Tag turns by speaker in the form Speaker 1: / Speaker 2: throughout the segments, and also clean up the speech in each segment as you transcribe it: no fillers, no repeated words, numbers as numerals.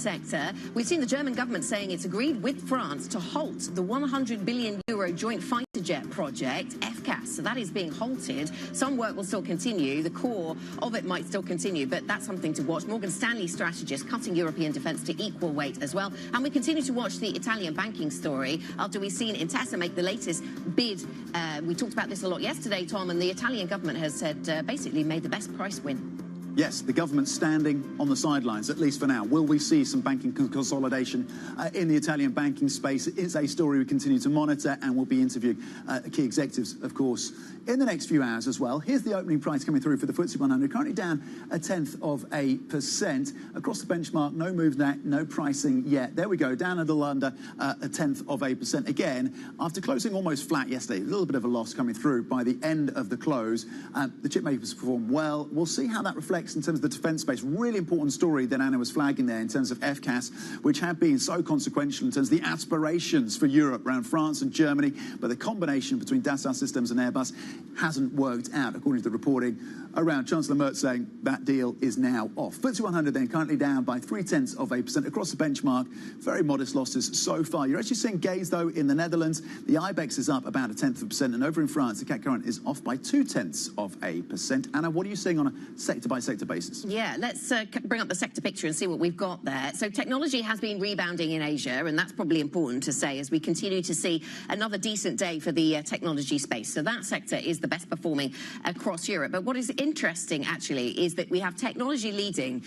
Speaker 1: Sector. We've seen the German government saying it's agreed with France to halt the €100 billion joint fighter jet project, FCAS. So that is being halted. Some work will still continue. The core of it might still continue, but that's something to watch. Morgan Stanley strategist cutting European defence to equal weight as well. And we continue to watch the Italian banking story after we've seen Intesa make the latest bid. We talked about this a lot yesterday, Tom, and the Italian government has said basically made the best price win.
Speaker 2: Yes, the government's standing on the sidelines, at least for now. Will we see some banking consolidation in the Italian banking space? It's a story we continue to monitor, and we'll be interviewing key executives, of course, in the next few hours as well. Here's the opening price coming through for the FTSE 100, currently down 0.1%. Across the benchmark, no move there, no pricing yet. There we go, down a little under 0.1%. Again, after closing almost flat yesterday, a little bit of a loss coming through by the end of the close. The chip makers performed well. We'll see how that reflects in terms of the defence space. Really important story that Anna was flagging there in terms of FCAS, which have been so consequential in terms of the aspirations for Europe around France and Germany, but the combination between Dassault Systems and Airbus hasn't worked out, according to the reporting around Chancellor Merz saying that deal is now off. FTSE 100 then currently down by 0.3% across the benchmark. Very modest losses so far. You're actually seeing gains though in the Netherlands. The IBEX is up about 0.1%, and over in France the CAC current is off by 0.2%. Anna, what are you seeing on a sector by sector basis?
Speaker 1: Yeah, let's bring up the sector picture and see what we've got there. So technology has been rebounding in Asia, and that's probably important to say as we continue to see another decent day for the technology space. So that sector is the best performing across Europe. But what is interesting actually is that we have technology leading,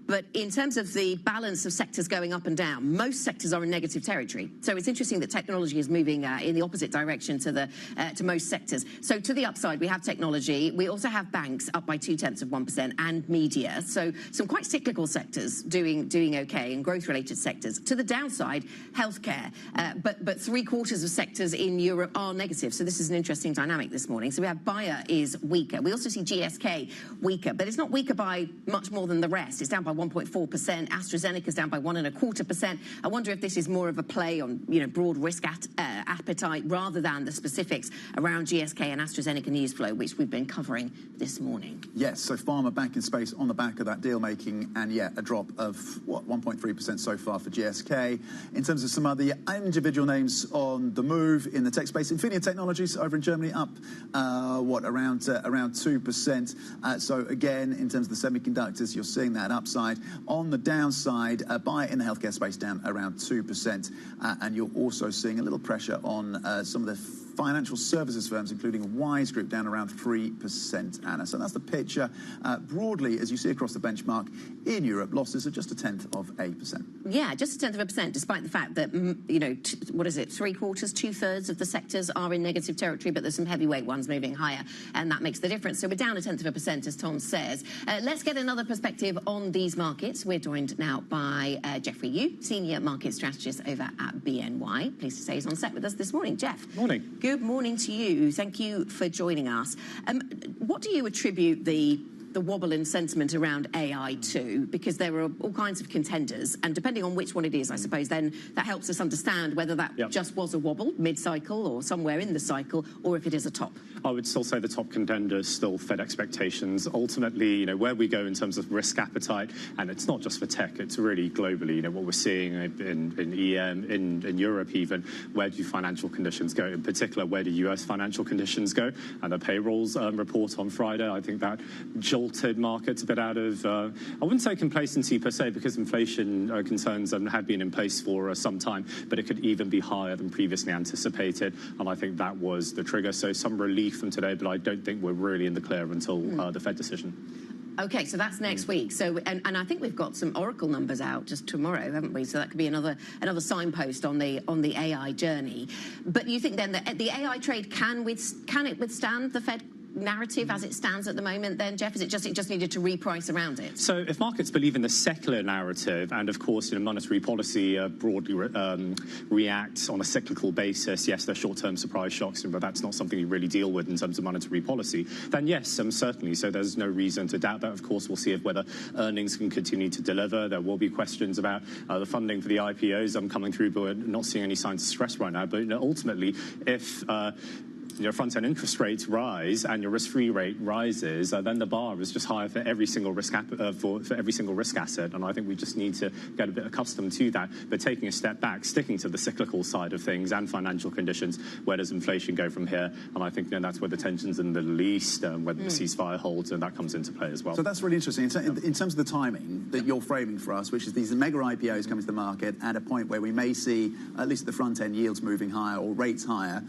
Speaker 1: but in terms of the balance of sectors going up and down, most sectors are in negative territory. So it's interesting that technology is moving in the opposite direction to most sectors. So to the upside, we have technology. We also have banks up by 0.2%, and media. So some quite cyclical sectors doing okay, and growth-related sectors. To the downside, healthcare. But 3/4 of sectors in Europe are negative. So this is an interesting dynamic this morning. So we have Bayer is weaker. We also see GSK weaker, but it's not weaker by much more than the rest. It's down by 1.4%. AstraZeneca's down by 1.25%. I wonder if this is more of a play on broad risk appetite rather than the specifics around GSK and AstraZeneca news flow, which we've been covering this morning.
Speaker 2: Yes, so pharma banking space on the back of that deal making, and yeah, a drop of 1.3% so far for GSK. In terms of some other individual names on the move in the tech space, Infineon Technologies over in Germany up around 2%. So again, in terms of the semiconductors, you're seeing that upside. On the downside, Bayer in the healthcare space down around 2%, and you're also seeing a little pressure on some of the financial services firms, including Wise Group, down around 3%, Anna. So that's the picture. Broadly, as you see across the benchmark in Europe, losses of just 0.1%.
Speaker 1: Yeah, just 0.1%, despite the fact that, what is it, 3/4, 2/3 of the sectors are in negative territory, but there's some heavyweight ones moving higher, and that makes the difference. So we're down 0.1%, as Tom says. Let's get another perspective on these markets. We're joined now by Jeffrey Yu, Senior Market Strategist over at BNY. Pleased to say he's on set with us this morning. Jeff.
Speaker 3: Morning.
Speaker 1: Good morning to you. Thank you for joining us. What do you attribute the wobble in sentiment around AI to? Because there are all kinds of contenders, and depending on which one it is, I suppose, then that helps us understand whether that just was a wobble mid-cycle or somewhere in the cycle, or if it is a top.
Speaker 3: I would still say the top contenders still fed expectations. Ultimately, where we go in terms of risk appetite, and it's not just for tech, it's really globally, what we're seeing in EM, in Europe even, where do financial conditions go? In particular, where do US financial conditions go? And the payrolls report on Friday, I think that July jolted markets a bit out of, I wouldn't say complacency per se, because inflation concerns have been in place for some time, but it could even be higher than previously anticipated, and I think that was the trigger. So some relief from today, but I don't think we're really in the clear until the Fed decision.
Speaker 1: Okay, so that's next week. So, and I think we've got some Oracle numbers out just tomorrow, haven't we? So that could be another signpost on the AI journey. But you think then that the AI trade can it withstand the Fed narrative as it stands at the moment then, Jeff? Is it just needed to reprice around it?
Speaker 3: So if markets believe in the secular narrative, and of course, monetary policy broadly reacts on a cyclical basis, yes, there's short-term surprise shocks, but that's not something you really deal with in terms of monetary policy, then yes, certainly. So there's no reason to doubt that. Of course, we'll see whether earnings can continue to deliver. There will be questions about the funding for the IPOs coming through, but we're not seeing any signs of stress right now. But ultimately, if your front-end interest rates rise and your risk-free rate rises, then the bar is just higher for every single risk for every single risk asset. And I think we just need to get a bit accustomed to that. But taking a step back, sticking to the cyclical side of things and financial conditions, where does inflation go from here? And I think that's where the tensions in the Middle East, whether the ceasefire holds, and that comes into play as well.
Speaker 2: So that's really interesting. In terms of the timing that you're framing for us, which is these mega IPOs coming to the market at a point where we may see at least the front-end yields moving higher or rates higher.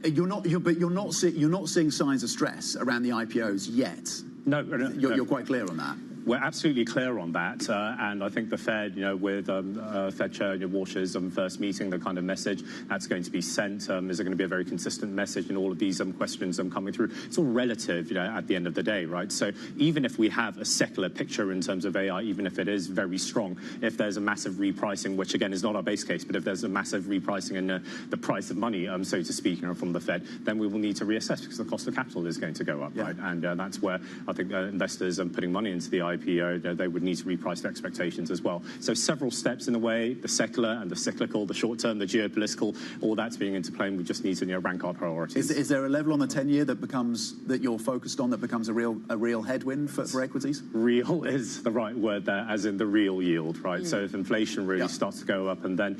Speaker 2: You're not seeing signs of stress around the IPOs yet.
Speaker 3: No,
Speaker 2: you're quite clear on that.
Speaker 3: We're absolutely clear on that, and I think the Fed, with Fed Chair Walsh's first meeting, the kind of message that's going to be sent, is there going to be a very consistent message in all of these questions coming through? It's all relative, at the end of the day, right? So even if we have a secular picture in terms of AI, even if it is very strong, if there's a massive repricing, which again is not our base case, but if there's a massive repricing in the price of money, so to speak, from the Fed, then we will need to reassess because the cost of capital is going to go up, right? And that's where I think investors are putting money into the IPO, they would need to reprice their expectations as well. So several steps in the way, the secular and the cyclical, the short-term, the geopolitical, all that's being into play, and we just need to rank our priorities.
Speaker 2: Is there a level on the 10-year that you're focused on that becomes a real headwind for equities?
Speaker 3: Real is the right word there, as in the real yield, right? So if inflation really starts to go up, and then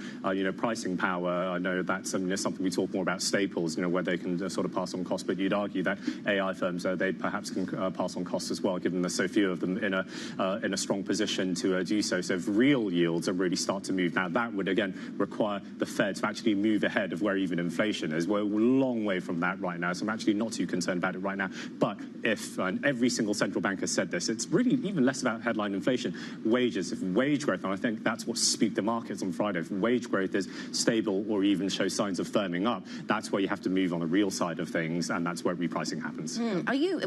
Speaker 3: pricing power, I know that's something we talk more about staples, where they can sort of pass on costs, but you'd argue that AI firms, they perhaps can pass on costs as well, given there's so few of them in a strong position to do so. So if real yields are really start to move, now that would again require the Fed to actually move ahead of where even inflation is. We're a long way from that right now, so I'm actually not too concerned about it right now. But if every single central bank has said this, it's really even less about headline inflation. Wages, if wage growth, and I think that's what spooked the markets on Friday, if wage growth is stable or even shows signs of firming up, that's where you have to move on the real side of things, and that's where repricing happens.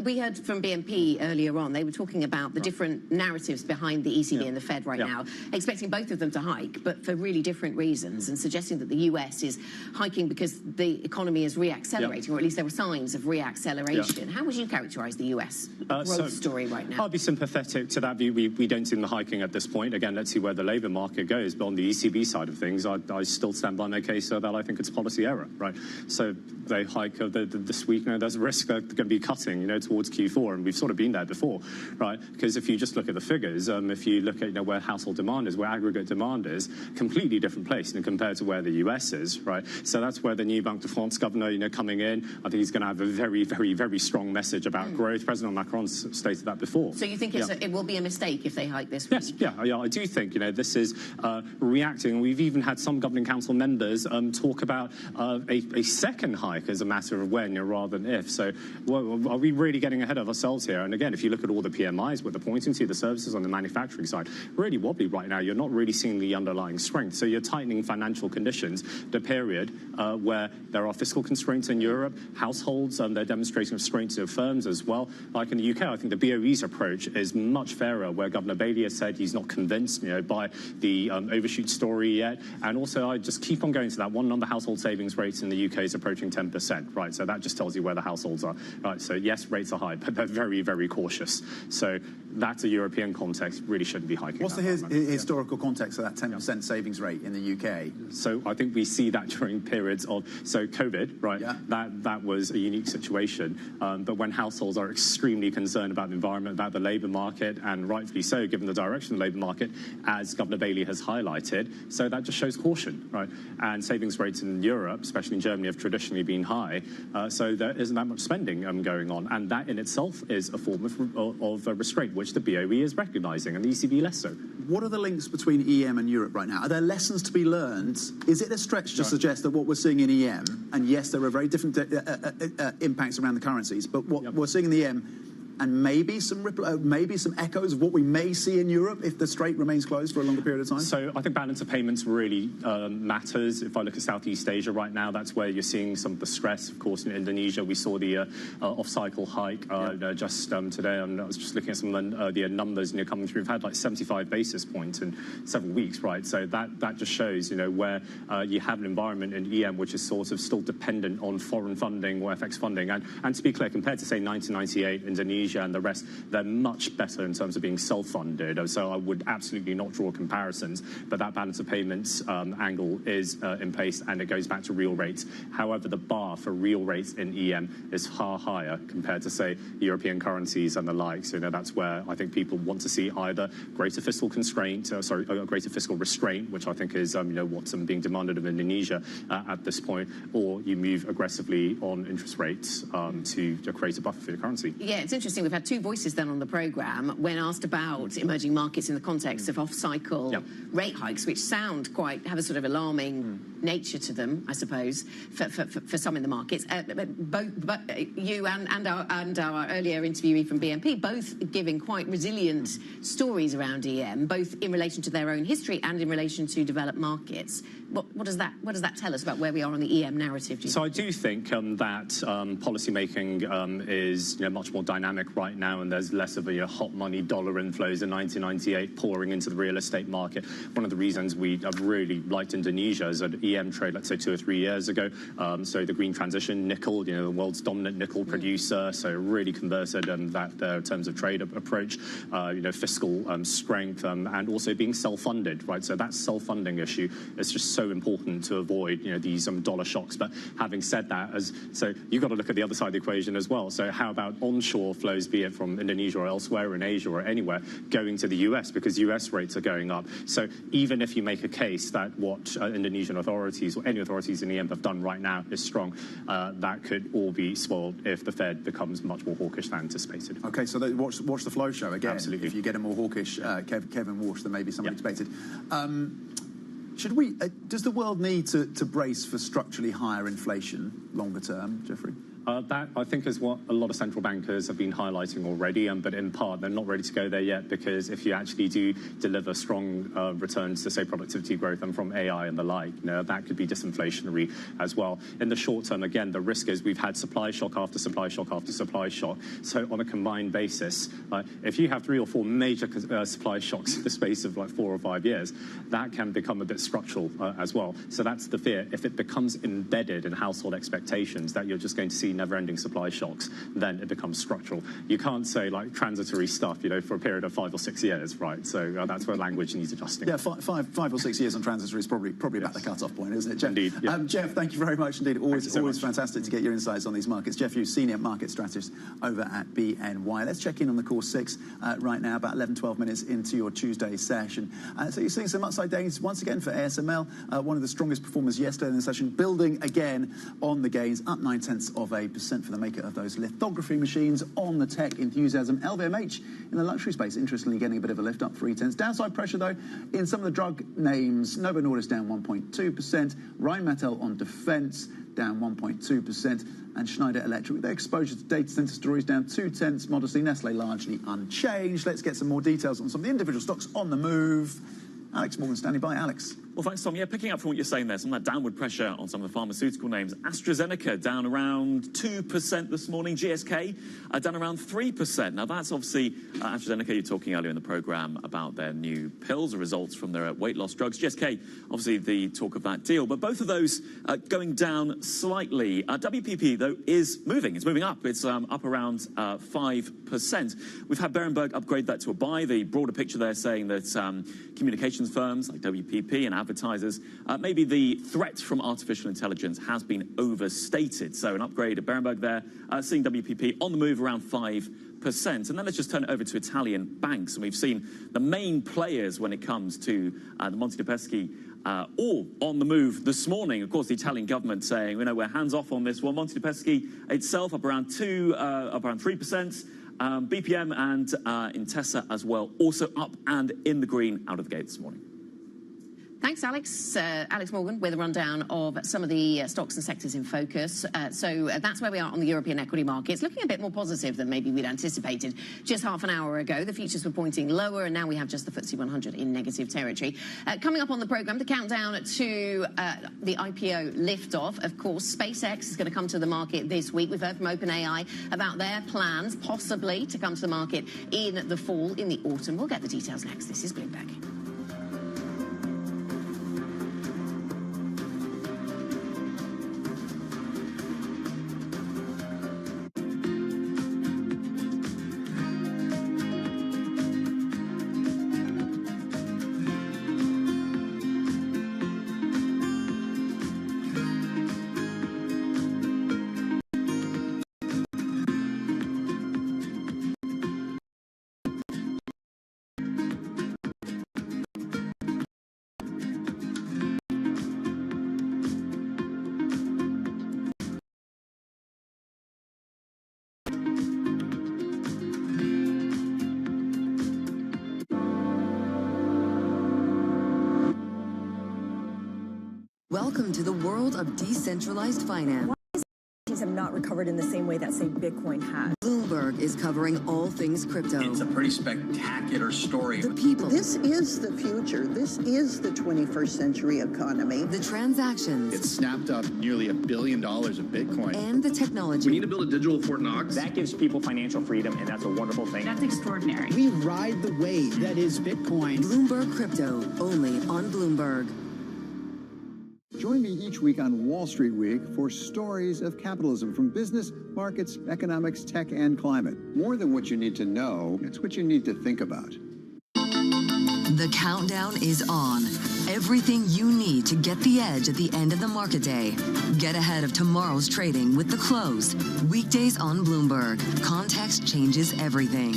Speaker 1: We heard from BNP earlier on, they were talking about the different narratives behind the ECB and the Fed right now, expecting both of them to hike, but for really different reasons, and suggesting that the US is hiking because the economy is reaccelerating, or at least there were signs of reacceleration. How would you characterize the US growth story right now?
Speaker 3: I'll be sympathetic to that view. We don't see them hiking at this point. Again, let's see where the labour market goes. But on the ECB side of things, I still stand by my case that I think it's policy error, right? So they hike this week. There's a risk they're going to be cutting, towards Q4, and we've sort of been there before, right? Because if you just look at the figures, if you look at where household demand is, where aggregate demand is, completely different place compared to where the US is, right? So that's where the new Banque de France governor, coming in, I think he's going to have a very, very, very strong message about growth. President Macron stated that before.
Speaker 1: So you think it will be a mistake if they hike this week?
Speaker 3: Yes, I do think this is reacting. We've even had some governing council members talk about a second hike as a matter of when rather than if. So are we really getting ahead of ourselves here? And again, if you look at all the PMIs, what they're pointing to, the services on the manufacturing side, really wobbly right now. You're not really seeing the underlying strength. So you're tightening financial conditions, the period where there are fiscal constraints in Europe, households, they're demonstrating restraints of firms as well. Like in the UK, I think the BOE's approach is much fairer, where Governor Bailey has said he's not convinced by the overshoot story yet. And also, I just keep on going to that one number, household savings rates in the UK is approaching 10%, right? So that just tells you where the households are, right? So yes, rates are high, but they're very, very cautious. So that's a European context, really shouldn't be hiking.
Speaker 2: What's the historical context of that 10% savings rate in the UK?
Speaker 3: So I think we see that during periods of, so COVID, right? Yeah. That was a unique situation. But when households are extremely concerned about the environment, about the labour market, and rightfully so, given the direction of the labour market, as Governor Bailey has highlighted, so that just shows caution, right? And savings rates in Europe, especially in Germany, have traditionally been high. So there isn't that much spending going on. And that in itself is a form of restraint, which the BOE is recognising, and the ECB less so.
Speaker 2: What are the links between EM and Europe right now? Are there lessons to be learned? Is it a stretch to suggest that what we're seeing in EM, and yes, there are very different impacts around the currencies, but what we're seeing in the EM, and maybe some echoes of what we may see in Europe if the strait remains closed for a longer period of time?
Speaker 3: So I think balance of payments really matters. If I look at Southeast Asia right now, that's where you're seeing some of the stress. Of course, in Indonesia, we saw the off-cycle hike just today. And I was just looking at some of the numbers coming through. We've had like 75 basis points in several weeks, right? So that just shows, where you have an environment in EM which is sort of still dependent on foreign funding or FX funding. And to be clear, compared to, say, 1998, Indonesia and the rest, they're much better in terms of being self-funded. So I would absolutely not draw comparisons, but that balance of payments angle is in place, and it goes back to real rates. However, the bar for real rates in EM is far higher compared to, say, European currencies and the like. So that's where I think people want to see either greater fiscal constraint, greater fiscal restraint, which I think is what's being demanded of Indonesia at this point, or you move aggressively on interest rates to create a buffer for the currency.
Speaker 1: Yeah, it's interesting. We've had two voices then on the programme when asked about emerging markets in the context of off-cycle rate hikes, which have a sort of alarming nature to them, I suppose, for some in the markets. Both you and our earlier interviewee from BNP, both giving quite resilient stories around EM, both in relation to their own history and in relation to developed markets. What does that tell us about where we are on the EM narrative?
Speaker 3: I do think that policymaking is much more dynamic right now, and there's less of a hot money dollar inflows in 1998 pouring into the real estate market. One of the reasons we have really liked Indonesia is an EM trade, let's say 2 or 3 years ago. So the green transition, nickel, the world's dominant nickel producer, so really converted that in terms of trade approach, fiscal strength, and also being self-funded, right? So that self-funding issue is just so important to avoid these dollar shocks. But having said that, so you've got to look at the other side of the equation as well. So how about onshore flows, be it from Indonesia or elsewhere in Asia or anywhere, going to the US, because US rates are going up. So even if you make a case that what Indonesian authorities or any authorities in EM have done right now is strong, that could all be spoiled if the Fed becomes much more hawkish than anticipated.
Speaker 2: Okay, so watch the flow show again.
Speaker 3: Absolutely.
Speaker 2: If you get a more hawkish Kevin Walsh than maybe somebody expected. Does the world need to brace for structurally higher inflation longer term, Jeffrey?
Speaker 3: That, I think, is what a lot of central bankers have been highlighting already, but in part they're not ready to go there yet, because if you actually do deliver strong returns to, say, productivity growth and from AI and the like, that could be disinflationary as well. In the short term, again, the risk is we've had supply shock after supply shock after supply shock. So on a combined basis, if you have 3 or 4 major supply shocks in the space of like 4 or 5 years, that can become a bit structural as well. So that's the fear. If it becomes embedded in household expectations that you're just going to see never-ending supply shocks, then it becomes structural. You can't say like transitory stuff, for a period of 5 or 6 years, right? So that's where language needs adjusting.
Speaker 2: Yeah, 5 or 6 years on transitory is probably about the cut-off point, isn't it, Jeff?
Speaker 3: Indeed. Yeah.
Speaker 2: Jeff, thank you very much indeed. Always fantastic to get your insights on these markets. Jeff Hughes, senior market strategist over at BNY. Let's check in on the Core 6 right now, about 11, 12 minutes into your Tuesday session. So you're seeing some upside gains once again for ASML, one of the strongest performers yesterday in the session, building again on the gains, up 0.9% for the maker of those lithography machines on the tech enthusiasm. LVMH in the luxury space, interestingly, getting a bit of a lift, up 0.3. Downside pressure, though, in some of the drug names. Novo Nordisk down 1.2%. Rheinmetall on defence down 1.2%. And Schneider Electric, with their exposure to data centre stories, down 0.2 modestly. Nestle largely unchanged. Let's get some more details on some of the individual stocks on the move. Alex Morgan standing by. Alex.
Speaker 4: Well, thanks, Tom. Yeah, picking up from what you're saying there, some of that downward pressure on some of the pharmaceutical names. AstraZeneca down around 2% this morning. GSK down around 3%. Now, that's obviously AstraZeneca. You're talking earlier in the program about their new pills, the results from their weight loss drugs. GSK, obviously the talk of that deal. But both of those going down slightly. WPP, though, is moving. It's moving up. It's up around 5%. We've had Berenberg upgrade that to a buy. The broader picture there saying that communications firms like WPP and advertisers, maybe the threat from artificial intelligence has been overstated. So an upgrade at Berenberg there, seeing WPP on the move around 5%. And then let's just turn it over to Italian banks. And we've seen the main players when it comes to the Monte dei Paschi all on the move this morning. Of course, the Italian government saying, we're hands off on this one. Monte dei Paschi itself up around 3%. BPM and Intesa as well, also up and in the green out of the gate this morning.
Speaker 1: Thanks, Alex. Alex Morgan with a rundown of some of the stocks and sectors in focus. So that's where we are on the European equity markets, looking a bit more positive than maybe we'd anticipated just half an hour ago. The futures were pointing lower, and now we have just the FTSE 100 in negative territory. Coming up on the programme, the countdown to the IPO liftoff. Of course, SpaceX is going to come to the market this week. We've heard from OpenAI about their plans, possibly, to come to the market in the fall, in the autumn. We'll get the details next. This is Bloomberg.
Speaker 5: Welcome to the world of decentralized finance.
Speaker 6: Have not recovered in the same way that, say, Bitcoin has.
Speaker 5: Bloomberg is covering all things crypto.
Speaker 7: It's a pretty spectacular story.
Speaker 5: The people.
Speaker 8: This is the future. This is the 21st century economy.
Speaker 5: The transactions.
Speaker 9: It snapped up nearly $1 billion of Bitcoin.
Speaker 5: And the technology.
Speaker 7: We need to build a digital Fort Knox.
Speaker 10: That gives people financial freedom, and that's a wonderful thing.
Speaker 11: That's extraordinary.
Speaker 12: We ride the wave that is Bitcoin.
Speaker 5: Bloomberg Crypto, only on Bloomberg.
Speaker 13: Join me each week on Wall Street Week for stories of capitalism from business, markets, economics, tech, and climate. More than what you need to know, it's what you need to think about.
Speaker 5: The countdown is on. Everything you need to get the edge at the end of the market day. Get ahead of tomorrow's trading with The Close. Weekdays on Bloomberg. Context changes everything.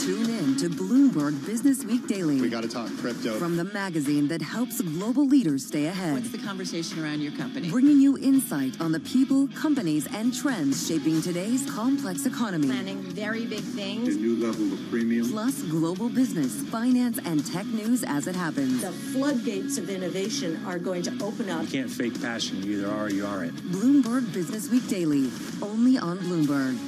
Speaker 5: Tune in to Bloomberg Business Week Daily.
Speaker 9: We got to talk crypto.
Speaker 5: From the magazine that helps global leaders stay ahead.
Speaker 11: What's the conversation around your company?
Speaker 5: Bringing you insight on the people, companies, and trends shaping today's complex economy.
Speaker 6: Planning very big things.
Speaker 13: A new level of premium.
Speaker 5: Plus global business, finance, and tech news as it happens.
Speaker 6: The floodgates of innovation are going to open up.
Speaker 10: You can't fake passion. You either are or you aren't.
Speaker 5: Bloomberg Business Week Daily, only on Bloomberg.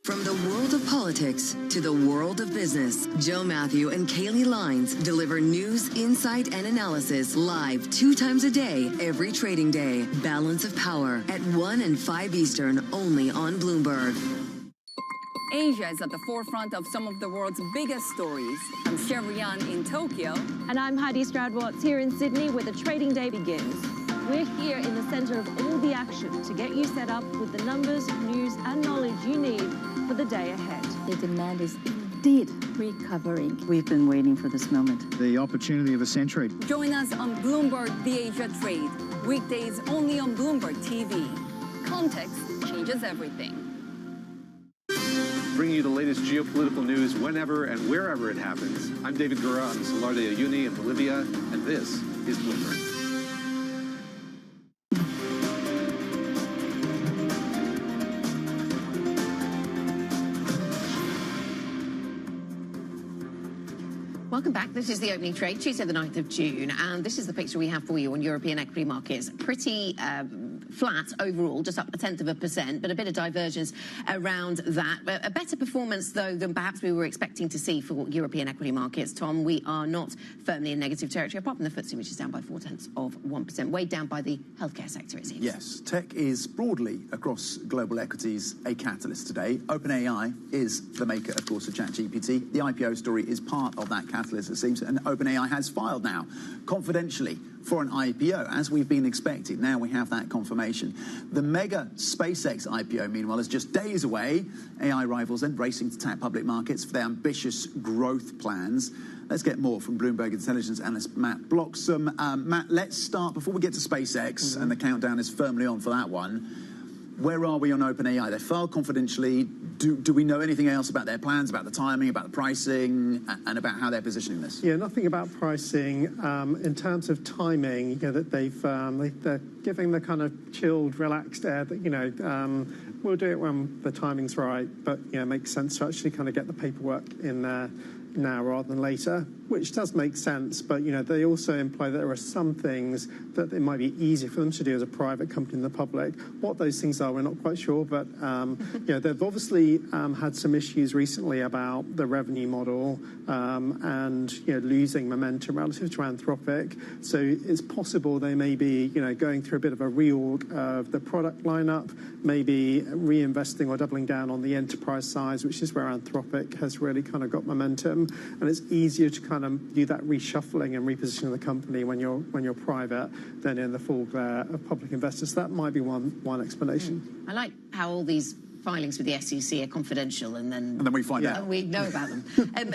Speaker 5: From the world of politics to the world of business, Joe Matthew and Kaylee Lines deliver news, insight, and analysis live 2 times a day, every trading day. Balance of Power at 1 and 5 Eastern, only on Bloomberg.
Speaker 14: Asia is at the forefront of some of the world's biggest stories. I'm Sherrian in Tokyo.
Speaker 15: And I'm Heidi Stroud-Watts here in Sydney, where the trading day begins. We're here in the center of all the action to get you set up with the numbers, news, and knowledge you need for the day ahead.
Speaker 16: The demand is indeed recovering. We've been waiting for this moment.
Speaker 17: The opportunity of a century.
Speaker 14: Join us on Bloomberg The Asia Trade. Weekdays only on Bloomberg TV. Context changes everything.
Speaker 18: Bringing you the latest geopolitical news whenever and wherever it happens. I'm David Gura on the Salar de Uyuni in Bolivia, and this is Bloomberg.
Speaker 1: Welcome back. This is the opening trade, Tuesday the 9th of June, and this is the picture we have for you on European equity markets. Pretty flat overall, just up 0.1%, but a bit of divergence around that. A better performance, though, than perhaps we were expecting to see for European equity markets. Tom, we are not firmly in negative territory, apart from the FTSE, which is down by 0.4%, weighed down by the healthcare sector, it seems.
Speaker 2: Yes, tech is broadly across global equities a catalyst today. OpenAI is the maker, of course, of ChatGPT. The IPO story is part of that catalyst, it seems, and OpenAI has filed now, confidentially, for an IPO, as we've been expecting. Now we have that confirmation. The mega SpaceX IPO, meanwhile, is just days away. AI rivals then racing to tap public markets for their ambitious growth plans. Let's get more from Bloomberg Intelligence analyst Matt Bloxham. Matt, let's start, before we get to SpaceX, and the countdown is firmly on for that one. Where are we on OpenAI? They filed confidentially. Do we know anything else about their plans, about the timing, about the pricing, and about how they're positioning this?
Speaker 17: Yeah, nothing about pricing. In terms of timing, that they're giving the kind of chilled, relaxed air that, we'll do it when the timing's right, but, it makes sense to actually kind of get the paperwork in there now rather than later, which does make sense, but they also imply that there are some things that it might be easier for them to do as a private company than the public. What those things are, we're not quite sure, but they've obviously had some issues recently about the revenue model and losing momentum relative to Anthropic. So it's possible they may be going through a bit of a reorg of the product lineup, maybe reinvesting or doubling down on the enterprise side, which is where Anthropic has really kind of got momentum. And it's easier to kind of do that reshuffling and repositioning the company when you're private than in the full glare of public investors. So that might be one explanation.
Speaker 1: I like how all these filings with the SEC are confidential, and then
Speaker 2: we find out.
Speaker 1: We know about them.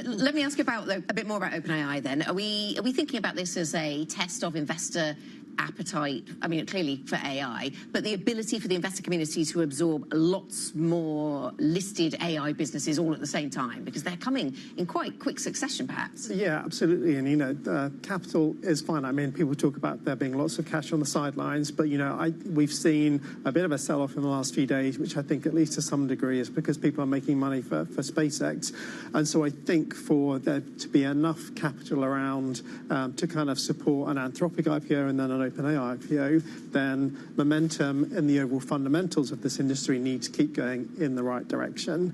Speaker 1: Let me ask you about a bit more about OpenAI. Then, are we thinking about this as a test of investor appetite? I mean, clearly for AI, but the ability for the investor community to absorb lots more listed AI businesses all at the same time, because they're coming in quite quick succession, perhaps.
Speaker 17: Yeah, absolutely. And capital is fine. I mean, people talk about there being lots of cash on the sidelines, but we've seen a bit of a sell-off in the last few days, which I think, at least to some degree, is because people are making money for SpaceX. And so I think for there to be enough capital around to kind of support an Anthropic IPO and then an OpenAI IPO, then momentum in the overall fundamentals of this industry need to keep going in the right direction.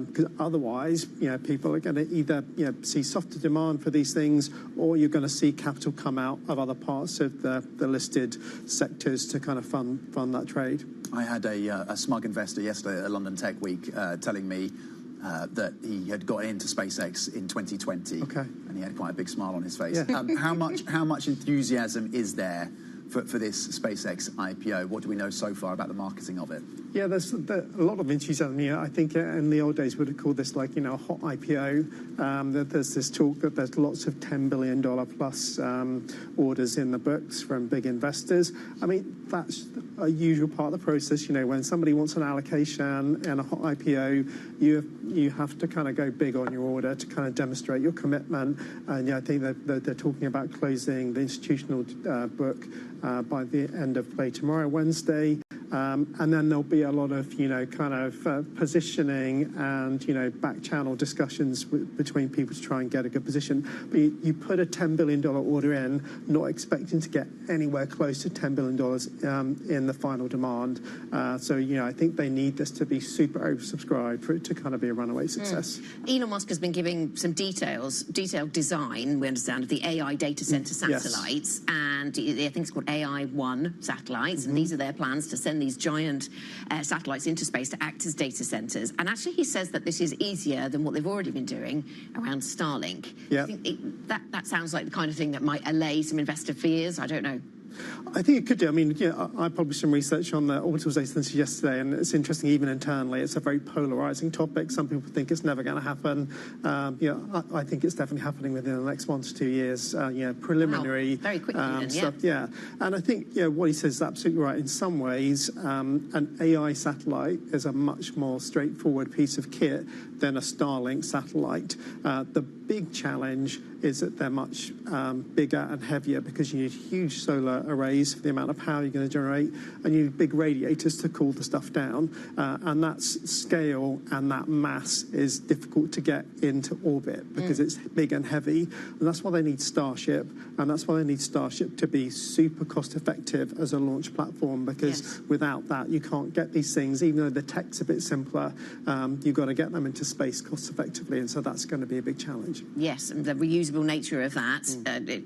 Speaker 17: Because otherwise, people are going to either see softer demand for these things, or you're going to see capital come out of other parts of the listed sectors to kind of fund that trade.
Speaker 2: I had a smug investor yesterday at London Tech Week telling me that he had got into SpaceX in 2020, and he had quite a big smile on his face. Yeah. How much enthusiasm is there for this SpaceX IPO? What do we know so far about the marketing of it?
Speaker 17: Yeah, there's a lot of enthusiasm. I think in the old days we'd have called this a hot IPO. There's this talk that there's lots of $10 billion plus orders in the books from big investors. I mean, that's a usual part of the process. When somebody wants an allocation and a hot IPO, you have to kind of go big on your order to kind of demonstrate your commitment. And I think that they're talking about closing the institutional book by the end of play tomorrow, Wednesday. And then there'll be a lot of, positioning and, back channel discussions between people to try and get a good position. But you put a $10 billion order in, not expecting to get anywhere close to $10 billion in the final demand. So, I think they need this to be super oversubscribed for it to kind of be a runaway success.
Speaker 1: Elon Musk has been giving some detailed design, we understand, of the AI data center satellites. Yes. And I think it's called AI-1 satellites. And these are their plans to send these giant satellites into space to act as data centers. And actually, he says that this is easier than what they've already been doing around Starlink. Yeah. I think that sounds like the kind of thing that might allay some investor fears. I don't know.
Speaker 17: I think it could do. I mean, I published some research on the orbital data centers yesterday, and it's interesting, even internally, it's a very polarizing topic. Some people think it's never going to happen. I think it's definitely happening within the next 1 to 2 years. Preliminary
Speaker 1: very quickly
Speaker 17: stuff. Yeah, and I think what he says is absolutely right. In some ways, an AI satellite is a much more straightforward piece of kit than a Starlink satellite. The big challenge is that they're much bigger and heavier because you need huge solar arrays for the amount of power you're going to generate, and you need big radiators to cool the stuff down. And that scale and that mass is difficult to get into orbit because it's big and heavy. And that's why they need Starship, and that's why they need Starship to be super cost effective as a launch platform, because without that you can't get these things. Even though the tech's a bit simpler, you've got to get them into space cost effectively, and so that's going to be a big challenge.
Speaker 1: Yes, and the reusable nature of that,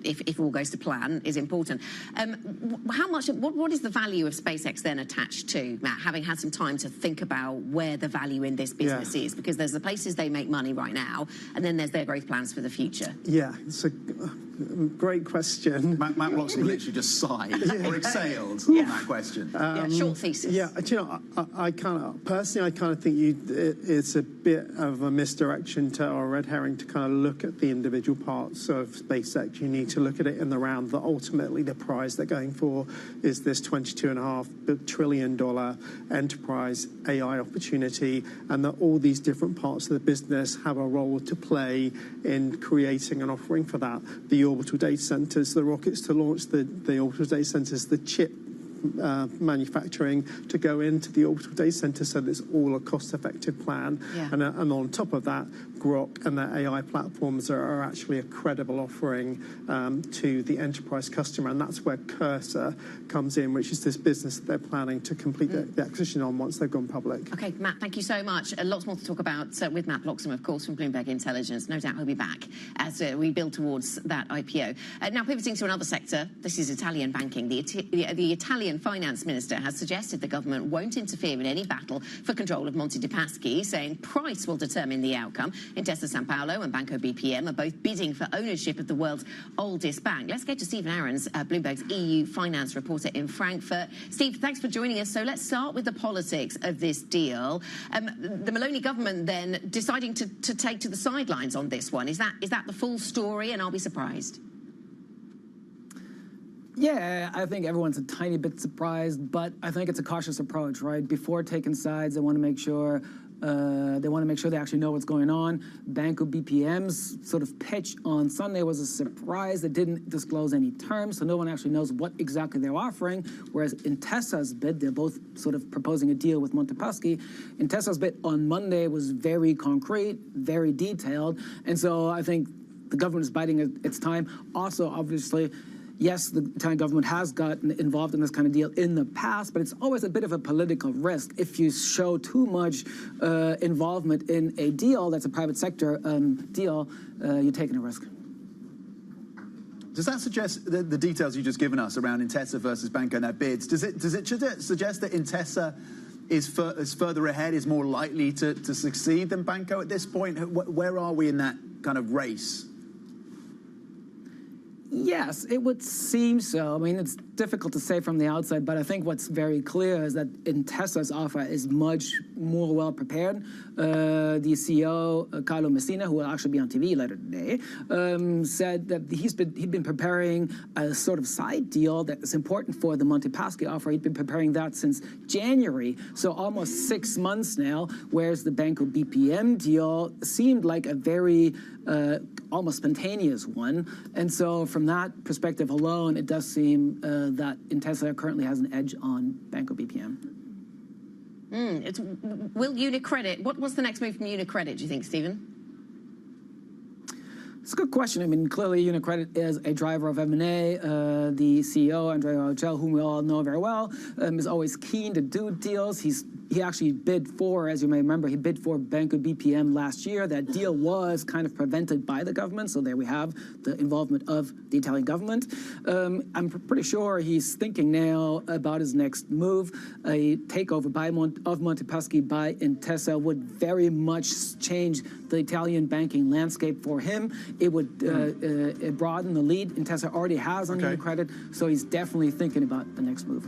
Speaker 1: if all goes to plan, is important. How much? What is the value of SpaceX then attached to, Matt, having had some time to think about where the value in this business is? Because there's the places they make money right now, and then there's their growth plans for the future.
Speaker 17: Yeah, it's a great question.
Speaker 2: Matt Bloxham literally just sighed or exhaled on that question.
Speaker 1: Short thesis.
Speaker 17: Yeah, do you know, I kind of personally, I kind of think it's a bit of a misdirection or a red herring to kind of look at the individual parts of SpaceX. You need to look at it in the round that ultimately the prize they're going for is this $22.5 trillion enterprise AI opportunity, and that all these different parts of the business have a role to play in creating an offering for that. The orbital data centers, the rockets to launch the orbital data centers, the chip manufacturing to go into the orbital data center, so that it's all a cost-effective plan. And on top of that, Grok and their AI platforms are actually a credible offering to the enterprise customer, and that's where Cursor comes in, which is this business that they're planning to complete the acquisition on once they've gone public.
Speaker 1: Okay, Matt, thank you so much. Lots more to talk about with Matt Bloxham, of course, from Bloomberg Intelligence. No doubt he'll be back as we build towards that IPO. Now, pivoting to another sector, this is Italian banking. The Italian finance minister has suggested the government won't interfere in any battle for control of Monte dei Paschi, saying price will determine the outcome. Intesa Sanpaolo and Banco BPM are both bidding for ownership of the world's oldest bank. Let's go to Stephen Aarons, Bloomberg's EU finance reporter in Frankfurt. Steve, thanks for joining us. So let's start with the politics of this deal. The Meloni government then deciding to take to the sidelines on this one. Is that the full story? And I'll be surprised.
Speaker 19: Yeah, I think everyone's a tiny bit surprised, but I think it's a cautious approach, right? Before taking sides, they want to make sure they actually know what's going on. Banco BPM's sort of pitch on Sunday was a surprise. They didn't disclose any terms, so no one actually knows what exactly they're offering. Whereas Intesa's bid, they're both sort of proposing a deal with Monte Paschi. Intesa's bid on Monday was very concrete, very detailed, and so I think the government is biding its time. Also, obviously, yes, the Italian government has gotten involved in this kind of deal in the past, but it's always a bit of a political risk. If you show too much involvement in a deal that's a private sector deal, you're taking a risk.
Speaker 2: Does that suggest the details you've just given us around Intesa versus Banco and their bids? Does it suggest that Intesa is further ahead, is more likely to succeed than Banco at this point? Where are we in that kind of race?
Speaker 19: Yes, it would seem so. I mean, it's difficult to say from the outside, but I think what's very clear is that Intesa's offer is much more well prepared. The CEO, Carlo Messina, who will actually be on TV later today, said that he'd been preparing a sort of side deal that is important for the Monte Paschi offer. He'd been preparing that since January, so almost 6 months now, whereas the Banco BPM deal seemed like a very almost spontaneous one. And so from that perspective alone, it does seem that Intesa currently has an edge on Banco BPM.
Speaker 1: Will UniCredit, what's the next move from UniCredit, do you think, Stephen?
Speaker 19: It's a good question. I mean, clearly UniCredit is a driver of M&A. The CEO, Andrea Orcel, whom we all know very well, is always keen to do deals. He actually bid for, as you may remember, he bid for Banco BPM last year. That deal was kind of prevented by the government, so there we have the involvement of the Italian government. I'm pretty sure he's thinking now about his next move. A takeover of Monte Paschi by Intesa would very much change the Italian banking landscape for him. It would broaden the lead Intesa already has on UniCredit, so he's definitely thinking about the next move.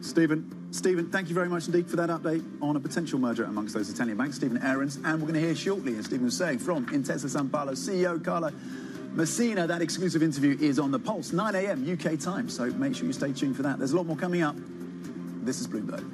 Speaker 2: Stephen, thank you very much indeed for that update on a potential merger amongst those Italian banks. Stephen Aarons, and we're going to hear shortly, as Stephen was saying, from Intesa Sanpaolo CEO Carlo Messina. That exclusive interview is on the Pulse, 9 a.m. UK time, so make sure you stay tuned for that. There's a lot more coming up. This is Bloomberg.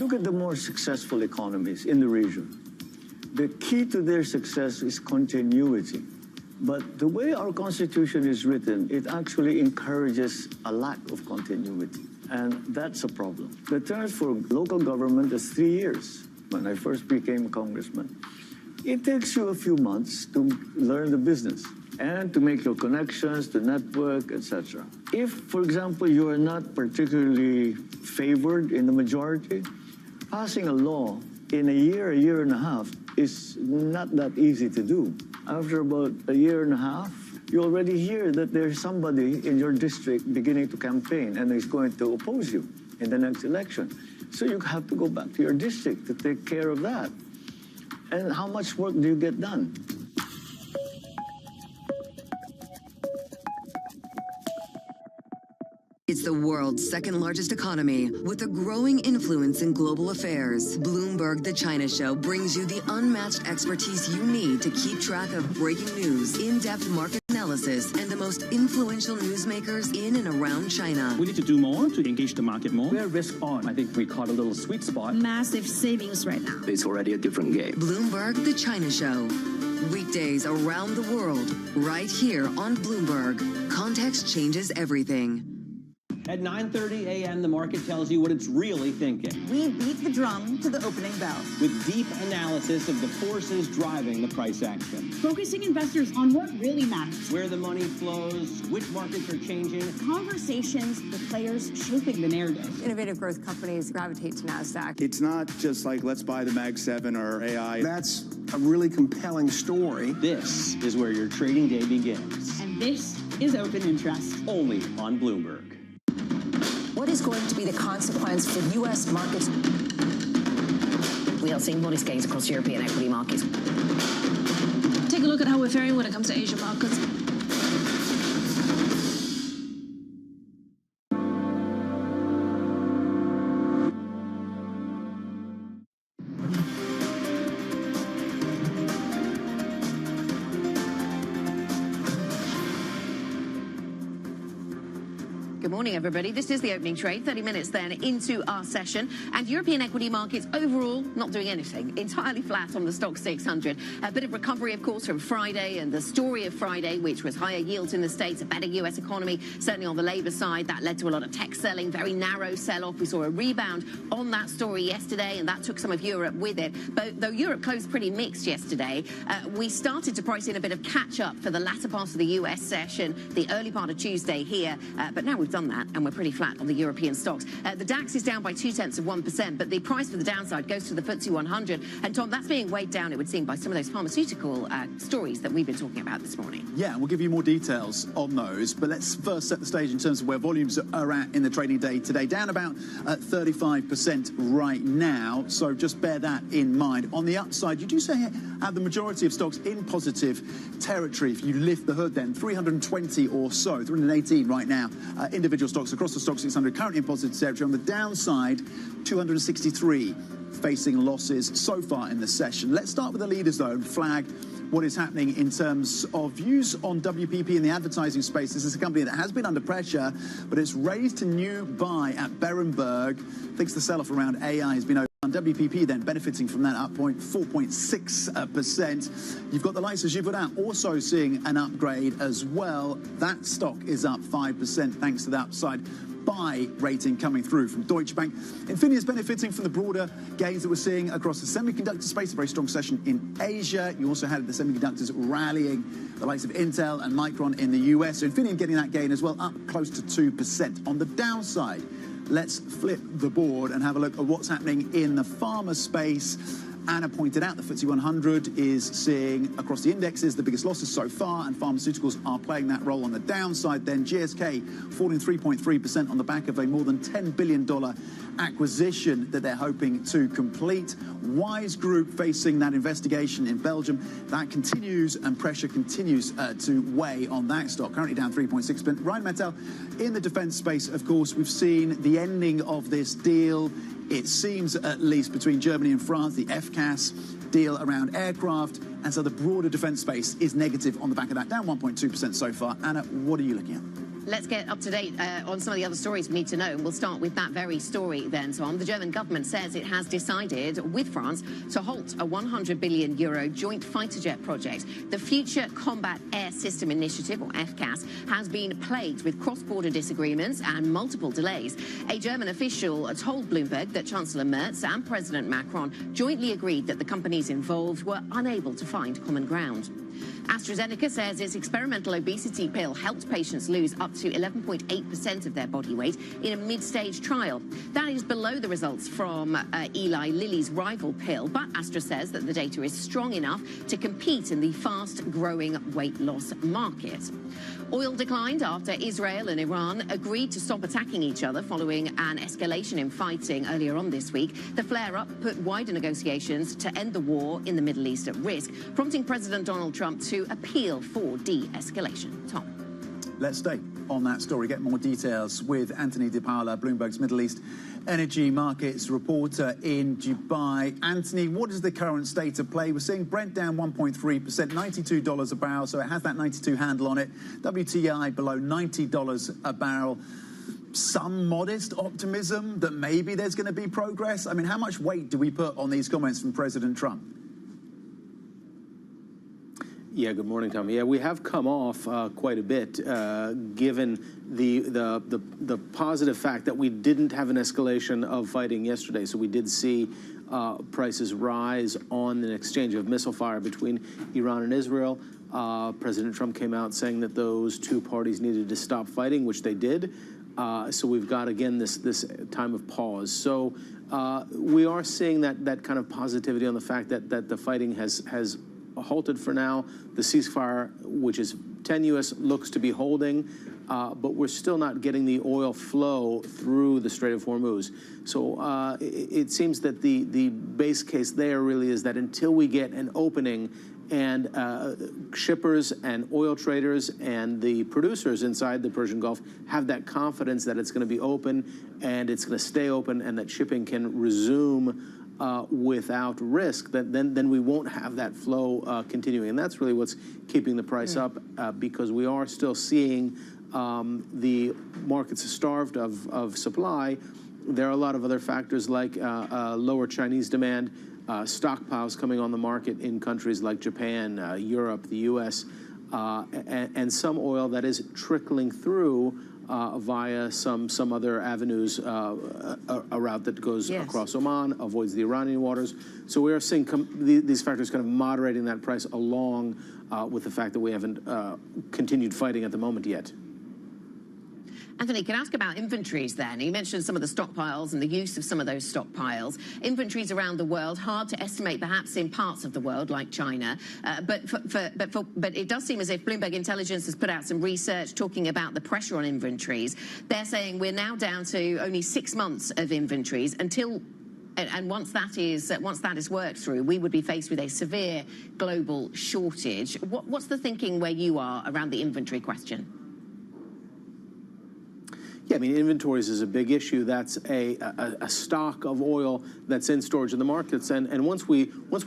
Speaker 20: Look at the more successful economies in the region. The key to their success is continuity. But the way our Constitution is written, it actually encourages a lack of continuity. And that's a problem. The terms for local government is 3 years. When I first became a congressman, it takes you a few months to learn the business and to make your connections, to network, etc. If, for example, you are not particularly favored in the majority, passing a law in a year and a half is not that easy to do. After about a year and a half, you already hear that there's somebody in your district beginning to campaign and is going to oppose you in the next election. So you have to go back to your district to take care of that. And how much work do you get done?
Speaker 5: It's the world's second largest economy with a growing influence in global affairs. Bloomberg The China Show brings you the unmatched expertise you need to keep track of breaking news, in-depth market analysis, and the most influential newsmakers in and around China.
Speaker 10: We need to do more to engage the market more. We're risk on. I think we caught a little sweet spot.
Speaker 15: Massive savings right now.
Speaker 10: It's already a different game.
Speaker 5: Bloomberg The China Show. Weekdays around the world, right here on Bloomberg. Context changes everything.
Speaker 21: At 9:30 a.m., the market tells you what it's really thinking.
Speaker 22: We beat the drum to the opening bell.
Speaker 21: With deep analysis of the forces driving the price action.
Speaker 22: Focusing investors on what really matters.
Speaker 21: Where the money flows, which markets are changing.
Speaker 22: Conversations with players shaping the narrative.
Speaker 23: Innovative growth companies gravitate to NASDAQ.
Speaker 24: It's not just like, let's buy the Mag 7 or AI.
Speaker 25: That's a really compelling story.
Speaker 21: This is where your trading day begins.
Speaker 22: And this is Open Interest.
Speaker 21: Only on Bloomberg.
Speaker 6: What is going to be the consequence for U.S. markets?
Speaker 1: We are seeing modest gains across European equity markets.
Speaker 15: Take a look at how we're faring when it comes to Asian markets.
Speaker 1: Good morning, everybody. This is the opening trade, 30 minutes then into our session. And European equity markets overall not doing anything, entirely flat on the stock 600. A bit of recovery, of course, from Friday and the story of Friday, which was higher yields in the States, a better U.S. economy, certainly on the labor side. That led to a lot of tech selling, very narrow sell-off. We saw a rebound on that story yesterday, and that took some of Europe with it. But though Europe closed pretty mixed yesterday, we started to price in a bit of catch-up for the latter part of the U.S. session, the early part of Tuesday here. But now we've done that, and we're pretty flat on the European stocks. The DAX is down by 0.2%, but the price for the downside goes to the FTSE 100. And Tom, that's being weighed down, it would seem, by some of those pharmaceutical stories that we've been talking about this morning.
Speaker 2: Yeah, we'll give you more details on those, but let's first set the stage in terms of where volumes are at in the trading day today. Down about 35% right now, so just bear that in mind. On the upside, you do say have the majority of stocks in positive territory. If you lift the hood then, 320 or so, 318 right now. Individual stocks across the stock 600 currently in positive territory. On the downside, 263 facing losses so far in the session. Let's start with the leaders though and flag what is happening in terms of views on WPP in the advertising space. This is a company that has been under pressure, but it's raised a new buy at Berenberg. Thinks the sell-off around AI has been over. WPP then benefiting from that up 4.6%. You've got the likes of Givaudan also seeing an upgrade as well. That stock is up 5% thanks to the upside buy rating coming through from Deutsche Bank. Infineon is benefiting from the broader gains that we're seeing across the semiconductor space, a very strong session in Asia. You also had the semiconductors rallying, the likes of Intel and Micron in the US. So Infineon getting that gain as well, up close to 2%. On the downside, let's flip the board and have a look at what's happening in the pharma space. Anna pointed out the FTSE 100 is seeing across the indexes the biggest losses so far, and pharmaceuticals are playing that role on the downside. Then GSK falling 3.3% on the back of a more than $10 billion acquisition that they're hoping to complete. Wise Group facing that investigation in Belgium. That continues, and pressure continues to weigh on that stock, currently down 3.6%. Rheinmetall in the defence space, of course, we've seen the ending of this deal. It seems, at least, between Germany and France, the FCAS deal around aircraft, and so the broader defence space is negative on the back of that, down 1.2% so far. Anna, what are you looking at?
Speaker 1: Let's get up to date on some of the other stories we need to know. We'll start with that very story then, Tom. The German government says it has decided, with France, to halt a €100 billion joint fighter jet project. The Future Combat Air System Initiative, or FCAS, has been plagued with cross-border disagreements and multiple delays. A German official told Bloomberg that Chancellor Merz and President Macron jointly agreed that the companies involved were unable to find common ground. AstraZeneca says its experimental obesity pill helped patients lose up to 11.8% of their body weight in a mid-stage trial. That is below the results from Eli Lilly's rival pill, but Astra says that the data is strong enough to compete in the fast-growing weight loss market. Oil declined after Israel and Iran agreed to stop attacking each other following an escalation in fighting earlier on this week. The flare-up put wider negotiations to end the war in the Middle East at risk, prompting President Donald Trump to appeal for de-escalation. Tom.
Speaker 2: Let's stay on that story, get more details with Anthony DiPaola, Bloomberg's Middle East energy markets reporter in Dubai. Anthony, what is the current state of play? We're seeing Brent down 1.3%, $92 a barrel, so it has that 92 handle on it. WTI below $90 a barrel. Some modest optimism that maybe there's going to be progress. I mean, how much weight do we put on these comments from President Trump?
Speaker 3: Yeah, good morning, Tom. Yeah, we have come off quite a bit, given the positive fact that we didn't have an escalation of fighting yesterday. So we did see prices rise on an exchange of missile fire between Iran and Israel. President Trump came out saying that those two parties needed to stop fighting, which they did. So we've got, again, this time of pause. So we are seeing that kind of positivity on the fact that the fighting has halted for now. The ceasefire, which is tenuous, looks to be holding, but we're still not getting the oil flow through the Strait of Hormuz. So it seems that the base case there really is that until we get an opening and shippers and oil traders and the producers inside the Persian Gulf have that confidence that it's going to be open and it's going to stay open and that shipping can resume without risk, then we won't have that flow continuing. And that's really what's keeping the price up, because we are still seeing the markets starved of supply. There are a lot of other factors like lower Chinese demand, stockpiles coming on the market in countries like Japan, Europe, the U.S., and some oil that is trickling through via some other avenues, a route that goes across Oman, avoids the Iranian waters. So we are seeing these factors kind of moderating that price along with the fact that we haven't continued fighting at the moment yet.
Speaker 1: Anthony, can I ask about inventories then? You mentioned some of the stockpiles and the use of some of those stockpiles. Inventories around the world, hard to estimate perhaps in parts of the world like China, but it does seem as if Bloomberg Intelligence has put out some research talking about the pressure on inventories. They're saying we're now down to only 6 months of inventories until, and once that is worked through, we would be faced with a severe global shortage. What's the thinking where you are around the inventory question?
Speaker 3: Yeah, I mean, inventories is a big issue. That's a stock of oil that's in storage in the markets, and once we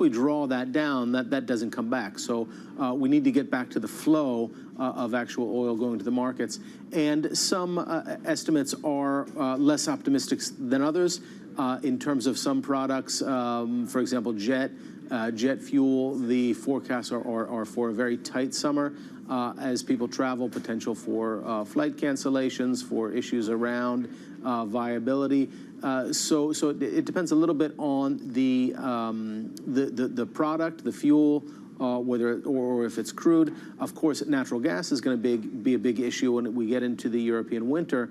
Speaker 3: draw that down, that doesn't come back. So we need to get back to the flow of actual oil going to the markets. And some estimates are less optimistic than others in terms of some products. For example, jet fuel. The forecasts are for a very tight summer. As people travel, potential for flight cancellations, for issues around viability. So it depends a little bit on the product, the fuel, whether or if it's crude. Of course, natural gas is going to be a big issue when we get into the European winter.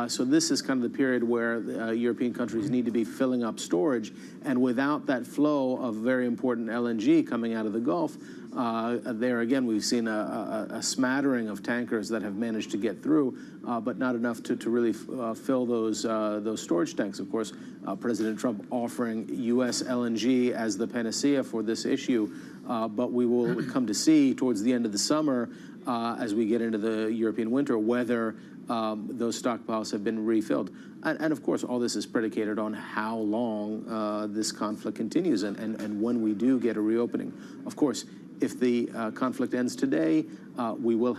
Speaker 3: So this is kind of the period where European countries need to be filling up storage. And without that flow of very important LNG coming out of the Gulf, there again, we've seen a smattering of tankers that have managed to get through, but not enough to really fill those storage tanks. Of course, President Trump offering U.S. LNG as the panacea for this issue, but we will come to see towards the end of the summer, as we get into the European winter, whether those stockpiles have been refilled. And of course, all this is predicated on how long this conflict continues and when we do get a reopening. Of course, If the conflict ends today, we will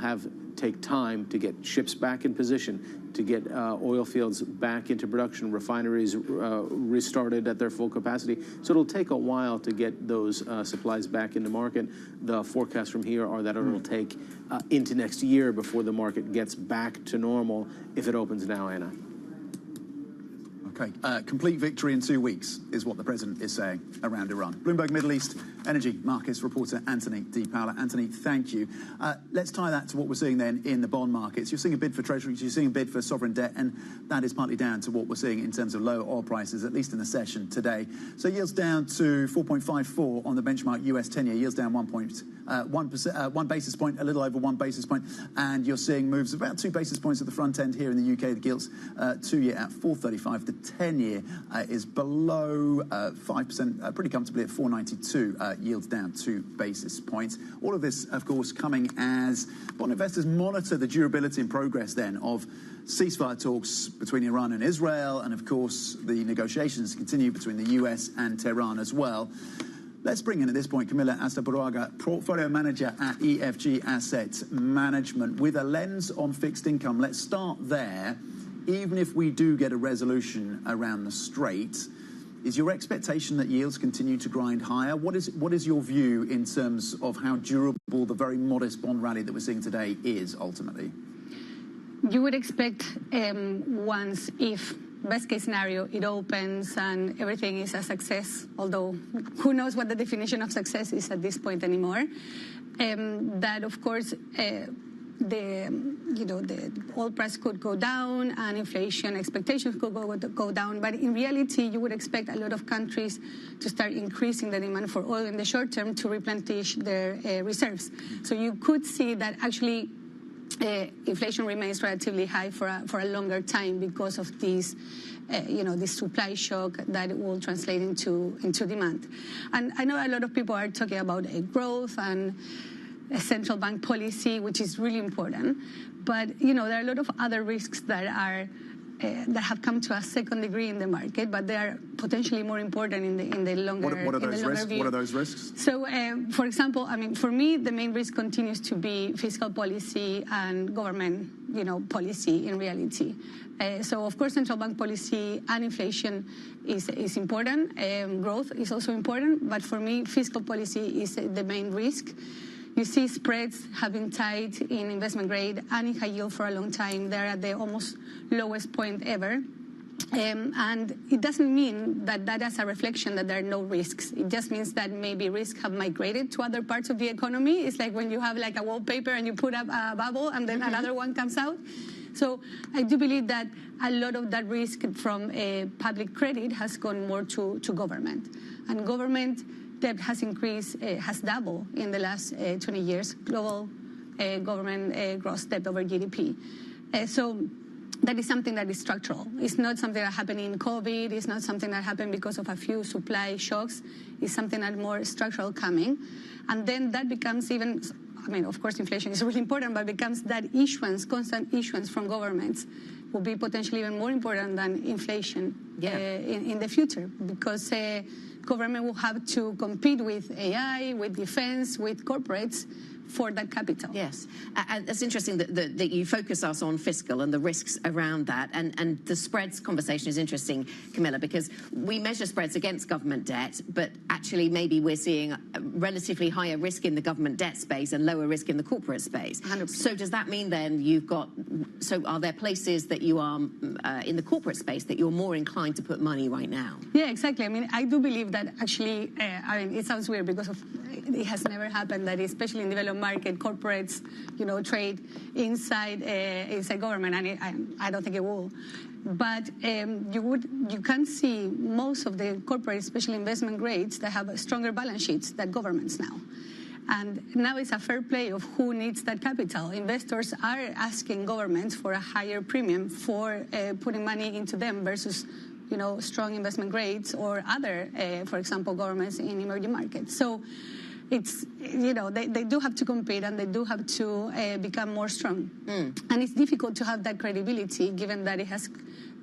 Speaker 3: take time to get ships back in position, to get oil fields back into production, refineries restarted at their full capacity. So it'll take a while to get those supplies back into market. The forecasts from here are that it'll take into next year before the market gets back to normal if it opens now, Anna.
Speaker 2: Okay, complete victory in 2 weeks is what the president is saying around Iran. Bloomberg Middle East energy markets reporter Anthony DePaola. Anthony, thank you. Let's tie that to what we're seeing then in the bond markets. You're seeing a bid for treasuries, you're seeing a bid for sovereign debt, and that is partly down to what we're seeing in terms of low oil prices, at least in the session today. So yields down to 4.54 on the benchmark US 10-year, yields down 1 basis point, a little over 1 basis point, and you're seeing moves of about 2 basis points at the front end here in the UK. The gilts 2-year at 4.35. The 10-year is below 5%, pretty comfortably at 4.92, yields down 2 basis points. All of this, of course, coming as bond investors monitor the durability and progress then of ceasefire talks between Iran and Israel, and of course the negotiations continue between the US and Tehran as well. Let's bring in at this point Camilla Astaburuaga, portfolio manager at EFG Asset Management, with a lens on fixed income. Let's start there. Even if we do get a resolution around the Strait, is your expectation that yields continue to grind higher? What is your view in terms of how durable the very modest bond rally that we're seeing today is ultimately?
Speaker 4: You would expect once, if best case scenario, it opens and everything is a success, although who knows what the definition of success is at this point anymore, that of course the oil price could go down and inflation expectations could go down. But in reality, you would expect a lot of countries to start increasing the demand for oil in the short term to replenish their reserves. So you could see that actually inflation remains relatively high for a longer time because of these, this supply shock that will translate into demand. And I know a lot of people are talking about growth and a central bank policy, which is really important. But, there are a lot of other risks that have come to a second degree in the market, but they are potentially more important in the longer view.
Speaker 2: What are those risks?
Speaker 4: So, for example, for me, the main risk continues to be fiscal policy and government, policy in reality. So, of course, central bank policy and inflation is important. Growth is also important, but for me, fiscal policy is the main risk. You see spreads have been tight in investment grade and in high yield for a long time. They're at the almost lowest point ever. And it doesn't mean that is a reflection that there are no risks. It just means that maybe risks have migrated to other parts of the economy. It's like when you have like a wallpaper and you put up a bubble and then another one comes out. So I do believe that a lot of that risk from public credit has gone more to government. And government debt has increased, has doubled in the last 20 years, global government gross debt over GDP. So that is something that is structural. It's not something that happened in COVID. It's not something that happened because of a few supply shocks. It's something that more structural coming. And then that becomes even, of course, inflation is really important, but becomes that issuance, constant issuance from governments will be potentially even more important than inflation in the future, because government will have to compete with AI, with defense, with corporates for that capital.
Speaker 1: Yes, and it's interesting that you focus us on fiscal and the risks around that, and the spreads conversation is interesting, Camilla, because we measure spreads against government debt, but actually maybe we're seeing relatively higher risk in the government debt space and lower risk in the corporate space.
Speaker 4: 100%.
Speaker 1: So does that mean then are there places that you are in the corporate space that you're more inclined to put money right now?
Speaker 4: Yeah, exactly. I do believe that actually, it sounds weird because it has never happened that, especially in developed market, corporates, trade inside government, and I don't think it will. But you can see most of the corporate, especially investment grades, that have stronger balance sheets than governments now. And now it's a fair play of who needs that capital. Investors are asking governments for a higher premium for putting money into them versus strong investment grades or other, for example, governments in emerging markets. So it's, they do have to compete and they do have to become more strong. And it's difficult to have that credibility given that it has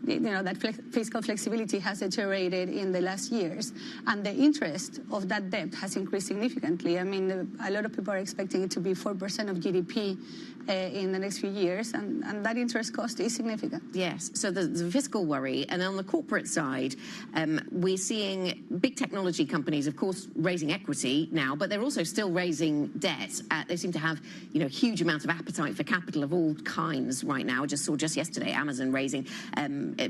Speaker 4: that fiscal flexibility has deteriorated in the last years, and the interest of that debt has increased significantly. I mean, a lot of people are expecting it to be 4% of GDP in the next few years, and that interest cost is significant.
Speaker 1: Yes, so the fiscal worry, and on the corporate side, we're seeing big technology companies, of course, raising equity now, but they're also still raising debt. They seem to have, huge amount of appetite for capital of all kinds right now. I just saw yesterday Amazon raising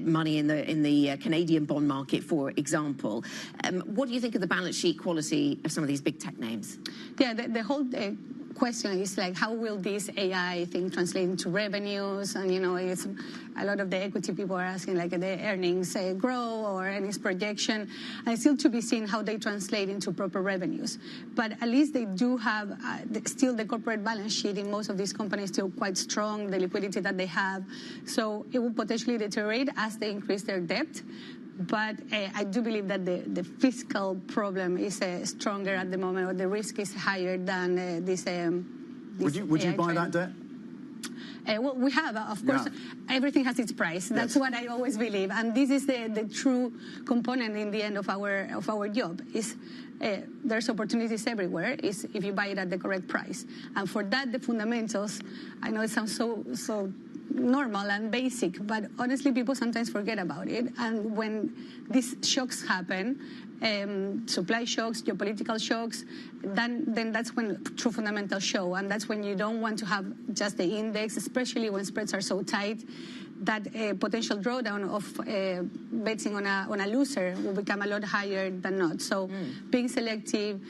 Speaker 1: money in the Canadian bond market, for example. What do you think of the balance sheet quality of some of these big tech names?
Speaker 4: Yeah, the whole question is like, how will this AI thing translate into revenues? And it's a lot of the equity people are asking, like, the earnings grow or earnings projection, and it's still to be seen how they translate into proper revenues. But at least they do have still the corporate balance sheet in most of these companies still quite strong, the liquidity that they have. So it will potentially deteriorate as they increase their debt. But I do believe that the fiscal problem is stronger at the moment, or the risk is higher than this.
Speaker 2: Would you buy that debt?
Speaker 4: Well, we have, of course, everything has its price. That's what I always believe, and this is the true component in the end of our job. Is there's opportunities everywhere. Is if you buy it at the correct price, and for that the fundamentals. I know it sounds so normal and basic, but honestly, people sometimes forget about it. And when these shocks happen, supply shocks, geopolitical shocks, then that's when true fundamentals show, and that's when you don't want to have just the index, especially when spreads are so tight, that potential drawdown of betting on a loser will become a lot higher than not. So being selective,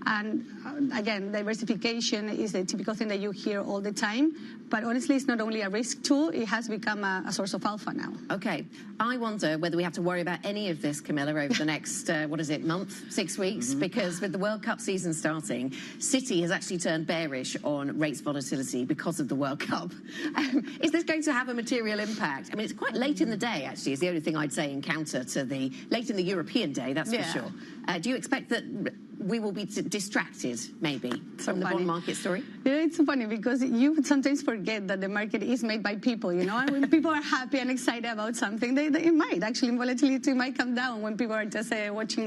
Speaker 4: and again, diversification is a typical thing that you hear all the time. But honestly, it's not only a risk tool, it has become a source of alpha now.
Speaker 1: Okay. I wonder whether we have to worry about any of this, Camilla, over the next, month, 6 weeks? Because with the World Cup season starting, Citi has actually turned bearish on rates volatility because of the World Cup. Is this going to have a material impact? I mean, it's quite late in the day, actually, is the only thing I'd say in counter to the late in the European day, that's for sure. Do you expect that we will be distracted, maybe, from the bond market story?
Speaker 4: Yeah, it's funny because you sometimes forget that the market is made by people, And when people are happy and excited about something, it might actually, volatility might come down when people are just watching,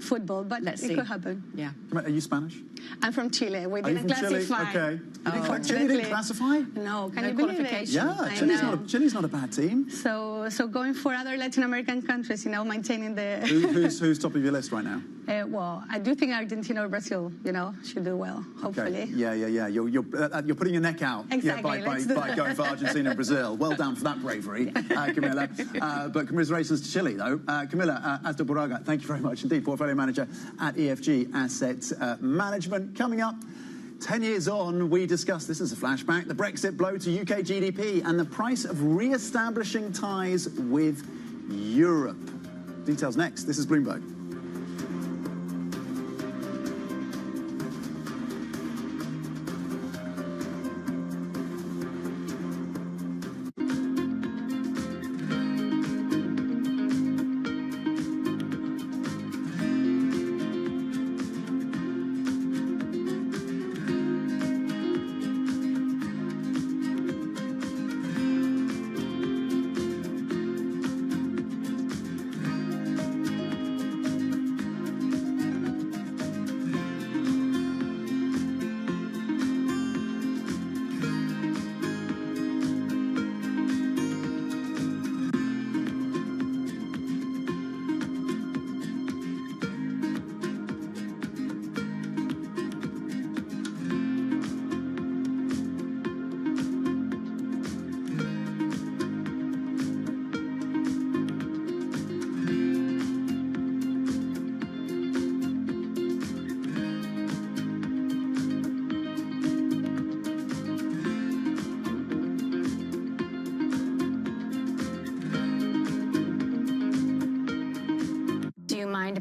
Speaker 4: football. But
Speaker 1: Let's
Speaker 4: it
Speaker 1: see.
Speaker 4: could happen.
Speaker 1: Yeah.
Speaker 2: Are you Spanish?
Speaker 4: I'm from Chile. We
Speaker 2: Are you
Speaker 4: didn't
Speaker 2: from Chile?
Speaker 4: classify.
Speaker 2: Okay.
Speaker 4: Unfortunately.
Speaker 2: Chile didn't classify?
Speaker 4: No, can
Speaker 1: No
Speaker 4: you believe it?
Speaker 1: qualification.
Speaker 2: Yeah, Chile's not a bad team.
Speaker 4: So going for other Latin American countries, maintaining the...
Speaker 2: Who's top of your list right now?
Speaker 4: Well, I do think Argentina or Brazil, should do well, hopefully.
Speaker 2: Okay. Yeah. You're putting your neck out
Speaker 4: Exactly.
Speaker 2: by going for Argentina and Brazil. Well done for that bravery, Camilla. But commiserations to Chile, though. Camilla Astorga, thank you very much indeed, Portfolio Manager at EFG Asset Management. Coming up, 10 years on, we discuss, this is a flashback, the Brexit blow to UK GDP and the price of re-establishing ties with Europe. Details next. This is Bloomberg.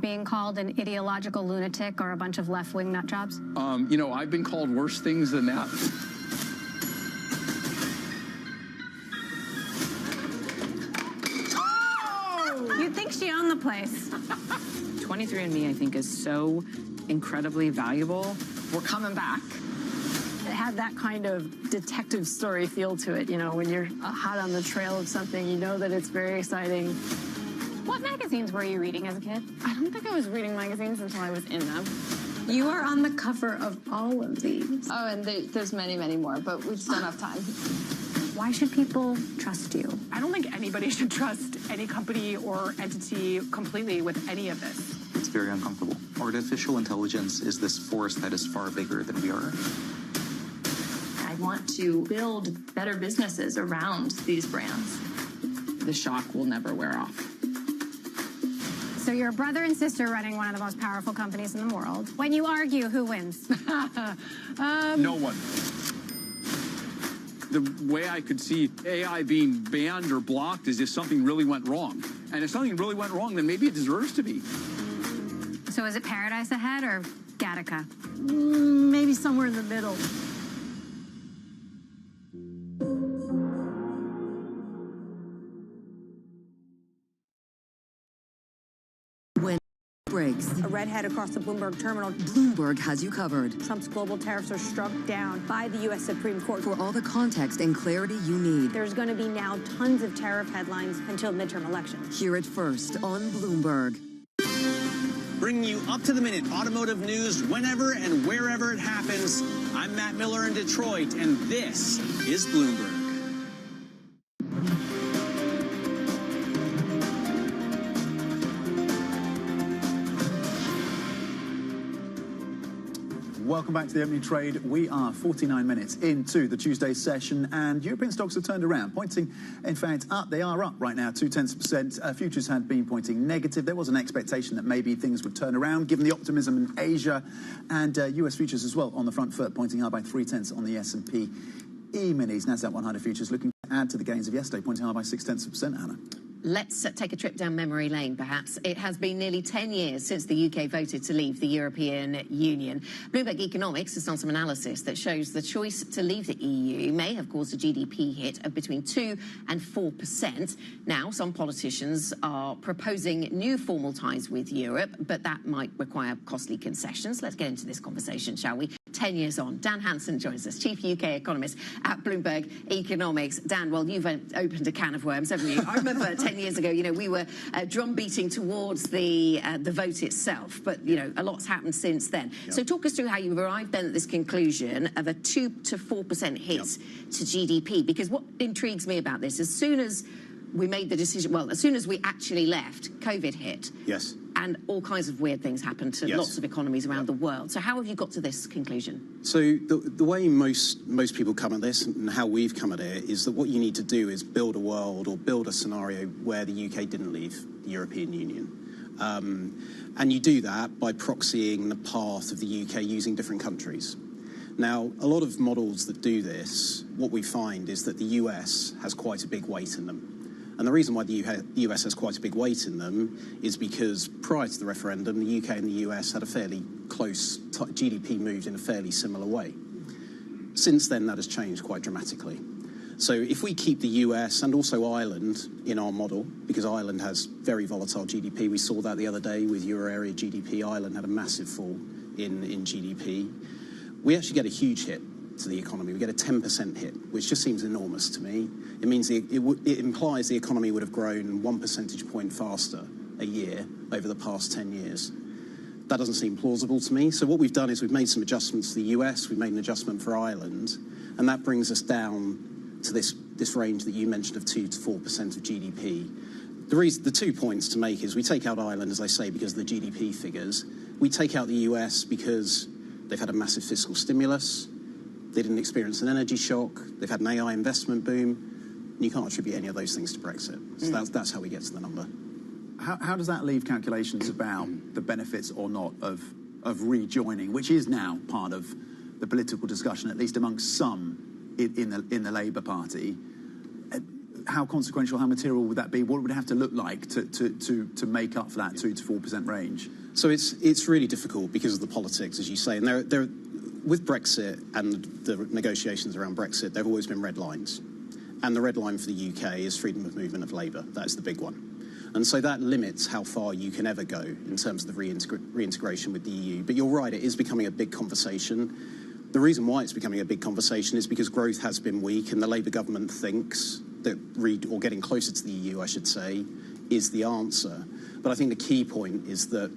Speaker 7: Being called an ideological lunatic or a bunch of left-wing nut jobs?
Speaker 8: I've been called worse things than that.
Speaker 7: You'd think she owned the place.
Speaker 9: 23andMe, I think, is so incredibly valuable. We're coming back.
Speaker 7: It has
Speaker 9: had that kind of detective story feel to it. You know, when you're hot on the trail of something, you know that it's very exciting.
Speaker 7: What magazines were you reading as a kid?
Speaker 9: I don't think I was reading magazines until I was in them.
Speaker 11: You are on the cover of all of these.
Speaker 9: Oh, and there's many, many more, but we just don't have time.
Speaker 7: Why should people trust you?
Speaker 9: I don't think anybody should trust any company or entity completely with any of this.
Speaker 12: It's very uncomfortable. Artificial intelligence is this force that is far bigger than we are.
Speaker 13: I want to build better businesses around these brands.
Speaker 9: The shock will never wear off.
Speaker 7: So you're a brother and sister running one of the most powerful companies in the world. When you argue, who wins?
Speaker 8: No one. The way I could see AI being banned or blocked is if something really went wrong. And if something really went wrong, then maybe it deserves to be.
Speaker 7: So is it Paradise Ahead or Gattaca?
Speaker 22: Maybe somewhere in the middle.
Speaker 5: Breaks.
Speaker 6: A redhead across the Bloomberg terminal.
Speaker 5: Bloomberg has you covered.
Speaker 6: Trump's global tariffs are struck down by the U.S. Supreme Court.
Speaker 5: For all the context and clarity you need.
Speaker 6: There's going to be now tons of tariff headlines until midterm elections.
Speaker 5: Hear it first on Bloomberg.
Speaker 16: Bringing you up-to-the-minute automotive news whenever and wherever it happens. I'm Matt Miller in Detroit, and this is Bloomberg.
Speaker 2: Welcome back to the opening trade. We are 49 minutes into the Tuesday session, and European stocks have turned around, pointing, in fact, up. They are up right now, 0.2%. Futures had been pointing negative. There was an expectation that maybe things would turn around, given the optimism in Asia, and US futures as well on the front foot, pointing up by 0.3 on the S&P E-minis. Nasdaq 100 futures looking to add to the gains of yesterday, pointing up by 0.6%, Anna.
Speaker 1: Let's take a trip down memory lane, perhaps. It has been nearly 10 years since the UK voted to leave the European Union. Bloomberg Economics has done some analysis that shows the choice to leave the EU may have caused a GDP hit of between 2 and 4%. Now, some politicians are proposing new formal ties with Europe, but that might require costly concessions. Let's get into this conversation, shall we? 10 years on. Dan Hansen joins us, Chief UK Economist at Bloomberg Economics. Dan, well, you've opened a can of worms, haven't you? I remember 10 years ago, you know, we were drum beating towards the vote itself, but, you know, a lot's happened since then. Yep. So talk us through how you arrived then at this conclusion of a 2 to 4% hit to GDP, because what intrigues me about this, as soon as we made the decision, well, as soon as we actually left, COVID hit.
Speaker 26: Yes.
Speaker 1: And all kinds of weird things happened to lots of economies around the world. So how have you got to this conclusion?
Speaker 26: So the way most people come at this and how we've come at it is that what you need to do is build a world or build a scenario where the UK didn't leave the European Union. And you do that by proxying the path of the UK using different countries. Now, a lot of models that do this, what we find is that the US has quite a big weight in them. And the reason why the US has quite a big weight in them is because prior to the referendum, the UK and the US had a fairly close, GDP moved in a fairly similar way. Since then, that has changed quite dramatically. So if we keep the US and also Ireland in our model, because Ireland has very volatile GDP, we saw that the other day with euro area GDP, Ireland had a massive fall in GDP. We actually get a huge hit to the economy. We get a 10% hit, which just seems enormous to me. It means it implies the economy would have grown 1 percentage point faster a year over the past 10 years. That doesn't seem plausible to me. So what we've done is we've made some adjustments to the US, we've made an adjustment for Ireland, and that brings us down to this range that you mentioned of 2 to 4% of GDP. The 2 points to make is we take out Ireland, as I say, because of the GDP figures. We take out the US because they've had a massive fiscal stimulus. They didn't experience an energy shock. They've had an AI investment boom. And you can't attribute any of those things to Brexit. So that's how we get to the number.
Speaker 2: How does that leave calculations about the benefits or not of rejoining, which is now part of the political discussion, at least amongst some in the Labour Party? How consequential, how material would that be? What would it have to look like to make up for that 2 to 4% range?
Speaker 26: So it's really difficult because of the politics, as you say. And with Brexit and the negotiations around Brexit, there have always been red lines. And the red line for the UK is freedom of movement of labour. That's the big one. And so that limits how far you can ever go in terms of the reintegration with the EU. But you're right, it is becoming a big conversation. The reason why it's becoming a big conversation is because growth has been weak, and the Labour government thinks that or getting closer to the EU, I should say, is the answer. But I think the key point is that,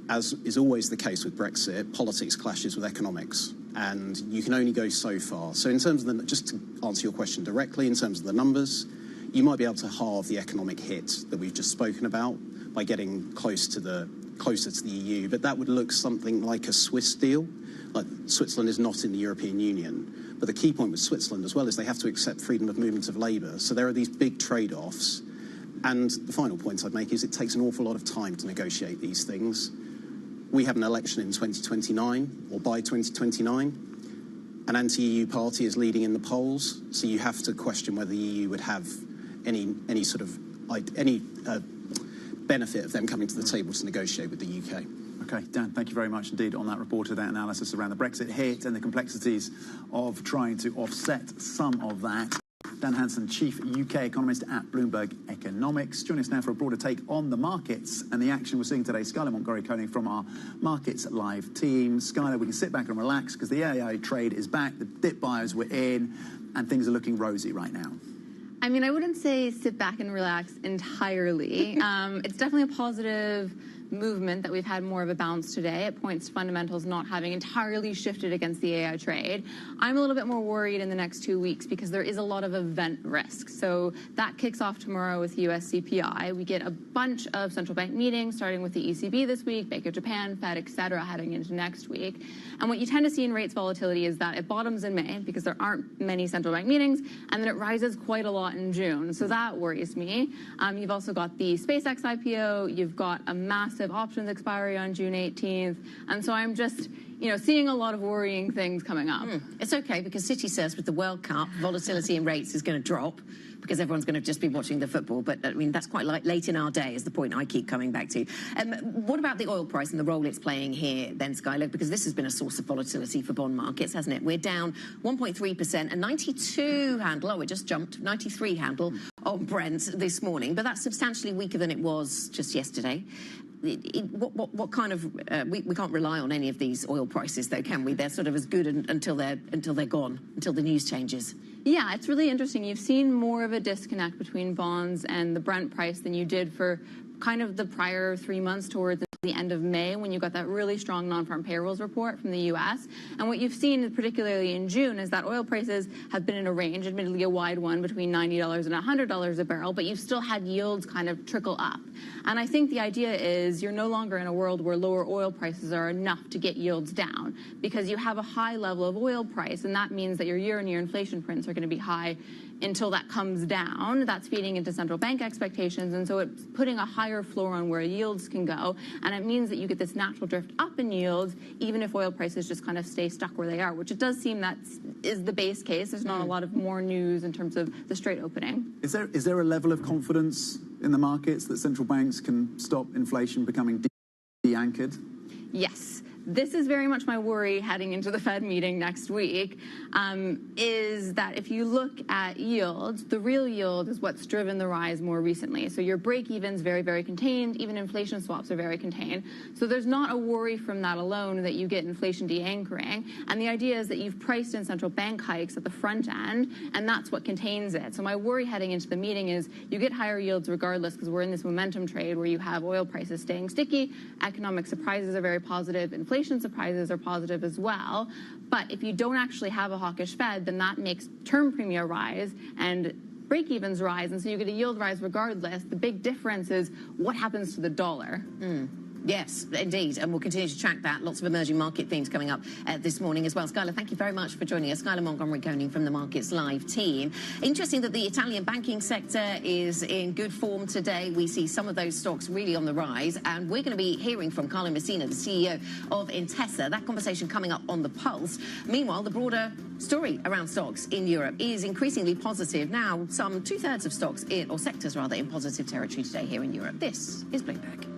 Speaker 26: as is always the case with Brexit, politics clashes with economics, and you can only go so far. So in terms of just to answer your question directly, in terms of the numbers, you might be able to halve the economic hit that we've just spoken about by getting closer to the EU, but that would look something like a Swiss deal. Like, Switzerland is not in the European Union, but the key point with Switzerland as well is they have to accept freedom of movement of labour. So there are these big trade-offs, and the final point I'd make is it takes an awful lot of time to negotiate these things. We have an election in 2029, or by 2029. An anti-EU party is leading in the polls, so you have to question whether the EU would have any benefit of them coming to the table to negotiate with the UK.
Speaker 2: Okay, Dan, thank you very much indeed on that report, that analysis around the Brexit hit and the complexities of trying to offset some of that. Dan Hansen, Chief UK Economist at Bloomberg Economics. Joining us now for a broader take on the markets and the action we're seeing today. Skylar Montgomery-Koenig from our Markets Live team. Skylar, we can sit back and relax because the AI trade is back, the dip buyers were in, and things are looking rosy right now.
Speaker 10: I mean, I wouldn't say sit back and relax entirely. It's definitely a positive movement that we've had more of a bounce today. It points to fundamentals not having entirely shifted against the AI trade. I'm a little bit more worried in the next 2 weeks because there is a lot of event risk. So that kicks off tomorrow with US CPI. We get a bunch of central bank meetings, starting with the ECB this week, Bank of Japan, Fed, et cetera, heading into next week. And what you tend to see in rates volatility is that it bottoms in May because there aren't many central bank meetings, and then it rises quite a lot in June. So that worries me. You've also got the SpaceX IPO. You've got a massive options expiry on June 18th. And so I'm just, seeing a lot of worrying things coming up.
Speaker 1: It's okay, because Citi says with the World Cup, volatility in rates is going to drop because everyone's going to just be watching the football. But, I mean, that's quite late in our day is the point I keep coming back to. What about the oil price and the role it's playing here then, Skylar? Because this has been a source of volatility for bond markets, hasn't it? We're down 1.3%, a 92 handle. Oh, it just jumped, 93 handle on Brent this morning. But that's substantially weaker than it was just yesterday. What kind of we can't rely on any of these oil prices, though, can we? They're sort of as good until they're gone, until the news changes.
Speaker 10: Yeah, it's really interesting. You've seen more of a disconnect between bonds and the Brent price than you did for kind of the prior 3 months towards the end of May, when you got that really strong non-farm payrolls report from the U.S. And what you've seen, particularly in June, is that oil prices have been in a range, admittedly a wide one, between $90 and $100 a barrel, but you've still had yields kind of trickle up. And I think the idea is you're no longer in a world where lower oil prices are enough to get yields down, because you have a high level of oil price, and that means that your year-on-year inflation prints are going to be high until that comes down. That's feeding into central bank expectations, and so it's putting a higher floor on where yields can go, and it means that you get this natural drift up in yields, even if oil prices just kind of stay stuck where they are, which it does seem that is the base case. There's not a lot of more news in terms of the straight opening.
Speaker 2: Is there a level of confidence in the markets that central banks can stop inflation becoming de-anchored?
Speaker 10: Yes. This is very much my worry heading into the Fed meeting next week, is that if you look at yields, the real yield is what's driven the rise more recently. So your break-even's very, very contained. Even inflation swaps are very contained. So there's not a worry from that alone that you get inflation de-anchoring. And the idea is that you've priced in central bank hikes at the front end, and that's what contains it. So my worry heading into the meeting is you get higher yields regardless, because we're in this momentum trade where you have oil prices staying sticky, economic surprises are very positive, inflation surprises are positive as well. But if you don't actually have a hawkish Fed, then that makes term premia rise and break-evens rise, and so you get a yield rise regardless. The big difference is what happens to the dollar.
Speaker 1: Yes, indeed, and we'll continue to track that. Lots of emerging market themes coming up this morning as well. Skylar, thank you very much for joining us. Skylar Montgomery-Koenig from the Markets Live team. Interesting that the Italian banking sector is in good form today. We see some of those stocks really on the rise, and we're going to be hearing from Carlo Messina, the CEO of Intesa. That conversation coming up on The Pulse. Meanwhile, the broader story around stocks in Europe is increasingly positive. Now, some two-thirds of stocks, or sectors rather, in positive territory today here in Europe. This is Bloomberg.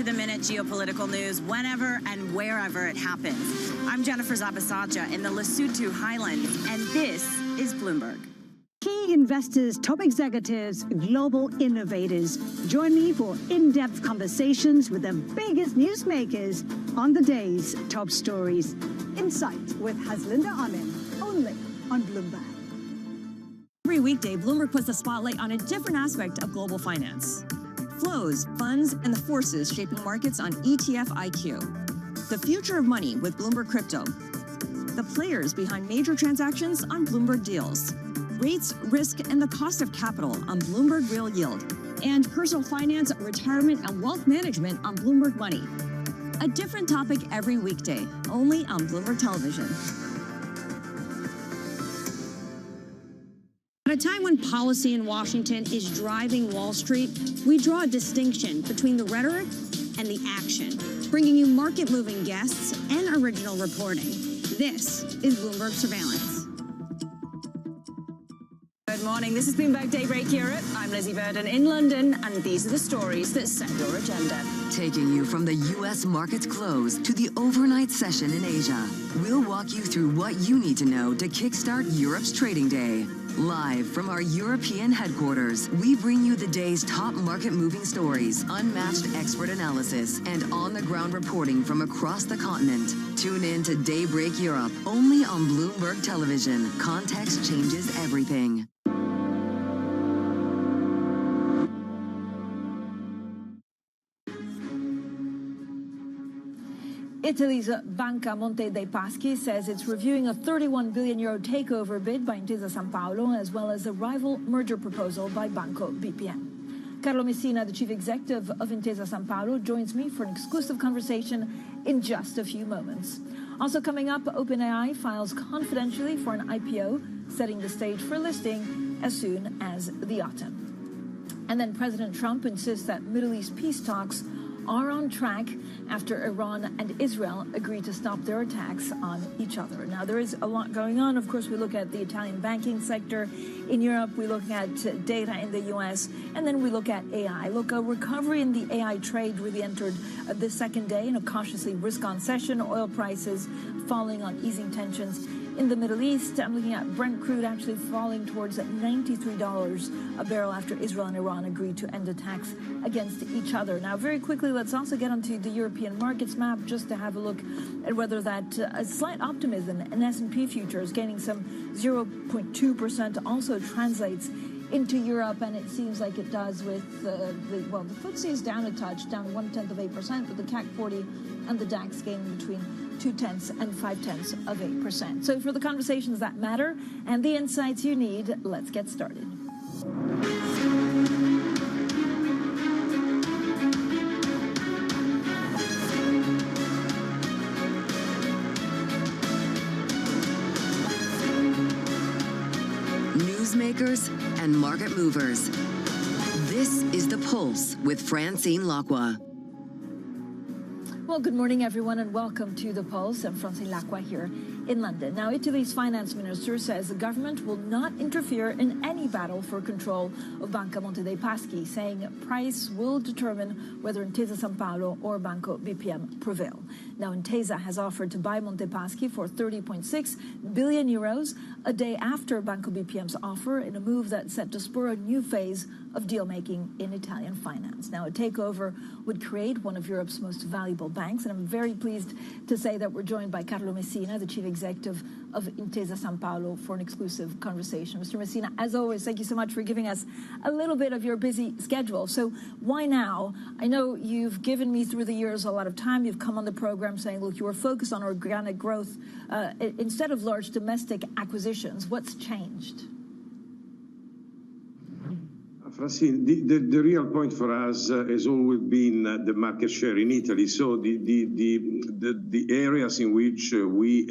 Speaker 14: up-to-the-minute geopolitical news whenever and wherever it happens. I'm Jennifer Zabasaja in the Lesotho Highlands, and this is Bloomberg.
Speaker 22: Key investors, top executives, global innovators. Join me for in-depth conversations with the biggest newsmakers on the day's top stories. Insight with Haslinda Amin, only on Bloomberg.
Speaker 17: Every weekday, Bloomberg puts the spotlight on a different aspect of global finance. Flows, funds, and the forces shaping markets on ETF IQ. The future of money with Bloomberg Crypto. The players behind major transactions on Bloomberg Deals. Rates, risk, and the cost of capital on Bloomberg Real Yield. And personal finance, retirement, and wealth management on Bloomberg Money. A different topic every weekday, only on Bloomberg Television.
Speaker 18: At a time when policy in Washington is driving Wall Street, we draw a distinction between the rhetoric and the action, bringing you market-moving guests and original reporting. This is Bloomberg Surveillance.
Speaker 19: Good morning. This is Bloomberg Daybreak Europe. I'm Lizzie Burden in London, and these are the stories that set your agenda.
Speaker 5: Taking you from the U.S. market's close to the overnight session in Asia, we'll walk you through what you need to know to kickstart Europe's trading day. Live from our European headquarters, we bring you the day's top market-moving stories, unmatched expert analysis, and on-the-ground reporting from across the continent. Tune in to Daybreak Europe, only on Bloomberg Television. Context changes everything.
Speaker 20: Italy's Banca Monte dei Paschi says it's reviewing a 31 billion euro takeover bid by Intesa Sanpaolo, as well as a rival merger proposal by Banco BPM. Carlo Messina, the chief executive of Intesa Sanpaolo, joins me for an exclusive conversation in just a few moments. Also coming up, OpenAI files confidentially for an IPO, setting the stage for listing as soon as the autumn. And then President Trump insists that Middle East peace talks are on track after Iran and Israel agreed to stop their attacks on each other. Now, there is a lot going on. Of course, we look at the Italian banking sector. In Europe, we look at data in the U.S., and then we look at AI. Look, a recovery in the AI trade really entered the second day in a cautiously risk-on session. Oil prices falling on easing tensions in the Middle East. I'm looking at Brent crude actually falling towards $93 a barrel after Israel and Iran agreed to end attacks against each other. Now, very quickly, let's also get onto the European markets map just to have a look at whether that slight optimism in S&P futures gaining some 0.2% also translates into Europe, and it seems like it does with the FTSE is down a touch, down 0.1%, but the CAC 40 and the DAX gaining between 0.2 and 0.5%. So for the conversations that matter and the insights you need, let's get started.
Speaker 5: Newsmakers and market movers. This is The Pulse with Francine Lacqua.
Speaker 20: Well, good morning, everyone, and welcome to The Pulse. I'm Francine Lacqua here in London. Now, Italy's finance minister says the government will not interfere in any battle for control of Banca Monte dei Paschi, saying price will determine whether Intesa Sanpaolo or Banco BPM prevail. Now, Intesa has offered to buy Monte Paschi for 30.6 billion euros a day after Banco BPM's offer, in a move that's set to spur a new phase of deal-making in Italian finance. Now, a takeover would create one of Europe's most valuable banks, and I'm very pleased to say that we're joined by Carlo Messina, the chief executive of Intesa Sanpaolo, for an exclusive conversation. Mr. Messina, as always, thank you so much for giving us a little bit of your busy schedule. So why now? I know you've given me through the years a lot of time. You've come on the program saying, look, you were focused on organic growth instead of large domestic acquisitions. What's changed?
Speaker 23: Francine, the real point for us has always been the market share in Italy. So the areas in which we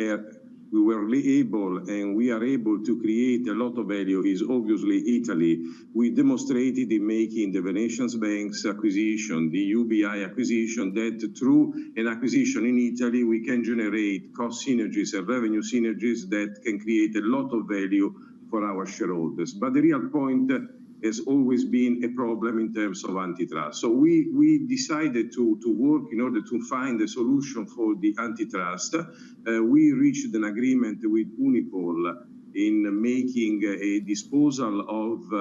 Speaker 23: were able and we are able to create a lot of value is obviously Italy. We demonstrated in making the Venetian Bank's acquisition, the UBI acquisition, that through an acquisition in Italy, we can generate cost synergies and revenue synergies that can create a lot of value for our shareholders. But the real point has always been a problem in terms of antitrust. So we decided to work in order to find a solution for the antitrust. We reached an agreement with Unipol in making a disposal of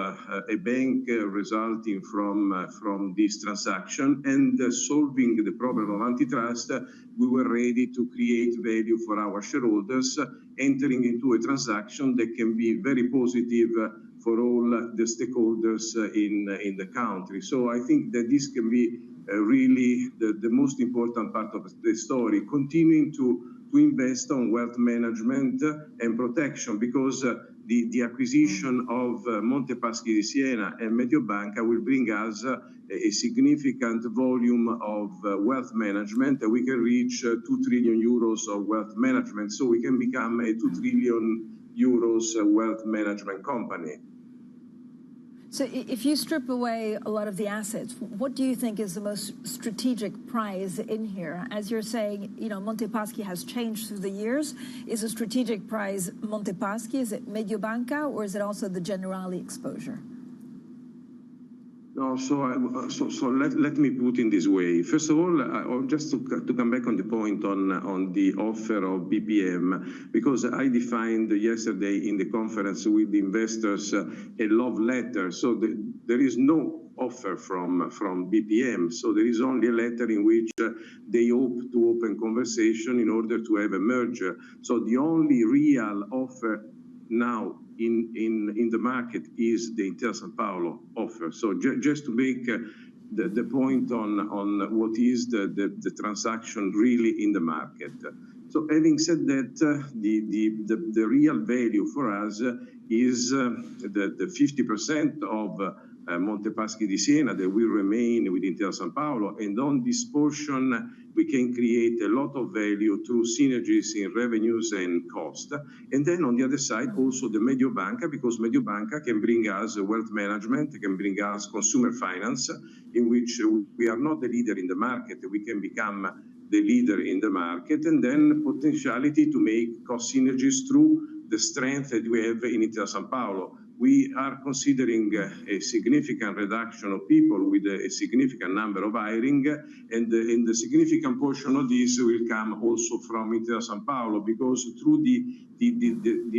Speaker 23: a bank resulting from this transaction, and solving the problem of antitrust. We were ready to create value for our shareholders, entering into a transaction that can be very positive for all the stakeholders in the country. So I think that this can be really the most important part of the story, continuing to invest on wealth management and protection, because the acquisition of Monte Paschi di Siena and Mediobanca will bring us a significant volume of wealth management. We can reach 2 trillion euros of wealth management, so we can become a 2 trillion euros wealth management company.
Speaker 20: So if you strip away a lot of the assets, what do you think is the most strategic prize in here? As you're saying, you know, Monte Paschi has changed through the years. Is a strategic prize Monte Paschi? Is it Mediobanca, or is it also the Generali exposure?
Speaker 23: No, so let me put in this way. First of all, just to come back on the point on the offer of BPM, because I defined yesterday in the conference with the investors a love letter. So there is no offer from BPM. So there is only a letter in which they hope to open conversation in order to have a merger. So the only real offer now in the market is the Intesa Sanpaolo offer. So just to make the point on what is the transaction really in the market. So having said that, the real value for us is the 50% of Monte Paschi di Siena that will remain with Intesa Sanpaolo, and on this portion we can create a lot of value through synergies in revenues and cost. And then on the other side also the Mediobanca, because Mediobanca can bring us wealth management, can bring us consumer finance, in which we are not the leader in the market, we can become the leader in the market, and then potentiality to make cost synergies through the strength that we have in Intesa Sanpaolo. We are considering a significant reduction of people with a significant number of hiring, and the significant portion of this will come also from Intesa Sanpaolo, because through the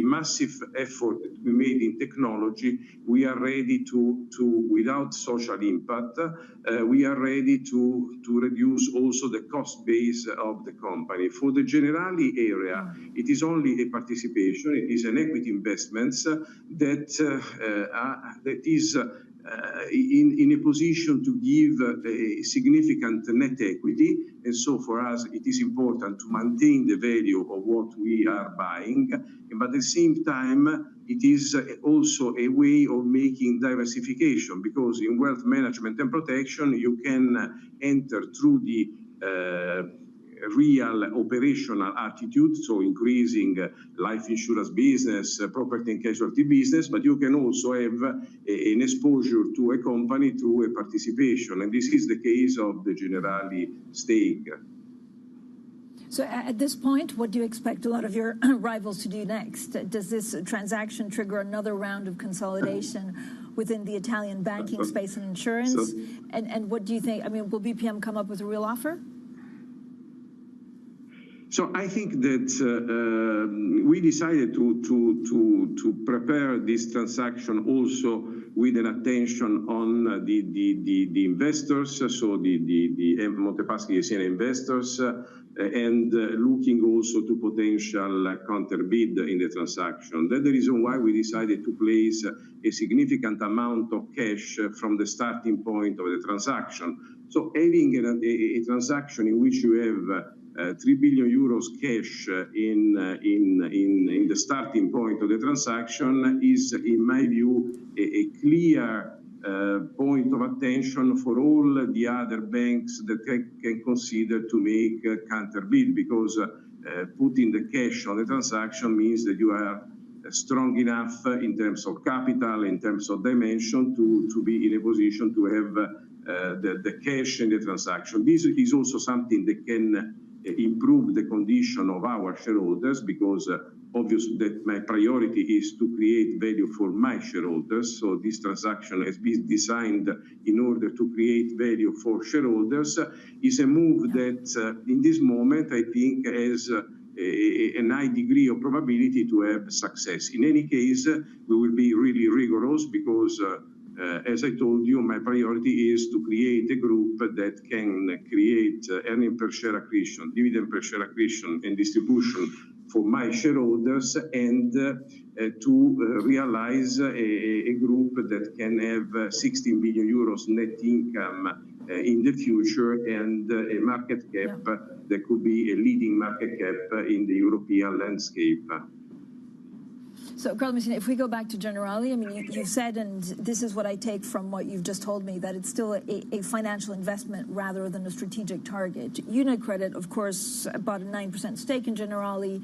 Speaker 23: massive effort that we made in technology, we are ready to without social impact, we are ready to reduce also the cost base of the company. For the Generali area, it is only a participation, it is an equity investment that is in a position to give a significant net equity, and so for us it is important to maintain the value of what we are buying, but at the same time it is also a way of making diversification, because in wealth management and protection you can enter through the real operational attitude, so increasing life insurance business, property and casualty business, but you can also have an exposure to a company through a participation, and this is the case of the Generali stake.
Speaker 20: So at this point, what do you expect a lot of your rivals to do next? Does this transaction trigger another round of consolidation within the Italian banking space and insurance? And what do you think? I mean, will BPM come up with a real offer?
Speaker 23: So I think that we decided to prepare this transaction also with an attention on the investors, so the Monte Paschi di Siena investors, and looking also to potential counter bid in the transaction. That's the reason why we decided to place a significant amount of cash from the starting point of the transaction. So having a transaction in which you have 3 billion euros cash in the starting point of the transaction is, in my view, a clear point of attention for all the other banks that can consider to make a counter bid, because putting the cash on the transaction means that you are strong enough in terms of capital, in terms of dimension, to be in a position to have the cash in the transaction. This is also something that can improve the condition of our shareholders, because obviously that my priority is to create value for my shareholders. So this transaction has been designed in order to create value for shareholders. Is a move that in this moment I think has a high degree of probability to have success. In any case, we will be really rigorous because as I told you, my priority is to create a group that can create earning per share accretion, dividend per share accretion, and distribution for my shareholders, and to realize a group that can have 16 billion euros net income in the future, and a market cap that could be a leading market cap in the European landscape.
Speaker 20: So, Carlo Messina, if we go back to Generali, I mean, you've said, and this is what I take from what you've just told me, that it's still a financial investment rather than a strategic target. UniCredit, of course, bought a 9% stake in Generali.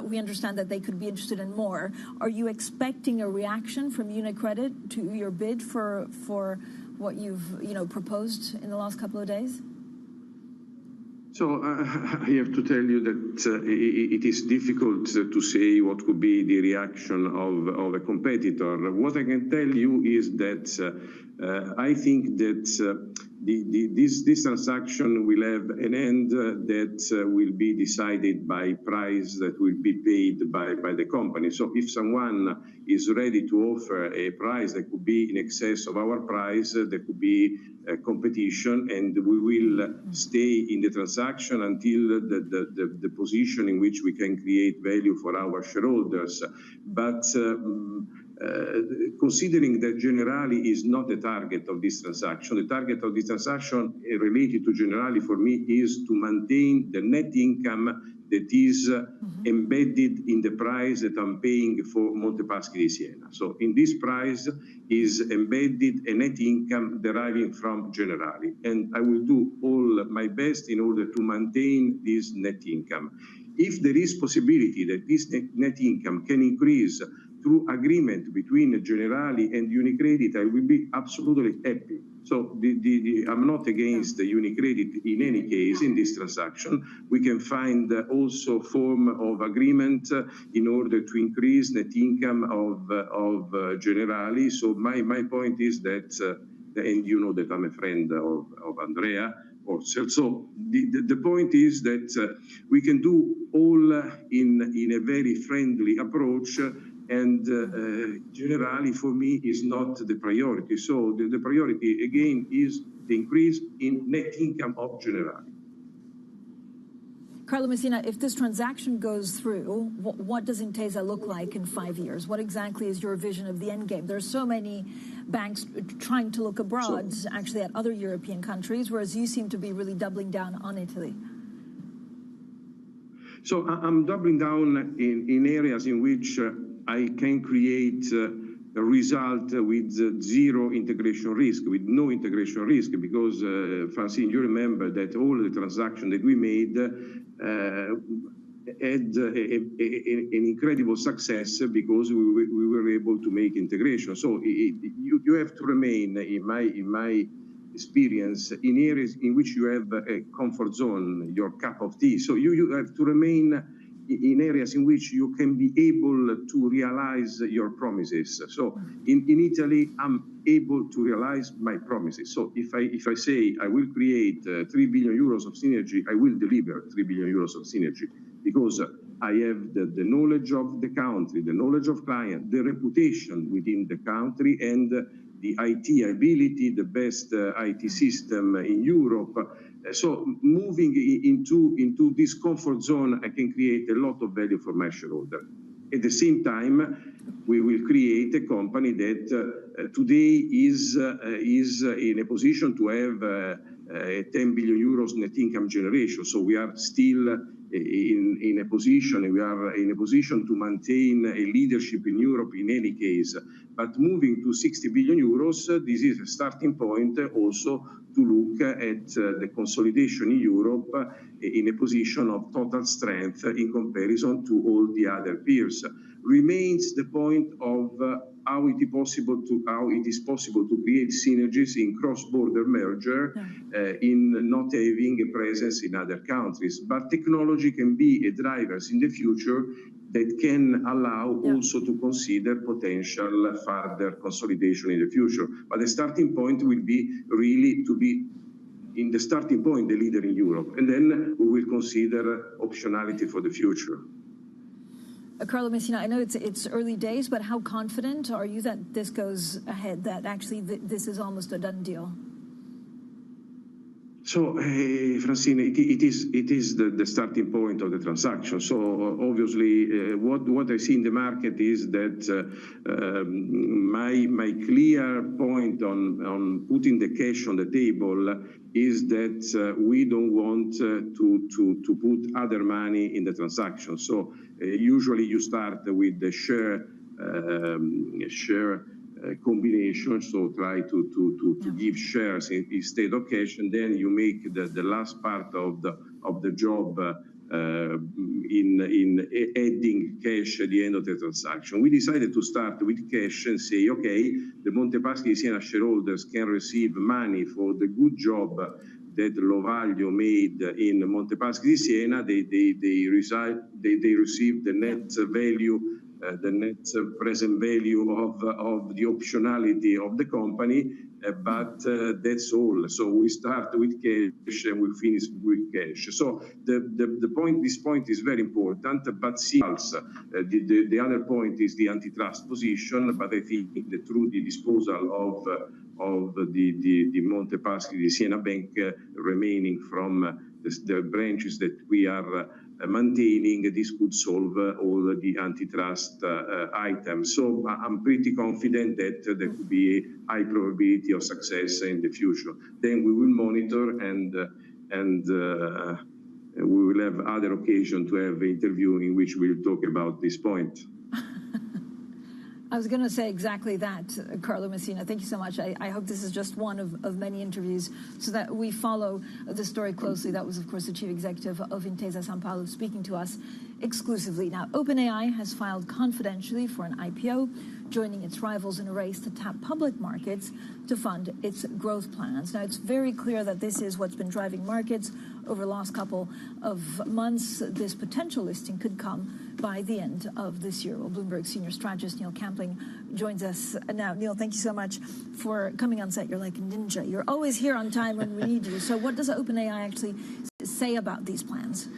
Speaker 20: We understand that they could be interested in more. Are you expecting a reaction from UniCredit to your bid for what you've proposed in the last couple of days?
Speaker 23: So I have to tell you that it is difficult to say what could be the reaction of a competitor. What I can tell you is that I think that this transaction will have an end that will be decided by price that will be paid by the company. So if someone is ready to offer a price that could be in excess of our price, there could be competition, and we will stay in the transaction until the position in which we can create value for our shareholders. But considering that Generali is not the target of this transaction, the target of this transaction related to Generali for me is to maintain the net income that is embedded in the price that I'm paying for Monte Paschi di Siena. So in this price is embedded a net income deriving from Generali, and I will do all my best in order to maintain this net income. If there is possibility that this net income can increase through agreement between Generali and UniCredit, I will be absolutely happy. So I'm not against the UniCredit in any case in this transaction. We can find also form of agreement in order to increase net income of Generali. So my point is that, and you know that I'm a friend of Andrea, so the point is that we can do all in a very friendly approach, and Generali for me is not the priority. So the priority again is the increase in net income of Generali.
Speaker 20: Carlo Messina, if this transaction goes through, what does Intesa look like in 5 years? What exactly is your vision of the end game? There are so many banks trying to look abroad, actually at other European countries, whereas you seem to be really doubling down on Italy.
Speaker 23: So I'm doubling down in areas in which I can create a result with zero integration risk, with no integration risk, because, Francine, you remember that all the transactions that we made had an incredible success because we were able to make integration. So you have to remain, in my experience, in areas in which you have a comfort zone, your cup of tea. So you have to remain in areas in which you can be able to realize your promises. So in Italy, I'm able to realize my promises. So if I say I will create 3 billion euros of synergy, I will deliver 3 billion euros of synergy, because I have the knowledge of the country, the knowledge of client, the reputation within the country, and the IT ability, the best IT system in Europe. So moving into this comfort zone, I can create a lot of value for my shareholder. At the same time, we will create a company that today is in a position to have a 10 billion euros net income generation. So we are still in a position, we are in a position to maintain a leadership in Europe in any case. But moving to 60 billion euros, this is a starting point also to look at the consolidation in Europe in a position of total strength in comparison to all the other peers. Remains the point of how it is possible to create synergies in cross-border merger in not having a presence in other countries. But technology can be a driver in the future that can allow also to consider potential further consolidation in the future. But the starting point will be really to be in the starting point the leader in Europe, and then we will consider optionality for the future.
Speaker 20: Carlo Messina, I know it's early days, but how confident are you that this goes ahead, that actually this is almost a done deal?
Speaker 23: So, Francine, it is the starting point of the transaction. So, obviously, what I see in the market is that my clear point on putting the cash on the table is that we don't want to put other money in the transaction. So, usually you start with the share combination, so try to give shares instead of cash, and then you make the last part of the job in adding cash at the end of the transaction. We decided to start with cash and say, okay, the Monte Paschi di Siena shareholders can receive money for the good job that Lovaglio made in Monte Paschi di Siena. They receive the net value, the net present value of the optionality of the company, but that's all. So we start with cash and we finish with cash. So this point is very important, but the other point is the antitrust position, but I think through the disposal of the Monte Paschi di Siena Bank remaining from the branches that we are maintaining, this could solve all the antitrust items. So I'm pretty confident that there could be a high probability of success in the future. Then we will monitor and we will have other occasion to have an interview in which we'll talk about this point.
Speaker 20: I was going to say exactly that, Carlo Messina. Thank you so much. I hope this is just one of many interviews so that we follow the story closely. That was, of course, the chief executive of Intesa Sanpaolo speaking to us exclusively. Now, OpenAI has filed confidentially for an IPO, joining its rivals in a race to tap public markets to fund its growth plans. Now, it's very clear that this is what's been driving markets over the last couple of months. This potential listing could come by the end of this year. Well, Bloomberg senior strategist Neil Campling joins us now. Neil, thank you so much for coming on set. You're like a ninja. You're always here on time when we need you. So what does OpenAI actually say about these plans?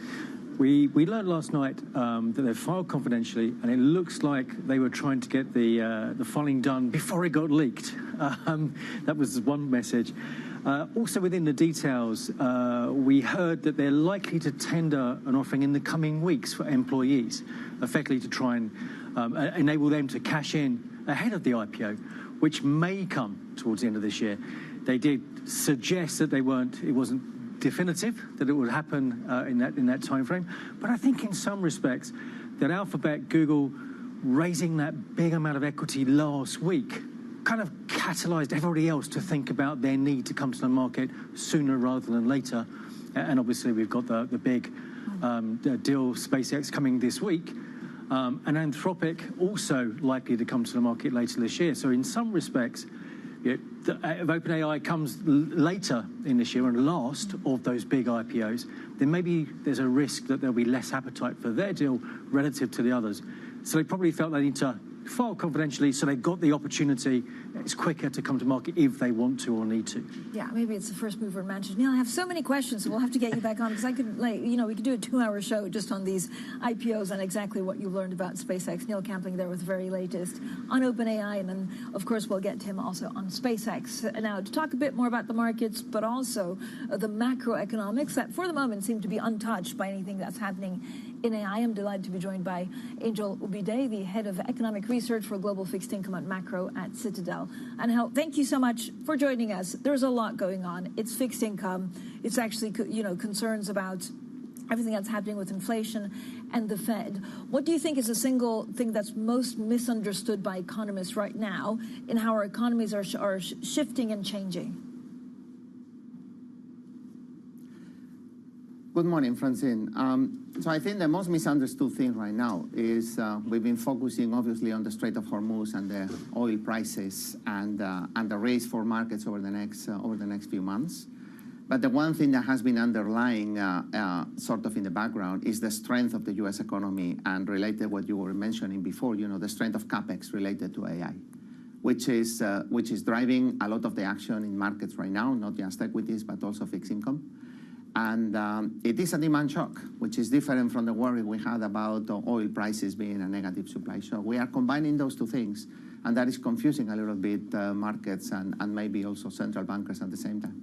Speaker 3: We learned last night that they filed confidentially, and it looks like they were trying to get the filing done before it got leaked. That was one message. Also within the details, we heard that they're likely to tender an offering in the coming weeks for employees, effectively to try and enable them to cash in ahead of the IPO, which may come towards the end of this year. They did suggest that it wasn't definitive that it would happen in that time frame, but I think in some respects that Alphabet, Google raising that big amount of equity last week kind of catalyzed everybody else to think about their need to come to the market sooner rather than later. And obviously we've got the big deal, SpaceX, coming this week, and Anthropic also likely to come to the market later this year. So in some respects, if OpenAI comes later in this year and last of those big IPOs, then maybe there's a risk that there'll be less appetite for their deal relative to the others. So they probably felt they need to file confidentially, so they got the opportunity. It's quicker to come to market if they want to or need to.
Speaker 20: Yeah, maybe it's the first mover advantage. Neil, I have so many questions, so we'll have to get you back on because I could, we could do a 2-hour show just on these IPOs and exactly what you learned about SpaceX. Neil Campling there with the very latest on OpenAI, and then, of course, we'll get to him also on SpaceX. Now, to talk a bit more about the markets, but also the macroeconomics that, for the moment, seem to be untouched by anything that's happening in AI. I'm delighted to be joined by Angel Ubide, the head of economic research for global fixed income and macro at Citadel. And thank you so much for joining us. There's a lot going on. It's fixed income. It's actually, concerns about everything that's happening with inflation and the Fed. What do you think is the single thing that's most misunderstood by economists right now in how our economies are shifting and changing?
Speaker 4: Good morning, Francine. So I think the most misunderstood thing right now is we've been focusing obviously on the Strait of Hormuz and the oil prices and the race for markets over the next few months. But the one thing that has been underlying sort of in the background is the strength of the U.S. economy and related to what you were mentioning before, the strength of CapEx related to AI, which is driving a lot of the action in markets right now, not just equities, but also fixed income. And it is a demand shock, which is different from the worry we had about oil prices being a negative supply shock. We are combining those two things, and that is confusing a little bit markets and maybe also central bankers at the same time.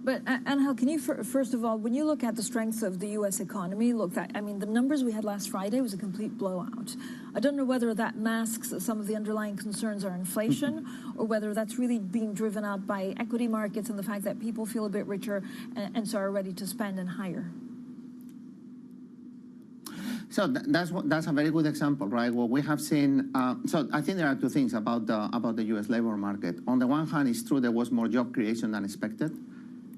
Speaker 20: But Angel, can you first of all, when you look at the strength of the U.S. economy, the numbers we had last Friday was a complete blowout. I don't know whether that masks some of the underlying concerns are inflation, or whether that's really being driven out by equity markets and the fact that people feel a bit richer and so are ready to spend and hire.
Speaker 4: So that's a very good example, right? What we have seen. So I think there are two things about the U.S. labor market. On the one hand, it's true there was more job creation than expected,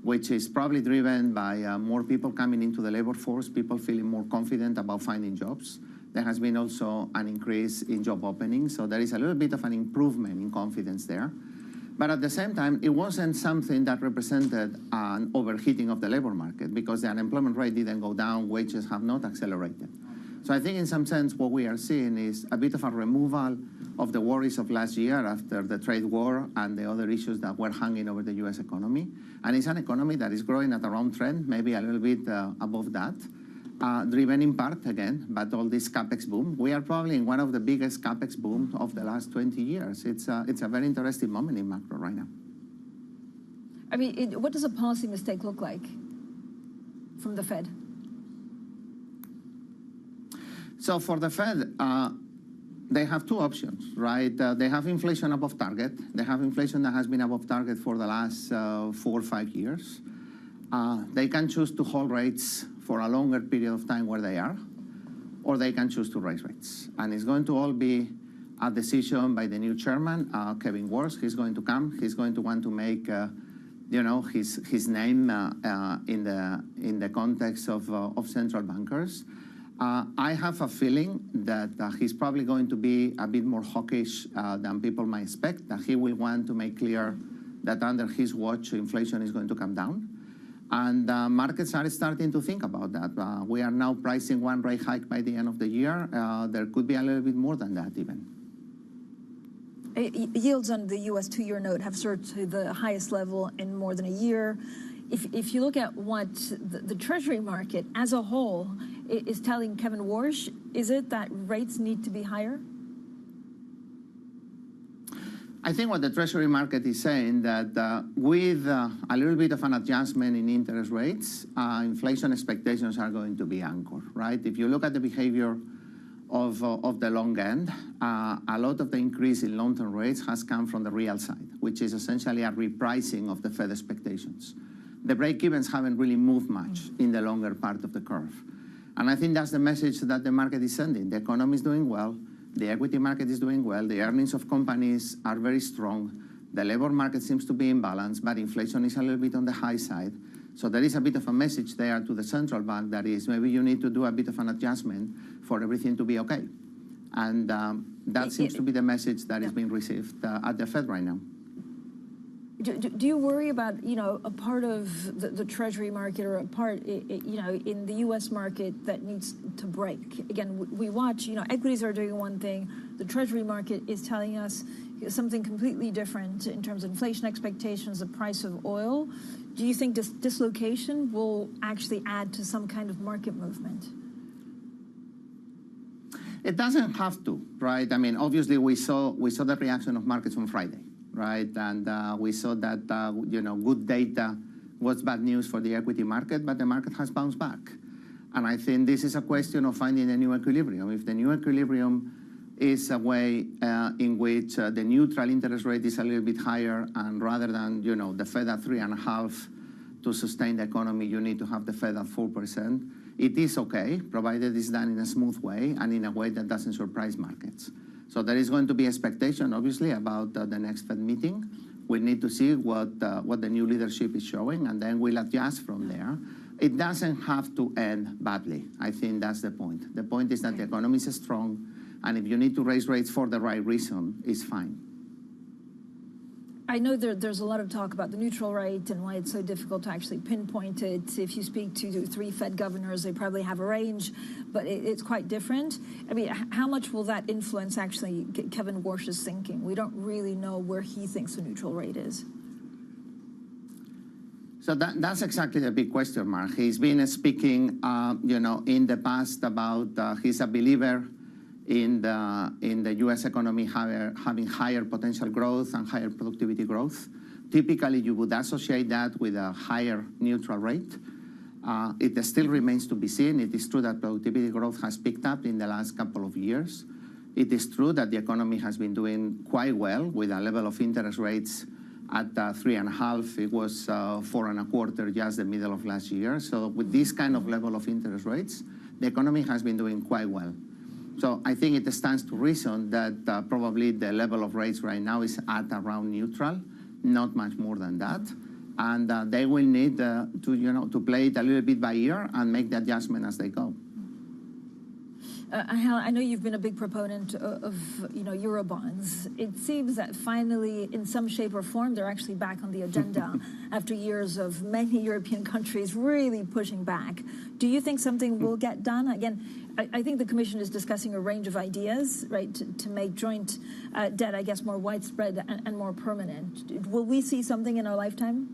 Speaker 4: which is probably driven by more people coming into the labor force, people feeling more confident about finding jobs. There has been also an increase in job openings, so there is a little bit of an improvement in confidence there. But at the same time, it wasn't something that represented an overheating of the labor market because the unemployment rate didn't go down, wages have not accelerated. So I think in some sense what we are seeing is a bit of a removal of the worries of last year after the trade war and the other issues that were hanging over the U.S. economy. And it's an economy that is growing at around trend, maybe a little bit above that, driven in part, again, by all this CapEx boom. We are probably in one of the biggest CapEx booms of the last 20 years. It's a very interesting moment in macro right now.
Speaker 20: I mean, what does a policy mistake look like from the Fed?
Speaker 4: So for the Fed, they have two options, right? They have inflation above target. They have inflation that has been above target for the last 4 or 5 years. They can choose to hold rates for a longer period of time where they are, or they can choose to raise rates. And it's going to all be a decision by the new chairman, Kevin Warsh. He's going to come. He's going to want to make his name in the context of central bankers. I have a feeling that he's probably going to be a bit more hawkish than people might expect, that he will want to make clear that under his watch, inflation is going to come down. And markets are starting to think about that. We are now pricing one rate hike by the end of the year. There could be a little bit more than that even.
Speaker 20: Yields on the U.S. two-year note have surged to the highest level in more than a year. If you look at what the Treasury market as a whole is telling Kevin Warsh, is it that rates need to be higher?
Speaker 4: I think what the Treasury market is saying that with a little bit of an adjustment in interest rates, inflation expectations are going to be anchored, right? If you look at the behavior of the long end, a lot of the increase in long-term rates has come from the real side, which is essentially a repricing of the Fed expectations. The break-evens haven't really moved much in the longer part of the curve. And I think that's the message that the market is sending. The economy is doing well. The equity market is doing well. The earnings of companies are very strong. The labor market seems to be in balance, but inflation is a little bit on the high side. So there is a bit of a message there to the central bank that is maybe you need to do a bit of an adjustment for everything to be okay. And that seems to be the message that is being received at the Fed right now.
Speaker 20: Do you worry about, a part of the Treasury market or a part, in the U.S. market that needs to break? Again, we watch, equities are doing one thing. The Treasury market is telling us something completely different in terms of inflation expectations, the price of oil. Do you think this dislocation will actually add to some kind of market movement?
Speaker 4: It doesn't have to, right? I mean, obviously, we saw the reaction of markets on Friday. Right, and we saw that good data was bad news for the equity market, but the market has bounced back. And I think this is a question of finding a new equilibrium. If the new equilibrium is a way in which the neutral interest rate is a little bit higher, and rather than the Fed at 3.5 to sustain the economy, you need to have the Fed at 4%. It is okay, provided it's done in a smooth way and in a way that doesn't surprise markets. So there is going to be expectation, obviously, about the next Fed meeting. We need to see what the new leadership is showing, and then we'll adjust from there. it doesn't have to end badly. I think that's the point. The point is that the economy is strong, and if you need to raise rates for the right reason, it's fine.
Speaker 20: I know there's a lot of talk about the neutral rate and why it's so difficult to actually pinpoint it. If you speak to 3 Fed governors, they probably have a range, but it's quite different. I mean, how much will that influence actually Kevin Warsh's thinking? We don't really know where he thinks the neutral rate is.
Speaker 4: So that's exactly the big question mark. He's been speaking, in the past about he's a believer in the U.S. economy having higher potential growth and higher productivity growth. Typically, you would associate that with a higher neutral rate. It still remains to be seen. It is true that productivity growth has picked up in the last couple of years. It is true that the economy has been doing quite well with a level of interest rates at 3.5. It was 4.25 just the middle of last year. So with this kind of level of interest rates, the economy has been doing quite well. So I think it stands to reason that probably the level of rates right now is at around neutral, not much more than that. And they will need to play it a little bit by ear and make the adjustment as they go.
Speaker 20: I know you've been a big proponent of Eurobonds. It seems that finally, in some shape or form, they're actually back on the agenda after years of many European countries really pushing back. Do you think something will get done? Again, I think the Commission is discussing a range of ideas, right, to make joint debt, I guess, more widespread and more permanent. Will we see something in our lifetime?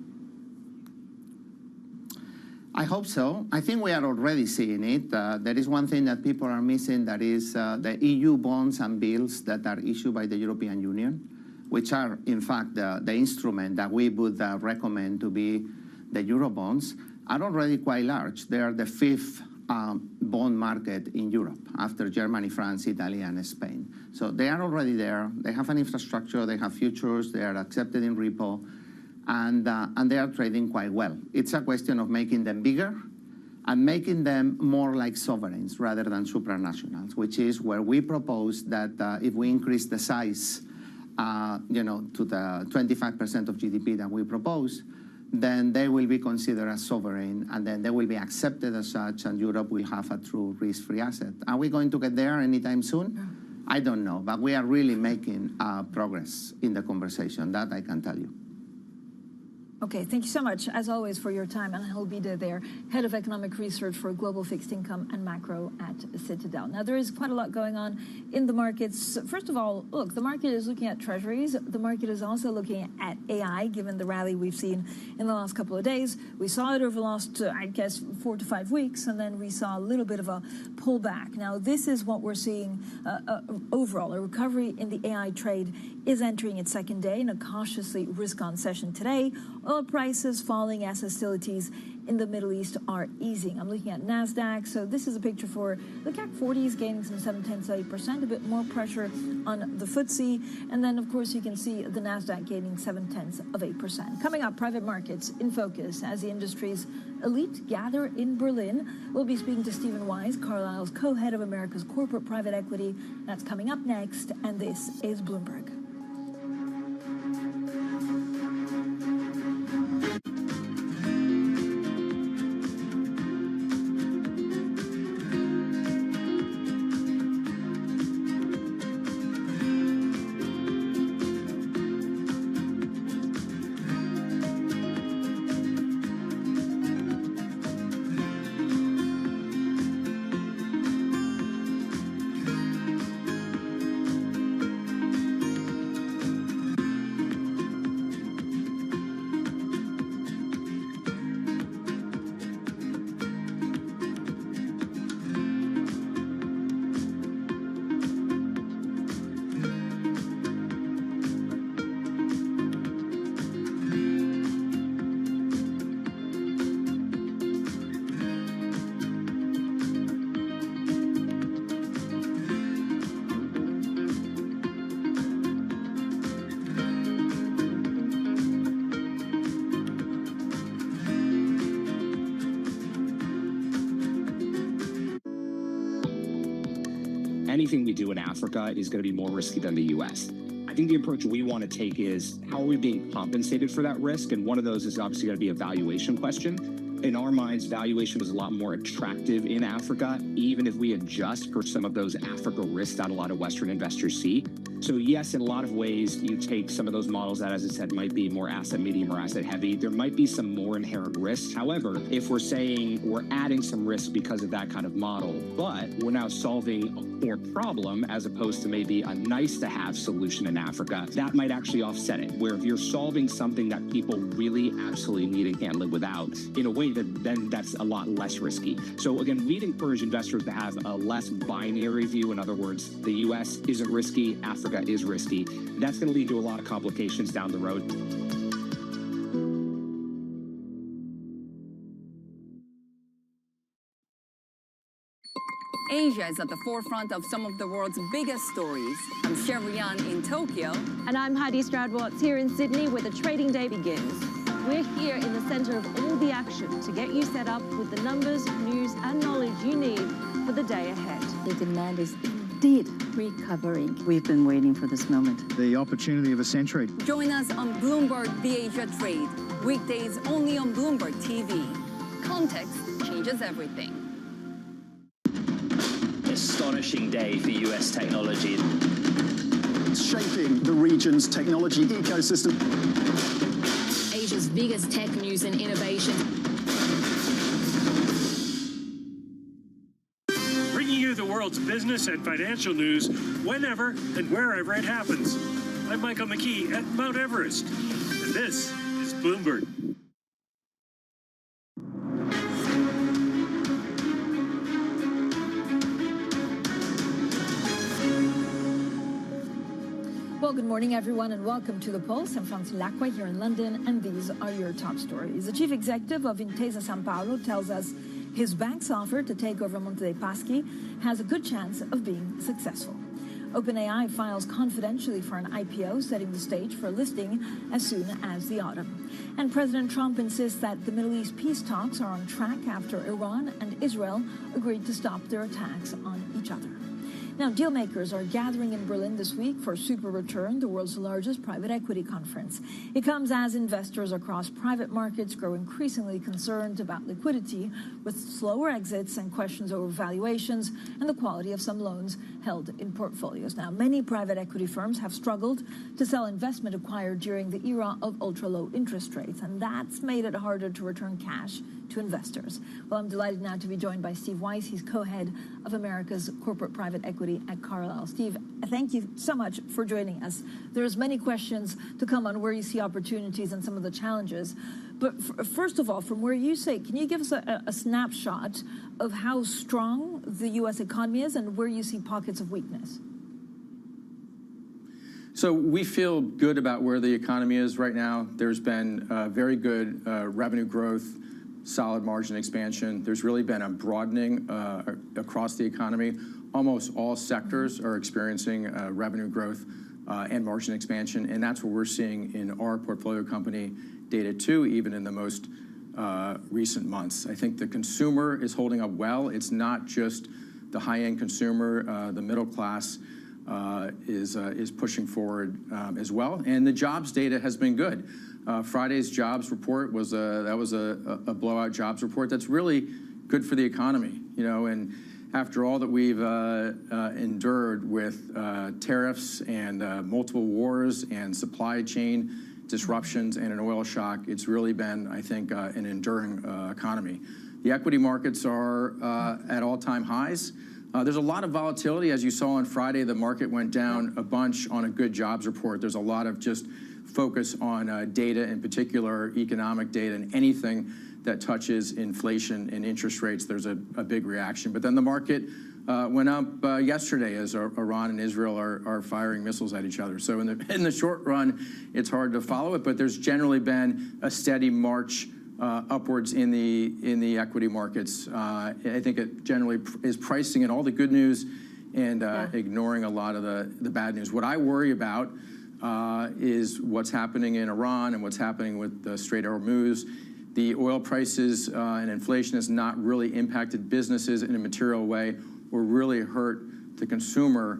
Speaker 4: I hope so. I think we are already seeing it. There is one thing that people are missing, that is the EU bonds and bills that are issued by the European Union, which are, in fact, the instrument that we would recommend to be the Eurobonds, are already quite large. They are the 5th bond market in Europe after Germany, France, Italy, and Spain. So they are already there. They have an infrastructure. They have futures. They are accepted in repo. And they are trading quite well. It's a question of making them bigger and making them more like sovereigns rather than supranationals, which is where we propose that if we increase the size, to the 25% of GDP that we propose, then they will be considered as sovereign, and then they will be accepted as such, and Europe will have a true risk-free asset. Are we going to get there anytime soon? I don't know, but we are really making progress in the conversation. That I can tell you.
Speaker 20: Okay, thank you so much, as always, for your time. And I'll be there, Head of Economic Research for Global Fixed Income and Macro at Citadel. Now, there is quite a lot going on in the markets. First of all, look, the market is looking at treasuries. The market is also looking at AI, given the rally we've seen in the last couple of days. We saw it over the last, 4 to 5 weeks, and then we saw a little bit of a pullback. Now, this is what we're seeing overall. A recovery in the AI trade is entering its second day in a cautiously risk-on session today. Oil prices falling as hostilities in the Middle East are easing. I'm looking at NASDAQ. So this is a picture for the CAC 40 is gaining some 0.7%, a bit more pressure on the FTSE. And then, of course, you can see the NASDAQ gaining 0.7%. Coming up, private markets in focus as the industry's elite gather in Berlin. We'll be speaking to Stephen Wise, Carlyle's co-head of America's corporate private equity. That's coming up next. And this is Bloomberg.
Speaker 11: Anything we do in Africa is going to be more risky than the U.S. I think the approach we want to take is how are we being compensated for that risk? And one of those is obviously going to be a valuation question. in our minds, valuation was a lot more attractive in Africa, even if we adjust for some of those Africa risks that a lot of Western investors see. So yes, in a lot of ways, you take some of those models that, as I said, might be more asset medium or asset heavy. There might be some more inherent risks. However, if we're saying we're adding some risk because of that kind of model, but we're now solving a core problem as opposed to maybe a nice to have solution in Africa, that might actually offset it. Where if you're solving something that people really absolutely need and can't live without, in a way that then that's a lot less risky. So again, we'd encourage investors to have a less binary view. In other words, the US isn't risky, Africa is risky. That's going to lead to a lot of complications down the road.
Speaker 5: Asia is at the forefront of some of the world's biggest stories. I'm Sherrian in Tokyo.
Speaker 12: And I'm Heidi Stroud-Watts here in Sydney, where the trading day begins. We're here in the center of all the action to get you set up with the numbers, news, and knowledge you need for the day ahead.
Speaker 13: The demand is indeed recovering. We've been waiting for this moment.
Speaker 15: The opportunity of a century.
Speaker 5: Join us on Bloomberg The Asia Trade. Weekdays only on Bloomberg TV. Context changes everything.
Speaker 21: Astonishing day for US technology.
Speaker 2: It's shaping the region's technology ecosystem.
Speaker 24: Asia's biggest tech news and innovation.
Speaker 25: Bringing you the world's business and financial news whenever and wherever it happens. I'm Michael McKee at Mount Everest, and this is Bloomberg.
Speaker 20: Well, good morning, everyone, and welcome to The Pulse. I'm Francine Lacqua here in London, and these are your top stories. The chief executive of Intesa Sanpaolo tells us his bank's offer to take over Monte dei Paschi has a good chance of being successful. OpenAI files confidentially for an IPO, setting the stage for listing as soon as the autumn. And President Trump insists that the Middle East peace talks are on track after Iran and Israel agreed to stop their attacks on each other. Now, deal makers are gathering in Berlin this week for Super Return, the world's largest private equity conference. It comes as investors across private markets grow increasingly concerned about liquidity, with slower exits and questions over valuations and the quality of some loans held in portfolios. Now, many private equity firms have struggled to sell investment acquired during the era of ultra-low interest rates, and that's made it harder to return cash to investors. Well, I'm delighted now to be joined by Steve Weiss. He's co-head of America's corporate private equity at Carlyle. Steve, thank you so much for joining us. There's many questions to come on where you see opportunities and some of the challenges. But first of all, from where you sit, can you give us a snapshot of how strong the U.S. economy is and where you see pockets of weakness?
Speaker 27: So we feel good about where the economy is right now. There's been very good revenue growth, solid margin expansion. There's really been a broadening across the economy. Almost all sectors are experiencing revenue growth and margin expansion, and that's what we're seeing in our portfolio company data too, even in the most recent months. I think the consumer is holding up well. It's not just the high-end consumer. The middle class is pushing forward as well, and the jobs data has been good. Friday's jobs report was a blowout jobs report. That's really good for the economy, you know. And after all that we've endured with tariffs and multiple wars and supply chain disruptions and an oil shock, it's really been, I think, an enduring economy. The equity markets are at all-time highs. There's a lot of volatility. As you saw on Friday, the market went down a bunch on a good jobs report. There's a lot of just focus on data, in particular economic data, and anything that touches inflation and interest rates, there's a big reaction. But then the market went up yesterday as Iran and Israel are firing missiles at each other. So in the short run, it's hard to follow it, but there's generally been a steady march upwards in the equity markets. I think it generally is pricing in all the good news and ignoring a lot of the bad news. What I worry about is what's happening in Iran and what's happening with the Strait of Hormuz. The oil prices and inflation has not really impacted businesses in a material way or really hurt the consumer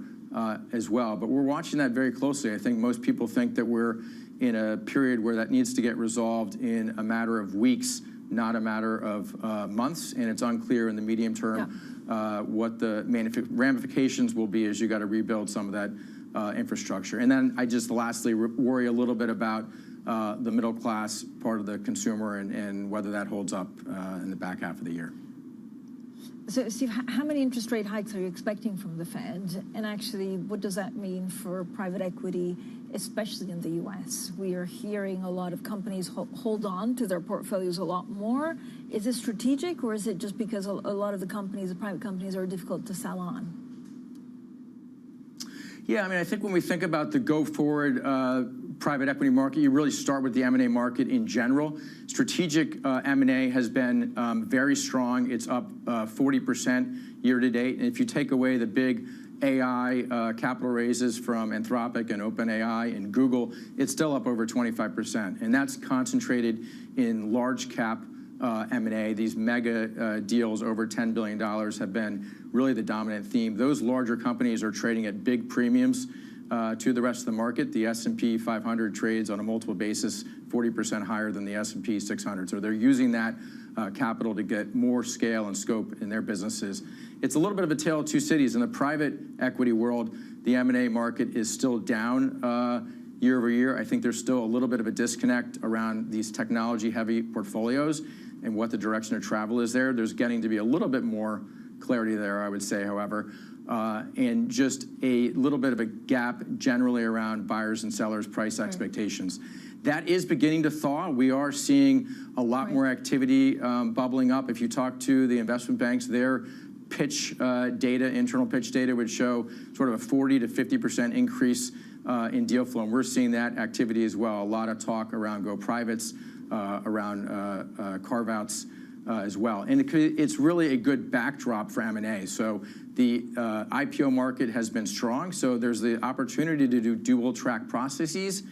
Speaker 27: as well. But we're watching that very closely. I think most people think that we're in a period where that needs to get resolved in a matter of weeks, not a matter of months, and it's unclear in the medium term what the ramifications will be as you got to rebuild some of that infrastructure. And then I just lastly worry a little bit about the middle class part of the consumer and whether that holds up in the back half of the year.
Speaker 20: So, Steve, how many interest rate hikes are you expecting from the Fed? And actually, what does that mean for private equity, especially in the U.S.? We are hearing a lot of companies hold on to their portfolios a lot more. Is it strategic, or is it just because a lot of the companies, the private companies, are difficult to sell on?
Speaker 27: Yeah, I mean, I think when we think about the go-forward private equity market, you really start with the M&A market in general. Strategic M&A has been very strong. It's up 40% year to date. And if you take away the big AI capital raises from Anthropic and OpenAI and Google, it's still up over 25%. And that's concentrated in large cap M&A. These mega deals over $10 billion have been really the dominant theme. Those larger companies are trading at big premiums to the rest of the market. The S&P 500 trades on a multiple basis 40% higher than the S&P 600. So they're using that capital to get more scale and scope in their businesses. It's a little bit of a tale of two cities. In the private equity world, the M&A market is still down year over year. I think there's still a little bit of a disconnect around these technology-heavy portfolios and what the direction of travel is there. There's getting to be a little bit more clarity there, I would say, however, and just a little bit of a gap generally around buyers and sellers' price expectations. That is beginning to thaw. We are seeing a lot more activity bubbling up. If you talk to the investment banks, their pitch data, internal pitch data, would show sort of a 40 to 50% increase in deal flow. And we're seeing that activity as well. A lot of talk around go privates, around carve-outs as well. And it's really a good backdrop for M&A. So the IPO market has been strong. So there's the opportunity to do dual track processes,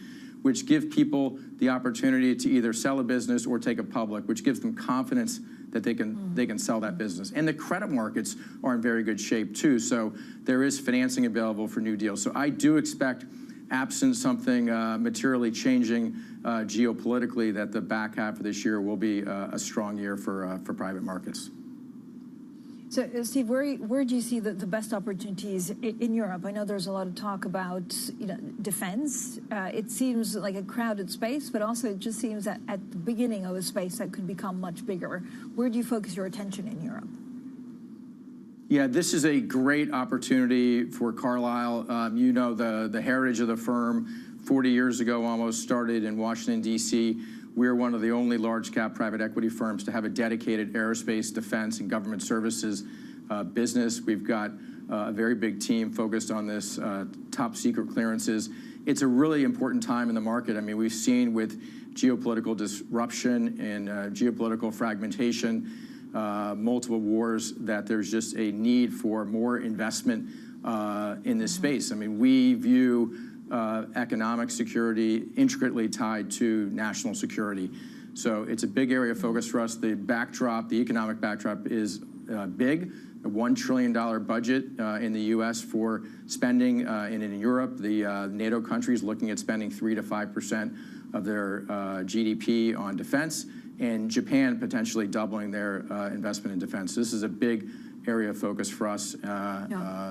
Speaker 27: which give people the opportunity to either sell a business or take it public, which gives them confidence that they can sell that business. And the credit markets are in very good shape too. So there is financing available for new deals. So I do expect, absent something materially changing geopolitically, that the back half of this year will be a strong year for private markets.
Speaker 20: So, Steve, where do you see the best opportunities in Europe? I know there's a lot of talk about defense. It seems like a crowded space, but also it just seems that at the beginning of a space that could become much bigger. Where do you focus your attention in Europe?
Speaker 27: Yeah, this is a great opportunity for Carlyle. You know, the heritage of the firm 40 years ago almost started in Washington, D.C. We're one of the only large cap private equity firms to have a dedicated aerospace, defense, and government services business. We've got a very big team focused on this, top secret clearances. It's a really important time in the market. I mean, we've seen with geopolitical disruption and geopolitical fragmentation, multiple wars, that there's just a need for more investment in this space. I mean, we view economic security intricately tied to national security. So it's a big area of focus for us. The backdrop, the economic backdrop, is big. A $1 trillion budget in the U.S. for spending, and in Europe, the NATO countries looking at spending 3 to 5% of their GDP on defense, and Japan potentially doubling their investment in defense. This is a big area of focus for us,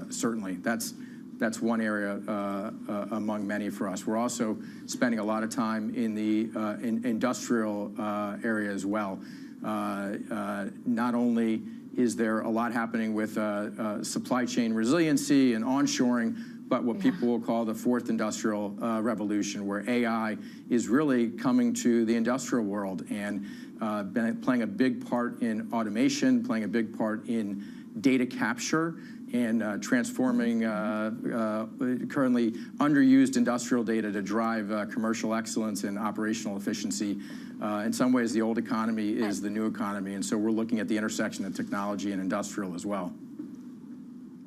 Speaker 27: certainly. That's one area among many for us. We're also spending a lot of time in the industrial area as well. Not only is there a lot happening with supply chain resiliency and onshoring, but what people will call the fourth industrial revolution, where AI is really coming to the industrial world and playing a big part in automation, playing a big part in data capture, and transforming currently underused industrial data to drive commercial excellence and operational efficiency. In some ways, the old economy is the new economy, and so we're looking at the intersection of technology and industrial as well.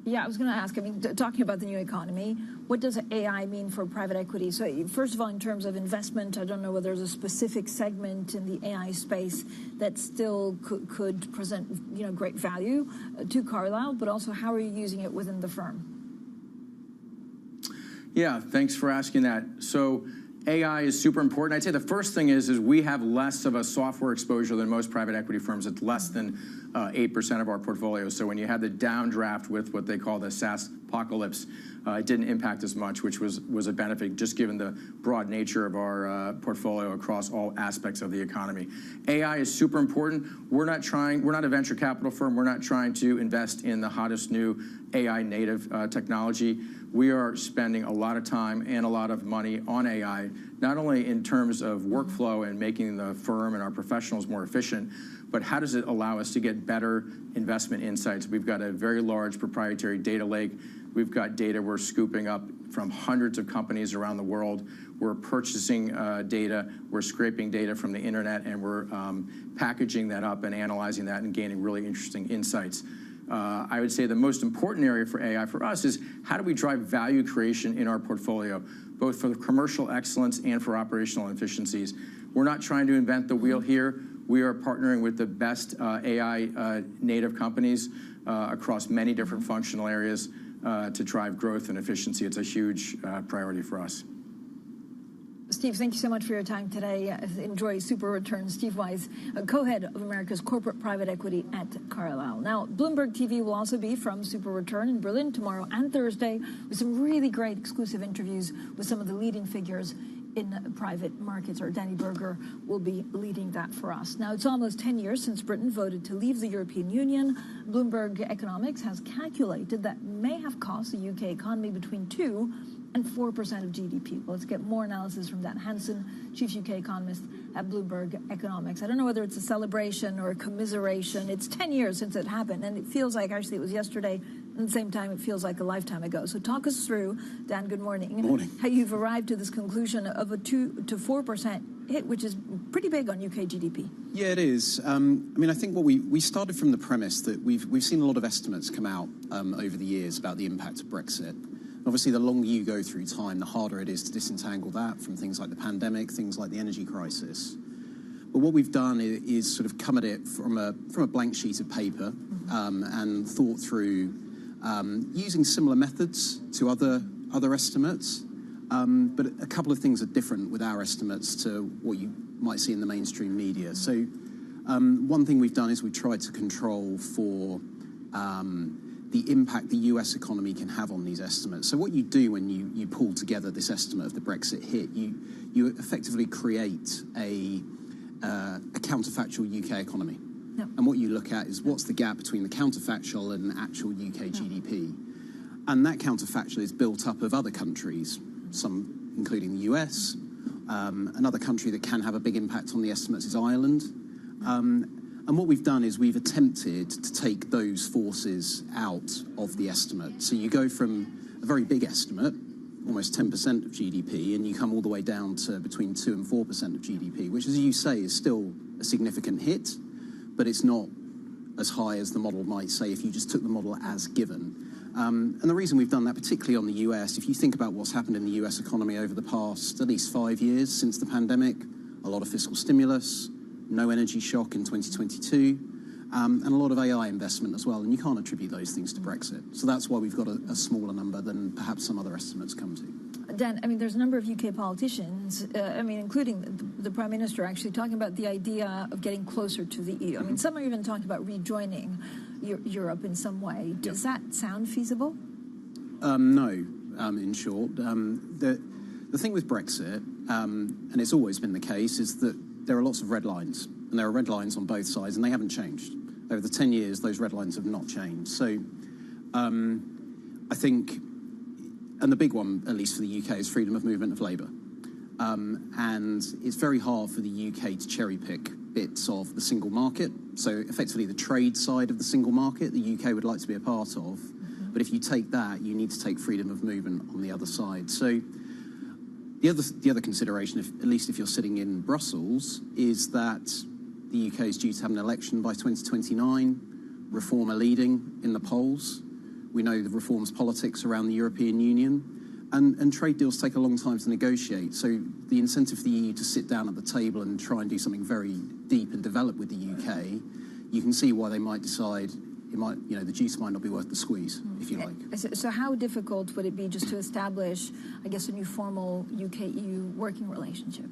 Speaker 20: Yeah, I was going to ask, I mean, talking about the new economy, what does AI mean for private equity? So first of all, in terms of investment, I don't know whether there's a specific segment in the AI space that still could present, great value to Carlyle, but also how are you using it within the firm?
Speaker 27: Yeah, thanks for asking that. So AI is super important. I'd say the first thing is we have less of a software exposure than most private equity firms. It's less than 8% of our portfolio. So when you have the downdraft with what they call the SaaS apocalypse, it didn't impact as much, which was a benefit, just given the broad nature of our portfolio across all aspects of the economy. AI is super important. We're not a venture capital firm. We're not trying to invest in the hottest new AI native technology. We are spending a lot of time and a lot of money on AI, not only in terms of workflow and making the firm and our professionals more efficient, but how does it allow us to get better investment insights? We've got a very large proprietary data lake. We've got data we're scooping up from hundreds of companies around the world. We're purchasing data, we're scraping data from the internet, and we're packaging that up and analyzing that and gaining really interesting insights. I would say the most important area for AI for us is how do we drive value creation in our portfolio, both for the commercial excellence and for operational efficiencies. We're not trying to invent the wheel here. We are partnering with the best AI native companies across many different functional areas to drive growth and efficiency. It's a huge priority for us.
Speaker 20: Steve, thank you so much for your time today. Enjoy Super Returns. Steve Wise, co-head of America's corporate private equity at Carlyle. Now, Bloomberg TV will also be from Super Return in Berlin tomorrow and Thursday with some really great exclusive interviews with some of the leading figures in private markets. Or Danny Berger will be leading that for us. Now, it's almost 10 years since Britain voted to leave the European Union. Bloomberg Economics has calculated that may have cost the UK economy between 2 and 4% of GDP. Let's get more analysis from Dan Hansen, chief UK economist at Bloomberg Economics. I don't know whether it's a celebration or a commiseration. It's 10 years since it happened, and it feels like actually it was yesterday. At the same time, it feels like a lifetime ago. So talk us through, Dan, good morning.
Speaker 6: Good morning.
Speaker 20: How you've arrived to this conclusion of a 2 to 4% hit, which is pretty big on UK GDP.
Speaker 6: Yeah, it is. I mean, I think what we started from the premise that we've seen a lot of estimates come out over the years about the impact of Brexit. Obviously, the longer you go through time, the harder it is to disentangle that from things like the pandemic, things like the energy crisis. But what we've done is sort of come at it from a blank sheet of paper and thought through using similar methods to other estimates. But a couple of things are different with our estimates to what you might see in the mainstream media. So one thing we've done is we've tried to control for the impact the US economy can have on these estimates. So what you do when you pull together this estimate of the Brexit hit, you effectively create a counterfactual UK economy. Yep. And what you look at is what's the gap between the counterfactual and actual UK GDP. And that counterfactual is built up of other countries, some including the US. Another country that can have a big impact on the estimates is Ireland. And what we've done is we've attempted to take those forces out of the estimate. So you go from a very big estimate, almost 10% of GDP, and you come all the way down to between 2 and 4% of GDP, which, as you say, is still a significant hit, but it's not as high as the model might say if you just took the model as given. And the reason we've done that, particularly on the US, if you think about what's happened in the US economy over the past at least 5 years since the pandemic, a lot of fiscal stimulus, no energy shock in 2022, and a lot of AI investment as well. And you can't attribute those things to Brexit. So that's why we've got a smaller number than perhaps some other estimates come to.
Speaker 20: Dan, I mean, there's a number of UK politicians, including the Prime Minister, actually talking about the idea of getting closer to the EU. I mean, some are even talking about rejoining Europe in some way. Does that sound feasible?
Speaker 6: No, in short. The thing with Brexit, and it's always been the case, is that there are lots of red lines, and there are red lines on both sides, and they haven't changed. Over the 10 years, those red lines have not changed. So I think, and the big one, at least for the UK, is freedom of movement of labour. And it's very hard for the UK to cherry-pick bits of the single market. So effectively, the trade side of the single market, the UK would like to be a part of. But if you take that, you need to take freedom of movement on the other side. So the other consideration, at least if you're sitting in Brussels, is that the UK is due to have an election by 2029. Reform are leading in the polls. We know the reforms politics around the European Union. And trade deals take a long time to negotiate. So the incentive for the EU to sit down at the table and try and do something very deep and develop with the UK, you can see why they might decide it might, the juice might not be worth the squeeze, if you like.
Speaker 20: So how difficult would it be just to establish, I guess, a new formal UK-EU working relationship?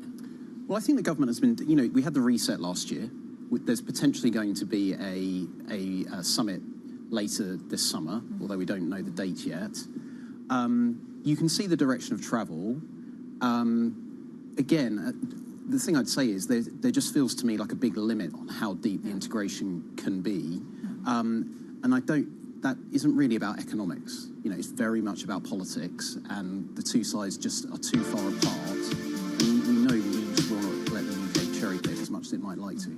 Speaker 6: Well, I think the government has been, we had the reset last year. There's potentially going to be a summit later this summer, although we don't know the date yet. You can see the direction of travel. Again, the thing I'd say is there just feels to me like a big limit on how deep the integration can be. And that isn't really about economics. It's very much about politics, and the two sides just are too far apart. And we know we just will not let the UK cherry pick as much as it might like to.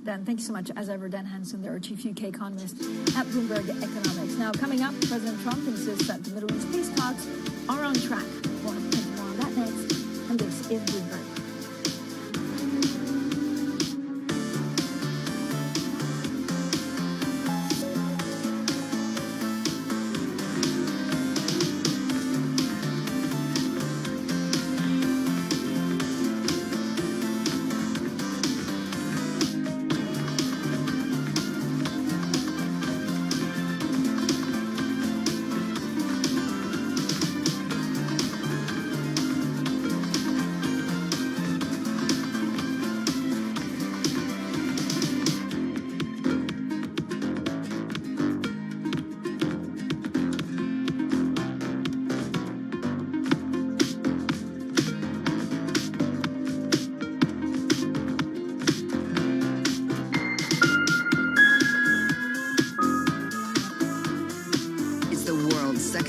Speaker 20: Dan, thank you so much. As ever, Dan Hansen, our chief UK economist at Bloomberg Economics. Now, coming up, President Trump insists that the Middle East peace talks are on track. We'll have plenty more on that next. And this is Bloomberg.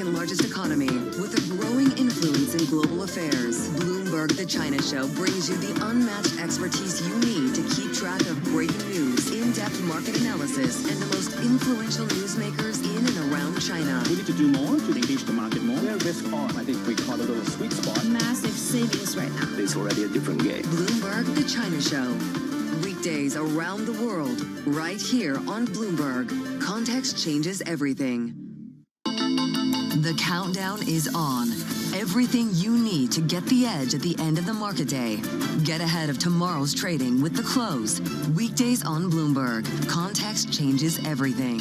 Speaker 5: Largest economy with a growing influence in global affairs. Bloomberg The China Show brings you the unmatched expertise you need to keep track of breaking news, in-depth market analysis, and the most influential newsmakers in and around China.
Speaker 7: We need to do more to engage the market more. We're risk on. I think we caught a little sweet spot.
Speaker 18: Massive savings right now.
Speaker 7: It's already a different game.
Speaker 5: Bloomberg The China Show. Weekdays around the world, right here on Bloomberg. Context changes everything. The countdown is on. Everything you need to get the edge at the end of the market day. Get ahead of tomorrow's trading with The Close. Weekdays on Bloomberg. Context changes everything.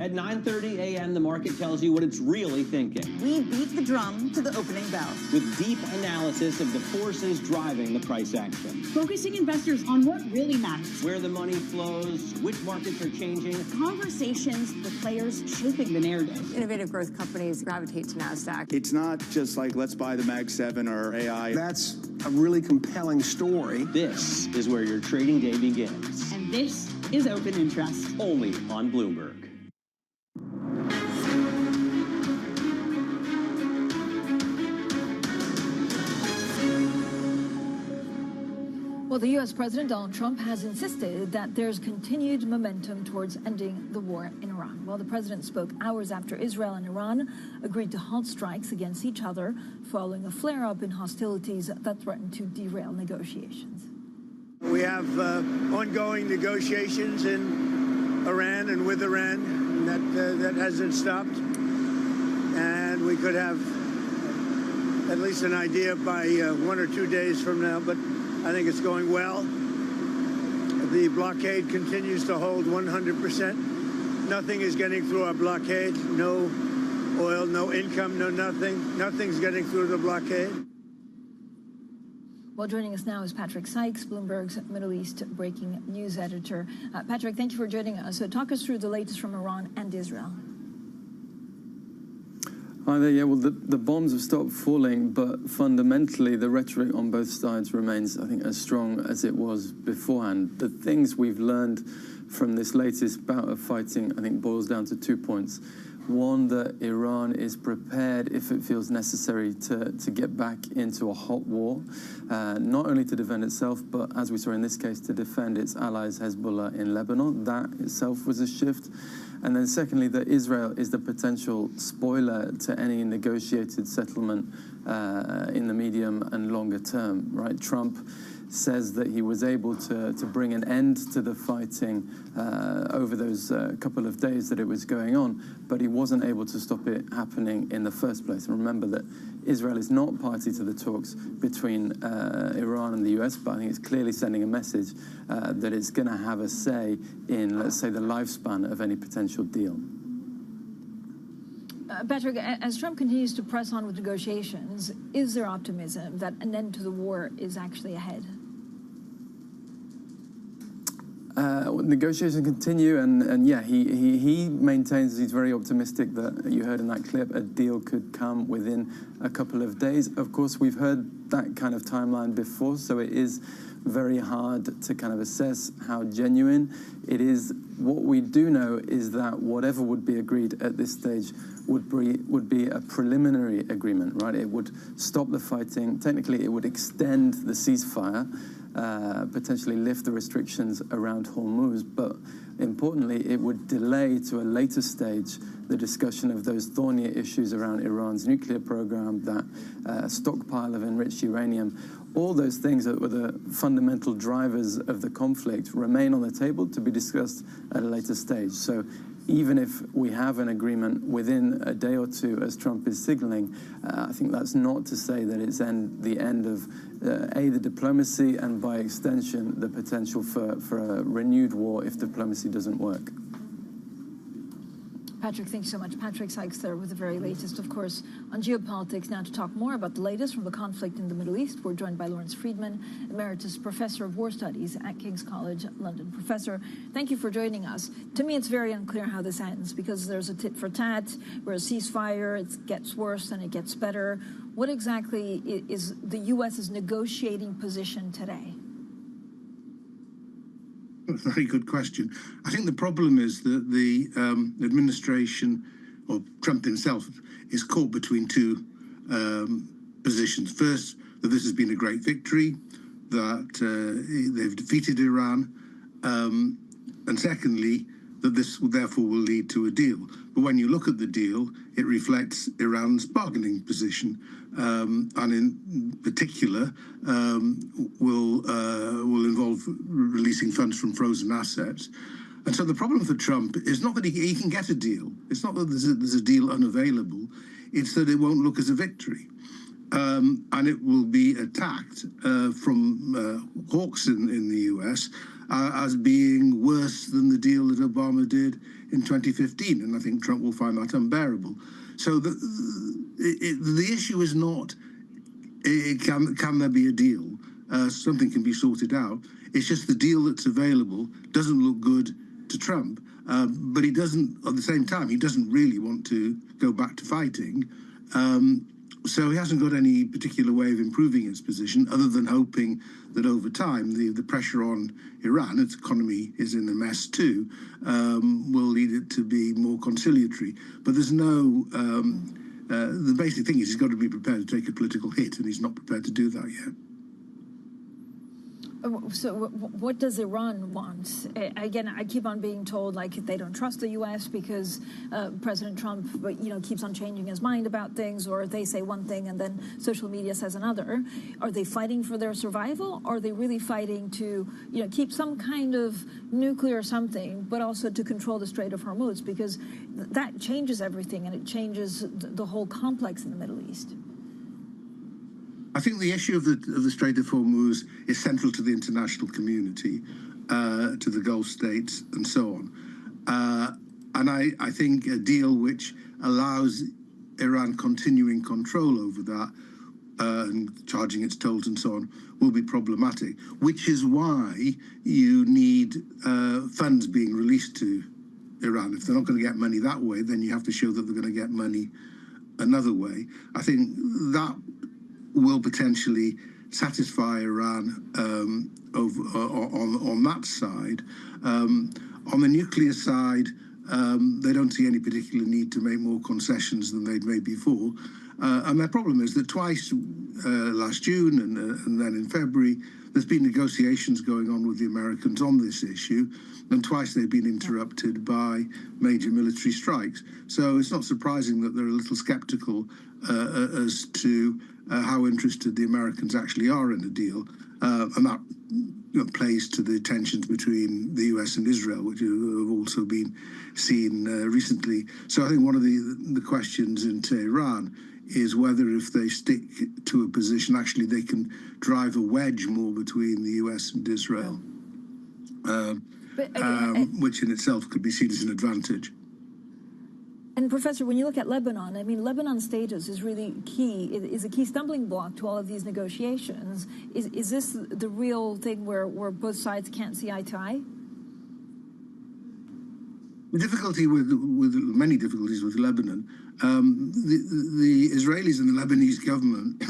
Speaker 8: At 9:30 a.m., the market tells you what it's really thinking.
Speaker 14: We beat the drum to the opening bell.
Speaker 8: With deep analysis of the forces driving the price action.
Speaker 18: Focusing investors on what really matters.
Speaker 8: Where the money flows, which markets are changing.
Speaker 18: Conversations with players shaping the narrative.
Speaker 9: Innovative growth companies gravitate to NASDAQ.
Speaker 10: It's not just like, let's buy the Mag 7 or AI. That's a really compelling story.
Speaker 8: This is where your trading day begins.
Speaker 18: And this is Open Interest.
Speaker 8: Only on Bloomberg.
Speaker 20: Well, the U.S. President Donald Trump has insisted that there's continued momentum towards ending the war in Iran. Well, the president spoke hours after Israel and Iran agreed to halt strikes against each other following a flare-up in hostilities that threatened to derail negotiations.
Speaker 15: We have ongoing negotiations in Iran and with Iran that hasn't stopped. And we could have at least an idea by 1 or 2 days from now, but I think it's going well. The blockade continues to hold 100%. Nothing is getting through our blockade. No oil, no income, no nothing. Nothing's getting through the blockade.
Speaker 20: Well, joining us now is Patrick Sykes, Bloomberg's Middle East breaking news editor. Patrick, thank you for joining us. So talk us through the latest from Iran and Israel.
Speaker 16: Hi there. Yeah, well, the bombs have stopped falling, but fundamentally the rhetoric on both sides remains, I think, as strong as it was beforehand. The things we've learned from this latest bout of fighting, I think, boils down to 2 points. One, that Iran is prepared, if it feels necessary, to get back into a hot war, not only to defend itself, but, as we saw in this case, to defend its allies Hezbollah in Lebanon. That itself was a shift. And then secondly, that Israel is the potential spoiler to any negotiated settlement in the medium and longer term, right? Trump says that he was able to bring an end to the fighting over those couple of days that it was going on, but he wasn't able to stop it happening in the first place. And remember that Israel is not party to the talks between Iran and the US, but I think it's clearly sending a message that it's going to have a say in, let's say, the lifespan of any potential deal.
Speaker 20: Patrick, as Trump continues to press on with negotiations, is there optimism that an end to the war is actually ahead?
Speaker 16: Negotiations continue, and yeah, he maintains he's very optimistic that, you heard in that clip, a deal could come within a couple of days. Of course, we've heard that kind of timeline before, so it is very hard to kind of assess how genuine it is. What we do know is that whatever would be agreed at this stage would be a preliminary agreement, right? It would stop the fighting. Technically, it would extend the ceasefire, potentially lift the restrictions around Hormuz, but importantly, it would delay to a later stage the discussion of those thornier issues around Iran's nuclear program, that stockpile of enriched uranium. All those things that were the fundamental drivers of the conflict remain on the table to be discussed at a later stage. So even if we have an agreement within a day or two, as Trump is signaling, I think that's not to say that it's the end of, the diplomacy, and by extension, the potential for a renewed war if diplomacy doesn't work.
Speaker 20: Patrick, thanks so much. Patrick Sykes there with the very latest, of course, on geopolitics. Now to talk more about the latest from the conflict in the Middle East, we're joined by Lawrence Friedman, Emeritus Professor of War Studies at King's College London. Professor, thank you for joining us. To me, it's very unclear how this ends, because there's a tit for tat, we're a ceasefire, it gets worse and it gets better. What exactly is the U.S.'s negotiating position today?
Speaker 1: Very good question. I think the problem is that the administration, or Trump himself, is caught between two positions. First, that this has been a great victory, that they've defeated Iran, and secondly, that this therefore will lead to a deal. But when you look at the deal, it reflects Iran's bargaining position, and in particular will involve releasing funds from frozen assets. And so the problem for Trump is not that he can get a deal. It's not that there's a deal unavailable. It's that it won't look as a victory. And it will be attacked from hawks in the US as being worse than the deal that Obama did in 2015. And I think Trump will find that unbearable. So the issue is not, can there be a deal? Something can be sorted out. It's just the deal that's available doesn't look good to Trump. But he doesn't, at the same time, he doesn't really want to go back to fighting. So he hasn't got any particular way of improving his position other than hoping that over time the pressure on Iran, its economy is in a mess too, will lead it to be more conciliatory. But there's no, the basic thing is he's got to be prepared to take a political hit, and he's not prepared to do that yet.
Speaker 20: So what does Iran want? Again, I keep on being told like they don't trust the U.S. because President Trump, keeps on changing his mind about things, or they say one thing and then social media says another. Are they fighting for their survival? Or are they really fighting to, keep some kind of nuclear something, but also to control the Strait of Hormuz? Because that changes everything, and it changes the whole complex in the Middle East.
Speaker 1: I think the issue of the Strait of Hormuz is central to the international community, to the Gulf states and so on. And I think a deal which allows Iran continuing control over that and charging its tolls and so on will be problematic, which is why you need funds being released to Iran. If they're not going to get money that way, then you have to show that they're going to get money another way. I think that will potentially satisfy Iran on that side. On the nuclear side, they don't see any particular need to make more concessions than they'd made before. And their problem is that twice last June and then in February, There's been negotiations going on with the Americans on this issue, and twice they've been interrupted by major military strikes. So it's not surprising that they're a little skeptical as to how interested the Americans actually are in a deal, and that plays to the tensions between the US and Israel, which have also been seen recently. So I think one of the questions in Tehran is whether if they stick to a position, actually they can drive a wedge more between the US and Israel, which in itself could be seen as an advantage.
Speaker 20: And Professor, when you look at Lebanon, I mean, Lebanon's status is really key, is a key stumbling block to all of these negotiations. Is this the real thing where both sides can't see eye to eye?
Speaker 1: The difficulty with many difficulties with Lebanon, the Israelis and the Lebanese government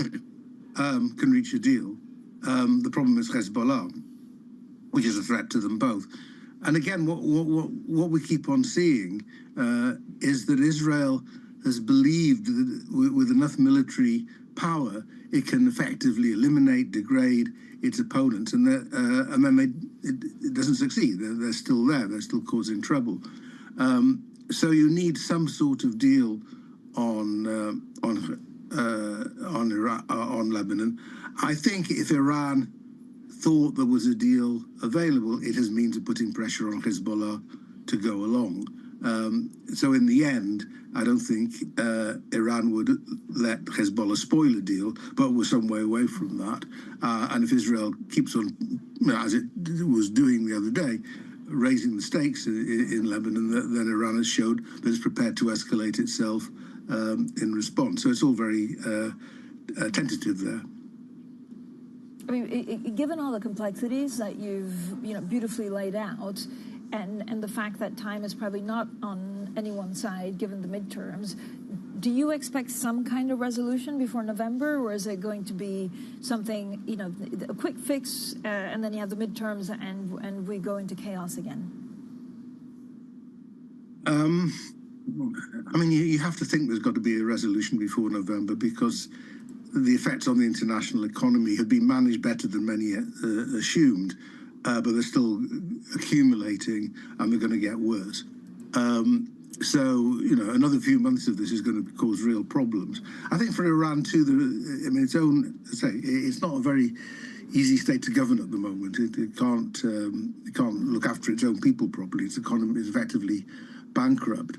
Speaker 1: can reach a deal. The problem is Hezbollah, which is a threat to them both. And again, what we keep on seeing is that Israel has believed that with enough military power, it can effectively eliminate, degrade its opponents, and then it doesn't succeed. They're still there. They're still causing trouble. So you need some sort of deal on Lebanon. I think if Iran thought there was a deal available, it has means of putting pressure on Hezbollah to go along. So in the end, I don't think Iran would let Hezbollah spoil a deal, but we're some way away from that. And if Israel keeps on, as it was doing the other day, raising the stakes in Lebanon, then Iran has showed that it's prepared to escalate itself in response. So it's all very tentative there.
Speaker 20: I mean, given all the complexities that you've beautifully laid out, and the fact that time is probably not on anyone's side given the midterms, do you expect some kind of resolution before November, or is it going to be something, a quick fix, and then you have the midterms and we go into chaos again?
Speaker 1: I mean, you have to think there's got to be a resolution before November, because the effects on the international economy have been managed better than many assumed, but they're still accumulating and they're going to get worse. So, another few months of this is going to cause real problems. I think for Iran too, it's not a very easy state to govern at the moment. It can't look after its own people properly. Its economy is effectively bankrupt.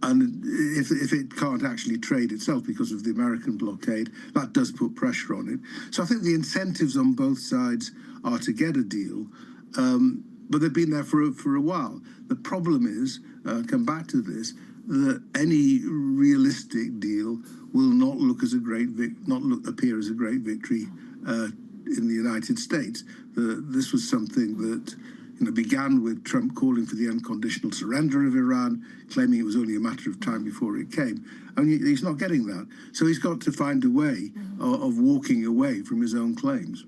Speaker 1: And if it can't actually trade itself because of the American blockade, that does put pressure on it. So I think the incentives on both sides are to get a deal, but they've been there for a while. The problem is, come back to this, that any realistic deal will not appear as a great victory in the United States. This was something that began with Trump calling for the unconditional surrender of Iran, claiming it was only a matter of time before it came. And he's not getting that. So he's got to find a way of walking away from his own claims.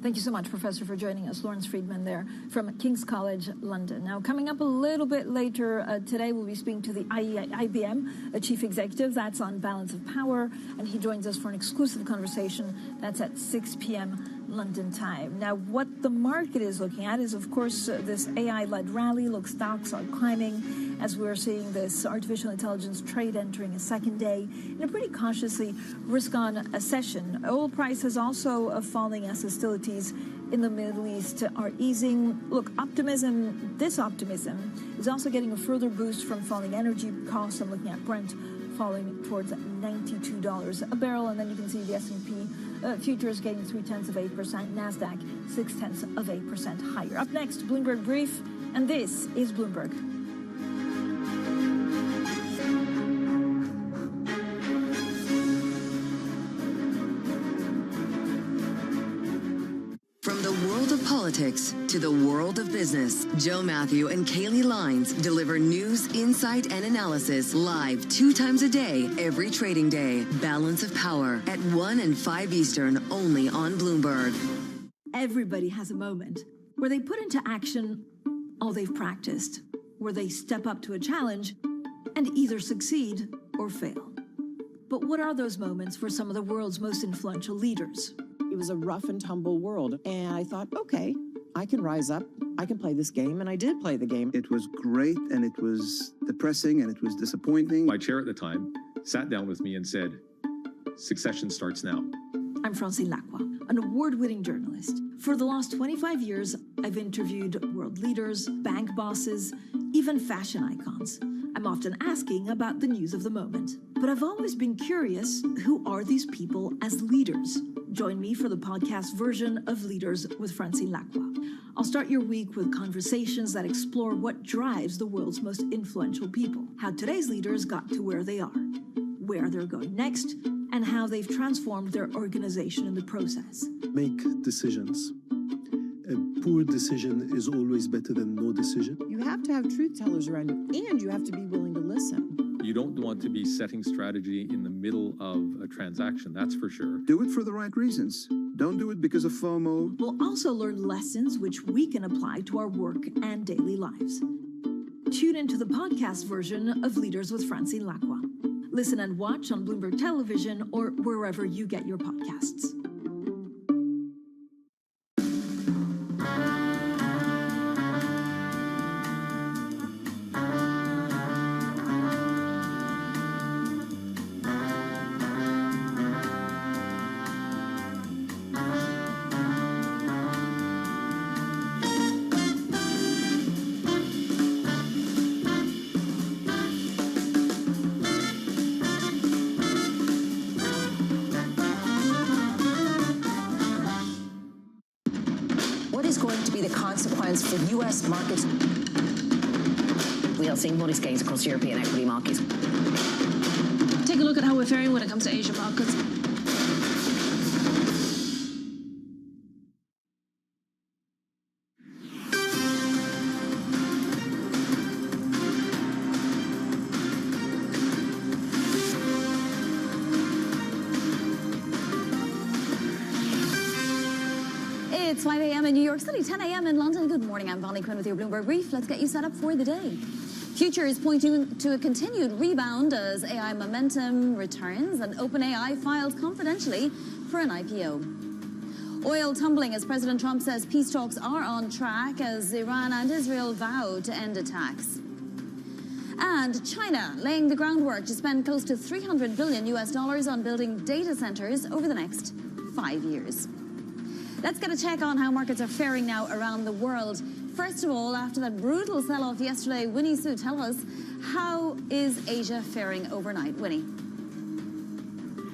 Speaker 20: Thank you so much, Professor, for joining us. Lawrence Friedman there from King's College, London. Now, coming up a little bit later today, we'll be speaking to the IBM chief executive. That's on balance of power, and he joins us for an exclusive conversation. That's at 6 p.m. London time. Now, what the market is looking at is, of course, this AI-led rally. Look, stocks are climbing as we're seeing this artificial intelligence trade entering a second day in a pretty cautiously risk-on session. Oil prices also falling as hostilities in the Middle East are easing. Look, this optimism is also getting a further boost from falling energy costs. I'm looking at Brent falling towards $92 a barrel, and then you can see the S&P futures getting 0.3%, NASDAQ 0.6% higher. Up next, Bloomberg Brief, and this is Bloomberg.
Speaker 5: From the world of politics to the world of business, Joe Matthew and Kaylee Lines deliver news, insight, and analysis live 2 times a day, every trading day. Balance of Power at 1 and 5 Eastern, only on Bloomberg.
Speaker 20: Everybody has a moment where they put into action all they've practiced, where they step up to a challenge and either succeed or fail. But what are those moments for some of the world's most influential leaders?
Speaker 3: was a rough and tumble world. And I thought, okay, I can rise up. I can play this game. And I did play the game.
Speaker 4: It was great, and it was depressing, and it was disappointing.
Speaker 17: My chair at the time sat down with me and said, "Succession starts now."
Speaker 20: I'm Francine Lacqua, an award-winning journalist. For the last 25 years, I've interviewed world leaders, bank bosses, even fashion icons. I'm often asking about the news of the moment. But I've always been curious, who are these people as leaders? Join me for the podcast version of Leaders with Francine Lacqua. I'll start your week with conversations that explore what drives the world's most influential people, how today's leaders got to where they are, where they're going next, and how they've transformed their organization in the process.
Speaker 19: Make decisions. A poor decision is always better than no decision.
Speaker 3: You have to have truth tellers around you, and you have to be willing to listen.
Speaker 17: You don't want to be setting strategy in the middle of a transaction, that's for sure.
Speaker 4: Do it for the right reasons. Don't do it because of FOMO.
Speaker 20: We'll also learn lessons which we can apply to our work and daily lives. Tune into the podcast version of Leaders with Francine Lacqua. Listen and watch on Bloomberg Television or wherever you get your podcasts.
Speaker 22: For U.S. markets, we are seeing modest gains across European equity markets.
Speaker 12: Take a look at how we're faring when it comes to Asian markets.
Speaker 23: It's 5 a.m. in New York City, 10 a.m. in London. Good morning, I'm Bonnie Quinn with your Bloomberg Brief. Let's get you set up for the day. Futures pointing to a continued rebound as AI momentum returns and OpenAI files confidentially for an IPO. Oil tumbling as President Trump says peace talks are on track as Iran and Israel vow to end attacks. And China laying the groundwork to spend close to $300 billion on building data centers over the next 5 years. Let's get a check on how markets are faring now around the world. First of all, after that brutal sell-off yesterday, Winnie Su, tell us, how is Asia faring overnight? Winnie.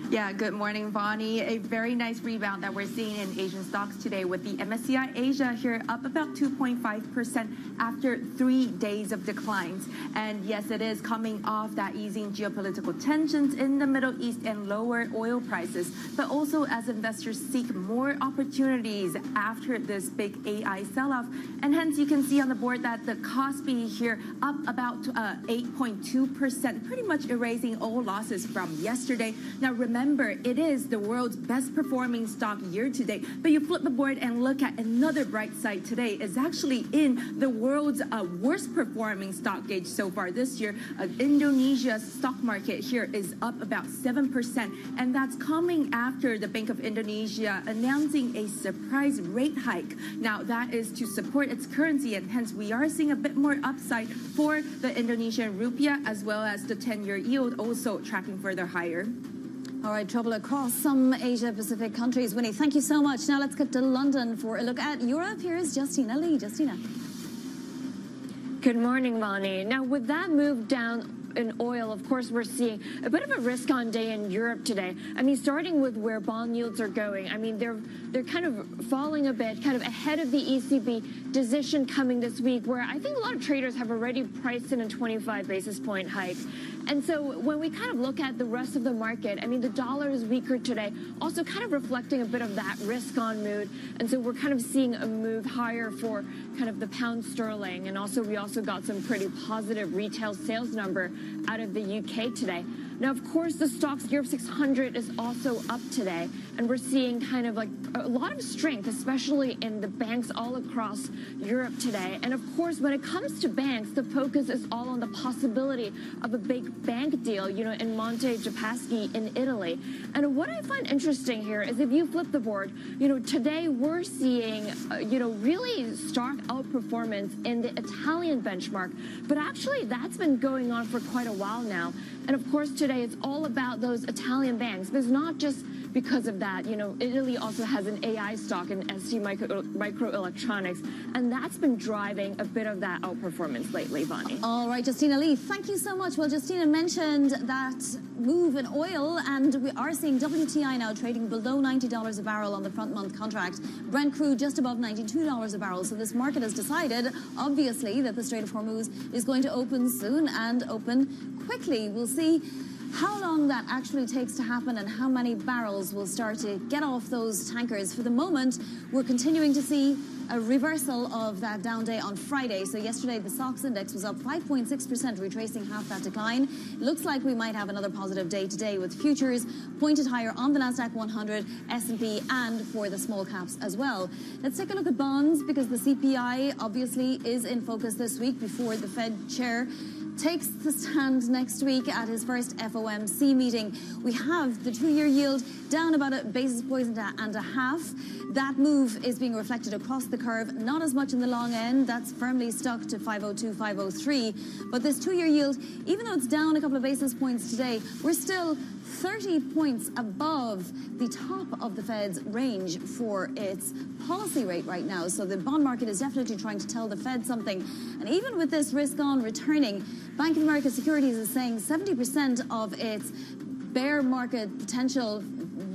Speaker 26: Yeah, good morning, Bonnie. A very nice rebound that we're seeing in Asian stocks today with the MSCI Asia here up about 2.5% after 3 days of declines. And yes, it is coming off that easing geopolitical tensions in the Middle East and lower oil prices, but also as investors seek more opportunities after this big AI sell-off. And hence you can see on the board that the Kospi here up about 8.2%, pretty much erasing all losses from yesterday. Now remember, it is the world's best performing stock year to date, but you flip the board and look at another bright side today is actually in the world's worst performing stock gauge so far this year. Indonesia's stock market here is up about 7%, and that's coming after the Bank of Indonesia announcing a surprise rate hike. Now that is to support its currency, and hence we are seeing a bit more upside for the Indonesian rupiah as well as the 10-year yield also tracking further higher.
Speaker 23: All right, trouble across some Asia-Pacific countries. Winnie, thank you so much. Now let's get to London for a look at Europe. Here's Justina Lee. Justina.
Speaker 12: Good morning, Bonnie. Now, with that move down in oil, of course, we're seeing a bit of a risk-on day in Europe today. I mean, starting with where bond yields are going. I mean, they're kind of falling a bit, kind of ahead of the ECB decision coming this week, where I think a lot of traders have already priced in a 25 basis point hike. And so when we kind of look at the rest of the market, I mean, the dollar is weaker today, also kind of reflecting a bit of that risk-on mood. And so we're kind of seeing a move higher for kind of the pound sterling. And also we also got some pretty positive retail sales number out of the UK today. Now, of course, the stocks Europe 600 is also up today, and we're seeing kind of like a lot of strength, especially in the banks all across Europe today. And of course, when it comes to banks, the focus is all on the possibility of a big bank deal, you know, in Monte dei Paschi in Italy. And what I find interesting here is if you flip the board, you know, today we're seeing, you know, really stark outperformance in the Italian benchmark, but actually that's been going on for quite a while now. And of course, today it's all about those Italian banks. There's not just because of that, you know, Italy also has an AI stock in ST Microelectronics, and that's been driving a bit of that outperformance lately, Bonnie.
Speaker 23: All right, Justina Lee, thank you so much. Well, Justina mentioned that move in oil, and we are seeing WTI now trading below $90 a barrel on the front month contract. Brent crude just above $92 a barrel. So this market has decided, obviously, that the Strait of Hormuz is going to open soon and open quickly. We'll see how long that actually takes to happen and how many barrels will start to get off those tankers. For the moment, we're continuing to see a reversal of that down day on Friday. So yesterday, the SOX index was up 5.6%, retracing half that decline. Looks like we might have another positive day today with futures pointed higher on the Nasdaq 100, S&P, and for the small caps as well. Let's take a look at bonds, because the CPI obviously is in focus this week before the Fed chair takes the stand next week at his first FOMC meeting. We have the 2-year yield down about a basis point and a half. That move is being reflected across the curve, not as much in the long end. That's firmly stuck to 502, 503. But this 2-year yield, even though it's down a couple of basis points today, we're still 30 points above the top of the Fed's range for its policy rate right now. So the bond market is definitely trying to tell the Fed something. And even with this risk on returning, Bank of America Securities is saying 70% of its bear market potential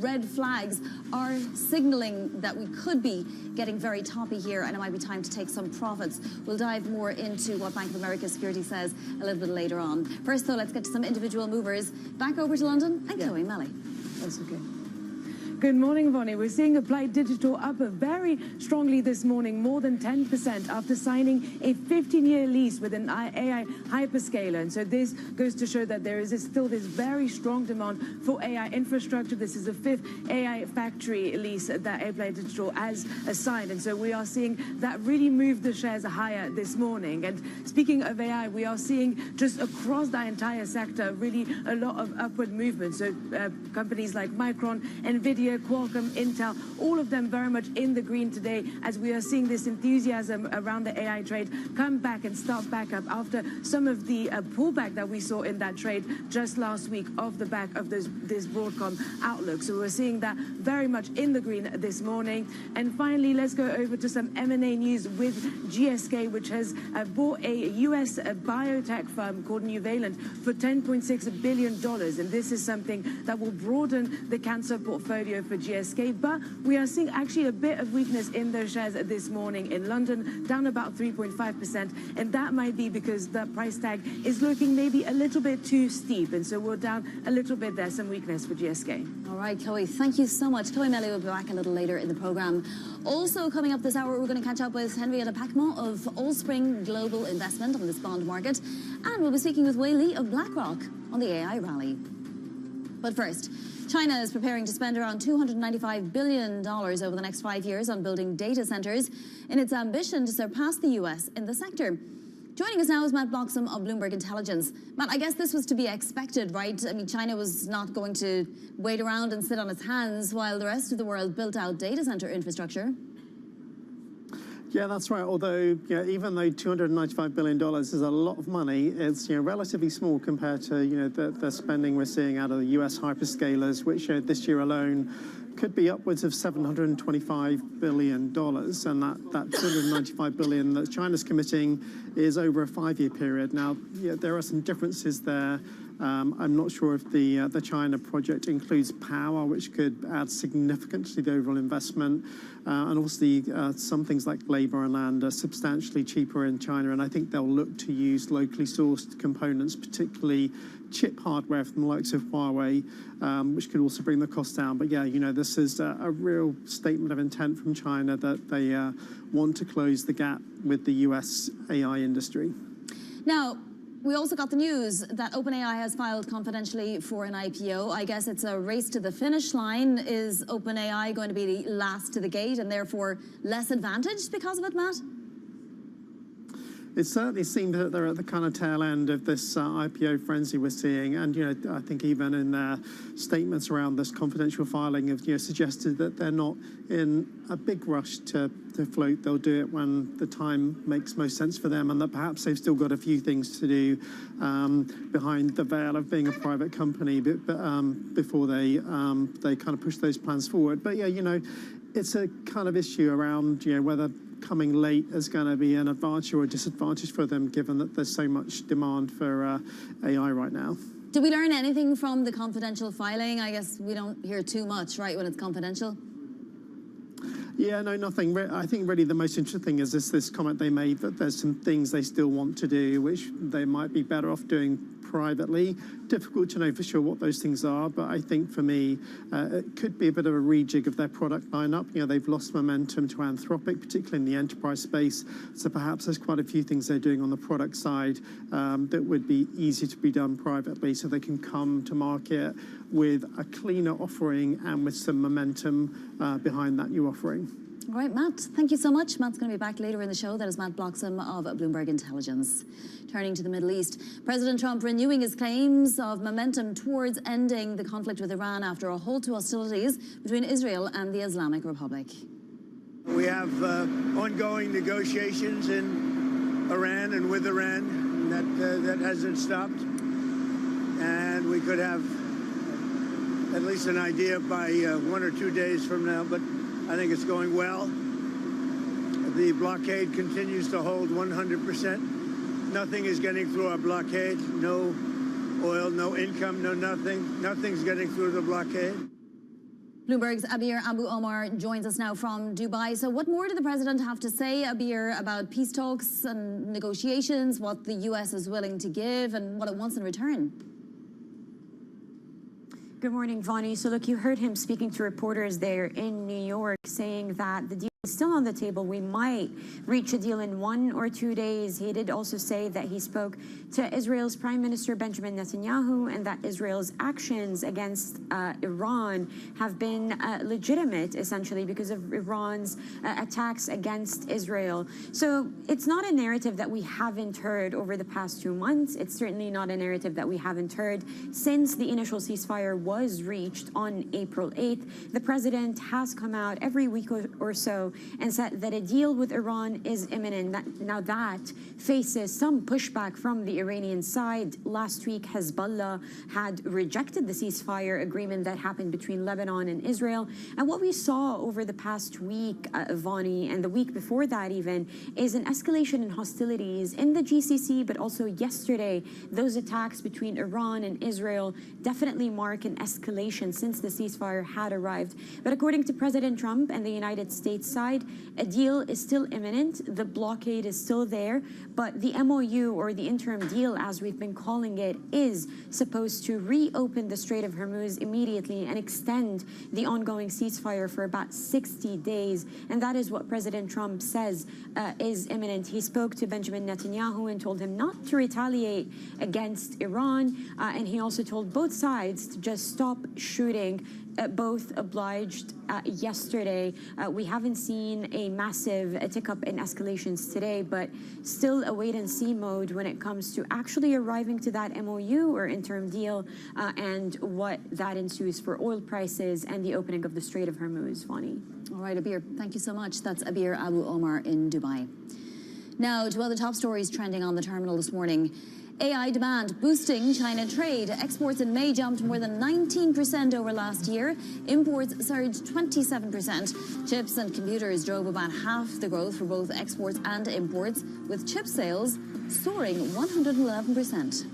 Speaker 23: red flags are signaling that we could be getting very toppy here, and it might be time to take some profits. We'll dive more into what Bank of America Securities says a little bit later on. First, though, let's get to some individual movers. Back over to London, and Chloe Melly.
Speaker 2: That's okay. Good morning, Bonnie. We're seeing Applied Digital up very strongly this morning, more than 10% after signing a 15-year lease with an AI hyperscaler. And so this goes to show that there is still this very strong demand for AI infrastructure. This is the 5th AI factory lease that Applied Digital has signed. And so we are seeing that really move the shares higher this morning. And speaking of AI, we are seeing just across the entire sector really a lot of upward movement. So companies like Micron, NVIDIA, Qualcomm, Intel, all of them very much in the green today, as we are seeing this enthusiasm around the AI trade come back and start back up after some of the pullback that we saw in that trade just last week off the back of this Broadcom outlook. So we're seeing that very much in the green this morning. And finally, let's go over to some M&A news with GSK, which has bought a U.S. biotech firm called Nuvalent for $10.6 billion. And this is something that will broaden the cancer portfolio for GSK, but we are seeing actually a bit of weakness in those shares this morning in London, down about 3.5%, and that might be because the price tag is looking maybe a little bit too steep, and so we're down a little bit there, some weakness for GSK.
Speaker 23: All right, Chloe, thank you so much. Chloe Melly will be back a little later in the program. Also coming up this hour, we're going to catch up with Henrietta Pacmo of Allspring Global Investment on this bond market, and we'll be speaking with Wei Li of BlackRock on the AI rally. But first, China is preparing to spend around $295 billion over the next 5 years on building data centers in its ambition to surpass the US in the sector. Joining us now is Matt Bloxham of Bloomberg Intelligence. Matt, I guess this was to be expected, right? I mean, China was not going to wait around and sit on its hands while the rest of the world built out data center infrastructure.
Speaker 11: Yeah, that's right. Although, even though $295 billion is a lot of money, it's relatively small compared to the spending we're seeing out of the US hyperscalers, which this year alone could be upwards of $725 billion. And that $295 billion that China's committing is over a 5-year period. Now, there are some differences there. I'm not sure if the China project includes power, which could add significantly to the overall investment. And obviously, some things like labor and land are substantially cheaper in China. And I think they'll look to use locally sourced components, particularly chip hardware from the likes of Huawei, which could also bring the cost down. But yeah, this is a real statement of intent from China that they want to close the gap with the US AI industry.
Speaker 23: Now, We also got the news that OpenAI has filed confidentially for an IPO. I guess it's a race to the finish line. Is OpenAI going to be the last to the gate and therefore less advantaged because of it, Matt?
Speaker 11: It certainly seems that they're at the kind of tail end of this IPO frenzy we're seeing, and I think even in their statements around this confidential filing have suggested that they're not in a big rush to float. They'll do it when the time makes most sense for them, and that perhaps they've still got a few things to do behind the veil of being a private company, before they kind of push those plans forward. But it's a kind of issue around whether coming late is going to be an advantage or a disadvantage for them, given that there's so much demand for AI right now.
Speaker 23: Did we learn anything from the confidential filing? I guess we don't hear too much, right, when it's confidential?
Speaker 11: Yeah, no, nothing. I think really the most interesting thing is this comment they made that there's some things they still want to do, which they might be better off doing privately. Difficult to know for sure what those things are, but I think for me, it could be a bit of a rejig of their product lineup. They've lost momentum to Anthropic, particularly in the enterprise space. So perhaps there's quite a few things they're doing on the product side that would be easy to be done privately, so they can come to market with a cleaner offering and with some momentum behind that new offering.
Speaker 23: All right, Matt, thank you so much. Matt's going to be back later in the show. That is Matt Bloxham of Bloomberg Intelligence. Turning to the Middle East, President Trump renewing his claims of momentum towards ending the conflict with Iran after a halt to hostilities between Israel and the Islamic Republic.
Speaker 15: We have ongoing negotiations in Iran and with Iran that hasn't stopped, and we could have at least an idea by 1 or 2 days from now, but I think it's going well. The blockade continues to hold 100%. Nothing is getting through our blockade. No oil, no income, no nothing. Nothing's getting through the blockade.
Speaker 23: Bloomberg's Abir Abu Omar joins us now from Dubai. So what more did the president have to say, Abir, about peace talks and negotiations, what the U.S. is willing to give and what it wants in return?
Speaker 6: Good morning, Vonnie. So look, you heard him speaking to reporters there in New York saying that the deal is still on the table. We might reach a deal in 1 or 2 days. He did also say that he spoke to Israel's Prime Minister Benjamin Netanyahu and that Israel's actions against Iran have been legitimate, essentially, because of Iran's attacks against Israel. So it's not a narrative that we haven't heard over the past 2 months. It's certainly not a narrative that we haven't heard since the initial ceasefire was reached on April 8th. The president has come out every week or so and said that a deal with Iran is imminent. Now that faces some pushback from the Iranian side. Last week, Hezbollah had rejected the ceasefire agreement that happened between Lebanon and Israel. And what we saw over the past week, Vonnie, and the week before that even, is an escalation in hostilities in the GCC, but also yesterday, those attacks between Iran and Israel definitely mark an escalation since the ceasefire had arrived. But according to President Trump and the United States side, a deal is still imminent. The blockade is still there, but the MOU, or the interim deal as we've been calling it, is supposed to reopen the Strait of Hormuz immediately and extend the ongoing ceasefire for about 60 days. And that is what President Trump says is imminent. He spoke to Benjamin Netanyahu and told him not to retaliate against Iran. And he also told both sides to just stop shooting. Both obliged yesterday. We haven't seen a massive tick-up in escalations today, but still a wait-and-see mode when it comes to actually arriving to that MOU or interim deal and what that ensues for oil prices and the opening of the Strait of Hormuz, Vonnie.
Speaker 23: All right, Abir, thank you so much. That's Abir Abu Omar in Dubai. Now to other top stories trending on the terminal this morning. AI demand boosting China trade. Exports in May jumped more than 19% over last year. Imports surged 27%. Chips and computers drove about half the growth for both exports and imports, with chip sales soaring 111%.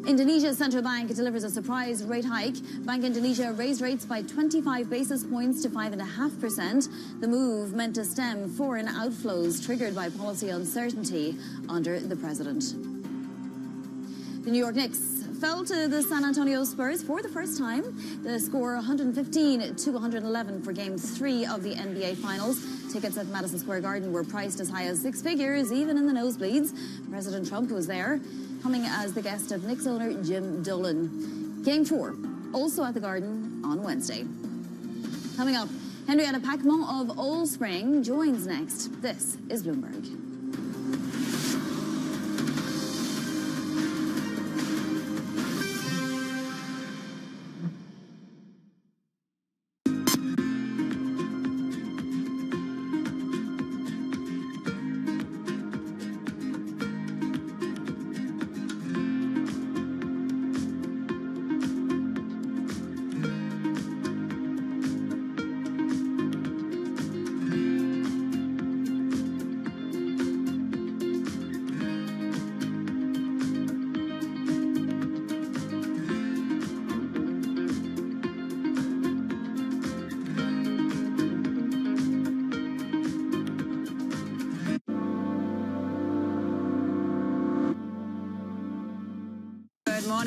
Speaker 23: Indonesia's central bank delivers a surprise rate hike. Bank Indonesia raised rates by 25 basis points to 5.5%. The move meant to stem foreign outflows triggered by policy uncertainty under the president. The New York Knicks fell to the San Antonio Spurs for the first time. The score 115-111 for Game 3 of the NBA Finals. Tickets at Madison Square Garden were priced as high as 6 figures, even in the nosebleeds. President Trump was there, coming as the guest of Knicks owner Jim Dolan. Game 4, also at the Garden on Wednesday. Coming up, Henrietta Pacmont of Old Spring joins next. This is Bloomberg.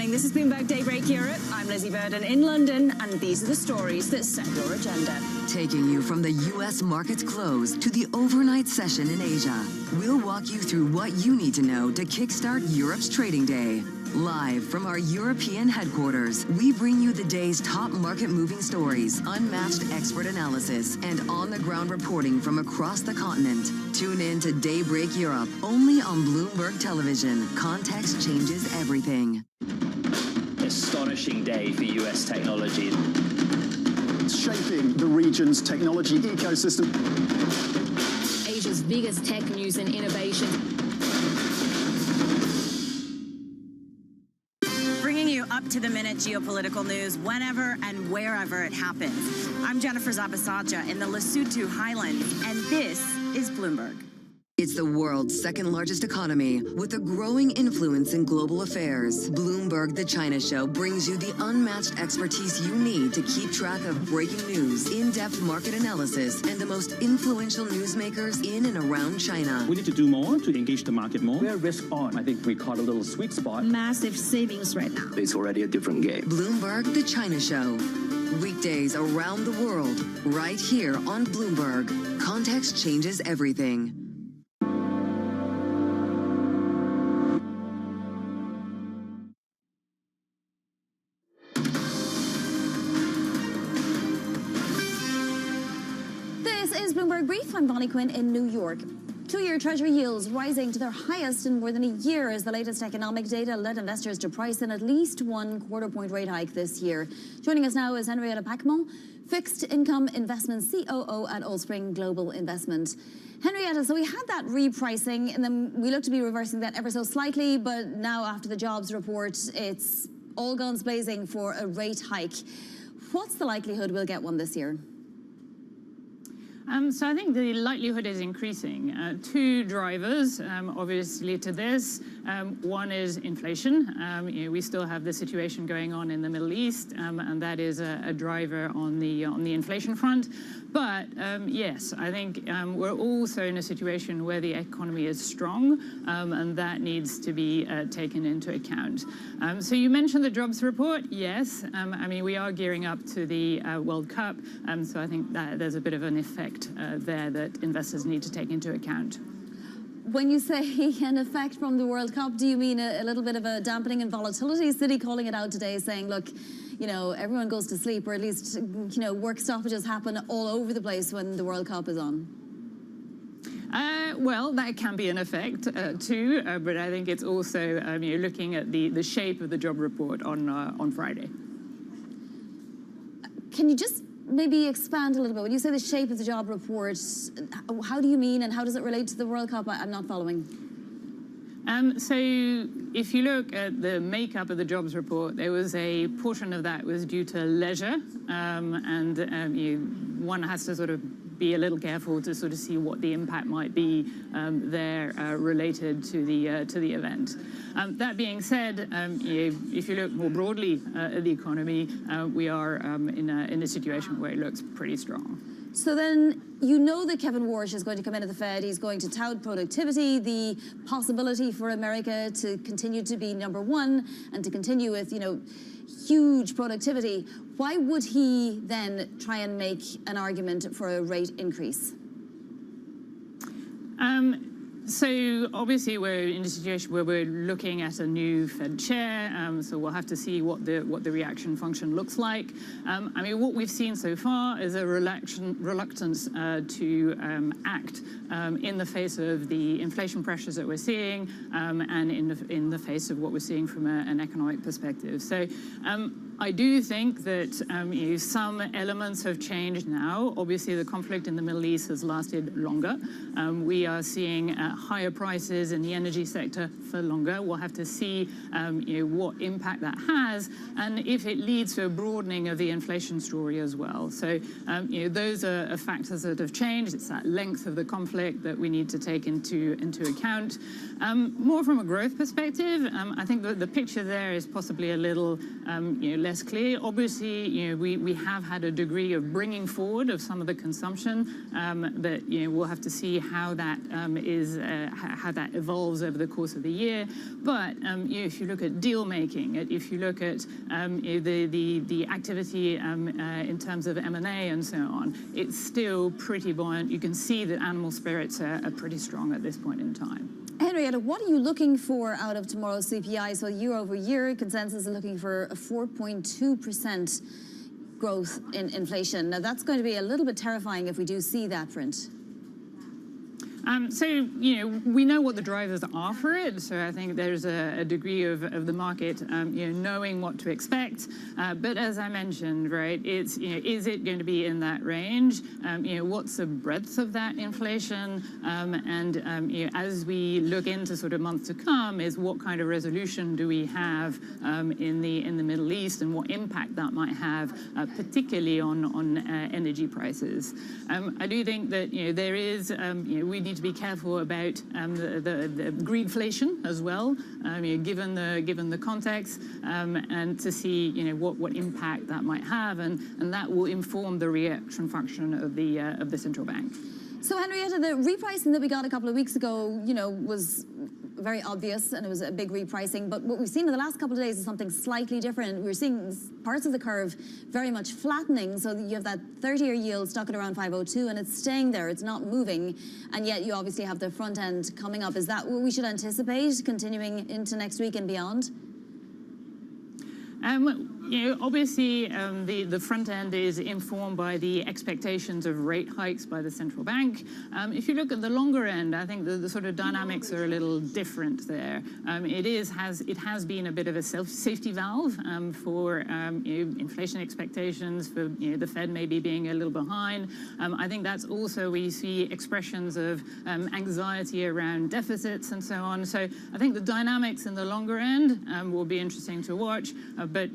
Speaker 23: This has been Bloomberg Daybreak Europe. I'm Lizzie Burden in London, and these are the stories that set your agenda.
Speaker 5: Taking you from the U.S. market's close to the overnight session in Asia, we'll walk you through what you need to know to kickstart Europe's trading day. Live from our European headquarters, we bring you the day's top market-moving stories, unmatched expert analysis, and on-the-ground reporting from across the continent. Tune in to Daybreak Europe, only on Bloomberg Television. Context changes everything.
Speaker 7: Astonishing day for US technology.
Speaker 10: It's shaping the region's technology ecosystem.
Speaker 13: Asia's biggest tech news and innovation.
Speaker 23: Bringing you up-to-the-minute geopolitical news whenever and wherever it happens. I'm Jennifer Zabasaja in the Lesotho Highlands, and this is Bloomberg.
Speaker 5: It's the world's second largest economy with a growing influence in global affairs. Bloomberg The China Show brings you the unmatched expertise you need to keep track of breaking news, in-depth market analysis, and the most influential newsmakers in and around China.
Speaker 8: We need to do more to engage the market more. We're risk on. I think we caught a little sweet spot.
Speaker 23: Massive savings right now.
Speaker 7: It's already a different game.
Speaker 5: Bloomberg The China Show. Weekdays around the world, right here on Bloomberg. Context changes everything.
Speaker 23: Bloomberg Brief. I'm Bonnie Quinn in New York. Two-year Treasury yields rising to their highest in more than a year as the latest economic data led investors to price in at least 1 quarter-point rate hike this year. Joining us now is Henrietta Pacmont, Fixed Income Investment COO at Old Spring Global Investment. Henrietta, so we had that repricing, and then we look to be reversing that ever so slightly, but now after the jobs report, it's all guns blazing for a rate hike. What's the likelihood we'll get one this year?
Speaker 14: So I think the likelihood is increasing. Two drivers, obviously, to this. One is inflation. We still have the situation going on in the Middle East, and that is a driver on the inflation front. But yes, I think we're also in a situation where the economy is strong, and that needs to be taken into account. So you mentioned the jobs report. Yes, I mean, we are gearing up to the World Cup, so I think that there's a bit of an effect there that investors need to take into account.
Speaker 23: When you say an effect from the World Cup, do you mean a little bit of a dampening in volatility? Citi calling it out today, saying, look, you know, everyone goes to sleep, or at least, you know, work stoppages happen all over the place when the World Cup is on.
Speaker 14: Well, that can be an effect too, but I think it's also you know, looking at the shape of the job report on Friday.
Speaker 23: Can you just maybe expand a little bit? When you say the shape of the job report, how do you mean, and how does it relate to the World Cup? I'm not following.
Speaker 14: So if you look at the makeup of the jobs report, there was a portion of that was due to leisure, and one has to sort of be a little careful to sort of see what the impact might be there related to the event. That being said, if you look more broadly at the economy, we are in a situation where it looks pretty strong.
Speaker 23: So then, you know that Kevin Warsh is going to come into the Fed. He's going to tout productivity, the possibility for America to continue to be #1 and to continue with, you know, huge productivity. Why would he then try and make an argument for a rate increase?
Speaker 14: So obviously we're in a situation where we're looking at a new Fed chair, so we'll have to see what the reaction function looks like. I mean, what we've seen so far is a reluctance to act in the face of the inflation pressures that we're seeing, and in the face of what we're seeing from an economic perspective. So I do think that some elements have changed now. Obviously, the conflict in the Middle East has lasted longer. We are seeing higher prices in the energy sector for longer. We'll have to see what impact that has, and if it leads to a broadening of the inflation story as well. So those are factors that have changed. It's that length of the conflict that we need to take into account. More from a growth perspective, I think that the picture there is possibly a little less clear. Obviously, we have had a degree of bringing forward of some of the consumption that we'll have to see how that how that evolves over the course of the year. But if you look at deal making, if you look at the activity in terms of M&A and so on, it's still pretty buoyant. You can see that animal spirits are pretty strong at this point in time.
Speaker 23: Henrietta, what are you looking for out of tomorrow's CPI? So year over year, consensus is looking for a 4.2% growth in inflation. Now, that's going to be a little bit terrifying if we do see that print.
Speaker 14: So, we know what the drivers are for it. So I think there's a degree of the market, knowing what to expect. But as I mentioned, right, it's, is it going to be in that range? What's the breadth of that inflation? And as we look into sort of months to come, is what kind of resolution do we have in the Middle East, and what impact that might have, particularly on energy prices. I do think that there is, we need to be careful about the greedflation as well, given the context, and to see what impact that might have, and that will inform the reaction function of the central bank.
Speaker 23: So Henrietta, the repricing that we got a couple of weeks ago, was very obvious, and it was a big repricing. But what we've seen in the last couple of days is something slightly different. We're seeing parts of the curve very much flattening. So you have that 30-year yield stuck at around 502, and it's staying there. It's not moving. And yet you obviously have the front end coming up. Is that what we should anticipate continuing into next week and beyond?
Speaker 14: Obviously, the front end is informed by the expectations of rate hikes by the central bank. If you look at the longer end, I think the sort of dynamics are a little different there. It has been a bit of a safety valve for inflation expectations, for the Fed maybe being a little behind. I think that's also, we see expressions of anxiety around deficits and so on. So I think the dynamics in the longer end will be interesting to watch. But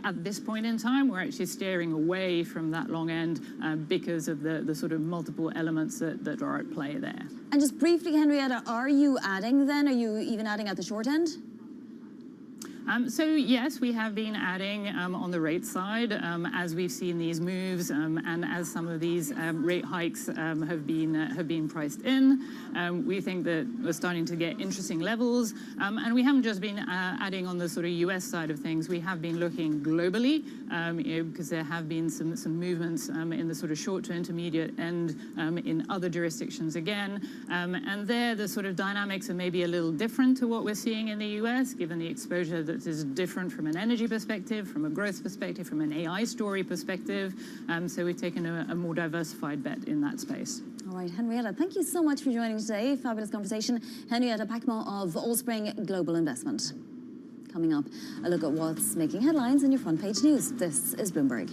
Speaker 14: at this point in time, we're actually steering away from that long end because of the sort of multiple elements that are at play there.
Speaker 23: And just briefly, Henrietta, are you adding then? Are you even adding at the short end?
Speaker 14: So yes, we have been adding on the rate side as we've seen these moves, and as some of these rate hikes have been priced in. We think that we're starting to get interesting levels, and we haven't just been adding on the sort of US side of things. We have been looking globally, because there have been some movements in the sort of short to intermediate end in other jurisdictions again, and there the sort of dynamics are maybe a little different to what we're seeing in the US, given the exposure that is different from an energy perspective, from a growth perspective, from an AI story perspective. So we've taken a more diversified bet in that space.
Speaker 23: All right, Henrietta, thank you so much for joining today. Fabulous conversation. Henrietta Packmo of Allspring Global Investment. Coming up, a look at what's making headlines in your front page news. This is Bloomberg.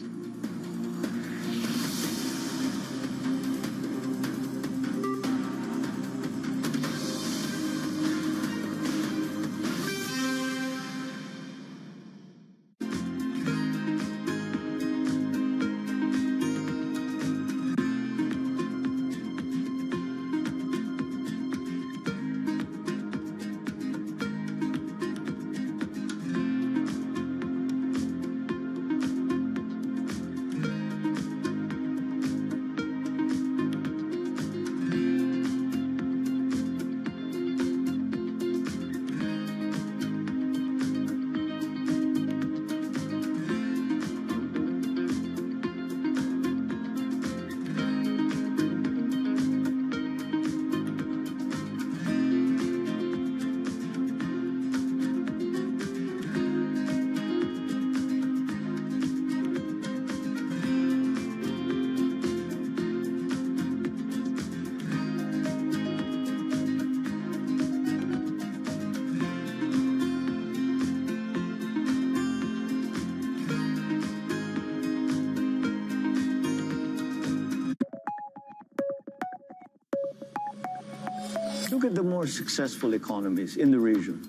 Speaker 9: Look at the more successful economies in the region.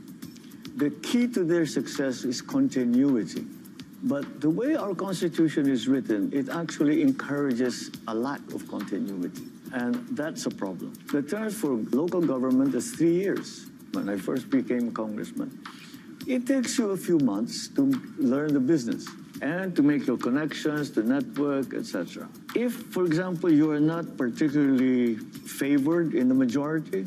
Speaker 9: The key to their success is continuity. But the way our constitution is written, it actually encourages a lack of continuity. And that's a problem. The term for local government is 3 years. When I first became a congressman, it takes you a few months to learn the business and to make your connections, to network, etc. If, for example, you are not particularly favored in the majority,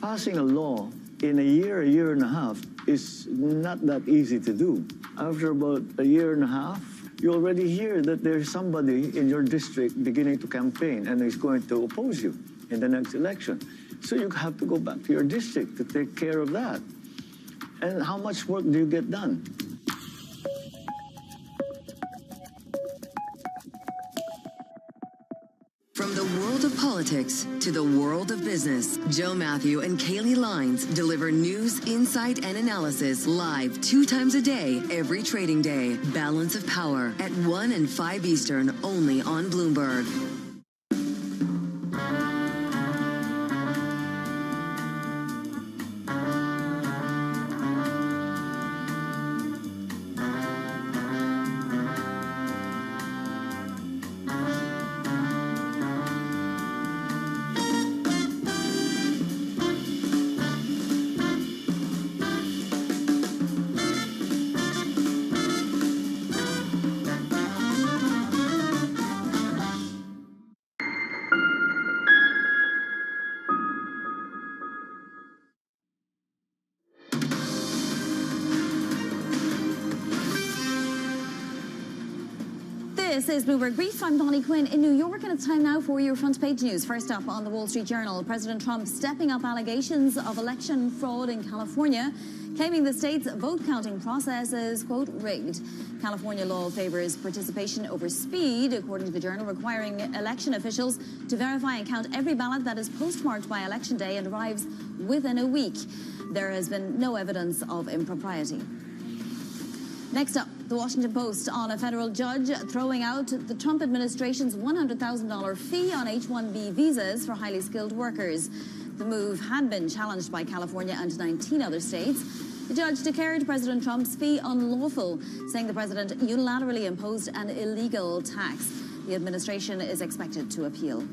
Speaker 9: passing a law in a year and a half is not that easy to do. After about a year and a half, you already hear that there's somebody in your district beginning to campaign and is going to oppose you in the next election. So you have to go back to your district to take care of that. And how much work do you get done?
Speaker 5: From the world of politics to the world of business, Joe Matthew and Kaylee Lines deliver news, insight, and analysis live 2 times a day, every trading day. Balance of Power at 1 and 5 Eastern, only on Bloomberg.
Speaker 23: This is Bloomberg Brief. I'm Bonnie Quinn in New York, and it's time now for your front page news. First up on the Wall Street Journal, President Trump stepping up allegations of election fraud in California, claiming the state's vote counting process is, quote, rigged. California law favors participation over speed, according to the Journal, requiring election officials to verify and count every ballot that is postmarked by Election Day and arrives within a week. There has been no evidence of impropriety. Next up, the Washington Post on a federal judge throwing out the Trump administration's $100,000 fee on H-1B visas for highly skilled workers. The move had been challenged by California and 19 other states. The judge declared President Trump's fee unlawful, saying the president unilaterally imposed an illegal tax. The administration is expected to appeal.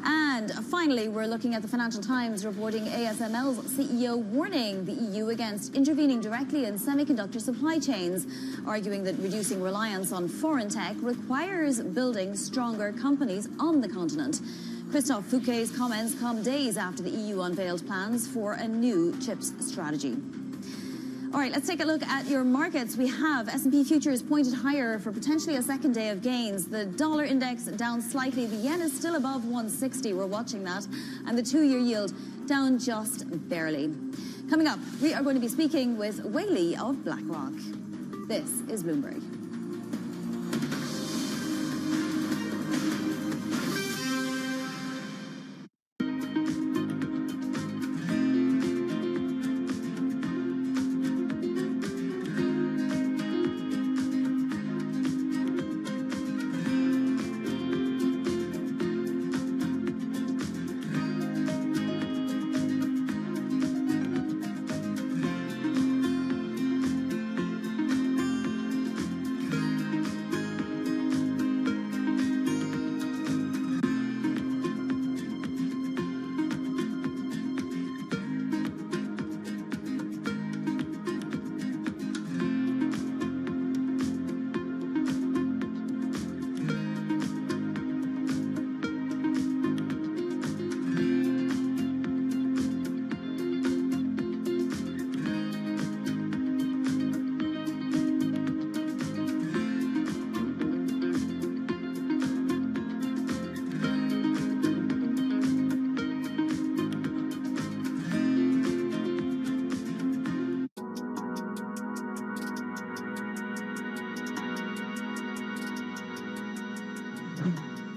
Speaker 23: And finally, we're looking at the Financial Times reporting ASML's CEO warning the EU against intervening directly in semiconductor supply chains, arguing that reducing reliance on foreign tech requires building stronger companies on the continent. Christophe Fouquet's comments come days after the EU unveiled plans for a new chips strategy. All right, let's take a look at your markets. We have S&P futures pointed higher for potentially a second day of gains. The dollar index down slightly. The yen is still above 160. We're watching that. And the 2-year yield down just barely. Coming up, we are going to be speaking with Wei Li of BlackRock. This is Bloomberg.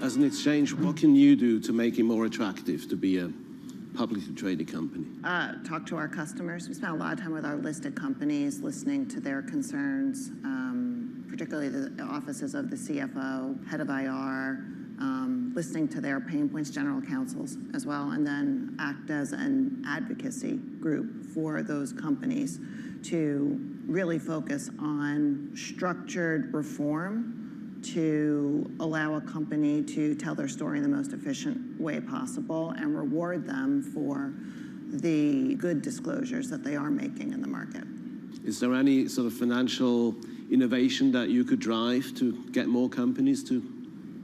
Speaker 16: As an exchange, what can you do to make it more attractive to be a publicly traded company?
Speaker 18: Talk to our customers. We spend a lot of time with our listed companies, listening to their concerns, particularly the offices of the CFO, head of IR, listening to their pain points, general counsels as well, and then act as an advocacy group for those companies to really focus on structured reform to allow a company to tell their story in the most efficient way possible and reward them for the good disclosures that they are making in the market.
Speaker 16: Is there any sort of financial innovation that you could drive to get more companies to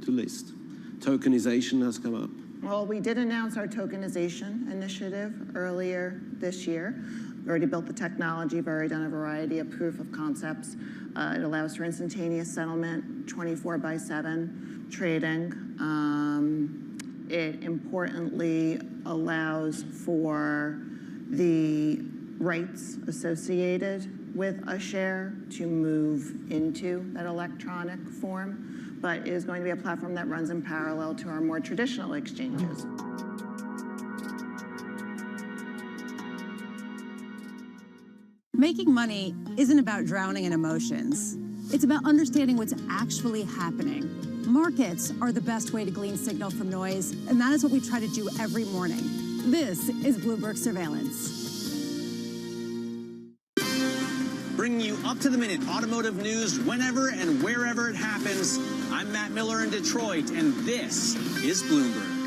Speaker 16: list? Tokenization has come up.
Speaker 18: Well, we did announce our tokenization initiative earlier this year. We've already built the technology, we've already done a variety of proof of concepts. It allows for instantaneous settlement, 24/7 trading. It importantly allows for the rights associated with a share to move into that electronic form, but it is going to be a platform that runs in parallel to our more traditional exchanges.
Speaker 1: Making money isn't about drowning in emotions. It's about understanding what's actually happening. Markets are the best way to glean signal from noise, and that is what we try to do every morning. This is Bloomberg Surveillance.
Speaker 3: Bringing you up-to-the-minute automotive news whenever and wherever it happens. I'm Matt Miller in Detroit, and this is Bloomberg.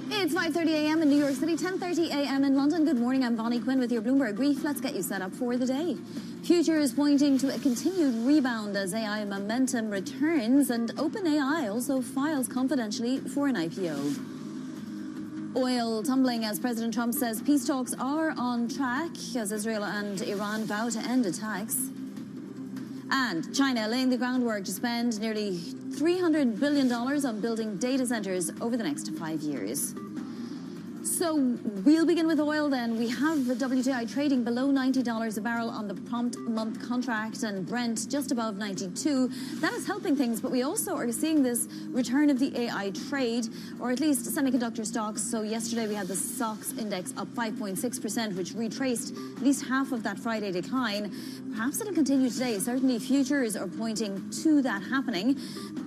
Speaker 23: It's 5:30 a.m. in New York City, 10:30 a.m. in London. Good morning, I'm Bonnie Quinn with your Bloomberg Brief. Let's get you set up for the day. Futures pointing to a continued rebound as AI momentum returns, and OpenAI also files confidentially for an IPO. Oil tumbling as President Trump says peace talks are on track as Israel and Iran vow to end attacks. And China laying the groundwork to spend nearly $300 billion on building data centers over the next 5 years. So we'll begin with oil then. We have the WTI trading below $90 a barrel on the prompt month contract, and Brent just above 92. That is helping things, but we also are seeing this return of the AI trade, or at least semiconductor stocks. So yesterday we had the SOX index up 5.6%, which retraced at least half of that Friday decline. Perhaps it'll continue today. Certainly futures are pointing to that happening.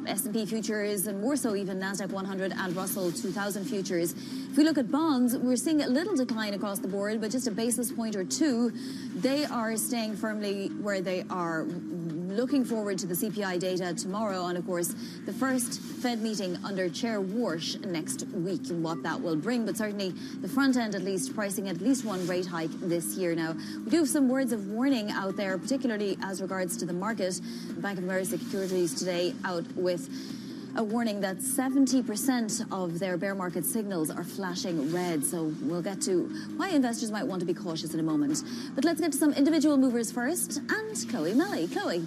Speaker 23: S&P futures, and more so even NASDAQ 100 and Russell 2000 futures. If we look at bonds, we're seeing a little decline across the board, but just a basis point or two. They are staying firmly where they are. Looking forward to the CPI data tomorrow, and of course the first Fed meeting under Chair Warsh next week, and what that will bring. But certainly the front end, at least, pricing at least one rate hike this year. Now we do have some words of warning out there, particularly as regards to the market. Bank of America Securities today out with a warning that 70% of their bear market signals are flashing red. So we'll get to why investors might want to be cautious in a moment. But let's get to some individual movers first, and Chloe Melly. Chloe.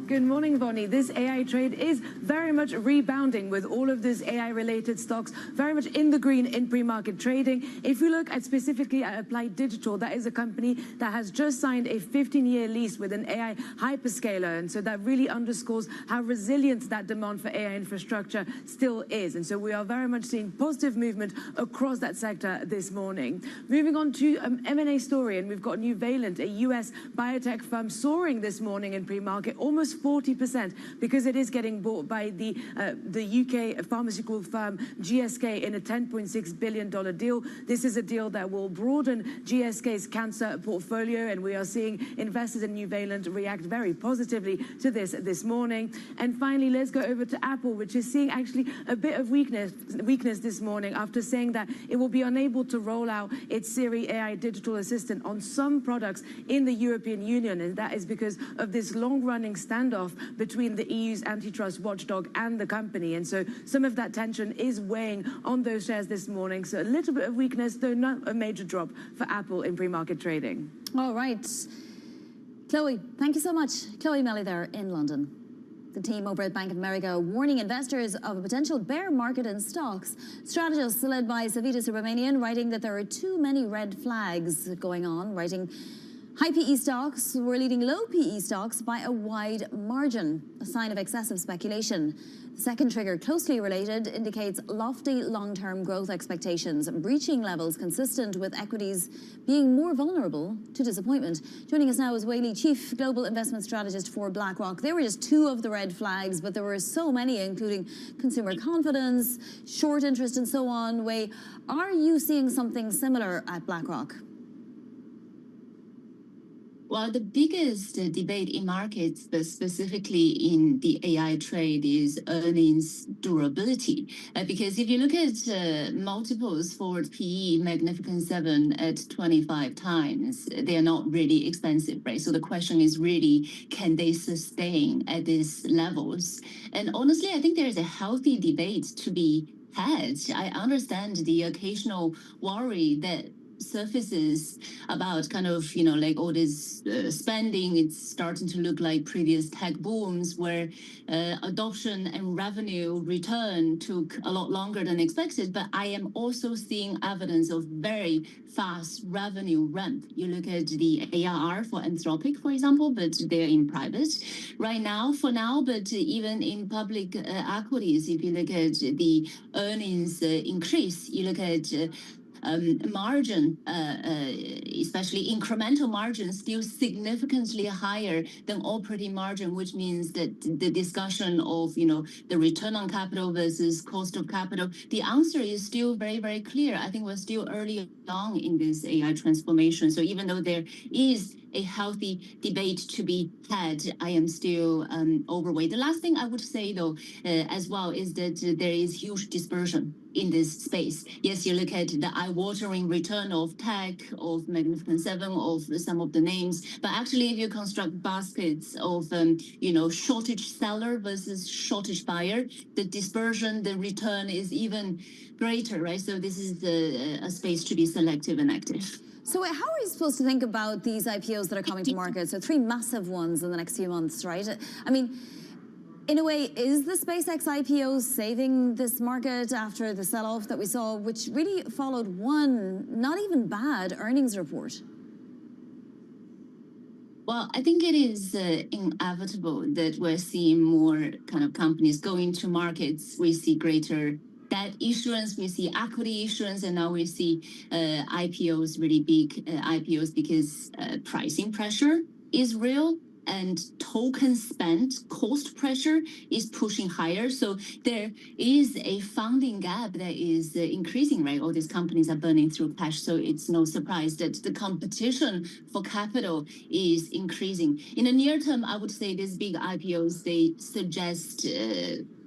Speaker 2: Good morning, Bonnie. This AI trade is very much rebounding with all of these AI-related stocks very much in the green in pre-market trading. If we look at specifically at Applied Digital, that is a company that has just signed a 15-year lease with an AI hyperscaler. And so that really underscores how resilient that demand for AI infrastructure still is. And so we are very much seeing positive movement across that sector this morning. Moving on to M&A story, and we've got Nuvalent, a US biotech firm, soaring this morning in pre-market, almost 40%, because it is getting bought by the UK pharmaceutical firm GSK in a $10.6 billion deal. This is a deal that will broaden GSK's cancer portfolio, and we are seeing investors in Nuvalent react very positively to this morning. And finally, let's go over to Apple, which is seeing actually a bit of weakness this morning after saying that it will be unable to roll out its Siri AI digital assistant on some products in the European Union, and that is because of this long-running standoff between the EU's antitrust watchdog and the company. And so some of that tension is weighing on those shares this morning. So a little bit of weakness, though not a major drop for Apple in pre-market trading.
Speaker 23: All right. Chloe, thank you so much. Chloe Melly there in London. The team over at Bank of America warning investors of a potential bear market in stocks. Strategists led by Savita Subramanian writing that there are too many red flags going on, writing High PE stocks were leading low PE stocks by a wide margin, a sign of excessive speculation. The second trigger, closely related, indicates lofty long-term growth expectations, breaching levels consistent with equities being more vulnerable to disappointment. Joining us now is Wei Li, Chief Global Investment Strategist for BlackRock. There were just two of the red flags, but there were so many, including consumer confidence, short interest, and so on. Wei, are you seeing something similar at BlackRock?
Speaker 4: Well, the biggest debate in markets, but specifically in the AI trade, is earnings durability. Because if you look at multiples forward PE, Magnificent 7 at 25 times, they are not really expensive, right? So the question is really, can they sustain at these levels? And honestly, I think there is a healthy debate to be had. I understand the occasional worry that surfaces about kind of, like all this spending. It's starting to look like previous tech booms where adoption and revenue return took a lot longer than expected. But I am also seeing evidence of very fast revenue ramp. You look at the ARR for Anthropic, for example, but they're in private right now for now. But even in public equities, if you look at the earnings increase, you look at margin, especially incremental margin, still significantly higher than operating margin, which means that the discussion of, the return on capital versus cost of capital, the answer is still very, very clear. I think we're still early on in this AI transformation. So even though there is a healthy debate to be had, I am still overweight. The last thing I would say, though, as well, is that there is huge dispersion in this space. Yes, you look at the eye-watering return of tech, of Magnificent 7, of some of the names, but actually if you construct baskets of, shortage seller versus shortage buyer, the dispersion, the return is even greater, right? So this is a space to be selective and active.
Speaker 23: So how are you supposed to think about these IPOs that are coming to market? So 3 massive ones in the next few months, right? I mean, in a way, is the SpaceX IPO saving this market after the sell-off that we saw, which really followed one not even bad earnings report?
Speaker 4: Well, I think it is inevitable that we're seeing more kind of companies going to markets. We see greater debt issuance, we see equity issuance, and now we see IPOs, really big IPOs, because pricing pressure is real and token spend cost pressure is pushing higher. So there is a funding gap that is increasing, right? All these companies are burning through cash. So it's no surprise that the competition for capital is increasing. In the near term, I would say these big IPOs, they suggest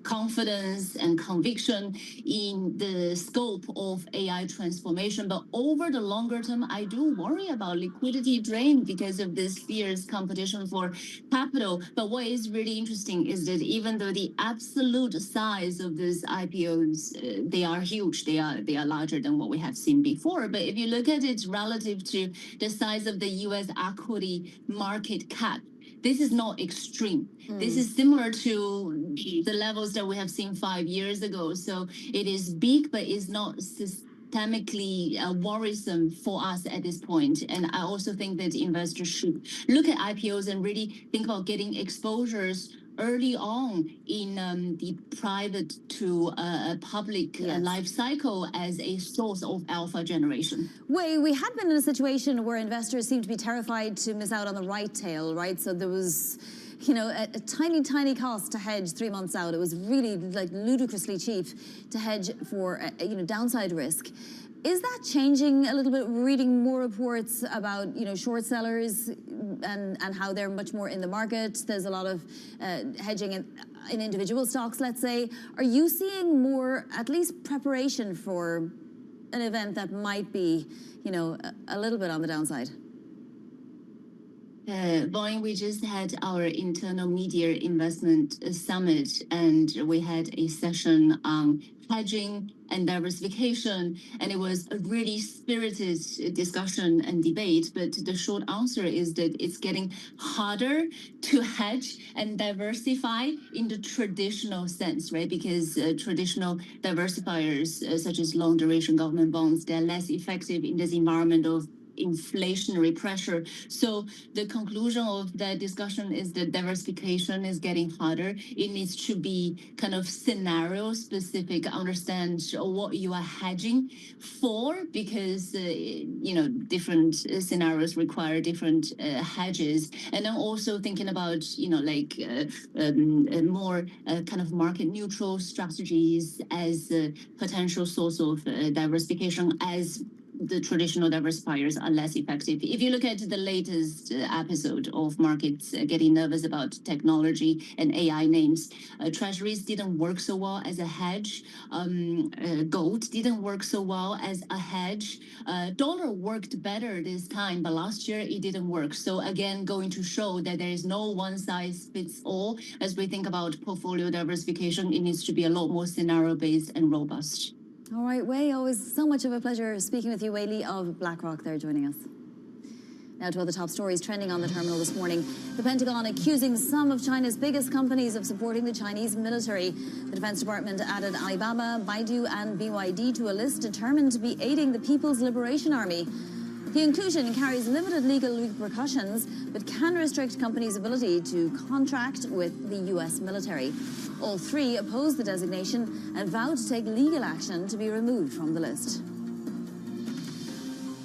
Speaker 4: confidence and conviction in the scope of AI transformation. But over the longer term, I do worry about liquidity drain because of this fierce competition for capital. But what is really interesting is that even though the absolute size of these IPOs, they are huge, they are larger than what we have seen before. But if you look at it relative to the size of the US equity market cap, this is not extreme. This is similar to the levels that we have seen 5 years ago. So it is big, but it's not systemically worrisome for us at this point. And I also think that investors should look at IPOs and really think about getting exposures early on in the private to public life cycle as a source of alpha generation.
Speaker 23: Wei, we had been in a situation where investors seemed to be terrified to miss out on the right tail, right? So there was, a tiny, tiny cost to hedge 3 months out. It was really like ludicrously cheap to hedge for, downside risk. Is that changing a little bit, reading more reports about, short sellers and how they're much more in the market? There's a lot of hedging in individual stocks, let's say. Are you seeing more, at least preparation for an event that might be, a little bit on the downside?
Speaker 4: Bonnie, we just had our internal media investment summit, and we had a session on hedging and diversification, and it was a really spirited discussion and debate. But the short answer is that it's getting harder to hedge and diversify in the traditional sense, right? Because traditional diversifiers, such as long duration government bonds, they're less effective in this environment of inflationary pressure. So the conclusion of that discussion is that diversification is getting harder. It needs to be kind of scenario specific, understand what you are hedging for, because different scenarios require different hedges. And then also thinking about more kind of market neutral strategies as a potential source of diversification as the traditional diversifiers are less effective. If you look at the latest episode of markets getting nervous about technology and AI names, treasuries didn't work so well as a hedge. Gold didn't work so well as a hedge. Dollar worked better this time, but last year it didn't work. So again, going to show that there is no one size fits all. As we think about portfolio diversification, it needs to be a lot more scenario-based and robust.
Speaker 23: All right, Wei, always so much of a pleasure speaking with you. Wei Li of BlackRock there joining us. Now to other top stories trending on the terminal this morning. The Pentagon accusing some of China's biggest companies of supporting the Chinese military. The Defense Department added Alibaba, Baidu and BYD to a list determined to be aiding the People's Liberation Army. The inclusion carries limited legal repercussions, but can restrict companies' ability to contract with the U.S. military. All three oppose the designation and vow to take legal action to be removed from the list.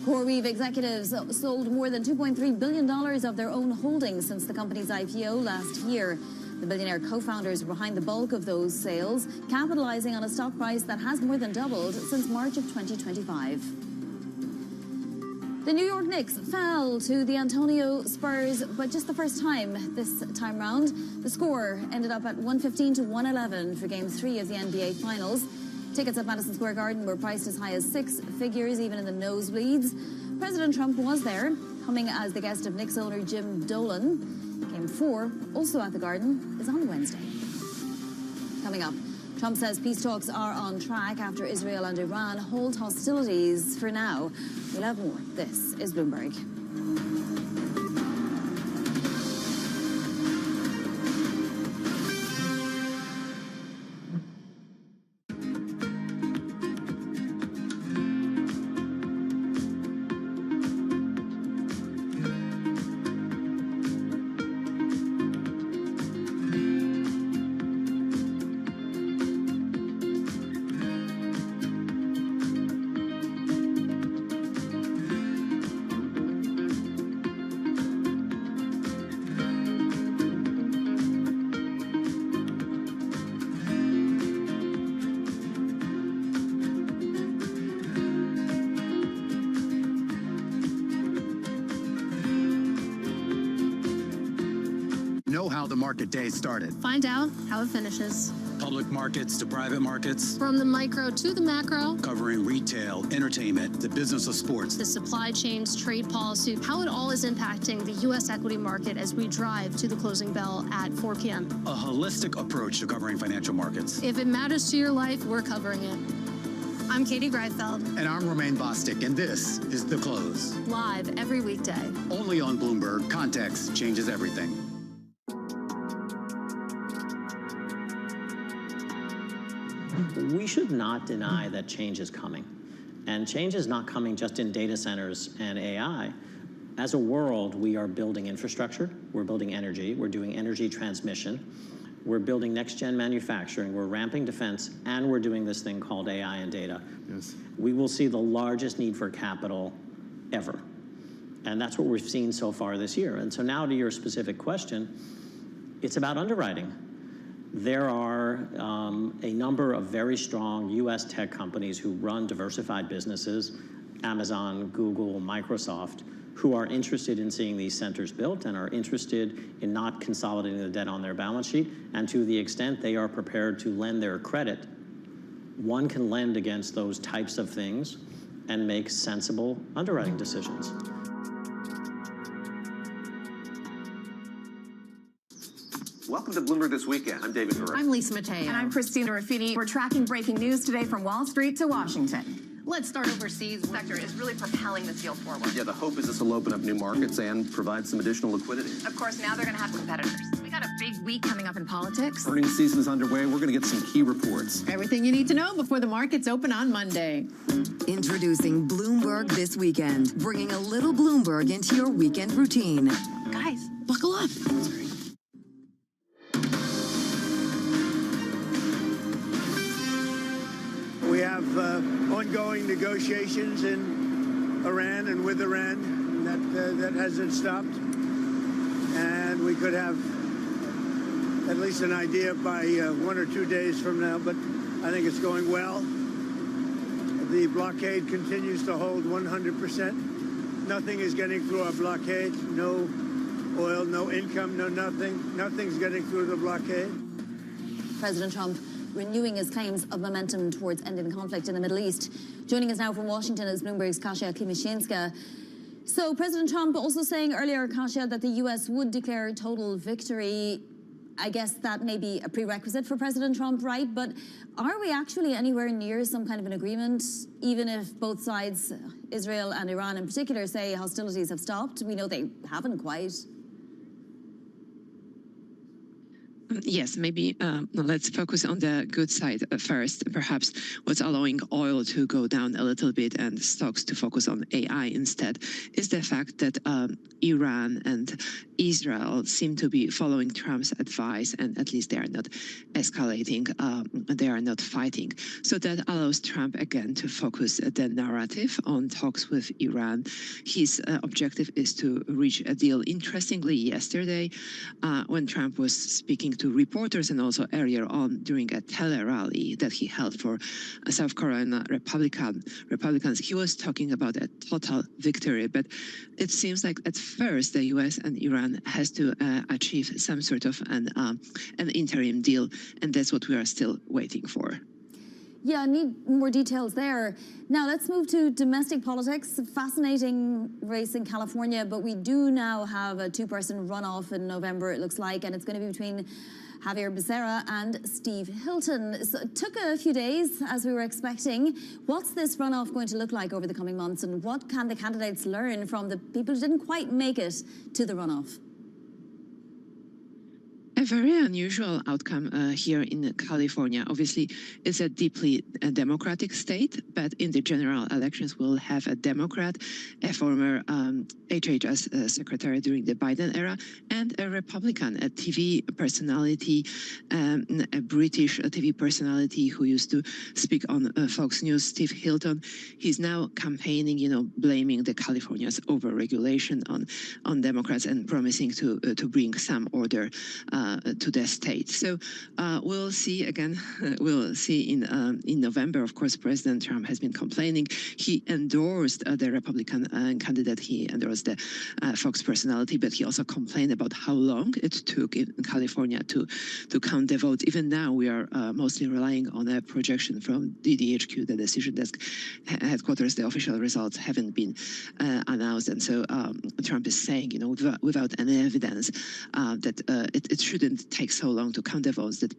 Speaker 23: CoreWeave executives sold more than $2.3 billion of their own holdings since the company's IPO last year. The billionaire co-founders were behind the bulk of those sales, capitalizing on a stock price that has more than doubled since March of 2025. The New York Knicks fell to the Antonio Spurs, but just the first time this time round. The score ended up at 115-111 for Game 3 of the NBA Finals. Tickets at Madison Square Garden were priced as high as six figures, even in the nosebleeds. President Trump was there, coming as the guest of Knicks owner Jim Dolan. Game 4, also at the Garden, is on Wednesday. Coming up, Trump says peace talks are on track after Israel and Iran hold hostilities for now. We'll have more. This is Bloomberg.
Speaker 17: Know how the market day started.
Speaker 19: Find out how it finishes.
Speaker 17: Public markets to private markets.
Speaker 19: From the micro to the macro.
Speaker 17: Covering retail, entertainment, the business of sports.
Speaker 19: The supply chains, trade policy, how it all is impacting the U.S. equity market as we drive to the closing bell at 4 p.m.
Speaker 17: A holistic approach to covering financial markets.
Speaker 19: If it matters to your life, we're covering it. I'm Katie Greifeld.
Speaker 17: And I'm Romaine Bostic, and this is The Close.
Speaker 19: Live every weekday.
Speaker 17: Only on Bloomberg. Context changes everything.
Speaker 20: We should not deny that change is coming. And change is not coming just in data centers and AI. As a world, we are building infrastructure, we're building energy, we're doing energy transmission, we're building next-gen manufacturing, we're ramping defense, and we're doing this thing called AI and data.
Speaker 17: Yes.
Speaker 20: We will see the largest need for capital ever. And that's what we've seen so far this year. And so now to your specific question, it's about underwriting. There are a number of very strong US tech companies who run diversified businesses, Amazon, Google, Microsoft, who are interested in seeing these centers built and are interested in not consolidating the debt on their balance sheet. And to the extent they are prepared to lend their credit, one can lend against those types of things and make sensible underwriting decisions.
Speaker 21: Welcome to Bloomberg This Weekend. I'm David Murray.
Speaker 24: I'm Lisa Mateo.
Speaker 25: And I'm Christina Ruffini. We're tracking breaking news today from Wall Street to Washington.
Speaker 11: Let's start overseas. The sector is really propelling this deal forward.
Speaker 21: Yeah, the hope is this will open up new markets and provide some additional liquidity.
Speaker 11: Of course, now they're going to have competitors. We got a big week coming up in politics.
Speaker 21: Earnings season is underway. We're going to get some key reports.
Speaker 12: Everything you need to know before the markets open on Monday.
Speaker 5: Introducing Bloomberg This Weekend, bringing a little Bloomberg into your weekend routine.
Speaker 11: Guys,
Speaker 5: Buckle up.
Speaker 15: We have ongoing negotiations in Iran and with Iran. That hasn't stopped. And we could have at least an idea by 1 or 2 days from now, but I think it's going well. The blockade continues to hold 100%. Nothing is getting through our blockade. No oil, no income, no nothing. Nothing's getting through the blockade.
Speaker 23: President Trump renewing his claims of momentum towards ending the conflict in the Middle East. Joining us now from Washington is Bloomberg's Kasia Klimaszinska. So President Trump also saying earlier, Kasia, that the U.S. would declare total victory. I guess that may be a prerequisite for President Trump, right? But are we actually anywhere near some kind of an agreement, even if both sides, Israel and Iran in particular, say hostilities have stopped? We know they haven't quite.
Speaker 22: Yes, maybe let's focus on the good side first. Perhaps what's allowing oil to go down a little bit and stocks to focus on AI instead is the fact that Iran and Israel seem to be following Trump's advice, and at least they are not escalating, they are not fighting. So that allows Trump again to focus the narrative on talks with Iran. His objective is to reach a deal. Interestingly, yesterday, when Trump was speaking to reporters and also earlier on during a tele-rally that he held for South Carolina Republicans, he was talking about a total victory. But it seems like at first the U.S. and Iran has to achieve some sort of an interim deal, and that's what we are still waiting for.
Speaker 23: Yeah, I need more details there. Now, let's move to domestic politics. Fascinating race in California, but we do now have a two-person runoff in November, it looks like, and it's going to be between Javier Becerra and Steve Hilton. So it took a few days, as we were expecting. What's this runoff going to look like over the coming months, and what can the candidates learn from the people who didn't quite make it to the runoff?
Speaker 22: A very unusual outcome here in California. Obviously, it's a deeply democratic state, but in the general elections, we'll have a Democrat, a former HHS secretary during the Biden era, and a Republican, a TV personality, a British TV personality who used to speak on Fox News, Steve Hilton. He's now campaigning, blaming the California's overregulation on Democrats and promising to bring some order to the state. So we'll see again. We'll see in November. Of course, President Trump has been complaining. He endorsed the Republican candidate. He endorsed the Fox personality, but he also complained about how long it took in California to count the votes. Even now, we are mostly relying on a projection from DDHQ, the decision desk headquarters. The official results haven't been announced, and so Trump is saying, without any evidence, that it shouldn't take so long to count the votes, that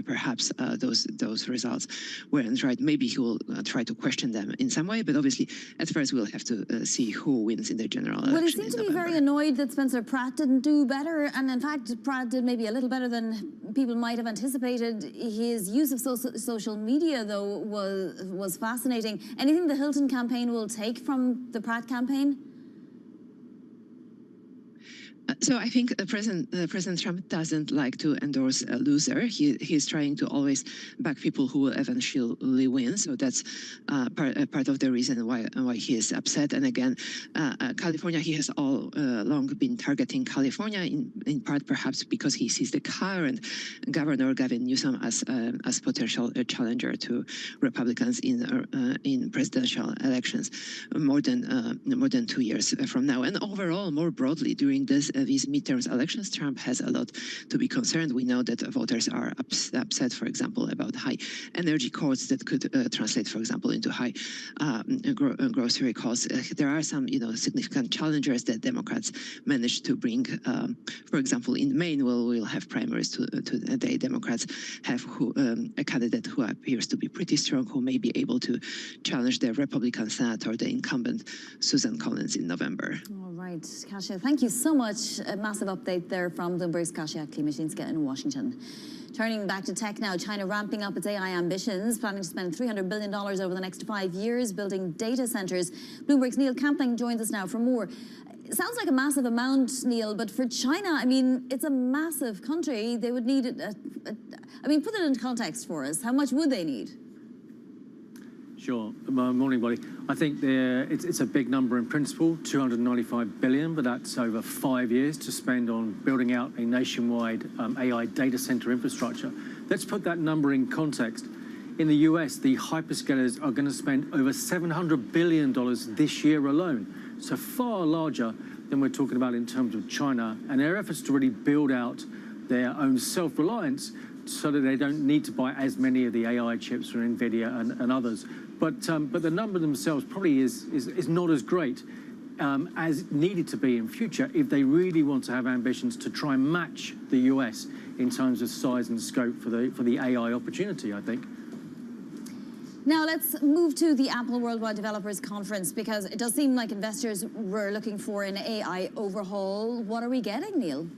Speaker 22: perhaps those results weren't right. Maybe he will try to question them in some way, but obviously at first we'll have to see who wins in the general election.
Speaker 23: Well, he seemed to be very annoyed that Spencer Pratt didn't do better, and in fact Pratt did maybe a little better than people might have anticipated. His use of social media, though, was fascinating. Anything the Hilton campaign will take from the Pratt campaign?
Speaker 22: So I think President Trump doesn't like to endorse a loser. He's trying to always back people who will eventually win. So that's part of the reason why he is upset. And again, California, he has all along been targeting California, in part perhaps because he sees the current Governor Gavin Newsom as potential challenger to Republicans in presidential elections more than 2 years from now. And overall, more broadly, during this these midterms elections, Trump has a lot to be concerned. We know that voters are upset, for example, about high energy costs that could translate, for example, into high grocery costs. There are some, significant challengers that Democrats managed to bring. For example, in Maine, we'll have primaries today. Democrats have a candidate who appears to be pretty strong, who may be able to challenge the Republican senator, the incumbent Susan Collins, in November.
Speaker 23: All right, Kasia, thank you so much. A massive update there from Bloomberg's Kasia Klimaczynska in Washington. Turning back to tech now, China ramping up its AI ambitions, planning to spend $300 billion over the next 5 years building data centers. Bloomberg's Neil Campling joins us now for more. It sounds like a massive amount, Neil, but for China, I mean, it's a massive country. They would need, put it into context for us. How much would they need?
Speaker 8: Sure. Morning, buddy. I think it's a big number in principle, 295 billion, but that's over 5 years to spend on building out a nationwide AI data center infrastructure. Let's put that number in context. In the US, the hyperscalers are going to spend over $700 billion this year alone, so far larger than we're talking about in terms of China, and their efforts to really build out their own self-reliance so that they don't need to buy as many of the AI chips from NVIDIA and others. But the number themselves probably is not as great as needed to be in future if they really want to have ambitions to try and match the US in terms of size and scope for the AI opportunity, I think.
Speaker 23: Now let's move to the Apple Worldwide Developers Conference, because it does seem like investors were looking for an AI overhaul. What are we getting, Neil?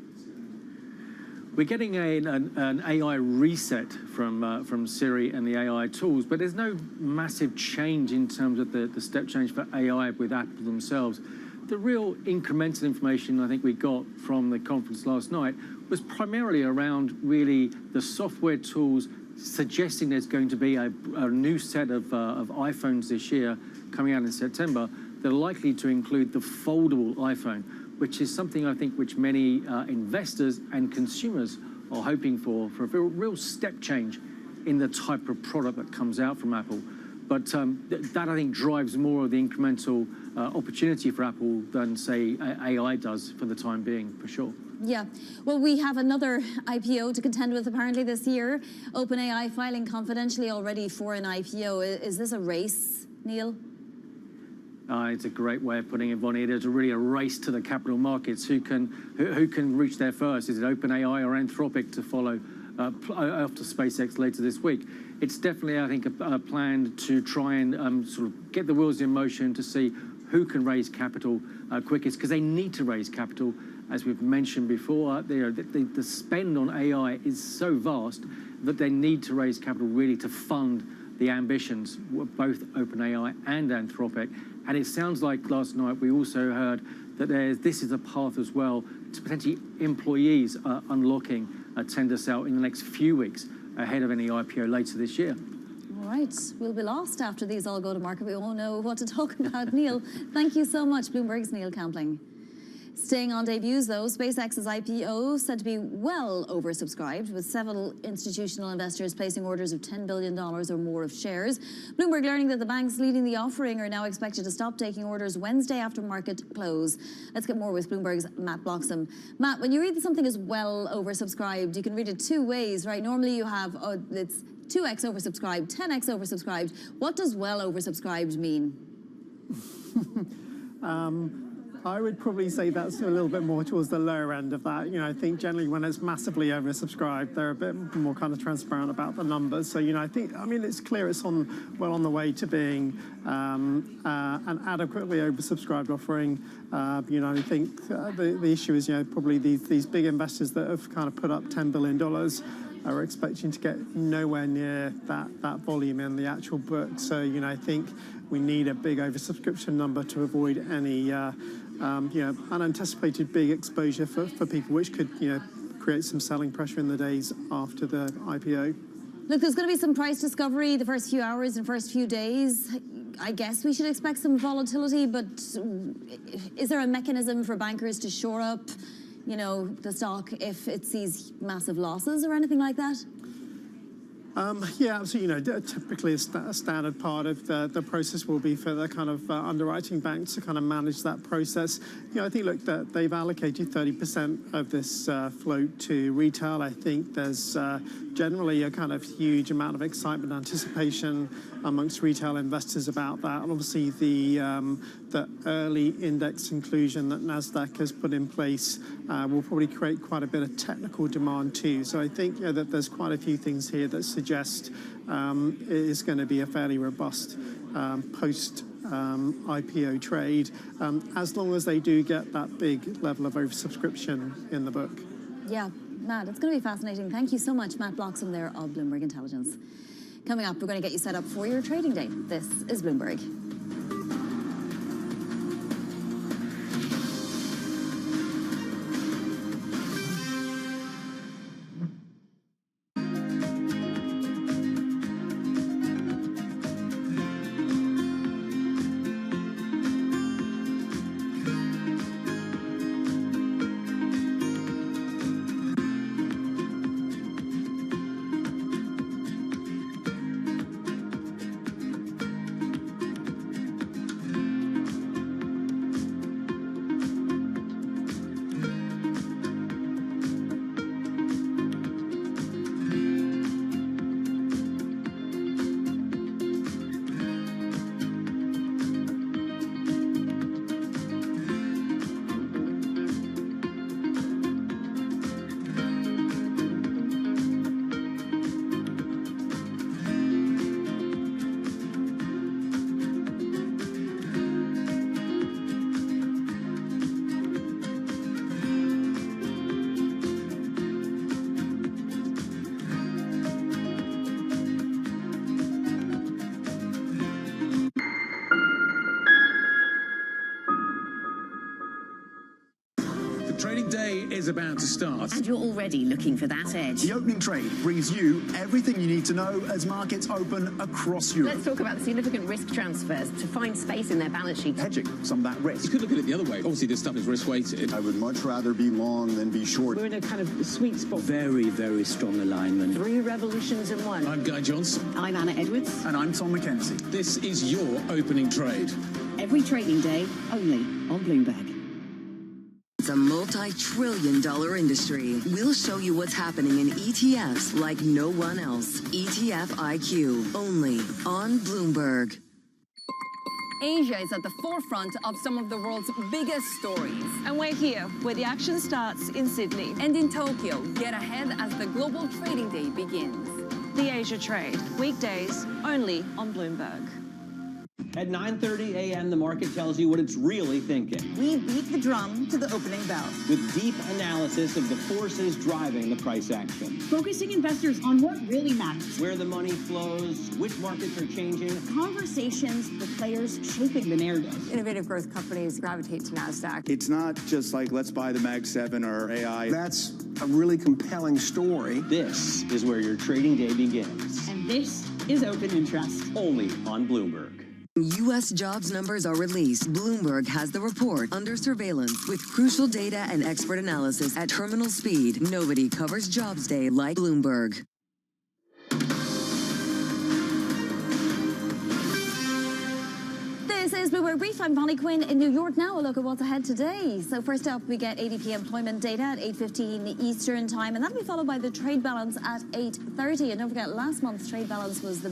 Speaker 8: We're getting an AI reset from Siri and the AI tools, but there's no massive change in terms of the step change for AI with Apple themselves. The real incremental information I think we got from the conference last night was primarily around really the software tools, suggesting there's going to be a new set of iPhones this year coming out in September that are likely to include the foldable iPhone, which is something I think which many investors and consumers are hoping for a real step change in the type of product that comes out from Apple. But that, I think, drives more of the incremental opportunity for Apple than, say, AI does for the time being, for sure.
Speaker 23: Yeah. Well, we have another IPO to contend with apparently this year. OpenAI filing confidentially already for an IPO. Is this a race, Neil?
Speaker 8: It's a great way of putting it, Bonnie. There's really a race to the capital markets. Who can reach there first? Is it OpenAI or Anthropic to follow after SpaceX later this week? It's definitely, I think, a plan to try and sort of get the wheels in motion to see who can raise capital quickest, because they need to raise capital. As we've mentioned before, the spend on AI is so vast that they need to raise capital really to fund the ambitions of both OpenAI and Anthropic. And it sounds like last night we also heard that this is a path as well to potentially employees unlocking a tender sale in the next few weeks ahead of any IPO later this year.
Speaker 23: All right, we'll be lost after these all go to market. We all know what to talk about. Neil, thank you so much. Bloomberg's Neil Campling. Staying on debuts, though, SpaceX's IPO said to be well oversubscribed, with several institutional investors placing orders of $10 billion or more of shares. Bloomberg learning that the banks leading the offering are now expected to stop taking orders Wednesday after market close. Let's get more with Bloomberg's Matt Bloxham. Matt, when you read that something is well oversubscribed, you can read it two ways, right? Normally you have, it's 2x oversubscribed, 10x oversubscribed. What does well oversubscribed mean?
Speaker 6: I would probably say that's a little bit more towards the lower end of that. I think generally when it's massively oversubscribed, they're a bit more kind of transparent about the numbers. So, it's clear it's well on the way to being an adequately oversubscribed offering. I think the issue is, probably these big investors that have kind of put up $10 billion are expecting to get nowhere near that volume in the actual book. So, I think we need a big oversubscription number to avoid any unanticipated big exposure for people, which could, create some selling pressure in the days after the IPO.
Speaker 23: Look, there's going to be some price discovery the first few hours and first few days. I guess we should expect some volatility, but is there a mechanism for bankers to shore up, the stock if it sees massive losses or anything like that?
Speaker 6: Yeah, absolutely. Typically a standard part of the process will be for the kind of underwriting banks to kind of manage that process. I think, look, that they've allocated 30% of this float to retail. I think there's generally a kind of huge amount of excitement and anticipation amongst retail investors about that. And obviously the early index inclusion that NASDAQ has put in place will probably create quite a bit of technical demand too. So I think that there's quite a few things here that suggest it is going to be a fairly robust post IPO trade, as long as they do get that big level of oversubscription in the book.
Speaker 23: Yeah, Matt, it's going to be fascinating. Thank you so much, Matt Bloxham there of Bloomberg Intelligence. Coming up, we're going to get you set up for your trading day. This is Bloomberg.
Speaker 7: Trading day is about to start.
Speaker 10: And you're already looking for that edge.
Speaker 17: The opening trade brings you everything you need to know as markets open across Europe.
Speaker 10: Let's talk about the significant risk transfers to find space in their balance sheet.
Speaker 17: Hedging some of that risk.
Speaker 7: You could look at it the other way. Obviously, this stuff is risk-weighted.
Speaker 13: I would much rather be long than be short.
Speaker 2: We're in a kind of sweet spot.
Speaker 24: Very, very strong alignment.
Speaker 10: 3 revolutions in one.
Speaker 7: I'm Guy Johnson.
Speaker 10: I'm Anna Edwards.
Speaker 17: And I'm Tom McKenzie.
Speaker 7: This is your opening trade.
Speaker 10: Every trading day, only on Bloomberg.
Speaker 5: It's a multi-trillion-dollar industry. We'll show you what's happening in ETFs like no one else. ETF IQ, only on Bloomberg.
Speaker 1: Asia is at the forefront of some of the world's biggest stories.
Speaker 25: And we're here, where the action starts in Sydney.
Speaker 1: And in Tokyo, get ahead as the global trading day begins.
Speaker 25: The Asia Trade, weekdays, only on Bloomberg.
Speaker 26: At 9:30 a.m., the market tells you what it's really thinking.
Speaker 27: We beat the drum to the opening bell.
Speaker 26: With deep analysis of the forces driving the price action.
Speaker 27: Focusing investors on what really matters.
Speaker 26: Where the money flows, which markets are changing.
Speaker 27: Conversations with players shaping the narrative.
Speaker 1: Innovative growth companies gravitate to NASDAQ.
Speaker 28: It's not just like, let's buy the Mag 7 or AI. That's a really compelling story.
Speaker 26: This is where your trading day begins.
Speaker 27: And this is open interest.
Speaker 26: Only on Bloomberg.
Speaker 5: U.S. jobs numbers are released. Bloomberg has the report under surveillance with crucial data and expert analysis at terminal speed. Nobody covers Jobs Day like Bloomberg.
Speaker 23: This is Bloomberg Brief. I'm Bonnie Quinn in New York now. A look at what's ahead today. So first up, we get ADP employment data at 8:15 Eastern time, and that'll be followed by the trade balance at 8:30. And don't forget, last month's trade balance was the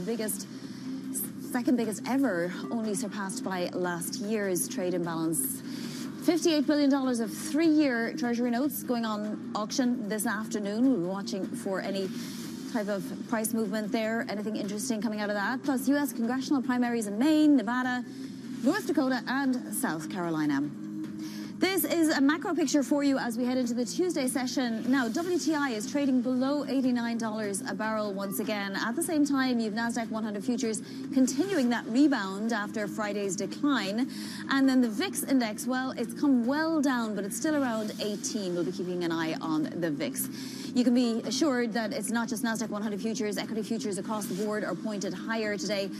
Speaker 23: second biggest ever, only surpassed by last year's trade imbalance. $58 billion of 3-year Treasury notes going on auction this afternoon. We'll be watching for any type of price movement there. Anything interesting coming out of that. Plus U.S. congressional primaries in Maine, Nevada, North Dakota, and South Carolina. This is a macro picture for you as we head into the Tuesday session. Now, WTI is trading below $89 a barrel once again. At the same time, you've NASDAQ 100 futures continuing that rebound after Friday's decline. And then the VIX index, well, it's come well down, but it's still around 18. We'll be keeping an eye on the VIX. You can be assured that it's not just NASDAQ 100 futures. Equity futures across the board are pointed higher today.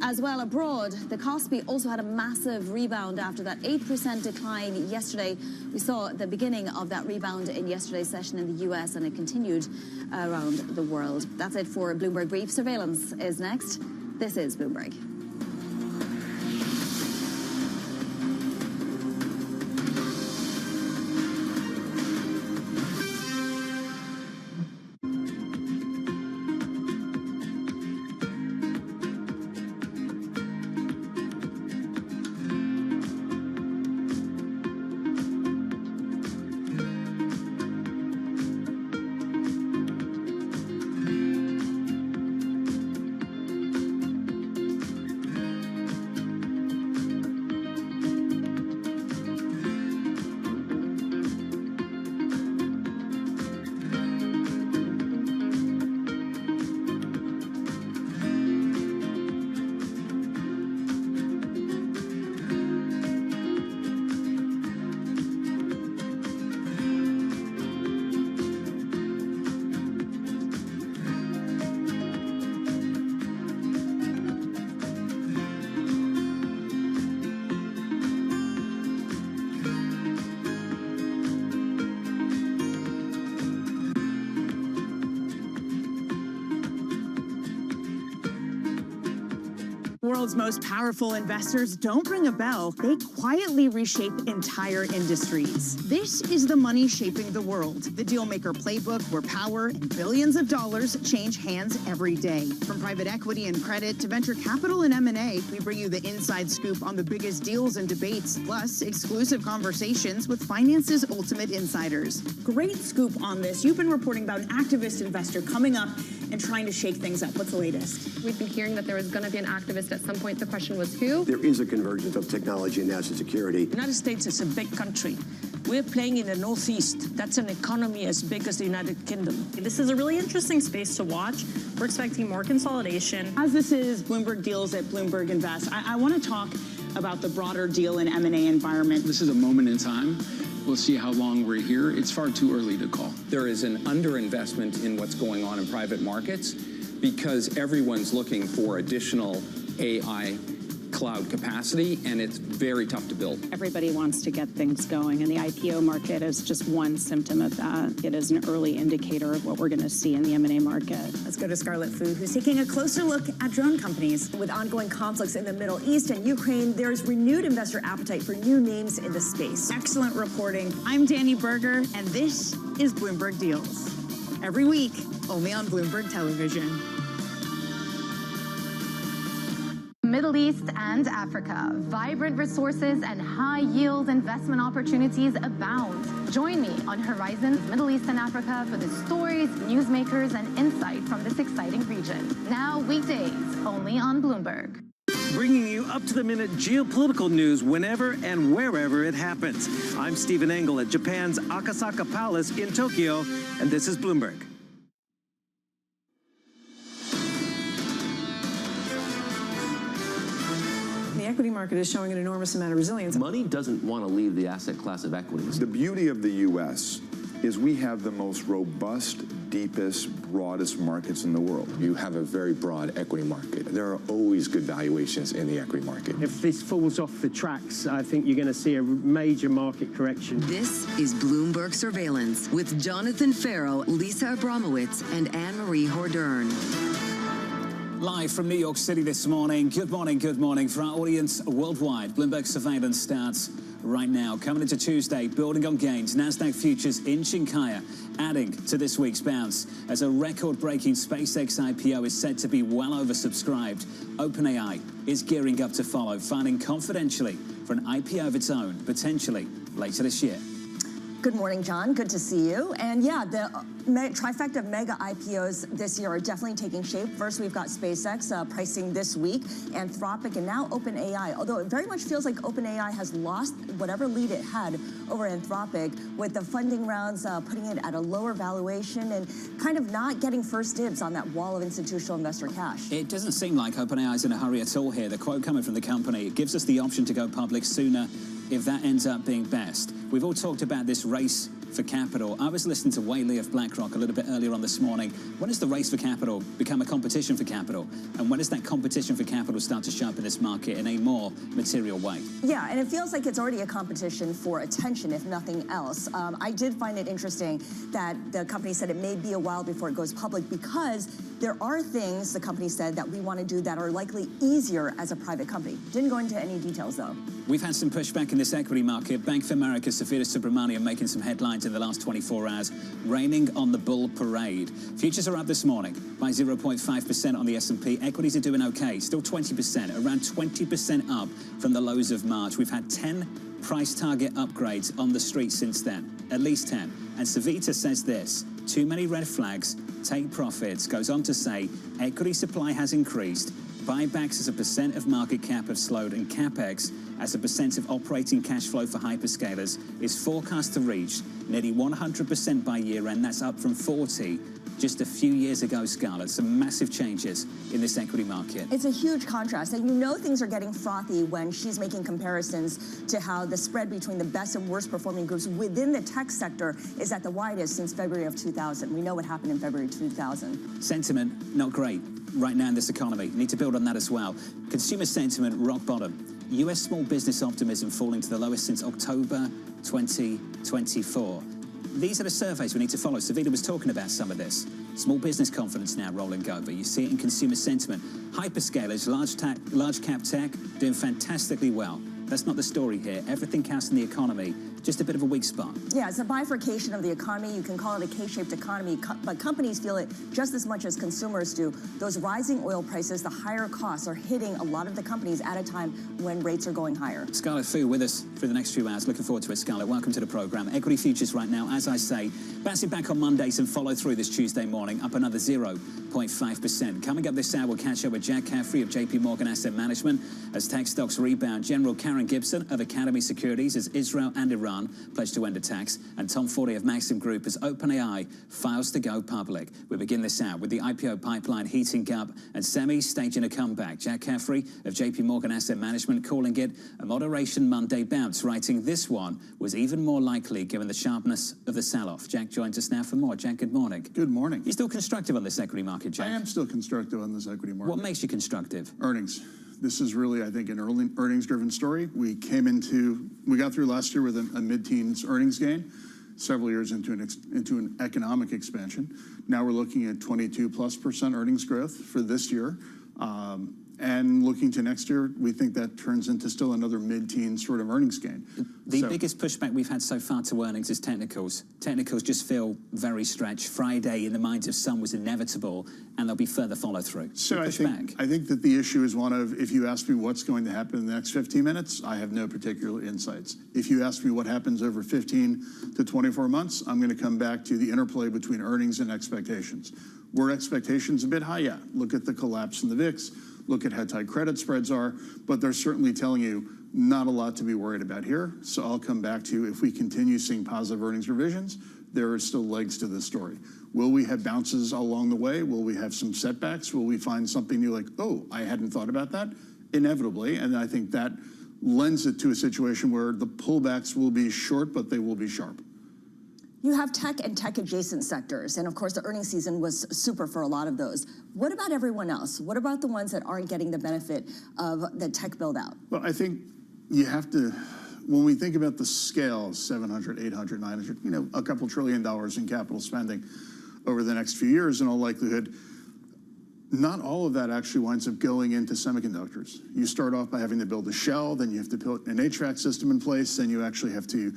Speaker 23: As well abroad, the Kospi also had a massive rebound after that 8% decline yesterday. We saw the beginning of that rebound in yesterday's session in the US, and it continued around the world. That's it for Bloomberg Brief. Surveillance is next. This is Bloomberg.
Speaker 3: World's most powerful investors don't ring a bell. They quietly reshape entire industries. This is the money shaping the world, the dealmaker playbook where power and billions of dollars change hands every day. From private equity and credit to venture capital and M&A, we bring you the inside scoop on the biggest deals and debates, plus exclusive conversations with finance's ultimate insiders.
Speaker 27: Great scoop on this. You've been reporting about an activist investor coming up and trying to shake things up. What's the latest?
Speaker 4: We've been hearing that there was going to be an activist at some point. The question was who?
Speaker 13: There is a convergence of technology and national security.
Speaker 9: The United States is a big country. We're playing in the Northeast. That's an economy as big as the United Kingdom.
Speaker 27: This is a really interesting space to watch. We're expecting more consolidation. As this is Bloomberg Deals at Bloomberg Invest, I want to talk about the broader deal and M&A environment.
Speaker 14: This is a moment in time. We'll see how long we're here. It's far too early to call.
Speaker 16: There is an underinvestment in what's going on in private markets because everyone's looking for additional AI cloud capacity, and it's very tough to build.
Speaker 27: Everybody wants to get things going, and the IPO market is just one symptom of that. It is an early indicator of what we're going to see in the M&A market.
Speaker 18: Let's go to Scarlet Fu, who's taking a closer look at drone companies. With ongoing conflicts in the Middle East and Ukraine, there's renewed investor appetite for new names in the space.
Speaker 3: Excellent reporting. I'm Danny Berger, and this is Bloomberg Deals. Every week, only on Bloomberg Television.
Speaker 19: Middle East and Africa. Vibrant resources and high-yield investment opportunities abound. Join me on Horizons Middle East and Africa for the stories, newsmakers, and insight from this exciting region. Now weekdays, only on Bloomberg.
Speaker 20: Bringing you up-to-the-minute geopolitical news whenever and wherever it happens. I'm Stephen Engel at Japan's Akasaka Palace in Tokyo, and this is Bloomberg.
Speaker 18: The equity market is showing an enormous amount of resilience.
Speaker 21: Money doesn't want to leave the asset class of equities.
Speaker 29: The beauty of the U.S. is we have the most robust, deepest, broadest markets in the world.
Speaker 30: You have a very broad equity market. There are always good valuations in the equity market.
Speaker 31: If this falls off the tracks, I think you're going to see a major market correction.
Speaker 5: This is Bloomberg Surveillance with Jonathan Farrow, Lisa Abramowitz, and Anne-Marie Hordern.
Speaker 32: Live from New York City this morning. Good morning for our audience worldwide. Bloomberg Surveillance starts right now. Coming into Tuesday, building on gains. NASDAQ futures inching higher, adding to this week's bounce as a record-breaking SpaceX IPO is said to be well oversubscribed. OpenAI is gearing up to follow, filing confidentially for an IPO of its own, potentially later this year.
Speaker 18: Good morning, John. Good to see you. And yeah, the trifecta of mega IPOs this year are definitely taking shape. First, we've got SpaceX pricing this week, Anthropic, and now OpenAI. Although it very much feels like OpenAI has lost whatever lead it had over Anthropic, with the funding rounds putting it at a lower valuation and kind of not getting first dibs on that wall of institutional investor cash.
Speaker 32: It doesn't seem like OpenAI is in a hurry at all here. The quote coming from the company, it gives us the option to go public sooner if that ends up being best. We've all talked about this race for capital. I was listening to Wei Li of BlackRock a little bit earlier on this morning. When does the race for capital become a competition for capital? And when does that competition for capital start to show up in this market in a more material way?
Speaker 18: Yeah, and it feels like it's already a competition for attention, if nothing else. I did find it interesting that the company said it may be a while before it goes public because there are things, the company said, that we want to do that are likely easier as a private company. Didn't go into any details, though.
Speaker 32: We've had some pushback in this equity market. Bank of America, Savita Subramanian making some headlines in the last 24 hours, raining on the bull parade. Futures are up this morning by 0.5% on the S&P. Equities are doing okay, still 20%, around 20% up from the lows of March. We've had 10 price target upgrades on the street since then, at least 10. And Savita says this: too many red flags, take profits. Goes on to say equity supply has increased, buybacks as a percent of market cap have slowed, and capex as a percent of operating cash flow for hyperscalers is forecast to reach nearly 100% by year end. That's up from 40 just a few years ago, Scarlett. Some massive changes in this equity market.
Speaker 18: It's a huge contrast, and you know things are getting frothy when she's making comparisons to how the spread between the best and worst performing groups within the tech sector is at the widest since February of 2000. We know what happened in February 2000.
Speaker 32: Sentiment, not great right now in this economy. You need to build on that as well. Consumer sentiment, rock bottom. US small business optimism falling to the lowest since October 2024. These are the surveys we need to follow. Savita was talking about some of this. Small business confidence now rolling over. You see it in consumer sentiment. Hyperscalers, large cap tech, doing fantastically well. That's not the story here. Everything counts in the economy. Just a bit of a weak spot.
Speaker 18: Yeah, it's a bifurcation of the economy. You can call it a K-shaped economy, but companies feel it just as much as consumers do. Those rising oil prices, the higher costs are hitting a lot of the companies at a time when rates are going higher.
Speaker 32: Scarlett Fu with us for the next few hours. Looking forward to it, Scarlett. Welcome to the program. Equity futures right now, as I say, bouncing back on Mondays and follow through this Tuesday morning, up another 0.5%. Coming up this hour, we'll catch up with Jack Caffrey of JP Morgan Asset Management as tech stocks rebound. General Karen Gibson of Academy Securities as Israel and Iran pledged to end attacks, and Tom Forty of Maxim Group as OpenAI files to go public. We begin this out with the IPO pipeline heating up and semis staging a comeback. Jack Caffrey of JP Morgan Asset Management calling it a moderation Monday bounce, writing this one was even more likely given the sharpness of the sell-off. Jack joins us now for more. Jack, good morning.
Speaker 28: Good morning.
Speaker 32: You're still constructive on this equity market, Jack?
Speaker 28: I am still constructive on this equity market.
Speaker 32: What makes you constructive?
Speaker 28: Earnings. This is really, I think, an earnings-driven story. We got through last year with a mid-teens earnings gain, several years into an economic expansion. Now we're looking at 22+% earnings growth for this year. And looking to next year, we think that turns into still another mid-teen sort of earnings gain.
Speaker 32: The biggest pushback we've had so far to earnings is technicals. Technicals just feel very stretched. Friday, in the minds of some, was inevitable, and there'll be further follow-through.
Speaker 28: So I think that the issue is one of, if you ask me what's going to happen in the next 15 minutes, I have no particular insights. If you ask me what happens over 15 to 24 months, I'm going to come back to the interplay between earnings and expectations. Were expectations a bit high? Yeah. Look at the collapse in the VIX. Look at how tight credit spreads are, but they're certainly telling you not a lot to be worried about here. So I'll come back to, if we continue seeing positive earnings revisions, there are still legs to this story. Will we have bounces along the way? Will we have some setbacks? Will we find something new like, oh, I hadn't thought about that? Inevitably, and I think that lends it to a situation where the pullbacks will be short, but they will be sharp.
Speaker 18: You have tech and tech-adjacent sectors, and of course the earnings season was super for a lot of those. What about everyone else? What about the ones that aren't getting the benefit of the tech build-out?
Speaker 28: Well, I think you have to, when we think about the scale, 700, 800, 900, a couple $1 trillion in capital spending over the next few years, in all likelihood, not all of that actually winds up going into semiconductors. You start off by having to build a shell, then you have to put an HVAC system in place, then you actually have to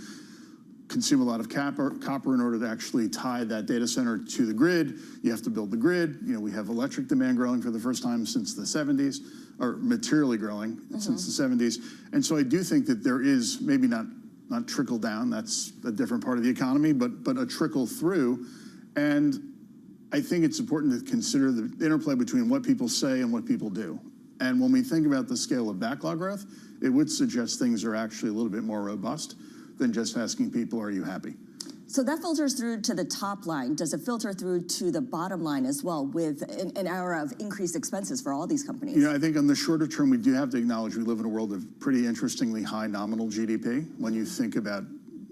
Speaker 28: consume a lot of copper in order to actually tie that data center to the grid. You have to build the grid. We have electric demand growing for the first time since the 70s, or materially growing since the 70s. And so I do think that there is maybe not trickle down, that's a different part of the economy, but a trickle through. And I think it's important to consider the interplay between what people say and what people do. And when we think about the scale of backlog growth, it would suggest things are actually a little bit more robust than just asking people, are you happy?
Speaker 18: So that filters through to the top line. Does it filter through to the bottom line as well with an era of increased expenses for all these companies?
Speaker 28: I think on the shorter term, we do have to acknowledge we live in a world of pretty interestingly high nominal GDP. When you think about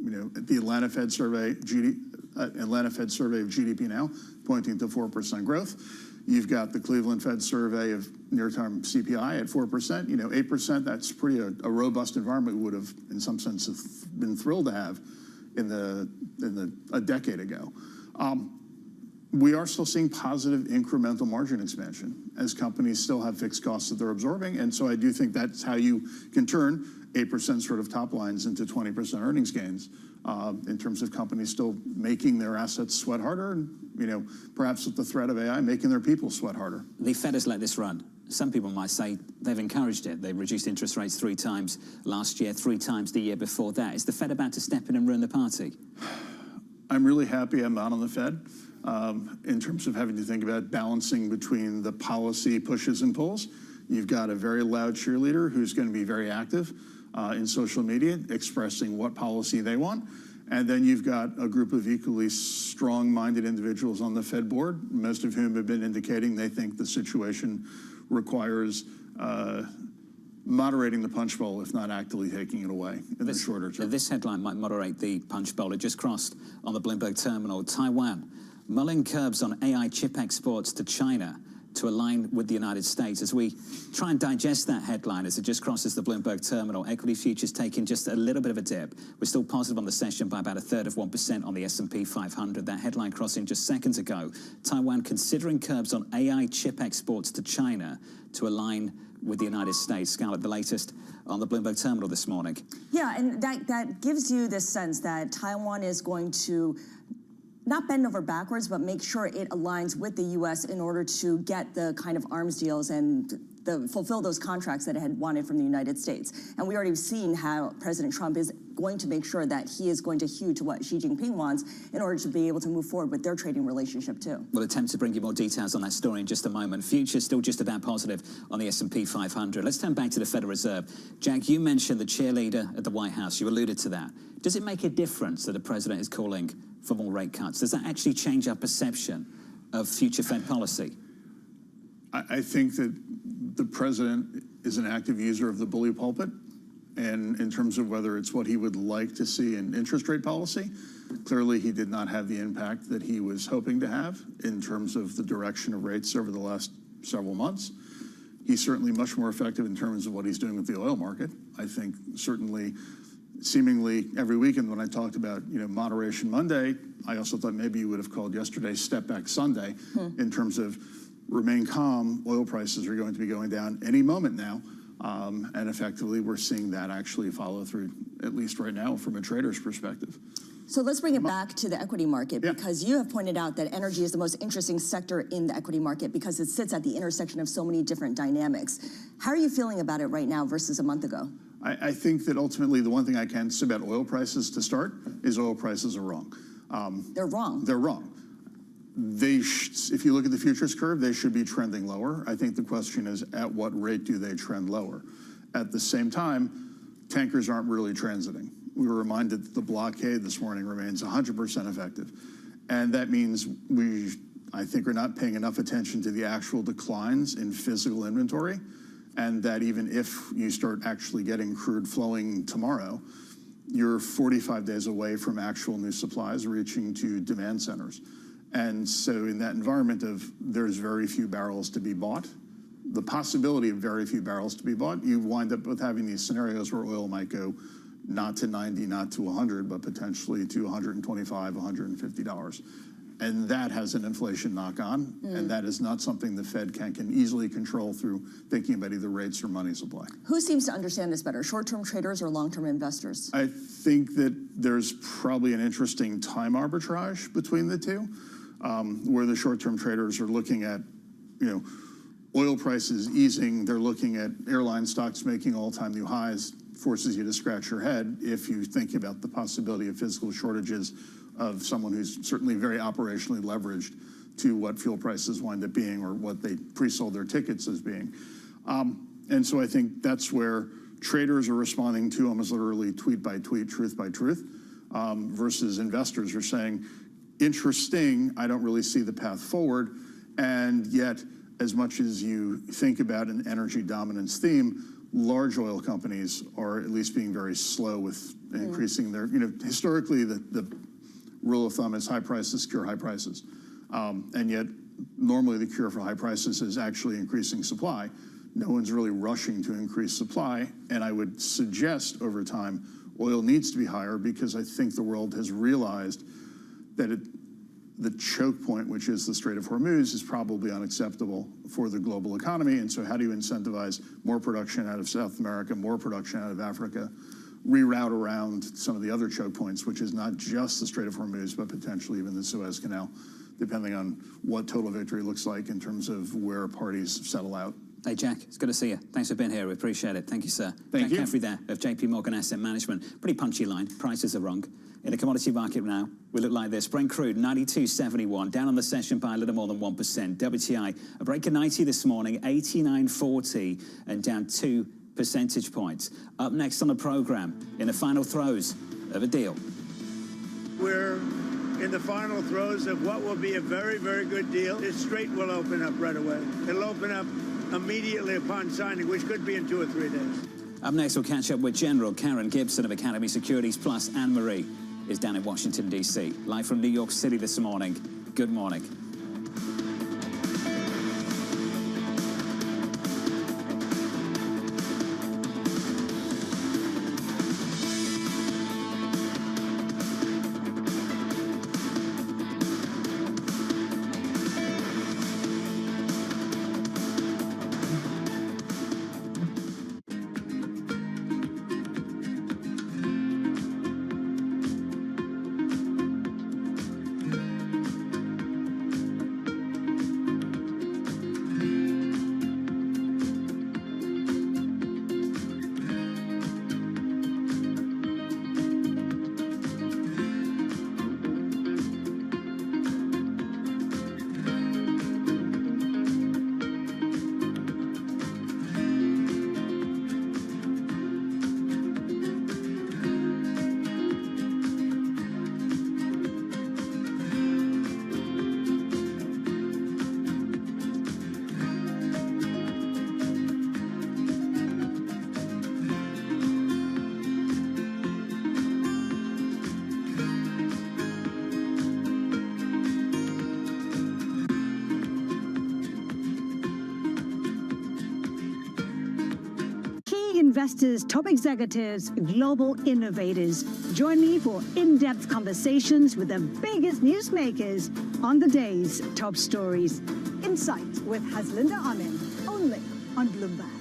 Speaker 28: the Atlanta Fed survey of GDP now pointing to 4% growth. You've got the Cleveland Fed survey of near-term CPI at 4%. 8%. That's pretty a robust environment we would have, in some sense, been thrilled to have a decade ago. We are still seeing positive incremental margin expansion as companies still have fixed costs that they're absorbing. And so I do think that's how you can turn 8% sort of top lines into 20% earnings gains in terms of companies still making their assets sweat harder and, perhaps with the threat of AI, making their people sweat harder.
Speaker 32: The Fed has let this run. Some people might say they've encouraged it. They've reduced interest rates 3 times last year, 3 times the year before that. Is the Fed about to step in and ruin the party?
Speaker 28: I'm really happy I'm not on the Fed in terms of having to think about balancing between the policy pushes and pulls. You've got a very loud cheerleader who's going to be very active in social media, expressing what policy they want. And then you've got a group of equally strong-minded individuals on the Fed board, most of whom have been indicating they think the situation requires moderating the punch bowl, if not actively taking it away in the shorter term.
Speaker 32: This headline might moderate the punch bowl. It just crossed on the Bloomberg terminal. Taiwan mulling curbs on AI chip exports to China to align with the United States. As we try and digest that headline as it just crosses the Bloomberg terminal, equity futures taking just a little bit of a dip. We're still positive on the session by about 1/3 on the S&P 500. That headline crossing just seconds ago. Taiwan considering curbs on AI chip exports to China to align with the United States. Scarlett, the latest on the Bloomberg terminal this morning.
Speaker 18: Yeah, and that gives you this sense that Taiwan is going to not bend over backwards, but make sure it aligns with the U.S. in order to get the kind of arms deals and fulfill those contracts that it had wanted from the United States. And we already seen how President Trump is going to make sure that he is going to hew to what Xi Jinping wants in order to be able to move forward with their trading relationship too.
Speaker 32: We'll attempt to bring you more details on that story in just a moment. Futures still just about positive on the S&P 500. Let's turn back to the Federal Reserve. Jack, you mentioned the cheerleader at the White House. You alluded to that. Does it make a difference that the president is calling for more rate cuts? Does that actually change our perception of future Fed policy?
Speaker 28: I think that the president is an active user of the bully pulpit, and in terms of whether it's what he would like to see in interest rate policy, clearly he did not have the impact that he was hoping to have in terms of the direction of rates over the last several months. He's certainly much more effective in terms of what he's doing with the oil market. I think certainly, seemingly every weekend when I talked about Moderation Monday, I also thought maybe you would have called yesterday Step Back Sunday in terms of remain calm. Oil prices are going to be going down any moment now. And effectively, we're seeing that actually follow through, at least right now, from a trader's perspective.
Speaker 18: So let's bring it back to the equity market, because you have pointed out that energy is the most interesting sector in the equity market because it sits at the intersection of so many different dynamics. How are you feeling about it right now versus a month ago?
Speaker 28: I think that ultimately the one thing I can say about oil prices to start is oil prices are wrong.
Speaker 18: They're wrong.
Speaker 28: They're wrong. If you look at the futures curve, they should be trending lower. I think the question is, at what rate do they trend lower? At the same time, tankers aren't really transiting. We were reminded that the blockade this morning remains 100% effective. And that means I think, are not paying enough attention to the actual declines in physical inventory, and that even if you start actually getting crude flowing tomorrow, you're 45 days away from actual new supplies reaching to demand centers. And so in that environment of there's very few barrels to be bought, the possibility of very few barrels to be bought, you wind up with having these scenarios where oil might go not to 90, not to 100, but potentially to $125, $150. And that has an inflation knock-on, and that is not something the Fed can easily control through thinking about either rates or money supply.
Speaker 18: Who seems to understand this better, short-term traders or long-term investors?
Speaker 28: I think that there's probably an interesting time arbitrage between the two, where the short-term traders are looking at, oil prices easing. They're looking at airline stocks making all-time new highs, forces you to scratch your head if you think about the possibility of physical shortages of someone who's certainly very operationally leveraged to what fuel prices wind up being or what they pre-sold their tickets as being. And so I think that's where traders are responding to almost literally tweet by tweet, truth by truth, versus investors are saying, interesting, I don't really see the path forward. And yet, as much as you think about an energy dominance theme, large oil companies are at least being very slow with increasing their, historically the rule of thumb is high prices cure high prices. And yet normally the cure for high prices is actually increasing supply. No one's really rushing to increase supply. And I would suggest over time, oil needs to be higher because I think the world has realized that the choke point, which is the Strait of Hormuz, is probably unacceptable for the global economy. And so how do you incentivize more production out of South America, more production out of Africa, reroute around some of the other choke points, which is not just the Strait of Hormuz, but potentially even the Suez Canal, depending on what total victory looks like in terms of where parties settle out.
Speaker 32: Hey, Jack, it's good to see you. Thanks for being here. We appreciate it. Thank you, sir.
Speaker 28: Thank you.
Speaker 32: Jack Caffrey there of JP Morgan Asset Management. Pretty punchy line. Prices are wrong. In the commodity market now, we look like this. Brent crude, 92.71, down on the session by a little more than 1%. WTI, a break of 90 this morning, 89.40, and down 2 percentage points. Up next on the program, in the final throes of a deal.
Speaker 2: We're in the final throes of what will be a very, very good deal. This strait will open up right away. It'll open up immediately upon signing, which could be in 2 or 3 days.
Speaker 32: Up next, we'll catch up with General Karen Gibson of Academy Securities, plus Anne-Marie is down in Washington, D.C. Live from New York City this morning. Good morning.
Speaker 6: Investors, top executives, global innovators. Join me for in-depth conversations with the biggest newsmakers on the day's top stories. Insight with Haslinda Amin, only on Bloomberg.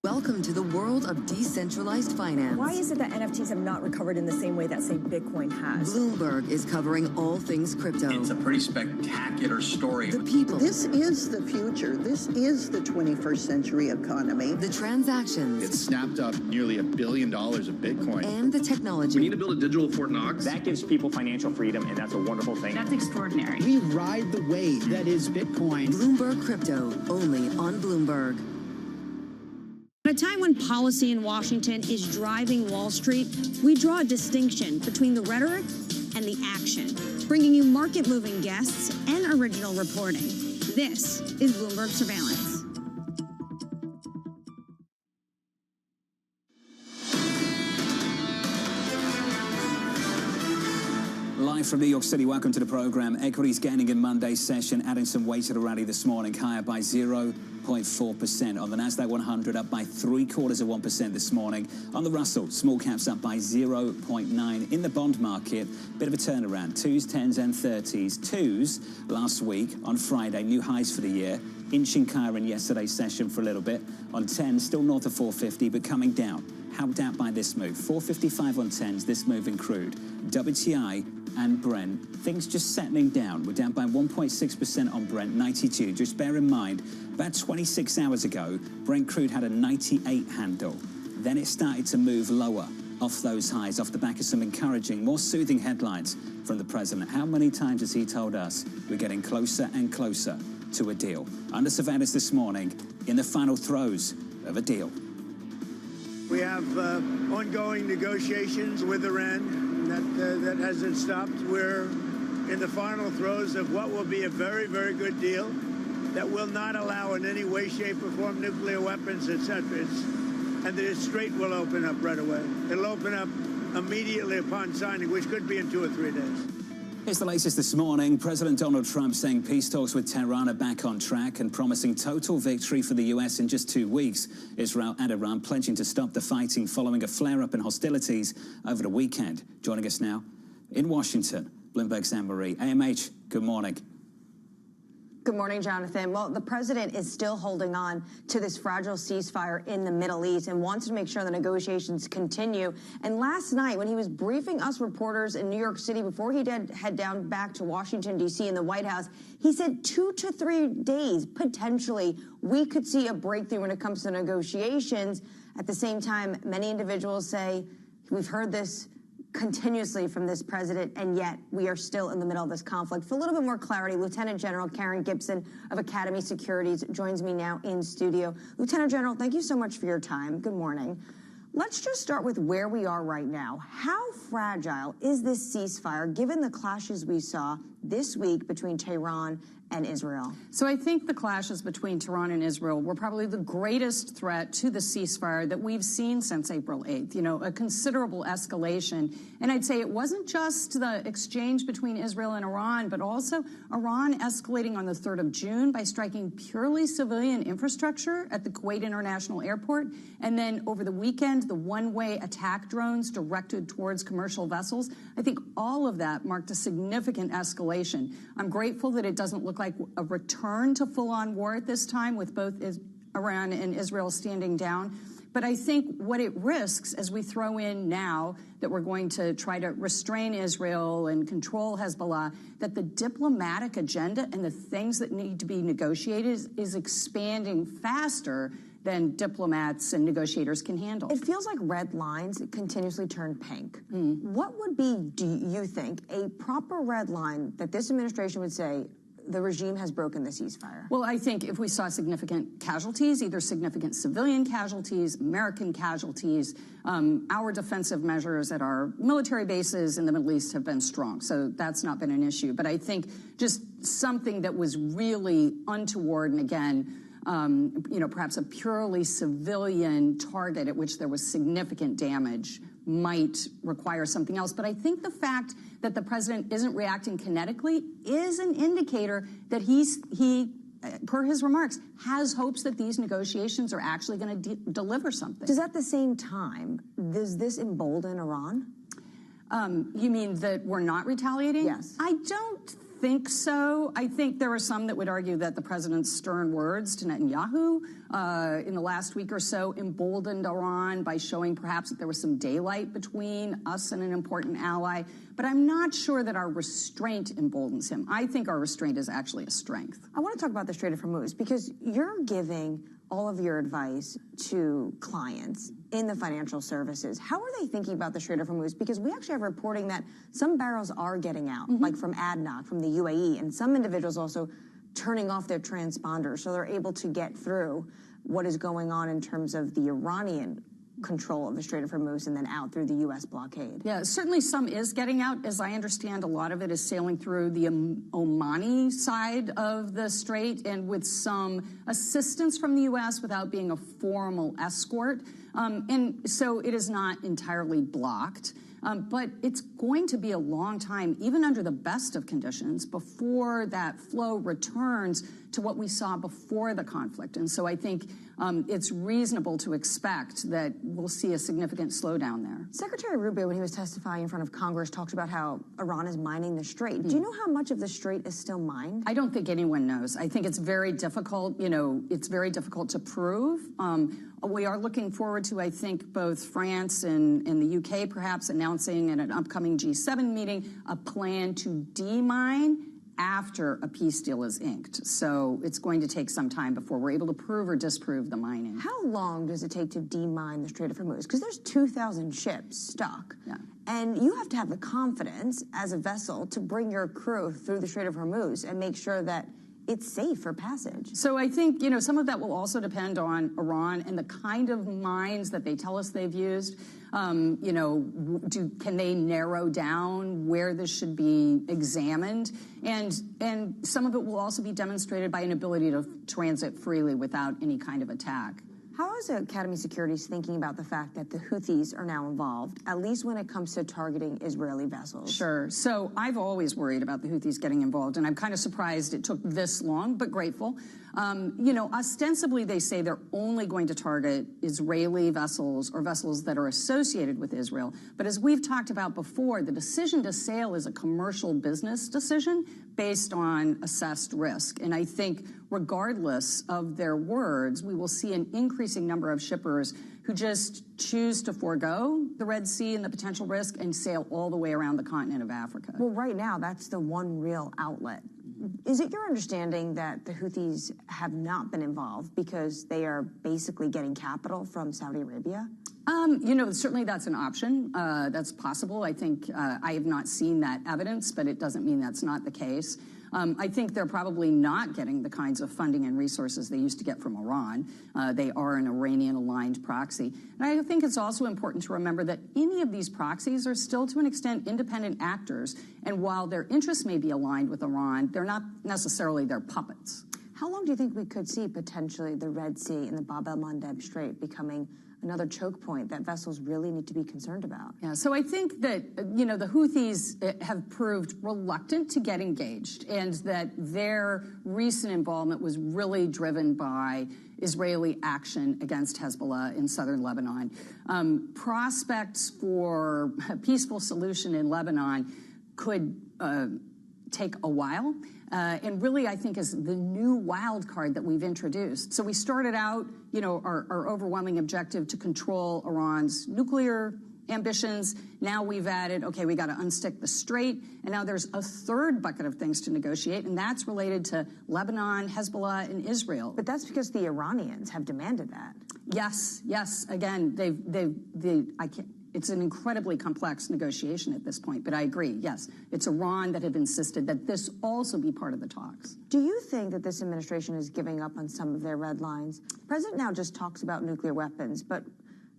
Speaker 5: Welcome to the world of decentralized finance.
Speaker 18: Why is it that NFTs have not recovered in the same way that, say, Bitcoin has?
Speaker 5: Bloomberg is covering all things crypto.
Speaker 21: It's a pretty spectacular story.
Speaker 5: The people.
Speaker 7: This is the future. This is the 21st century economy.
Speaker 5: The transactions.
Speaker 8: It snapped up nearly $1 billion of Bitcoin.
Speaker 5: And the technology.
Speaker 21: We need to build a digital Fort Knox.
Speaker 10: That gives people financial freedom, and that's a wonderful thing.
Speaker 27: That's extraordinary.
Speaker 7: We ride the wave that is Bitcoin.
Speaker 5: Bloomberg Crypto, only on Bloomberg.
Speaker 11: At a time when policy in Washington is driving Wall Street, we draw a distinction between the rhetoric and the action, bringing you market-moving guests and original reporting. This is Bloomberg Surveillance.
Speaker 32: Live from New York City, welcome to the program. Equities gaining in Monday's session, adding some weight to the rally this morning, higher by 0.4%. On the Nasdaq 100, up by 0.75% this morning. On the Russell, small caps up by 0.9. In the bond market, bit of a turnaround. 2s, 10s, and 30s. 2s last week on Friday, new highs for the year. Inching higher in yesterday's session for a little bit. On 10s, still north of 450, but coming down. Helped out by this move. 455 on 10s, this move in crude. WTI and Brent, things just settling down. We're down by 1.6% on Brent, 92. Just bear in mind, about 26 hours ago, Brent crude had a 98 handle. Then it started to move lower off those highs, off the back of some encouraging, more soothing headlines from the president. How many times has he told us we're getting closer and closer to a deal? Under surveillance this morning, in the final throes of a deal.
Speaker 2: We have ongoing negotiations with Iran. That hasn't stopped. We're in the final throes of what will be a very, very good deal. that will not allow in any way, shape, or form nuclear weapons, etc. And the Strait will open up right away. It'll open up immediately upon signing, which could be in 2 or 3 days.
Speaker 32: Here's the latest this morning. President Donald Trump saying peace talks with Tehran are back on track and promising total victory for the U.S. in just 2 weeks. Israel and Iran pledging to stop the fighting following a flare-up in hostilities over the weekend. Joining us now in Washington, Bloomberg's Anne-Marie. AMH, good morning.
Speaker 18: Good morning, Jonathan. Well, the president is still holding on to this fragile ceasefire in the Middle East and wants to make sure the negotiations continue. And last night, when he was briefing us reporters in New York City before he did head down back to Washington, D.C. in the White House, he said 2 to 3 days, potentially, we could see a breakthrough when it comes to negotiations. At the same time, many individuals say, we've heard this continuously from this president, and yet we are still in the middle of this conflict. For a little bit more clarity, Lieutenant General Karen Gibson of Academy Securities joins me now in studio. Lieutenant General, thank you so much for your time. Good morning. Let's just start with where we are right now. How fragile is this ceasefire, given the clashes we saw this week between Tehran and Israel?
Speaker 1: So I think the clashes between Tehran and Israel were probably the greatest threat to the ceasefire that we've seen since April 8th. You know, a considerable escalation. And I'd say it wasn't just the exchange between Israel and Iran, but also Iran escalating on the 3rd of June by striking purely civilian infrastructure at the Kuwait International Airport. And then over the weekend, the one-way attack drones directed towards commercial vessels. I think all of that marked a significant escalation. I'm grateful that it doesn't look like a return to full-on war at this time, with both Iran and Israel standing down. But I think what it risks, as we throw in now that we're going to try to restrain Israel and control Hezbollah, that the diplomatic agenda and the things that need to be negotiated is expanding faster than diplomats and negotiators can handle.
Speaker 18: It feels like red lines continuously turn pink. What would be, do you think, a proper red line that this administration would say, the regime has broken the ceasefire?
Speaker 1: Well, I think if we saw significant casualties, either significant civilian casualties, American casualties, our defensive measures at our military bases in the Middle East have been strong. So that's not been an issue. But I think just something that was really untoward, and again, you know, perhaps a purely civilian target at which there was significant damage might require something else. But I think the fact that the president isn't reacting kinetically is an indicator that he, per his remarks, has hopes that these negotiations are actually going to deliver something.
Speaker 18: Does at the same time, does this embolden Iran?
Speaker 1: You mean that we're not retaliating?
Speaker 18: Yes.
Speaker 1: I don't think so. I think there are some that would argue that the president's stern words to Netanyahu in the last week or so emboldened Iran by showing perhaps that there was some daylight between us and an important ally. But I'm not sure that our restraint emboldens him. I think our restraint is actually a strength.
Speaker 18: I want to talk about the Strait of Hormuz because you're giving all of your advice to clients in the financial services. How are they thinking about the Strait of Hormuz? Because we actually have reporting that some barrels are getting out, like from ADNOC, from the UAE, and some individuals also turning off their transponders so they're able to get through what is going on in terms of the Iranian control of the Strait of Hormuz and then out through the U.S. blockade.
Speaker 1: Yeah, certainly some is getting out. As I understand, a lot of it is sailing through the Omani side of the strait and with some assistance from the U.S. without being a formal escort. And so it is not entirely blocked. But it's going to be a long time, even under the best of conditions, before that flow returns to what we saw before the conflict. And so I think it's reasonable to expect that we'll see a significant slowdown there.
Speaker 18: Secretary Rubio, when he was testifying in front of Congress, talked about how Iran is mining the strait. Do you know how much of the strait is still mined?
Speaker 1: I don't think anyone knows. I think it's very difficult, it's very difficult to prove. We are looking forward to, I think, both France and the UK perhaps announcing at an upcoming G7 meeting a plan to demine after a peace deal is inked. So it's going to take some time before we're able to prove or disprove the mining.
Speaker 18: How long does it take to demine the Strait of Hormuz? Because there's 2,000 ships stuck.
Speaker 1: Yeah.
Speaker 18: And you have to have the confidence as a vessel to bring your crew through the Strait of Hormuz and make sure that it's safe for passage.
Speaker 1: So I think, some of that will also depend on Iran and the kind of mines that they tell us they've used. Can they narrow down where this should be examined? And some of it will also be demonstrated by an ability to transit freely without any kind of attack.
Speaker 18: How is Academy Securities thinking about the fact that the Houthis are now involved, at least when it comes to targeting Israeli vessels?
Speaker 1: Sure. So I've always worried about the Houthis getting involved, and I'm kind of surprised it took this long, but grateful. Ostensibly they say they're only going to target Israeli vessels or vessels that are associated with Israel. But as we've talked about before, the decision to sail is a commercial business decision based on assessed risk. And I think regardless of their words, we will see an increasing number of shippers who just choose to forego the Red Sea and the potential risk and sail all the way around the continent of Africa.
Speaker 18: Well, right now, that's the one real outlet. Is it your understanding that the Houthis have not been involved because they are basically getting capital from Saudi Arabia?
Speaker 1: Certainly that's an option. That's possible. I think I have not seen that evidence, but it doesn't mean that's not the case. I think they're probably not getting the kinds of funding and resources they used to get from Iran. They are an Iranian-aligned proxy. And I think it's also important to remember that any of these proxies are still, to an extent, independent actors. And while their interests may be aligned with Iran, they're not necessarily their puppets.
Speaker 18: How long do you think we could see potentially the Red Sea and the Bab el-Mandeb Strait becoming another choke point that vessels really need to be concerned about?
Speaker 1: Yeah, so I think that, the Houthis have proved reluctant to get engaged, and that their recent involvement was really driven by Israeli action against Hezbollah in southern Lebanon. Prospects for a peaceful solution in Lebanon could take a while. And really, I think, is the new wild card that we've introduced. So we started out, our overwhelming objective to control Iran's nuclear ambitions. Now we've added, we got to unstick the strait. And now there's a third bucket of things to negotiate, and that's related to Lebanon, Hezbollah, and Israel.
Speaker 18: But that's because the Iranians have demanded that.
Speaker 1: Yes. Again, it's an incredibly complex negotiation at this point, but I agree, yes. It's Iran that have insisted that this also be part of the talks.
Speaker 18: Do you think that this administration is giving up on some of their red lines? The president now just talks about nuclear weapons, but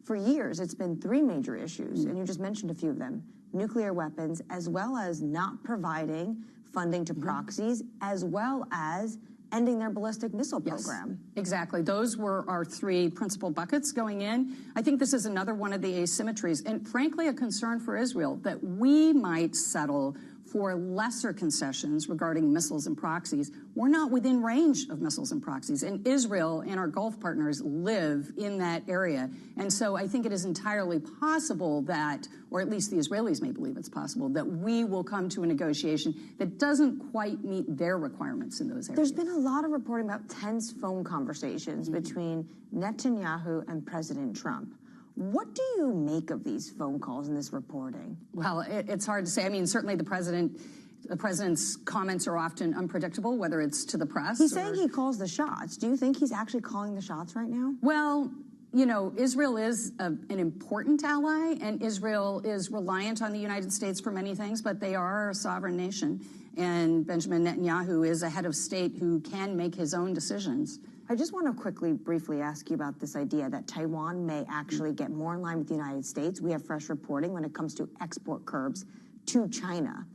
Speaker 18: for years it's been three major issues, and you just mentioned a few of them. Nuclear weapons, as well as not providing funding to proxies, as well as ending their ballistic missile program.
Speaker 1: Yes, exactly. Those were our three principal buckets going in. I think this is another one of the asymmetries, and frankly, a concern for Israel, that we might settle for lesser concessions regarding missiles and proxies. We're not within range of missiles and proxies, and Israel and our Gulf partners live in that area. And so I think it is entirely possible that, or at least the Israelis may believe it's possible, that we will come to a negotiation that doesn't quite meet their requirements in those areas.
Speaker 18: There's been a lot of reporting about tense phone conversations between Netanyahu and President Trump. What do you make of these phone calls and this reporting?
Speaker 1: Well, it's hard to say. I mean, certainly the president's comments are often unpredictable, whether it's to the press.
Speaker 18: He's saying he calls the shots. Do you think he's actually calling the shots right now?
Speaker 1: Well, Israel is an important ally, and Israel is reliant on the United States for many things, but they are a sovereign nation. And Benjamin Netanyahu is a head of state who can make his own decisions.
Speaker 18: I just want to briefly ask you about this idea that Taiwan may actually get more in line with the United States. We have fresh reporting when it comes to export curbs to China.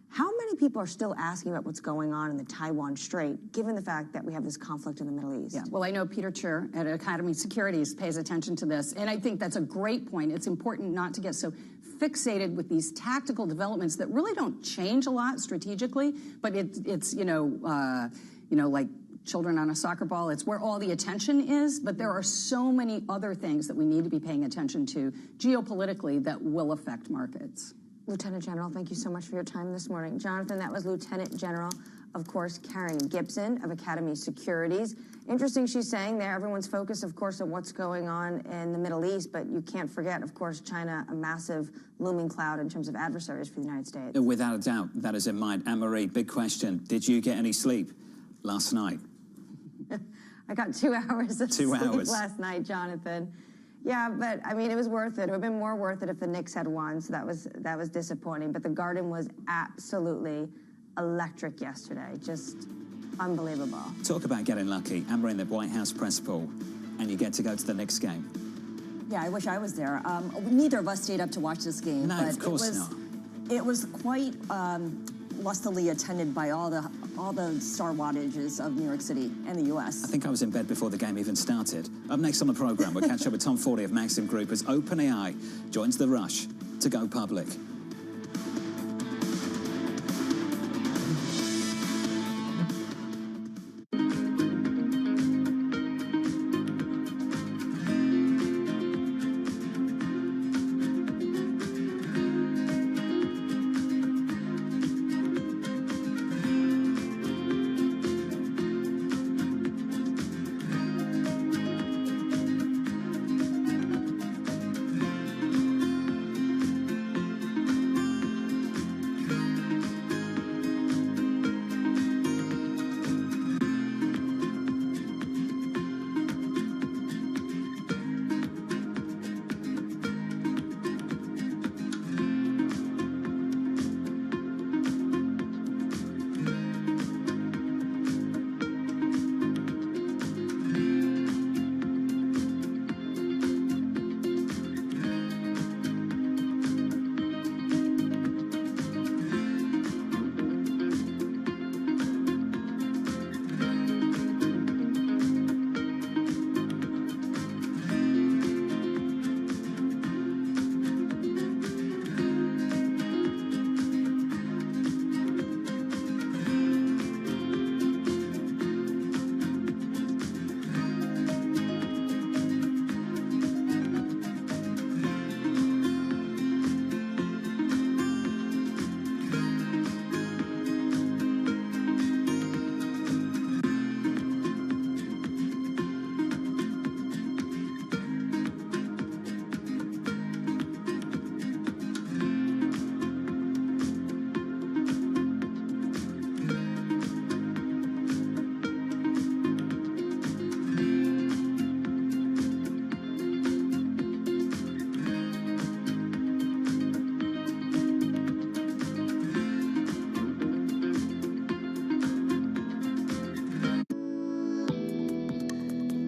Speaker 18: How many people are still asking about what's going on in the Taiwan Strait, given the fact that we have this conflict in the Middle East?
Speaker 1: Yeah, well, I know Peter Chur at Academy Securities pays attention to this, and I think that's a great point. It's important not to get so fixated with these tactical developments that really don't change a lot strategically, but it's like children on a soccer ball. It's where all the attention is, but there are so many other things that we need to be paying attention to geopolitically that will affect markets.
Speaker 18: Lieutenant General, thank you so much for your time this morning. Jonathan, that was Lieutenant General, of course, Karen Gibson of Academy Securities. Interesting she's saying there, everyone's focused, of course, on what's going on in the Middle East, but you can't forget, of course, China, a massive looming cloud in terms of adversaries for the United States.
Speaker 32: Without a doubt, that is in mind. Anne-Marie, big question. Did you get any sleep last night?
Speaker 18: I got 2 hours of sleep last night, Jonathan. Yeah, but I mean, it was worth it. It would have been more worth it if the Knicks had won, so that was disappointing. But the Garden was absolutely electric yesterday. Just Unbelievable.
Speaker 32: Talk about getting lucky. And we're in the White House press pool, and you get to go to the Knicks game.
Speaker 18: Yeah, I wish I was there. Neither of us stayed up to watch this game.
Speaker 32: No,
Speaker 18: but
Speaker 32: of course not.
Speaker 18: It was quite lustily attended by all the star wattages of New York City and the U.S.
Speaker 32: I think I was in bed before the game even started. Up next on the programme, we'll catch up with Tom Forty of Maxim Group as OpenAI joins the rush to go public.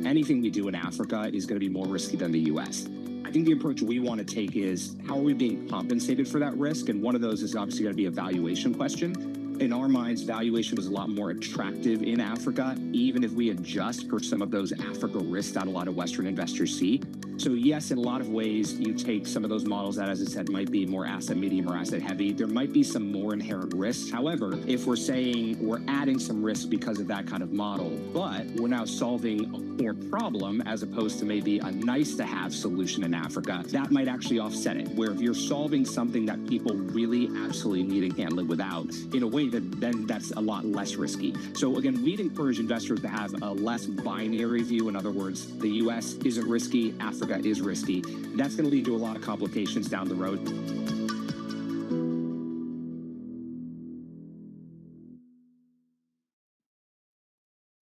Speaker 10: Anything we do in Africa is going to be more risky than the U.S. I think the approach we want to take is how are we being compensated for that risk? And one of those is obviously going to be a valuation question. In our minds, valuation is a lot more attractive in Africa, even if we adjust for some of those Africa risks that a lot of Western investors see. So yes, in a lot of ways, you take some of those models that, as I said, might be more asset medium or asset heavy. There might be some more inherent risks. However, if we're saying we're adding some risk because of that kind of model, but we're now solving a core problem as opposed to maybe a nice to have solution in Africa, that might actually offset it. Where if you're solving something that people really absolutely need and can't live without, in a way that then that's a lot less risky. So again, we'd encourage investors to have a less binary view. In other words, the US isn't risky, Africa is risky. That's going to lead to a lot of complications down the road.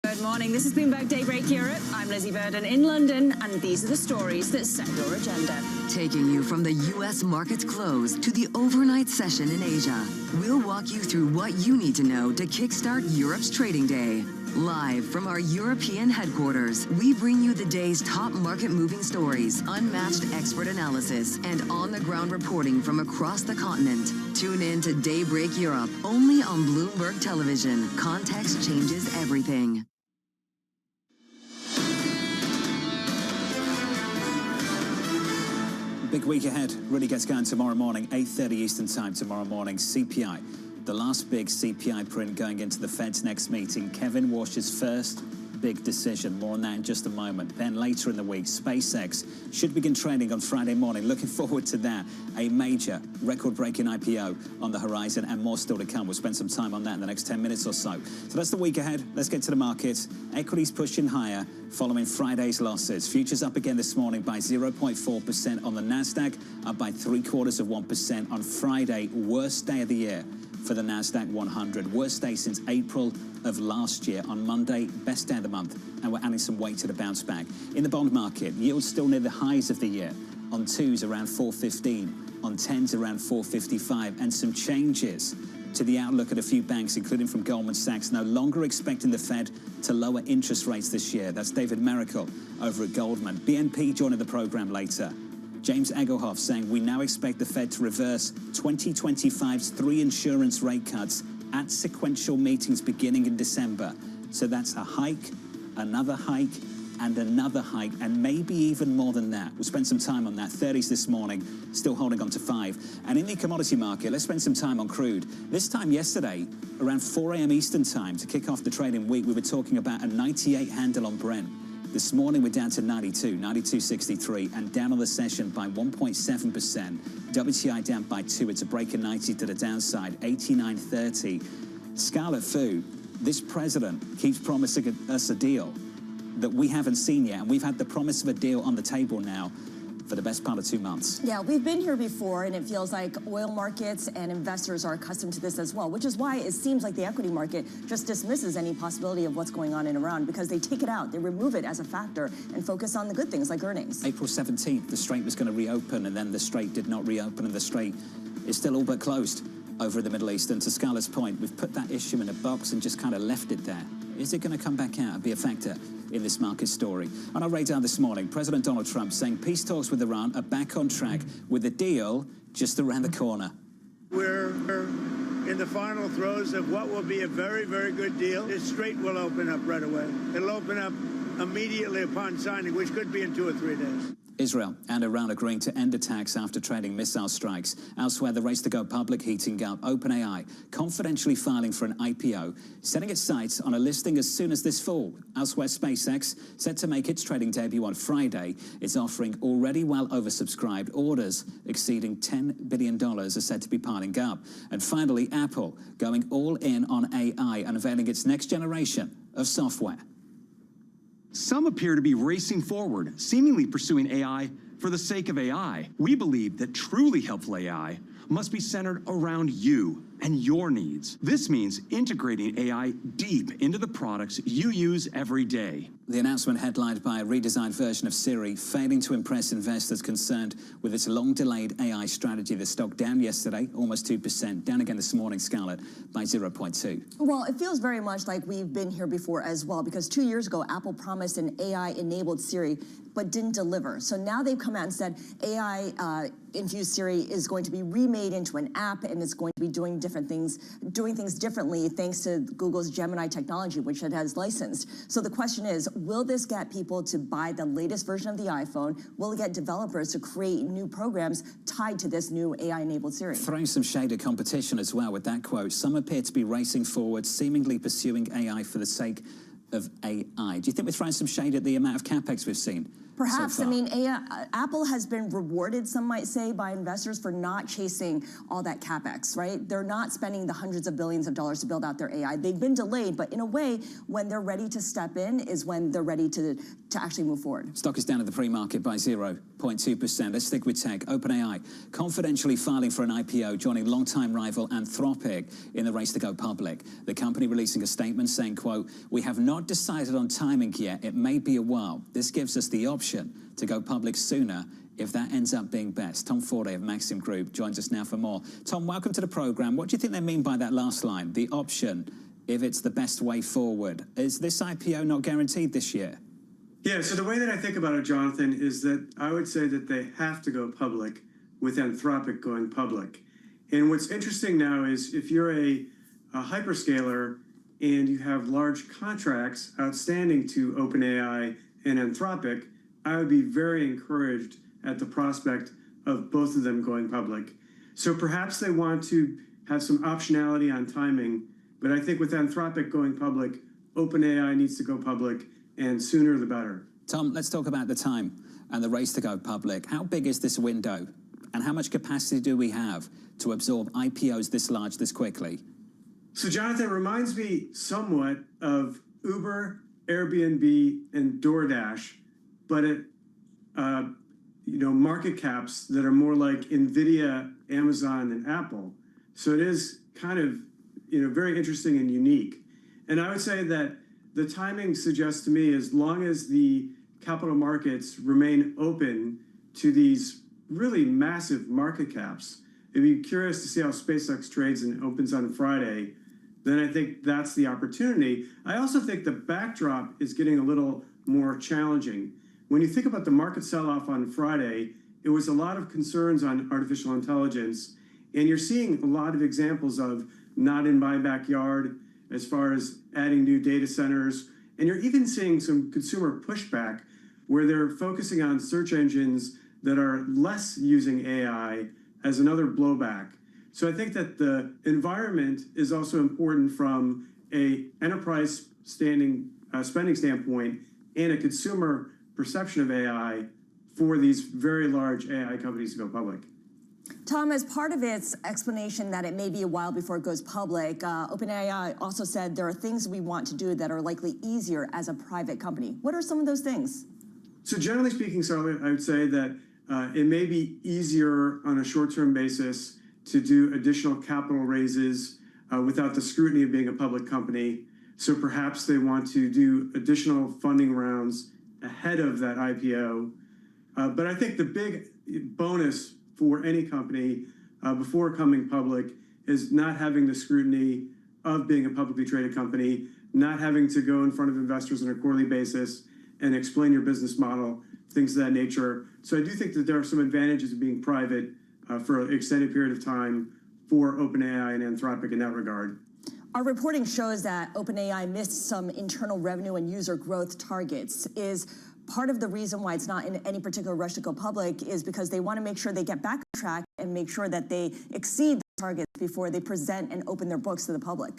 Speaker 3: Good morning. This is Bloomberg Daybreak Europe. I'm Lizzie Burden in London, and these are the stories that set your agenda.
Speaker 5: Taking you from the U.S. market's close to the overnight session in Asia, we'll walk you through what you need to know to kickstart Europe's trading day. Live from our European headquarters, we bring you the day's top market-moving stories, unmatched expert analysis, and on-the-ground reporting from across the continent. Tune in to Daybreak Europe, only on Bloomberg Television. Context changes everything.
Speaker 32: Big week ahead. Really gets going tomorrow morning, 8:30 Eastern Time tomorrow morning. CPI. The last big CPI print going into the Fed's next meeting. Kevin Walsh's first big decision. More on that in just a moment. Then later in the week, SpaceX should begin trading on Friday morning. Looking forward to that. A major record-breaking IPO on the horizon and more still to come. We'll spend some time on that in the next 10 minutes or so. So that's the week ahead. Let's get to the markets. Equities pushing higher following Friday's losses. Futures up again this morning by 0.4% on the NASDAQ, up by 0.75% on Friday. Worst day of the year for the NASDAQ 100. Worst day since April of last year. On Monday, best day of the month, and we're adding some weight to the bounce back. In the bond market, yields still near the highs of the year. On 2s around 4.15, on 10s around 4.55, and some changes to the outlook at a few banks, including from Goldman Sachs, no longer expecting the Fed to lower interest rates this year. That's David Mericle over at Goldman. BNP joining the program later. James Egelhoff saying we now expect the Fed to reverse 2025's 3 insurance rate cuts at sequential meetings beginning in December. So that's a hike, another hike, and another hike, and maybe even more than that. We'll spend some time on that. 30s this morning, still holding on to 5. And in the commodity market, let's spend some time on crude. This time yesterday, around 4 a.m. Eastern time, to kick off the trading week, we were talking about a 98 handle on Brent. This morning, we're down to 92.63, and down on the session by 1.7%. WTI down by 2. It's a break of 90 to the downside, 89.30. Scarlet Fu, this president keeps promising us a deal that we haven't seen yet, and we've had the promise of a deal on the table now for the best part of 2 months.
Speaker 18: Yeah, we've been here before, and it feels like oil markets and investors are accustomed to this as well, which is why it seems like the equity market just dismisses any possibility of what's going on in Iran, because they take it out, they remove it as a factor, and focus on the good things like earnings.
Speaker 32: April 17th, the Strait was going to reopen, and then the Strait did not reopen, and the Strait is still all but closed over in the Middle East. And to Scarlett's point, we've put that issue in a box and just kind of left it there. Is it going to come back out and be a factor in this market story? On our radar this morning, President Donald Trump saying peace talks with Iran are back on track with a deal just around the corner.
Speaker 2: We're in the final throes of what will be a very, very good deal. This Strait will open up right away. It'll open up immediately upon signing, which could be in 2 or 3 days.
Speaker 32: Israel and Iran agreeing to end attacks after trading missile strikes. Elsewhere, the race to go public heating up. OpenAI confidentially filing for an IPO, setting its sights on a listing as soon as this fall. Elsewhere, SpaceX, set to make its trading debut on Friday, is offering already well oversubscribed. Orders exceeding $10 billion are said to be piling up. And finally, Apple going all in on AI, unveiling its next generation of software.
Speaker 4: Some appear to be racing forward, seemingly pursuing AI for the sake of AI. We believe that truly helpful AI must be centered around you and your needs. This means integrating AI deep into the products you use every day.
Speaker 32: The announcement headlined by a redesigned version of Siri, failing to impress investors concerned with its long-delayed AI strategy. The stock down yesterday, almost 2%, down again this morning, Scarlett, by 0.2.
Speaker 18: Well, it feels very much like we've been here before as well, because 2 years ago, Apple promised an AI-enabled Siri, but didn't deliver. So now they've come out and said AI-infused Siri is going to be remade into an app, and it's going to be doing things differently thanks to Google's Gemini technology, which it has licensed. So the question is, will this get people to buy the latest version of the iPhone? Will it get developers to create new programs tied to this new AI-enabled Siri?
Speaker 32: Throwing some shade at competition as well with that quote. Some appear to be racing forward, seemingly pursuing AI for the sake of AI. Do you think we're throwing some shade at the amount of capex we've seen?
Speaker 18: Perhaps.
Speaker 32: So
Speaker 18: I mean, Apple has been rewarded, some might say, by investors for not chasing all that capex, right? They're not spending the hundreds of billions of dollars to build out their AI. They've been delayed, but in a way, when they're ready to step in is when they're ready to actually move forward.
Speaker 32: Stock is down at the pre-market by 0.2%. Let's stick with tech. OpenAI confidentially filing for an IPO, joining longtime rival Anthropic in the race to go public. The company releasing a statement saying, quote, "We have not decided on timing yet. It may be a while. This gives us the option to go public sooner if that ends up being best." Tom Forday of Maxim Group joins us now for more. Tom, welcome to the program. What do you think they mean by that last line, the option, if it's the best way forward? Is this IPO not guaranteed this year?
Speaker 9: Yeah, so the way that I think about it, Jonathan, is that I would say that they have to go public with Anthropic going public. And what's interesting now is if you're a hyperscaler and you have large contracts outstanding to OpenAI and Anthropic, I would be very encouraged at the prospect of both of them going public. So perhaps they want to have some optionality on timing, but I think with Anthropic going public, OpenAI needs to go public, and sooner the better.
Speaker 32: Tom, let's talk about the time and the race to go public. How big is this window, and how much capacity do we have to absorb IPOs this large, this quickly?
Speaker 9: So Jonathan, it reminds me somewhat of Uber, Airbnb, and DoorDash, but at market caps that are more like NVIDIA, Amazon, and Apple. So it is kind of very interesting and unique. And I would say that the timing suggests to me, as long as the capital markets remain open to these really massive market caps, if you're curious to see how SpaceX trades and opens on Friday, then I think that's the opportunity. I also think the backdrop is getting a little more challenging. When you think about the market sell-off on Friday, it was a lot of concerns on artificial intelligence, and you're seeing a lot of examples of not in my backyard as far as adding new data centers, and you're even seeing some consumer pushback where they're focusing on search engines that are less using AI as another blowback. So I think that the environment is also important from a enterprise spending standpoint and a consumer perception of AI for these very large AI companies to go public.
Speaker 18: Tom, as part of its explanation that it may be a while before it goes public, OpenAI also said there are things we want to do that are likely easier as a private company. What are some of those things?
Speaker 9: So generally speaking, Charlotte, I would say that it may be easier on a short-term basis to do additional capital raises without the scrutiny of being a public company. So perhaps they want to do additional funding rounds ahead of that IPO. But I think the big bonus for any company before coming public is not having the scrutiny of being a publicly traded company, not having to go in front of investors on a quarterly basis and explain your business model, things of that nature. So I do think that there are some advantages of being private for an extended period of time for OpenAI and Anthropic in that regard.
Speaker 18: Our reporting shows that OpenAI missed some internal revenue and user growth targets. Is part of the reason why it's not in any particular rush to go public is because they want to make sure they get back on track and make sure that they exceed the targets before they present and open their books to the public?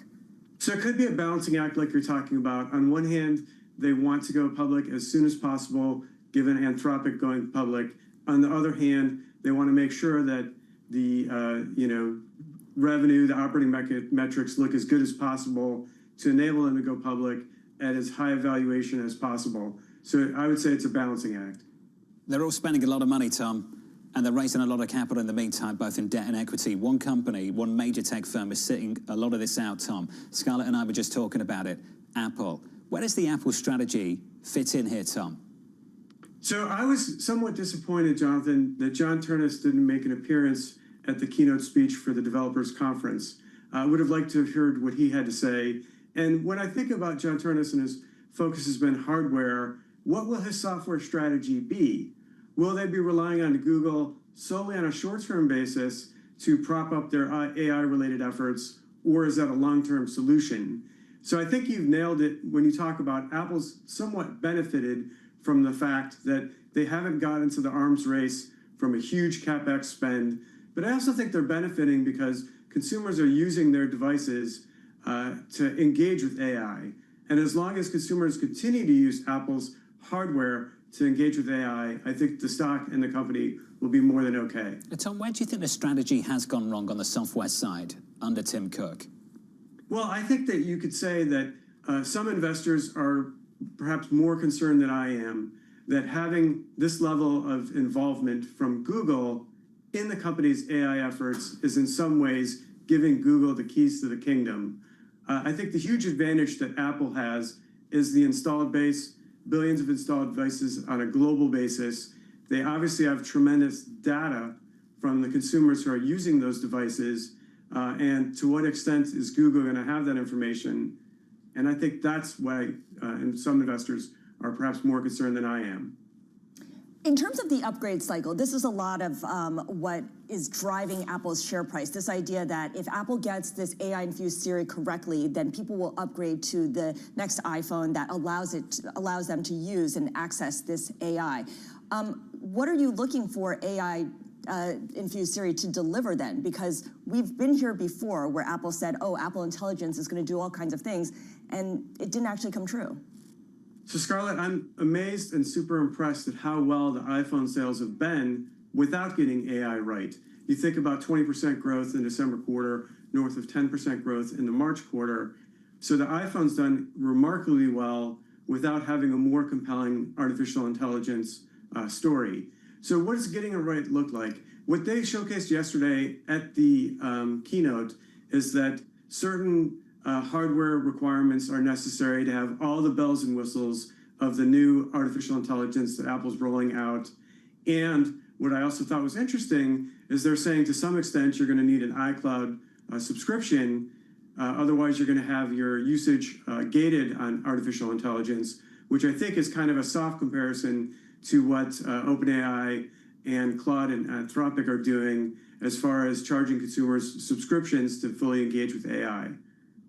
Speaker 9: So it could be a balancing act like you're talking about. On one hand, they want to go public as soon as possible, given Anthropic going public. On the other hand, they want to make sure that the revenue, the operating metrics look as good as possible to enable them to go public at as high a valuation as possible. So I would say it's a balancing act.
Speaker 32: They're all spending a lot of money, Tom, and they're raising a lot of capital in the meantime, both in debt and equity. One company, one major tech firm is sitting a lot of this out, Tom. Scarlett and I were just talking about it. Apple. Where does the Apple strategy fit in here, Tom?
Speaker 9: So I was somewhat disappointed, Jonathan, that John Ternus didn't make an appearance at the keynote speech for the developers conference. I would have liked to have heard what he had to say. And when I think about John Ternus and his focus has been hardware, what will his software strategy be? Will they be relying on Google solely on a short-term basis to prop up their AI-related efforts, or is that a long-term solution? So I think you've nailed it when you talk about Apple's somewhat benefited from the fact that they haven't got into the arms race from a huge CapEx spend. But I also think they're benefiting because consumers are using their devices to engage with AI. And as long as consumers continue to use Apple's hardware to engage with AI, I think the stock and the company will be more than okay.
Speaker 32: Tom, where do you think the strategy has gone wrong on the software side under Tim Cook?
Speaker 9: Well, I think that you could say that some investors are perhaps more concerned than I am that having this level of involvement from Google in the company's AI efforts is in some ways giving Google the keys to the kingdom. I think the huge advantage that Apple has is the installed base, billions of installed devices on a global basis. They obviously have tremendous data from the consumers who are using those devices. And to what extent is Google going to have that information? And I think that's why some investors are perhaps more concerned than I am.
Speaker 18: In terms of the upgrade cycle, this is a lot of what is driving Apple's share price. This idea that if Apple gets this AI-infused Siri correctly, then people will upgrade to the next iPhone that allows them to use and access this AI. What are you looking for AI-infused Siri to deliver then? Because we've been here before where Apple said, oh, Apple Intelligence is going to do all kinds of things, and it didn't actually come true.
Speaker 9: So Scarlett, I'm amazed and super impressed at how well the iPhone sales have been without getting AI right. You think about 20% growth in the December quarter, north of 10% growth in the March quarter. So the iPhone's done remarkably well without having a more compelling artificial intelligence story. So what does getting it right look like? What they showcased yesterday at the keynote is that certain hardware requirements are necessary to have all the bells and whistles of the new artificial intelligence that Apple's rolling out. And what I also thought was interesting is they're saying to some extent you're going to need an iCloud subscription. Otherwise, you're going to have your usage gated on artificial intelligence, which I think is kind of a soft comparison to what OpenAI and Claude and Anthropic are doing as far as charging consumers subscriptions to fully engage with AI.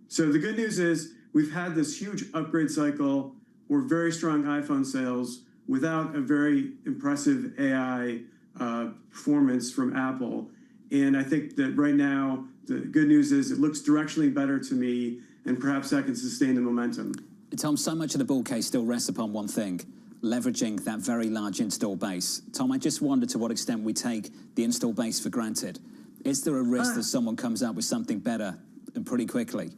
Speaker 9: So the good news is we've had this huge upgrade cycle or very strong iPhone sales without a very impressive AI performance from Apple. And I think that right now, the good news is it looks directionally better to me, and perhaps that can sustain the momentum.
Speaker 32: Tom, so much of the bull case still rests upon one thing, leveraging that very large install base. Tom, I just wonder to what extent we take the install base for granted. Is there a risk that someone comes out with something better and pretty quickly?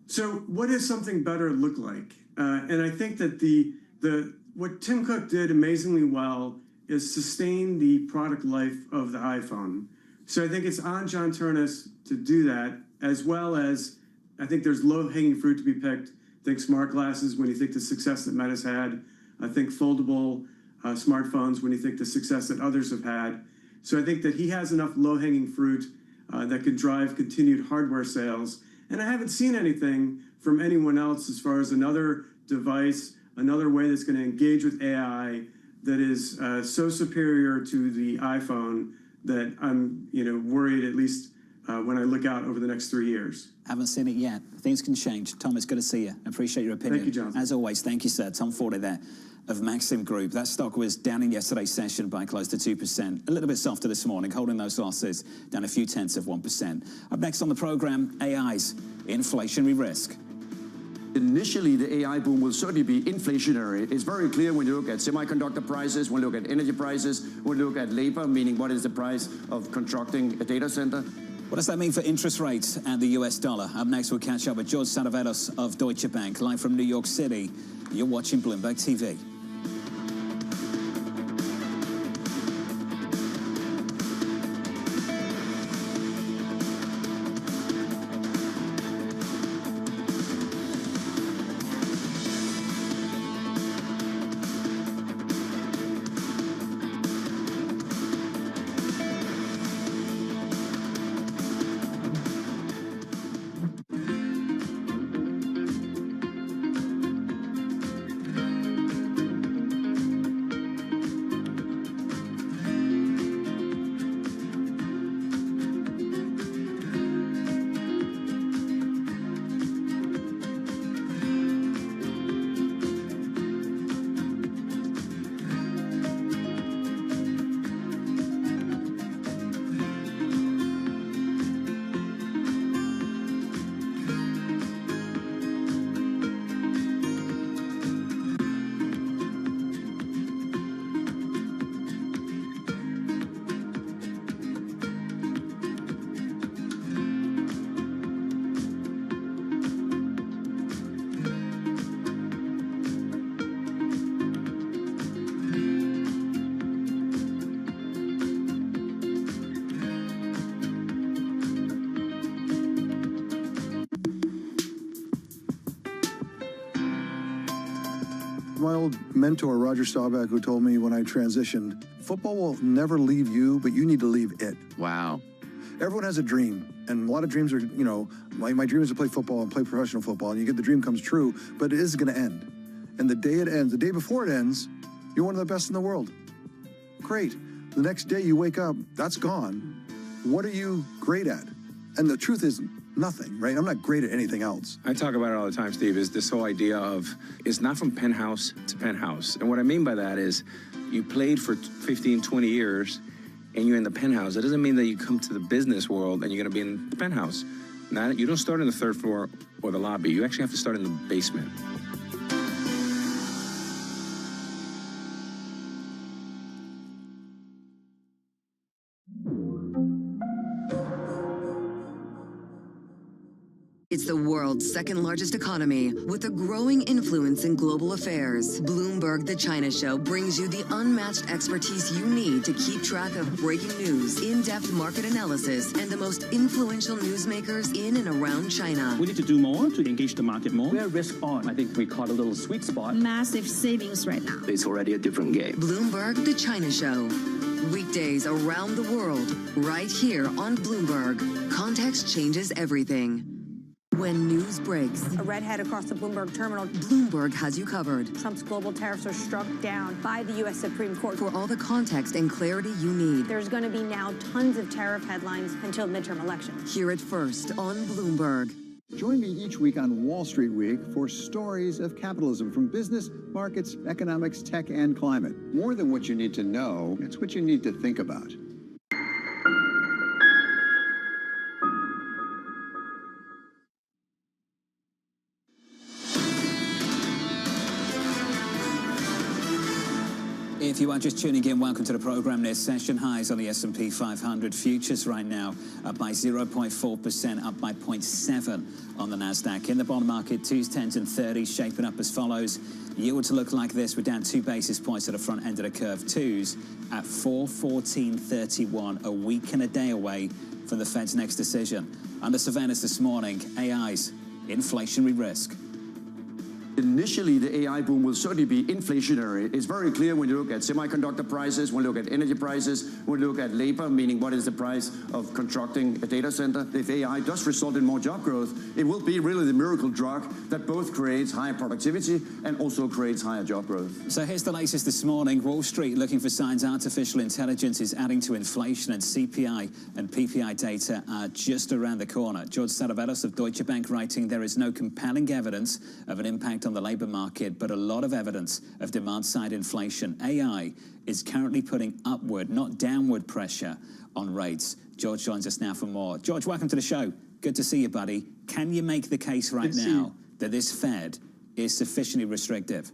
Speaker 9: So what does something better look like? And I think that what Tim Cook did amazingly well is sustain the product life of the iPhone. So I think it's on John Ternus to do that, as well as I think there's low-hanging fruit to be picked. Think smart glasses when you think the success that Meta's had. I think foldable smartphones when you think the success that others have had. So I think that he has enough low-hanging fruit that could drive continued hardware sales. And I haven't seen anything from anyone else as far as another device, another way that's going to engage with AI that is so superior to the iPhone that I'm worried, at least when I look out over the next 3 years.
Speaker 32: Haven't seen it yet. Things can change. Tom, it's good to see you. I appreciate your opinion.
Speaker 9: Thank you, Jonathan.
Speaker 32: As always, thank you, sir. Tom Forley there of Maxim Group. That stock was down in yesterday's session by close to 2%. A little bit softer this morning, holding those losses down a few tenths of 1%. Up next on the program, AI's inflationary risk.
Speaker 12: Initially, the AI boom will certainly be inflationary. It's very clear when you look at semiconductor prices, when you look at energy prices, when you look at labor, meaning what is the price of constructing a data center.
Speaker 32: What does that mean for interest rates and the US dollar? Up next, we'll catch up with George Saravelos of Deutsche Bank, live from New York City. You're watching Bloomberg TV.
Speaker 13: My old mentor, Roger Staubach, who told me when I transitioned, football will never leave you, but you need to leave it.
Speaker 12: Wow.
Speaker 13: Everyone has a dream, and a lot of dreams are, my dream is to play football and play professional football, and you get the dream comes true, but it is going to end. And the day it ends, the day before it ends, you're one of the best in the world. Great. The next day you wake up, that's gone. What are you great at? And the truth is, nothing, right? I'm not great at anything else.
Speaker 14: I talk about it all the time, Steve, is this whole idea of it's not from penthouse to penthouse. And what I mean by that is you played for 15, 20 years and you're in the penthouse. That doesn't mean that you come to the business world and you're going to be in the penthouse. Now, you don't start in the third floor or the lobby. You actually have to start in the basement.
Speaker 5: It's the world's second largest economy with a growing influence in global affairs. Bloomberg The China Show brings you the unmatched expertise you need to keep track of breaking news, in-depth market analysis, and the most influential newsmakers in and around China.
Speaker 15: We need to do more to engage the market more. We're risk on. I think we caught a little sweet spot.
Speaker 11: Massive savings right now.
Speaker 15: It's already a different game.
Speaker 5: Bloomberg The China Show. Weekdays around the world, right here on Bloomberg. Context changes everything. When news breaks,
Speaker 11: A redhead across the Bloomberg terminal.
Speaker 5: Bloomberg has you covered.
Speaker 11: Trump's global tariffs are struck down by the U.S. Supreme Court.
Speaker 5: For all the context and clarity you need.
Speaker 11: There's going to be now tons of tariff headlines until midterm elections.
Speaker 5: Hear it first on Bloomberg.
Speaker 16: Join me each week on Wall Street Week for stories of capitalism from business, markets, economics, tech, and climate. More than what you need to know, it's what you need to think about.
Speaker 32: If you are just tuning in, welcome to the program. Near session highs on the S&P 500 futures right now, up by 0.4%, up by 0.7 on the Nasdaq. In the bond market, 2s, 10s, and 30s shaping up as follows. Yields look like this. We're down 2 basis points at the front end of the curve. 2s at 414.31, a week and a day away from the Fed's next decision. Under surveillance this morning, AI's inflationary risk.
Speaker 12: Initially, the AI boom will certainly be inflationary. It's very clear when you look at semiconductor prices, when you look at energy prices, when you look at labor, meaning what is the price of constructing a data center. If AI does result in more job growth, it will be really the miracle drug that both creates higher productivity and also creates higher job growth.
Speaker 32: So here's the latest this morning. Wall Street looking for signs artificial intelligence is adding to inflation, and CPI and PPI data are just around the corner. George Saravelos of Deutsche Bank writing, there is no compelling evidence of an impact on the labor market, but a lot of evidence of demand-side inflation. AI is currently putting upward, not downward pressure on rates. George joins us now for more. George, welcome to the show. Good to see you, buddy. Can you make the case right now that this Fed is sufficiently restrictive?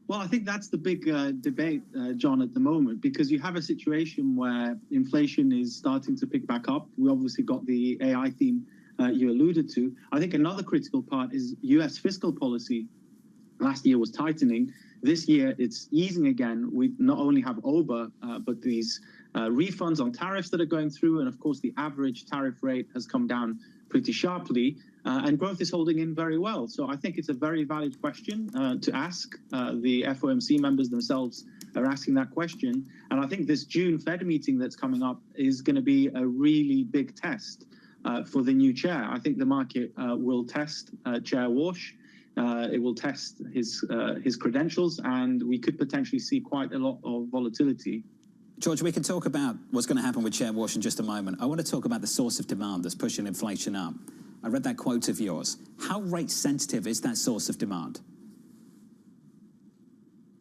Speaker 16: Well, I think that's the big debate, John, at the moment, because you have a situation where inflation is starting to pick back up. We obviously got the AI theme you alluded to. I think another critical part is U.S. fiscal policy. Last year was tightening. This year it's easing again. We not only have OBA, but these refunds on tariffs that are going through. And of course, the average tariff rate has come down pretty sharply, and growth is holding in very well. So I think it's a very valid question to ask. The FOMC members themselves are asking that question. And I think this June Fed meeting that's coming up is going to be a really big test for the new chair. I think the market will test Chair Walsh. It will test his credentials, and we could potentially see quite a lot of volatility.
Speaker 32: George, we can talk about what's going to happen with Chair Walsh in just a moment. I want to talk about the source of demand that's pushing inflation up. I read that quote of yours. How rate sensitive is that source of demand?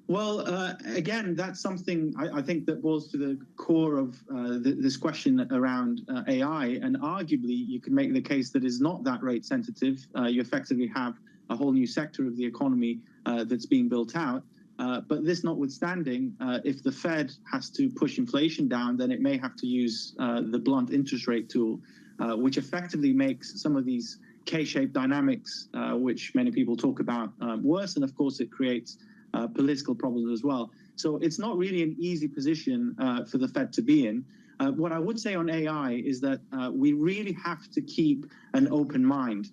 Speaker 16: Well, again, that's something I think that boils to the core of this question around AI. And arguably, you can make the case that is not that rate sensitive. You effectively have a whole new sector of the economy that's being built out. But this notwithstanding, if the Fed has to push inflation down, then it may have to use the blunt interest rate tool, which effectively makes some of these K-shaped dynamics, which many people talk about, worse. And of course, it creates political problems as well. So it's not really an easy position for the Fed to be in. What I would say on AI is that we really have to keep an open mind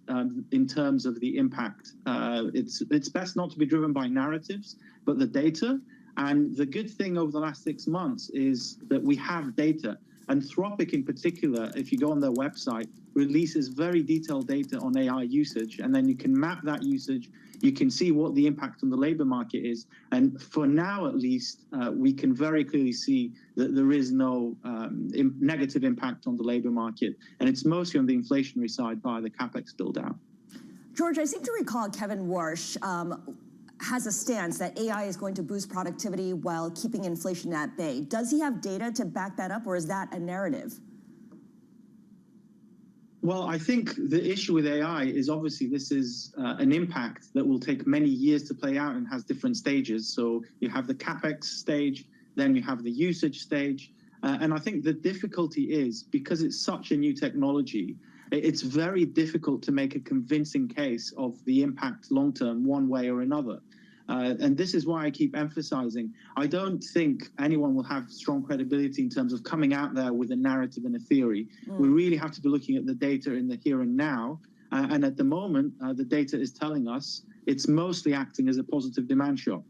Speaker 16: in terms of the impact. It's best not to be driven by narratives, but the data. And the good thing over the last 6 months is that we have data. Anthropic in particular, if you go on their website, releases very detailed data on AI usage, and then you can map that usage. You can see what the impact on the labor market is. And for now, at least, we can very clearly see that there is no negative impact on the labor market. And it's mostly on the inflationary side via the CapEx build out.
Speaker 18: George, I seem to recall Kevin Warsh has a stance that AI is going to boost productivity while keeping inflation at bay. Does he have data to back that up, or is that a narrative?
Speaker 16: Well, I think the issue with AI is obviously this is an impact that will take many years to play out and has different stages. So you have the CapEx stage, then you have the usage stage. And I think the difficulty is because it's such a new technology, it's very difficult to make a convincing case of the impact long term one way or another. And this is why I keep emphasizing, I don't think anyone will have strong credibility in terms of coming out there with a narrative and a theory. We really have to be looking at the data in the here and now. And at the moment, the data is telling us it's mostly acting as a positive demand shock.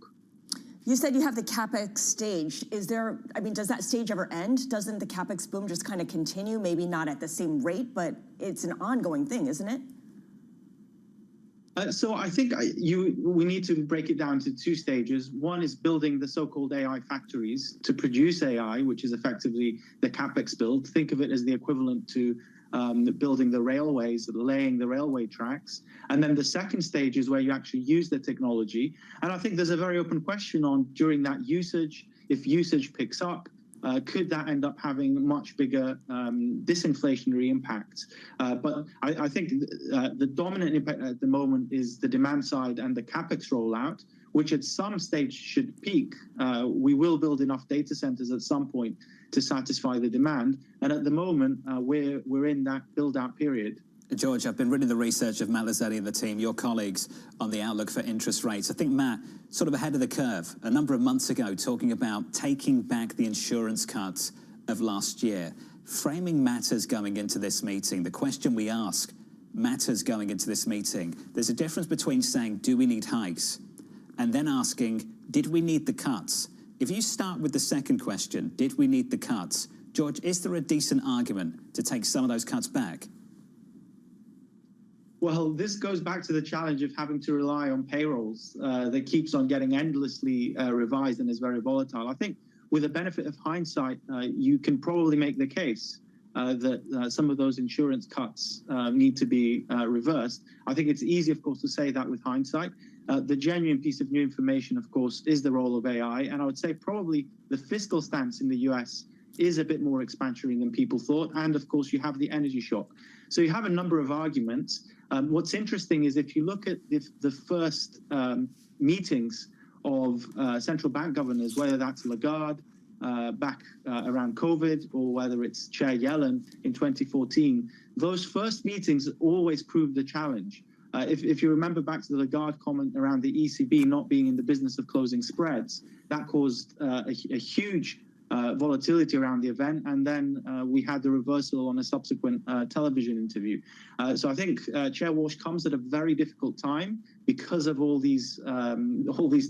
Speaker 18: You said you have the CapEx stage. Is there, I mean, does that stage ever end? Doesn't the CapEx boom just kind of continue? Maybe not at the same rate, but it's an ongoing thing, isn't it?
Speaker 16: So I think we need to break it down to two stages. One is building the so-called AI factories to produce AI, which is effectively the CapEx build. Think of it as the equivalent to building the railways, laying the railway tracks. And then the second stage is where you actually use the technology. And I think there's a very open question on during that usage, if usage picks up, could that end up having much bigger disinflationary impacts? But I think the dominant impact at the moment is the demand side and the CapEx rollout, which at some stage should peak. We will build enough data centers at some point to satisfy the demand. And at the moment, we're in that build-out period.
Speaker 32: George, I've been reading the research of Matt Lazzetti and the team, your colleagues, on the outlook for interest rates. I think Matt, sort of ahead of the curve, a number of months ago, talking about taking back the insurance cuts of last year. Framing matters going into this meeting. The question we ask matters going into this meeting. There's a difference between saying, do we need hikes, and then asking, did we need the cuts? If you start with the second question, did we need the cuts? George, is there a decent argument to take some of those cuts back?
Speaker 16: Well, this goes back to the challenge of having to rely on payrolls that keeps on getting endlessly revised and is very volatile. I think with the benefit of hindsight, you can probably make the case that some of those insurance cuts need to be reversed. I think it's easy, of course, to say that with hindsight. The genuine piece of new information, of course, is the role of AI. And I would say probably the fiscal stance in the US is a bit more expansionary than people thought. And of course, you have the energy shock. So you have a number of arguments. What's interesting is if you look at the first meetings of central bank governors, whether that's Lagarde back around COVID or whether it's Chair Yellen in 2014, those first meetings always proved the challenge. If you remember back to the Lagarde comment around the ECB not being in the business of closing spreads, that caused a huge volatility around the event, and then we had the reversal on a subsequent television interview. So I think Chair Walsh comes at a very difficult time because of all these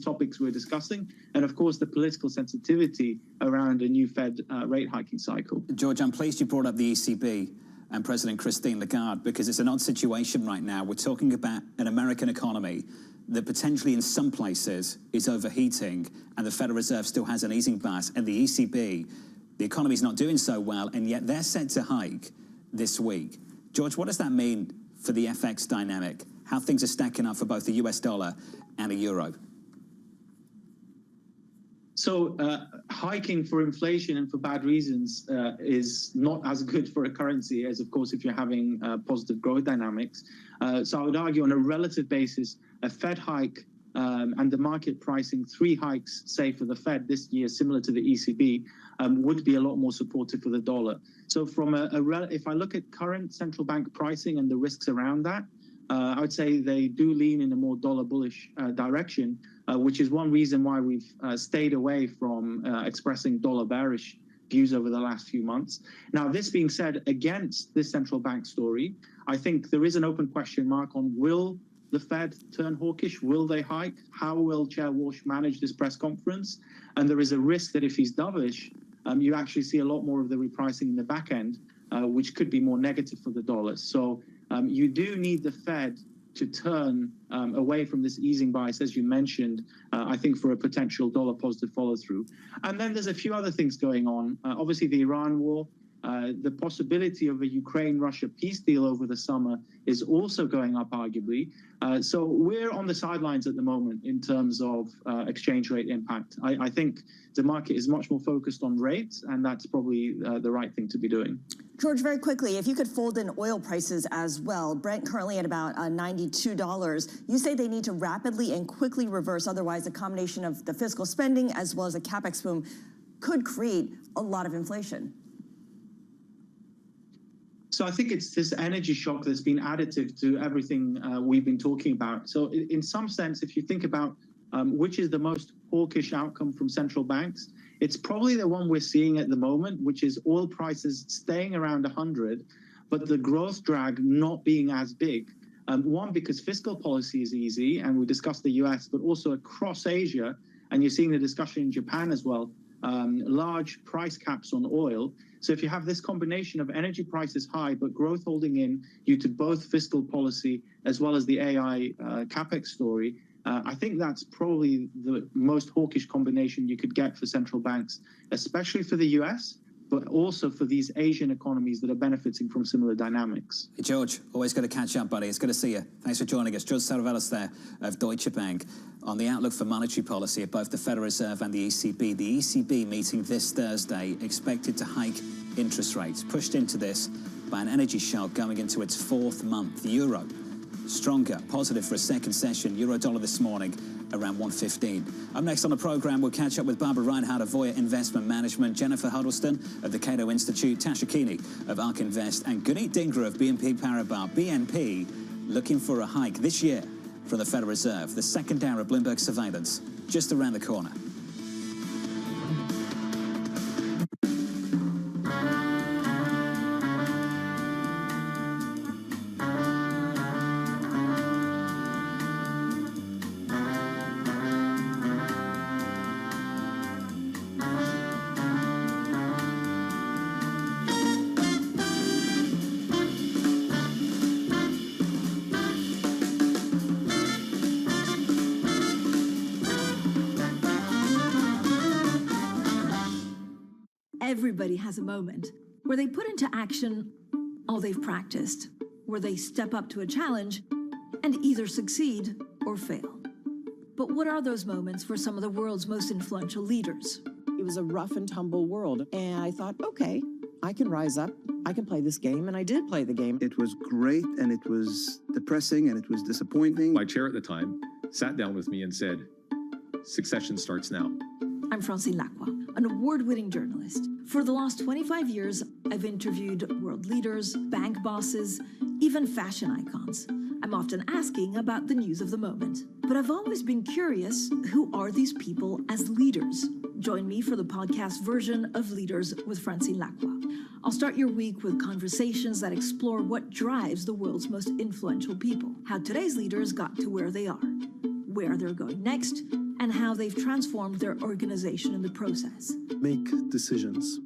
Speaker 16: topics we're discussing, and of course the political sensitivity around a new Fed rate hiking cycle.
Speaker 32: George, I'm pleased you brought up the ECB and President Christine Lagarde, because it's an odd situation right now. We're talking about an American economy that potentially in some places is overheating, and the Federal Reserve still has an easing bias, and the ECB, the economy's not doing so well, and yet they're set to hike this week. George, what does that mean for the FX dynamic? How things are stacking up for both the US dollar and a euro?
Speaker 16: So hiking for inflation and for bad reasons is not as good for a currency as, of course, if you're having positive growth dynamics. So I would argue on a relative basis, a Fed hike and the market pricing 3 hikes, say, for the Fed this year, similar to the ECB, would be a lot more supportive for the dollar. So from if I look at current central bank pricing and the risks around that, I would say they do lean in a more dollar bullish direction, which is one reason why we've stayed away from expressing dollar bearish views over the last few months. Now, this being said, against this central bank story, I think there is an open question mark on will the Fed turn hawkish? Will they hike? How will Chair Walsh manage this press conference? And there is a risk that if he's dovish, you actually see a lot more of the repricing in the back end, which could be more negative for the dollar. So you do need the Fed to turn away from this easing bias, as you mentioned, I think for a potential dollar positive follow through. And then there's a few other things going on. Obviously, the Iran war, the possibility of a Ukraine-Russia peace deal over the summer is also going up, arguably. So we're on the sidelines at the moment in terms of exchange rate impact. I think the market is much more focused on rates, and that's probably the right thing to be doing.
Speaker 18: George, very quickly, if you could fold in oil prices as well, Brent currently at about $92. You say they need to rapidly and quickly reverse, otherwise a combination of the fiscal spending as well as a capex boom could create a lot of inflation.
Speaker 16: So I think it's this energy shock that's been additive to everything we've been talking about. So in some sense, if you think about which is the most hawkish outcome from central banks, it's probably the one we're seeing at the moment, which is oil prices staying around 100, but the growth drag not being as big. One, because fiscal policy is easy, and we discussed the US, but also across Asia, And you're seeing the discussion in Japan as well, large price caps on oil. So if you have this combination of energy prices high, but growth holding in due to both fiscal policy as well as the AI capex story, I think that's probably the most hawkish combination you could get for central banks, especially for the US, but also for these Asian economies that are benefiting from similar dynamics.
Speaker 32: Hey, George, always good to catch up, buddy. It's good to see you. Thanks for joining us. George Saravelles there of Deutsche Bank on the outlook for monetary policy at both the Federal Reserve and the ECB. The ECB meeting this Thursday expected to hike interest rates, pushed into this by an energy shock going into its fourth month. The euro, stronger, positive for a second session. Euro dollar this morning around 115. Up next on the program, we'll catch up with Barbara Reinhardt of Voya Investment Management, Jennifer Huddleston of the Cato Institute, Tasha Keeney of ARK Invest, and Gunit Dhingra of BNP Paribas. BNP looking for a hike this year from the Federal Reserve. The second hour of Bloomberg Surveillance just around the corner.
Speaker 17: Everybody has a moment where they put into action all they've practiced, where they step up to a challenge and either succeed or fail. But what are those moments for some of the world's most influential leaders?
Speaker 19: It was a rough and tumble world, and I thought, okay, I can rise up, I can play this game, and I did play the game.
Speaker 20: It was great, and it was depressing, and it was disappointing.
Speaker 22: My chair at the time sat down with me and said, "Succession starts now."
Speaker 17: I'm Francine Lacroix, an award-winning journalist. For the last 25 years, I've interviewed world leaders, bank bosses, even fashion icons. I'm often asking about the news of the moment. But I've always been curious, who are these people as leaders? Join me for the podcast version of Leaders with Francine Lacroix. I'll start your week with conversations that explore what drives the world's most influential people, how today's leaders got to where they are, where they're going next, and how they've transformed their organization in the process.
Speaker 23: Make decisions.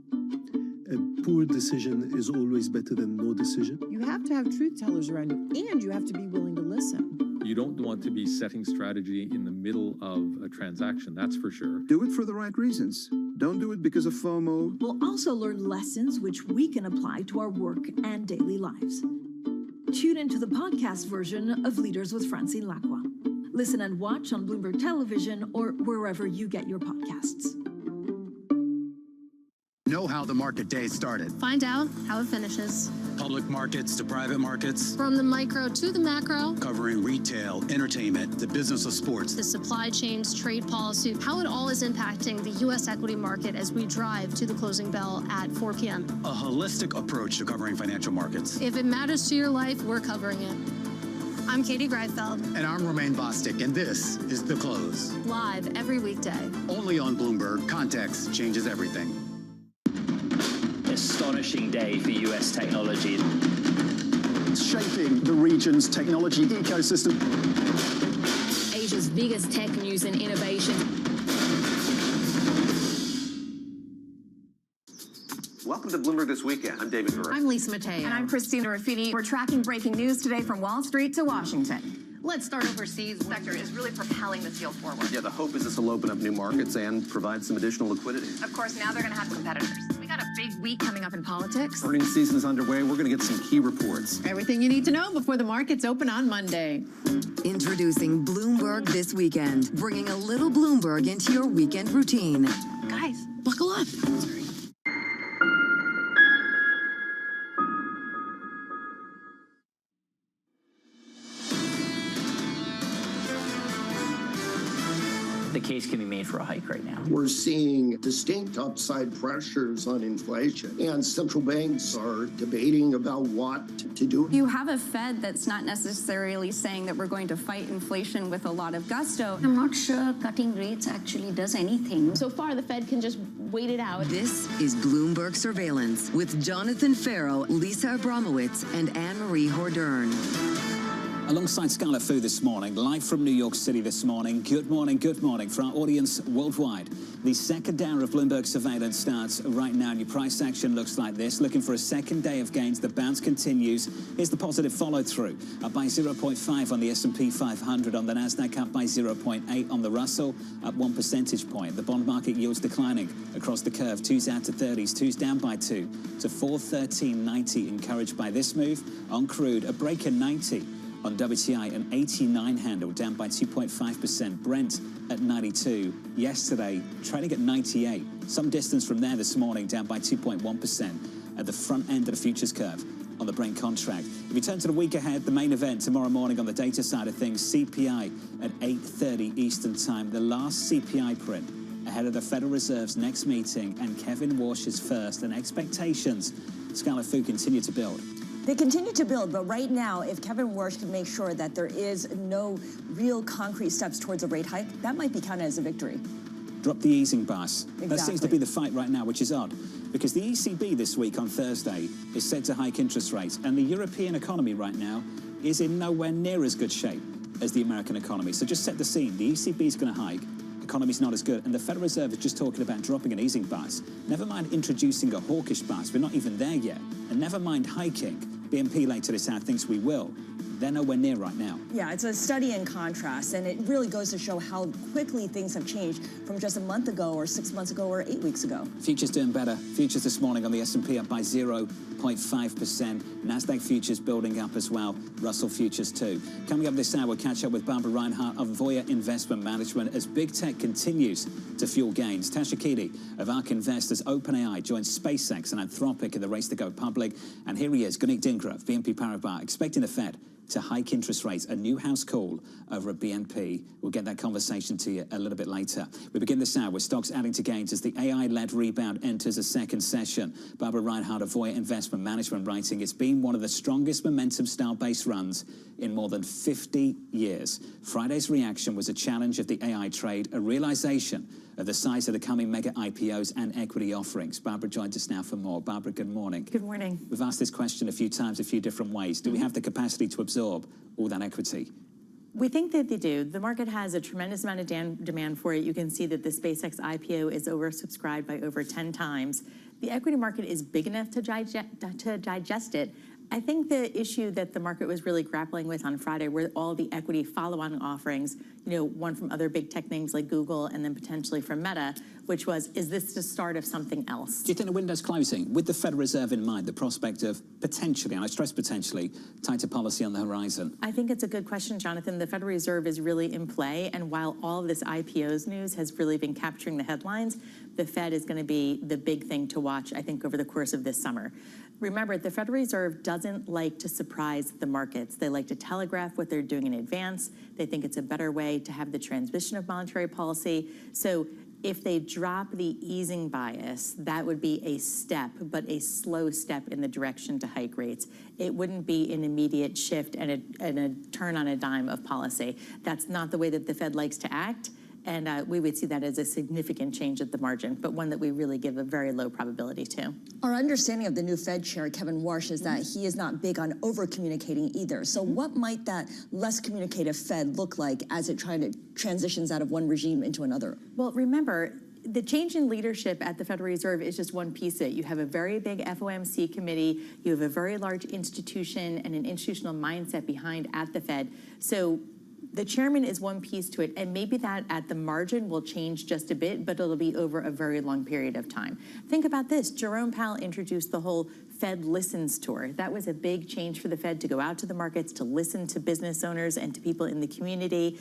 Speaker 23: A poor decision is always better than no decision.
Speaker 19: You have to have truth tellers around you, and you have to be willing to listen.
Speaker 22: You don't want to be setting strategy in the middle of a transaction, that's for sure.
Speaker 20: Do it for the right reasons. Don't do it because of FOMO.
Speaker 17: We'll also learn lessons which we can apply to our work and daily lives. Tune into the podcast version of Leaders with Francine Lacroix. Listen and watch on Bloomberg Television or wherever you get your podcasts.
Speaker 24: Know how the market day started.
Speaker 25: Find out how it finishes.
Speaker 24: Public markets to private markets.
Speaker 25: From the micro to the macro.
Speaker 24: Covering retail, entertainment, the business of sports.
Speaker 25: The supply chains, trade policy, how it all is impacting the U.S. equity market as we drive to the closing bell at 4 p.m.
Speaker 24: A holistic approach to covering financial markets.
Speaker 25: If it matters to your life, we're covering it. I'm Katie Greifeld.
Speaker 24: And I'm Romaine Bostic, and this is The Close.
Speaker 25: Live every weekday.
Speaker 24: Only on Bloomberg. Context changes everything.
Speaker 26: Astonishing day for U.S. technology.
Speaker 24: It's shaping the region's technology ecosystem.
Speaker 25: Asia's biggest tech news and innovation.
Speaker 21: Welcome to Bloomberg This Weekend. I'm David Verrett.
Speaker 32: I'm Lisa Mateo.
Speaker 28: And I'm Christina Ruffini. We're tracking breaking news today from Wall Street to Washington.
Speaker 32: Let's start overseas. The sector is really propelling this deal forward.
Speaker 21: Yeah, the hope is this will open up new markets and provide some additional liquidity.
Speaker 32: Of course, now they're going to have competitors. We got a big week coming up in politics.
Speaker 21: Earnings season is underway. We're going to get some key reports.
Speaker 32: Everything you need to know before the markets open on Monday.
Speaker 5: Introducing Bloomberg This Weekend, bringing a little Bloomberg into your weekend routine.
Speaker 32: Guys, buckle up.
Speaker 26: The case can be made for a hike right now.
Speaker 29: We're seeing distinct upside pressures on inflation, and central banks are debating about what to do.
Speaker 30: You have a Fed that's not necessarily saying that we're going to fight inflation with a lot of gusto.
Speaker 31: I'm not sure cutting rates actually does anything.
Speaker 32: So far, the Fed can just wait it out.
Speaker 5: This is Bloomberg Surveillance with Jonathan Farrow, Lisa Abramowitz, and Anne-Marie Hordern.
Speaker 32: Alongside Scala Fu this morning, live from New York City this morning. Good morning for our audience worldwide. The second hour of Bloomberg surveillance starts right now. New price action looks like this. Looking for a second day of gains. The bounce continues. Here's the positive follow-through. Up by 0.5 on the S&P 500, on the Nasdaq up by 0.8, on the Russell up 1 percentage point. The bond market yields declining across the curve. 2's out to 30s, 2's down by 2 to 413.90. Encouraged by this move on crude, a break in 90. On WTI, an 89 handle, down by 2.5%. Brent at 92. Yesterday, trading at 98. Some distance from there this morning, down by 2.1% at the front end of the futures curve on the Brent contract. If we turn to the week ahead, the main event tomorrow morning on the data side of things, CPI at 8:30 Eastern Time. The last CPI print ahead of the Federal Reserve's next meeting and Kevin Warsh's first. And expectations, Scala Fu continue to build.
Speaker 18: They continue to build, but right now, if Kevin Warsh can make sure that there is no real concrete steps towards a rate hike, that might be counted as a victory.
Speaker 32: Drop the easing bus.
Speaker 18: Exactly.
Speaker 32: That seems to be the fight right now, which is odd, because the ECB this week on Thursday is set to hike interest rates, and the European economy right now is in nowhere near as good shape as the American economy. So just set the scene. The ECB is going to hike. Economy's not as good, and the Federal Reserve is just talking about dropping an easing bus. Never mind introducing a hawkish bus. We're not even there yet. And never mind hiking. BNP later this hour thinks we will. They're nowhere near right now.
Speaker 18: Yeah, it's a study in contrast, and it really goes to show how quickly things have changed from just a month ago or 6 months ago or 8 weeks ago.
Speaker 32: Futures doing better. Futures this morning on the S&P up by 0.5%. Nasdaq futures building up as well. Russell futures too. Coming up this hour, we'll catch up with Barbara Reinhardt of Voya Investment Management as big tech continues to fuel gains. Tasha Keeley of ARK Investors OpenAI joins SpaceX and Anthropic in the race to go public. And here he is, Guneet Dhingra of BNP Paribas, expecting the Fed to hike interest rates, a new house call over at BNP. We'll get that conversation to you a little bit later. We begin this hour with stocks adding to gains as the AI-led rebound enters a second session. Barbara Reinhardt of Voya Investment Management writing, it's been one of the strongest momentum-style-based runs in more than 50 years. Friday's reaction was a challenge of the AI trade, a realization of the size of the coming mega IPOs and equity offerings. Barbara joins us now for more. Barbara, good morning.
Speaker 1: Good morning.
Speaker 32: We've asked this question a few times, a few different ways. Do we have the capacity to absorb all that equity?
Speaker 1: We think that they do. The market has a tremendous amount of demand for it. You can see that the SpaceX IPO is oversubscribed by over 10 times. The equity market is big enough to digest it. I think the issue that the market was really grappling with on Friday were all the equity follow-on offerings, one from other big tech names like Google and then potentially from Meta, which was, is this the start of something else?
Speaker 32: Do you think the window's closing with the Federal Reserve in mind, the prospect of potentially, and I stress potentially, tighter policy on the horizon?
Speaker 1: I think it's a good question, Jonathan. The Federal Reserve is really in play, and while all of this IPOs news has really been capturing the headlines, the Fed is going to be the big thing to watch, I think, over the course of this summer. Remember, the Federal Reserve doesn't like to surprise the markets. They like to telegraph what they're doing in advance. They think it's a better way to have the transmission of monetary policy. So if they drop the easing bias, that would be a step, but a slow step in the direction to hike rates. It wouldn't be an immediate shift and a turn on a dime of policy. That's not the way that the Fed likes to act. And we would see that as a significant change at the margin, but one that we really give a very low probability to.
Speaker 18: Our understanding of the new Fed chair, Kevin Warsh, is that he is not big on over-communicating either. So what might that less communicative Fed look like as it transitions out of one regime into another?
Speaker 1: Well, remember, the change in leadership at the Federal Reserve is just one piece of it. You have a very big FOMC committee, you have a very large institution and an institutional mindset behind at the Fed. So the chairman is one piece to it, and maybe that at the margin will change just a bit, but it'll be over a very long period of time. Think about this. Jerome Powell introduced the whole Fed Listens tour. That was a big change for the Fed to go out to the markets, to listen to business owners and to people in the community.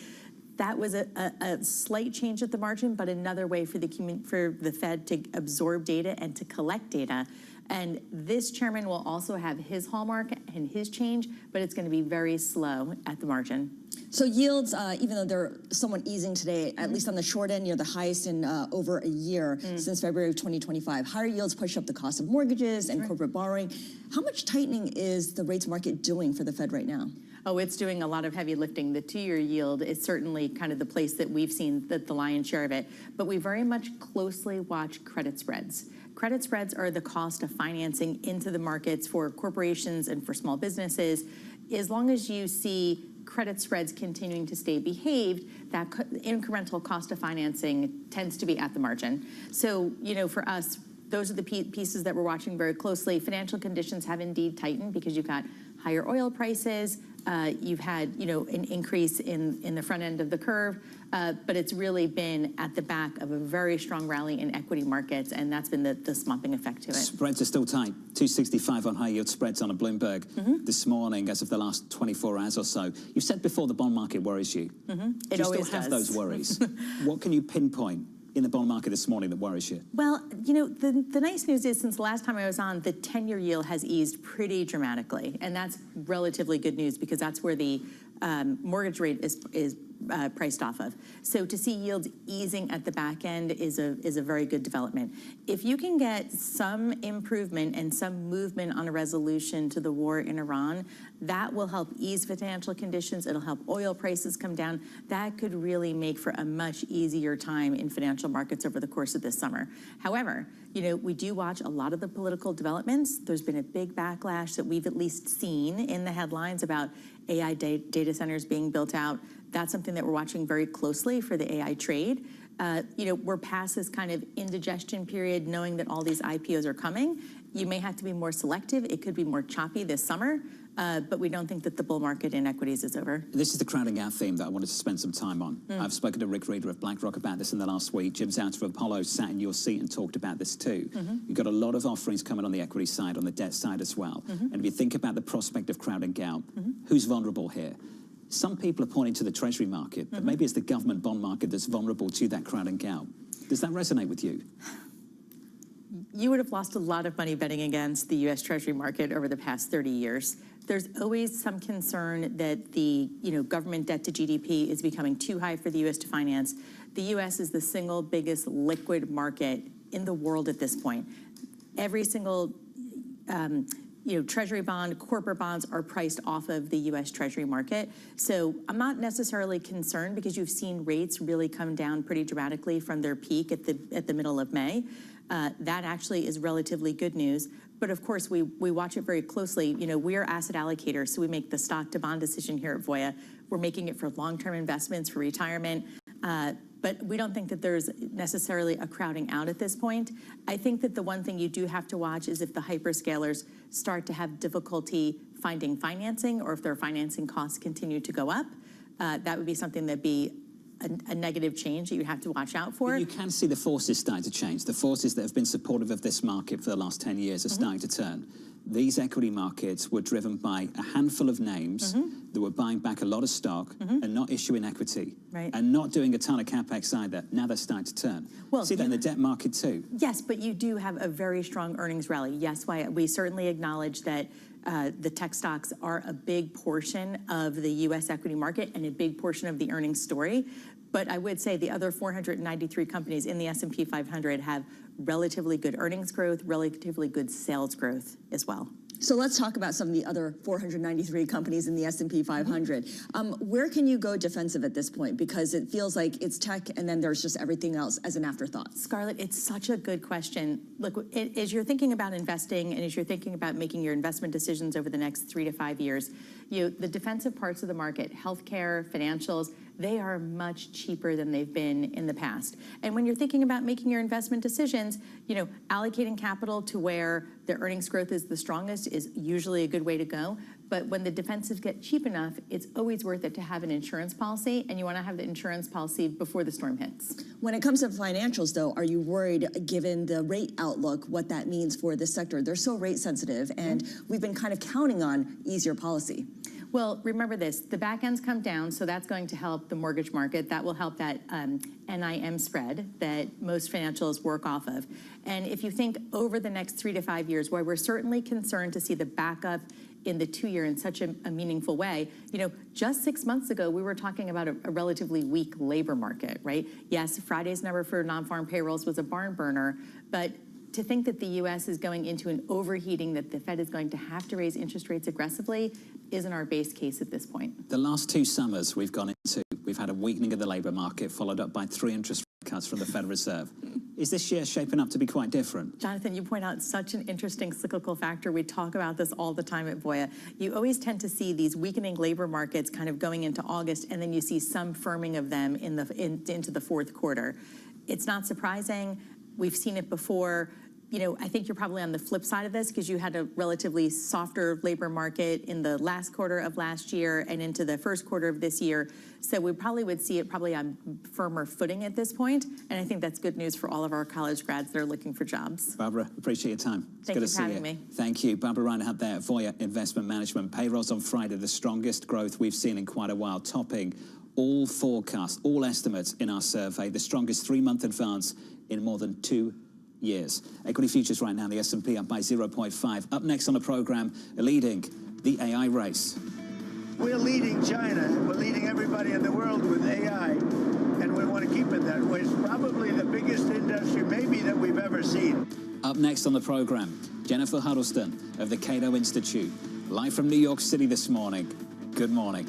Speaker 1: That was a slight change at the margin, but another way for the Fed to absorb data and to collect data. And this chairman will also have his hallmark and his change, but it's going to be very slow at the margin.
Speaker 18: So yields, even though they're somewhat easing today, at least on the short end, near the highest in over a year since February of 2025. Higher yields push up the cost of mortgages and corporate borrowing. How much tightening is the rates market doing for the Fed right now?
Speaker 1: Oh, it's doing a lot of heavy lifting. The two-year yield is certainly kind of the place that we've seen the lion's share of it, but we very much closely watch credit spreads. Credit spreads are the cost of financing into the markets for corporations and for small businesses. As long as you see credit spreads continuing to stay behaved, that incremental cost of financing tends to be at the margin. So, for us, those are the pieces that we're watching very closely. Financial conditions have indeed tightened because you've got higher oil prices. You've had, an increase in the front end of the curve, but it's really been at the back of a very strong rally in equity markets, and that's been the swamping effect to it.
Speaker 32: Spreads are still tight. 265 on high yield spreads on a Bloomberg this morning as of the last 24 hours or so. You've said before the bond market worries you.
Speaker 1: It
Speaker 32: Do you
Speaker 1: always
Speaker 32: still have
Speaker 1: does.
Speaker 32: those worries? What can you pinpoint in the bond market this morning that worries you?
Speaker 1: Well, the nice news is since the last time I was on, the 10-year yield has eased pretty dramatically, and that's relatively good news because that's where the mortgage rate is priced off of. So to see yields easing at the back end is a very good development. If you can get some improvement and some movement on a resolution to the war in Iran, that will help ease financial conditions. It'll help oil prices come down. That could really make for a much easier time in financial markets over the course of this summer. However, we do watch a lot of the political developments. There's been a big backlash that we've at least seen in the headlines about AI data centers being built out. That's something that we're watching very closely for the AI trade. We're past this kind of indigestion period, knowing that all these IPOs are coming. You may have to be more selective. It could be more choppy this summer, but we don't think that the bull market in equities is over.
Speaker 32: This is the crowding out theme that I wanted to spend some time on. I've spoken to Rick Reeder of BlackRock about this in the last week. Jim Zouter of Apollo sat in your seat and talked about this too. You've got a lot of offerings coming on the equity side, on the debt side as well. And if you think about the prospect of crowding out, who's vulnerable here? Some people are pointing to the Treasury market, but maybe it's the government bond market that's vulnerable to that crowding out. Does that resonate with you?
Speaker 1: You would have lost a lot of money betting against the U.S. Treasury market over the past 30 years. There's always some concern that the government debt to GDP is becoming too high for the U.S. to finance. The U.S. is the single biggest liquid market in the world at this point. Every single Treasury bond, corporate bonds are priced off of the U.S. Treasury market. So I'm not necessarily concerned because you've seen rates really come down pretty dramatically from their peak at the middle of May. That actually is relatively good news. But of course, we watch it very closely. We're asset allocators, so we make the stock to bond decision here at Voya. We're making it for long-term investments, for retirement. But we don't think that there's necessarily a crowding out at this point. I think that the one thing you do have to watch is if the hyperscalers start to have difficulty finding financing or if their financing costs continue to go up. That would be something that'd be a negative change that you have to watch out for.
Speaker 32: But you can see the forces starting to change. The forces that have been supportive of this market for the last 10 years are starting to turn. These equity markets were driven by a handful of names that were buying back a lot of stock and not issuing equity and not doing a ton of capex either. Now they're starting to turn. Well, see that in the debt market too.
Speaker 1: Yes, but you do have a very strong earnings rally. Yes, we certainly acknowledge that the tech stocks are a big portion of the U.S. equity market and a big portion of the earnings story. But I would say the other 493 companies in the S&P 500 have relatively good earnings growth, relatively good sales growth as well.
Speaker 18: So let's talk about some of the other 493 companies in the S&P 500. Where can you go defensive at this point? Because it feels like it's tech and then there's just everything else as an afterthought.
Speaker 1: Scarlett, it's such a good question. Look, as you're thinking about investing and as you're thinking about making your investment decisions over the next 3 to 5 years, the defensive parts of the market, healthcare, financials, they are much cheaper than they've been in the past. And when you're thinking about making your investment decisions, allocating capital to where the earnings growth is the strongest is usually a good way to go. But when the defensives get cheap enough, it's always worth it to have an insurance policy, and you want to have the insurance policy before the storm hits.
Speaker 18: When it comes to financials, though, are you worried, given the rate outlook, what that means for this sector? They're so rate sensitive, and we've been kind of counting on easier policy.
Speaker 1: Well, remember this, the back ends come down, so that's going to help the mortgage market. That will help that NIM spread that most financials work off of. And if you think over the next 3 to 5 years, where we're certainly concerned to see the backup in the 2-year in such a meaningful way, just 6 months ago, we were talking about a relatively weak labor market, right? Yes, Friday's number for non-farm payrolls was a barn burner, but to think that the U.S. is going into an overheating, that the Fed is going to have to raise interest rates aggressively, isn't our base case at this point.
Speaker 32: The last 2 summers we've gone into, we've had a weakening of the labour market followed up by 3 interest rate cuts from the Federal Reserve. is this year shaping up to be quite different?
Speaker 1: Jonathan, you point out such an interesting cyclical factor. We talk about this all the time at Voya. You always tend to see these weakening labor markets kind of going into August, and then you see some firming of them into the fourth quarter. It's not surprising. We've seen it before. You know, I think you're probably on the flip side of this because you had a relatively softer labor market in the last quarter of last year and into the first quarter of this year. So we probably would see it probably on firmer footing at this point. And I think that's good news for all of our college grads that are looking for jobs.
Speaker 32: Barbara, appreciate your time. It's
Speaker 1: Thank
Speaker 32: good
Speaker 1: you
Speaker 32: to
Speaker 1: for
Speaker 32: see
Speaker 1: having
Speaker 32: you.
Speaker 1: me.
Speaker 32: Thank you. Barbara Reinhardt there at Voya Investment Management. Payrolls on Friday, the strongest growth we've seen in quite a while, topping all forecasts, all estimates in our survey, the strongest 3-month advance in more than 2 years. Equity futures right now, the S&P up by 0.5. Up next on the program, leading the AI race.
Speaker 2: We're leading China. We're leading everybody in the world with AI, and we want to keep it that way. It's probably the biggest industry maybe that we've ever seen.
Speaker 32: Up next on the program, Jennifer Huddleston of the Cato Institute, live from New York City this morning. Good morning.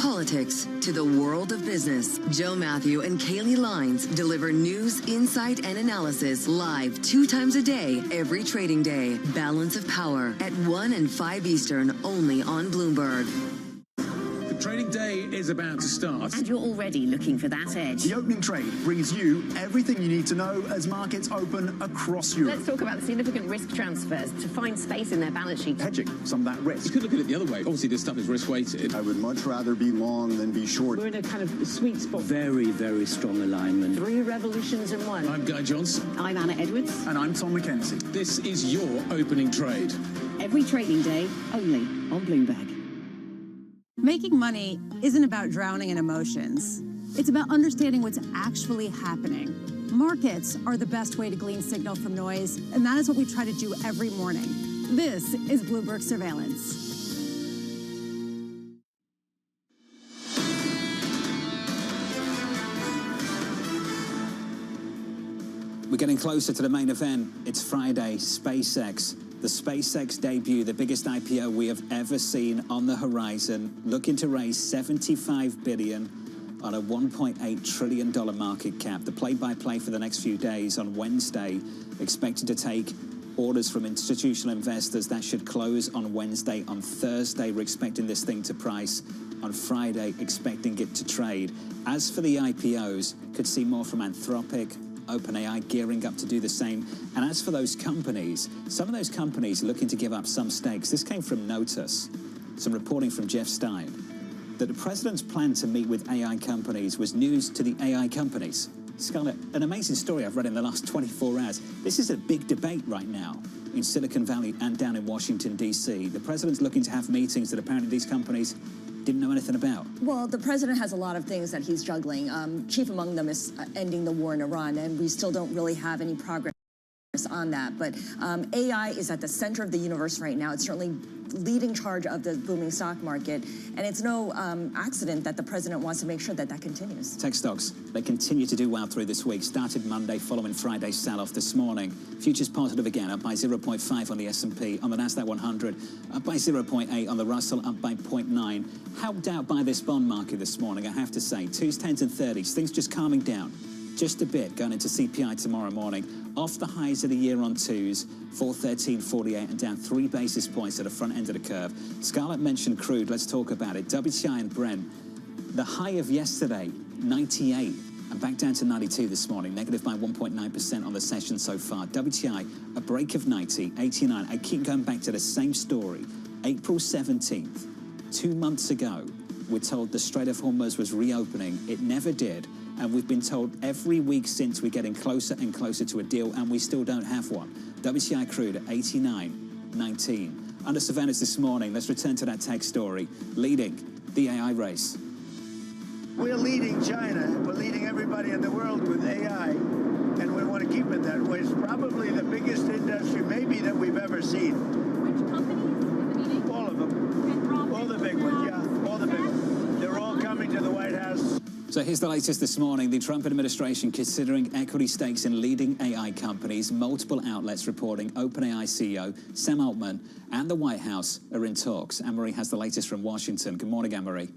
Speaker 5: Politics to the world of business. Joe Matthew and Kaylee Lines deliver news, insight, and analysis live 2 times a day, every trading day. Balance of Power at 1 and 5 Eastern, only on Bloomberg.
Speaker 3: Trading day is about to start.
Speaker 4: And you're already looking for that edge.
Speaker 24: The opening trade brings you everything you need to know as markets open across Europe.
Speaker 4: Let's talk about the significant risk transfers to find space in their balance sheet.
Speaker 24: Hedging some of that risk.
Speaker 3: You could look at it the other way. Obviously, this stuff is risk-weighted.
Speaker 24: I would much rather be long than be short.
Speaker 4: We're in a kind of sweet spot.
Speaker 3: Very, very strong alignment.
Speaker 4: 3 revolutions in one.
Speaker 3: I'm Guy Johnson.
Speaker 4: I'm Anna Edwards.
Speaker 24: And I'm Tom McKenzie.
Speaker 3: This is your opening trade.
Speaker 4: Every trading day, only on Bloomberg.
Speaker 11: Making money isn't about drowning in emotions. It's about understanding what's actually happening. Markets are the best way to glean signal from noise, and that is what we try to do every morning. This is Bloomberg Surveillance.
Speaker 32: We're getting closer to the main event. It's Friday, SpaceX. The SpaceX debut, the biggest IPO we have ever seen on the horizon, looking to raise $75 billion on a $1.8 trillion market cap. The play-by-play for the next few days on Wednesday, expected to take orders from institutional investors. That should close on Wednesday. On Thursday, we're expecting this thing to price. On Friday, expecting it to trade. As for the IPOs, could see more from Anthropic, OpenAI gearing up to do the same. And as for those companies, some of those companies looking to give up some stakes. This came from Notice, some reporting from Jeff Stein, that the president's plan to meet with AI companies was news to the AI companies. Scarlett, an amazing story I've read in the last 24 hours. This is a big debate right now in Silicon Valley and down in Washington, D.C. The president's looking to have meetings that apparently these companies didn't know anything about.
Speaker 18: Well, the president has a lot of things that he's juggling. Chief among them is ending the war in Iran, and we still don't really have any progress on that. But AI is at the center of the universe right now. It's certainly leading charge of the booming stock market. And it's no accident that the president wants to make sure that that continues.
Speaker 32: Tech stocks, they continue to do well through this week. Started Monday following Friday's sell-off this morning. Futures positive again, up by 0.5 on the S&P. On the Nasdaq 100, up by 0.8 on the Russell, up by 0.9. Helped out by this bond market this morning, I have to say. 2s, 10s and 30s, things just calming down just a bit going into CPI tomorrow morning. Off the highs of the year on 2s, 413.48 and down 3 basis points at the front end of the curve. Scarlett mentioned crude, let's talk about it. WTI and Brent, the high of yesterday, 98, and back down to 92 this morning, negative by 1.9% on the session so far. WTI, a break of 90, 89. I keep going back to the same story. April 17th, 2 months ago, we're told the Strait of Hormuz was reopening. It never did. And we've been told every week since we're getting closer and closer to a deal, and we still don't have one. WTI crude at 89.19. Under surveillance this morning, let's return to that tech story. Leading the AI race.
Speaker 2: We're leading China. We're leading everybody in the world with AI, and we want to keep it that way. It's probably the biggest industry maybe that we've ever seen.
Speaker 6: Which companies in the meeting?
Speaker 2: All of them. All the big ones, yeah. All the big ones. They're all coming to the White House.
Speaker 32: So here's the latest this morning. The Trump administration considering equity stakes in leading AI companies. Multiple outlets reporting OpenAI CEO Sam Altman and the White House are in talks. Anne-Marie has the latest from Washington. Good morning, Anne-Marie.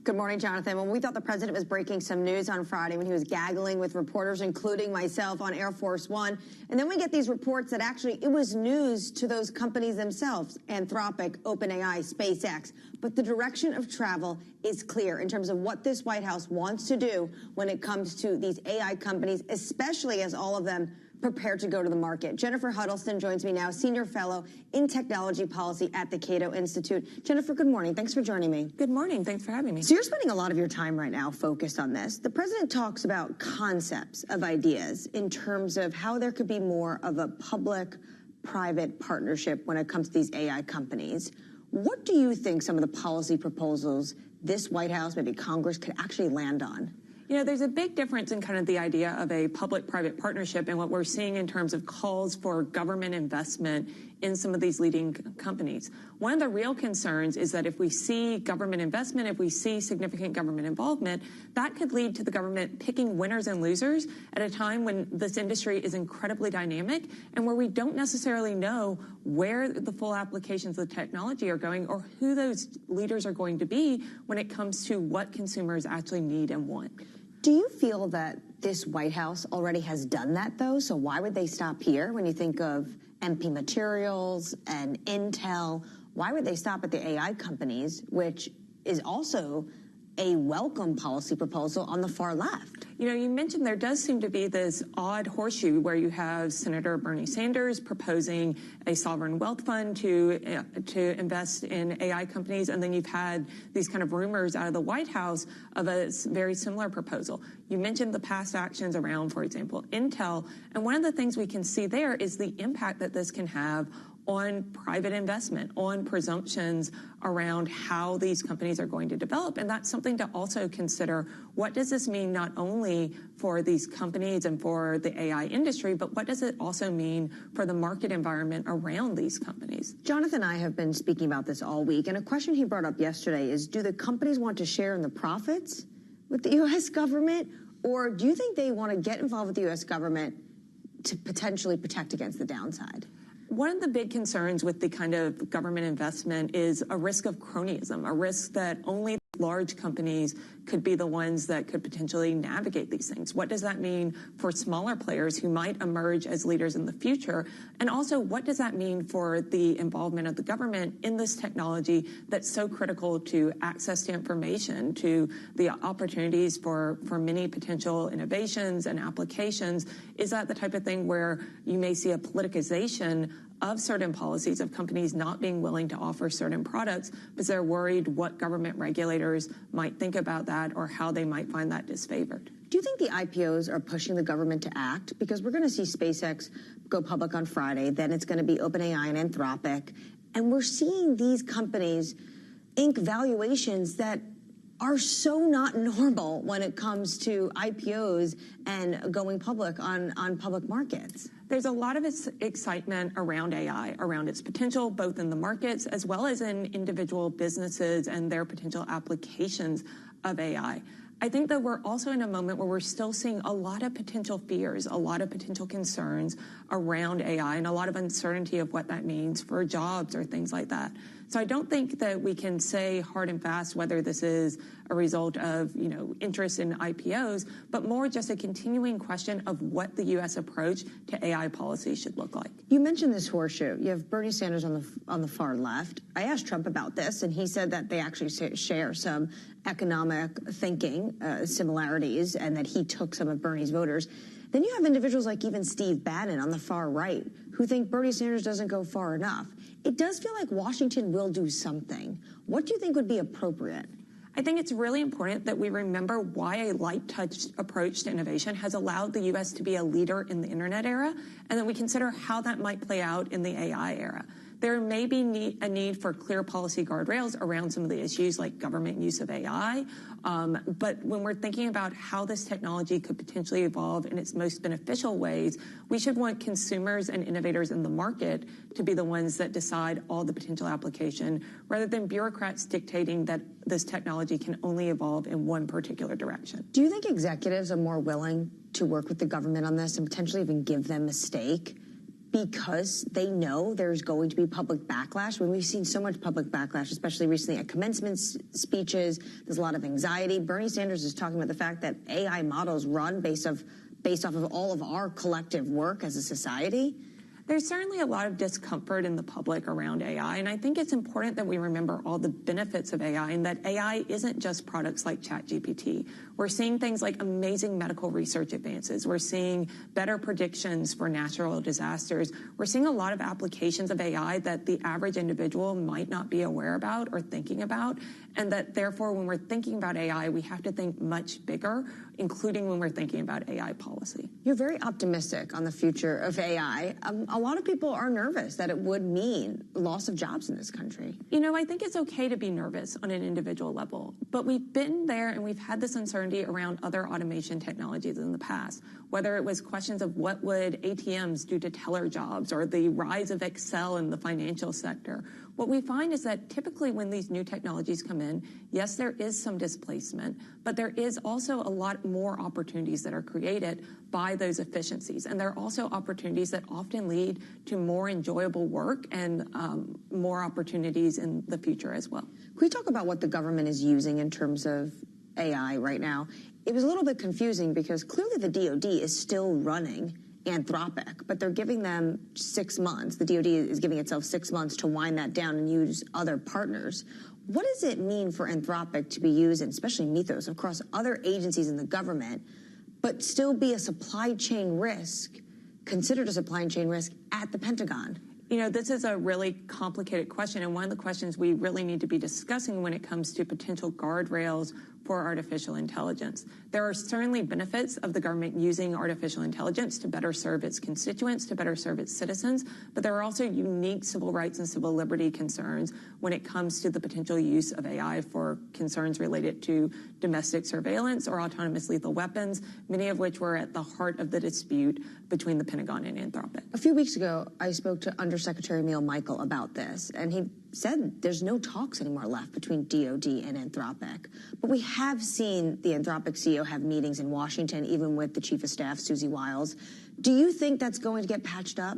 Speaker 7: Good morning, Jonathan. Well, we thought the president was breaking some news on Friday when he was gaggling with reporters, including myself, on Air Force One. And then we get these reports that actually it was news to those companies themselves, Anthropic, OpenAI, SpaceX. But the direction of travel is clear in terms of what this White House wants to do when it comes to these AI companies, especially as all of them prepare to go to the market. Jennifer Huddleston joins me now, Senior Fellow in Technology Policy at the Cato Institute. Jennifer, good morning. Thanks for joining me.
Speaker 1: Good morning. Thanks for having me.
Speaker 7: So you're spending a lot of your time right now focused on this. The president talks about concepts of ideas in terms of how there could be more of a public-private partnership when it comes to these AI companies. What do you think some of the policy proposals this White House, maybe Congress, could actually land on?
Speaker 1: You know, there's a big difference in kind of the idea of a public-private partnership and what we're seeing in terms of calls for government investment in some of these leading companies. One of the real concerns is that if we see government investment, if we see significant government involvement, that could lead to the government picking winners and losers at a time when this industry is incredibly dynamic and where we don't necessarily know where the full applications of the technology are going or who those leaders are going to be when it comes to what consumers actually need and want.
Speaker 7: Do you feel that this White House already has done that, though? So why would they stop here when you think of MP Materials and Intel? Why would they stop at the AI companies, which is also a welcome policy proposal on the far left?
Speaker 1: You know, you mentioned there does seem to be this odd horseshoe where you have Senator Bernie Sanders proposing a sovereign wealth fund to invest in AI companies, and then you've had these kind of rumors out of the White House of a very similar proposal. You mentioned the past actions around, for example, Intel, and one of the things we can see there is the impact that this can have on private investment, on presumptions around how these companies are going to develop. And that's something to also consider. What does this mean not only for these companies and for the AI industry, but what does it also mean for the market environment around these companies?
Speaker 7: Jonathan and I have been speaking about this all week, and a question he brought up yesterday is, do the companies want to share in the profits with the U.S. government, or do you think they want to get involved with the U.S. government to potentially protect against the downside?
Speaker 1: One of the big concerns with the kind of government investment is a risk of cronyism, a risk that only large companies could be the ones that could potentially navigate these things. What does that mean for smaller players who might emerge as leaders in the future? And also, what does that mean for the involvement of the government in this technology that's so critical to access to information, to the opportunities for many potential innovations and applications? Is that the type of thing where you may see a politicization of certain policies, of companies not being willing to offer certain products because they're worried what government regulators might think about that or how they might find that disfavored?
Speaker 7: Do you think the IPOs are pushing the government to act? Because we're going to see SpaceX go public on Friday, then it's going to be OpenAI and Anthropic, and we're seeing these companies ink valuations that are so not normal when it comes to IPOs and going public on public markets.
Speaker 8: There's a lot of excitement around AI, around its potential, both in the markets as well as in individual businesses and their potential applications of AI. I think that we're also in a moment where we're still seeing a lot of potential fears, a lot of potential concerns around AI, and a lot of uncertainty of what that means for jobs or things like that. So I don't think that we can say hard and fast whether this is a result of, interest in IPOs, but more just a continuing question of what the U.S. approach to AI policy should look like.
Speaker 7: You mentioned this horseshoe. You have Bernie Sanders on the far left. I asked Trump about this, and he said that they actually share some economic thinking similarities, and that he took some of Bernie's voters. Then you have individuals like even Steve Bannon on the far right who think Bernie Sanders doesn't go far enough. It does feel like Washington will do something. What do you think would be appropriate?
Speaker 8: I think it's really important that we remember why a light touch approach to innovation has allowed the U.S. to be a leader in the internet era, and that we consider how that might play out in the AI era. There may be a need for clear policy guardrails around some of the issues like government use of AI. But when we're thinking about how this technology could potentially evolve in its most beneficial ways, we should want consumers and innovators in the market to be the ones that decide all the potential application, rather than bureaucrats dictating that this technology can only evolve in one particular direction.
Speaker 7: Do you think executives are more willing to work with the government on this and potentially even give them a stake, because they know there's going to be public backlash? When we've seen so much public backlash, especially recently at commencement speeches, there's a lot of anxiety. Bernie Sanders is talking about the fact that AI models run based off of all of our collective work as a society.
Speaker 8: There's certainly a lot of discomfort in the public around AI, and I think it's important that we remember all the benefits of AI, and that AI isn't just products like ChatGPT. We're seeing things like amazing medical research advances. We're seeing better predictions for natural disasters. We're seeing a lot of applications of AI that the average individual might not be aware about or thinking about, and that therefore when we're thinking about AI, we have to think much bigger, including when we're thinking about AI policy.
Speaker 7: You're very optimistic on the future of AI. A lot of people are nervous that it would mean loss of jobs in this country.
Speaker 8: I think it's okay to be nervous on an individual level, but we've been there and we've had this uncertainty around other automation technologies in the past, whether it was questions of what would ATMs do to teller jobs or the rise of Excel in the financial sector. What we find is that typically when these new technologies come in, yes, there is some displacement, but there is also a lot more opportunities that are created by those efficiencies. And there are also opportunities that often lead to more enjoyable work and more opportunities in the future as well.
Speaker 7: Can we talk about what the government is using in terms of AI right now? It was a little bit confusing because clearly the DoD is still running Anthropic, but they're giving them 6 months. The DoD is giving itself 6 months to wind that down and use other partners. What does it mean for Anthropic to be used, and especially Mythos, across other agencies in the government, but still be a supply chain risk, considered a supply chain risk at the Pentagon?
Speaker 8: This is a really complicated question, and one of the questions we really need to be discussing when it comes to potential guardrails for artificial intelligence. There are certainly benefits of the government using artificial intelligence to better serve its constituents, to better serve its citizens, but there are also unique civil rights and civil liberty concerns when it comes to the potential use of AI for concerns related to domestic surveillance or autonomous lethal weapons, many of which were at the heart of the dispute between the Pentagon and Anthropic.
Speaker 7: A few weeks ago, I spoke to Undersecretary Neil Michael about this, and he said there's no talks anymore left between DoD and Anthropic. But we have seen the Anthropic CEO have meetings in Washington, even with the Chief of Staff, Susie Wiles. Do you think that's going to get patched up?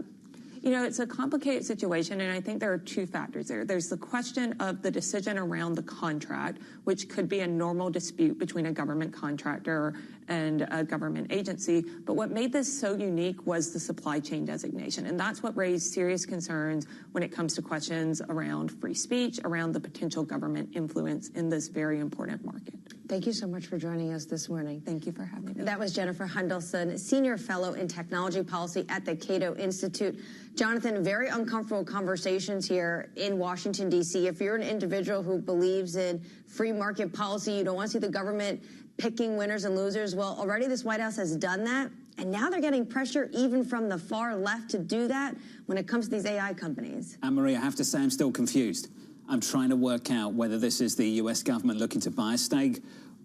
Speaker 8: It's a complicated situation, and I think there are two factors there. There's the question of the decision around the contract, which could be a normal dispute between a government contractor and a government agency. But what made this so unique was the supply chain designation, and that's what raised serious concerns when it comes to questions around free speech, around the potential government influence in this very important market.
Speaker 7: Thank you so much for joining us this morning.
Speaker 8: Thank you for having me.
Speaker 7: That was Jennifer Hundelson, Senior Fellow in Technology Policy at the Cato Institute. Jonathan, very uncomfortable conversations here in Washington, D.C. If you're an individual who believes in free market policy, you don't want to see the government picking winners and losers, well, already this White House has done that, and now they're getting pressure even from the far left to do that when it comes to these AI companies.
Speaker 32: Anne-Marie, I have to say I'm still confused. I'm trying to work out whether this is the US government looking to buy a stake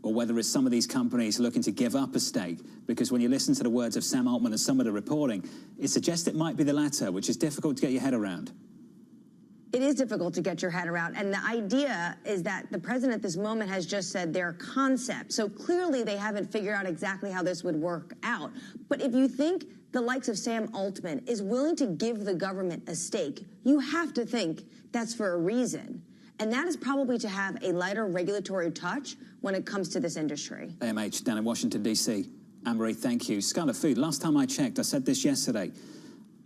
Speaker 32: or whether it's some of these companies looking to give up a stake. Because when you listen to the words of Sam Altman and some of the reporting, it suggests it might be the latter, which is difficult to get your head around.
Speaker 7: It is difficult to get your head around. And the idea is that the president at this moment has just said their concept. So clearly they haven't figured out exactly how this would work out. But if you think the likes of Sam Altman is willing to give the government a stake, you have to think that's for a reason. And that is probably to have a lighter regulatory touch when it comes to this industry.
Speaker 32: AMH down in Washington, D.C. Anne-Marie, thank you. Scarlet Food, last time I checked, I said this yesterday,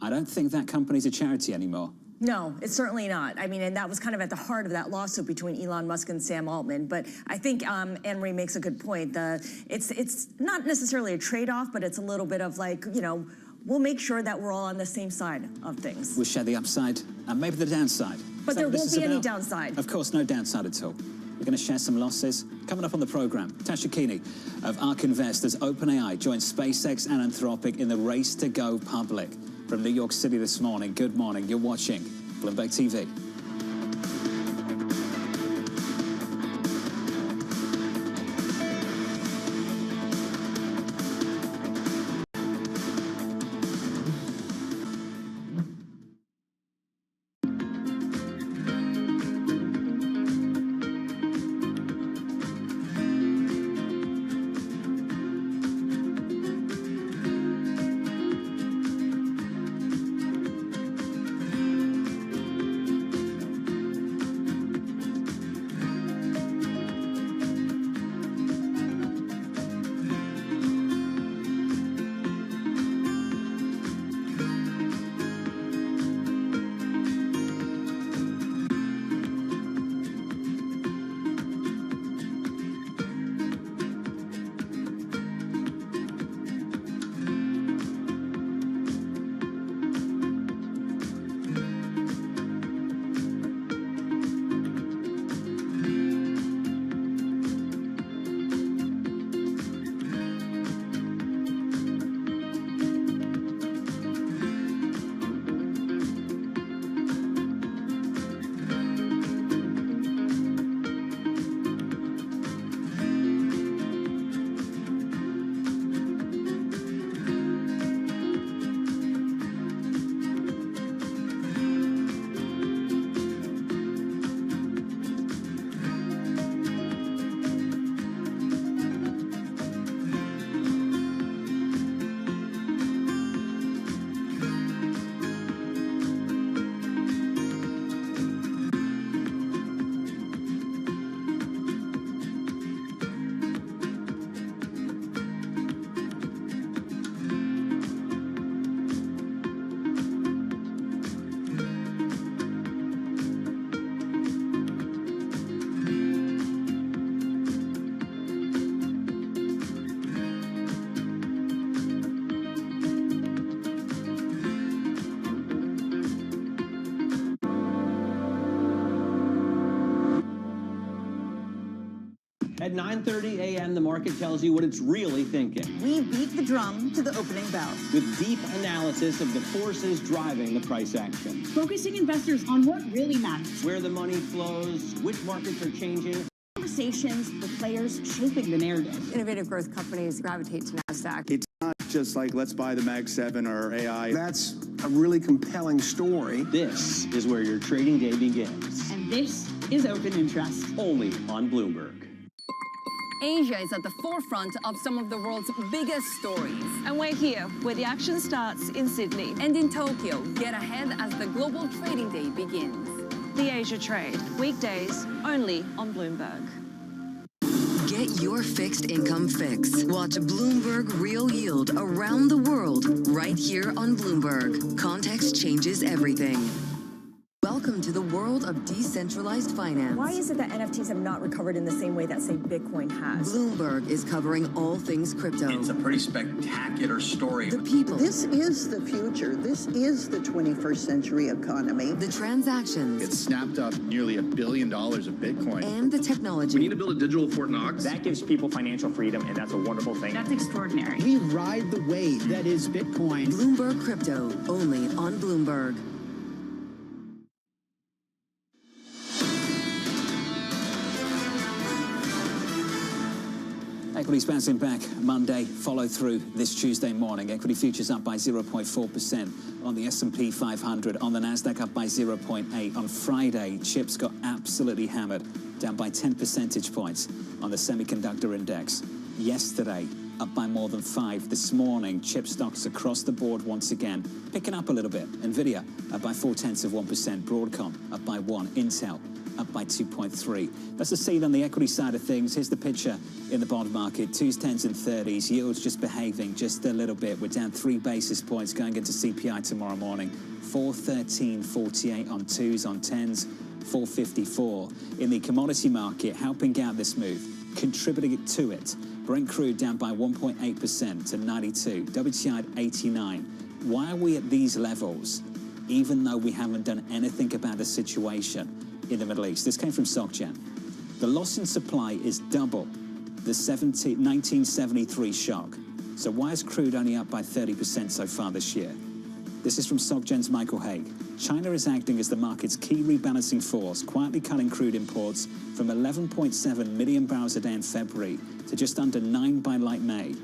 Speaker 32: I don't think that company's a charity anymore.
Speaker 18: No, it's certainly not. I mean, and that was kind of at the heart of that lawsuit between Elon Musk and Sam Altman. But I think Anne-Marie makes a good point. It's not necessarily a trade-off, but it's a little bit of like, you know, we'll make sure that we're all on the same side of things.
Speaker 32: We'll share the upside and maybe the downside.
Speaker 18: But there won't be any downside.
Speaker 32: Of course, no downside at all. We're going to share some losses. Coming up on the program, Tasha Keeney of ARK Invest as OpenAI joins SpaceX and Anthropic in the race to go public. From New York City this morning, good morning. You're watching Bloomberg TV.
Speaker 9: At 9:30 a.m., the market tells you what it's really thinking.
Speaker 10: We beat the drum to the opening bell.
Speaker 9: With deep analysis of the forces driving the price action.
Speaker 6: Focusing investors on what really matters.
Speaker 9: Where the money flows, which markets are changing.
Speaker 6: Conversations with players shaping the narrative.
Speaker 30: Innovative growth companies gravitate to NASDAQ.
Speaker 12: It's not just like, let's buy the Mag 7 or AI.
Speaker 10: That's a really compelling story.
Speaker 9: This is where your trading day begins.
Speaker 6: And this is Open Interest.
Speaker 9: Only on Bloomberg.
Speaker 30: Asia is at the forefront of some of the world's biggest stories.
Speaker 8: And we're here, where the action starts in Sydney.
Speaker 30: And in Tokyo, get ahead as the global trading day begins.
Speaker 8: The Asia Trade, weekdays only on Bloomberg.
Speaker 5: Get your fixed income fix. Watch Bloomberg Real Yield around the world right here on Bloomberg. Context changes everything. Welcome to the world of decentralized finance.
Speaker 18: Why is it that NFTs have not recovered in the same way that, say, Bitcoin has?
Speaker 5: Bloomberg is covering all things crypto.
Speaker 21: It's a pretty spectacular story.
Speaker 5: The people.
Speaker 13: This is the future. This is the 21st century economy.
Speaker 5: The transactions.
Speaker 21: It snapped up nearly $1 billion of Bitcoin.
Speaker 5: And the technology.
Speaker 21: We need to build a digital Fort Knox.
Speaker 26: That gives people financial freedom, and that's a wonderful thing.
Speaker 6: That's extraordinary.
Speaker 13: We ride the wave that is Bitcoin.
Speaker 5: Bloomberg Crypto, only on Bloomberg.
Speaker 32: Equities bouncing back Monday, follow through this Tuesday morning. Equity futures up by 0.4% on the S&P 500, on the Nasdaq up by 0.8. On Friday, chips got absolutely hammered, down by 10 percentage points on the semiconductor index. Yesterday, up by more than 5. This morning, chip stocks across the board once again, picking up a little bit. Nvidia up by 0.4%, Broadcom up by 1, Intel up by 2.3. That's the scene on the equity side of things. Here's the picture in the bond market. 2s, 10s and 30s. Yields just behaving just a little bit. We're down 3 basis points going into CPI tomorrow morning. 413.48 on 2s, on 10s, 454. In the commodity market, helping out this move, contributing to it. Brent crude down by 1.8% to 92. WTI at 89. Why are we at these levels, even though we haven't done anything about the situation in the Middle East? This came from SocGen. The loss in supply is double the 1973 shock. So why is crude only up by 30% so far this year? This is from SocGen's Michael Haig. China is acting as the market's key rebalancing force, quietly cutting crude imports from 11.7 million barrels a day in February to just under 9 by late May.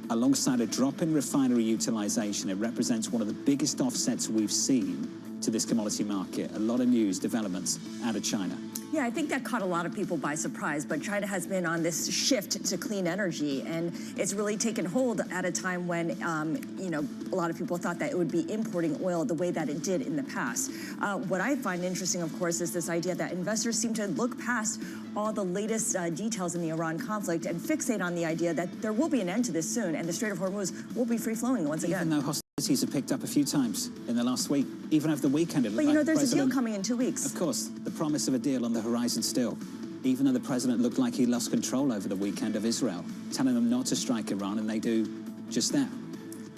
Speaker 32: Alongside a drop in refinery utilization, it represents one of the biggest offsets we've seen to this commodity market. A lot of news developments out of China.
Speaker 18: Yeah, I think that caught a lot of people by surprise, but China has been on this shift to clean energy, and it's really taken hold at a time when, you know, a lot of people thought that it would be importing oil the way that it did in the past. What I find interesting, of course, is this idea that investors seem to look past all the latest details in the Iran conflict and fixate on the idea that there will be an end to this soon, and the Strait of Hormuz will be free-flowing once again.
Speaker 32: Even though hostilities have picked up a few times in the last week, even over the weekend.
Speaker 18: But, you know, there's a deal coming in 2 weeks.
Speaker 32: Of course, the promise of a deal on the horizon still. Even though the president looked like he lost control over the weekend of Israel, telling them not to strike Iran, and they do just that.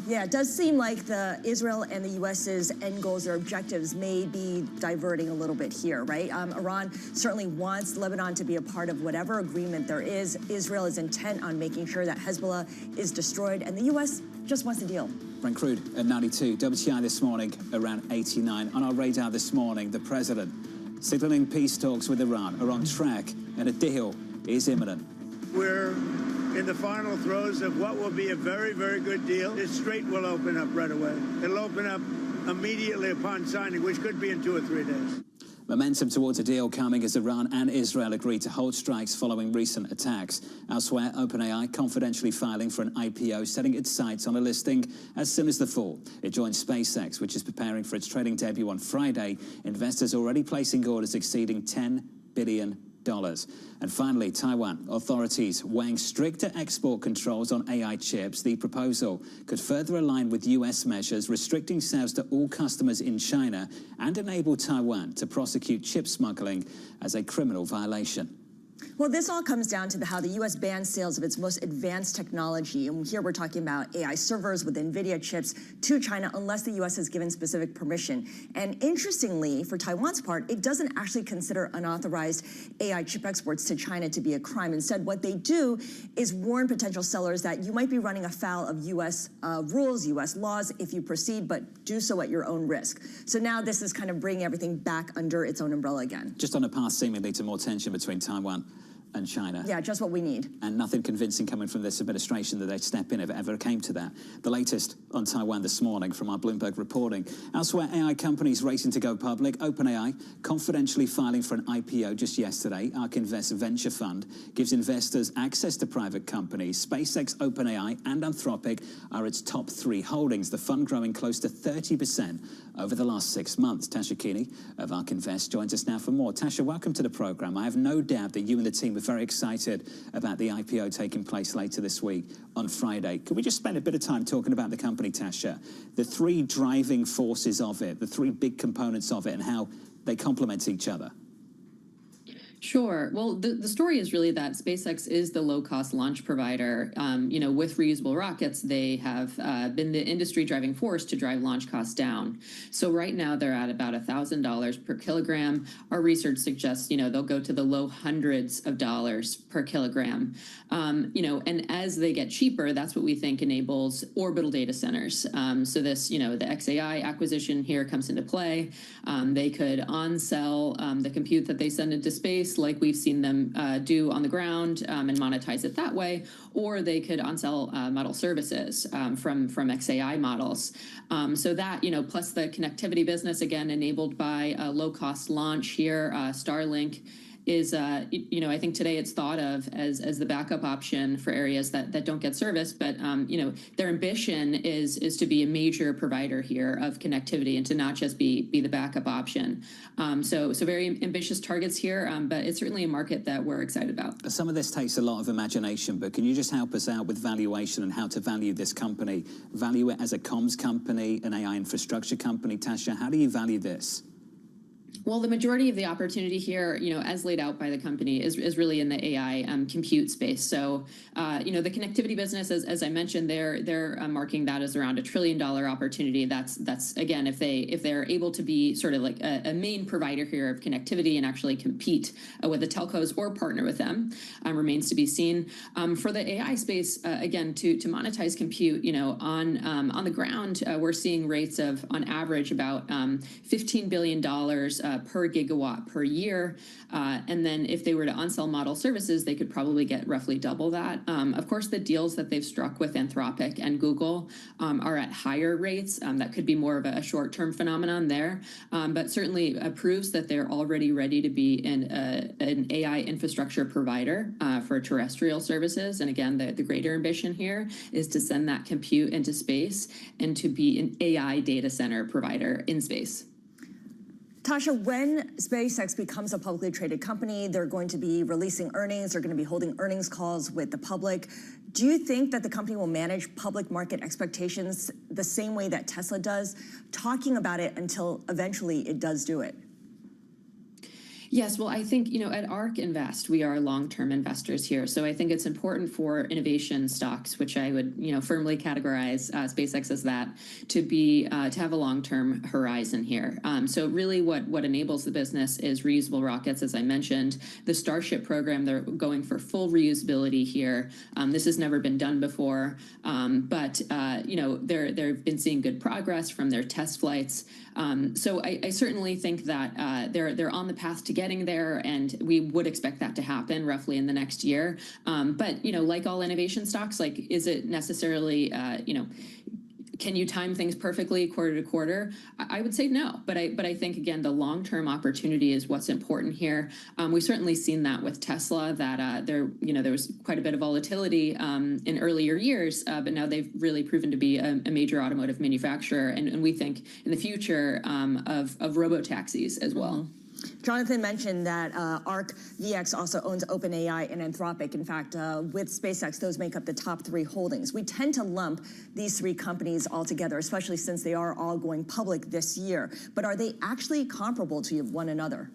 Speaker 18: Yeah, it does seem like the Israel and the U.S.'s end goals or objectives may be diverting a little bit here, right? Iran certainly wants Lebanon to be a part of whatever agreement there is. Israel is intent on making sure that Hezbollah is destroyed, and the U.S. just wants a deal.
Speaker 32: Brent crude at 92, WTI this morning around 89. On our radar this morning, the president signaling peace talks with Iran are on track, and a deal is imminent.
Speaker 2: We're in the final throes of what will be a very, very good deal. This strait will open up right away. It'll open up immediately upon signing, which could be in 2 or 3 days.
Speaker 32: Momentum towards a deal coming as Iran and Israel agree to hold strikes following recent attacks. Elsewhere, OpenAI confidentially filing for an IPO, setting its sights on a listing as soon as the fall. It joins SpaceX, which is preparing for its trading debut on Friday. Investors already placing orders exceeding $10 billion. And finally, Taiwan authorities weighing stricter export controls on AI chips. The proposal could further align with U.S. measures restricting sales to all customers in China and enable Taiwan to prosecute chip smuggling as a criminal violation.
Speaker 18: Well, this all comes down to how the U.S. bans sales of its most advanced technology. And here we're talking about AI servers with NVIDIA chips to China unless the U.S. has given specific permission. And interestingly, for Taiwan's part, it doesn't actually consider unauthorized AI chip exports to China to be a crime. Instead, what they do is warn potential sellers that you might be running afoul of U.S. rules, U.S. laws if you proceed, but do so at your own risk. So now this is kind of bringing everything back under its own umbrella again.
Speaker 32: Just on a path seemingly to more tension between Taiwan and China.
Speaker 18: Yeah, just what we need.
Speaker 32: And nothing convincing coming from this administration that they'd step in if it ever came to that. The latest on Taiwan this morning from our Bloomberg reporting. Elsewhere, AI companies racing to go public. OpenAI confidentially filing for an IPO just yesterday. ARK Invest Venture Fund gives investors access to private companies. SpaceX, OpenAI and Anthropic are its top 3 holdings. The fund growing close to 30% over the last 6 months. Tasha Keeney of ARK Invest joins us now for more. Tasha, welcome to the program. I have no doubt that you and the team are very excited about the IPO taking place later this week on Friday. Could we just spend a bit of time talking about the company, Tasha? The 3 driving forces of it, the 3 big components of it, and how they complement each other.
Speaker 14: Sure. Well, the story is really that SpaceX is the low-cost launch provider. You know, with reusable rockets, they have been the industry driving force to drive launch costs down. So right now they're at about $1,000 per kilogram. Our research suggests, you know, they'll go to the low hundreds of dollars per kilogram. You know, and as they get cheaper, that's what we think enables orbital data centers. So this, you know, the XAI acquisition here comes into play. They could on-sell the compute that they send into space space like we've seen them do on the ground and monetize it that way, or they could on-sell model services from XAI models. So that, plus the connectivity business, again, enabled by a low-cost launch here, Starlink, is, I think today it's thought of as the backup option for areas that don't get service, but, their ambition is to be a major provider here of connectivity and to not just be the backup option. So very ambitious targets here, but it's certainly a market that we're excited about.
Speaker 32: Some of this takes a lot of imagination, but can you just help us out with valuation and how to value this company? Value it as a comms company, an AI infrastructure company. Tasha, how do you value this?
Speaker 14: Well, the majority of the opportunity here, as laid out by the company, is really in the AI compute space. So, the connectivity business, as I mentioned, they're marking that as around $1 trillion opportunity. That's again, if they're able to be sort of like a main provider here of connectivity and actually compete with the telcos or partner with them, remains to be seen. For the AI space, again, to monetize compute, on the ground, we're seeing rates of on average about $15 billion per gigawatt per year. And then if they were to on-sell model services, they could probably get roughly double that. Of course, the deals that they've struck with Anthropic and Google are at higher rates. That could be more of a short-term phenomenon there, but certainly proves that they're already ready to be an AI infrastructure provider for terrestrial services. And again, the greater ambition here is to send that compute into space and to be an AI data center provider in space.
Speaker 18: Tasha, when SpaceX becomes a publicly traded company, they're going to be releasing earnings, they're going to be holding earnings calls with the public. Do you think that the company will manage public market expectations the same way that Tesla does, talking about it until eventually it does do it?
Speaker 14: Yes, well, I think, at ARK Invest, we are long-term investors here. So I think it's important for innovation stocks, which I would, firmly categorize SpaceX as that, to have a long-term horizon here. So really what enables the business is reusable rockets, as I mentioned. The Starship program, they're going for full reusability here. This has never been done before, but, they've been seeing good progress from their test flights. So I certainly think that they're on the path to getting there, and we would expect that to happen roughly in the next year. But, like all innovation stocks, is it necessarily, can you time things perfectly quarter to quarter? I would say no, but I think, again, the long-term opportunity is what's important here. We've certainly seen that with Tesla, that there was quite a bit of volatility in earlier years, but now they've really proven to be a major automotive manufacturer, and we think in the future of robo-taxis as well.
Speaker 18: Jonathan mentioned that ARK VX also owns OpenAI and Anthropic. In fact, with SpaceX, those make up the top 3 holdings. We tend to lump these 3 companies all together, especially since they are all going public this year. But are they actually comparable to one another?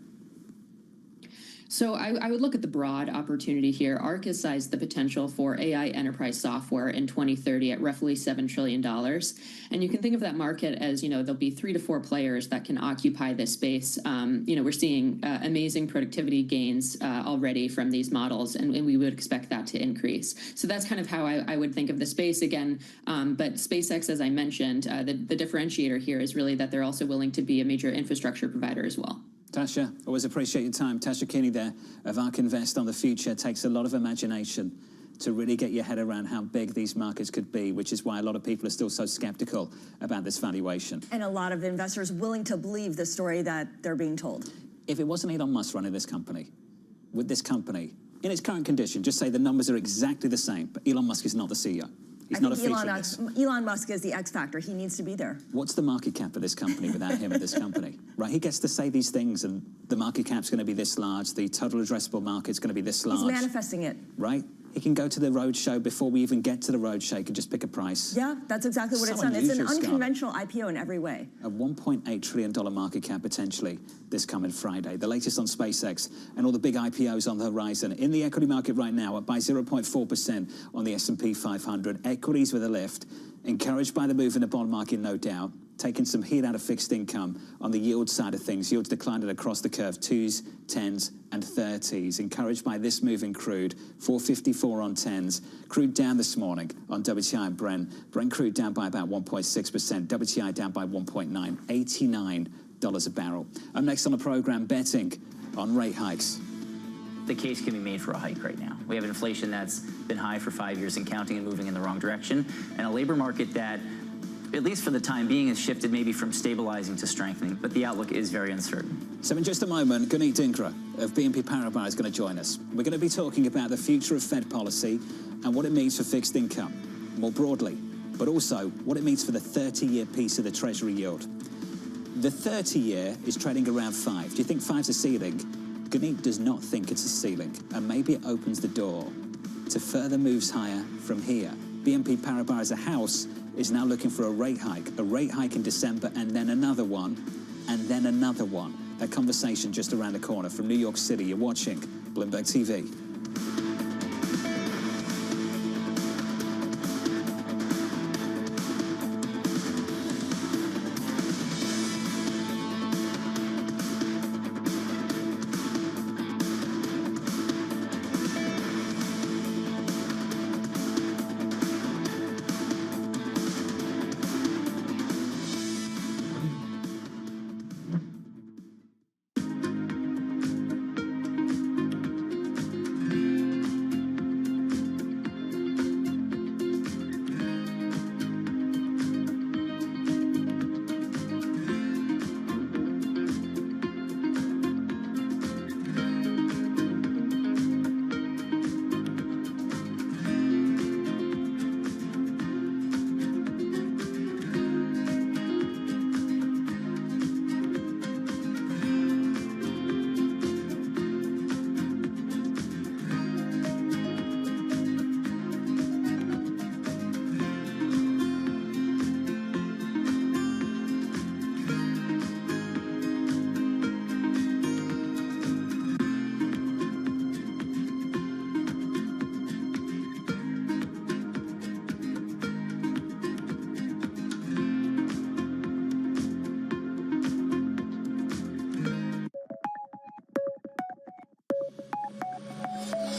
Speaker 14: So I would look at the broad opportunity here. ARK has sized the potential for AI enterprise software in 2030 at roughly $7 trillion. And you can think of that market as, there'll be 3 to 4 players that can occupy this space. We're seeing amazing productivity gains already from these models, and we would expect that to increase. So that's kind of how I would think of the space again. But SpaceX, as I mentioned, the differentiator here is really that they're also willing to be a major infrastructure provider as well.
Speaker 32: Tasha, always appreciate your time. Tasha Keeney there of ARK Invest on the future. Takes a lot of imagination to really get your head around how big these markets could be, which is why a lot of people are still so skeptical about this valuation.
Speaker 18: And a lot of investors willing to believe the story that they're being told.
Speaker 32: If it wasn't Elon Musk running this company, would this company, in its current condition, just say the numbers are exactly the same, but Elon Musk is not the CEO? He's not a feature in this.
Speaker 18: Elon Musk is the X factor. He needs to be there.
Speaker 32: What's the market cap of this company without him at this company? Right, he gets to say these things, and the market cap's going to be this large. The total addressable market's going to be this large.
Speaker 18: He's manifesting it.
Speaker 32: Right? He can go to the roadshow before we even get to the roadshow. He can just pick a price.
Speaker 18: Yeah, that's exactly what it's done. It's an unconventional IPO in every way.
Speaker 32: A $1.8 trillion market cap potentially this coming Friday. The latest on SpaceX and all the big IPOs on the horizon. In the equity market right now, up by 0.4% on the S&P 500. Equities with a lift. Encouraged by the move in the bond market, no doubt. Taking some heat out of fixed income on the yield side of things. Yields declined across the curve, 2s, 10s, and 30s. Encouraged by this move in crude, 454 on 10s. Crude down this morning on WTI and Brent. Brent crude down by about 1.6%. WTI down by 1.9, $89 a barrel. Up next on the program, betting on rate hikes.
Speaker 26: the case can be made for a hike right now. We have inflation that's been high for 5 years and counting and moving in the wrong direction, and a labor market that, at least for the time being, has shifted maybe from stabilizing to strengthening, but the outlook is very uncertain.
Speaker 32: So in just a moment, Guneet Dhingra of BNP Paribas is going to join us. We're going to be talking about the future of Fed policy and what it means for fixed income, more broadly, but also what it means for the 30-year piece of the Treasury yield. The 30-year is trading around 5. Do you think 5's a ceiling? Guneet does not think it's a ceiling, and maybe it opens the door to further moves higher from here. BNP Paribas as a house is now looking for a rate hike in December, and then another one, and then another one. That conversation just around the corner from New York City. You're watching Bloomberg TV.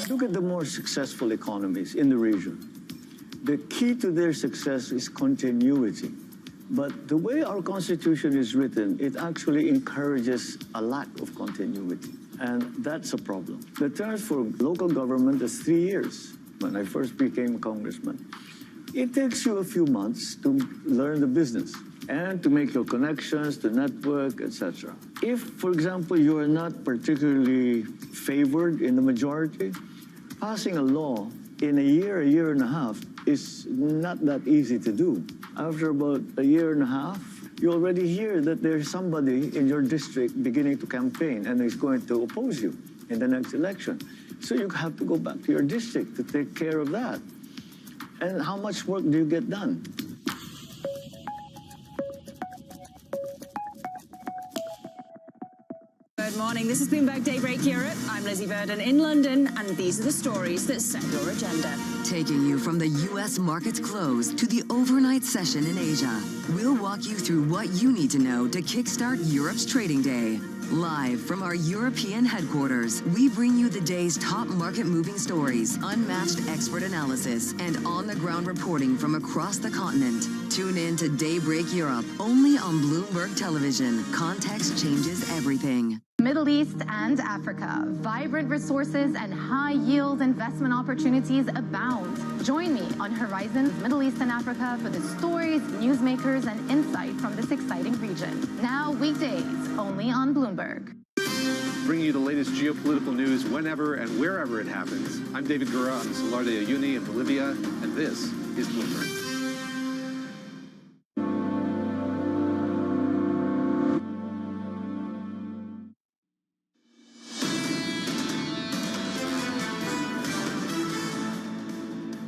Speaker 15: Look at the more successful economies in the region. The key to their success is continuity. But the way our Constitution is written, it actually encourages a lack of continuity. And that's a problem. The terms for local government is 3 years. When I first became a congressman, it takes you a few months to learn the business and to make your connections, to network, etc. If, for example, you are not particularly favored in the majority, passing a law in a year and a half is not that easy to do. After about a year and a half, you already hear that there's somebody in your district beginning to campaign and is going to oppose you in the next election. So you have to go back to your district to take care of that. And how much work do you get done?
Speaker 11: Good morning. This is Bloomberg Daybreak Europe. I'm Lizzie Burden in London, and these are the stories that set your agenda.
Speaker 5: Taking you from the U.S. market's close to the overnight session in Asia, we'll walk you through what you need to know to kickstart Europe's trading day. Live from our European headquarters, we bring you the day's top market-moving stories, unmatched expert analysis, and on-the-ground reporting from across the continent. Tune in to Daybreak Europe, only on Bloomberg Television. Context changes everything.
Speaker 16: Middle East and Africa, vibrant resources and high-yield investment opportunities abound. Join me on Horizons Middle East and Africa for the stories, newsmakers, and insight from this exciting region. Now weekdays, only on Bloomberg.
Speaker 17: Bringing you the latest geopolitical news whenever and wherever it happens. I'm David Gura on the Salar de Uyuni in Bolivia, and this is Bloomberg.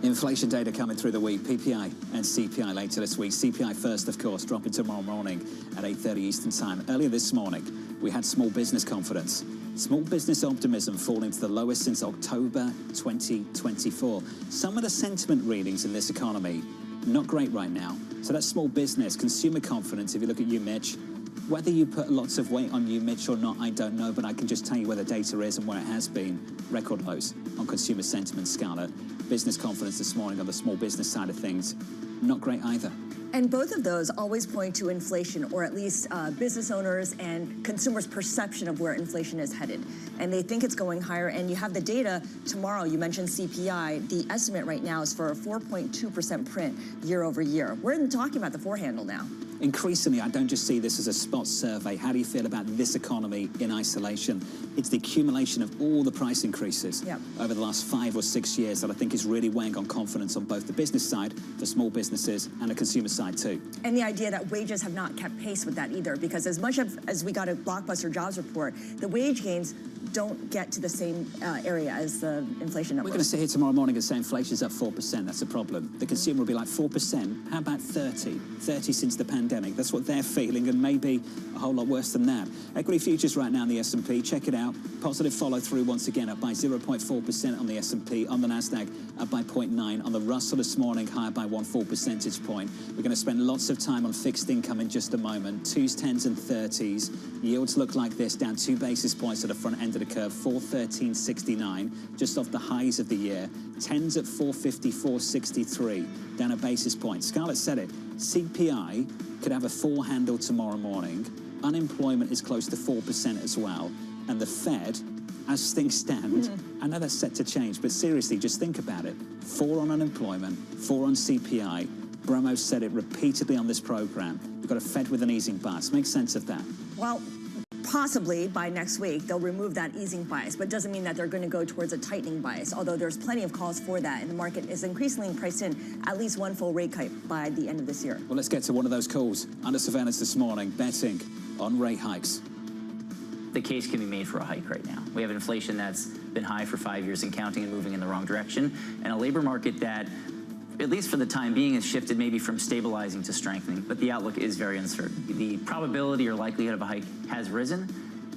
Speaker 32: Inflation data coming through the week, PPI and CPI later this week. CPI first, of course, dropping tomorrow morning at 8:30 Eastern Time. Earlier this morning, we had small business confidence. Small business optimism falling to the lowest since October 2024. Some of the sentiment readings in this economy, not great right now. So that's small business, consumer confidence, if you look at you, Mitch. Whether you put lots of weight on you, Mitch, or not, I don't know, but I can just tell you where the data is and where it has been. Record lows on consumer sentiment scala. Business confidence this morning on the small business side of things, not great either.
Speaker 18: And both of those always point to inflation, or at least business owners and consumers' perception of where inflation is headed. And they think it's going higher. And you have the data tomorrow. You mentioned CPI. The estimate right now is for a 4.2% print year over year. We're talking about the four handle now.
Speaker 32: Increasingly, I don't just see this as a spot survey. How do you feel about this economy in isolation? It's the accumulation of all the price increases over the last 5 or 6 years that I think is really weighing on confidence on both the business side, for small businesses, and the consumer side too.
Speaker 18: And the idea that wages have not kept pace with that either, because as much as we got a blockbuster jobs report, the wage gains don't get to the same area as the inflation numbers.
Speaker 32: We're going to sit here tomorrow morning and say inflation's up 4%. That's a problem. The consumer will be like, 4%? How about 30? 30 since the pandemic. That's what they're feeling, and maybe a whole lot worse than that. Equity futures right now in the S&P. Check it out. Positive follow through once again, up by 0.4% on the S&P. On the Nasdaq, up by 0.9. On the Russell this morning, higher by 1 full percentage point. We're going to spend lots of time on fixed income in just a moment. 2s, 10s, and 30s. Yields look like this, down 2 basis points at the front end of the curve, 413.69, just off the highs of the year. 10s at 454.63, down a basis point. Scarlett said it. CPI could have a 4 handle tomorrow morning. Unemployment is close to 4% as well. And the Fed, as things stand, I know that's set to change, but seriously, just think about it. 4 on unemployment, 4 on CPI. Bromo said it repeatedly on this program. We've got a Fed with an easing bias. Make sense of that.
Speaker 18: Well, possibly by next week, they'll remove that easing bias, but it doesn't mean that they're going to go towards a tightening bias, although there's plenty of calls for that, and the market is increasingly priced in at least 1 full rate cut by the end of this year.
Speaker 32: Well, let's get to one of those calls. Under surveillance this morning, betting on rate hikes.
Speaker 26: The case can be made for a hike right now. We have inflation that's been high for 5 years and counting and moving in the wrong direction, and a labor market that, at least for the time being, has shifted maybe from stabilizing to strengthening, but the outlook is very uncertain. The probability or likelihood of a hike has risen,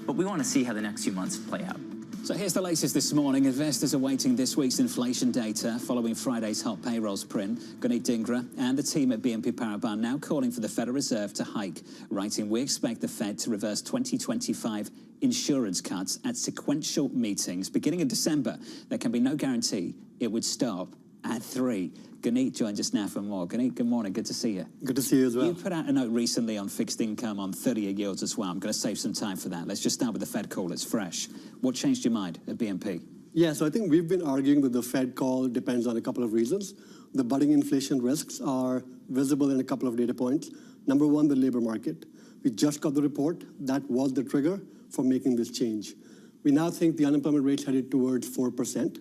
Speaker 26: but we want to see how the next few months play out.
Speaker 32: So here's the latest this morning. Investors are waiting this week's inflation data following Friday's hot payrolls print. Gunit Dhingra and the team at BNP Paribas now calling for the Federal Reserve to hike, writing, "We expect the Fed to reverse 2025 insurance cuts at sequential meetings beginning in December. There can be no guarantee it would stop at 3. Gunit joins us now for more. Gunit, good morning. Good to see you.
Speaker 3: Good to see you as well.
Speaker 32: You put out a note recently on fixed income on 30-year yields as well. I'm going to save some time for that. Let's just start with the Fed call. It's fresh. What changed your mind at BNP?
Speaker 3: Yeah, so I think we've been arguing that the Fed call depends on a couple of reasons. The budding inflation risks are visible in a couple of data points. Number one, the labor market. We just got the report. That was the trigger for making this change. We now think the unemployment rate's headed towards 4%.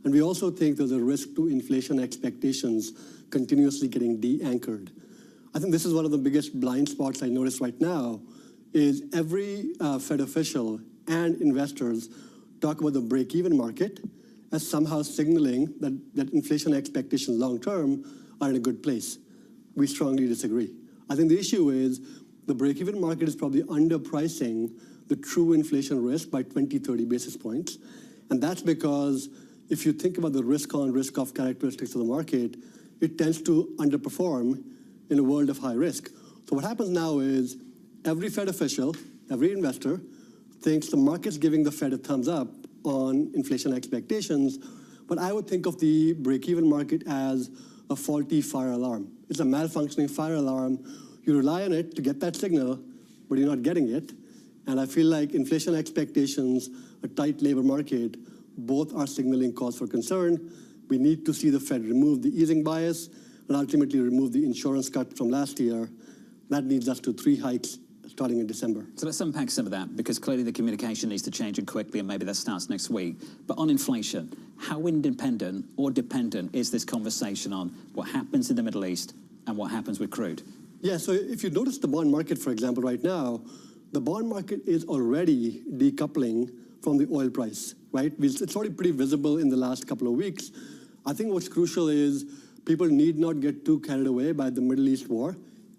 Speaker 3: And we also think there's a risk to inflation expectations continuously getting de-anchored. I think this is one of the biggest blind spots I notice right now, is every Fed official and investors talk about the break-even market as somehow signaling that inflation expectations long-term are in a good place. We strongly disagree. I think the issue is the break-even market is probably underpricing the true inflation risk by 20, 30 basis points. And that's because if you think about the risk-on, risk-off characteristics of the market, it tends to underperform in a world of high risk. So what happens now is every Fed official, every investor, thinks the market's giving the Fed a thumbs up on inflation expectations, but I would think of the break-even market as a faulty fire alarm. It's a malfunctioning fire alarm. You rely on it to get that signal, but you're not getting it. And I feel like inflation expectations, a tight labor market, both are signaling cause for concern. We need to see the Fed remove the easing bias and ultimately remove the insurance cut from last year. That leads us to 3 hikes starting in December.
Speaker 32: So let's unpack some of that, because clearly the communication needs to change and quickly, and maybe that starts next week. But on inflation, how independent or dependent is this conversation on what happens in the Middle East and what happens with crude?
Speaker 3: Yeah, so if you notice the bond market, for example, right now, the bond market is already decoupling from the oil price, right? It's already pretty visible in the last couple of weeks. I think what's crucial is people need not get too carried away by the Middle East war.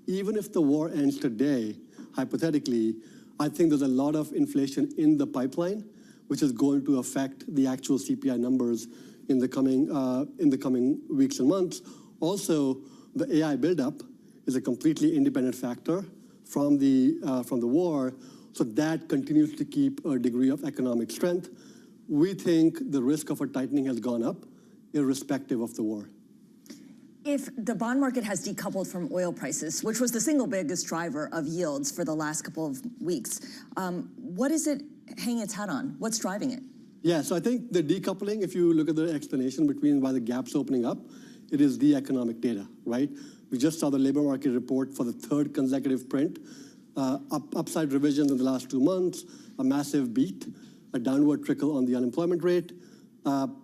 Speaker 3: Even if the war ends today, hypothetically, I think there's a lot of inflation in the pipeline, which is going to affect the actual CPI numbers in the coming weeks and months. Also, the AI buildup is a completely independent factor from the war, so that continues to keep a degree of economic strength. We think the risk of a tightening has gone up, irrespective of the war.
Speaker 18: If the bond market has decoupled from oil prices, which was the single biggest driver of yields for the last couple of weeks, what is it hanging its hat on? What's driving it?
Speaker 3: Yeah, so I think the decoupling, if you look at the explanation between why the gap's opening up, it is the economic data, right? We just saw the labor market report for the third consecutive print, upside revisions in the last 2 months, a massive beat, a downward trickle on the unemployment rate.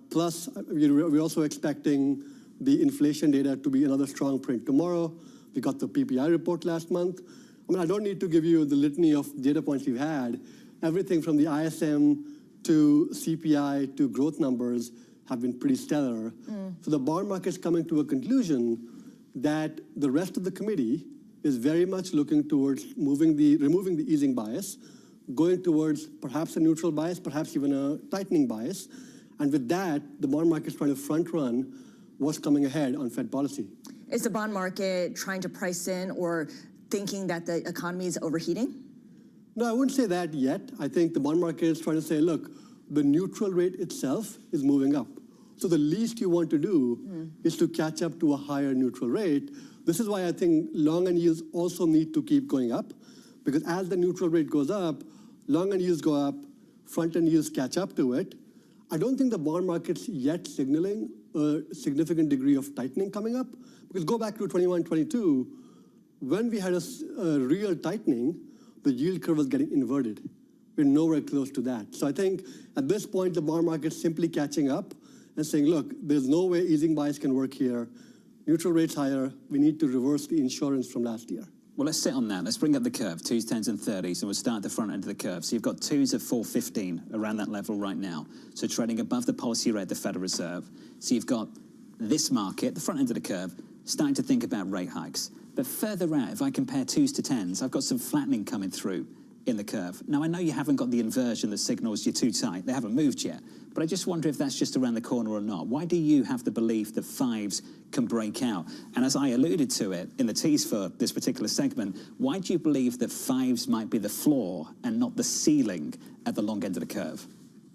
Speaker 3: Plus, we're also expecting the inflation data to be another strong print tomorrow. We got the PPI report last month. I mean, I don't need to give you the litany of data points we've had. Everything from the ISM to CPI to growth numbers have been pretty stellar. So the bond market's coming to a conclusion that the rest of the committee is very much looking towards removing the easing bias, going towards perhaps a neutral bias, perhaps even a tightening bias. And with that, the bond market's trying to front run what's coming ahead on Fed policy.
Speaker 18: Is the bond market trying to price in or thinking that the economy is overheating?
Speaker 3: No, I wouldn't say that yet. I think the bond market is trying to say, look, the neutral rate itself is moving up. So the least you want to do is to catch up to a higher neutral rate. This is why I think long end yields also need to keep going up, because as the neutral rate goes up, long end yields go up, front end yields catch up to it. I don't think the bond market's yet signaling a significant degree of tightening coming up, because go back to 21, 22, when we had a real tightening, the yield curve was getting inverted. We're nowhere close to that. So I think at this point, the bond market's simply catching up and saying, look, there's no way easing bias can work here. Neutral rates higher. We need to reverse the insurance from last year.
Speaker 32: Well, let's sit on that. Let's bring up the curve, 2s, 10s, and 30s, and we'll start at the front end of the curve. So you've got 2s at 4.15, around that level right now. So trading above the policy rate, the Federal Reserve. So you've got this market, the front end of the curve, starting to think about rate hikes. But further out, if I compare 2s to 10s, I've got some flattening coming through in the curve. Now, I know you haven't got the inversion that signals you're too tight. They haven't moved yet. But I just wonder if that's just around the corner or not. Why do you have the belief that 5s can break out? And as I alluded to it in the tease for this particular segment, why do you believe that 5s might be the floor and not the ceiling at the long end of the curve?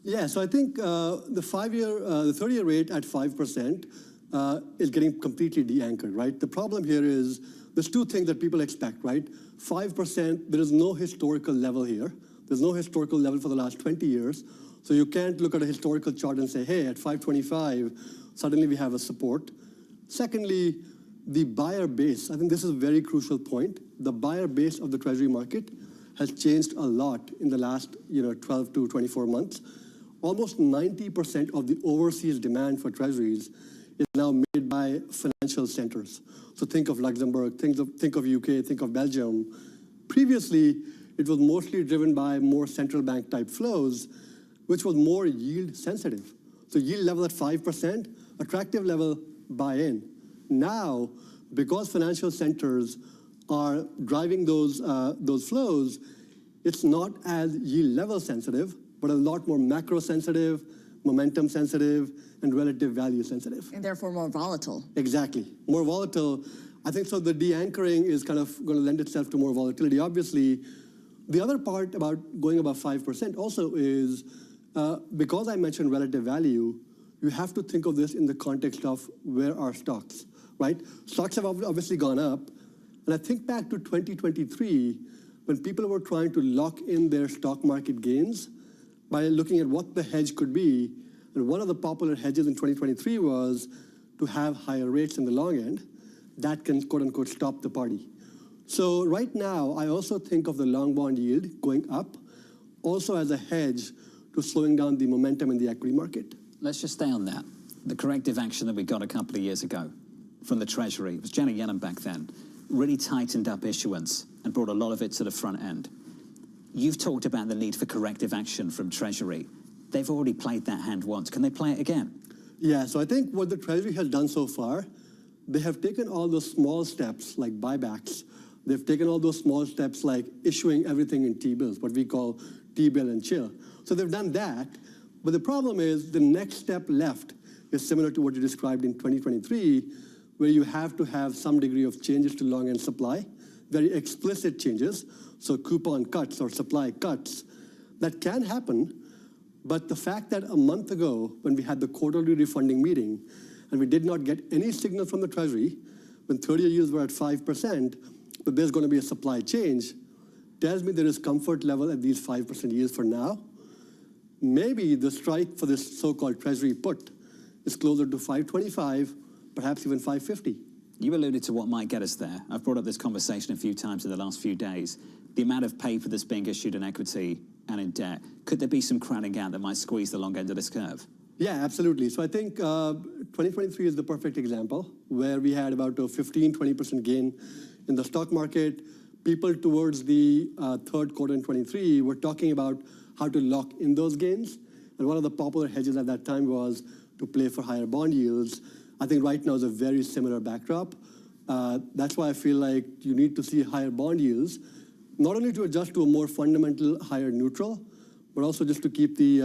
Speaker 3: Yeah, so I think the 30-year rate at 5% is getting completely de-anchored, right? The problem here is there's two things that people expect, right? 5%, there is no historical level here. There's no historical level for the last 20 years. So you can't look at a historical chart and say, hey, at 525, suddenly we have a support. Secondly, the buyer base, I think this is a very crucial point. The buyer base of the Treasury market has changed a lot in the last 12 to 24 months. Almost 90% of the overseas demand for Treasuries is now made by financial centers. So think of Luxembourg, think of UK, think of Belgium. Previously, it was mostly driven by more central bank type flows, which was more yield sensitive. So yield level at 5%, attractive level buy in. Now, because financial centers are driving those flows, it's not as yield level sensitive, but a lot more macro sensitive, momentum sensitive, and relative value sensitive.
Speaker 18: And therefore more volatile.
Speaker 3: Exactly, more volatile. I think so the de-anchoring is kind of going to lend itself to more volatility. Obviously, the other part about going above 5% also is, because I mentioned relative value, you have to think of this in the context of where are stocks, right? Stocks have obviously gone up. And I think back to 2023, when people were trying to lock in their stock market gains by looking at what the hedge could be. And one of the popular hedges in 2023 was to have higher rates in the long end. That can, quote unquote, stop the party. So right now, I also think of the long bond yield going up also as a hedge to slowing down the momentum in the equity market.
Speaker 32: Let's just stay on that. The corrective action that we got a couple of years ago from the Treasury, it was Janet Yellen back then, really tightened up issuance and brought a lot of it to the front end. You've talked about the need for corrective action from Treasury. They've already played that hand once. Can they play it again?
Speaker 3: Yeah, so I think what the Treasury has done so far, they have taken all those small steps like buybacks. They've taken all those small steps like issuing everything in T-bills, what we call T-bill and chill. So they've done that, but the problem is the next step left is similar to what you described in 2023, where you have to have some degree of changes to long end supply, very explicit changes, so coupon cuts or supply cuts. That can happen, but the fact that a month ago, when we had the quarterly refunding meeting, and we did not get any signal from the Treasury when 30-year yields were at 5%, that there's going to be a supply change, tells me there is comfort level at these 5% yields for now. Maybe the strike for this so-called Treasury put is closer to 525, perhaps even 550.
Speaker 32: You alluded to what might get us there. I've brought up this conversation a few times in the last few days. The amount of paper that's being issued in equity and in debt. Could there be some crowding out that might squeeze the long end of this curve?
Speaker 3: Yeah, absolutely. So I think 2023 is the perfect example where we had about a 15-20% gain in the stock market. People towards the third quarter in 23 were talking about how to lock in those gains. And one of the popular hedges at that time was to play for higher bond yields. I think right now is a very similar backdrop. That's why I feel like you need to see higher bond yields, not only to adjust to a more fundamental higher neutral, but also just to keep the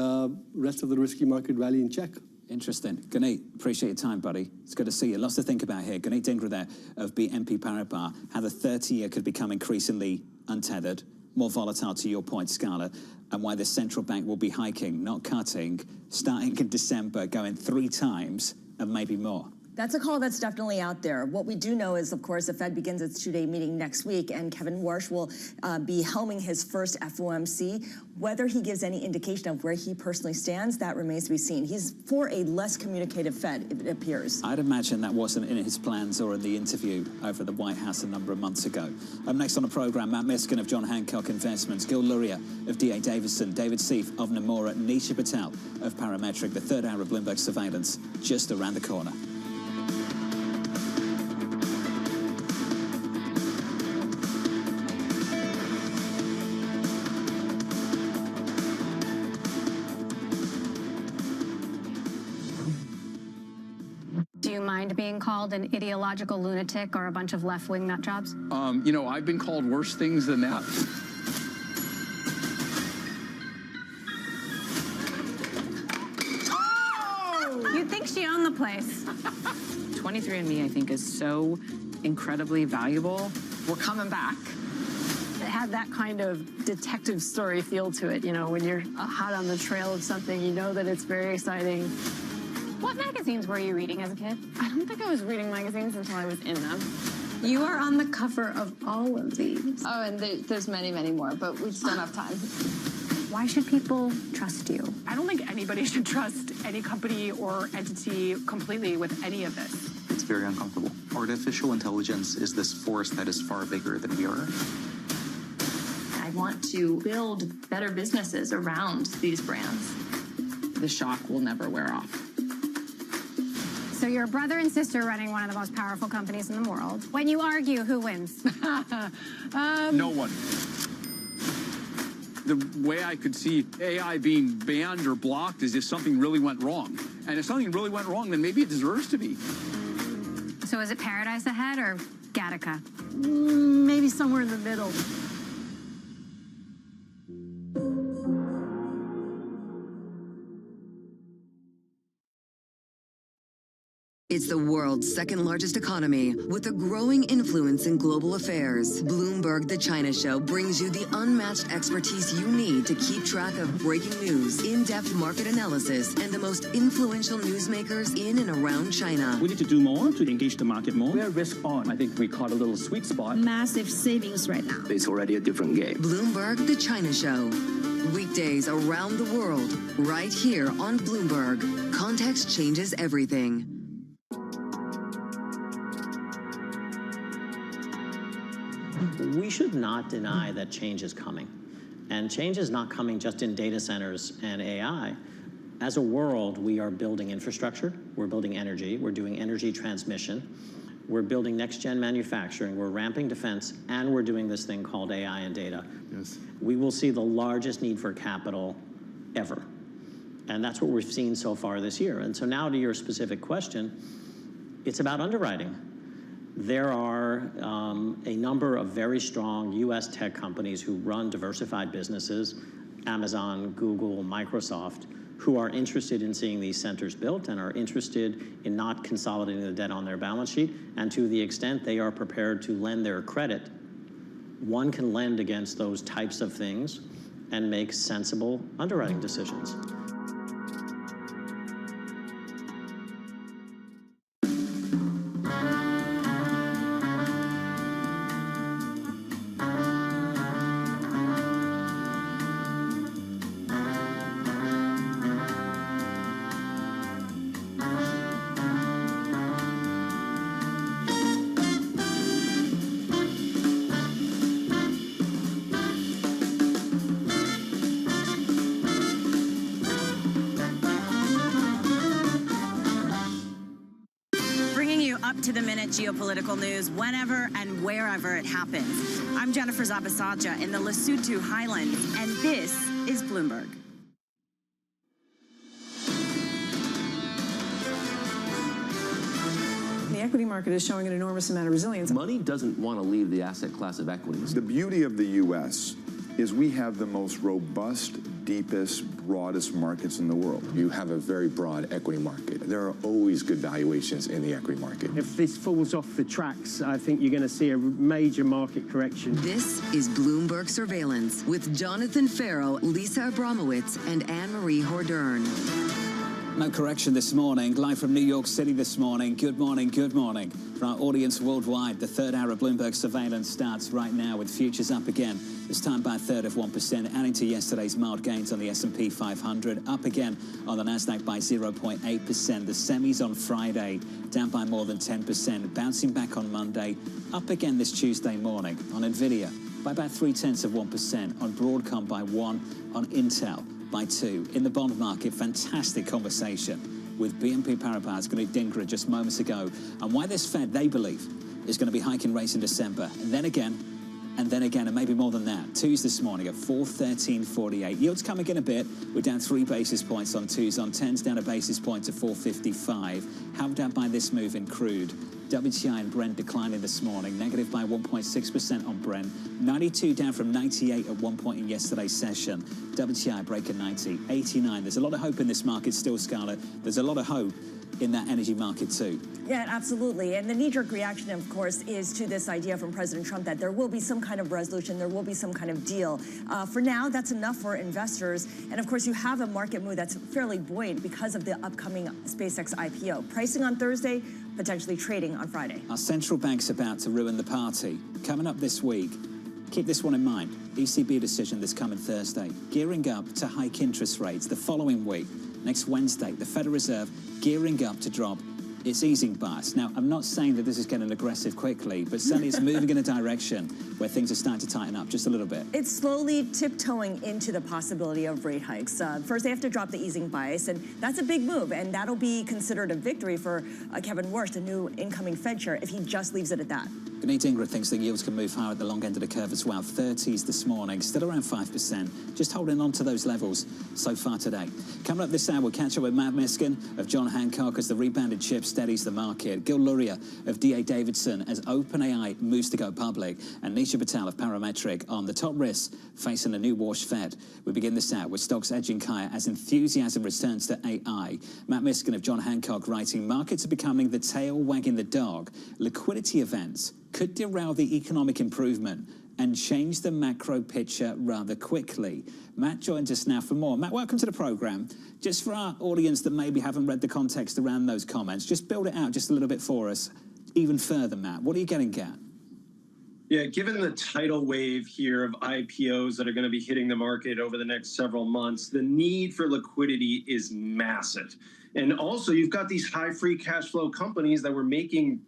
Speaker 3: rest of the risky market rally in check.
Speaker 32: Interesting. Guneet, appreciate your time, buddy. It's good to see you. Lots to think about here. Guneet Dhingra there of BNP Paribas, how the 30-year could become increasingly untethered, more volatile to your point, Scala, and why the central bank will be hiking, not cutting, starting in December, going 3 times and maybe more.
Speaker 18: That's a call that's definitely out there. What we do know is, of course, the Fed begins its 2-day meeting next week, and Kevin Warsh will be helming his first FOMC. Whether he gives any indication of where he personally stands, that remains to be seen. He's for a less communicative Fed, it appears.
Speaker 32: I'd imagine that wasn't in his plans or in the interview over at the White House a number of months ago. Up next on the program, Matt Miskin of John Hancock Investments, Gil Luria of D.A. Davidson, David Seif of Nomura, Nisha Patel of Parametric. The third hour of Bloomberg Surveillance just around the corner.
Speaker 16: Being called an ideological lunatic or a bunch of left-wing nut jobs?
Speaker 1: You know, I've been called worse things than that.
Speaker 16: Oh! You'd think she owned the place.
Speaker 4: 23andMe, I think, is so incredibly valuable. We're coming back.
Speaker 19: It had that kind of detective story feel to it. You know, when you're hot on the trail of something, you know that it's very exciting.
Speaker 16: What magazines were you reading as a kid?
Speaker 19: I don't think I was reading magazines until I was in them.
Speaker 20: You are on the cover of all of these.
Speaker 19: Oh, and there's many, many more, but we just don't have time.
Speaker 16: Why should people trust you?
Speaker 19: I don't think anybody should trust any company or entity completely with any of this.
Speaker 21: It's very uncomfortable. Artificial intelligence is this force that is far bigger than we are.
Speaker 20: I want to build better businesses around these brands.
Speaker 4: The shock will never wear off.
Speaker 16: So you're a brother and sister running one of the most powerful companies in the world. When you argue, who wins?
Speaker 1: No one. The way I could see AI being banned or blocked is if something really went wrong. And if something really went wrong, then maybe it deserves to be.
Speaker 16: So is it Paradise Ahead or Gattaca?
Speaker 19: Maybe somewhere in the middle.
Speaker 5: It's the world's second largest economy with a growing influence in global affairs. Bloomberg The China Show brings you the unmatched expertise you need to keep track of breaking news, in-depth market analysis, and the most influential newsmakers in and around China.
Speaker 22: We need to do more to engage the market more.
Speaker 23: We're risk on. I think we caught a little sweet spot.
Speaker 11: Massive savings right now.
Speaker 23: It's already a different game.
Speaker 5: Bloomberg The China Show. Weekdays around the world, right here on Bloomberg. Context changes everything.
Speaker 24: We should not deny that change is coming. And change is not coming just in data centers and AI. As a world, we are building infrastructure, we're building energy, we're doing energy transmission, we're building next-gen manufacturing, we're ramping defense, and we're doing this thing called AI and data.
Speaker 12: Yes.
Speaker 24: We will see the largest need for capital ever. And that's what we've seen so far this year. And so now to your specific question, it's about underwriting. There are a number of very strong US tech companies who run diversified businesses, Amazon, Google, Microsoft, who are interested in seeing these centers built and are interested in not consolidating the debt on their balance sheet. And to the extent they are prepared to lend their credit, one can lend against those types of things and make sensible underwriting decisions.
Speaker 6: you up-to-the-minute geopolitical news whenever and wherever it happens. I'm Jennifer Zabasaja in the Lesotho Highlands, and this is Bloomberg.
Speaker 19: The equity market is showing an enormous amount of resilience.
Speaker 7: Money doesn't want to leave the asset class of equities.
Speaker 8: The beauty of the U.S. is we have the most robust, deepest, broadest markets in the world.
Speaker 9: You have a very broad equity market. There are always good valuations in the equity market.
Speaker 10: If this falls off the tracks, I think you're going to see a major market correction.
Speaker 5: This is Bloomberg Surveillance with Jonathan Farrow, Lisa Abramowitz, and Anne-Marie Hordern.
Speaker 32: No correction this morning. Live from New York City this morning. Good morning, good morning. For our audience worldwide, the third hour of Bloomberg Surveillance starts right now with futures up again, this time by a third of 1%, adding to yesterday's mild gains on the S&P 500, up again on the Nasdaq by 0.8%. The semis on Friday, down by more than 10%, bouncing back on Monday, up again this Tuesday morning on Nvidia by about 0.3%, on Broadcom by 1%, on Intel by 2%. In the bond market, fantastic conversation with BNP Paribas, Gunit Dhingra just moments ago, and why this Fed, they believe, is going to be hiking rates in December. And then again, and maybe more than that. Twos this morning at 413.48. Yields coming in a bit. We're down 3 basis points on twos, on tens down a basis point to 455. Helped out by this move in crude. WTI and Brent declining this morning, negative by 1.6% on Brent, 92 down from 98 at one point in yesterday's session. WTI breaking 90, 89. There's a lot of hope in this market still, Scarlett. There's a lot of hope in that energy market too.
Speaker 18: Yeah, absolutely. And the knee-jerk reaction, of course, is to this idea from President Trump that there will be some kind of resolution, there will be some kind of deal. For now, that's enough for investors. And of course, you have a market move that's fairly buoyant because of the upcoming SpaceX IPO. Pricing on Thursday, potentially trading on Friday.
Speaker 32: Our central bank's about to ruin the party. Coming up this week, keep this one in mind. ECB decision this coming Thursday. Gearing up to hike interest rates the following week. Next Wednesday, the Federal Reserve gearing up to drop its easing bias. Now, I'm not saying that this is getting aggressive quickly, but certainly it's moving in a direction where things are starting to tighten up just a little bit.
Speaker 18: It's slowly tiptoeing into the possibility of rate hikes. First, they have to drop the easing bias, and that's a big move, and that'll be considered a victory for Kevin Warsh, the new incoming Fed chair, if he just leaves it at that.
Speaker 32: Gunit Dhingra thinks that yields can move higher at the long end of the curve as well. 30s this morning, still around 5%, just holding on to those levels so far today. Coming up this hour, we'll catch up with Matt Miskin of John Hancock as the rebounded chip steadies the market. Gil Luria of D.A. Davidson as OpenAI moves to go public. And Nisha Patel of Parametric on the top risks facing a new Warsh Fed. We begin this out with stocks edging higher as enthusiasm returns to AI. Matt Miskin of John Hancock writing, markets are becoming the tail wagging the dog. Liquidity events could derail the economic improvement and change the macro picture rather quickly. Matt joins us now for more. Matt, welcome to the program. Just for our audience that maybe haven't read the context around those comments, just build it out just a little bit for us, even further, Matt. What are you getting at?
Speaker 13: Yeah, given the tidal wave here of IPOs that are going to be hitting the market over the next several months, the need for liquidity is massive. And also, you've got these high free cash flow companies that were making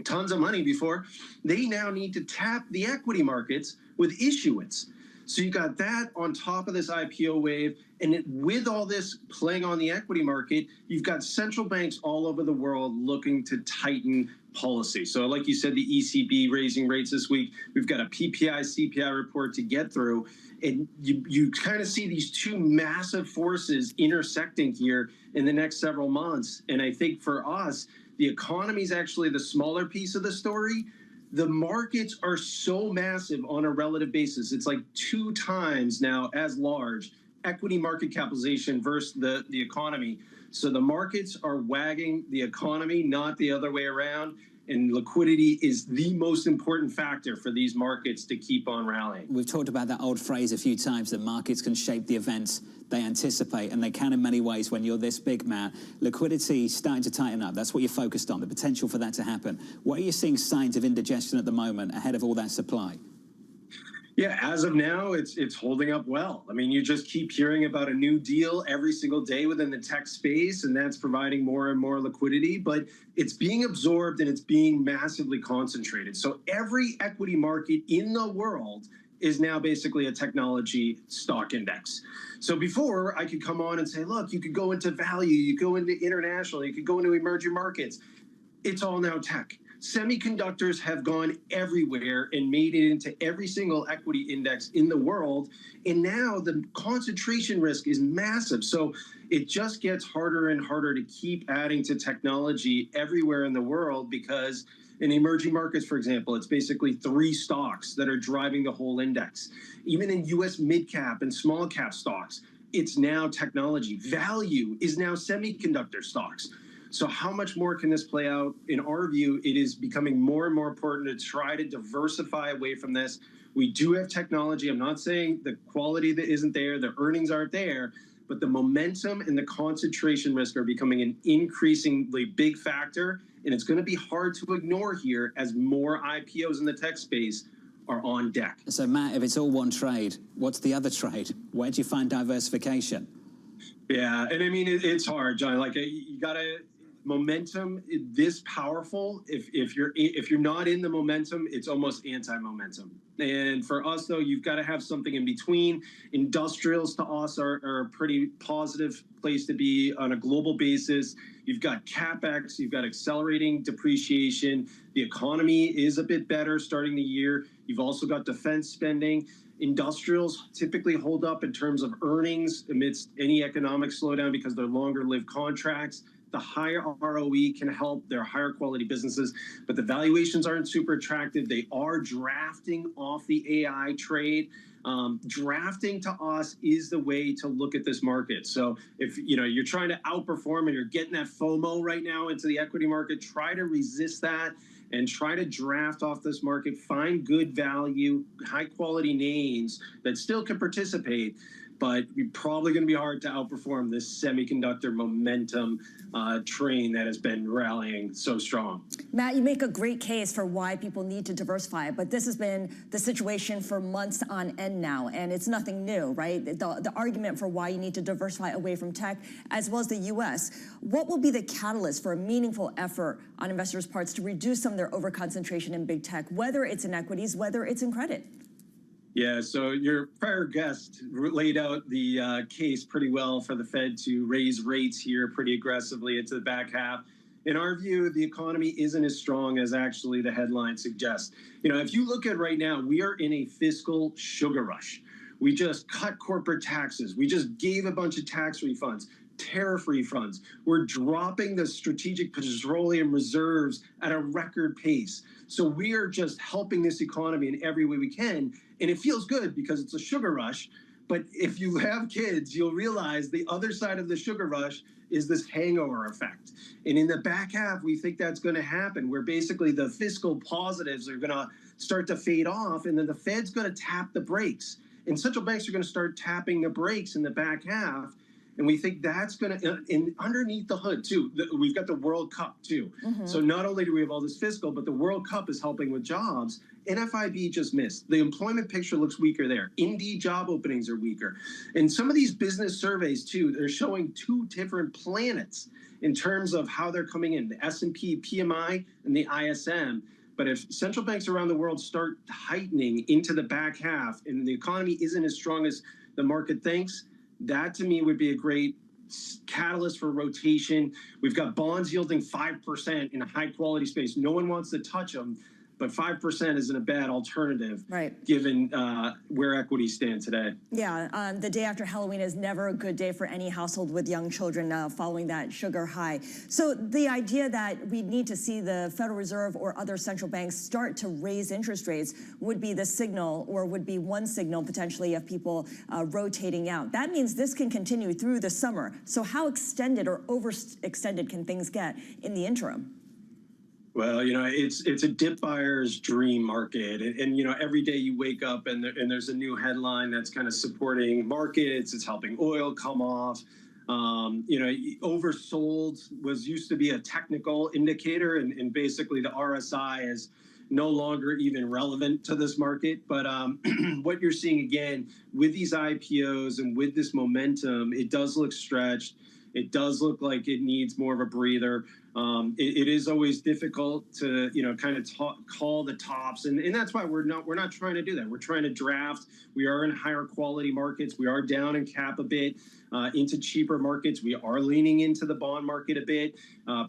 Speaker 13: tons of money before. They now need to tap the equity markets with issuance. So you got that on top of this IPO wave, and with all this playing on the equity market, you've got central banks all over the world looking to tighten policy. So like you said, the ECB raising rates this week. We've got a PPI, CPI report to get through, and you kind of see these two massive forces intersecting here in the next several months. And I think for us, the economy is actually the smaller piece of the story. The markets are so massive on a relative basis. It's like 2 times now as large equity market capitalization versus the economy. So the markets are wagging the economy, not the other way around. And liquidity is the most important factor for these markets to keep on rallying.
Speaker 32: We've talked about that old phrase a few times that markets can shape the events they anticipate, and they can in many ways when you're this big, Matt. Liquidity starting to tighten up. That's what you're focused on, the potential for that to happen. What are you seeing signs of indigestion at the moment ahead of all that supply?
Speaker 13: Yeah, as of now, it's holding up well. I mean, you just keep hearing about a new deal every single day within the tech space, and that's providing more and more liquidity, but it's being absorbed and it's being massively concentrated. So every equity market in the world is now basically a technology stock index. So before, I could come on and say, look, you could go into value, you go into international, you could go into emerging markets. it's all now tech. Semiconductors have gone everywhere and made it into every single equity index in the world. And now the concentration risk is massive. So it just gets harder and harder to keep adding to technology everywhere in the world, because in emerging markets, for example, it's basically 3 stocks that are driving the whole index. Even in US mid-cap and small cap stocks, it's now technology. Value is now semiconductor stocks. So how much more can this play out? In our view, it is becoming more and more important to try to diversify away from this. We do have technology. I'm not saying the quality that isn't there, the earnings aren't there, but the momentum and the concentration risk are becoming an increasingly big factor. And it's going to be hard to ignore here as more IPOs in the tech space are on deck.
Speaker 32: So Matt, if it's all one trade, what's the other trade? Where do you find diversification?
Speaker 13: Yeah, and I mean, it's hard, John. Like, you gotta, momentum this powerful. If you're not in the momentum, it's almost anti-momentum. And for us, though, you've got to have something in between. Industrials to us are a pretty positive place to be on a global basis. You've got CapEx, you've got accelerating depreciation. The economy is a bit better starting the year. You've also got defense spending. Industrials typically hold up in terms of earnings amidst any economic slowdown because they're longer-lived contracts. The higher ROE can help their higher quality businesses, but the valuations aren't super attractive. They are drafting off the AI trade. Drafting to us is the way to look at this market. So if you're trying to outperform and you're getting that FOMO right now into the equity market, try to resist that and try to draft off this market. Find good value, high quality names that still can participate, but you're probably going to be hard to outperform this semiconductor momentum train that has been rallying so strong.
Speaker 18: Matt, you make a great case for why people need to diversify, but this has been the situation for months on end now, and it's nothing new, right? The argument for why you need to diversify away from tech, as well as the U.S. What will be the catalyst for a meaningful effort on investors' parts to reduce some of their overconcentration in big tech, whether it's in equities, whether it's in credit?
Speaker 13: Yeah, so your prior guest laid out the case pretty well for the Fed to raise rates here pretty aggressively into the back half. In our view, the economy isn't as strong as actually the headline suggests. If you look at right now, we are in a fiscal sugar rush. We just cut corporate taxes. We just gave a bunch of tax refunds, tariff refunds. We're dropping the strategic petroleum reserves at a record pace. So we are just helping this economy in every way we can. And it feels good because it's a sugar rush. But if you have kids, you'll realize the other side of the sugar rush is this hangover effect. And in the back half, we think that's going to happen, where basically the fiscal positives are going to start to fade off, and then the Fed's going to tap the brakes. And central banks are going to start tapping the brakes in the back half. And we think that's going to, and underneath the hood, too, we've got the World Cup, too. Mm-hmm. So not only do we have all this fiscal, but the World Cup is helping with jobs. NFIB just missed. The employment picture looks weaker there. Indeed, job openings are weaker. And some of these business surveys, too, they're showing 2 different planets in terms of how they're coming in, the S&P PMI and the ISM. But if central banks around the world start tightening into the back half and the economy isn't as strong as the market thinks, that to me would be a great catalyst for rotation. We've got bonds yielding 5% in a high quality space. No one wants to touch them, but 5% isn't a bad alternative, right, given where equities stand today.
Speaker 18: Yeah, the day after Halloween is never a good day for any household with young children following that sugar high. So the idea that we need to see the Federal Reserve or other central banks start to raise interest rates would be the signal, or would be one signal potentially of people rotating out. That means this can continue through the summer. So how extended or overextended can things get in the interim?
Speaker 13: Well, it's a dip buyer's dream market. And every day you wake up and there's a new headline that's kind of supporting markets. It's helping oil come off. Oversold used to be a technical indicator, and basically the RSI is no longer even relevant to this market. But what you're seeing again with these IPOs and with this momentum, it does look stretched. It does look like it needs more of a breather. It is always difficult to, kind of call the tops, and that's why we're not trying to do that. We're trying to draft. We are in higher quality markets. We are down in cap a bit into cheaper markets. We are leaning into the bond market a bit,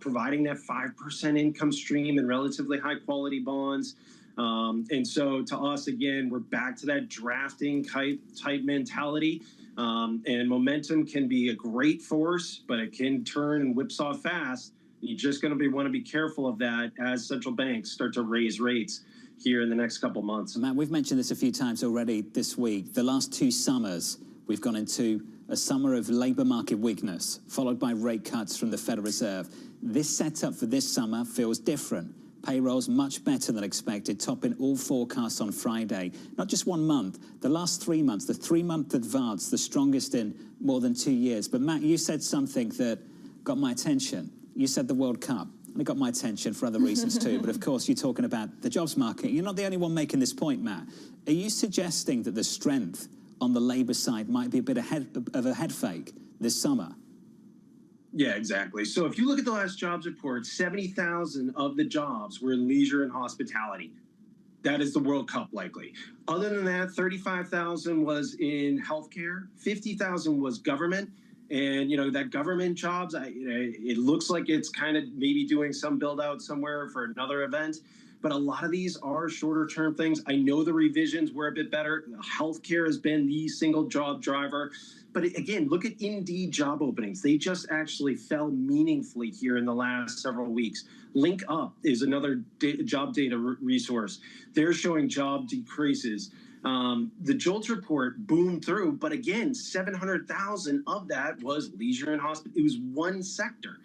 Speaker 13: providing that 5% income stream and relatively high quality bonds. And so to us, again, we're back to that drafting type mentality. And momentum can be a great force, but it can turn and whipsaw fast. You're just going to want to be careful of that as central banks start to raise rates here in the next couple months.
Speaker 32: Matt, we've mentioned this a few times already this week. The last 2 summers, we've gone into a summer of labour market weakness, followed by rate cuts from the Federal Reserve. This setup for this summer feels different. Payrolls much better than expected, topping all forecasts on Friday. Not just 1 month, the last 3 months, the 3-month advance, the strongest in more than 2 years. But Matt, you said something that got my attention. You said the World Cup, and it got my attention for other reasons too. But of course, you're talking about the jobs market. You're not the only one making this point, Matt. Are you suggesting that the strength on the labour side might be a bit of a head fake this summer?
Speaker 13: Yeah, exactly. So if you look at the last jobs report, 70,000 of the jobs were in leisure and hospitality. That is the World Cup likely. Other than that, 35,000 was in healthcare, 50,000 was government. And, that government jobs, it looks like it's kind of maybe doing some build out somewhere for another event. But a lot of these are shorter term things. I know the revisions were a bit better. Healthcare has been the single job driver. But again, look at Indeed job openings. They just actually fell meaningfully here in the last several weeks. Link Up is another job data resource. They're showing job decreases. The JOLTS report boomed through, but again, 700,000 of that was leisure and hospitality. It was one sector.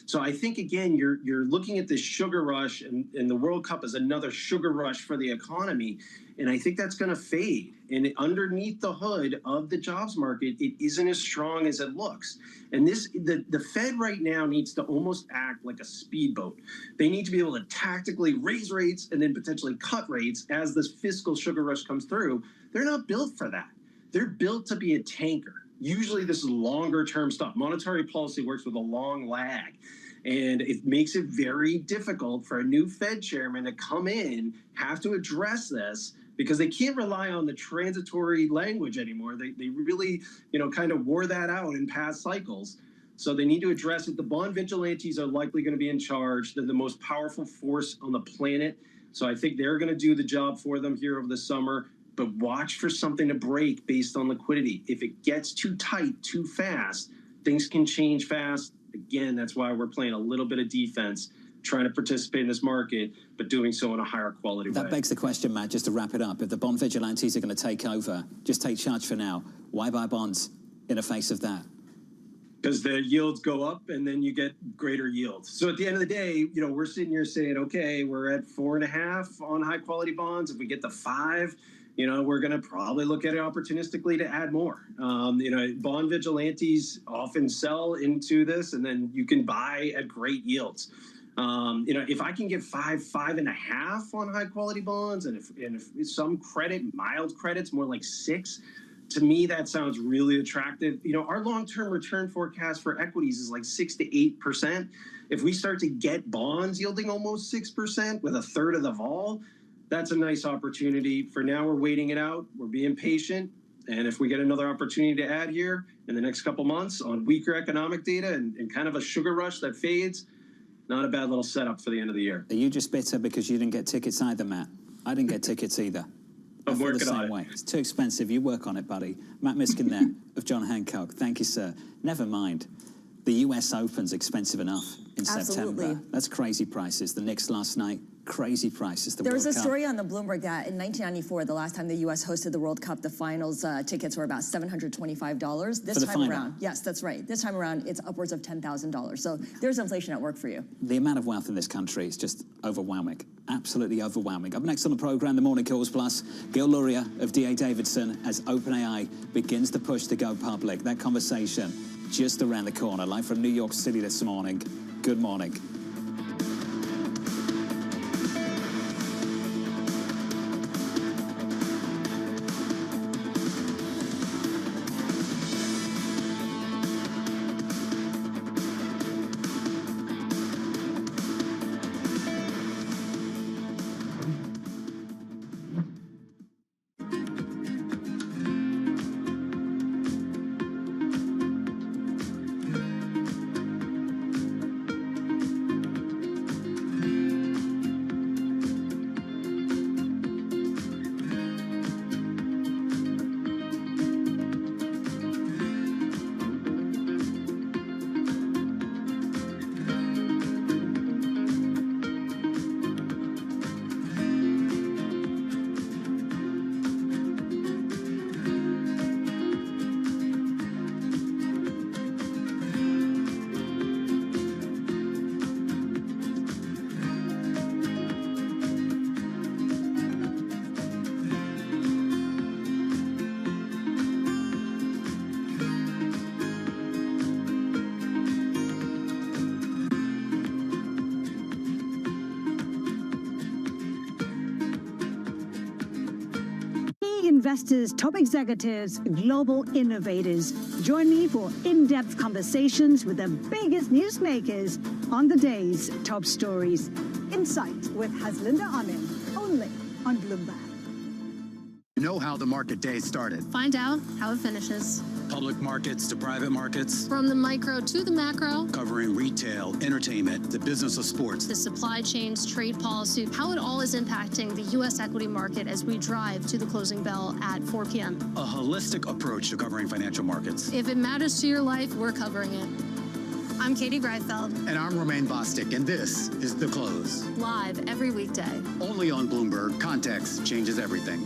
Speaker 13: So I think, again, you're looking at this sugar rush, and the World Cup is another sugar rush for the economy. And I think that's going to fade. And underneath the hood of the jobs market, it isn't as strong as it looks. And the Fed right now needs to almost act like a speedboat. They need to be able to tactically raise rates and then potentially cut rates as this fiscal sugar rush comes through. They're not built for that. They're built to be a tanker. Usually this is longer term stuff. Monetary policy works with a long lag. And it makes it very difficult for a new Fed chairman to come in, have to address this, because they can't rely on the transitory language anymore. They really, kind of wore that out in past cycles. So they need to address it. The bond vigilantes are likely going to be in charge. They're the most powerful force on the planet. So I think they're going to do the job for them here over the summer. But watch for something to break based on liquidity. If it gets too tight, too fast, things can change fast. Again, that's why we're playing a little bit of defense, trying to participate in this market, but doing so in a higher quality way.
Speaker 32: That begs the question, Matt, just to wrap it up. If the bond vigilantes are going to take over, just take charge for now. Why buy bonds in the face of that?
Speaker 13: Because the yields go up and then you get greater yields. So at the end of the day, we're sitting here saying, okay, we're at 4.5 on high quality bonds. If we get to 5, we're going to probably look at it opportunistically to add more. Bond vigilantes often sell into this, and then you can buy at great yields. If I can get 5.5 on high quality bonds, and if some mild credits, more like 6, to me, that sounds really attractive. Our long-term return forecast for equities is like 6 to 8%. If we start to get bonds yielding almost 6% with a third of the vol, that's a nice opportunity. For now, we're waiting it out. We're being patient. And if we get another opportunity to add here in the next couple months on weaker economic data and kind of a sugar rush that fades, not a bad little setup for the end of the year.
Speaker 32: Are you just bitter because you didn't get tickets either, Matt? I didn't get tickets either.
Speaker 13: I'm working on it.
Speaker 32: Way. It's too expensive. You work on it, buddy. Matt Miskin there of John Hancock. Thank you, sir. Never mind. The US Open's expensive enough in September. That's crazy prices. The Knicks last night, crazy prices.
Speaker 18: There was a story on the Bloomberg that in 1994, the last time the U.S. hosted the World Cup, the finals tickets were about $725. This time around, yes, that's right. This time around, it's upwards of $10,000. So there's inflation at work for you.
Speaker 32: The amount of wealth in this country is just overwhelming. Absolutely overwhelming. Up next on the program, the Morning Calls Plus, Gil Luria of D.A. Davidson as OpenAI begins the push to go public. That conversation just around the corner. Live from New York City this morning. Good morning.
Speaker 11: investors, top executives, global innovators. Join me for in-depth conversations with the biggest newsmakers on the day's top stories. Insight with Haslinda Amin, only on Bloomberg.
Speaker 2: Know how the market day started.
Speaker 3: Find out how it finishes.
Speaker 2: Public markets to private markets.
Speaker 3: From the micro to the macro.
Speaker 2: Covering retail, entertainment, the business of sports.
Speaker 3: The supply chains, trade policy, how it all is impacting the U.S. equity market as we drive to the closing bell at 4 p.m.
Speaker 2: A holistic approach to covering financial markets.
Speaker 3: If it matters to your life, we're covering it. I'm Katie Greifeld.
Speaker 2: And I'm Romaine Bostic, and this is The Close.
Speaker 3: Live every weekday.
Speaker 2: Only on Bloomberg. Context changes everything.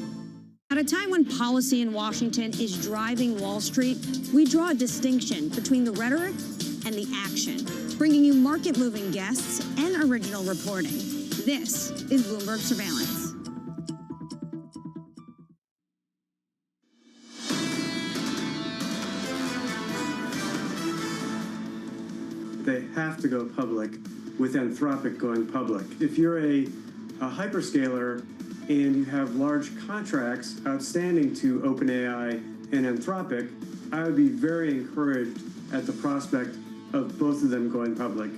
Speaker 11: At a time when policy in Washington is driving Wall Street, we draw a distinction between the rhetoric and the action, bringing you market-moving guests and original reporting. This is Bloomberg Surveillance.
Speaker 10: They have to go public with Anthropic going public. If you're a hyperscaler and you have large contracts outstanding to OpenAI and Anthropic, I would be very encouraged at the prospect of both of them going public.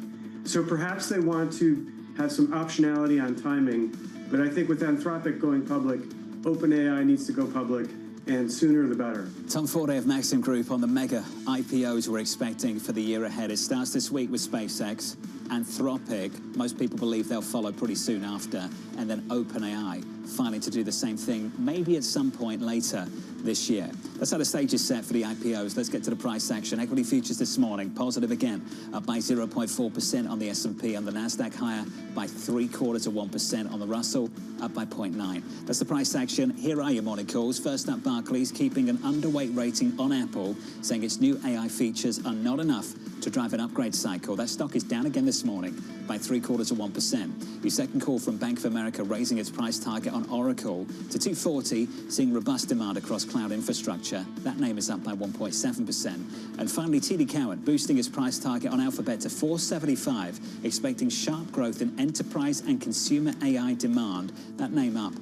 Speaker 10: So perhaps they want to have some optionality on timing, but I think with Anthropic going public, OpenAI needs to go public, and sooner the better.
Speaker 32: Tom Forday of Maxim Group on the mega IPOs we're expecting for the year ahead. It starts this week with SpaceX, Anthropic. Most people believe they'll follow pretty soon after, and then OpenAI finally to do the same thing, maybe at some point later this year. That's how the stage is set for the IPOs. Let's get to the price action. Equity futures this morning, positive again, up by 0.4% on the S&P, on the NASDAQ higher by 0.75% on the Russell, up by 0.9. That's the price action. Here are your morning calls. First up, Barclays keeping an underweight rating on Apple, saying its new AI features are not enough to drive an upgrade cycle. That stock is down again this morning by 0.75%. Your second call from Bank of America raising its price target on Oracle to 240, seeing robust demand across cloud infrastructure. That name is up by 1.7%. And finally, TD Cowen boosting its price target on Alphabet to 475, expecting sharp growth in enterprise and consumer AI demand. That name up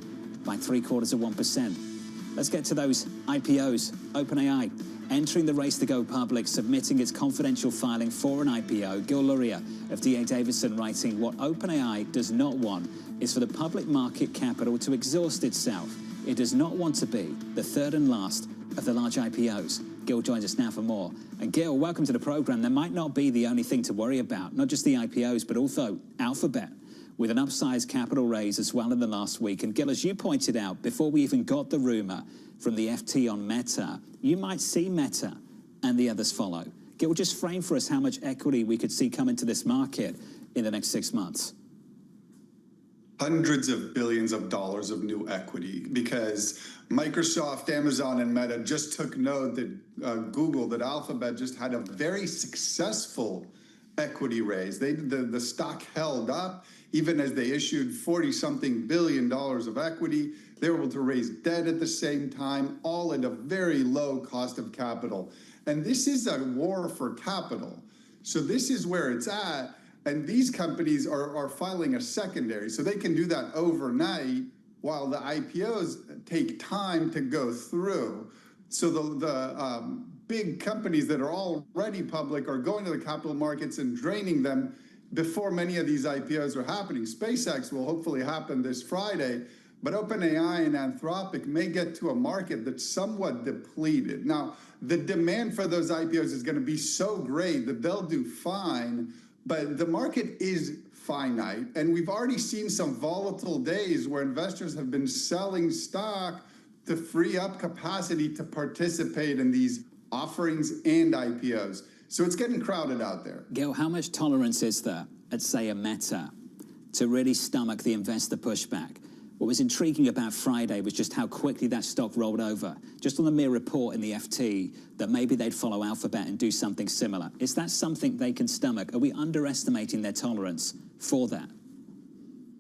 Speaker 32: by 0.75%. Let's get to those IPOs. OpenAI entering the race to go public, submitting its confidential filing for an IPO. Gil Luria of D.A. Davidson writing, what OpenAI does not want is for the public market capital to exhaust itself. It does not want to be the third and last of the large IPOs. Gil joins us now for more. And Gil, welcome to the program. There might not be the only thing to worry about, not just the IPOs, but also Alphabet, with an upsized capital raise as well in the last week. And Gil, as you pointed out, before we even got the rumor from the FT on Meta, you might see Meta and the others follow. Gil, just frame for us how much equity we could see come into this market in the next 6 months.
Speaker 14: Hundreds of billions of dollars of new equity, because Microsoft, Amazon, and Meta just took note that Google, that Alphabet just had a very successful equity raise. The stock held up even as they issued $40-something billion of equity. They were able to raise debt at the same time, all at a very low cost of capital. And this is a war for capital. So this is where it's at. And these companies are filing a secondary. So they can do that overnight while the IPOs take time to go through. So the big companies that are already public are going to the capital markets and draining them before many of these IPOs are happening. SpaceX will hopefully happen this Friday, but OpenAI and Anthropic may get to a market that's somewhat depleted. Now, the demand for those IPOs is going to be so great that they'll do fine, but the market is finite. And we've already seen some volatile days where investors have been selling stock to free up capacity to participate in these offerings and IPOs. So it's getting crowded out there.
Speaker 32: Gil, how much tolerance is there at, say, a Meta to really stomach the investor pushback? What was intriguing about Friday was just how quickly that stock rolled over. Just on the mere report in the FT that maybe they'd follow Alphabet and do something similar. Is that something they can stomach? Are we underestimating their tolerance for that?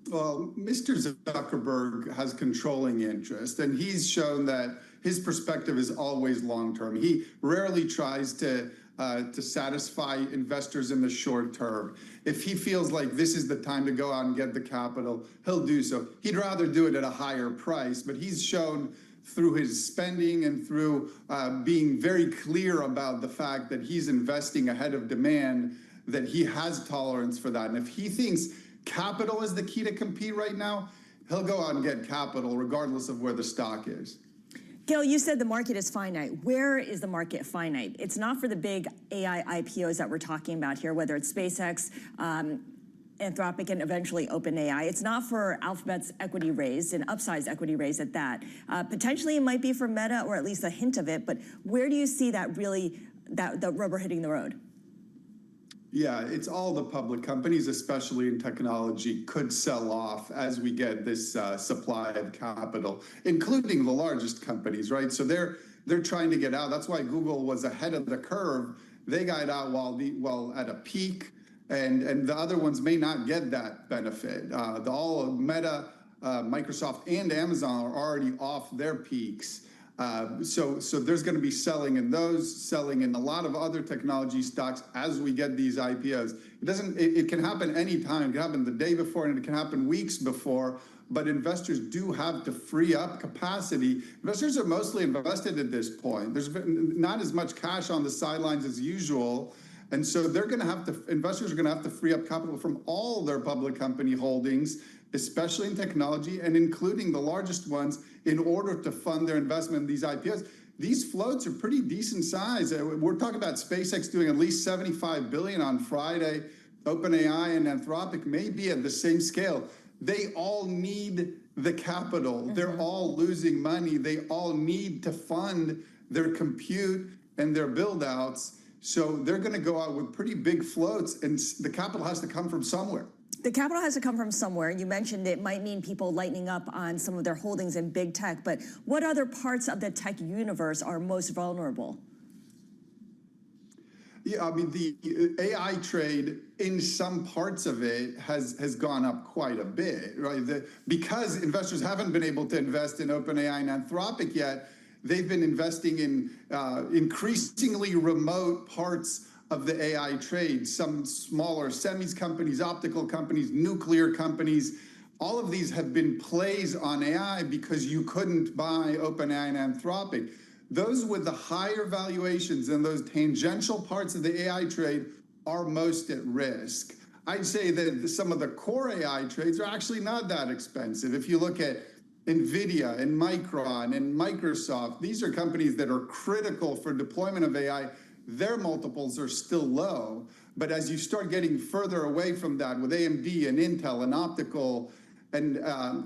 Speaker 14: Well, Mr. Zuckerberg has controlling interest, and he's shown that his perspective is always long-term. He rarely tries to satisfy investors in the short term. If he feels like this is the time to go out and get the capital, he'll do so. He'd rather do it at a higher price, but he's shown through his spending and through being very clear about the fact that he's investing ahead of demand, that he has tolerance for that. And if he thinks capital is the key to compete right now, he'll go out and get capital regardless of where the stock is.
Speaker 18: Gail, you said the market is finite. Where is the market finite? It's not for the big AI IPOs that we're talking about here, whether it's SpaceX, Anthropic, and eventually OpenAI. It's not for Alphabet's equity raise, an upsized equity raise at that. Potentially it might be for Meta, or at least a hint of it, but where do you see that really, the rubber hitting the road?
Speaker 14: Yeah, it's all the public companies, especially in technology, could sell off as we get this supply of capital, including the largest companies, right? So they're trying to get out. That's why Google was ahead of the curve. They got out while at a peak, and the other ones may not get that benefit. All of Meta, Microsoft, and Amazon are already off their peaks. So there's going to be selling in those, selling in a lot of other technology stocks as we get these IPOs. It can happen anytime. It can happen the day before, and it can happen weeks before. But investors do have to free up capacity. Investors are mostly invested at this point. There's not as much cash on the sidelines as usual. And so investors are going to have to free up capital from all their public company holdings, especially in technology and including the largest ones, in order to fund their investment in these IPOs. These floats are pretty decent size. We're talking about SpaceX doing at least $75 billion on Friday. OpenAI and Anthropic may be at the same scale. They all need the capital. They're all losing money. They all need to fund their compute and their build-outs. So they're going to go out with pretty big floats, and the capital has to come from somewhere.
Speaker 18: The capital has to come from somewhere. You mentioned it might mean people lightening up on some of their holdings in big tech, but what other parts of the tech universe are most vulnerable?
Speaker 14: Yeah, I mean, the AI trade in some parts of it has gone up quite a bit, right? Because investors haven't been able to invest in OpenAI and Anthropic yet, they've been investing in increasingly remote parts of the AI trade, some smaller semis companies, optical companies, nuclear companies. All of these have been plays on AI because you couldn't buy OpenAI and Anthropic. Those with the higher valuations and those tangential parts of the AI trade are most at risk. I'd say that some of the core AI trades are actually not that expensive. If you look at NVIDIA and Micron and Microsoft, these are companies that are critical for deployment of AI. Their multiples are still low, but as you start getting further away from that with AMD and Intel and optical and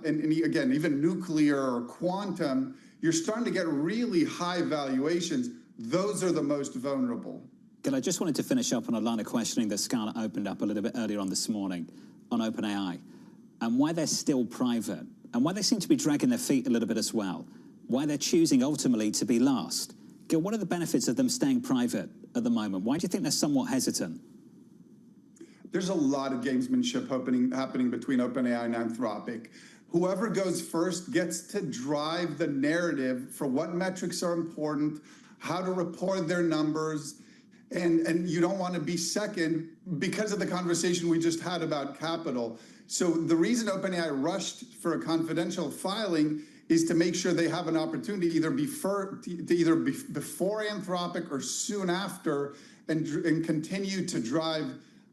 Speaker 14: again, even nuclear or quantum, you're starting to get really high valuations. Those are the most vulnerable.
Speaker 32: Good. I just wanted to finish up on a line of questioning that Scarlett opened up a little bit earlier on this morning on OpenAI and why they're still private and why they seem to be dragging their feet a little bit as well, why they're choosing ultimately to be last. Gil, what are the benefits of them staying private at the moment? Why do you think they're somewhat hesitant?
Speaker 14: There's a lot of gamesmanship happening between OpenAI and Anthropic. Whoever goes first gets to drive the narrative for what metrics are important, how to report their numbers, and you don't want to be second because of the conversation we just had about capital. So the reason OpenAI rushed for a confidential filing is to make sure they have an opportunity either before Anthropic or soon after and continue to drive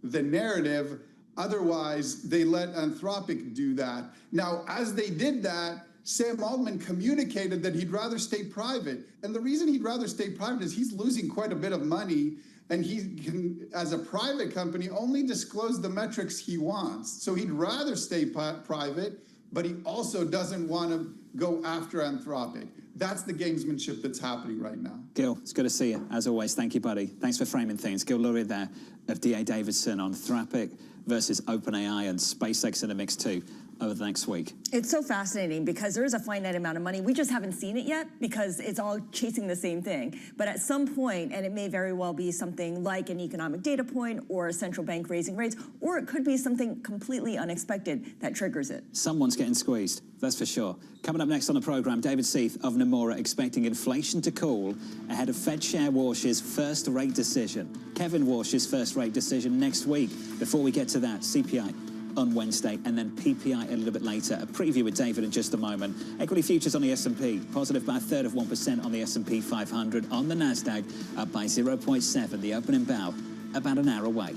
Speaker 14: the narrative. Otherwise, they let Anthropic do that. Now, as they did that, Sam Altman communicated that he'd rather stay private. And the reason he'd rather stay private is he's losing quite a bit of money, and he can, as a private company, only disclose the metrics he wants. So he'd rather stay private, but he also doesn't want to go after Anthropic. That's the gamesmanship that's happening right now.
Speaker 32: Gil, it's good to see you. As always, thank you, buddy. Thanks for framing things. Gil Luria there of D.A. Davidson on Anthropic versus OpenAI and SpaceX in the mix too over the next week.
Speaker 18: It's so fascinating because there is a finite amount of money. We just haven't seen it yet because it's all chasing the same thing. But at some point, and it may very well be something like an economic data point or a central bank raising rates, or it could be something completely unexpected that triggers it.
Speaker 32: Someone's getting squeezed, that's for sure. Coming up next on the program, David Seath of Nomura expecting inflation to cool ahead of Fed Chair Walsh's first rate decision. Kevin Walsh's first rate decision next week. Before we get to that, CPI on Wednesday, and then PPI a little bit later. A preview with David in just a moment. Equity futures on the S&P, positive by 1/3% on the S&P 500. On the NASDAQ, up by 0.7. The opening bell about an hour away.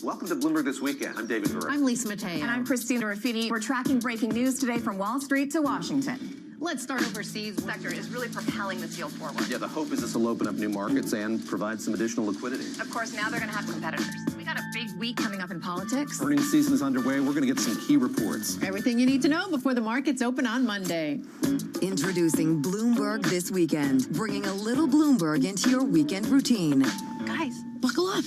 Speaker 7: Welcome to Bloomberg This Weekend. I'm David Murray.
Speaker 4: I'm Lisa Mateo. And I'm Christina Raffini. We're tracking breaking news today from Wall Street to Washington.
Speaker 16: Let's start overseas. The sector is really propelling this yield forward.
Speaker 7: Yeah, the hope is this will open up new markets and provide some additional liquidity.
Speaker 16: Of course, now they're going to have competitors. We got a big week coming up in politics.
Speaker 7: Earnings season is underway. We're going to get some key reports.
Speaker 19: Everything you need to know before the markets open on Monday.
Speaker 5: Introducing Bloomberg This Weekend, bringing a little Bloomberg into your weekend routine.
Speaker 16: Guys, buckle up.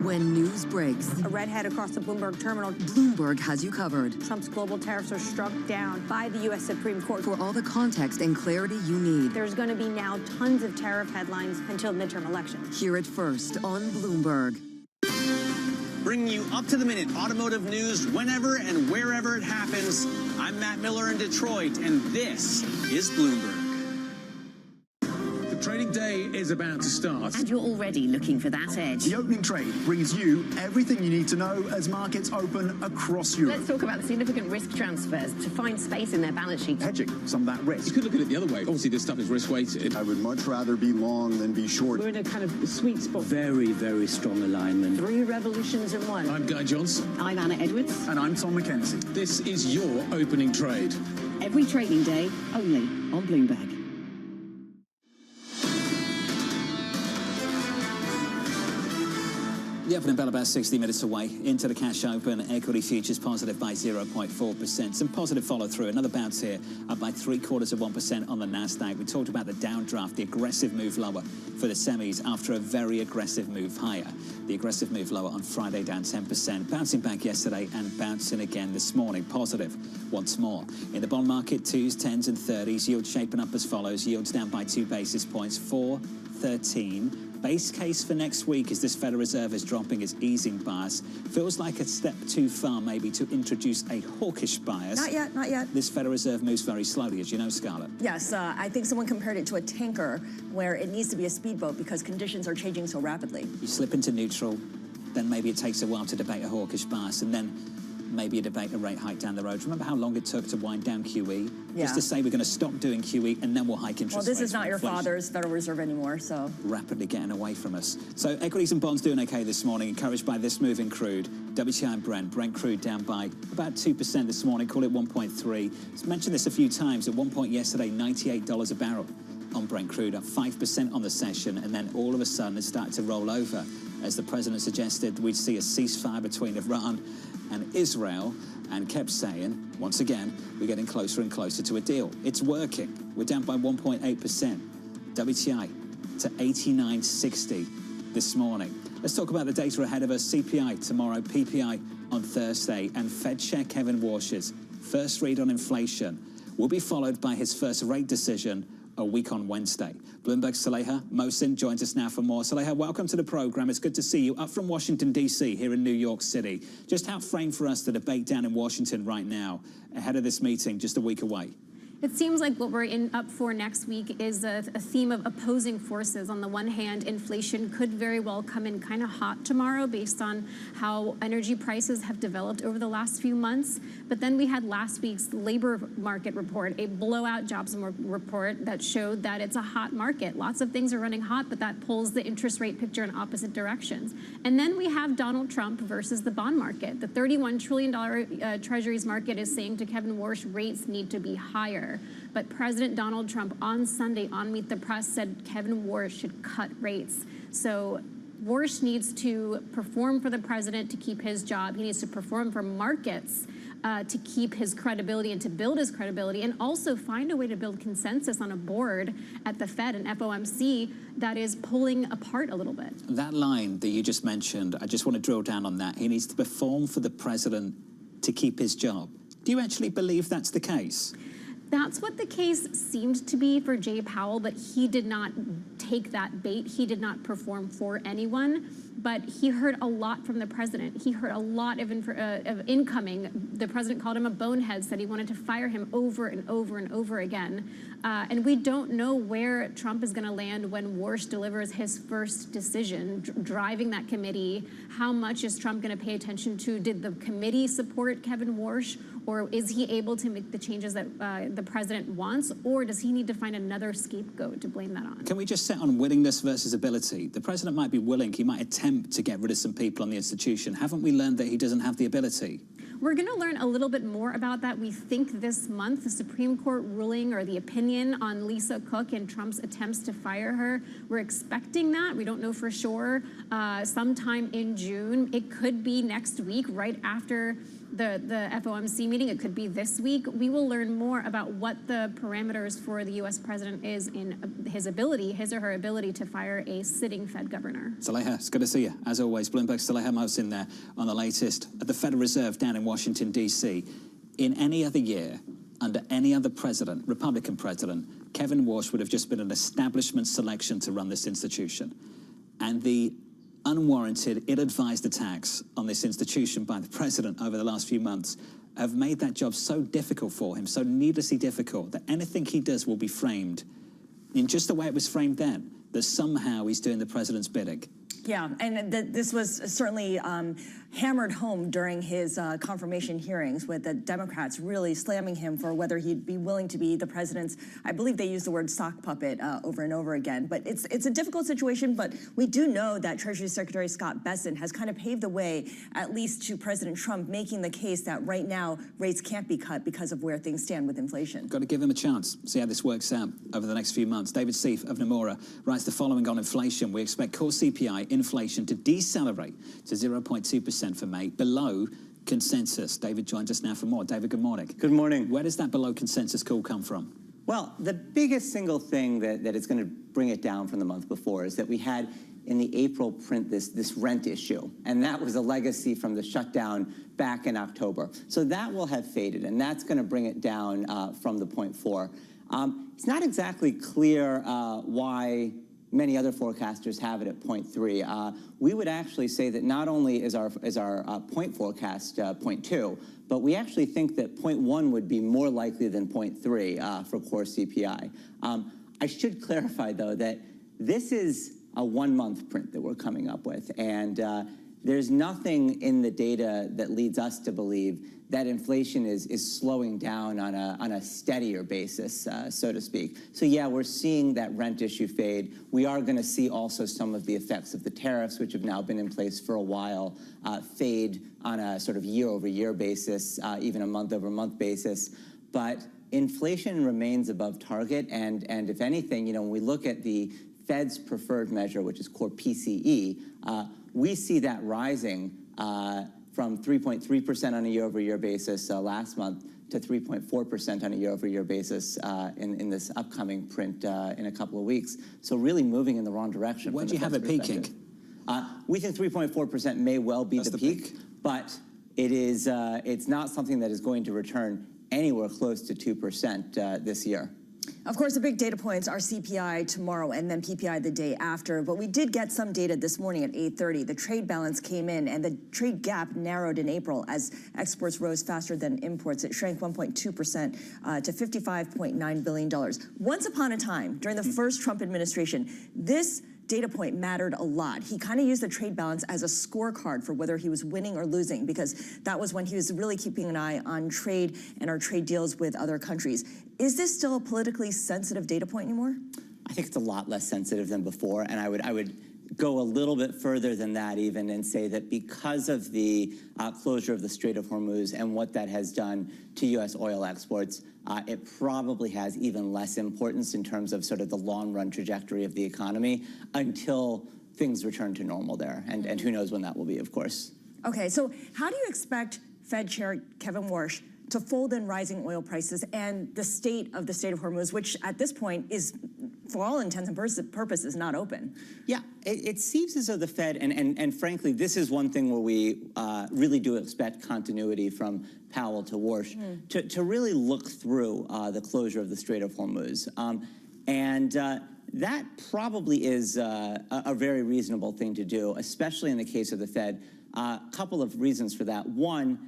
Speaker 5: When news breaks,
Speaker 18: A redhead across the Bloomberg terminal.
Speaker 5: Bloomberg has you covered.
Speaker 18: Trump's global tariffs are struck down by the U.S. Supreme Court.
Speaker 5: For all the context and clarity you need.
Speaker 18: There's going to be now tons of tariff headlines until midterm elections.
Speaker 5: Hear it first on Bloomberg.
Speaker 15: Bringing you up-to-the-minute automotive news whenever and wherever it happens. I'm Matt Miller in Detroit, and this is Bloomberg.
Speaker 17: The trading day is about to start.
Speaker 20: And you're already looking for that edge.
Speaker 12: The opening trade brings you everything you need to know as markets open across Europe.
Speaker 20: Let's talk about the significant risk transfers to find space in their balance sheet.
Speaker 12: Hedging some of that risk.
Speaker 17: You could look at it the other way. Obviously, this stuff is risk-weighted.
Speaker 12: I would much rather be long than be short.
Speaker 20: We're in a kind of sweet spot.
Speaker 17: Very, very strong alignment.
Speaker 20: 3 revolutions in one.
Speaker 17: I'm Guy Johnson.
Speaker 20: I'm Anna Edwards.
Speaker 12: And I'm Tom McKenzie.
Speaker 17: This is your opening trade.
Speaker 20: Every trading day, only on Bloomberg.
Speaker 32: The opening bell about 60 minutes away. Into the cash open. Equity futures positive by 0.4%. Some positive follow through. Another bounce here, up by 0.75% on the NASDAQ. We talked about the downdraft, the aggressive move lower for the semis after a very aggressive move higher. The aggressive move lower on Friday down 10%. Bouncing back yesterday and bouncing again this morning. Positive once more. In the bond market, 2s, 10s and 30s. Yields shaping up as follows. Yields down by 2 basis points. 4.13. Base case for next week is this Federal Reserve is dropping its easing bias. Feels like a step too far maybe to introduce a hawkish bias.
Speaker 18: Not yet, not yet.
Speaker 32: This Federal Reserve moves very slowly, as you know, Scarlett.
Speaker 18: Yes, I think someone compared it to a tanker where it needs to be a speedboat because conditions are changing so rapidly.
Speaker 32: You slip into neutral, then maybe it takes a while to debate a hawkish bias, and then maybe a debate a rate hike down the road. Remember how long it took to wind down QE?
Speaker 18: Yeah.
Speaker 32: Just to say we're going to stop doing QE and then we'll hike interest rates.
Speaker 18: Well, this is not your
Speaker 32: inflation.
Speaker 18: father's Federal Reserve anymore, so.
Speaker 32: Rapidly getting away from us. So equities and bonds doing okay this morning, encouraged by this move in crude. WTI and Brent crude down by about 2% this morning, call it 1.3. I've mentioned this a few times. At one point yesterday, $98 a barrel on Brent crude, up 5% on the session, and then all of a sudden it started to roll over as the president suggested we'd see a ceasefire between Iran and Israel, and kept saying, once again, we're getting closer and closer to a deal. It's working. We're down by 1.8%. WTI to 89.60 this morning. Let's talk about the data ahead of us. CPI tomorrow, PPI on Thursday, and Fed Chair Kevin Warsh's first read on inflation will be followed by his first rate decision a week on Wednesday. Bloomberg's Saleha Mohsin joins us now for more. Saleha, welcome to the program. It's good to see you up from Washington, D.C., here in New York City. Just help frame for us the debate down in Washington right now, ahead of this meeting just a week away.
Speaker 3: It seems like what we're up for next week is a theme of opposing forces. On the one hand, inflation could very well come in kind of hot tomorrow based on how energy prices have developed over the last few months. But then we had last week's labor market report, a blowout jobs report that showed that it's a hot market. Lots of things are running hot, but that pulls the interest rate picture in opposite directions. And then we have Donald Trump versus the bond market. The $31 trillion treasuries market is saying to Kevin Warsh, rates need to be higher. But President Donald Trump on Sunday on Meet the Press said Kevin Warsh should cut rates. So Warsh needs to perform for the president to keep his job. He needs to perform for markets to keep his credibility and to build his credibility, and also find a way to build consensus on a board at the Fed and FOMC that is pulling apart a little bit.
Speaker 32: That line that you just mentioned, I just want to drill down on that. He needs to perform for the president to keep his job. Do you actually believe that's the case?
Speaker 3: That's what the case seemed to be for Jay Powell, but he did not take that bait. He did not perform for anyone, but he heard a lot from the president. He heard a lot of incoming. The president called him a bonehead, said he wanted to fire him over and over and over again. And we don't know where Trump is going to land when Warsh delivers his first decision, driving that committee. How much is Trump going to pay attention to? Did the committee support Kevin Warsh? Or is he able to make the changes that the president wants? Or does he need to find another scapegoat to blame that on?
Speaker 32: Can we just set on willingness versus ability? The president might be willing. He might attempt to get rid of some people on the institution. Haven't we learned that he doesn't have the ability?
Speaker 3: We're going to learn a little bit more about that. We think this month, the Supreme Court ruling or the opinion on Lisa Cook and Trump's attempts to fire her, we're expecting that. We don't know for sure. Sometime in June. It could be next week, right after the FOMC meeting. It could be this week. We will learn more about what the parameters for the U.S. president is in his or her ability to fire a sitting Fed governor.
Speaker 32: Saleha, it's good to see you. As always, Bloomberg's Saleha Mohsin there on the latest at the Federal Reserve down in Washington, D.C. In any other year, under any other president, Republican president, Kevin Warsh would have just been an establishment selection to run this institution. And the unwarranted, ill-advised attacks on this institution by the president over the last few months have made that job so difficult for him, so needlessly difficult, that anything he does will be framed in just the way it was framed then, that somehow he's doing the president's bidding.
Speaker 18: Yeah, and this was certainly hammered home during his confirmation hearings, with the Democrats really slamming him for whether he'd be willing to be the president's, I believe they used the word sock puppet over and over again. But it's a difficult situation, but we do know that Treasury Secretary Scott Bessent has kind of paved the way, at least to President Trump, making the case that right now rates can't be cut because of where things stand with inflation.
Speaker 32: Got to give him a chance, see how this works out over the next few months. David Seif of Nomura writes the following on inflation. We expect core CPI inflation to decelerate to 0.2% for May, below consensus. David joins us now for more. David, good morning.
Speaker 1: Good morning.
Speaker 32: Where does that below consensus call come from?
Speaker 1: Well, the biggest single thing that is going to bring it down from the month before is that we had in the April print this rent issue, and that was a legacy from the shutdown back in October. So that will have faded, and that's going to bring it down from the 0.4. It's not exactly clear why many other forecasters have it at 0.3. We would actually say that not only is our point forecast 0.2, but we actually think that 0.1 would be more likely than 0.3 for core CPI. I should clarify, though, that this is a 1-month print that we're coming up with, and there's nothing in the data that leads us to believe that inflation is slowing down on a steadier basis, so to speak. So yeah, we're seeing that rent issue fade. We are going to see also some of the effects of the tariffs, which have now been in place for a while, fade on a sort of year-over-year basis, even a month-over-month basis. But inflation remains above target, and if anything, when we look at the Fed's preferred measure, which is core PCE, we see that rising from 3.3% on a year-over-year basis last month to 3.4% on a year-over-year basis in this upcoming print in a couple of weeks. So really moving in the wrong direction.
Speaker 32: Where do you have it peaking?
Speaker 1: We think 3.4% may well be the peak, but it's not something that is going to return anywhere close to 2% this year.
Speaker 18: Of course, the big data points are CPI tomorrow and then PPI the day after. But we did get some data this morning at 8:30. The trade balance came in, and the trade gap narrowed in April as exports rose faster than imports. It shrank 1.2% to $55.9 billion. Once upon a time, during the first Trump administration, this data point mattered a lot. He kind of used the trade balance as a scorecard for whether he was winning or losing, because that was when he was really keeping an eye on trade and our trade deals with other countries. Is this still a politically sensitive data point anymore?
Speaker 1: I think it's a lot less sensitive than before, and I would go a little bit further than that even and say that because of the closure of the Strait of Hormuz and what that has done to U.S. oil exports, it probably has even less importance in terms of sort of the long-run trajectory of the economy until things return to normal there, and who knows when that will be, of course.
Speaker 18: Okay, so how do you expect Fed Chair Kevin Warsh to fold in rising oil prices and the state of Hormuz, which at this point is, for all intents and purposes, not open?
Speaker 1: Yeah, it seems as though the Fed, and frankly, this is one thing where we really do expect continuity from Powell to Warsh, to really look through the closure of the Strait of Hormuz. That probably is a very reasonable thing to do, especially in the case of the Fed. A couple of reasons for that. One,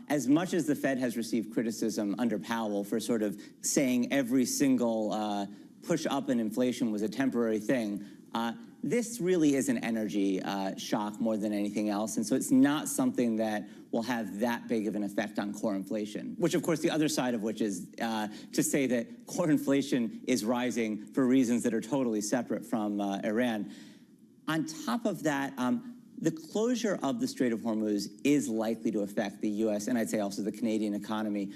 Speaker 1: as much as the Fed has received criticism under Powell for sort of saying every single push up in inflation was a temporary thing, this really is an energy shock more than anything else. And so it's not something that will have that big of an effect on core inflation, which, of course, the other side of which is to say that core inflation is rising for reasons that are totally separate from Iran. On top of that, the closure of the Strait of Hormuz is likely to affect the U.S. and I'd say also the Canadian economy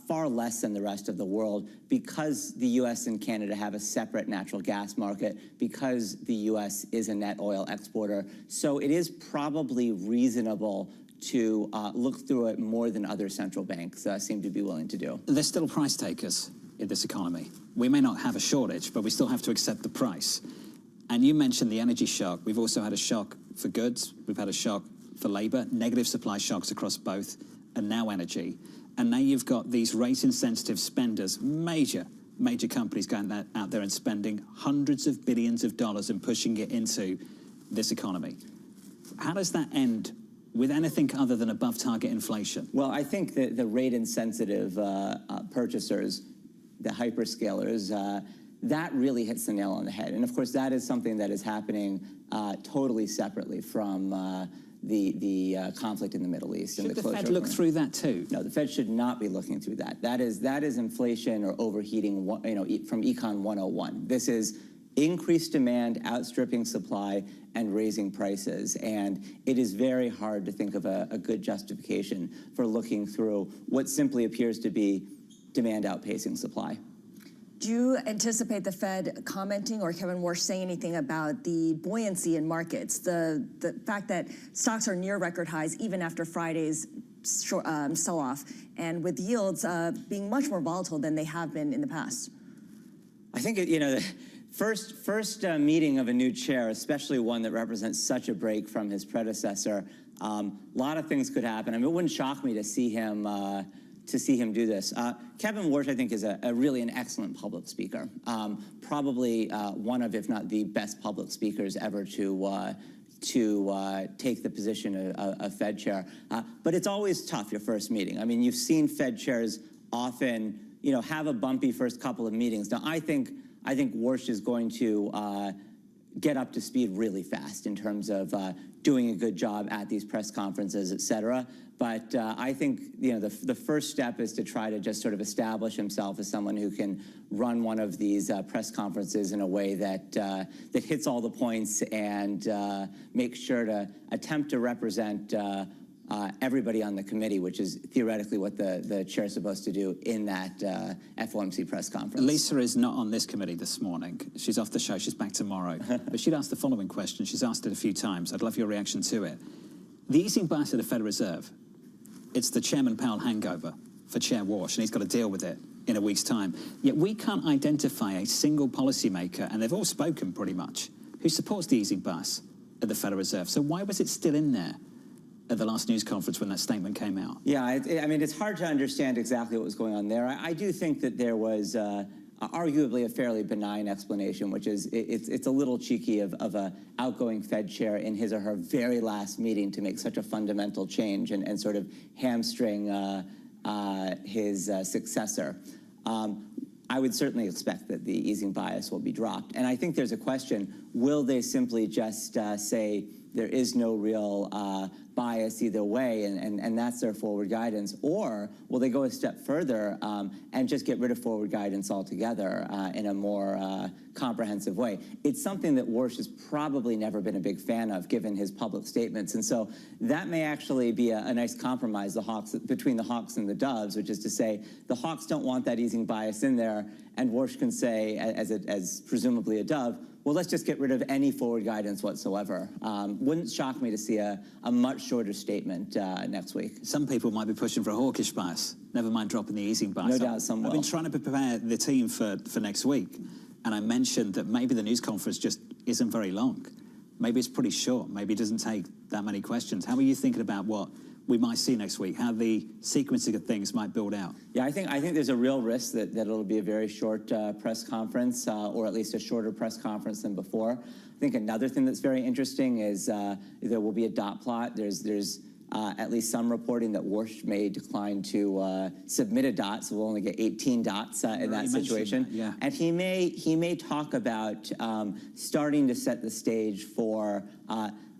Speaker 1: far less than the rest of the world, because the U.S. and Canada have a separate natural gas market, because the U.S. is a net oil exporter. So it is probably reasonable to look through it more than other central banks seem to be willing to do.
Speaker 32: There's still price takers in this economy. We may not have a shortage, but we still have to accept the price. And you mentioned the energy shock. We've also had a shock for goods. We've had a shock for labor, negative supply shocks across both, and now energy. And now you've got these rate-insensitive spenders, major companies going out there and spending hundreds of billions of dollars and pushing it into this economy. How does that end with anything other than above-target inflation?
Speaker 1: Well, I think that the rate-insensitive purchasers, the hyperscalers, that really hits the nail on the head. And of course, that is something that is happening totally separately from the conflict in the Middle East.
Speaker 32: Should the Fed look through that too?
Speaker 1: No, the Fed should not be looking through that. That is inflation or overheating, from Econ 101. This is increased demand outstripping supply and raising prices. And it is very hard to think of a good justification for looking through what simply appears to be demand outpacing supply.
Speaker 18: Do you anticipate the Fed commenting or Kevin Warsh saying anything about the buoyancy in markets, the fact that stocks are near record highs even after Friday's sell-off, and with yields being much more volatile than they have been in the past?
Speaker 1: I think, the first meeting of a new chair, especially one that represents such a break from his predecessor, a lot of things could happen. I mean, it wouldn't shock me to see him do this. Kevin Warsh, I think, is really an excellent public speaker. Probably one of, if not the best public speakers ever to take the position of Fed chair. But it's always tough, your first meeting. I mean, you've seen Fed chairs often, have a bumpy first couple of meetings. Now, I think Warsh is going to get up to speed really fast in terms of doing a good job at these press conferences, et cetera. But I think the first step is to try to just sort of establish himself as someone who can run one of these press conferences in a way that that hits all the points and make sure to attempt to represent everybody on the committee, which is theoretically what the chair is supposed to do in that FOMC press conference.
Speaker 32: Lisa is not on this committee this morning. She's off the show. She's back tomorrow. But she'd asked the following question. She's asked it a few times. I'd love your reaction to it. The easing bias of the Federal Reserve, it's the Chairman Powell hangover for Chair Walsh, and he's got to deal with it in a week's time. Yet we can't identify a single policymaker, and they've all spoken pretty much, who supports the easing bias at the Federal Reserve. So why was it still in there at the last news conference when that statement came out?
Speaker 1: Yeah, I mean, it's hard to understand exactly what was going on there. I do think that there was arguably a fairly benign explanation, which is it's a little cheeky of a outgoing Fed chair in his or her very last meeting to make such a fundamental change and sort of hamstring his successor. I would certainly expect that the easing bias will be dropped. And I think there's a question, will they simply just say there is no real bias either way, and that's their forward guidance? Or will they go a step further and just get rid of forward guidance altogether in a more comprehensive way? It's something that Walsh has probably never been a big fan of, given his public statements. And so that may actually be a nice compromise between the Hawks and the Doves, which is to say the Hawks don't want that easing bias in there, and Walsh can say, as presumably a Dove, well, let's just get rid of any forward guidance whatsoever. Wouldn't shock me to see a much shorter statement next week.
Speaker 32: Some people might be pushing for a hawkish bias. Never mind dropping the easing bias.
Speaker 1: No doubt some will.
Speaker 32: I've been trying to prepare the team for next week, and I mentioned that maybe the news conference just isn't very long. Maybe it's pretty short. Maybe it doesn't take that many questions. How are you thinking about what we might see next week, how the sequencing of things might build out?
Speaker 1: Yeah, I think there's a real risk that it'll be a very short press conference, or at least a shorter press conference than before. I think another thing that's very interesting is there will be a dot plot. There's at least some reporting that Walsh may decline to submit a dot, so we'll only get 18 dots in that situation.
Speaker 32: Yeah.
Speaker 1: And he may talk about starting to set the stage for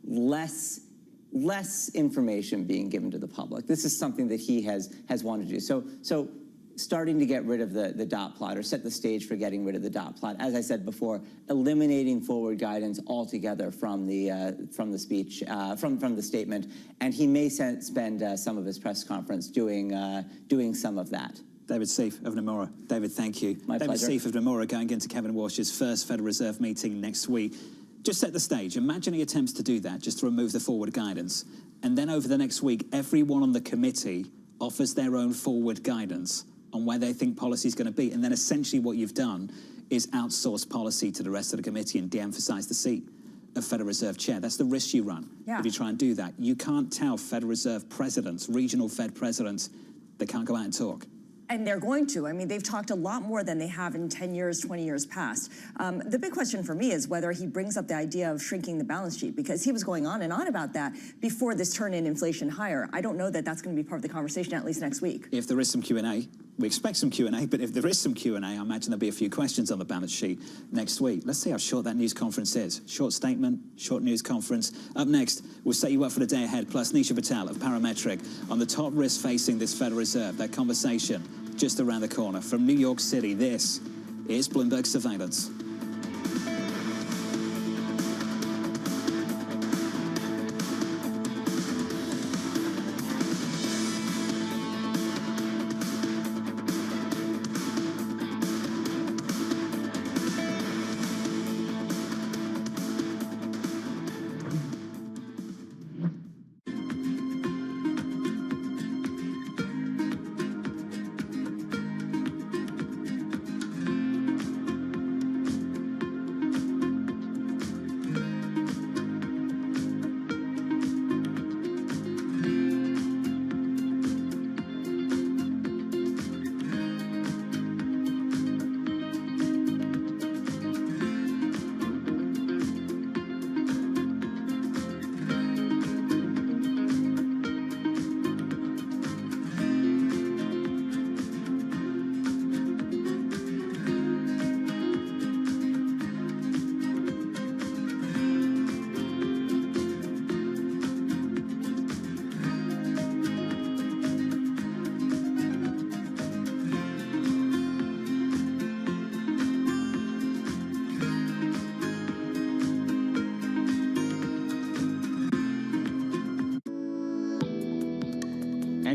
Speaker 1: less information being given to the public. This is something that he has wanted to do. So starting to get rid of the dot plot, or set the stage for getting rid of the dot plot. As I said before, eliminating forward guidance altogether from the speech, from the statement, and he may spend some of his press conference doing some of that.
Speaker 32: David Seif of Nomura. David, thank you.
Speaker 1: My pleasure.
Speaker 32: David Seif of Nomura going into Kevin Walsh's first Federal Reserve meeting next week. Just set the stage. Imagine he attempts to do that, just to remove the forward guidance. And then over the next week, everyone on the committee offers their own forward guidance on where they think policy is going to be. And then essentially what you've done is outsource policy to the rest of the committee and de-emphasize the seat of Federal Reserve Chair. That's the risk you run if you try and do that. You can't tell Federal Reserve presidents, regional Fed presidents, they can't go out and talk.
Speaker 18: And they're going to. I mean, they've talked a lot more than they have in 10 years, 20 years past. The big question for me is whether he brings up the idea of shrinking the balance sheet, because he was going on and on about that before this turn in inflation higher. I don't know that that's going to be part of the conversation, at least next week.
Speaker 32: If there is some Q&A, we expect some Q&A, but if there is some Q&A, I imagine there'll be a few questions on the balance sheet next week. Let's see how short that news conference is. Short statement, short news conference. Up next, we'll set you up for the day ahead, plus Nisha Patel of Parametric on the top risks facing this Federal Reserve. That conversation just around the corner. From New York City, this is Bloomberg Surveillance.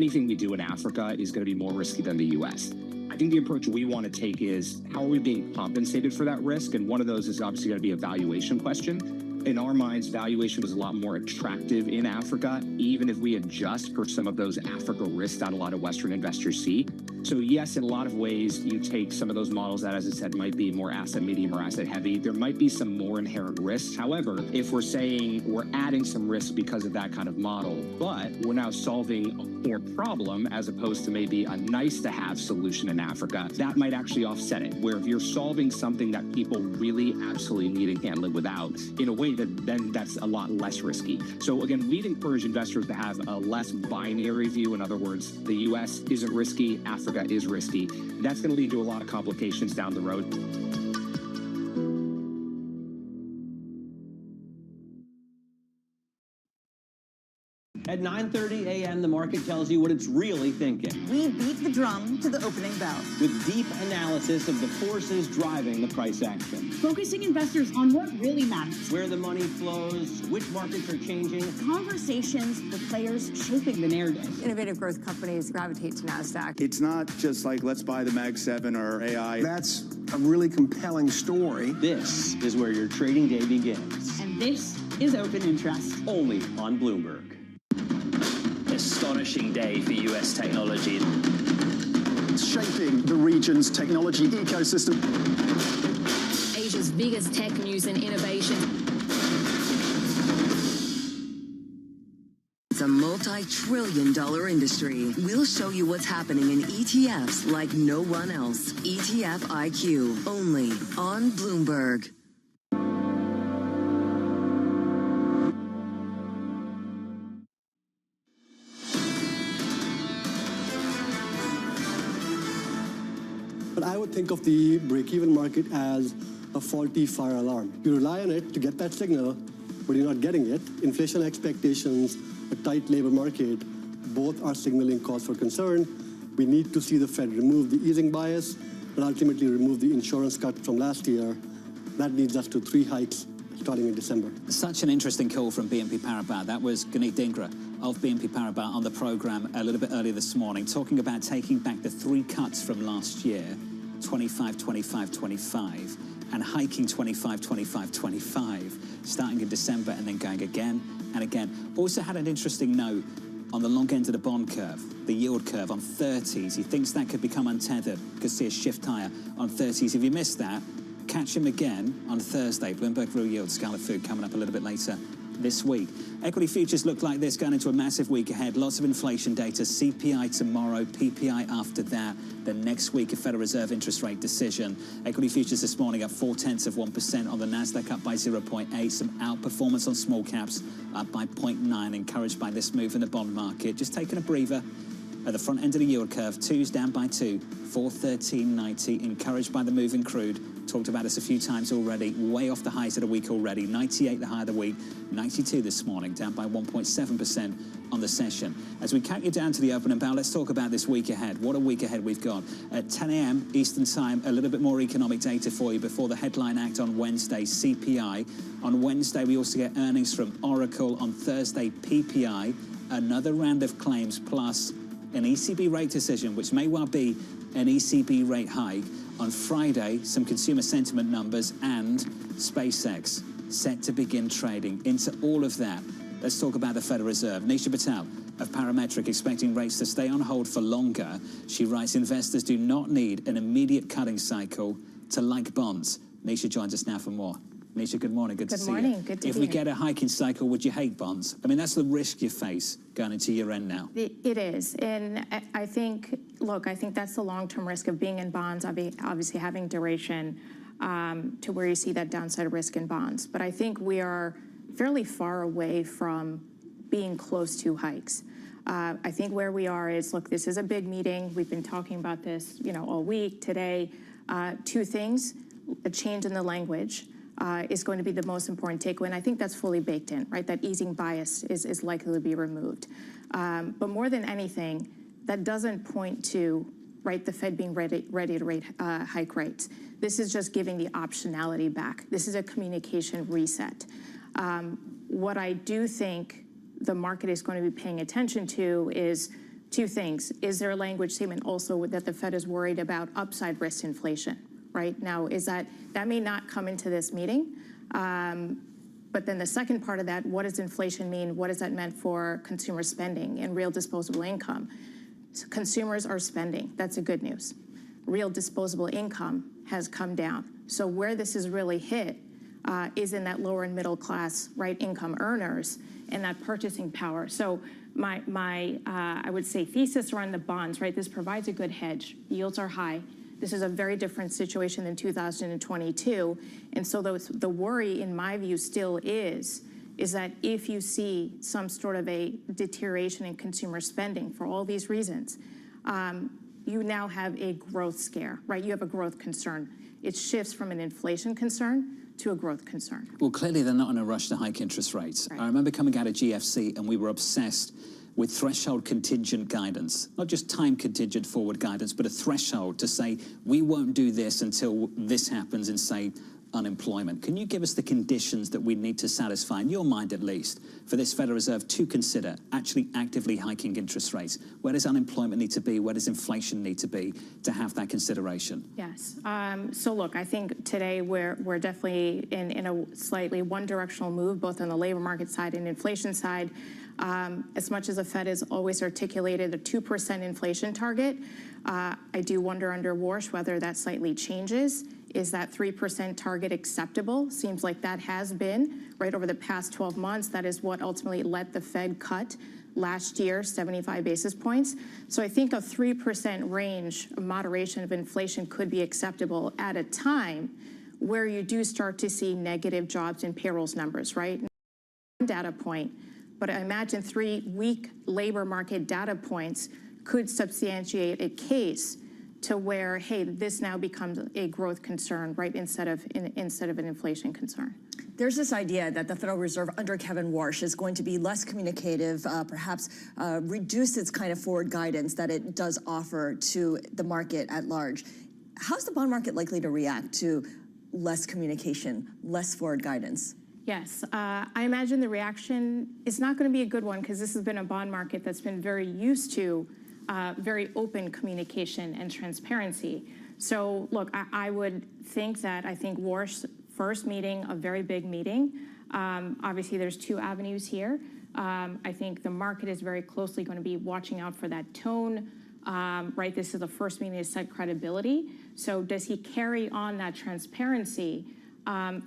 Speaker 6: anything we do in Africa is going to be more risky than the U.S. I think the approach we want to take is, how are we being compensated for that risk? And one of those is obviously going to be a valuation question. In our minds, valuation is a lot more attractive in Africa, even if we adjust for some of those Africa risks that a lot of Western investors see. So yes, in a lot of ways, you take some of those models that, as I said, might be more asset medium or asset heavy. There might be some more inherent risks. However, if we're saying we're adding some risk because of that kind of model, but we're now solving a core problem as opposed to maybe a nice to have solution in Africa, that might actually offset it. Where if you're solving something that people really absolutely need and can't live without, in a way that then that's a lot less risky. So again, we'd encourage investors to have a less binary view. In other words, the US isn't risky, Africa is risky. That's going to lead to a lot of complications down the road.
Speaker 21: At 9:30 a.m., the market tells you what it's really thinking.
Speaker 6: We beat the drum to the opening bell.
Speaker 21: With deep analysis of the forces driving the price action.
Speaker 11: Focusing investors on what really matters.
Speaker 21: Where the money flows, which markets are changing.
Speaker 11: Conversations with players shaping the narrative.
Speaker 4: Innovative growth companies gravitate to NASDAQ.
Speaker 12: It's not just like, let's buy the Mag 7 or AI. That's a really compelling story.
Speaker 21: This is where your trading day begins.
Speaker 11: And this is Open Interest.
Speaker 21: Only on Bloomberg.
Speaker 22: Astonishing day for US technology.
Speaker 12: It's shaping the region's technology ecosystem.
Speaker 16: Asia's biggest tech news and innovation.
Speaker 5: It's a multi-trillion-dollar industry. We'll show you what's happening in ETFs like no one else. ETF IQ, only on Bloomberg.
Speaker 23: But I would think of the break-even market as a faulty fire alarm. You rely on it to get that signal, but you're not getting it. Inflation expectations, a tight labor market, both are signaling cause for concern. We need to see the Fed remove the easing bias and ultimately remove the insurance cut from last year. That leads us to 3 hikes starting in December.
Speaker 32: Such an interesting call from BNP Paribas. That was Ganeet Dhingra of BNP Paribas on the program a little bit earlier this morning, talking about taking back the 3 cuts from last year, 25, 25, 25, and hiking 25, 25, 25, starting in December and then going again and again. Also had an interesting note on the long end of the bond curve, the yield curve on 30s. He thinks that could become untethered, could see a shift higher on 30s. If you missed that, catch him again on Thursday. Bloomberg Real Yield, Scarlet Food coming up a little bit later this week. Equity futures look like this going into a massive week ahead. Lots of inflation data, CPI tomorrow, PPI after that. Then next week, a Federal Reserve interest rate decision. Equity futures this morning up 0.4% on the Nasdaq, up by 0.8. Some outperformance on small caps, up by 0.9. Encouraged by this move in the bond market. Just taking a breather at the front end of the yield curve. 2's down by 2, 413.90. Encouraged by the move in crude. Talked about this a few times already. Way off the highs of the week already. 98 the high of the week. 92 this morning, down by 1.7% on the session. As we count you down to the opening bell, let's talk about this week ahead. What a week ahead we've got. At 10 a.m. Eastern Time, a little bit more economic data for you before the headline act on Wednesday, CPI. On Wednesday, we also get earnings from Oracle. On Thursday, PPI. Another round of claims plus an ECB rate decision, which may well be an ECB rate hike. On Friday, some consumer sentiment numbers and SpaceX set to begin trading. Into all of that, let's talk about the Federal Reserve. Nisha Patel of Parametric expecting rates to stay on hold for longer. She writes, investors do not need an immediate cutting cycle to like bonds. Nisha joins us now for more. Nisha, good morning. Good to see you.
Speaker 6: Good morning. Good to
Speaker 32: If
Speaker 6: be
Speaker 32: we
Speaker 6: here.
Speaker 32: get a hiking cycle, would you hate bonds? I mean, that's the risk you face going into year end now.
Speaker 6: It is. And I think, look, I think that's the long-term risk of being in bonds, obviously having duration to where you see that downside risk in bonds. But I think we are fairly far away from being close to hikes. I think where we are is, look, this is a big meeting. We've been talking about this, all week, today. 2 things, a change in the language. Is going to be the most important takeaway, and I think that's fully baked in, right? That easing bias is likely to be removed. But more than anything, that doesn't point to, right, the Fed being ready to hike rates. This is just giving the optionality back. This is a communication reset. What I do think the market is going to be paying attention to is
Speaker 2: two things. Is there a language statement also that the Fed is worried about upside risk inflation, right? Now, is that may not come into this meeting, but then the second part of that, what does inflation mean? What does that mean for consumer spending and real disposable income? So consumers are spending. That's a good news. Real disposable income has come down. So where this is really hit is in that lower and middle class, right, income earners and that purchasing power. So my I would say thesis around the bonds, right? This provides a good hedge. Yields are high. This is a very different situation than 2022. And so the worry, in my view, still is that if you see some sort of a deterioration in consumer spending for all these reasons, you now have a growth scare, right? You have a growth concern. It shifts from an inflation concern to a growth concern.
Speaker 32: Well, clearly they're not in a rush to hike interest rates. Right. I remember coming out of GFC and we were obsessed with threshold contingent guidance, not just time contingent forward guidance, but a threshold to say, we won't do this until this happens in, say, unemployment. Can you give us the conditions that we need to satisfy, in your mind at least, for this Federal Reserve to consider actually actively hiking interest rates? Where does unemployment need to be? Where does inflation need to be to have that consideration?
Speaker 2: Yes. So look, I think today we're definitely in a slightly one-directional move, both on the labor market side and inflation side. As much as the Fed has always articulated a 2% inflation target, I do wonder under Warsh whether that slightly changes. Is that 3% target acceptable? Seems like that has been, right, over the past 12 months. That is what ultimately let the Fed cut last year 75 basis points. So I think a 3% range of moderation of inflation could be acceptable at a time where you do start to see negative jobs and payrolls numbers, right? Data point, but I imagine 3 weak labor market data points could substantiate a case to where, hey, this now becomes a growth concern, right, instead of an inflation concern.
Speaker 18: There's this idea that the Federal Reserve under Kevin Warsh is going to be less communicative, perhaps reduce its kind of forward guidance that it does offer to the market at large. How's the bond market likely to react to less communication, less forward guidance?
Speaker 2: Yes, I imagine the reaction is not going to be a good one because this has been a bond market that's been very used to very open communication and transparency. So look, I would think that Warsh's first meeting, a very big meeting. Obviously, there's 2 avenues here. I think the market is very closely going to be watching out for that tone. Right, this is the first meeting to set credibility. So does he carry on that transparency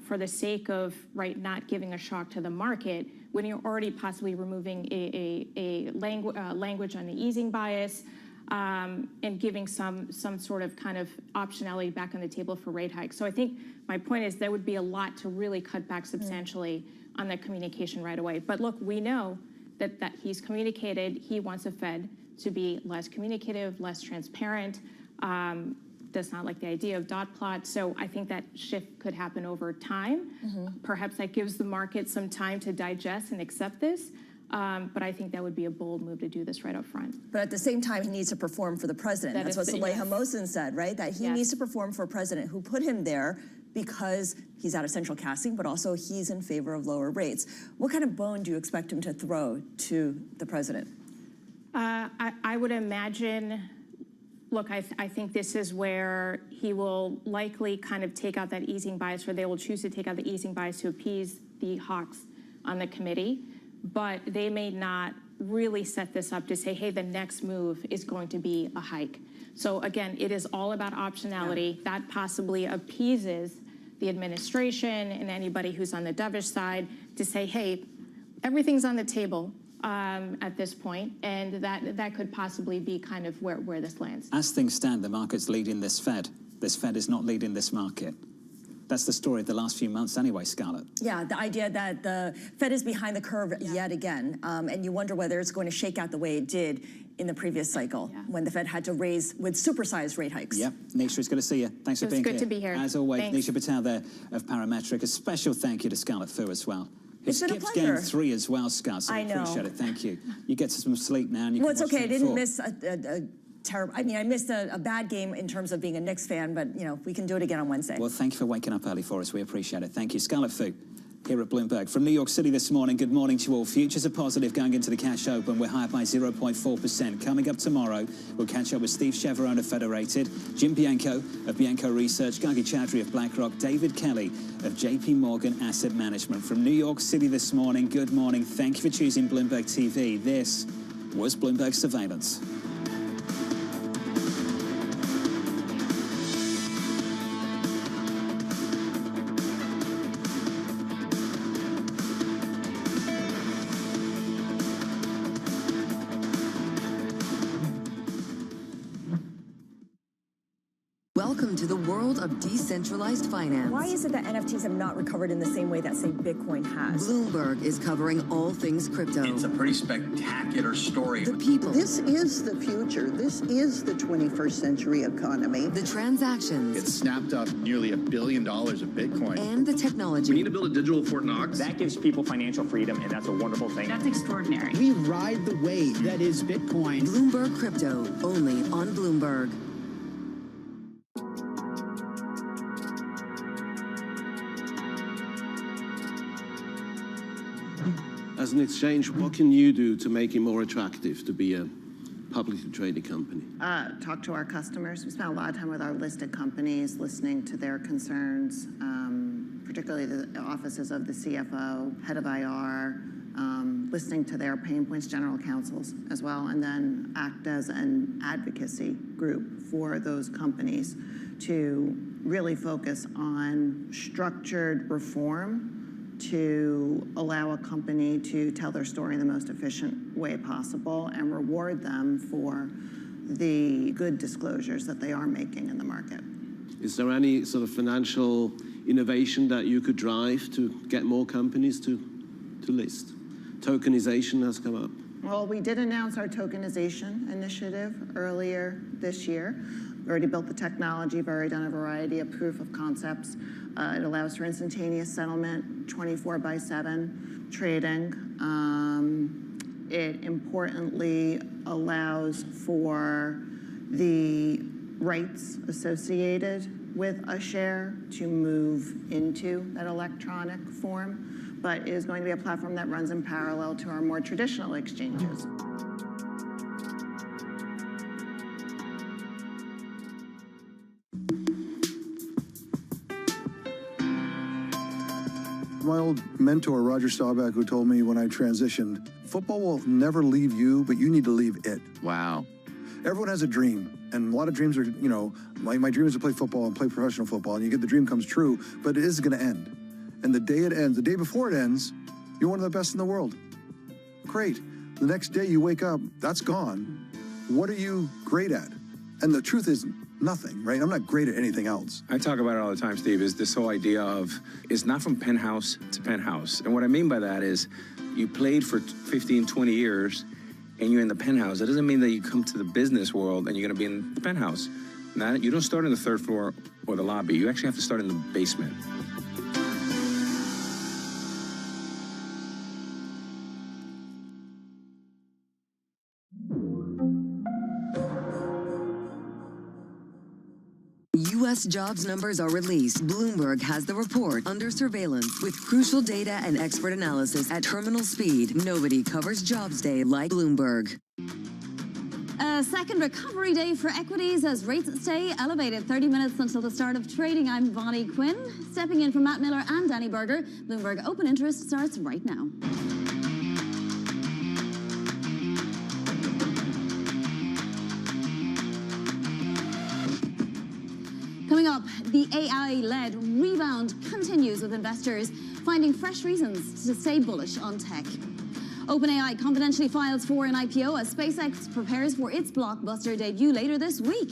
Speaker 2: for the sake of, right, not giving a shock to the market when you're already possibly removing a language on the easing bias and giving some sort of kind of optionality back on the table for rate hikes. So I think my point is there would be a lot to really cut back substantially on that communication right away. But look, we know that he's communicated. He wants the Fed to be less communicative, less transparent. Does not like the idea of dot plot. So I think that shift could happen over time. Perhaps that gives the market some time to digest and accept this. But I think that would be a bold move to do this right up front.
Speaker 18: But at the same time, he needs to perform for the president. That's what Saleha Mohsen said, right? That he needs to perform for a president who put him there because he's out of central casting, but also he's in favor of lower rates. What kind of bone do you expect him to throw to the president?
Speaker 2: I would imagine, look, I think this is where he will likely kind of take out that easing bias, or they will choose to take out the easing bias to appease the hawks on the committee. But they may not really set this up to say, hey, the next move is going to be a hike. So again, it is all about optionality. That possibly appeases the administration and anybody who's on the dovish side to say, hey, everything's on the table at this point, and that could possibly be kind of where this lands.
Speaker 32: As things stand, the market's leading this Fed. This Fed is not leading this market. That's the story of the last few months anyway, Scarlett.
Speaker 18: Yeah, the idea that the Fed is behind the curve yet again, and you wonder whether it's going to shake out the way it did in the previous cycle when the Fed had to raise with supersized rate hikes.
Speaker 32: Yep, Nisha, it's good to see you. Thanks for being here.
Speaker 2: It's good to be here.
Speaker 32: As always,
Speaker 2: Thanks.
Speaker 32: Nisha Patel there of Parametric. A special thank you to Scarlett Fu as well.
Speaker 18: It's been a
Speaker 32: skipped
Speaker 18: pleasure.
Speaker 32: game 3 as well, Scar, so I appreciate it. Thank you. You get some sleep now. And you
Speaker 18: Well,
Speaker 32: can
Speaker 18: it's
Speaker 32: watch
Speaker 18: okay. I
Speaker 32: Game
Speaker 18: didn't
Speaker 32: 4.
Speaker 18: miss a terrible. I mean, I missed a bad game in terms of being a Knicks fan, but you know, we can do it again on Wednesday.
Speaker 32: Well, thank you for waking up early for us. We appreciate it. Thank you, Scarlett Fu. here at Bloomberg. From New York City this morning, good morning to you all. Futures are positive going into the cash open. We're higher by 0.4%. Coming up tomorrow, we'll catch up with Steve Chevron of Federated, Jim Bianco of Bianco Research, Gagi Chowdhury of BlackRock, David Kelly of JP Morgan Asset Management. From New York City this morning, good morning. Thank you for choosing Bloomberg TV. This was Bloomberg Surveillance.
Speaker 5: Welcome to the world of decentralized finance.
Speaker 18: Why is it that NFTs have not recovered in the same way that, say, Bitcoin has?
Speaker 5: Bloomberg is covering all things crypto.
Speaker 8: It's a pretty spectacular story.
Speaker 5: The people.
Speaker 9: This is the future. This is the 21st century economy.
Speaker 5: The transactions.
Speaker 10: It snapped up nearly $1 billion of Bitcoin.
Speaker 5: And the technology.
Speaker 7: We need to build a digital Fort Knox.
Speaker 13: That gives people financial freedom, and that's a wonderful thing.
Speaker 24: That's extraordinary.
Speaker 25: We ride the wave that is Bitcoin.
Speaker 5: Bloomberg Crypto, only on Bloomberg.
Speaker 26: As an exchange, what can you do to make it more attractive to be a publicly traded company?
Speaker 27: Talk to our customers. We spend a lot of time with our listed companies, listening to their concerns, particularly the offices of the CFO, head of IR, listening to their pain points, general counsels as well, and then act as an advocacy group for those companies to really focus on structured reform to allow a company to tell their story in the most efficient way possible and reward them for the good disclosures that they are making in the market.
Speaker 26: Is there any sort of financial innovation that you could drive to get more companies to list? Tokenization has come up.
Speaker 27: Well, we did announce our tokenization initiative earlier this year. We already built the technology, we've already done a variety of proof of concepts. It allows for instantaneous settlement, 24/7 trading. It importantly allows for the rights associated with a share to move into that electronic form, but is going to be a platform that runs in parallel to our more traditional exchanges.
Speaker 12: My old mentor, Roger Staubach, who told me when I transitioned, football will never leave you, but you need to leave it.
Speaker 10: Wow.
Speaker 12: Everyone has a dream, and a lot of dreams are, you know, my dream is to play football and play professional football, and you get the dream comes true, but it is going to end. And the day it ends, the day before it ends, you're one of the best in the world. Great. The next day you wake up, that's gone. What are you great at? And the truth is, nothing, right? I'm not great at anything else.
Speaker 28: I talk about it all the time, Steve, is this whole idea of it's not from penthouse to penthouse. And what I mean by that is you played for 15, 20 years and you're in the penthouse. It doesn't mean that you come to the business world and you're going to be in the penthouse. Now, you don't start on the third floor or the lobby. You actually have to start in the basement.
Speaker 5: U.S. jobs numbers are released. Bloomberg has the report under surveillance with crucial data and expert analysis at terminal speed. Nobody covers Jobs Day like Bloomberg.
Speaker 29: A second recovery day for equities as rates stay elevated. 30 minutes until the start of trading. I'm Vonnie Quinn, stepping in for Matt Miller and Danny Berger. Bloomberg Open Interest starts right now. Coming up, the AI-led rebound continues with investors finding fresh reasons to stay bullish on tech. OpenAI confidentially files for an IPO as SpaceX prepares for its blockbuster debut later this week.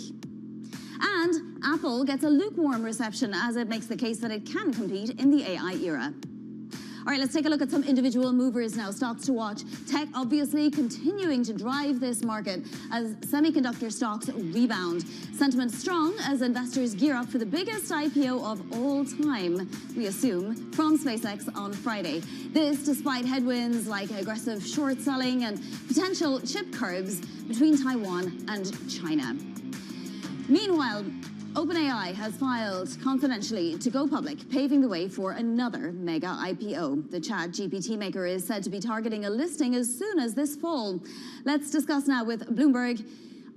Speaker 29: And Apple gets a lukewarm reception as it makes the case that it can compete in the AI era. All right, let's take a look at some individual movers now. Stocks to watch. Tech obviously continuing to drive this market as semiconductor stocks rebound. Sentiment strong as investors gear up for the biggest IPO of all time, we assume, from SpaceX on Friday. This despite headwinds like aggressive short selling and potential chip curbs between Taiwan and China. Meanwhile, OpenAI has filed confidentially to go public, paving the way for another mega IPO. The ChatGPT maker is said to be targeting a listing as soon as this fall. Let's discuss now with Bloomberg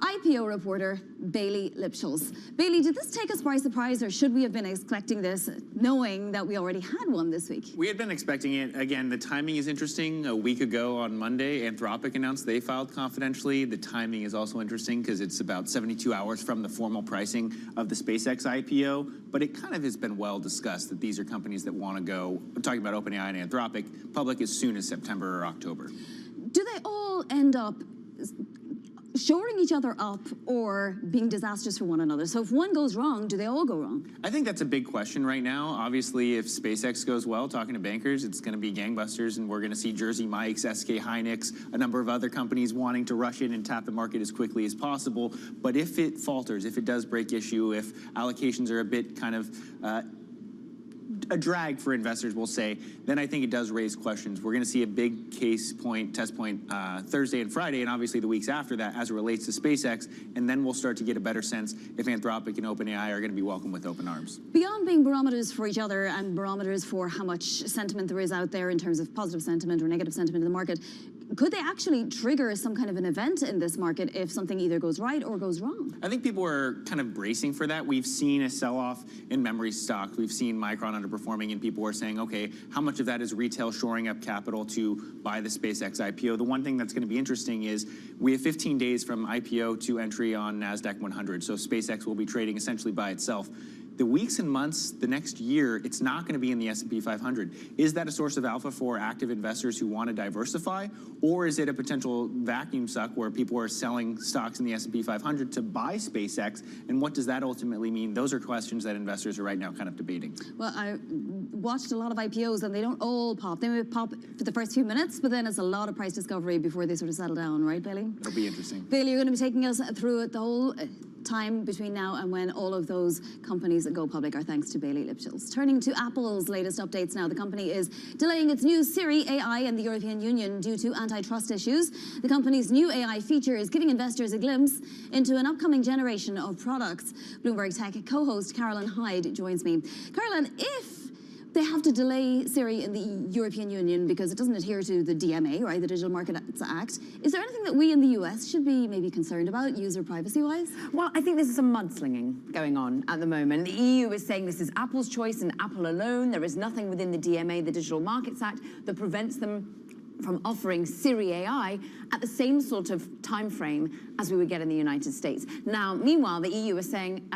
Speaker 29: IPO reporter Bailey Lipschulz. Bailey, did this take us by surprise, or should we have been expecting this, knowing that we already had one this week?
Speaker 13: We had been expecting it. Again, the timing is interesting. A week ago on Monday, Anthropic announced they filed confidentially. The timing is also interesting because it's about 72 hours from the formal pricing of the SpaceX IPO. But it kind of has been well discussed that these are companies that want to go, I'm talking about OpenAI and Anthropic, public as soon as September or October.
Speaker 29: Do they all end up shoring each other up or being disastrous for one another? So if one goes wrong, do they all go wrong?
Speaker 13: I think that's a big question right now. Obviously, if SpaceX goes well, talking to bankers, it's going to be gangbusters, and we're going to see Jersey Mike's, SK Hynix, a number of other companies wanting to rush in and tap the market as quickly as possible. But if it falters, if it does break issue, if allocations are a bit kind of a drag for investors, we'll say, then I think it does raise questions. We're going to see a big test point Thursday and Friday, and obviously the weeks after that as it relates to SpaceX, and then we'll start to get a better sense if Anthropic and OpenAI are going to be welcomed with open arms.
Speaker 29: Beyond being barometers for each other and barometers for how much sentiment there is out there in terms of positive sentiment or negative sentiment in the market, could they actually trigger some kind of an event in this market if something either goes right or goes wrong?
Speaker 13: I think people are kind of bracing for that. We've seen a sell-off in memory stocks. We've seen Micron underperforming, and people are saying, okay, how much of that is retail shoring up capital to buy the SpaceX IPO? The one thing that's going to be interesting is we have 15 days from IPO to entry on NASDAQ 100, so SpaceX will be trading essentially by itself. The weeks and months, the next year, it's not going to be in the S&P 500. Is that a source of alpha for active investors who want to diversify? Or is it a potential vacuum suck where people are selling stocks in the S&P 500 to buy SpaceX? And what does that ultimately mean? Those are questions that investors are right now kind of debating.
Speaker 29: Well, I watched a lot of IPOs, and they don't all pop. They may pop for the first few minutes, but then it's a lot of price discovery before they sort of settle down, right, Bailey?
Speaker 13: It'll be interesting.
Speaker 29: Bailey, you're going to be taking us through it the whole time between now and when all of those companies that go public. Our thanks to Bailey Lipschulz. Turning to Apple's latest updates now. The company is delaying its new Siri AI in the European Union due to antitrust issues. The company's new AI feature is giving investors a glimpse into an upcoming generation of products. Bloomberg Tech co-host Carolyn Hyde joins me. Carolyn, if they have to delay Siri in the European Union because it doesn't adhere to the DMA, right, the Digital Markets Act, is there anything that we in the US should be maybe concerned about, user privacy-wise?
Speaker 1: Well, I think there's some mudslinging going on at the moment. The EU is saying this is Apple's choice and Apple alone. There is nothing within the DMA, the Digital Markets Act, that prevents them from offering Siri AI at the same sort of time frame as we would get in the United States. Now, meanwhile, the EU is saying,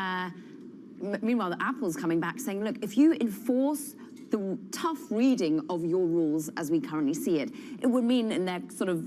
Speaker 1: meanwhile, Apple's coming back saying, look, if you enforce the tough reading of your rules as we currently see it, it would mean, in their sort of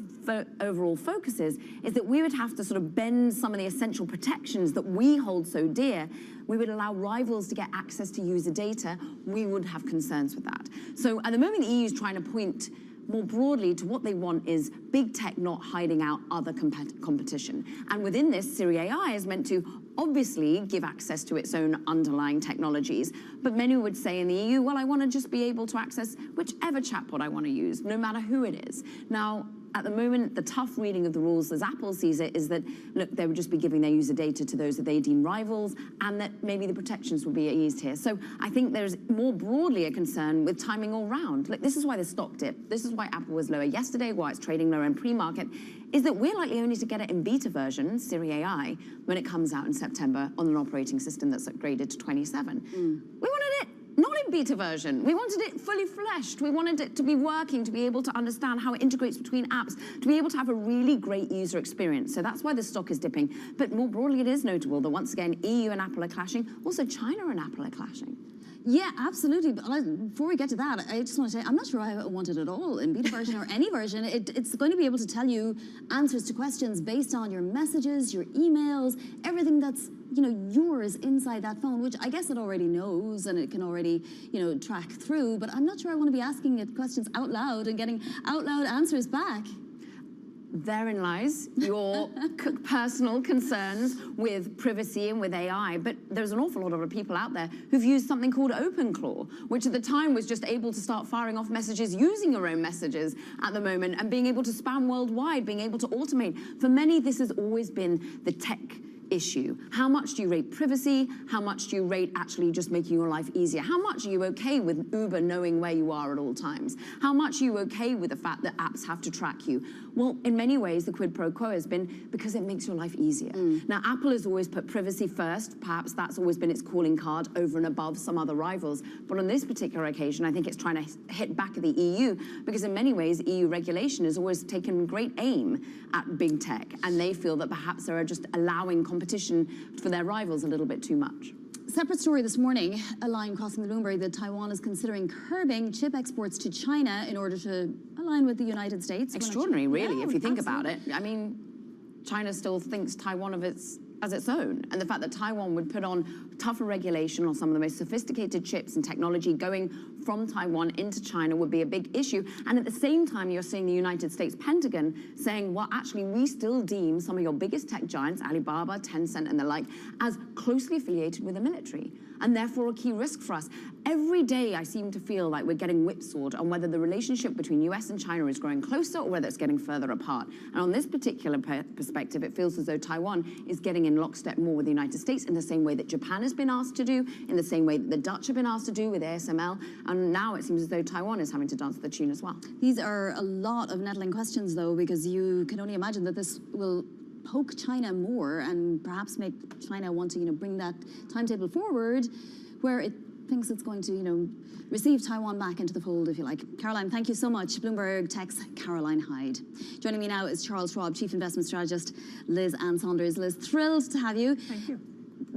Speaker 1: overall focuses, is that we would have to sort of bend some of the essential protections that we hold so dear. We would allow rivals to get access to user data. We would have concerns with that. So at the moment, the EU is trying to point more broadly to what they want is big tech not hiding out other competition. And within this, Siri AI is meant to obviously give access to its own underlying technologies. But many would say in the EU, well, I want to just be able to access whichever chatbot I want to use, no matter who it is. Now, at the moment, the tough reading of the rules as Apple sees it is that, look, they would just be giving their user data to those that they deem rivals, and that maybe the protections will be eased here. So I think there's more broadly a concern with timing all round. Look, this is why the stock dipped. This is why Apple was lower yesterday, why it's trading lower in pre-market, is that we're likely only to get it in beta version, Siri AI, when it comes out in September on an operating system that's upgraded to 27. We wanted it not in beta version. We wanted it fully fleshed. We wanted it to be working, to be able to understand how it integrates between apps, to be able to have a really great user experience. So that's why the stock is dipping. But more broadly, it is notable that once again, EU and Apple are clashing. Also, China and Apple are clashing.
Speaker 29: Yeah, absolutely. But before we get to that, I just want to say, I'm not sure I want it at all in beta version or any version. It's going to be able to tell you answers to questions based on your messages, your emails, everything that's, yours inside that phone, which I guess it already knows and it can already, track through. But I'm not sure I want to be asking it questions out loud and getting out loud answers back.
Speaker 1: Therein lies your personal concerns with privacy and with AI. But there's an awful lot of people out there who've used something called OpenClaw, which at the time was just able to start firing off messages using your own messages at the moment and being able to spam worldwide, being able to automate. For many, this has always been the tech issue. How much do you rate privacy? How much do you rate actually just making your life easier? How much are you okay with Uber knowing where you are at all times? How much are you okay with the fact that apps have to track you? Well, in many ways, the quid pro quo has been because it makes your life easier. Now, Apple has always put privacy first. Perhaps that's always been its calling card over and above some other rivals. But on this particular occasion, I think it's trying to hit back at the EU because in many ways, EU regulation has always taken great aim at big tech. And they feel that perhaps they're just allowing competition for their rivals a little bit too much.
Speaker 29: Separate story this morning, a line crossing the Bloomberg that Taiwan is considering curbing chip exports to China in order to align with the United States.
Speaker 1: Extraordinary, really, if you think about it. I mean, China still thinks Taiwan as its own. And the fact that Taiwan would put on tougher regulation on some of the most sophisticated chips and technology going from Taiwan into China would be a big issue. And at the same time, you're seeing the United States Pentagon saying, well, actually, we still deem some of your biggest tech giants, Alibaba, Tencent, and the like, as closely affiliated with the military, and therefore a key risk for us. Every day, I seem to feel like we're getting whipsawed on whether the relationship between US and China is growing closer or whether it's getting further apart. And on this particular perspective, it feels as though Taiwan is getting in lockstep more with the United States in the same way that Japan has been asked to do, in the same way that the Dutch have been asked to do with ASML. And now it seems as though Taiwan is having to dance to the tune as well.
Speaker 29: These are a lot of nettling questions, though, because you can only imagine that this will poke China more and perhaps make China want to, bring that timetable forward where it thinks it's going to, receive Taiwan back into the fold, if you like. Caroline, thank you so much. Bloomberg Tech's Caroline Hyde. Joining me now is Charles Schwab, Chief Investment Strategist, Liz Ann Saunders. Liz, thrilled to have you.
Speaker 3: Thank you.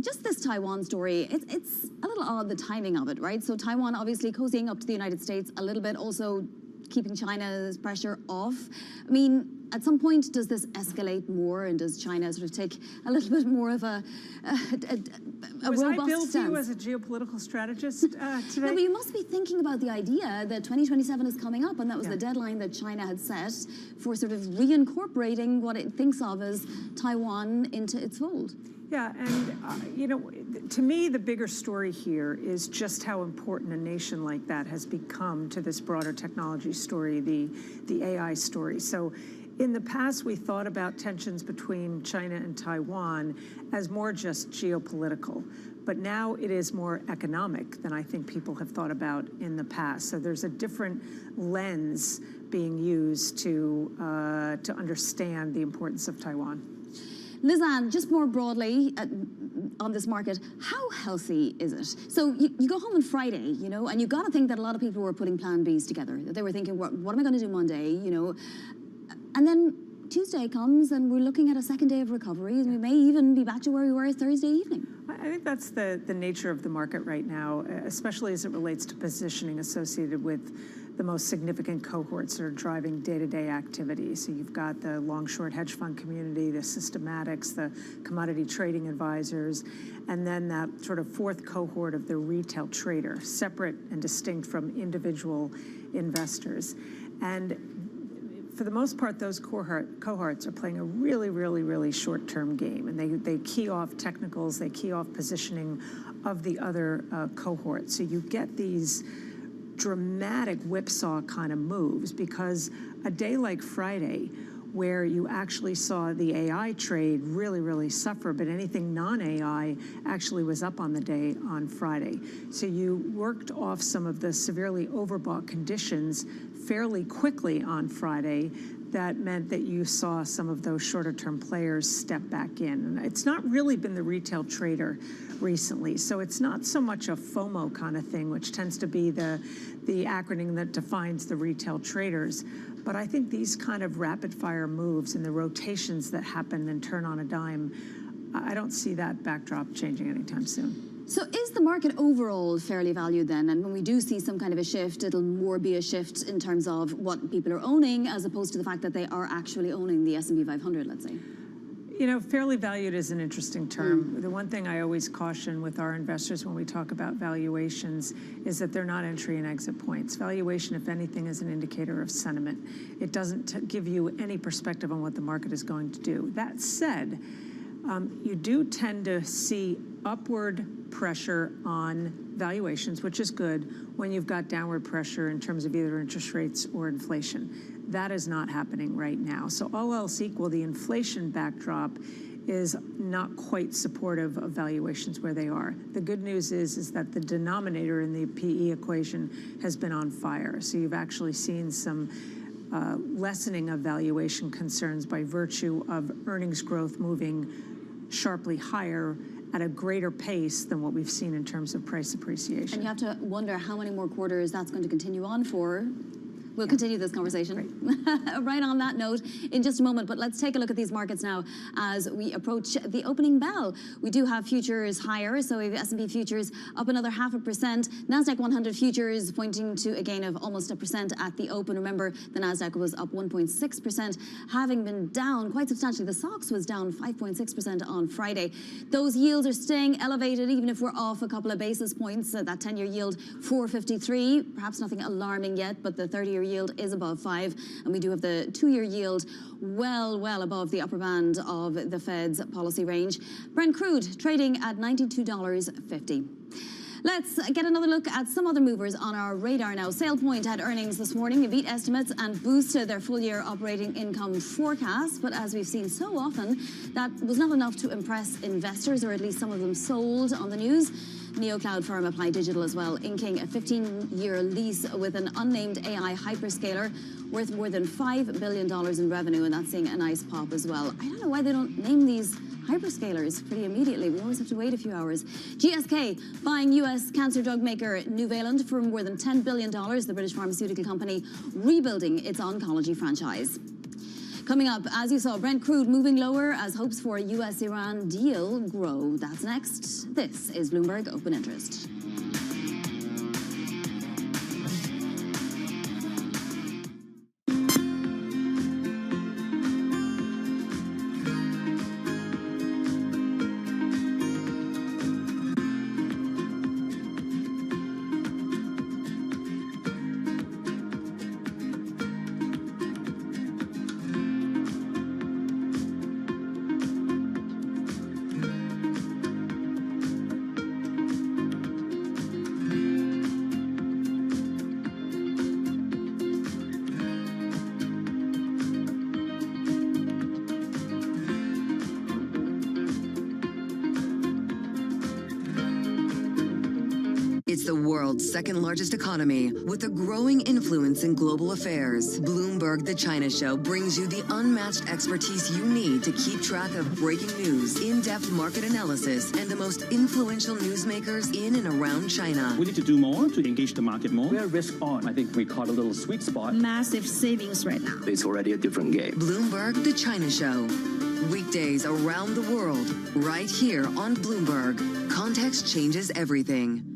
Speaker 29: Just this Taiwan story, it's a little odd, the timing of it, right? So Taiwan obviously cozying up to the United States a little bit, also keeping China's pressure off. I mean, at some point, does this escalate more, and does China sort of take a little bit more of a
Speaker 3: Was
Speaker 29: robust
Speaker 3: I billed
Speaker 29: stance?
Speaker 3: you as a geopolitical strategist today?
Speaker 29: No, but you must be thinking about the idea that 2027 is coming up, and that was the deadline that China had set for sort of reincorporating what it thinks of as Taiwan into its fold.
Speaker 3: Yeah, and to me, the bigger story here is just how important a nation like that has become to this broader technology story, the AI story. So in the past, we thought about tensions between China and Taiwan as more just geopolitical. But now it is more economic than I think people have thought about in the past. So there's a different lens being used to understand the importance of Taiwan.
Speaker 29: Liz Ann, just more broadly on this market, how healthy is it? So you go home on Friday, and you've got to think that a lot of people were putting plan Bs together. That they were thinking, what am I going to do Monday, And then Tuesday comes and we're looking at a second day of recovery, and we may even be back to where we were Thursday evening.
Speaker 3: I think that's the nature of the market right now, especially as it relates to positioning associated with the most significant cohorts that are driving day-to-day activity. So you've got the long-short hedge fund community, the systematics, the commodity trading advisors, and then that sort of fourth cohort of the retail trader, separate and distinct from individual investors. And for the most part, those cohorts are playing a really, really, really short-term game, and they key off technicals, they key off positioning of the other cohorts. So you get these dramatic whipsaw kind of moves because a day like Friday, where you actually saw the AI trade really, really suffer, but anything non-AI actually was up on the day on Friday. So you worked off some of the severely overbought conditions fairly quickly on Friday. That meant that you saw some of those shorter-term players step back in. And it's not really been the retail trader recently. So it's not so much a FOMO kind of thing, which tends to be the acronym that defines the retail traders. But I think these kind of rapid-fire moves and the rotations that happen and turn on a dime, I don't see that backdrop changing anytime soon.
Speaker 29: So is the market overall fairly valued then? And when we do see some kind of a shift, it'll more be a shift in terms of what people are owning as opposed to the fact that they are actually owning the S&P 500, let's say.
Speaker 3: Fairly valued is an interesting term. The one thing I always caution with our investors when we talk about valuations is that they're not entry and exit points. Valuation, if anything, is an indicator of sentiment. It doesn't give you any perspective on what the market is going to do. That said, you do tend to see upward pressure on valuations, which is good, when you've got downward pressure in terms of either interest rates or inflation. That is not happening right now. So all else equal, the inflation backdrop is not quite supportive of valuations where they are. The good news is that the denominator in the PE equation has been on fire. So you've actually seen some lessening of valuation concerns by virtue of earnings growth moving sharply higher at a greater pace than what we've seen in terms of price appreciation.
Speaker 29: And you have to wonder how many more quarters that's going to continue on for. We'll continue this conversation right on that note in just a moment. But let's take a look at these markets now as we approach the opening bell. We do have futures higher, so we have S&P futures up another 0.5%. NASDAQ 100 futures pointing to a gain of almost 1% at the open. Remember, the NASDAQ was up 1.6%, having been down quite substantially. The SOX was down 5.6% on Friday. Those yields are staying elevated, even if we're off a couple of basis points. That 10-year yield, 4.53. Perhaps nothing alarming yet, but the 30-year yield is above 5, and we do have the 2-year yield well above the upper band of the Fed's policy range. Brent crude trading at $92.50. Let's get another look at some other movers on our radar now. SailPoint had earnings this morning. It beat estimates and boosted their full-year operating income forecast. But as we've seen so often, that was not enough to impress investors, or at least some of them sold on the news. Neo-cloud firm Applied Digital as well, inking a 15-year lease with an unnamed AI hyperscaler worth more than $5 billion in revenue, and that's seeing a nice pop as well. I don't know why they don't name these hyperscalers pretty immediately. We always have to wait a few hours. GSK buying U.S. cancer drug maker Nuvalent for more than $10 billion, the British pharmaceutical company rebuilding its oncology franchise. Coming up, as you saw, Brent crude moving lower as hopes for a U.S.-Iran deal grow. That's next. This is Bloomberg Open Interest.
Speaker 5: It's the world's second largest economy with a growing influence in global affairs. Bloomberg The China Show brings you the unmatched expertise you need to keep track of breaking news, in-depth market analysis, and the most influential newsmakers in and around China.
Speaker 4: We need to do more to engage the market more. We're risk on. I think we caught a little sweet spot.
Speaker 29: Massive savings right now.
Speaker 7: It's already a different game.
Speaker 5: Bloomberg The China Show. Weekdays around the world, right here on Bloomberg. Context changes everything.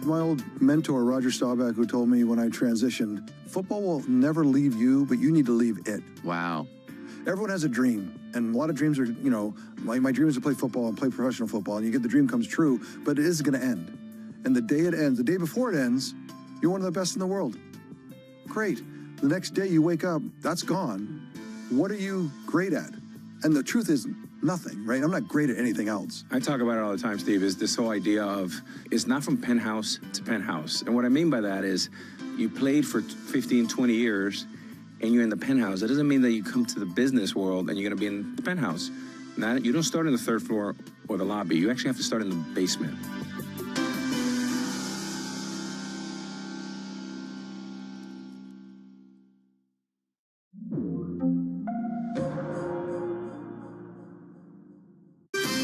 Speaker 12: My old mentor, Roger Staubach, who told me when I transitioned, football will never leave you, but you need to leave it.
Speaker 28: Wow.
Speaker 12: Everyone has a dream, and a lot of dreams are, my dream is to play football and play professional football, and you get the dream comes true, but it is going to end. And the day it ends, the day before it ends, you're one of the best in the world. Great. The next day you wake up, that's gone. What are you great at? And the truth is, nothing, right? I'm not great at anything else.
Speaker 28: I talk about it all the time, Steve, is this whole idea of it's not from penthouse to penthouse. And what I mean by that is you played for 15, 20 years and you're in the penthouse. It doesn't mean that you come to the business world and you're going to be in the penthouse. Now, you don't start in the third floor or the lobby. You actually have to start in the basement.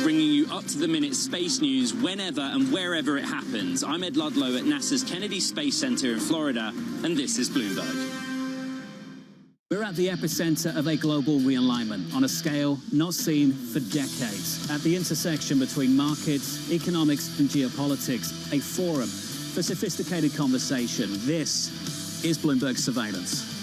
Speaker 11: Bringing you up-to-the-minute space news whenever and wherever it happens. I'm Ed Ludlow at NASA's Kennedy Space Center in Florida, and this is Bloomberg.
Speaker 32: We're at the epicenter of a global realignment on a scale not seen for decades. At the intersection between markets, economics, and geopolitics, a forum for sophisticated conversation. This is Bloomberg Surveillance.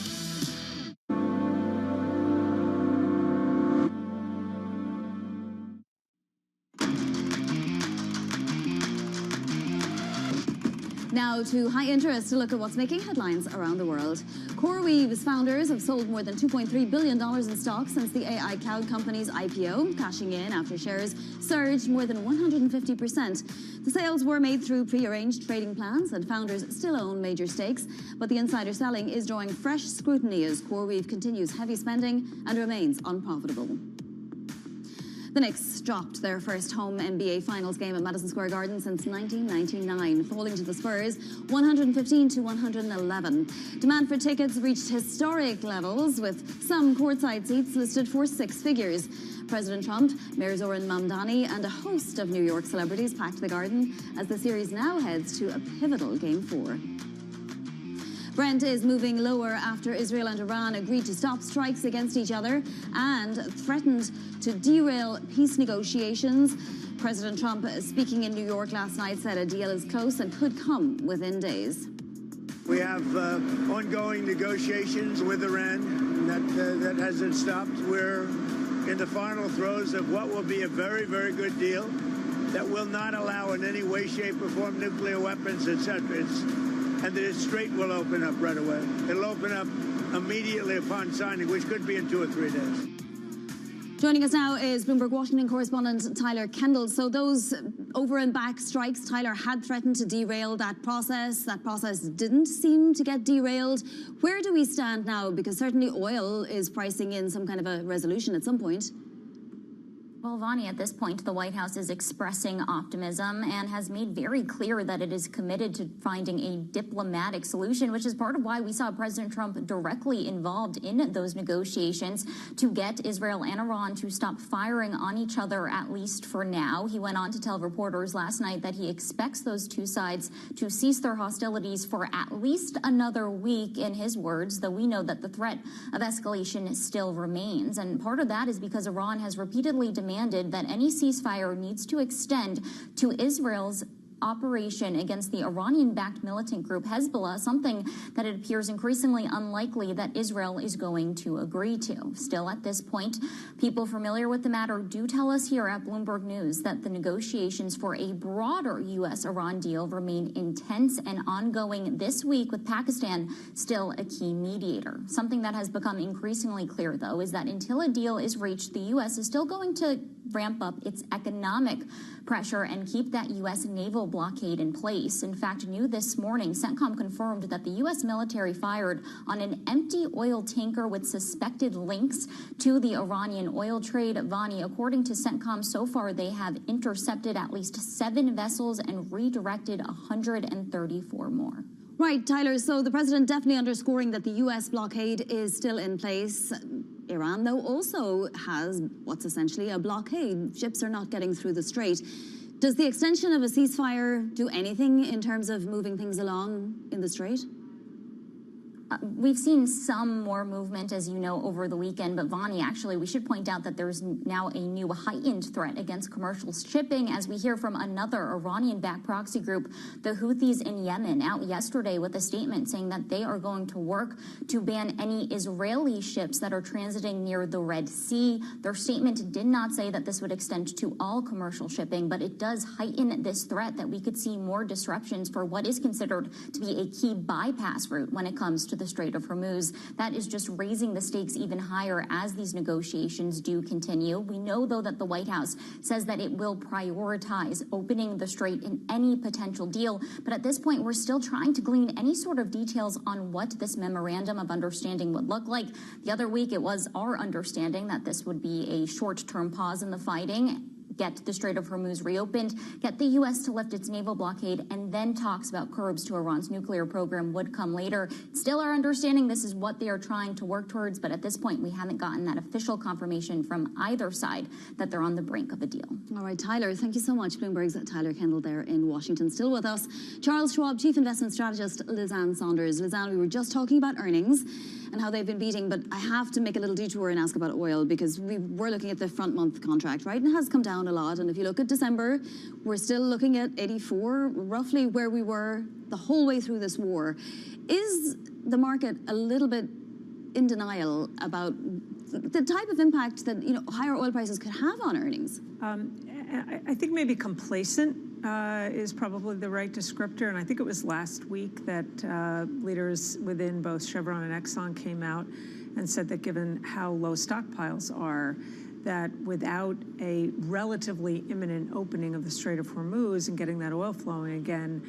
Speaker 29: Now to high interest to look at what's making headlines around the world. CoreWeave's founders have sold more than $2.3 billion in stock since the AI cloud company's IPO, cashing in after shares surged more than 150%. The sales were made through pre-arranged trading plans, and founders still own major stakes, but the insider selling is drawing fresh scrutiny as CoreWeave continues heavy spending and remains unprofitable. The Knicks dropped their first home NBA Finals game at Madison Square Garden since 1999, falling to the Spurs 115-111. Demand for tickets reached historic levels, with some courtside seats listed for six figures. President Trump, Mayor Zoran Mamdani, and a host of New York celebrities packed the Garden as the series now heads to a pivotal Game 4. Brent is moving lower after Israel and Iran agreed to stop strikes against each other and threatened to derail peace negotiations. President Trump, speaking in New York last night, said a deal is close and could come within days.
Speaker 14: We have ongoing negotiations with Iran that hasn't stopped. We're in the final throes of what will be a very, very good deal that will not allow in any way, shape, or form nuclear weapons, etc. And the Strait will open up right away. It'll open up immediately upon signing, which could be in 2 or 3 days.
Speaker 29: Joining us now is Bloomberg Washington correspondent Tyler Kendall. So those over and back strikes, Tyler, had threatened to derail that process. That process didn't seem to get derailed. Where do we stand now? Because certainly oil is pricing in some kind of a resolution at some point.
Speaker 15: Well, Vani, at this point, the White House is expressing optimism and has made very clear that it is committed to finding a diplomatic solution, which is part of why we saw President Trump directly involved in those negotiations to get Israel and Iran to stop firing on each other, at least for now. He went on to tell reporters last night that he expects those two sides to cease their hostilities for at least another week, in his words, though we know that the threat of escalation still remains. And part of that is because Iran has repeatedly demanded that any ceasefire needs to extend to Israel's operation against the Iranian-backed militant group Hezbollah, something that it appears increasingly unlikely that Israel is going to agree to. Still, at this point, people familiar with the matter do tell us here at Bloomberg News that the negotiations for a broader U.S.-Iran deal remain intense and ongoing this week, with Pakistan still a key mediator. Something that has become increasingly clear, though, is that until a deal is reached, the U.S. is still going to ramp up its economic pressure and keep that U.S. naval blockade in place. In fact, new this morning, CENTCOM confirmed that the U.S. military fired on an empty oil tanker with suspected links to the Iranian oil trade. Vani, according to CENTCOM, so far they have intercepted at least 7 vessels and redirected 134 more.
Speaker 29: Right, Tyler, so the president definitely underscoring that the U.S. blockade is still in place. Iran, though, also has what's essentially a blockade. Ships are not getting through the strait. Does the extension of a ceasefire do anything in terms of moving things along in the strait?
Speaker 15: We've seen some more movement, as you know, over the weekend. But Vani, actually, we should point out that there's now a new heightened threat against commercial shipping, as we hear from another Iranian-backed proxy group, the Houthis in Yemen, out yesterday with a statement saying that they are going to work to ban any Israeli ships that are transiting near the Red Sea. Their statement did not say that this would extend to all commercial shipping, but it does heighten this threat that we could see more disruptions for what is considered to be a key bypass route when it comes to the Strait of Hormuz. That is just raising the stakes even higher as these negotiations do continue. We know, though, that the White House says that it will prioritize opening the strait in any potential deal. But at this point, we're still trying to glean any sort of details on what this memorandum of understanding would look like. The other week, it was our understanding that this would be a short-term pause in the fighting, get the Strait of Hormuz reopened, get the U.S. to lift its naval blockade, and then talks about curbs to Iran's nuclear program would come later. It's still our understanding this is what they are trying to work towards, but at this point, we haven't gotten that official confirmation from either side that they're on the brink of a deal.
Speaker 29: All right, Tyler, thank you so much. Bloomberg's Tyler Kendall there in Washington. Still with us, Charles Schwab, Chief Investment Strategist, Lizanne Saunders. Lizanne, we were just talking about earnings and how they've been beating, but I have to make a little detour and ask about oil, because we were looking at the front month contract, right? And it has come down a lot. And if you look at December, we're still looking at 84, roughly where we were the whole way through this war. Is the market a little bit in denial about the type of impact that higher oil prices could have on earnings?
Speaker 3: I think maybe complacent. is probably the right descriptor, and I think it was last week that leaders within both Chevron and Exxon came out and said that given how low stockpiles are, that without a relatively imminent opening of the Strait of Hormuz and getting that oil flowing again,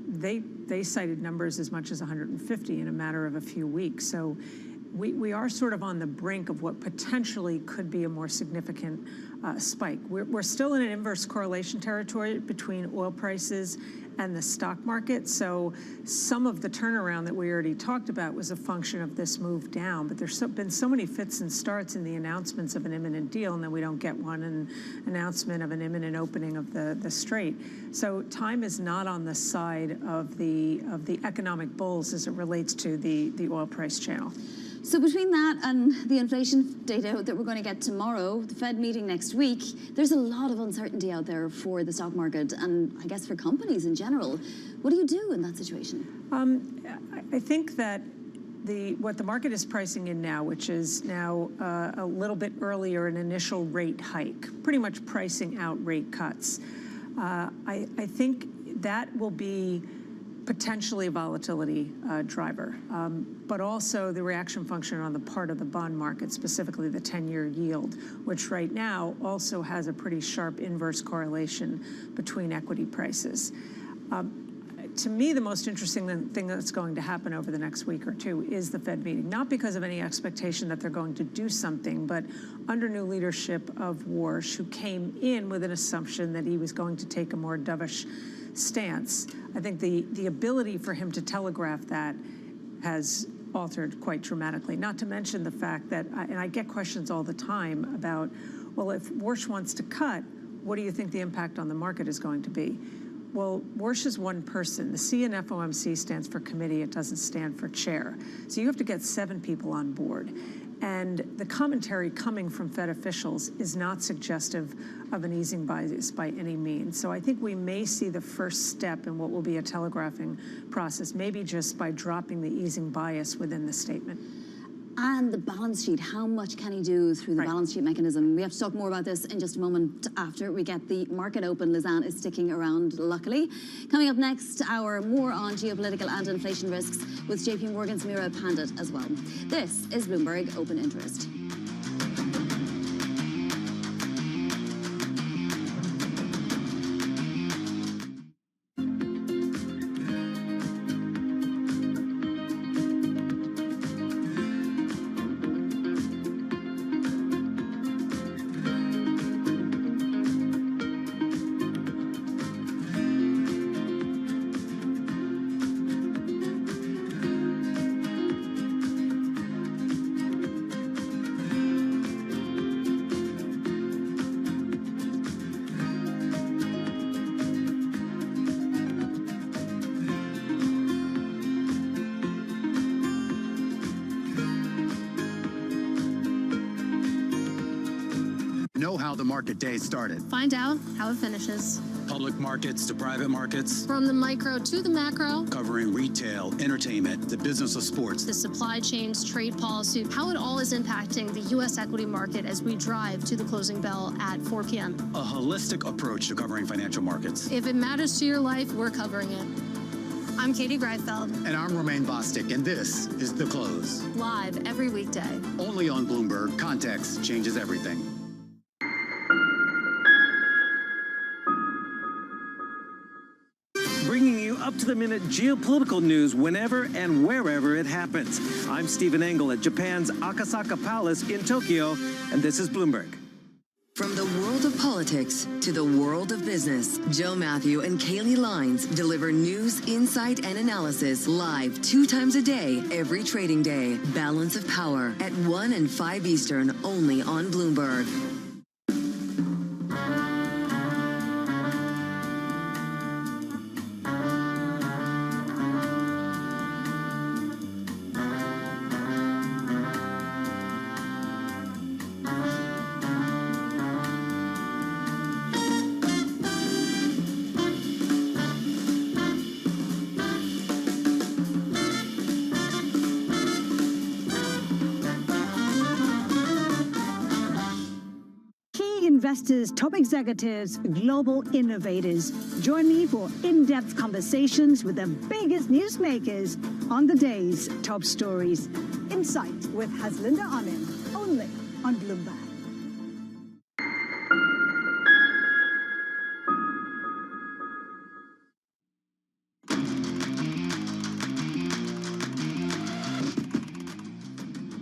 Speaker 3: they cited numbers as much as 150 in a matter of a few weeks. So we are sort of on the brink of what potentially could be a more significant spike. We're still in an inverse correlation territory between oil prices and the stock market. So some of the turnaround that we already talked about was a function of this move down, but there's been so many fits and starts in the announcements of an imminent deal, and then we don't get one, an announcement of an imminent opening of the strait. So time is not on the side of the economic bulls as it relates to the oil price channel.
Speaker 29: So between that and the inflation data that we're going to get tomorrow, the Fed meeting next week, there's a lot of uncertainty out there for the stock market and I guess for companies in general. What do you do in that situation?
Speaker 3: I think that what the market is pricing in now, which is now a little bit earlier, an initial rate hike, pretty much pricing out rate cuts. I think that will be potentially a volatility driver, but also the reaction function on the part of the bond market, specifically the 10-year yield, which right now also has a pretty sharp inverse correlation between equity prices. To me, the most interesting thing that's going to happen over the next week or two is the Fed meeting, not because of any expectation that they're going to do something, but under new leadership of Warsh, who came in with an assumption that he was going to take a more dovish stance. I think the ability for him to telegraph that has altered quite dramatically, not to mention the fact that, and I get questions all the time about, well, if Warsh wants to cut, what do you think the impact on the market is going to be? Well, Warsh is one person. The C in FOMC stands for committee. It doesn't stand for chair. So you have to get 7 people on board. And the commentary coming from Fed officials is not suggestive of an easing bias by any means. So I think we may see the first step in what will be a telegraphing process, maybe just by dropping the easing bias within the statement.
Speaker 29: And the balance sheet, how much can he do through the balance sheet mechanism? We have to talk more about this in just a moment after we get the market open. Lizanne is sticking around, luckily. Coming up next hour, more on geopolitical and inflation risks with JP Morgan's Mira Pandit as well. This is Bloomberg Open Interest.
Speaker 2: Know how the market day started.
Speaker 6: Find out how it finishes.
Speaker 2: Public markets to private markets.
Speaker 6: From the micro to the macro.
Speaker 2: Covering retail, entertainment, the business of sports.
Speaker 6: The supply chains, trade policy, how it all is impacting the U.S. equity market as we drive to the closing bell at 4 p.m.
Speaker 2: A holistic approach to covering financial markets.
Speaker 6: If it matters to your life, we're covering it. I'm Katie Greifeld.
Speaker 2: And I'm Romaine Bostic, and this is The Close.
Speaker 6: Live every weekday.
Speaker 2: Only on Bloomberg. Context changes everything.
Speaker 16: Bringing you up-to-the-minute geopolitical news whenever and wherever it happens. I'm Stephen Engel at Japan's Akasaka Palace in Tokyo, and this is Bloomberg.
Speaker 5: From the world of politics to the world of business, Joe Matthew and Kaylee Lines deliver news, insight, and analysis live 2 times a day, every trading day. Balance of Power at 1 and 5 Eastern, only on Bloomberg.
Speaker 8: investors, top executives, global innovators. Join me for in-depth conversations with the biggest newsmakers on the day's top stories. Insight with Haslinda Amin, only on Bloomberg.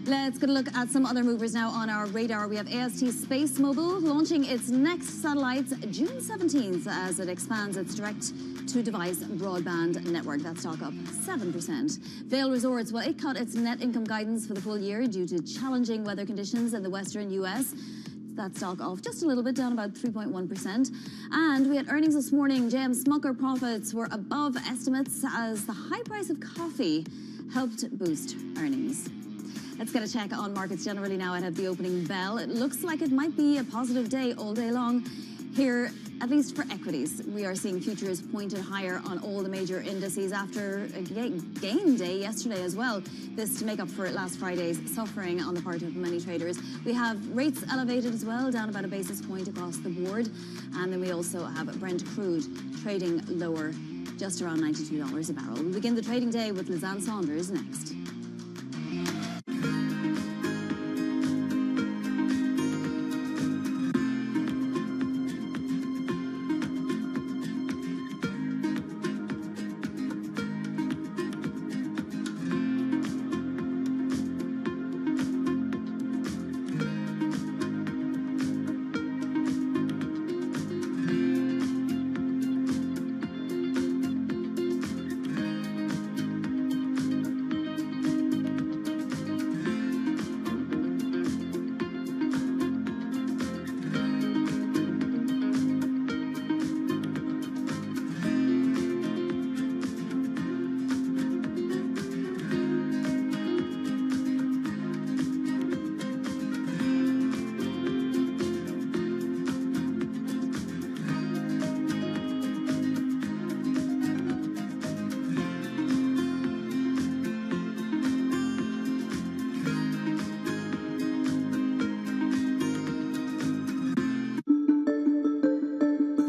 Speaker 29: Let's get a look at some other movers now on our radar. We have AST Space Mobile launching its next satellites June 17th as it expands its direct-to-device broadband network. That stock up 7%. Vail Resorts, well, it cut its net income guidance for the full year due to challenging weather conditions in the western U.S. That stock off just a little bit, down about 3.1%. And we had earnings this morning. J.M. Smucker profits were above estimates as the high price of coffee helped boost earnings. Let's get a check on markets generally now ahead of the opening bell. It looks like it might be a positive day all day long here, at least for equities. We are seeing futures pointed higher on all the major indices after a gain day yesterday as well. This to make up for last Friday's suffering on the part of many traders. We have rates elevated as well, down about a basis point across the board. And then we also have Brent crude trading lower, just around $92 a barrel. We'll begin the trading day with Lizanne Saunders next.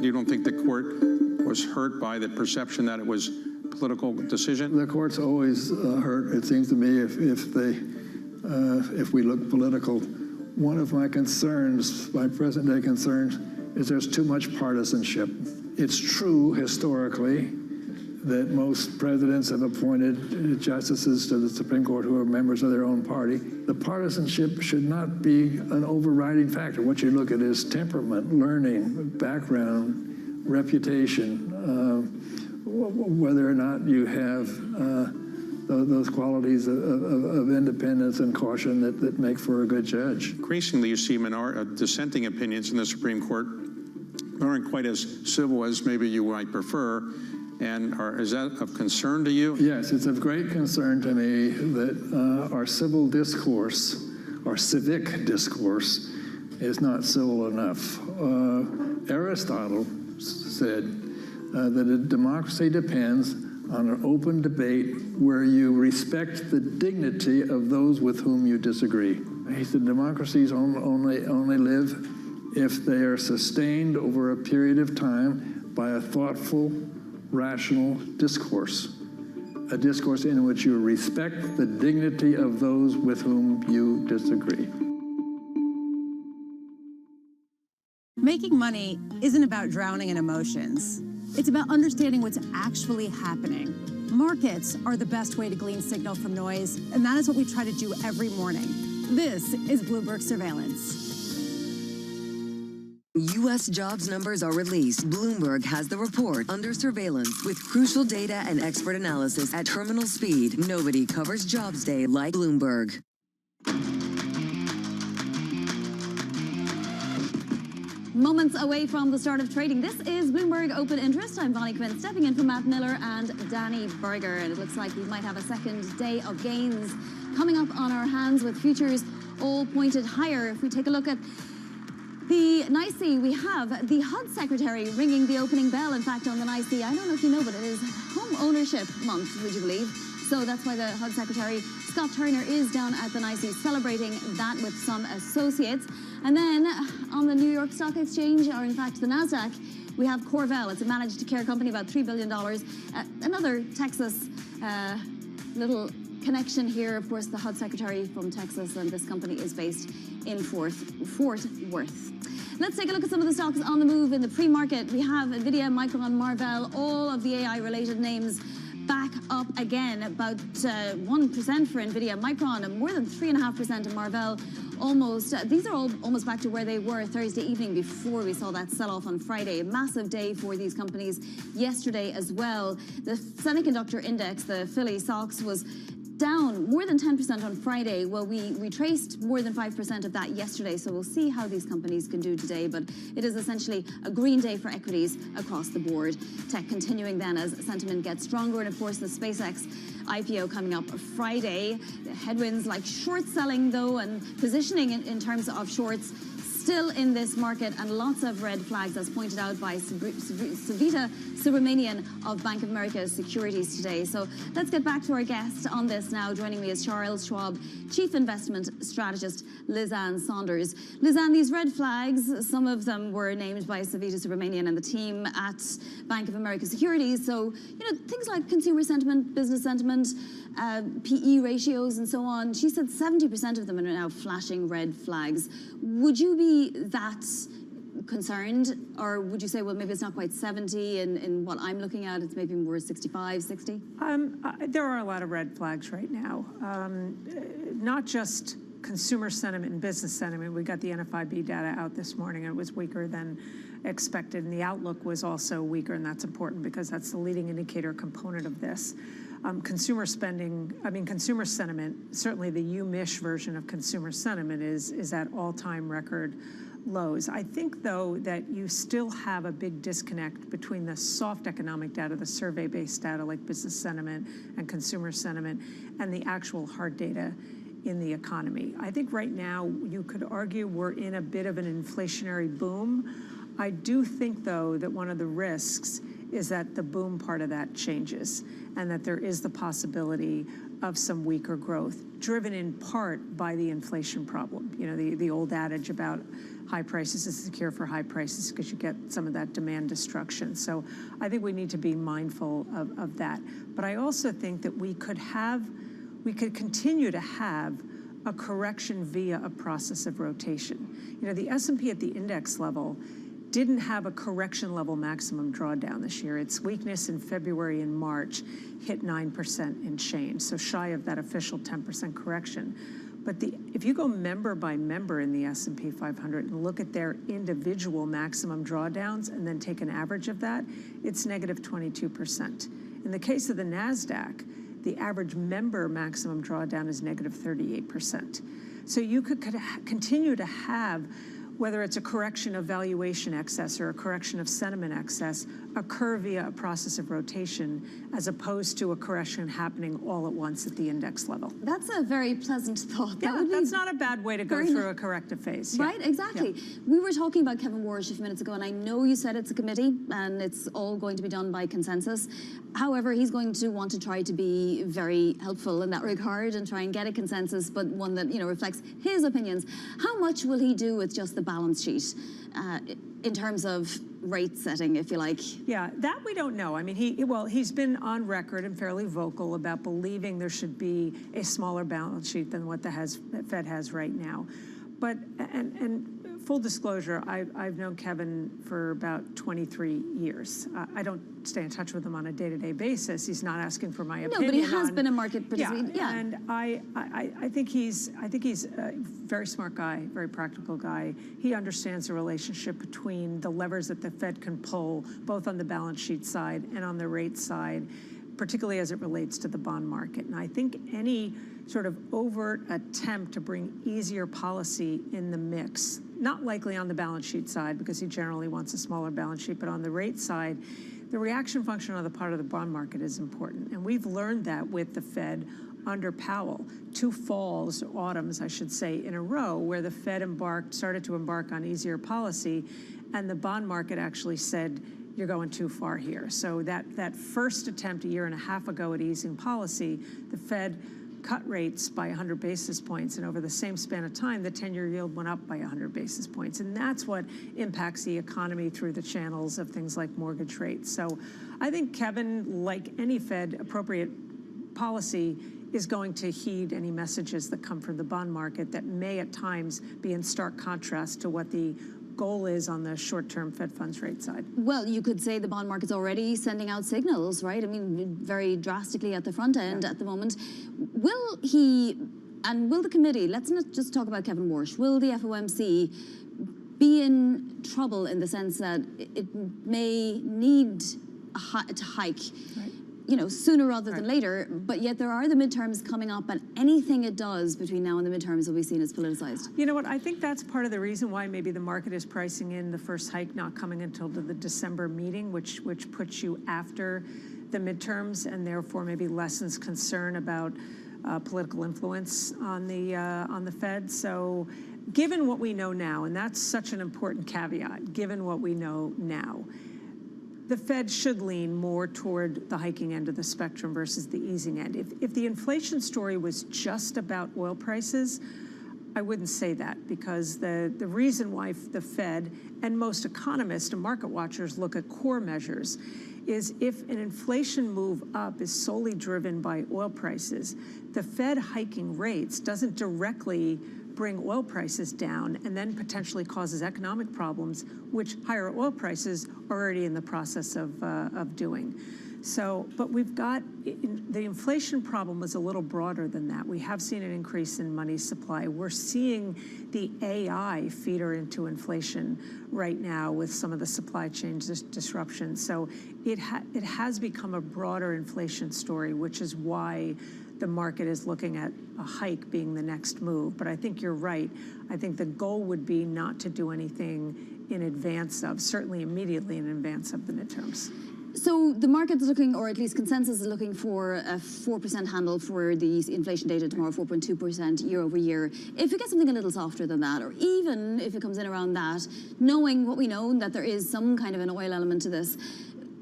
Speaker 9: You don't think the court was hurt by the perception that it was a political decision?
Speaker 12: The court's always hurt, it seems to me, if we look political. One of my concerns, my present-day concerns, is there's too much partisanship. It's true historically that most presidents have appointed justices to the Supreme Court who are members of their own party. The partisanship should not be an overriding factor. What you look at is temperament, learning, background, reputation, whether or not you have those qualities of independence and caution that make for a good judge.
Speaker 9: Increasingly, you see dissenting opinions in the Supreme Court aren't quite as civil as maybe you might prefer. And is that of concern to you?
Speaker 12: Yes, it's of great concern to me that our civil discourse, our civic discourse, is not civil enough. Aristotle said that a democracy depends on an open debate where you respect the dignity of those with whom you disagree. He said democracies only live if they are sustained over a period of time by a thoughtful, rational discourse, a discourse in which you respect the dignity of those with whom you disagree.
Speaker 17: Making money isn't about drowning in emotions. It's about understanding what's actually happening. Markets are the best way to glean signal from noise, and that is what we try to do every morning. This is Bloomberg Surveillance.
Speaker 5: U.S. jobs numbers are released. Bloomberg has the report under surveillance with crucial data and expert analysis at terminal speed. Nobody covers Jobs Day like Bloomberg.
Speaker 29: Moments away from the start of trading, this is Bloomberg Open Interest. I'm Bonnie Quinn, stepping in for Matt Miller and Danny Berger. And it looks like we might have a second day of gains coming up on our hands with futures all pointed higher. If we take a look at the NYSE, we have the HUD secretary ringing the opening bell. In fact, on the NYSE, I don't know if you know, but it is home ownership month, would you believe? So that's why the HUD Secretary, Scott Turner, is down at the NYSE celebrating that with some associates. And then on the New York Stock Exchange, or in fact the NASDAQ, we have Corvell. It's a managed care company, about $3 billion. Another Texas little connection here. Of course, the HUD Secretary from Texas, and this company is based in Fort Worth. Let's take a look at some of the stocks on the move in the pre-market. We have NVIDIA, Micron, Marvell, all of the AI-related names back up again, about 1% for NVIDIA, Micron, and more than 3.5% in Marvell. These are all almost back to where they were Thursday evening before we saw that sell-off on Friday. A massive day for these companies yesterday as well. The semiconductor index, the Philly SOX, was down more than 10% on Friday. Well, we retraced more than 5% of that yesterday, so we'll see how these companies can do today, but it is essentially a green day for equities across the board. Tech continuing then as sentiment gets stronger, and of course the SpaceX IPO coming up Friday. The headwinds like short selling though, and positioning in terms of shorts still in this market, and lots of red flags as pointed out by Savita Subramanian of Bank of America Securities today. So let's get back to our guest on this now. Joining me is Charles Schwab Chief Investment Strategist Lizanne Saunders. Lizanne, these red flags, some of them were named by Savita Subramanian and the team at Bank of America Securities. So, things like consumer sentiment, business sentiment, PE ratios and so on. She said 70% of them are now flashing red flags. Would you be that concerned, or would you say, well, maybe it's not quite 70 in what I'm looking at, it's maybe more 65, 60?
Speaker 3: There are a lot of red flags right now. Not just consumer sentiment and business sentiment. We got the NFIB data out this morning, and it was weaker than expected, and the outlook was also weaker, and that's important because that's the leading indicator component of this. Consumer sentiment, certainly the UMISH version of consumer sentiment is at all-time record lows. I think, though, that you still have a big disconnect between the soft economic data, the survey-based data like business sentiment and consumer sentiment, and the actual hard data in the economy. I think right now you could argue we're in a bit of an inflationary boom. I do think, though, that one of the risks is that the boom part of that changes, and that there is the possibility of some weaker growth, driven in part by the inflation problem. The old adage about high prices is the cure for high prices, because you get some of that demand destruction. So I think we need to be mindful of that. But I also think that we could continue to have a correction via a process of rotation. The S&P at the index level didn't have a correction level maximum drawdown this year. Its weakness in February and March hit 9% and change, so shy of that official 10% correction. But if you go member by member in the S&P 500 and look at their individual maximum drawdowns and then take an average of that, it's negative 22%. In the case of the NASDAQ, the average member maximum drawdown is negative 38%. So you could continue to have, whether it's a correction of valuation excess or a correction of sentiment excess, occur via a process of rotation, as opposed to a correction happening all at once at the index level.
Speaker 29: That's a very pleasant thought.
Speaker 3: Yeah, that's not a bad way to go through a corrective phase.
Speaker 29: Right, exactly. Yeah. We were talking about Kevin Warsh a few minutes ago, and I know you said it's a committee and it's all going to be done by consensus. However, he's going to want to try to be very helpful in that regard and try and get a consensus, but one that reflects his opinions. How much will he do with just the balance sheet in terms of rate setting, if you like?
Speaker 3: Yeah, that we don't know. I mean, he's been on record and fairly vocal about believing there should be a smaller balance sheet than what the Fed has right now. But and full disclosure, I've known Kevin for about 23 years. I don't stay in touch with him on a day-to-day basis. He's not asking for my opinion.
Speaker 29: No, but he has been a market participant.
Speaker 3: Yeah, and I think he's a very smart guy, very practical guy. He understands the relationship between the levers that the Fed can pull, both on the balance sheet side and on the rate side, particularly as it relates to the bond market. And I think any sort of overt attempt to bring easier policy in the mix, not likely on the balance sheet side, because he generally wants a smaller balance sheet, but on the rate side, the reaction function on the part of the bond market is important. And we've learned that with the Fed under Powell, 2 falls, autumns, I should say, in a row, where the Fed started to embark on easier policy, and the bond market actually said, you're going too far here. So that first attempt a year and a half ago at easing policy, the Fed cut rates by 100 basis points, and over the same span of time, the 10-year yield went up by 100 basis points. And that's what impacts the economy through the channels of things like mortgage rates. So I think Kevin, like any Fed appropriate policy, is going to heed any messages that come from the bond market that may at times be in stark contrast to what the goal is on the short-term Fed funds rate side.
Speaker 29: Well, you could say the bond market's already sending out signals, right? I mean, very drastically at the front end at the moment. Will the committee, let's not just talk about Kevin Warsh, will the FOMC be in trouble in the sense that it may need to hike, sooner rather than later, but yet there are the midterms coming up, and anything it does between now and the midterms will be seen as politicized?
Speaker 3: You know what, I think that's part of the reason why maybe the market is pricing in the first hike not coming until the December meeting, which puts you after the midterms, and therefore maybe lessens concern about political influence on the Fed. So given what we know now, and that's such an important caveat, given what we know now, the Fed should lean more toward the hiking end of the spectrum versus the easing end. If the inflation story was just about oil prices, I wouldn't say that, because the reason why the Fed and most economists and market watchers look at core measures is if an inflation move up is solely driven by oil prices, the Fed hiking rates doesn't directly bring oil prices down and then potentially causes economic problems, which higher oil prices are already in the process of doing. So, but we've got, the inflation problem was a little broader than that. We have seen an increase in money supply. We're seeing the AI feeder into inflation right now with some of the supply chain disruptions. So it has become a broader inflation story, which is why the market is looking at a hike being the next move. But I think you're right. I think the goal would be not to do anything in advance of, certainly immediately in advance of the midterms.
Speaker 29: So the market's looking, or at least consensus is looking for a 4% handle for the inflation data tomorrow, 4.2% year over year. If you get something a little softer than that, or even if it comes in around that, knowing what we know, that there is some kind of an oil element to this,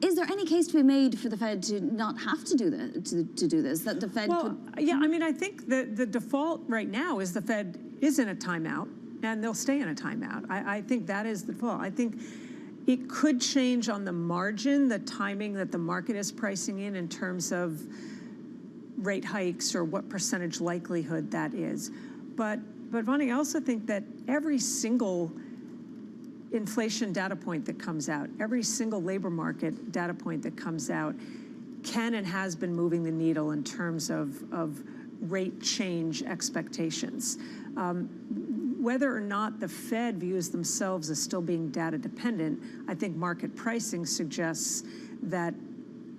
Speaker 29: is there any case to be made for the Fed to not have to do this? That the Fed could...
Speaker 3: Yeah, I mean, I think the default right now is the Fed is in a timeout, and they'll stay in a timeout. I think that is the default. I think it could change on the margin, the timing that the market is pricing in terms of rate hikes or what percentage likelihood that is. But Vonnie, I also think that every single inflation data point that comes out, every single labor market data point that comes out can and has been moving the needle in terms of rate change expectations. Whether or not the Fed views themselves as still being data dependent, I think market pricing suggests that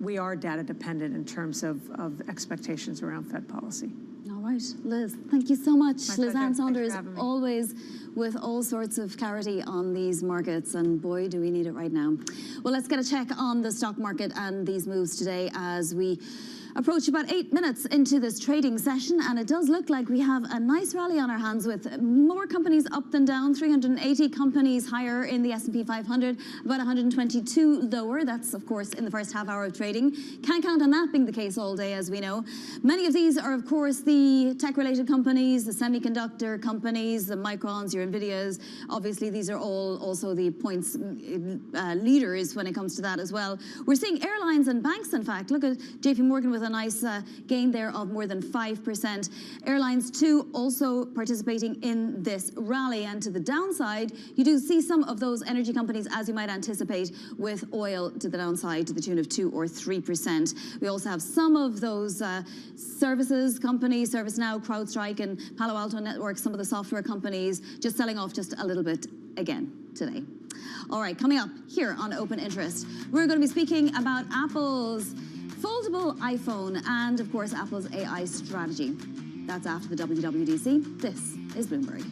Speaker 3: we are data dependent in terms of expectations around Fed policy.
Speaker 29: All right, Liz, thank you so much.
Speaker 3: My
Speaker 29: Liz
Speaker 3: pleasure.
Speaker 29: Ann Saunders,
Speaker 3: Thanks for having me.
Speaker 29: always with all sorts of clarity on these markets, and boy, do we need it right now. Well, let's get a check on the stock market and these moves today as we approach about 8 minutes into this trading session, and it does look like we have a nice rally on our hands with more companies up than down, 380 companies higher in the S&P 500, about 122 lower. That's, of course, in the first half hour of trading. Can't count on that being the case all day, as we know. Many of these are, of course, the tech-related companies, the semiconductor companies, the Microns, your Nvidias. Obviously, these are all also the points leaders when it comes to that as well. We're seeing airlines and banks, in fact. Look at JP Morgan with a nice gain there of more than 5%. Airlines, too, also participating in this rally. And to the downside, you do see some of those energy companies, as you might anticipate, with oil to the downside to the tune of 2 or 3%. We also have some of those services companies, ServiceNow, CrowdStrike, and Palo Alto Networks, some of the software companies, just selling off just a little bit again today. All right, coming up here on Open Interest, we're going to be speaking about Apple's foldable iPhone and, of course, Apple's AI strategy. That's after the WWDC. This is Bloomberg.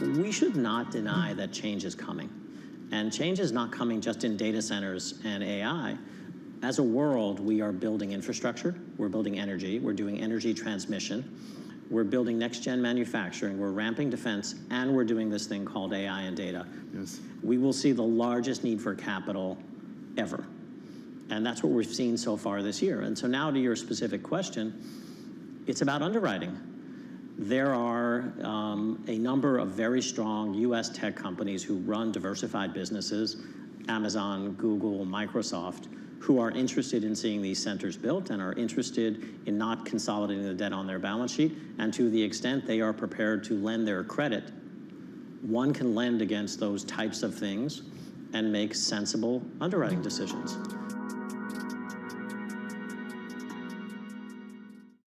Speaker 18: We should not deny that change is coming. And change is not coming just in data centers and AI. As a world, we are building infrastructure, we're building energy, we're doing energy transmission, we're building next-gen manufacturing, we're ramping defense, and we're doing this thing called AI and data.
Speaker 12: Yes.
Speaker 18: We will see the largest need for capital ever. And that's what we've seen so far this year. And so now to your specific question, it's about underwriting. There are a number of very strong US tech companies who run diversified businesses, Amazon, Google, Microsoft, who are interested in seeing these centers built and are interested in not consolidating the debt on their balance sheet. And to the extent they are prepared to lend their credit, one can lend against those types of things and make sensible underwriting decisions.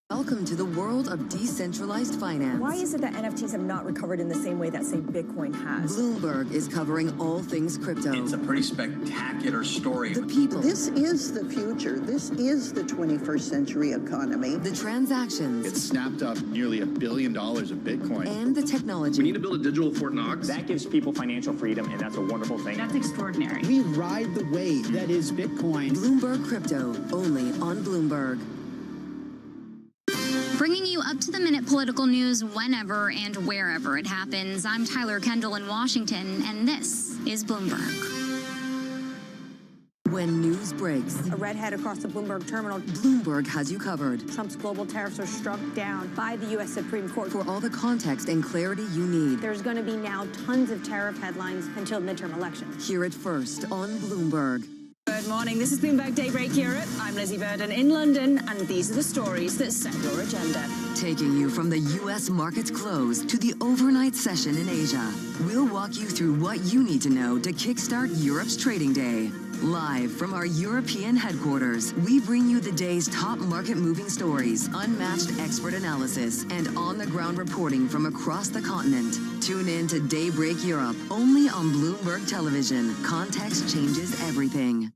Speaker 5: Welcome to the world of decentralized finance.
Speaker 19: Why is it that NFTs have not recovered in the same way that, say, Bitcoin has?
Speaker 5: Bloomberg is covering all things crypto.
Speaker 20: It's a pretty spectacular story.
Speaker 5: The people.
Speaker 21: This is the future. This is the 21st century economy.
Speaker 5: The transactions.
Speaker 10: It snapped up nearly $1 billion of Bitcoin.
Speaker 5: And the technology.
Speaker 7: We need to build a digital Fort Knox.
Speaker 13: That gives people financial freedom, and that's a wonderful thing.
Speaker 19: That's extraordinary.
Speaker 22: We ride the wave that is Bitcoin.
Speaker 5: Bloomberg Crypto, only on Bloomberg.
Speaker 15: Bringing you up-to-the-minute political news whenever and wherever it happens. I'm Tyler Kendall in Washington, and this is Bloomberg.
Speaker 5: When news breaks,
Speaker 19: A redhead across the Bloomberg terminal.
Speaker 5: Bloomberg has you covered.
Speaker 19: Trump's global tariffs are struck down by the U.S. Supreme Court.
Speaker 5: For all the context and clarity you need.
Speaker 19: There's going to be now tons of tariff headlines until midterm elections.
Speaker 5: Hear it first on Bloomberg.
Speaker 19: Good morning. This is Bloomberg Daybreak Europe. I'm Lizzie Burden in London, and these are the stories that set your agenda.
Speaker 5: Taking you from the U.S. market's close to the overnight session in Asia. We'll walk you through what you need to know to kickstart Europe's trading day. Live from our European headquarters, we bring you the day's top market-moving stories, unmatched expert analysis, and on-the-ground reporting from across the continent. Tune in to Daybreak Europe, only on Bloomberg Television. Context changes everything.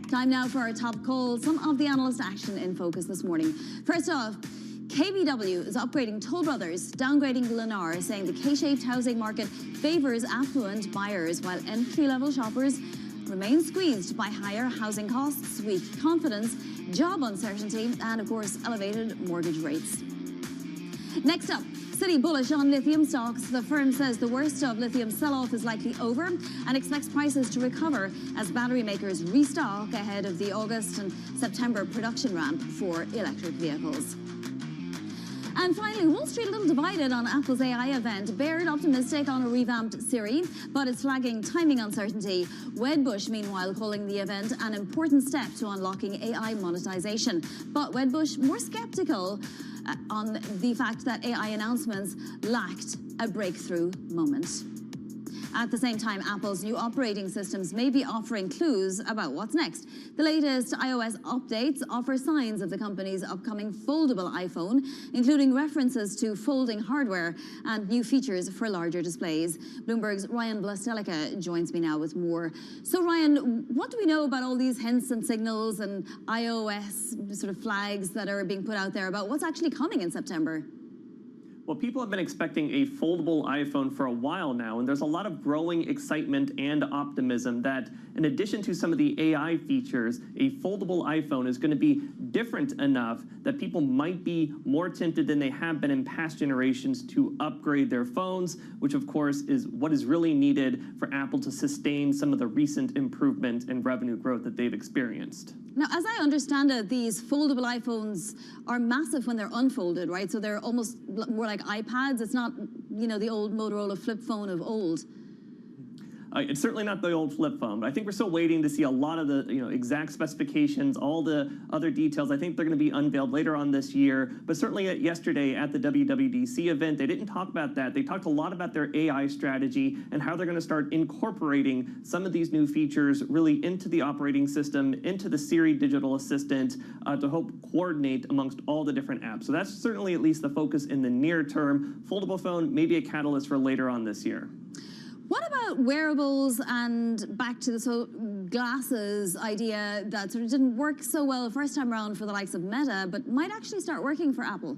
Speaker 29: Time now for our top calls. Some of the analyst action in focus this morning. First off, KBW is upgrading Toll Brothers, downgrading Lennar, saying the K-shaped housing market favors affluent buyers, while entry-level shoppers remain squeezed by higher housing costs, weak confidence, job uncertainty, and, of course, elevated mortgage rates. Next up, Citi bullish on lithium stocks. The firm says the worst of lithium sell-off is likely over and expects prices to recover as battery makers restock ahead of the August and September production ramp for electric vehicles. And finally, Wall Street a little divided on Apple's AI event. Baird optimistic on a revamped Siri, but it's flagging timing uncertainty. Wedbush, meanwhile, calling the event an important step to unlocking AI monetization. But Wedbush more skeptical on the fact that AI announcements lacked a breakthrough moment. At the same time, Apple's new operating systems may be offering clues about what's next. The latest iOS updates offer signs of the company's upcoming foldable iPhone, including references to folding hardware and new features for larger displays. Bloomberg's Ryan Blastelica joins me now with more. So Ryan, what do we know about all these hints and signals and iOS sort of flags that are being put out there about what's actually coming in September?
Speaker 23: Well, people have been expecting a foldable iPhone for a while now, and there's a lot of growing excitement and optimism that, in addition to some of the AI features, a foldable iPhone is going to be different enough that people might be more tempted than they have been in past generations to upgrade their phones, which, of course, is what is really needed for Apple to sustain some of the recent improvement in revenue growth that they've experienced.
Speaker 29: Now, as I understand it, these foldable iPhones are massive when they're unfolded, right? So they're almost more like iPads. It's not, you know, the old Motorola flip phone of old.
Speaker 23: It's certainly not the old flip phone, but I think we're still waiting to see a lot of the exact specifications, all the other details. I think they're going to be unveiled later on this year, but certainly yesterday at the WWDC event, they didn't talk about that. They talked a lot about their AI strategy and how they're going to start incorporating some of these new features really into the operating system, into the Siri digital assistant to help coordinate amongst all the different apps. So that's certainly at least the focus in the near term. Foldable phone may be a catalyst for later on this year.
Speaker 29: What about wearables and back to the glasses idea that sort of didn't work so well the first time around for the likes of Meta, but might actually start working for Apple?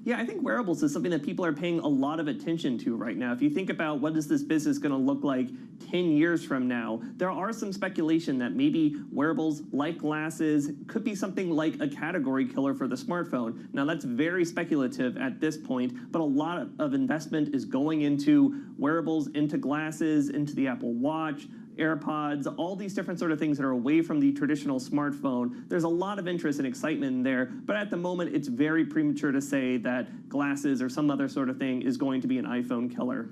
Speaker 23: Yeah, I think wearables is something that people are paying a lot of attention to right now. If you think about what is this business going to look like 10 years from now, there are some speculation that maybe wearables like glasses could be something like a category killer for the smartphone. Now, that's very speculative at this point, but a lot of investment is going into wearables, into glasses, into the Apple Watch, AirPods, all these different sort of things that are away from the traditional smartphone. There's a lot of interest and excitement in there, but at the moment, it's very premature to say that glasses or some other sort of thing is going to be an iPhone killer.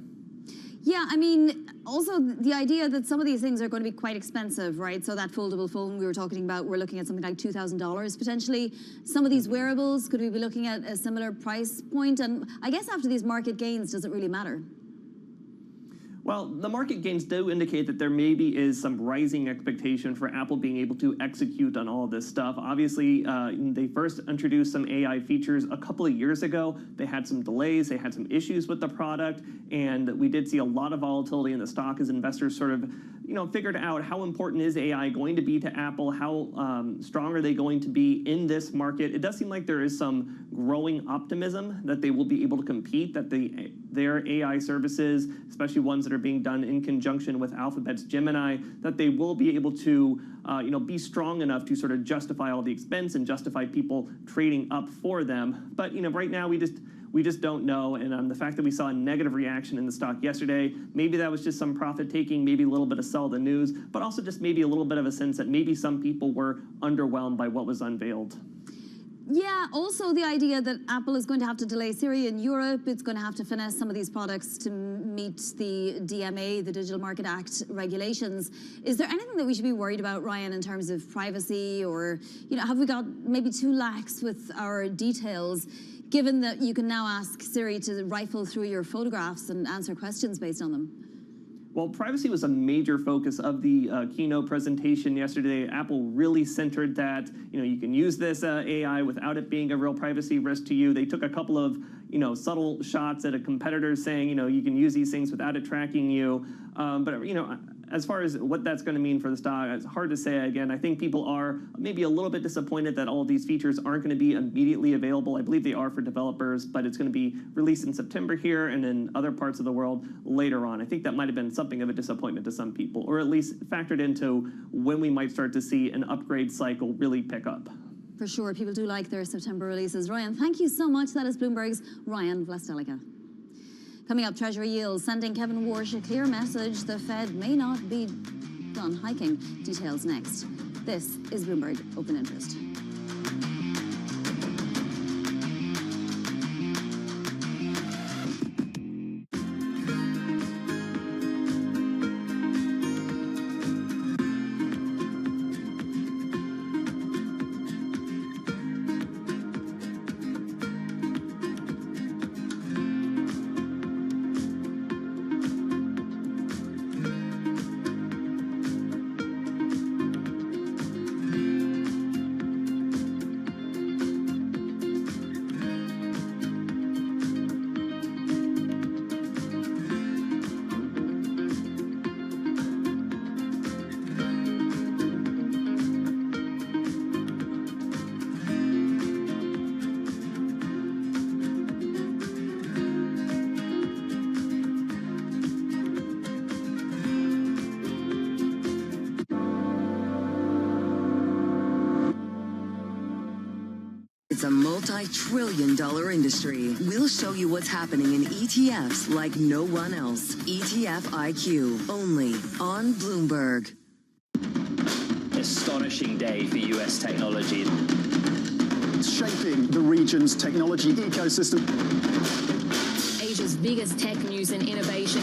Speaker 29: Yeah, I mean, also the idea that some of these things are going to be quite expensive, right? So that foldable phone we were talking about, we're looking at something like $2,000 potentially. Some of these wearables, could we be looking at a similar price point? And I guess after these market gains, does it really matter?
Speaker 23: Well, the market gains do indicate that there maybe is some rising expectation for Apple being able to execute on all of this stuff. Obviously, they first introduced some AI features a couple of years ago. They had some delays, they had some issues with the product, and we did see a lot of volatility in the stock as investors sort of, figured out how important is AI going to be to Apple, how strong are they going to be in this market. It does seem like there is some growing optimism that they will be able to compete, that their AI services, especially ones that are being done in conjunction with Alphabet's Gemini, that they will be able to be strong enough to sort of justify all the expense and justify people trading up for them. But right now we just don't know, and the fact that we saw a negative reaction in the stock yesterday, maybe that was just some profit taking, maybe a little bit of sell the news, but also just maybe a little bit of a sense that maybe some people were underwhelmed by what was unveiled.
Speaker 29: Yeah, also the idea that Apple is going to have to delay Siri in Europe, it's going to have to finesse some of these products to meet the DMA, the Digital Market Act regulations. Is there anything that we should be worried about, Ryan, in terms of privacy, or have we got maybe too lax with our details, given that you can now ask Siri to rifle through your photographs and answer questions based on them?
Speaker 23: Well, privacy was a major focus of the keynote presentation yesterday. Apple really centered that, you can use this AI without it being a real privacy risk to you. They took a couple of, subtle shots at a competitor saying, you can use these things without it tracking you. But as far as what that's going to mean for the stock, it's hard to say. Again, I think people are maybe a little bit disappointed that all of these features aren't going to be immediately available. I believe they are for developers, but it's going to be released in September here and in other parts of the world later on. I think that might have been something of a disappointment to some people, or at least factored into when we might start to see an upgrade cycle really pick up.
Speaker 29: For sure, people do like their September releases. Ryan, thank you so much. That is Bloomberg's Ryan Vlastelica. Coming up, Treasury yields sending Kevin Warsh a clear message the Fed may not be done hiking. Details next. This is Bloomberg Open Interest.
Speaker 5: It's a multi-trillion-dollar industry. We'll show you what's happening in ETFs like no one else. ETF IQ, only on Bloomberg.
Speaker 1: Astonishing day for US technology.
Speaker 4: It's shaping the region's technology ecosystem.
Speaker 11: Asia's biggest tech news and innovation.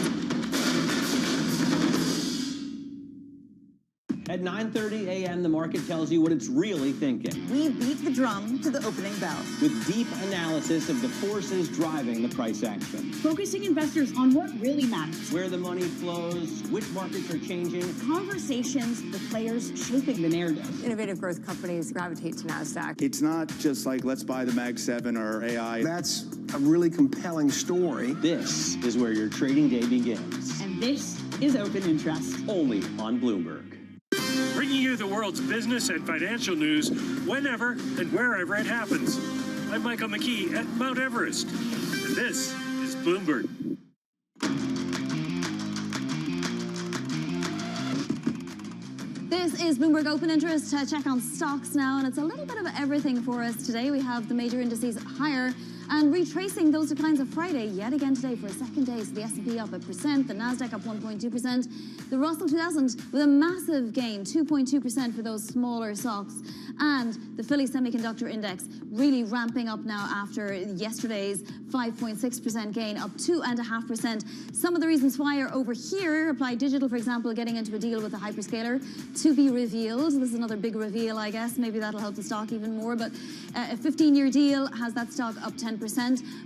Speaker 2: At 9:30 a.m., the market tells you what it's really thinking.
Speaker 6: We beat the drum to the opening bell.
Speaker 2: With deep analysis of the forces driving the price action.
Speaker 6: Focusing investors on what really matters.
Speaker 2: Where the money flows, which markets are changing.
Speaker 6: Conversations, the players shaping the narrative.
Speaker 14: Innovative growth companies gravitate to NASDAQ.
Speaker 10: It's not just like, let's buy the Mag 7 or AI.
Speaker 16: That's a really compelling story.
Speaker 2: This is where your trading day begins.
Speaker 6: And this is Open Interest.
Speaker 2: Only on Bloomberg.
Speaker 24: Bringing you the world's business and financial news whenever and wherever it happens. I'm Michael McKee at Mount Everest, and this is Bloomberg.
Speaker 29: This is Bloomberg Open Interest. Check on stocks now, and it's a little bit of everything for us today. We have the major indices higher and retracing those declines of Friday yet again today for a second day. So the S&P up 1%, the Nasdaq up 1.2%, the Russell 2000 with a massive gain, 2.2% for those smaller stocks, and the Philly Semiconductor Index really ramping up now after yesterday's 5.6% gain, up 2.5%. Some of the reasons why are over here. Applied Digital, for example, getting into a deal with a hyperscaler to be revealed. This is another big reveal, I guess. Maybe that'll help the stock even more. But a 15-year deal has that stock up 10%.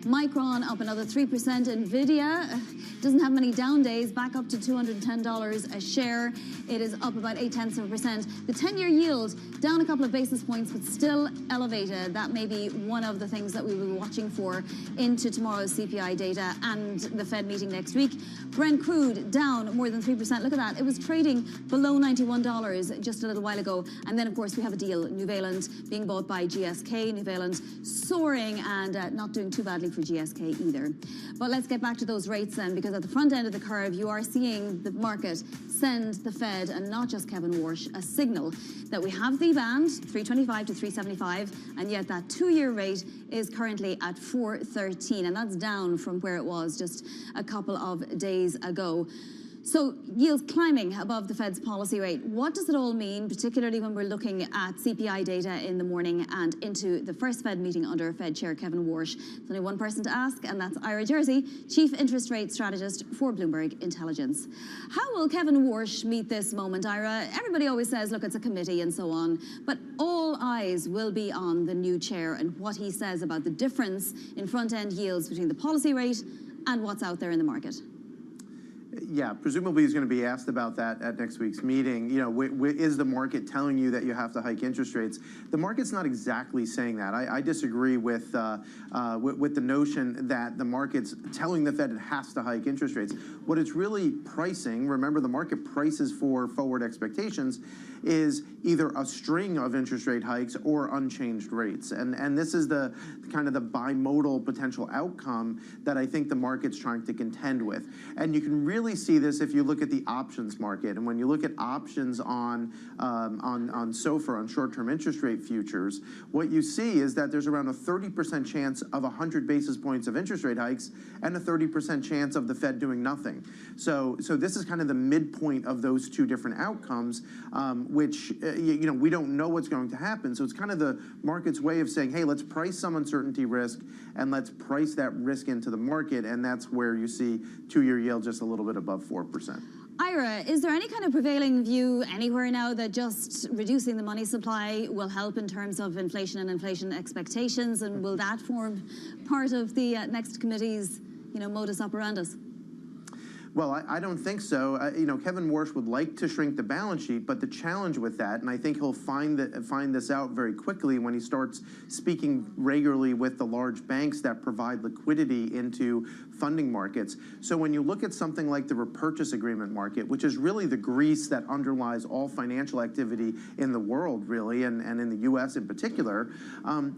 Speaker 29: Micron up another 3%. Nvidia doesn't have many down days, back up to $210 a share. It is up about 0.8%. The 10-year yield down a couple of basis points, but still elevated. That may be one of the things that we will be watching for into tomorrow's CPI data and the Fed meeting next week. Brent crude down more than 3%. Look at that. It was trading below $91 just a little while ago. And then, of course, we have a deal. Nuvalent being bought by GSK. Nuvalent soaring and not doing too badly for GSK either. But let's get back to those rates then, because at the front end of the curve, you are seeing the market send the Fed, and not just Kevin Warsh, a signal that we have the band, 325 to 375, and yet that 2-year rate is currently at 4.13, and that's down from where it was just a couple of days ago. So yields climbing above the Fed's policy rate. What does it all mean, particularly when we're looking at CPI data in the morning and into the first Fed meeting under Fed Chair Kevin Warsh? There's only one person to ask, and that's Ira Jersey, Chief Interest Rate Strategist for Bloomberg Intelligence. How will Kevin Warsh meet this moment, Ira? Everybody always says, look, it's a committee and so on, but all eyes will be on the new chair and what he says about the difference in front-end yields between the policy rate and what's out there in the market.
Speaker 25: Yeah, presumably he's going to be asked about that at next week's meeting. You know, is the market telling you that you have to hike interest rates? The market's not exactly saying that. I disagree with the notion that the market's telling the Fed it has to hike interest rates. What it's really pricing, remember the market prices for forward expectations, is either a string of interest rate hikes or unchanged rates. And this is the kind of the bimodal potential outcome that I think the market's trying to contend with. And you can really see this if you look at the options market. And when you look at options on SOFR, on short-term interest rate futures, what you see is that there's around a 30% chance of 100 basis points of interest rate hikes and a 30% chance of the Fed doing nothing. So this is kind of the midpoint of those two different outcomes, which you know, we don't know what's going to happen. So it's kind of the market's way of saying, hey, let's price some uncertainty risk and let's price that risk into the market. And that's where you see 2-year yield just a little bit above 4%.
Speaker 29: Ira, is there any kind of prevailing view anywhere now that just reducing the money supply will help in terms of inflation and inflation expectations? And will that form part of the next committee's, you know, modus operandus?
Speaker 25: Well, I don't think so. You know, Kevin Warsh would like to shrink the balance sheet, but the challenge with that, and I think he'll find this out very quickly when he starts speaking regularly with the large banks that provide liquidity into funding markets. So when you look at something like the repurchase agreement market, which is really the grease that underlies all financial activity in the world, really, and in the U.S. in particular,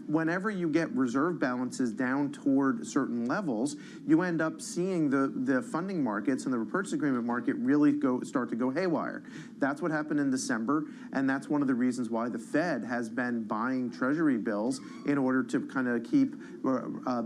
Speaker 25: whenever you get reserve balances down toward certain levels, you end up seeing the funding markets and the repurchase agreement market really start to go haywire. That's what happened in December, and that's one of the reasons why the Fed has been buying Treasury bills in order to kind of keep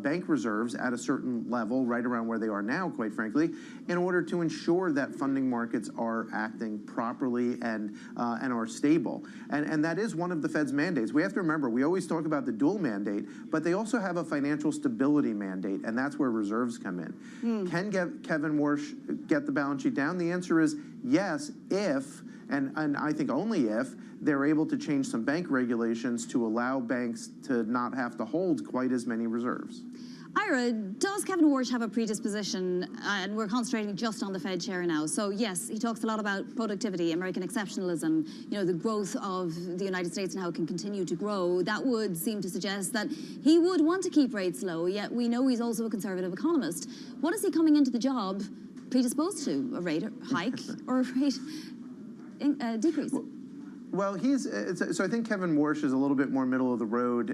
Speaker 25: bank reserves at a certain level, right around where they are now, quite frankly, in order to ensure that funding markets are acting properly and are stable. And that is one of the Fed's mandates. We have to remember, we always talk about the dual mandate, but they also have a financial stability mandate, and that's where reserves come in. Can Kevin Warsh get the balance sheet down? The answer is yes, if, and I think only if, they're able to change some bank regulations to allow banks to not have to hold quite as many reserves.
Speaker 29: Ira, does Kevin Warsh have a predisposition, and we're concentrating just on the Fed chair now, so yes, he talks a lot about productivity, American exceptionalism, you know, the growth of the United States and how it can continue to grow. That would seem to suggest that he would want to keep rates low, yet we know he's also a conservative economist. What is he coming into the job predisposed to? A rate hike or a rate decrease?
Speaker 25: Well, so I think Kevin Warsh is a little bit more middle of the road.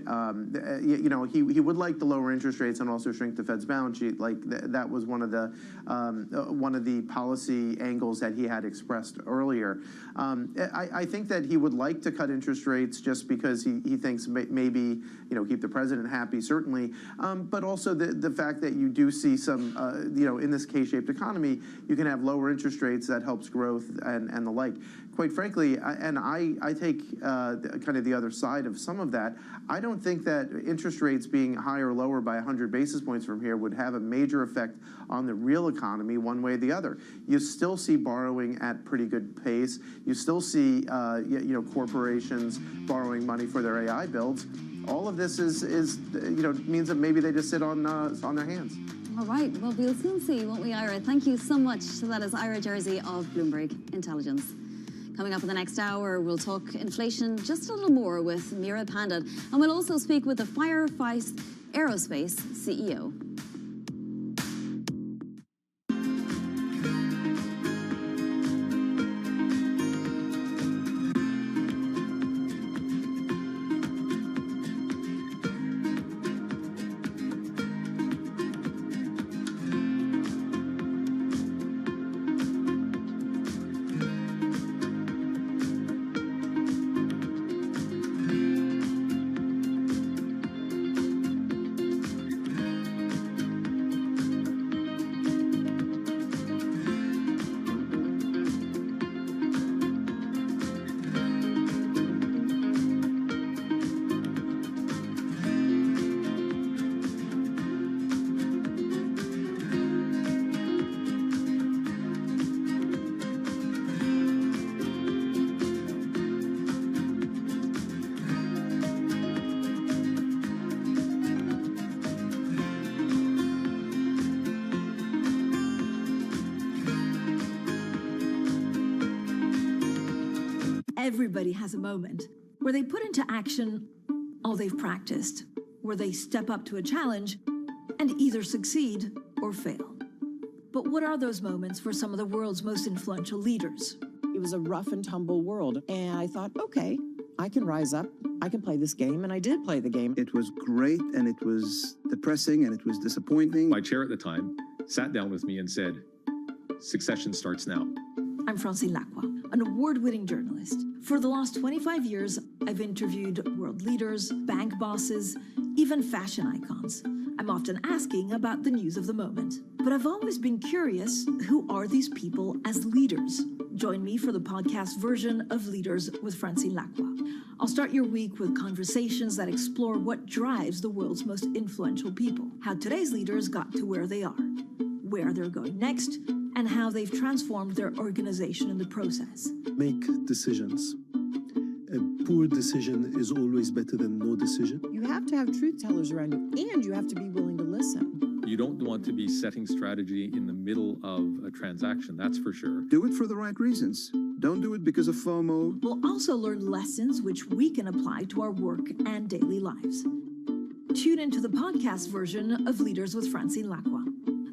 Speaker 25: You know, he would like to lower interest rates and also shrink the Fed's balance sheet. Like that was one of the policy angles that he had expressed earlier. I think that he would like to cut interest rates just because he thinks maybe, you know, keep the president happy, certainly, but also the fact that you do see some, you know, in this K-shaped economy, you can have lower interest rates that helps growth and the like. Quite frankly, I take kind of the other side of some of that. I don't think that interest rates being higher or lower by 100 basis points from here would have a major effect on the real economy one way or the other. You still see borrowing at pretty good pace. You still see you know, corporations borrowing money for their AI builds. All of this is you know, means that maybe they just sit on their hands.
Speaker 29: All right, well, we'll soon see, won't we, Ira? Thank you so much. So that is Ira Jersey of Bloomberg Intelligence. Coming up in the next hour, we'll talk inflation just a little more with Mira Pandit, and we'll also speak with the Firefly Aerospace CEO.
Speaker 3: Everybody has a moment where they put into action all they've practiced, where they step up to a challenge and either succeed or fail. But what are those moments for some of the world's most influential leaders?
Speaker 8: It was a rough and tumble world, and I thought, okay, I can rise up, I can play this game, and I did play the game.
Speaker 9: It was great, and it was depressing, and it was disappointing.
Speaker 12: My chair at the time sat down with me and said, succession starts now.
Speaker 3: I'm Francine Lacroix, an award-winning journalist. For the last 25 years, I've interviewed world leaders, bank bosses, even fashion icons. I'm often asking about the news of the moment. But I've always been curious, who are these people as leaders? Join me for the podcast version of Leaders with Francine Lacroix. I'll start your week with conversations that explore what drives the world's most influential people, how today's leaders got to where they are, where they're going next, and how they've transformed their organization in the process.
Speaker 9: Make decisions. A poor decision is always better than no decision.
Speaker 8: You have to have truth tellers around you, and you have to be willing to listen.
Speaker 12: You don't want to be setting strategy in the middle of a transaction, that's for sure.
Speaker 9: Do it for the right reasons. Don't do it because of FOMO.
Speaker 3: We'll also learn lessons which we can apply to our work and daily lives. Tune into the podcast version of Leaders with Francine Lacroix.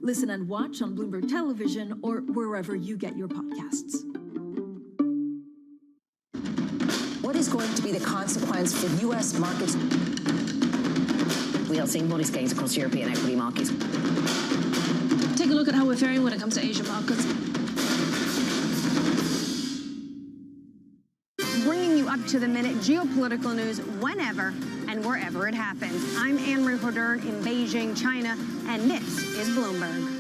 Speaker 3: Listen and watch on Bloomberg Television or wherever you get your podcasts.
Speaker 17: What is going to be the consequence for U.S. markets? We are seeing modest gains across European equity markets.
Speaker 6: Take a look at how we're faring when it comes to Asian markets.
Speaker 14: Bringing you up to the minute geopolitical news whenever and wherever it happens. I'm Anne-Marie Hodern in Beijing, China, and this is Bloomberg.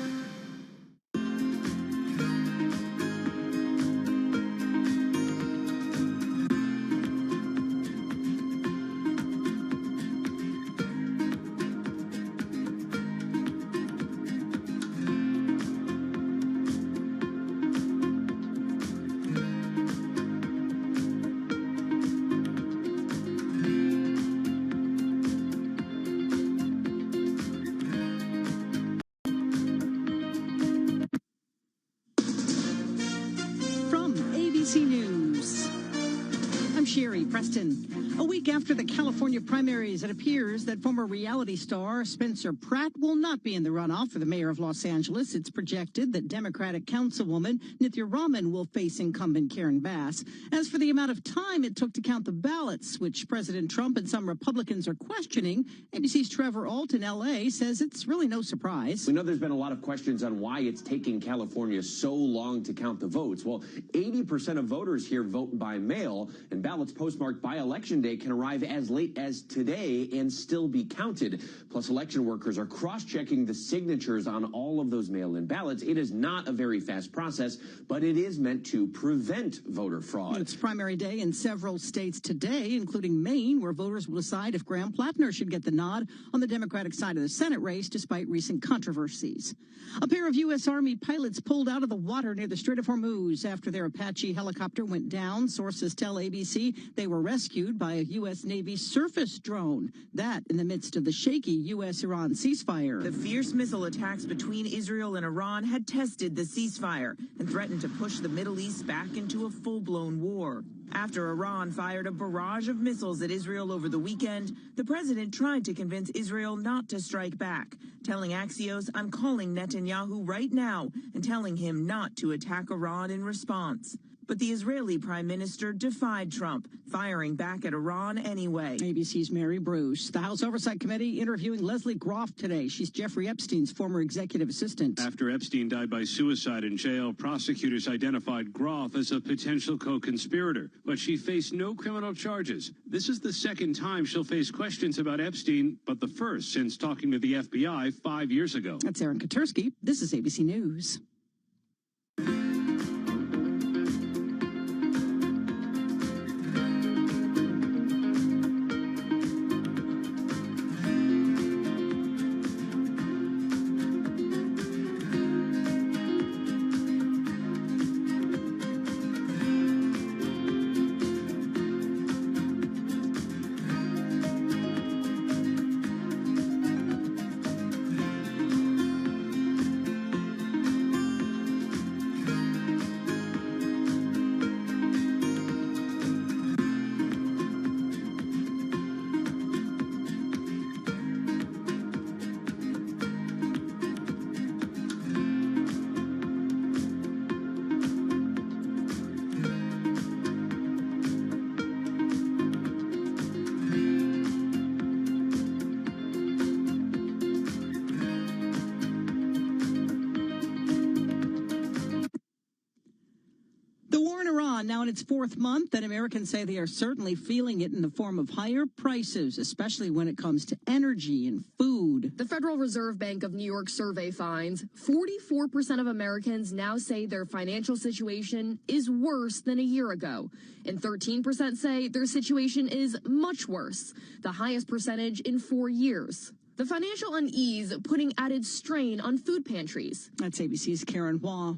Speaker 7: Sherry Preston. A week after the California primaries, it appears that former reality star Spencer Pratt will not be in the runoff for the mayor of Los Angeles. It's projected that Democratic Councilwoman Nithya Raman will face incumbent Karen Bass. As for the amount of time it took to count the ballots, which President Trump and some Republicans are questioning, ABC's Trevor Ault in L.A. says it's really no surprise.
Speaker 13: We know there's been a lot of questions on why it's taking California so long to count the votes. Well, 80% of voters here vote by mail, and ballots postmarked by Election Day can arrive as late as today and still be counted. Plus, election workers are cross-checking the signatures on all of those mail-in ballots. It is not a very fast process, but it is meant to prevent voter fraud.
Speaker 7: It's primary day in several states today, including Maine, where voters will decide if Graham Plattner should get the nod on the Democratic side of the Senate race, despite recent controversies. A pair of U.S. Army pilots pulled out of the water near the Strait of Hormuz after their Apache helicopter went down. Sources tell ABC they were rescued by a U.S. Navy surface drone. That in the midst of the shaky U.S.-Iran ceasefire.
Speaker 18: The fierce missile attacks between Israel and Iran had tested the ceasefire and threatened to push the Middle East back into a full-blown war. After Iran fired a barrage of missiles at Israel over the weekend, the president tried to convince Israel not to strike back, telling Axios, "I'm calling Netanyahu right now and telling him not to attack Iran in response." But the Israeli prime minister defied Trump, firing back at Iran anyway.
Speaker 7: ABC's Mary Bruce. The House Oversight Committee interviewing Leslie Groff today. She's Jeffrey Epstein's former executive assistant.
Speaker 24: After Epstein died by suicide in jail, prosecutors identified Groff as a potential co-conspirator, but she faced no criminal charges. This is the second time she'll face questions about Epstein, but the first since talking to the FBI 5 years ago.
Speaker 7: That's Aaron Katursky. This is ABC News. Now in its fourth month, and Americans say they are certainly feeling it in the form of higher prices, especially when it comes to energy and food.
Speaker 20: The Federal Reserve Bank of New York survey finds 44% of Americans now say their financial situation is worse than a year ago, and 13% say their situation is much worse, the highest percentage in 4 years. The financial unease putting added strain on food pantries.
Speaker 7: That's ABC's Karen Hua.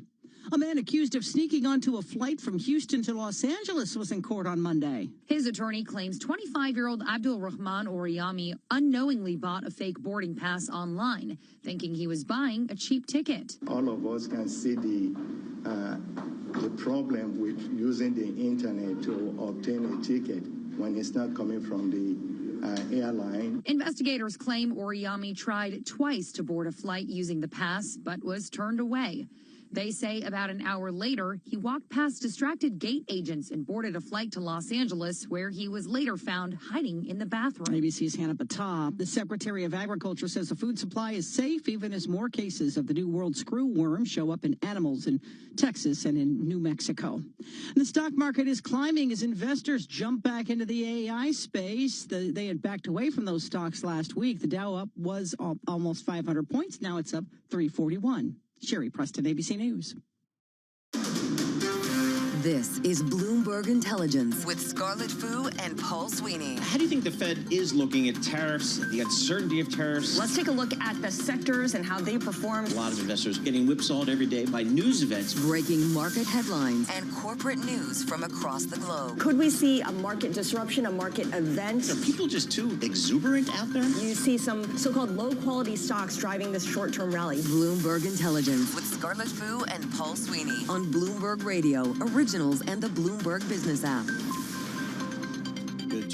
Speaker 7: A man accused of sneaking onto a flight from Houston to Los Angeles was in court on Monday.
Speaker 21: His attorney claims 25-year-old Abdul Rahman Oriyami unknowingly bought a fake boarding pass online, thinking he was buying a cheap ticket.
Speaker 22: All of us can see the problem with using the internet to obtain a ticket when it's not coming from the airline.
Speaker 20: Investigators claim Oriyami tried twice to board a flight using the pass, but was turned away. They say about an hour later, he walked past distracted gate agents and boarded a flight to Los Angeles, where he was later found hiding in the bathroom.
Speaker 7: ABC's Hannah Batab. The Secretary of Agriculture says the food supply is safe, even as more cases of the New World screwworm show up in animals in Texas and in New Mexico. And the stock market is climbing as investors jump back into the AI space. They had backed away from those stocks last week. The Dow up was almost 500 points. Now it's up 341. Sherry Preston, ABC News.
Speaker 5: This is Bloomberg Intelligence with Scarlett Fu and Paul Sweeney.
Speaker 26: How do you think the Fed is looking at tariffs, the uncertainty of tariffs?
Speaker 19: Let's take a look at the sectors and how they performed.
Speaker 26: A lot of investors getting whipsawed every day by news events.
Speaker 5: Breaking market headlines and corporate news from across the globe.
Speaker 19: Could we see a market disruption, a market event?
Speaker 26: Are people just too exuberant out there?
Speaker 19: You see some so-called low-quality stocks driving this short-term rally.
Speaker 5: Bloomberg Intelligence with Scarlett Fu and Paul Sweeney on Bloomberg Radio, originals and the Bloomberg Business app.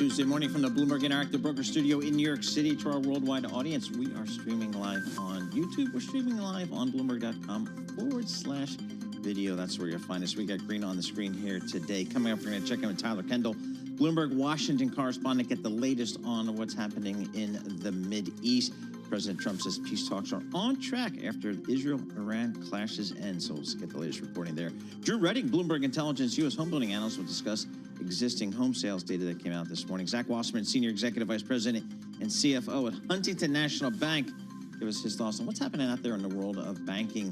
Speaker 1: Tuesday morning from the Bloomberg Interactive Broker Studio in New York City. To our worldwide audience, we are streaming live on YouTube. We're streaming live on Bloomberg.com/video. That's where you'll find us. We got green on the screen here today. Coming up, we're going to check in with Tyler Kendall, Bloomberg Washington correspondent, get the latest on what's happening in the Mideast. President Trump says peace talks are on track after Israel-Iran clashes end. So let's get the latest reporting there. Drew Redding, Bloomberg Intelligence U.S. homebuilding analyst, will discuss existing home sales data that came out this morning. Zach Wasserman, Senior Executive Vice President and CFO at Huntington National Bank, give us his thoughts on what's happening out there in the world of banking.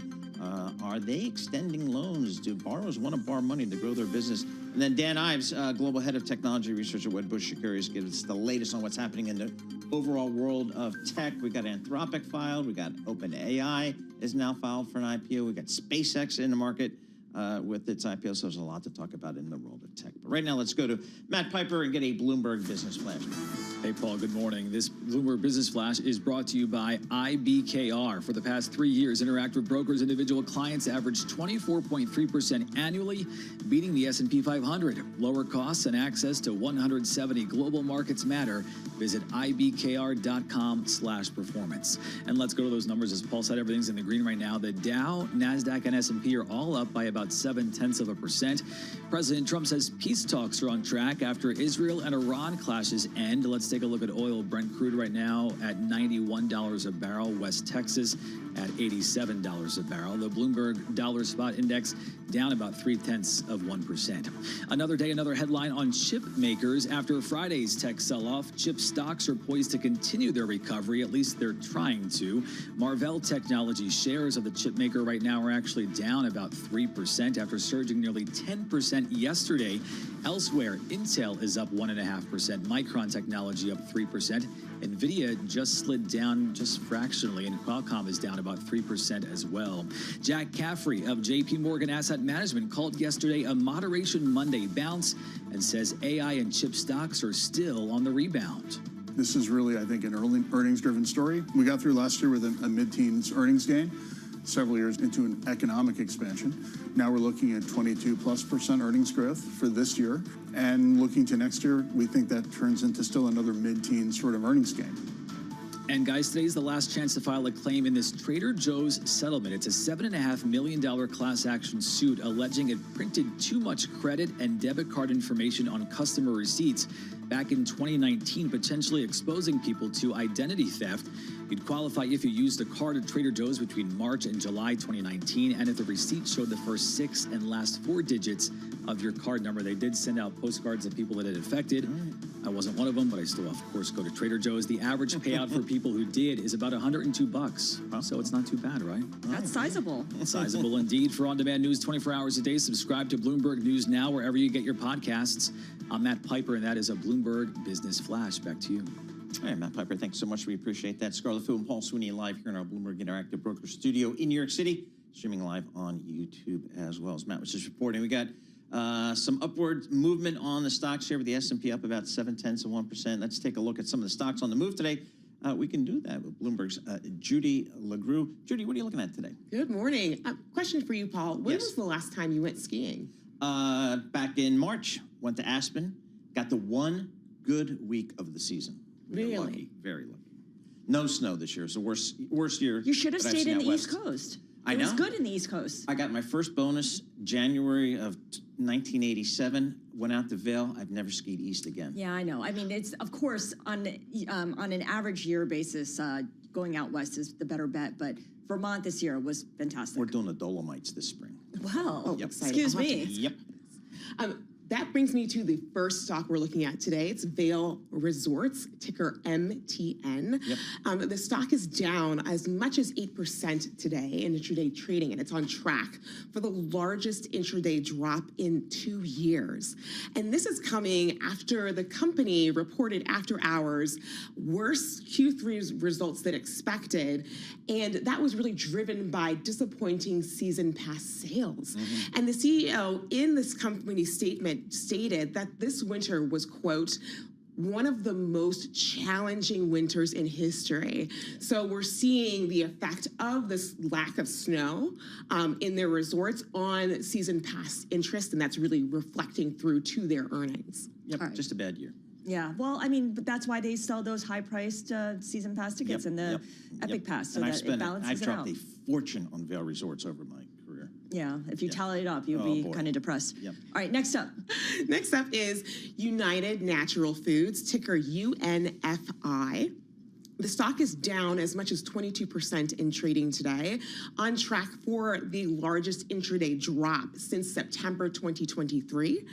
Speaker 1: Are they extending loans? Do borrowers want to borrow money to grow their business? And then Dan Ives, Global Head of Technology Research at Wedbush Securities, gives us the latest on what's happening in the overall world of tech. We got Anthropic filed. We got OpenAI is now filed for an IPO. We got SpaceX in the market with its IPO. So there's a lot to talk about in the world of tech. But right now, let's go to Matt Piper and get a Bloomberg Business Flash.
Speaker 4: Hey, Paul, good morning. This Bloomberg Business Flash is brought to you by IBKR. For the past 3 years, Interactive Brokers' individual clients averaged 24.3% annually, beating the S&P 500. Lower costs and access to 170 global markets matter. Visit ibkr.com/performance. And let's go to those numbers. As Paul said, everything's in the green right now. The Dow, NASDAQ, and S&P are all up by about 0.7%. President Trump says peace talks are on track after Israel and Iran clashes end. Let's take a look at oil. Brent crude right now at $91 a barrel. West Texas at $87 a barrel. The Bloomberg Dollar Spot Index down about 0.3%. Another day, another headline on chip makers. After Friday's tech sell-off, chip stocks are poised to continue their recovery. At least they're trying to. Marvell Technology shares of the chip maker right now are actually down about 3% after surging nearly 10% yesterday. Elsewhere, Intel is up 1.5%. Micron Technology up 3%. NVIDIA just slid down just fractionally, and Qualcomm is down about 3% as well. Jack Caffrey of JP Morgan Asset Management called yesterday a Moderation Monday bounce and says AI and chip stocks are still on the rebound.
Speaker 10: This is really, I think, an earnings-driven story. We got through last year with a mid-teens earnings gain, several years into an economic expansion. Now we're looking at 22+% earnings growth for this year. And looking to next year, we think that turns into still another mid-teen sort of earnings gain.
Speaker 4: And guys, today's the last chance to file a claim in this Trader Joe's settlement. It's a $7.5 million class action suit alleging it printed too much credit and debit card information on customer receipts back in 2019, potentially exposing people to identity theft. You'd qualify if you used a card at Trader Joe's between March and July 2019, and if the receipt showed the first 6 and last 4 digits of your card number. They did send out postcards to people that it affected. I wasn't one of them, but I still, of course, go to Trader Joe's. The average payout for people who did is about $102. So it's not too bad, right?
Speaker 6: That's sizable.
Speaker 4: Sizable indeed. For on-demand news 24 hours a day, subscribe to Bloomberg News Now wherever you get your podcasts. I'm Matt Piper, and that is a Bloomberg Business Flash. Back to you.
Speaker 1: All right, Matt Piper, thanks so much. We appreciate that. Scarlett Fu and Paul Sweeney live here in our Bloomberg Interactive Broker Studio in New York City, streaming live on YouTube as well. As Matt was just reporting, we got some upward movement on the stocks here with the S&P up about 0.7%. Let's take a look at some of the stocks on the move today. We can do that with Bloomberg's Judy LaGrue. Judy, what are you looking at today?
Speaker 11: Good morning. Question for you, Paul. When was the last time you went skiing?
Speaker 1: Back in March. Went to Aspen. Got the one good week of the season.
Speaker 11: Really?
Speaker 1: Lucky, very lucky. No snow this year. It's the worst year.
Speaker 6: You should have
Speaker 1: that I've
Speaker 6: stayed
Speaker 1: seen
Speaker 6: in
Speaker 1: out
Speaker 6: the
Speaker 1: west.
Speaker 6: East Coast.
Speaker 1: I know.
Speaker 6: It was good in the East Coast.
Speaker 1: I got my first bonus January of 1987. Went out to Vail. I've never skied east again.
Speaker 6: Yeah, I know. I mean, it's, of course, on an average year basis, going out west is the better bet. But Vermont this year was fantastic.
Speaker 1: We're doing the Dolomites this spring.
Speaker 6: Well,
Speaker 1: Yep.
Speaker 6: excuse me.
Speaker 1: Yep.
Speaker 11: That brings me to the first stock we're looking at today. It's Vail Resorts, ticker MTN. The stock is down as much as 8% today in intraday trading, and it's on track for the largest intraday drop in 2 years. And this is coming after the company reported after hours worse Q3 results than expected, and that was really driven by disappointing season pass sales. And the CEO in this company statement stated that this winter was, quote, one of the most challenging winters in history. So we're seeing the effect of this lack of snow in their resorts on season pass interest, and that's really reflecting through to their earnings.
Speaker 1: Yep, just a bad year.
Speaker 6: Yeah, well, I mean, but that's why they sell those high-priced season pass tickets and the Epic Pass, so
Speaker 1: and
Speaker 6: that it balances
Speaker 1: I've
Speaker 6: it
Speaker 1: dropped
Speaker 6: out.
Speaker 1: a fortune on Vail Resorts over my career.
Speaker 6: Yeah, if you tally it up, you'll be kind of depressed.
Speaker 1: Yep.
Speaker 6: All right, next up.
Speaker 11: Next up is United Natural Foods, ticker UNFI. The stock is down as much as 22% in trading today, on track for the largest intraday drop since September 2023.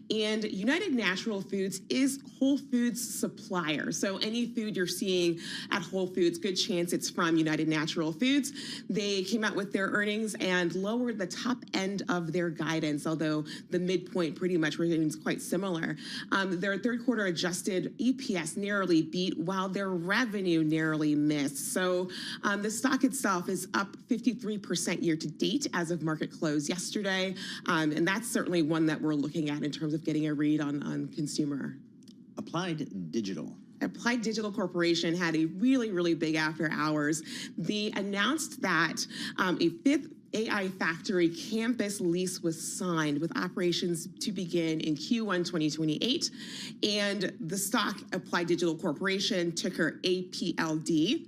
Speaker 11: And United Natural Foods is Whole Foods supplier. So any food you're seeing at Whole Foods, good chance it's from United Natural Foods. They came out with their earnings and lowered the top end of their guidance, although the midpoint pretty much remains quite similar. Their third quarter adjusted EPS narrowly beat, while their revenue narrowly missed. So the stock itself is up 53% year to date as of market close yesterday. And that's certainly one that we're looking at in terms of getting a read on consumer.
Speaker 1: Applied Digital.
Speaker 11: Applied Digital Corporation had a really, really big after hours. They announced that a fifth AI factory campus lease was signed with operations to begin in Q1 2028. And the stock, Applied Digital Corporation, ticker APLD,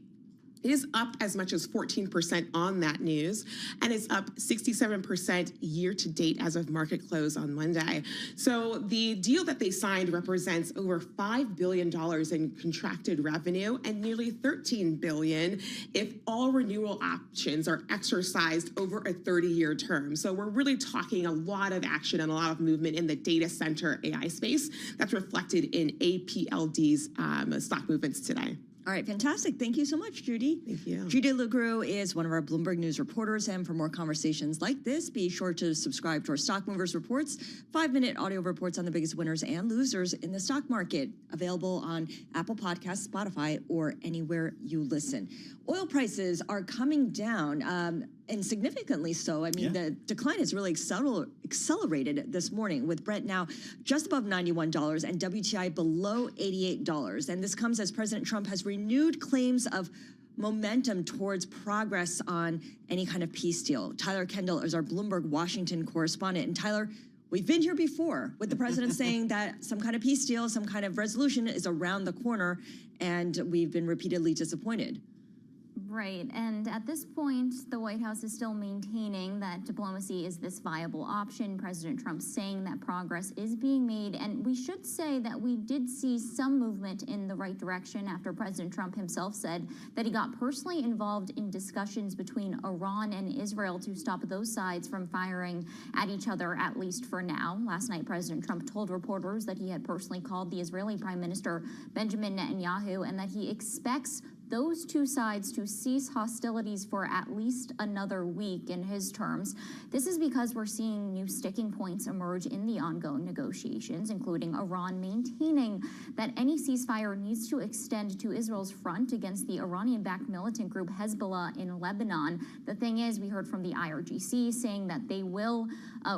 Speaker 11: is up as much as 14% on that news, and is up 67% year to date as of market close on Monday. So the deal that they signed represents over $5 billion in contracted revenue and nearly $13 billion if all renewal options are exercised over a 30-year term. So we're really talking a lot of action and a lot of movement in the data center AI space that's reflected in APLD's stock movements today.
Speaker 6: All right, fantastic. Thank you so much, Judy.
Speaker 11: Thank you.
Speaker 6: Judy LeGroux is one of our Bloomberg News reporters, and for more conversations like this, be sure to subscribe to our Stock Movers Reports, 5-minute audio reports on the biggest winners and losers in the stock market, available on Apple Podcasts, Spotify, or anywhere you listen. Oil prices are coming down, and significantly so. I mean, the decline has really accelerated this morning, with Brent now just above $91 and WTI below $88. And this comes as President Trump has renewed claims of momentum towards progress on any kind of peace deal. Tyler Kendall is our Bloomberg Washington correspondent. And Tyler, we've been here before with the president saying that some kind of peace deal, some kind of resolution is around the corner, and we've been repeatedly disappointed.
Speaker 2: Right, and at this point, the White House is still maintaining that diplomacy is this viable option. President Trump saying that progress is being made, and we should say that we did see some movement in the right direction after President Trump himself said that he got personally involved in discussions between Iran and Israel to stop those sides from firing at each other, at least for now. Last night, President Trump told reporters that he had personally called the Israeli Prime Minister Benjamin Netanyahu and that he expects those two sides to cease hostilities for at least another week in his terms. This is because we're seeing new sticking points emerge in the ongoing negotiations, including Iran maintaining that any ceasefire needs to extend to Israel's front against the Iranian-backed militant group Hezbollah in Lebanon. The thing is, we heard from the IRGC saying that they will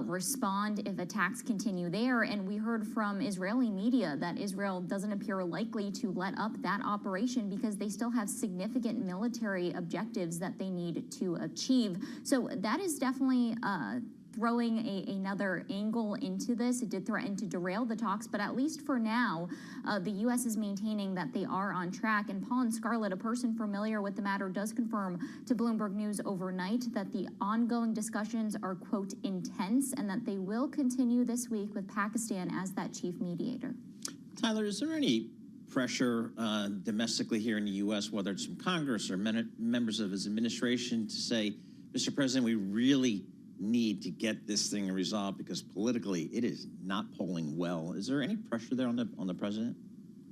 Speaker 2: respond if attacks continue there, and we heard from Israeli media that Israel doesn't appear likely to let up that operation because they still have significant military objectives that they need to achieve. So that is definitely throwing another angle into this. It did threaten to derail the talks, but at least for now, the U.S. is maintaining that they are on track. And Paul and Scarlett, a person familiar with the matter, does confirm to Bloomberg News overnight that the ongoing discussions are, quote, intense, and that they will continue this week with Pakistan as that chief mediator.
Speaker 1: Tyler, is there any pressure domestically here in the U.S., whether it's from Congress or members of his administration, to say, Mr. President, we really need to get this thing resolved because politically it is not polling well? Is there any pressure there on the president?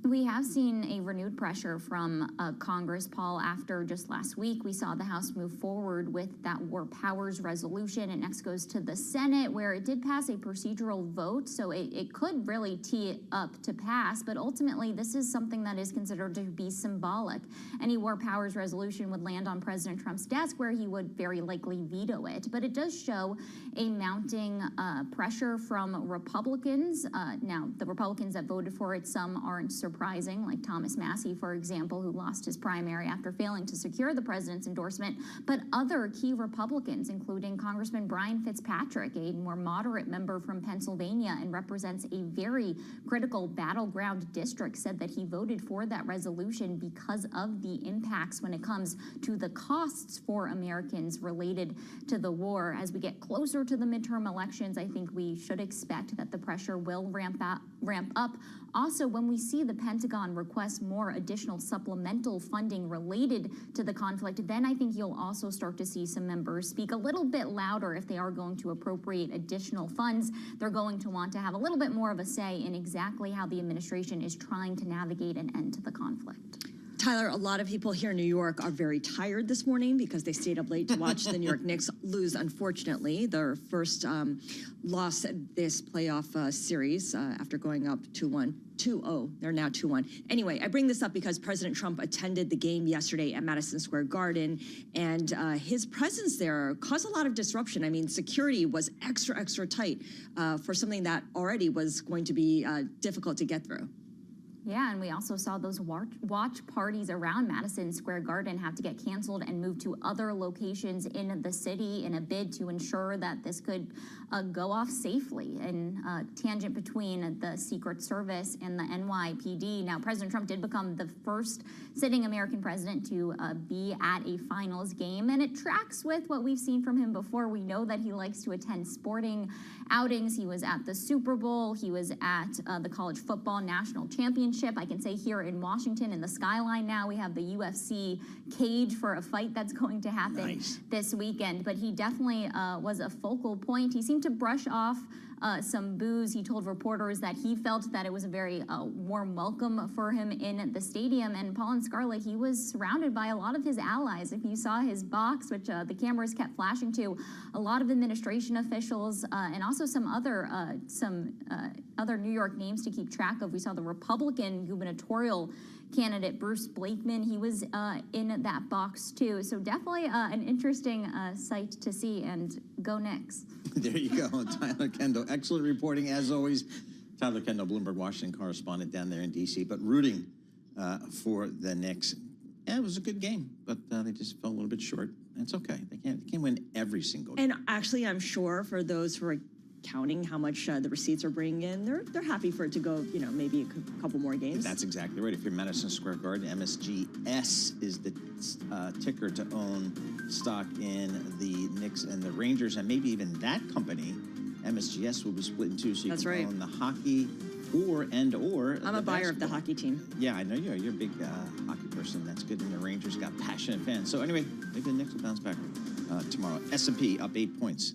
Speaker 2: We have seen a renewed pressure from Congress, Paul. After just last week, we saw the House move forward with that War Powers resolution. It next goes to the Senate, where it did pass a procedural vote, so it could really tee it up to pass. But ultimately, this is something that is considered to be symbolic. Any War Powers resolution would land on President Trump's desk, where he would very likely veto it. But it does show a mounting pressure from Republicans. Now, the Republicans that voted for it, some are in support surprising, like Thomas Massie, for example, who lost his primary after failing to secure the president's endorsement, but other key Republicans, including Congressman Brian Fitzpatrick, a more moderate member from Pennsylvania and represents a very critical battleground district, said that he voted for that resolution because of the impacts when it comes to the costs for Americans related to the war. As we get closer to the midterm elections, I think we should expect that the pressure will ramp up. Also, when we see the Pentagon request more additional supplemental funding related to the conflict, then I think you'll also start to see some members speak a little bit louder. If they are going to appropriate additional funds, they're going to want to have a little bit more of a say in exactly how the administration is trying to navigate an end to the conflict.
Speaker 6: Tyler, a lot of people here in New York are very tired this morning because they stayed up late to watch the New York Knicks lose, unfortunately, their first loss this playoff series after going up 2-0. They're now 2-1. Anyway, I bring this up because President Trump attended the game yesterday at Madison Square Garden, and his presence there caused a lot of disruption. I mean, security was extra tight for something that already was going to be difficult to get through.
Speaker 2: Yeah, and we also saw those watch parties around Madison Square Garden have to get canceled and moved to other locations in the city in a bid to ensure that this could go off safely, in tangent between the Secret Service and the NYPD. Now, President Trump did become the first sitting American president to be at a finals game, and it tracks with what we've seen from him before. We know that he likes to attend sporting outings. He was at the Super Bowl. He was at the College Football National Championship. I can say here in Washington, in the skyline now, we have the UFC cage for a fight that's going to happen this weekend. But he definitely was a focal point. He seemed to brush off some boos. He told reporters that he felt that it was a very warm welcome for him in the stadium. And Paul and Scarlett, he was surrounded by a lot of his allies. If you saw his box, which the cameras kept flashing to, a lot of administration officials and also some other New York names to keep track of. We saw the Republican gubernatorial candidate Bruce Blakeman. He was in that box too. So definitely an interesting sight to see, and go Knicks.
Speaker 1: There you go, Tyler Kendall. Excellent reporting as always. Tyler Kendall, Bloomberg Washington correspondent down there in D.C., but rooting for the Knicks. Yeah, it was a good game, but they just fell a little bit short. It's okay. They can't win every single game.
Speaker 6: And actually, I'm sure for those who are counting how much the receipts are bringing in, they're happy for it to go, maybe a couple more games.
Speaker 1: That's exactly right. If you're Madison Square Garden, MSGS is the ticker to own stock in the Knicks and the Rangers, and maybe even that company, MSGS, will be split in two, so you can own the hockey or.
Speaker 6: I'm a buyer of the hockey team.
Speaker 1: Yeah, I know you are. You're a big hockey person. That's good. And the Rangers got passionate fans. So anyway, maybe the Knicks will bounce back tomorrow. S&P up 8 points.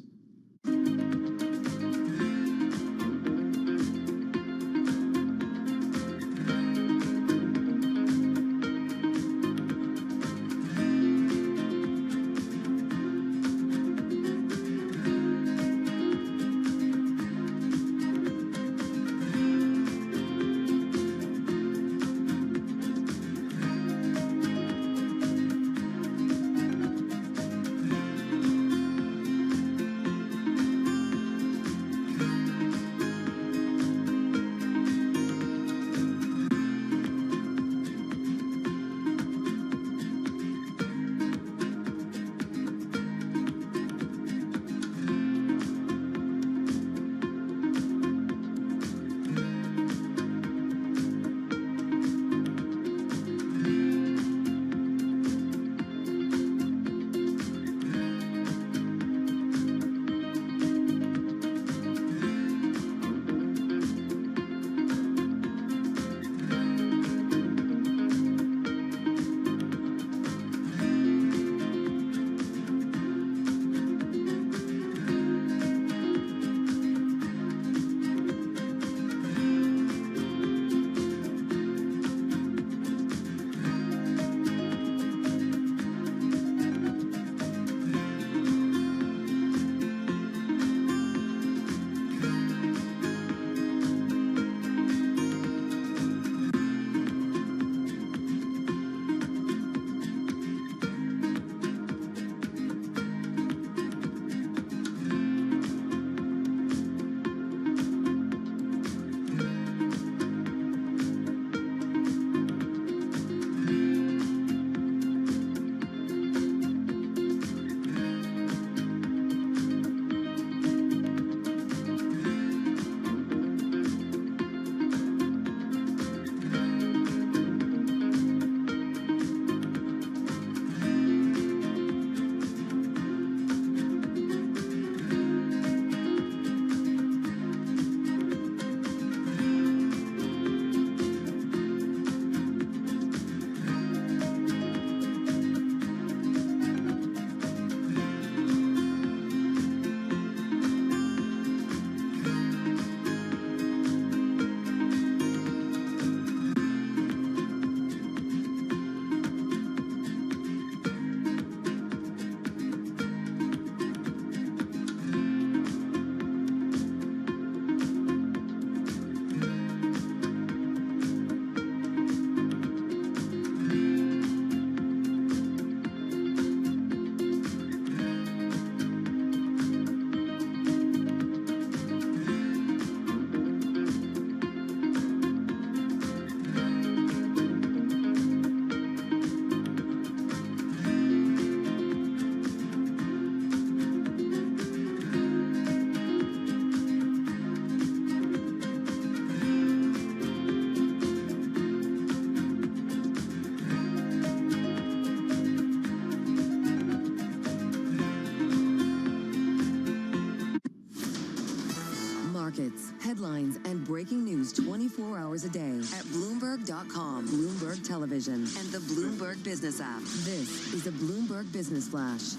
Speaker 5: markets, headlines, and breaking news 24 hours a day at Bloomberg.com, Bloomberg Television, and the Bloomberg Business app. This is a Bloomberg Business Flash.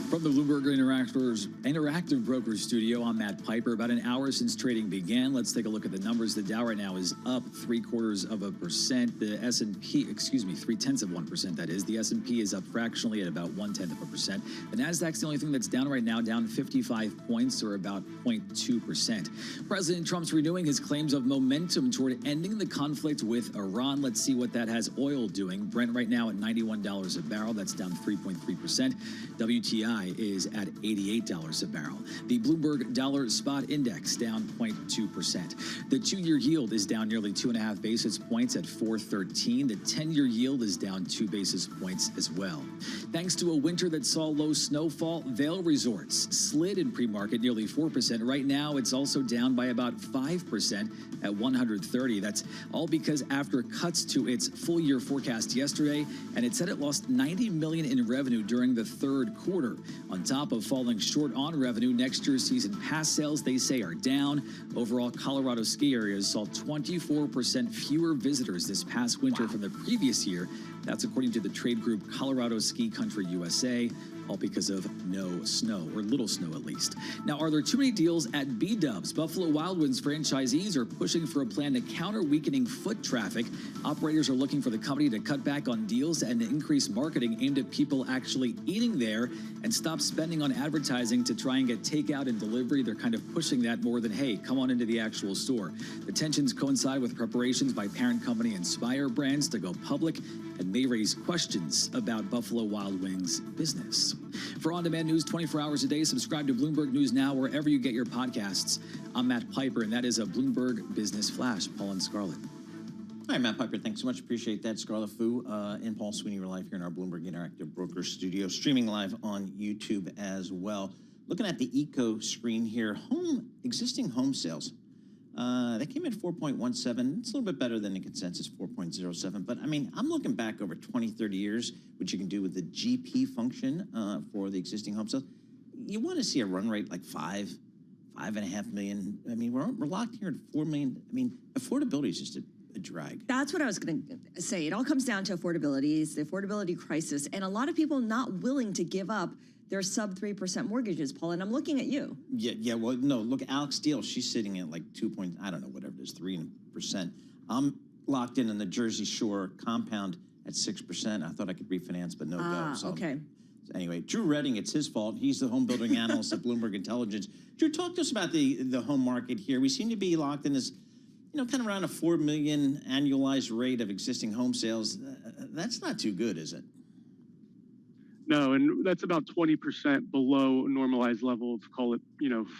Speaker 4: From the Bloomberg Interactive Brokers Studio, I'm Matt Piper. About an hour since trading began, let's take a look at the numbers. The Dow right now is up 0.75%. The S&P, 0.3%, that is. The S&P is up fractionally at about 0.1%. The Nasdaq's the only thing that's down right now, down 55 points, or about 0.2%. President Trump's renewing his claims of momentum toward ending the conflict with Iran. Let's see what that has oil doing. Brent right now at $91 a barrel. That's down 3.3%. WTI is at $88 a barrel. The Bloomberg Dollar Spot Index down 0.2%. The 2-year yield is down nearly 2.5 basis points at 4.13. The 10-year yield is down 2 basis points as well. Thanks to a winter that saw low snowfall, Vail Resorts slid in pre-market nearly 4%. Right now, it's also down by about 5% at 130. That's all because after cuts to its full-year forecast yesterday, and it said it lost $90 million in revenue during the third quarter. On top of falling short on revenue, next year's season pass sales, they say, are down. Overall, Colorado ski areas saw 24% fewer visitors this past winter from the previous year. That's according to the trade group Colorado Ski Country USA, all because of no snow, or little snow at least. Now, are there too many deals at B-Dubs? Buffalo Wild Wings franchisees are pushing for a plan to counter weakening foot traffic. Operators are looking for the company to cut back on deals and increase marketing aimed at people actually eating there and stop spending on advertising to try and get takeout and delivery. They're kind of pushing that more than, hey, come on into the actual store. The tensions coincide with preparations by parent company Inspire Brands to go public and may raise questions about Buffalo Wild Wings business. For on-demand news 24 hours a day, subscribe to Bloomberg News Now wherever you get your podcasts. I'm Matt Piper, and that is a Bloomberg Business Flash. Paul and Scarlett.
Speaker 1: Hi, Matt Piper. Thanks so much. Appreciate that. Scarlett Fu and Paul Sweeney are live here in our Bloomberg Interactive Broker Studio, streaming live on YouTube as well. Looking at the eco screen here, existing home sales. They came in 4.17. It's a little bit better than the consensus 4.07. But I mean, I'm looking back over 20, 30 years, which you can do with the GP function for the existing home sales. You want to see a run rate like 5.5 million. I mean, we're locked here at 4 million. I mean, affordability is just a drag.
Speaker 6: That's what I was going to say. It all comes down to affordability. It's the affordability crisis, and a lot of people not willing to give up their sub 3% mortgages, Paul, and I'm looking at you.
Speaker 1: Yeah. Well, no, look, Alex Steele, she's sitting at like 3%. I'm locked in the Jersey Shore compound at 6%. I thought I could refinance, but no go. So,
Speaker 6: okay.
Speaker 1: Anyway, Drew Redding, it's his fault. He's the home building analyst at Bloomberg Intelligence. Drew, talk to us about the home market here. We seem to be locked in this, kind of around a 4 million annualized rate of existing home sales. That's not too good, is it?
Speaker 24: No, and that's about 20% below a normalized level of, call it,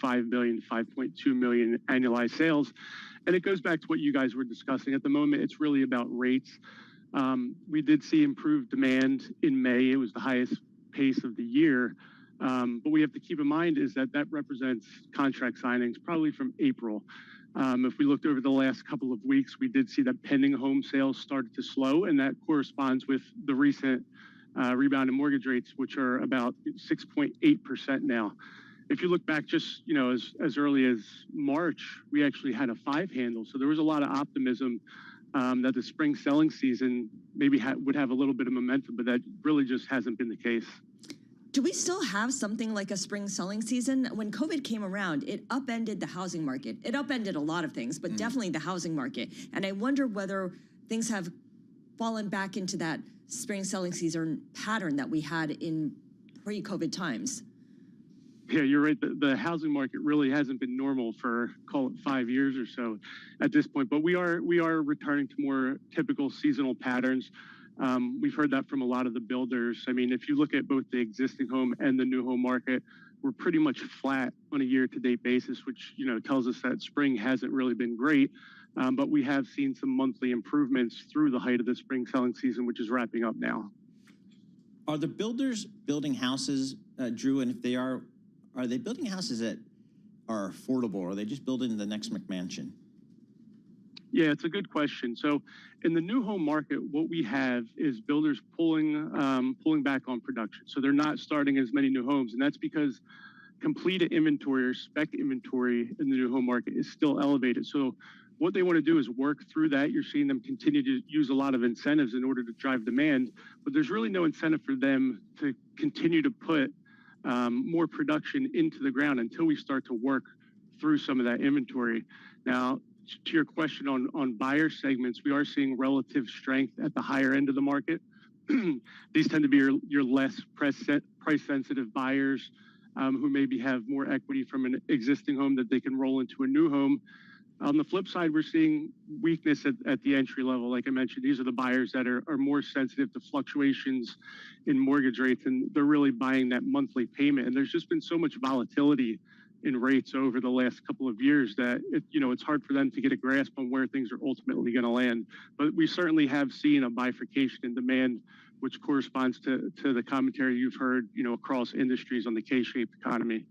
Speaker 24: 5 billion, 5.2 million annualized sales. And it goes back to what you guys were discussing. At the moment, it's really about rates. We did see improved demand in May. It was the highest pace of the year. But we have to keep in mind is that represents contract signings probably from April. If we looked over the last couple of weeks, we did see that pending home sales started to slow, and that corresponds with the recent rebound in mortgage rates, which are about 6.8% now. If you look back just, as early as March, we actually had a 5 handle. So there was a lot of optimism that the spring selling season maybe would have a little bit of momentum, but that really just hasn't been the case.
Speaker 6: Do we still have something like a spring selling season? When COVID came around, it upended the housing market. It upended a lot of things, but definitely the housing market. And I wonder whether things have fallen back into that spring selling season pattern that we had in pre-COVID times.
Speaker 24: Yeah, you're right. The housing market really hasn't been normal for, call it, 5 years or so at this point. But we are returning to more typical seasonal patterns. We've heard that from a lot of the builders. I mean, if you look at both the existing home and the new home market, we're pretty much flat on a year-to-date basis, which tells us that spring hasn't really been great. But we have seen some monthly improvements through the height of the spring selling season, which is wrapping up now.
Speaker 1: Are the builders building houses, Drew? And if they are they building houses that are affordable, or are they just building the next McMansion?
Speaker 24: Yeah, it's a good question. So in the new home market, what we have is builders pulling back on production. So they're not starting as many new homes. And that's because
Speaker 8: completed inventory or spec inventory in the new home market is still elevated. So what they want to do is work through that. You're seeing them continue to use a lot of incentives in order to drive demand, but there's really no incentive for them to continue to put more production into the ground until we start to work through some of that inventory. Now, to your question on buyer segments, we are seeing relative strength at the higher end of the market. These tend to be your less price-sensitive buyers who maybe have more equity from an existing home that they can roll into a new home. On the flip side, we're seeing weakness at the entry level. Like I mentioned, these are the buyers that are more sensitive to fluctuations in mortgage rates, and they're really buying that monthly payment. And there's just been so much volatility in rates over the last couple of years that it's hard for them to get a grasp on where things are ultimately going to land. But we certainly have seen a bifurcation in demand, which corresponds to the commentary you've heard, across industries on the K-shaped economy.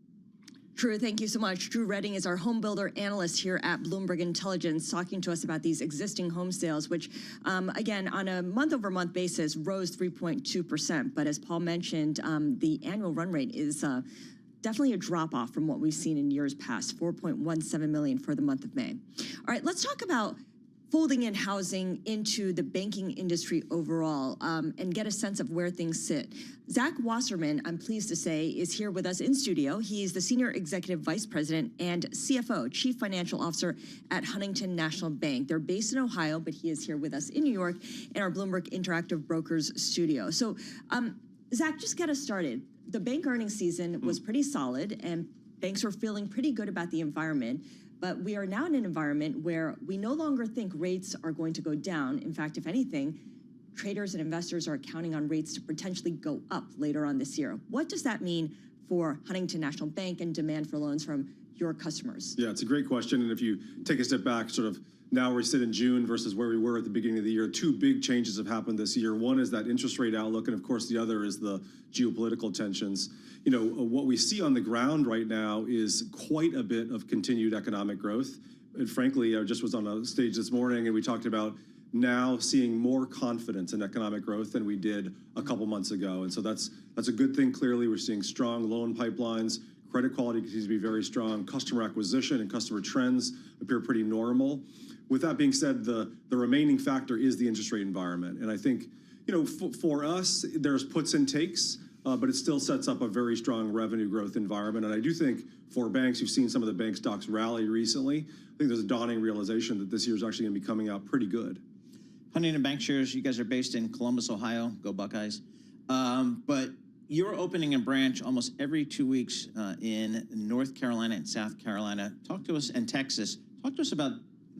Speaker 6: Drew, thank you so much. Drew Redding is our home builder analyst here at Bloomberg Intelligence, talking to us about these existing home sales, which, again, on a month-over-month basis, rose 3.2%. But as Paul mentioned, the annual run rate is definitely a drop-off from what we've seen in years past, 4.17 million for the month of May. All right, let's talk about folding in housing into the banking industry overall and get a sense of where things sit. Zach Wasserman, I'm pleased to say, is here with us in studio. He's the Senior Executive Vice President and CFO, Chief Financial Officer at Huntington National Bank. They're based in Ohio, but he is here with us in New York in our Bloomberg Interactive Brokers studio. So, Zach, just get us started. The bank earnings season was pretty solid, and banks were feeling pretty good about the environment. But we are now in an environment where we no longer think rates are going to go down. In fact, if anything, traders and investors are counting on rates to potentially go up later on this year. What does that mean for Huntington National Bank and demand for loans from your customers?
Speaker 12: Yeah, it's a great question. And if you take a step back, sort of now we sit in June versus where we were at the beginning of the year, two big changes have happened this year. One is that interest rate outlook, and of course the other is the geopolitical tensions. What we see on the ground right now is quite a bit of continued economic growth. And frankly, I just was on a stage this morning and we talked about now seeing more confidence in economic growth than we did a couple months ago. And so that's a good thing. Clearly, we're seeing strong loan pipelines. Credit quality continues to be very strong. Customer acquisition and customer trends appear pretty normal. With that being said, the remaining factor is the interest rate environment. And I think, for us, there's puts and takes, but it still sets up a very strong revenue growth environment. And I do think for banks, you've seen some of the bank stocks rally recently. I think there's a dawning realization that this year is actually going to be coming out pretty good.
Speaker 1: Huntington Bank shares, you guys are based in Columbus, Ohio. Go Buckeyes. But you're opening a branch almost every 2 weeks in North Carolina and South Carolina. Talk to us, and Texas. Talk to us about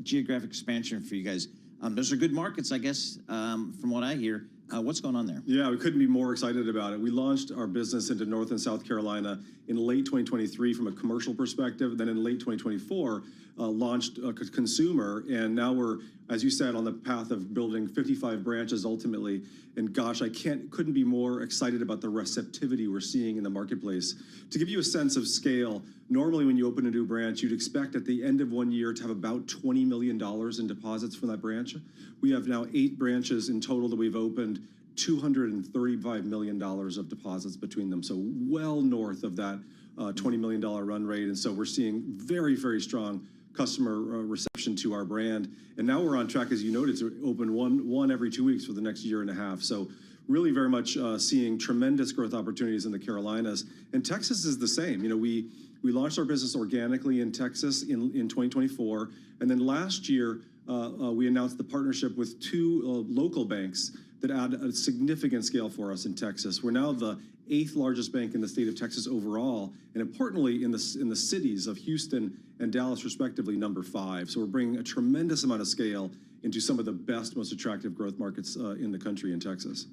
Speaker 1: geographic expansion for you guys. Those are good markets, I guess, from what I hear. What's going on there?
Speaker 12: Yeah, we couldn't be more excited about it. We launched our business into North and South Carolina in late 2023 from a commercial perspective. Then in late 2024, launched a consumer. And now we're, as you said, on the path of building 55 branches ultimately. And gosh, I couldn't be more excited about the receptivity we're seeing in the marketplace. To give you a sense of scale, normally when you open a new branch, you'd expect at the end of 1 year to have about $20 million in deposits from that branch. We have now 8 branches in total that we've opened, $235 million of deposits between them. So well north of that $20 million run rate. And so we're seeing very, very strong customer reception to our brand. And now we're on track, as you noted, to open one every 2 weeks for the next year and a half. So really very much seeing tremendous growth opportunities in the Carolinas. And Texas is the same. We launched our business organically in Texas in 2024. And then last year, we announced the partnership with 2 local banks that add a significant scale for us in Texas. We're now the 8th largest bank in the state of Texas overall, and importantly, in the cities of Houston and Dallas, respectively, number 5. So we're bringing a tremendous amount of scale into some of the best, most attractive growth markets in the country in Texas.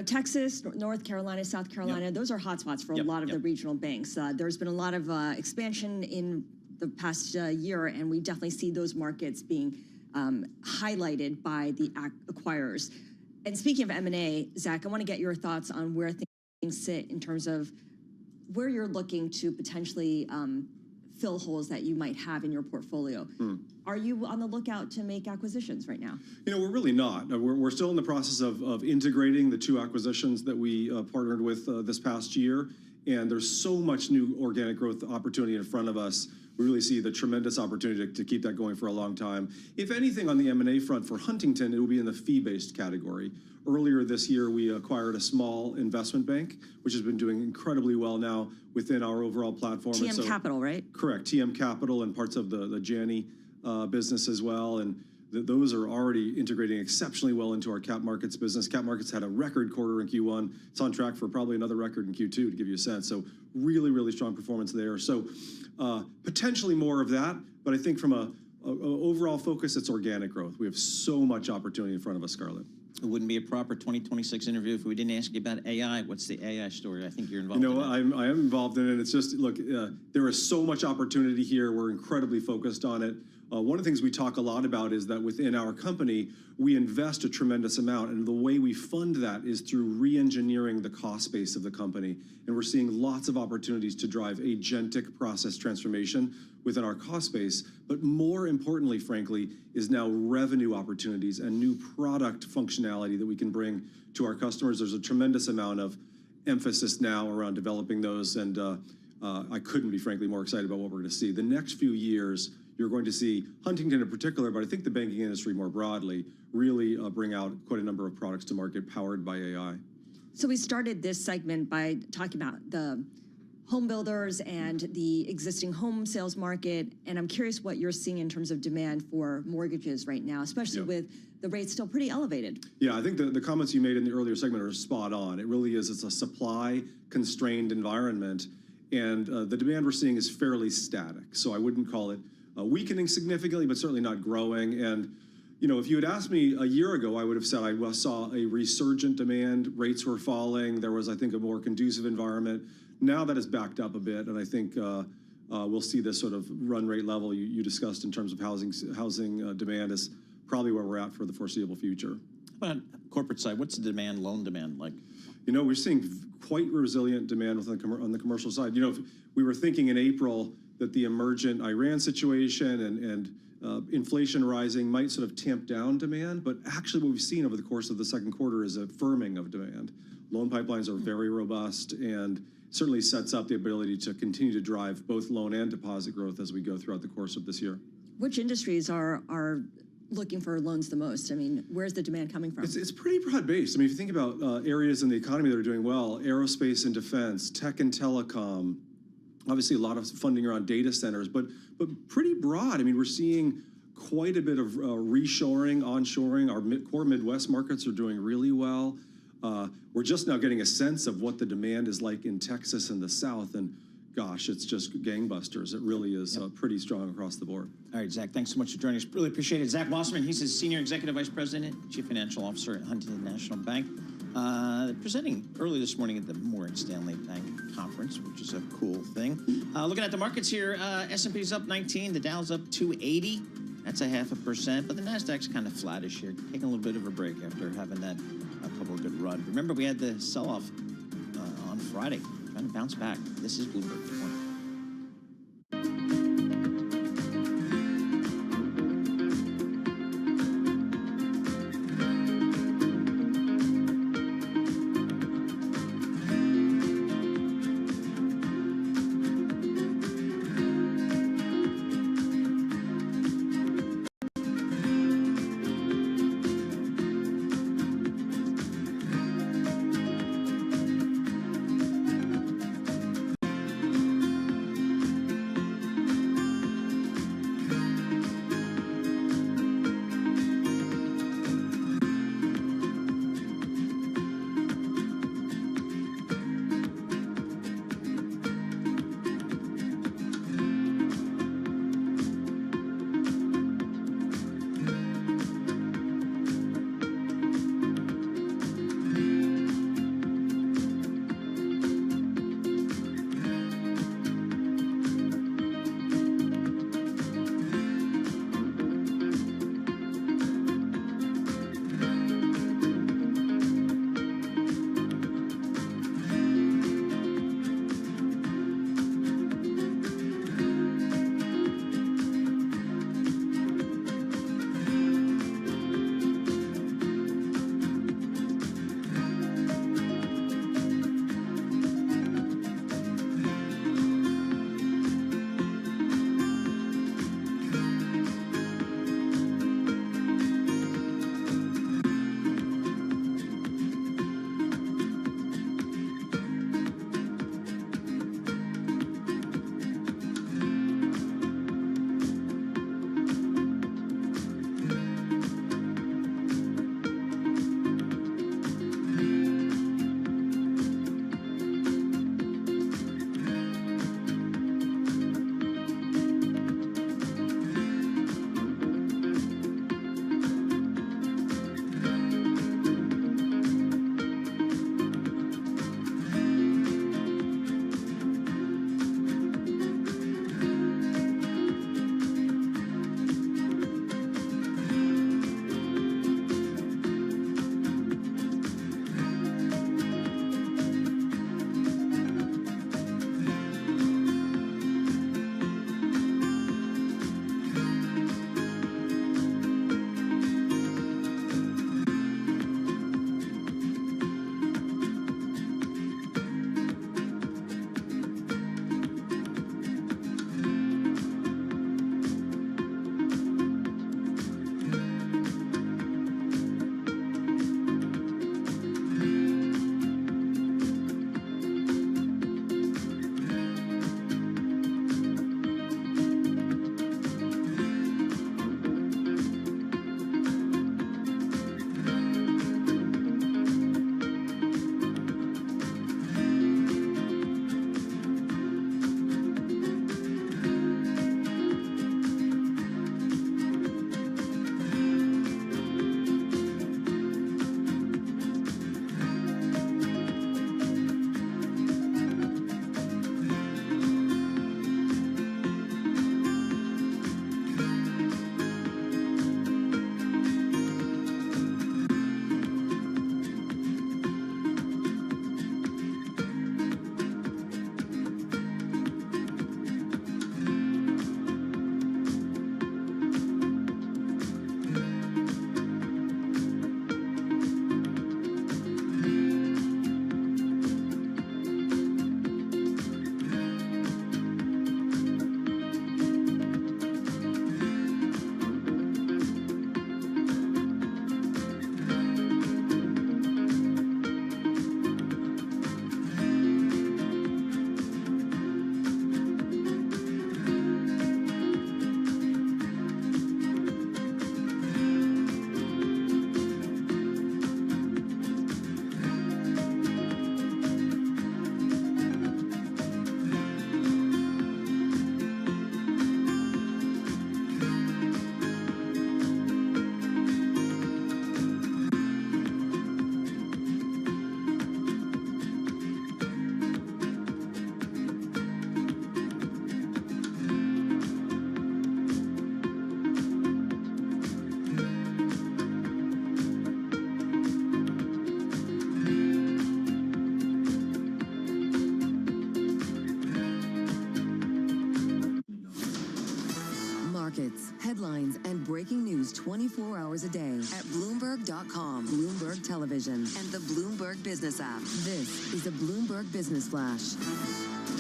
Speaker 6: Texas, North Carolina, South Carolina, those are hotspots for a lot of the regional banks. There's been a lot of expansion in the past year, and we definitely see those markets being highlighted by the acquirers. And speaking of M&A, Zach, I want to get your thoughts on where things sit in terms of where you're looking to potentially fill holes that you might have in your portfolio. Are you on the lookout to make acquisitions right now?
Speaker 12: We're really not. We're still in the process of integrating the 2 acquisitions that we partnered with this past year. And there's so much new organic growth opportunity in front of us. We really see the tremendous opportunity to keep that going for a long time. If anything, on the M&A front for Huntington, it will be in the fee-based category. Earlier this year, we acquired a small investment bank, which has been doing incredibly well now within our overall platform.
Speaker 6: TM Capital, right?
Speaker 12: Correct, TM Capital and parts of the Janney business as well. And those are already integrating exceptionally well into our cap markets business. Cap markets had a record quarter in Q1. It's on track for probably another record in Q2 to give you a sense. So really, really strong performance there. So potentially more of that, but I think from a overall focus, it's organic growth. We have so much opportunity in front of us, Scarlett.
Speaker 1: It wouldn't be a proper 2026 interview if we didn't ask you about AI. What's the AI story? I think you're involved in it.
Speaker 12: I am involved in it. It's just, look, there is so much opportunity here. We're incredibly focused on it. One of the things we talk a lot about is that within our company, we invest a tremendous amount, and the way we fund that is through re-engineering the cost base of the company. And we're seeing lots of opportunities to drive agentic process transformation within our cost base. But more importantly, frankly, is now revenue opportunities and new product functionality that we can bring to our customers. There's a tremendous amount of emphasis now around developing those, and I couldn't be, frankly, more excited about what we're going to see. The next few years, you're going to see Huntington in particular, but I think the banking industry more broadly, really bring out quite a number of products to market powered by AI.
Speaker 6: So we started this segment by talking about the home builders and the existing home sales market, and I'm curious what you're seeing in terms of demand for mortgages right now, especially with the rates still pretty elevated.
Speaker 12: Yeah, I think the comments you made in the earlier segment are spot on. It really is. It's a supply-constrained environment, and the demand we're seeing is fairly static. So I wouldn't call it weakening significantly, but certainly not growing. And, you know, if you had asked me a year ago, I would have said I saw a resurgent demand. Rates were falling. There was, I think, a more conducive environment. Now that has backed up a bit, and I think we'll see this sort of run rate level you discussed in terms of housing demand is probably where we're at for the foreseeable future.
Speaker 1: How about corporate side? What's the loan demand like?
Speaker 12: You know, we're seeing quite resilient demand on the commercial side. You know, if we were thinking in April that the emergent Iran situation and inflation rising might sort of tamp down demand, but actually what we've seen over the course of the second quarter is a firming of demand. Loan pipelines are very robust and certainly sets up the ability to continue to drive both loan and deposit growth as we go throughout the course of this year.
Speaker 6: Which industries are looking for loans the most? I mean, where's the demand coming from?
Speaker 12: It's pretty broad-based. I mean, if you think about areas in the economy that are doing well, aerospace and defense, tech and telecom, obviously a lot of funding around data centers, but pretty broad. I mean, we're seeing quite a bit of reshoring, onshoring. Our core Midwest markets are doing really well. We're just now getting a sense of what the demand is like in Texas and the South, and gosh, it's just gangbusters. It really is pretty strong across the board.
Speaker 1: All right, Zach, thanks so much for joining us. Really appreciate it. Zach Wasserman, he's a Senior Executive Vice President, Chief Financial Officer at Huntington National Bank. Presenting early this morning at the Morgan Stanley Bank Conference, which is a cool thing. Looking at the markets here, S&P's up 19, the Dow's up 280. That's 0.5%, but the Nasdaq's kind of flattish here, taking a little bit of a break after having that couple of good run. Remember, we had the sell-off on Friday, trying to bounce back. This is Bloomberg Good Morning.
Speaker 5: markets, headlines, and breaking news 24 hours a day at Bloomberg.com, Bloomberg Television, and the Bloomberg Business app. This is a Bloomberg Business Flash.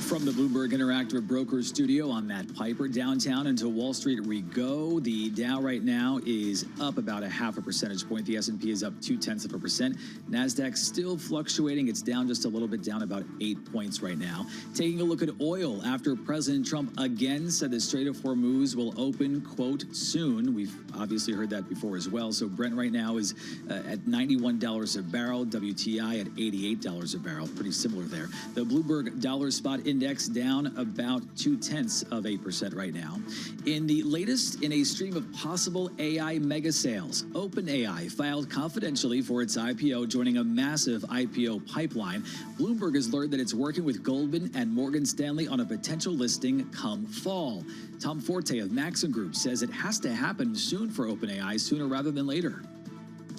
Speaker 4: From the Bloomberg Interactive Brokers studio, I'm Matt Piper. Downtown into Wall Street we go. The Dow right now is up about a half a percentage point. The S&P is up 0.2%. NASDAQ still fluctuating. It's down just a little bit, down about 8 points right now. Taking a look at oil after President Trump again said the Strait of Hormuz will open, quote, soon. We've obviously heard that before as well. So Brent right now is at $91 a barrel. WTI at $88 a barrel. Pretty similar there. The Bloomberg Dollar Spot Index down about 0.2% right now. In the latest in a stream of possible AI mega sales, OpenAI filed confidentially for its IPO, joining a massive IPO pipeline. Bloomberg has learned that it's working with Goldman and Morgan Stanley on a potential listing come fall. Tom Forte of Maxim Group says it has to happen soon for OpenAI, sooner rather than later.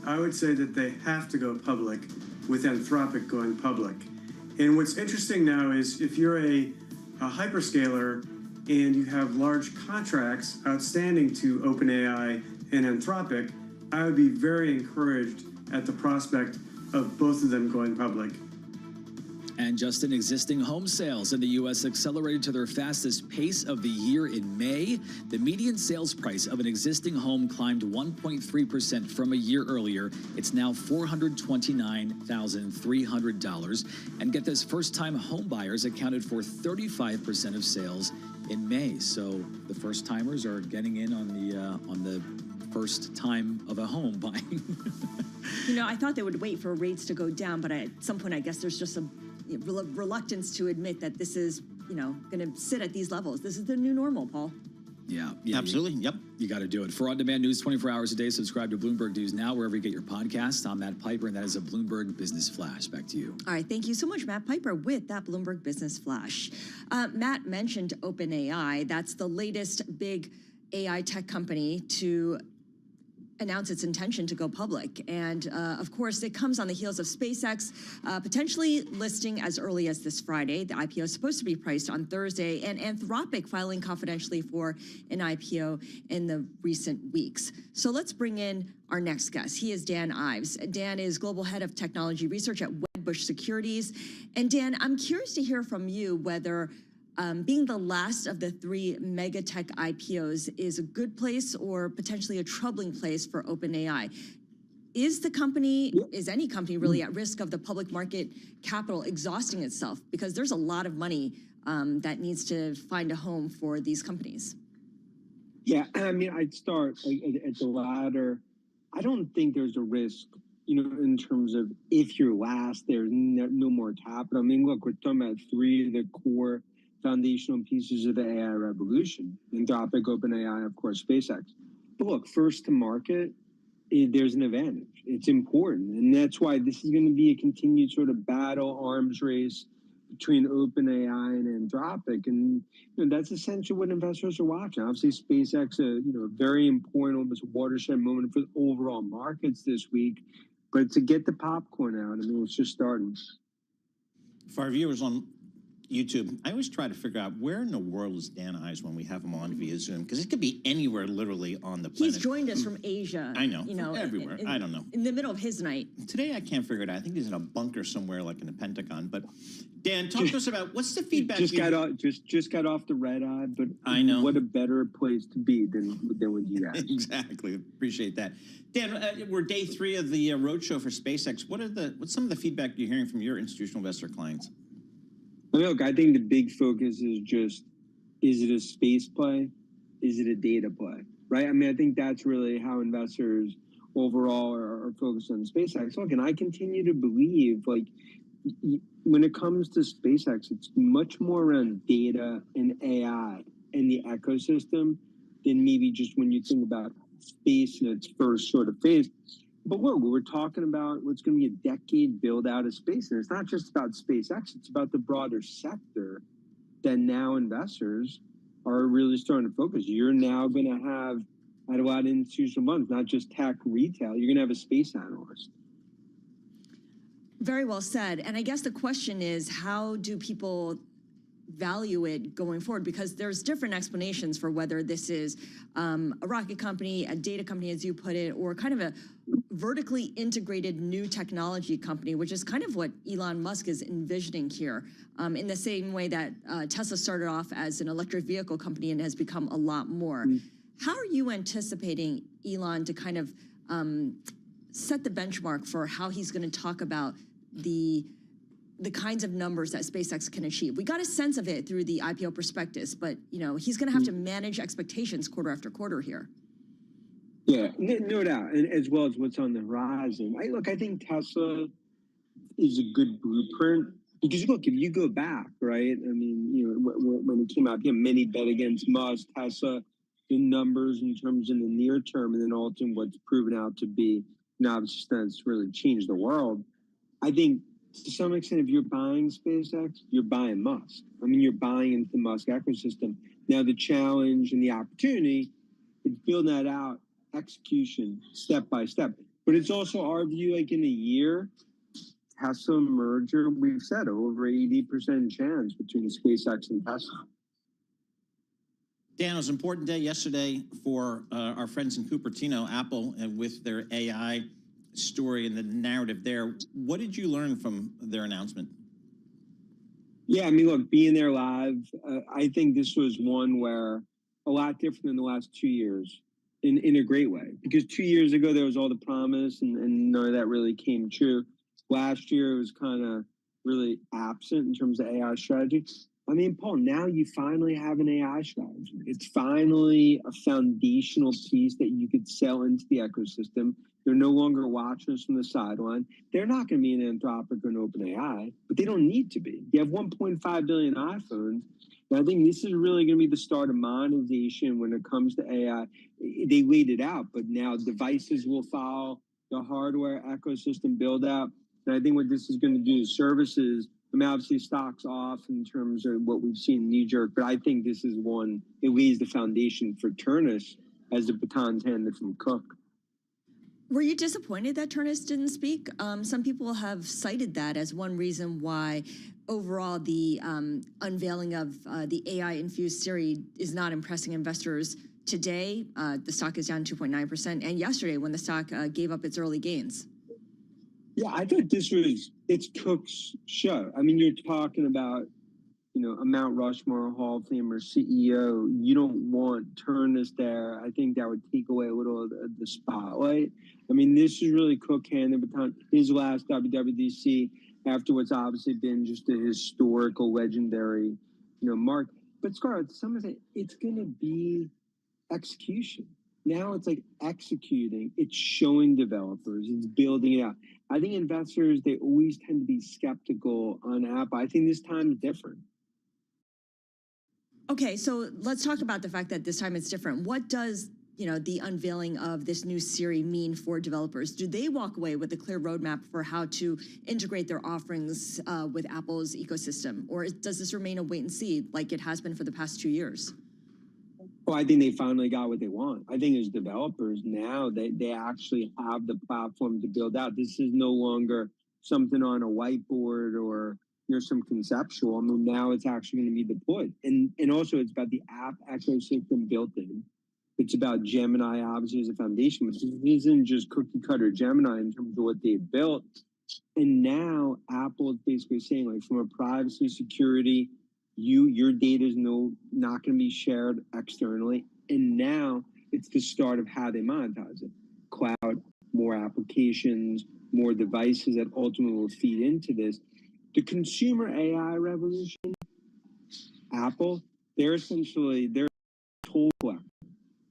Speaker 3: I would say that they have to go public, with Anthropic going public. And what's interesting now is if you're a hyperscaler and you have large contracts outstanding to OpenAI and Anthropic, I would be very encouraged at the prospect of both of them going public.
Speaker 4: And just in existing home sales in the U.S. accelerated to their fastest pace of the year in May. The median sales price of an existing home climbed 1.3% from a year earlier. It's now $429,300. And get this, first-time home buyers accounted for 35% of sales in May. So the first-timers are getting in on the first time of a home buying.
Speaker 6: You know, I thought they would wait for rates to go down, but at some point, I guess there's just some reluctance to admit that this is, going to sit at these levels. This is the new normal, Paul.
Speaker 4: Yeah,
Speaker 1: absolutely. Yep.
Speaker 4: You got to do it. For on-demand news 24 hours a day, subscribe to Bloomberg News Now, wherever you get your podcasts. I'm Matt Piper, and that is a Bloomberg Business Flash. Back to you.
Speaker 6: All right. Thank you so much, Matt Piper, with that Bloomberg Business Flash. Matt mentioned OpenAI. That's the latest big AI tech company to announce its intention to go public. And of course, it comes on the heels of SpaceX potentially listing as early as this Friday. The IPO is supposed to be priced on Thursday, and Anthropic filing confidentially for an IPO in the recent weeks. So let's bring in our next guest. He is Dan Ives. Dan is Global Head of Technology Research at Wedbush Securities. And Dan, I'm curious to hear from you whether being the last of the three mega tech IPOs is a good place or potentially a troubling place for OpenAI. Is any company really at risk of the public market capital exhausting itself? Because there's a lot of money that needs to find a home for these companies.
Speaker 9: Yeah, I mean, I'd start at the latter. I don't think there's a risk, in terms of if you're last, there's no more capital. I mean, look, we're talking about three of the core foundational pieces of the AI revolution: Anthropic, OpenAI, of course, SpaceX. But look, first to market, there's an advantage. It's important. And that's why this is going to be a continued sort of battle, arms race between OpenAI and Anthropic. And that's essentially what investors are watching. Obviously, SpaceX, a very important, almost watershed moment for the overall markets this week. But to get the popcorn out, I mean, it's just starting.
Speaker 1: For our viewers on YouTube, I always try to figure out where in the world is Dan Ives when we have him on via Zoom, because it could be anywhere literally on the planet.
Speaker 6: He's joined us from Asia.
Speaker 1: I know, everywhere. I don't know.
Speaker 6: In the middle of his night.
Speaker 1: Today, I can't figure it out. I think he's in a bunker somewhere, like in the Pentagon. But Dan, talk to us about what's the feedback.
Speaker 9: Just got off the red eye, but
Speaker 1: I know
Speaker 9: what a better place to be than with you guys.
Speaker 1: Exactly, appreciate that. Dan, we're day 3 of the roadshow for SpaceX. What's some of the feedback you're hearing from your institutional investor clients?
Speaker 9: Look, I think the big focus is just, is it a space play? Is it a data play? Right? I mean, I think that's really how investors overall are focused on SpaceX. Look, and I continue to believe, like, when it comes to SpaceX, it's much more around data and AI and the ecosystem than maybe just when you think about space in its first sort of phase. But look, we're talking about what's going to be a decade build out of space. And it's not just about SpaceX, it's about the broader sector that now investors are really starting to focus. You're now going to have, at a lot of institutional funds, not just tech retail, you're going to have a space analyst.
Speaker 6: Very well said. And I guess the question is, how do people value it going forward? Because there's different explanations for whether this is a rocket company, a data company, as you put it, or kind of a vertically integrated new technology company, which is kind of what Elon Musk is envisioning here, in the same way that Tesla started off as an electric vehicle company and has become a lot more. How are you anticipating Elon to kind of set the benchmark for how he's going to talk about the kinds of numbers that SpaceX can achieve? We got a sense of it through the IPO prospectus, but he's going to have to manage expectations quarter after quarter here.
Speaker 9: Yeah, no doubt, and as well as what's on the horizon. I think Tesla is a good blueprint because look, if you go back, right? I mean, when it came out, many bet against Musk, Tesla, the numbers in terms in the near term, and then ultimately what's proven out to be, obviously that's really changed the world. I think to some extent, if you're buying SpaceX, you're buying Musk. I mean, you're buying into the Musk ecosystem. Now, the challenge and the opportunity is building that out, execution, step by step. But it's also our view, like in a year, Tesla merger, we've said over 80% chance between SpaceX and Tesla.
Speaker 1: Dan, it was an important day yesterday for our friends in Cupertino, Apple, and with their AI story and the narrative there. What did you learn from their announcement?
Speaker 9: Yeah, I mean, look, being there live, I think this was one where a lot different than the last 2 years in a great way. Because 2 years ago, there was all the promise and none of that really came true. Last year, it was kind of really absent in terms of AI strategy. I mean, Paul, now you finally have an AI strategy. It's finally a foundational piece that you could sell into the ecosystem. They're no longer watching us from the sideline. They're not going to be an Anthropic or an OpenAI, but they don't need to be. You have 1.5 billion iPhones. And I think this is really going to be the start of monetization when it comes to AI. They laid it out, but now devices will follow the hardware ecosystem build out. And I think what this is going to do is services. I mean, obviously, stocks off in terms of what we've seen in knee-jerk, but I think this is one, it lays the foundation for Turnus as the baton's handed from Cook.
Speaker 6: Were you disappointed that Turnus didn't speak? Some people have cited that as one reason why overall the unveiling of the AI-infused Siri is not impressing investors. Today, the stock is down 2.9%, and yesterday when the stock gave up its early gains.
Speaker 9: Yeah, I thought it's Cook's show. I mean, you're talking about, a Mount Rushmore Hall of Famer CEO. You don't want Turnus there. I think that would take away a little of the spotlight. I mean, this is really Cook handing the baton. His last WWDC after what's obviously been just a historical, legendary, mark. But Scarlett, some of it, it's going to be execution. Now it's like executing. It's showing developers. It's building it out. I think investors, they always tend to be skeptical on Apple. I think this time is different.
Speaker 6: Okay, so let's talk about the fact that this time it's different. What does, the unveiling of this new Siri mean for developers? Do they walk away with a clear roadmap for how to integrate their offerings with Apple's ecosystem? Or does this remain a wait and see like it has been for the past 2 years?
Speaker 9: Well, I think they finally got what they want. I think as developers now, they actually have the platform to build out. This is no longer something on a whiteboard or some conceptual. I mean, now it's actually going to be deployed. And also it's about the app ecosystem built in. It's about Gemini, obviously, as a foundation, which isn't just cookie cutter Gemini in terms of what they've built. And now Apple is basically saying, like, from a privacy, security, your data is not going to be shared externally. And now it's the start of how they monetize it. Cloud, more applications, more devices that ultimately will feed into this. The consumer AI revolution, Apple, they're toll collector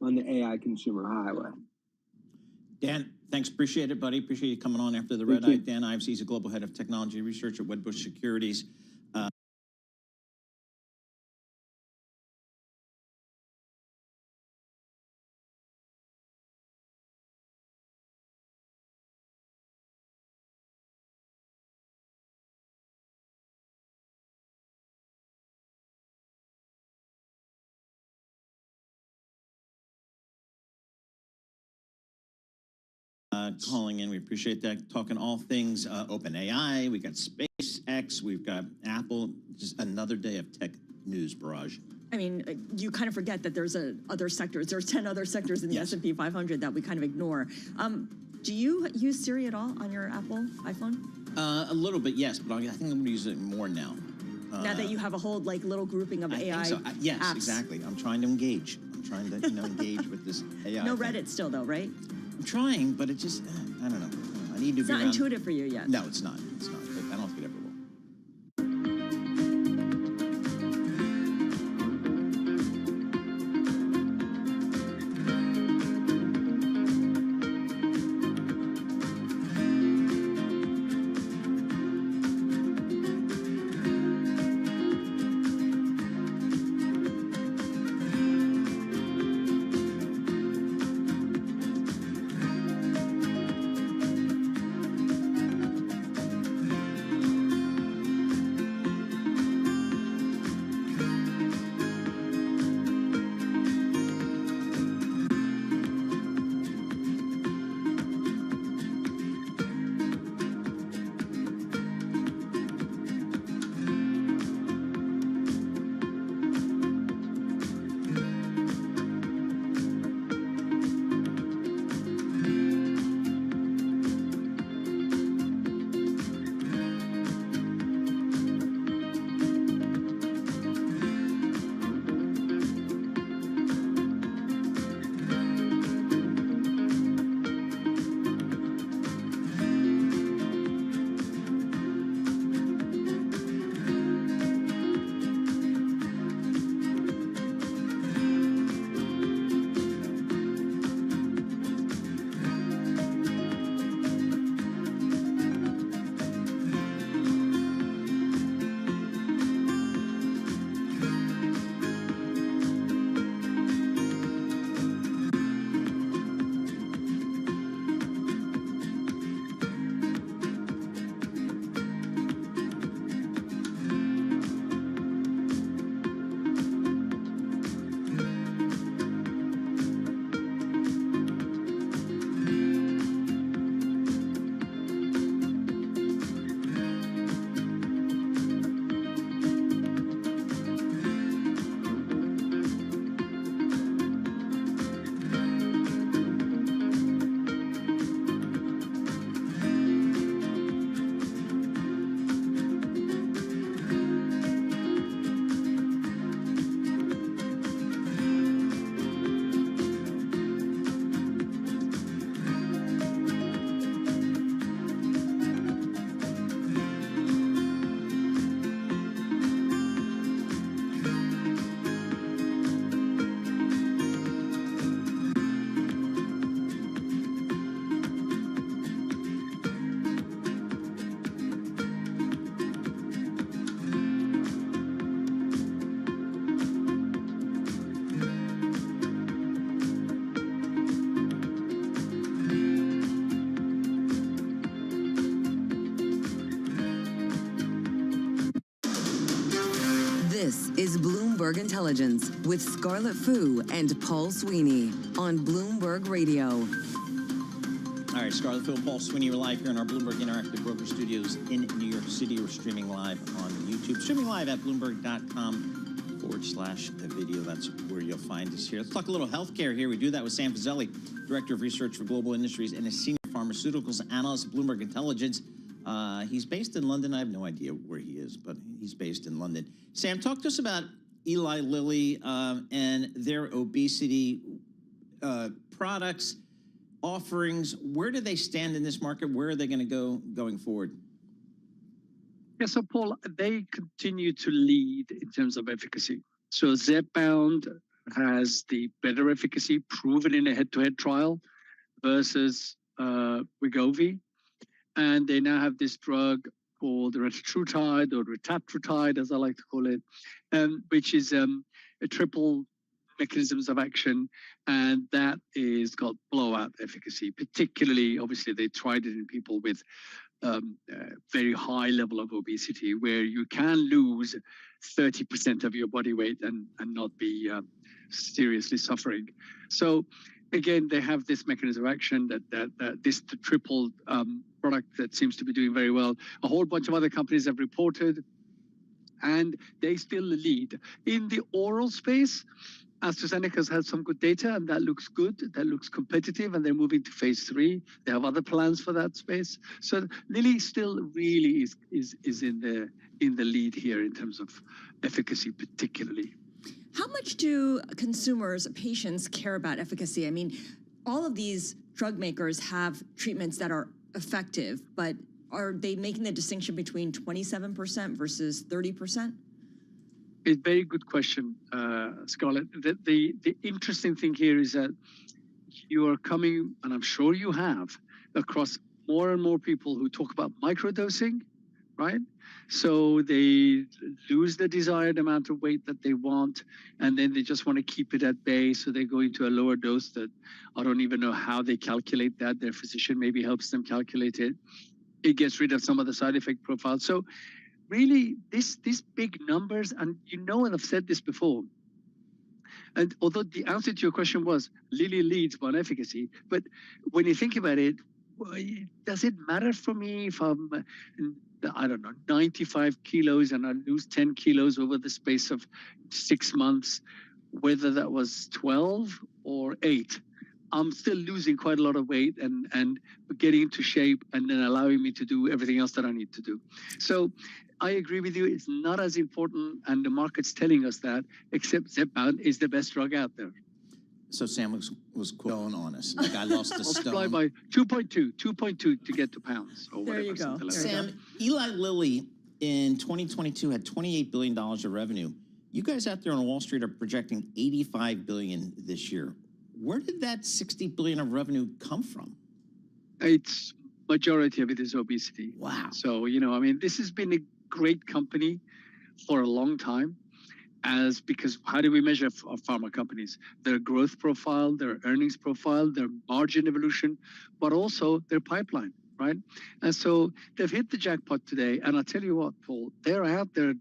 Speaker 9: on the AI consumer highway.
Speaker 1: Dan, thanks. Appreciate it, buddy. Appreciate you coming on after the red eye. Dan Ives, he's a global head of technology research at Wedbush Securities. calling in. We appreciate that. Talking all things OpenAI. We got SpaceX. We've got Apple. Just another day of tech news barrage.
Speaker 6: I mean, you kind of forget that there's other sectors. There's 10 other sectors in the S&P 500 that we kind of ignore. Do you use Siri at all on your Apple iPhone?
Speaker 1: A little bit, yes, but I think I'm going to use it more now.
Speaker 6: Now that you have a whole little grouping of AI
Speaker 1: think so. Yes,
Speaker 6: apps.
Speaker 1: exactly. I'm trying to engage. I'm trying to engage with this AI.
Speaker 6: No
Speaker 1: thing.
Speaker 6: Reddit still, though, right?
Speaker 1: I'm trying, but it just, I don't know. I need to
Speaker 6: It's
Speaker 1: be
Speaker 6: not
Speaker 1: around.
Speaker 6: intuitive for you yet.
Speaker 1: No, it's not. It's not. I don't think it ever will.
Speaker 5: This is Bloomberg Intelligence with Scarlett Fu and Paul Sweeney on Bloomberg Radio.
Speaker 1: All right, Scarlett Fu and Paul Sweeney are live here in our Bloomberg Interactive Broker Studios in New York City. We're streaming live on YouTube. Streaming live at Bloomberg.com/video. That's where you'll find us here. Let's talk a little healthcare here. We do that with Sam Fazeli, Director of Research for Global Industries and a Senior Pharmaceuticals Analyst at Bloomberg Intelligence. He's based in London. I have no idea where he is, but he's based in London. Sam, talk to us about Eli Lilly and their obesity products, offerings. Where do they stand in this market? Where are they going to go going forward?
Speaker 14: Yeah, so Paul, they continue to lead in terms of efficacy. So Zepbound has the better efficacy proven in a head-to-head trial versus Wegovy. And they now have this drug called retatrutide or retatrutide, as I like to call it, which is a triple mechanisms of action, and that is got blowout efficacy. Particularly, obviously, they tried it in people with very high level of obesity, where you can lose 30% of your body weight and not be seriously suffering. So again, they have this mechanism of action that this triple product that seems to be doing very well. A whole bunch of other companies have reported, and they still lead. In the oral space, AstraZeneca's had some good data, and that looks good. That looks competitive, and they're moving to phase 3. They have other plans for that space. So Lilly still really is in the lead here in terms of efficacy, particularly.
Speaker 6: How much do consumers, patients care about efficacy? I mean, all of these drug makers have treatments that are effective, but are they making the distinction between 27% versus 30%?
Speaker 14: It's a very good question, Scarlett. The interesting thing here is that you are coming, and I'm sure you have, across more and more people who talk about microdosing, right? So they lose the desired amount of weight that they want, and then they just want to keep it at bay, so they go into a lower dose that I don't even know how they calculate that. Their physician maybe helps them calculate it. It gets rid of some of the side effect profiles. So really, these big numbers, and and I've said this before, and although the answer to your question was Lilly leads on efficacy, but when you think about it, does it matter for me if I'm, I don't know, 95 kilos and I lose 10 kilos over the space of 6 months, whether that was 12 or 8? I'm still losing quite a lot of weight and getting into shape, and then allowing me to do everything else that I need to do. So I agree with you. It's not as important, and the market's telling us that, except Zepbound is the best drug out there.
Speaker 1: So Sam was going on us. Like I lost a
Speaker 14: Multiply
Speaker 1: stone.
Speaker 14: by 2.2 to get to pounds. Or
Speaker 6: There
Speaker 14: whatever,
Speaker 6: you go.
Speaker 14: something like
Speaker 1: Sam,
Speaker 14: that.
Speaker 1: Eli Lilly in 2022 had $28 billion of revenue. You guys out there on Wall Street are projecting $85 billion this year. Where did that $60 billion of revenue come from?
Speaker 14: It's majority of it is obesity.
Speaker 1: Wow.
Speaker 14: So, I mean, this has been a great company for a long time. Because how do we measure pharma companies? Their growth profile, their earnings profile, their margin evolution, but also their pipeline, right? And so they've hit the jackpot today. And I'll tell you what, Paul, they're out there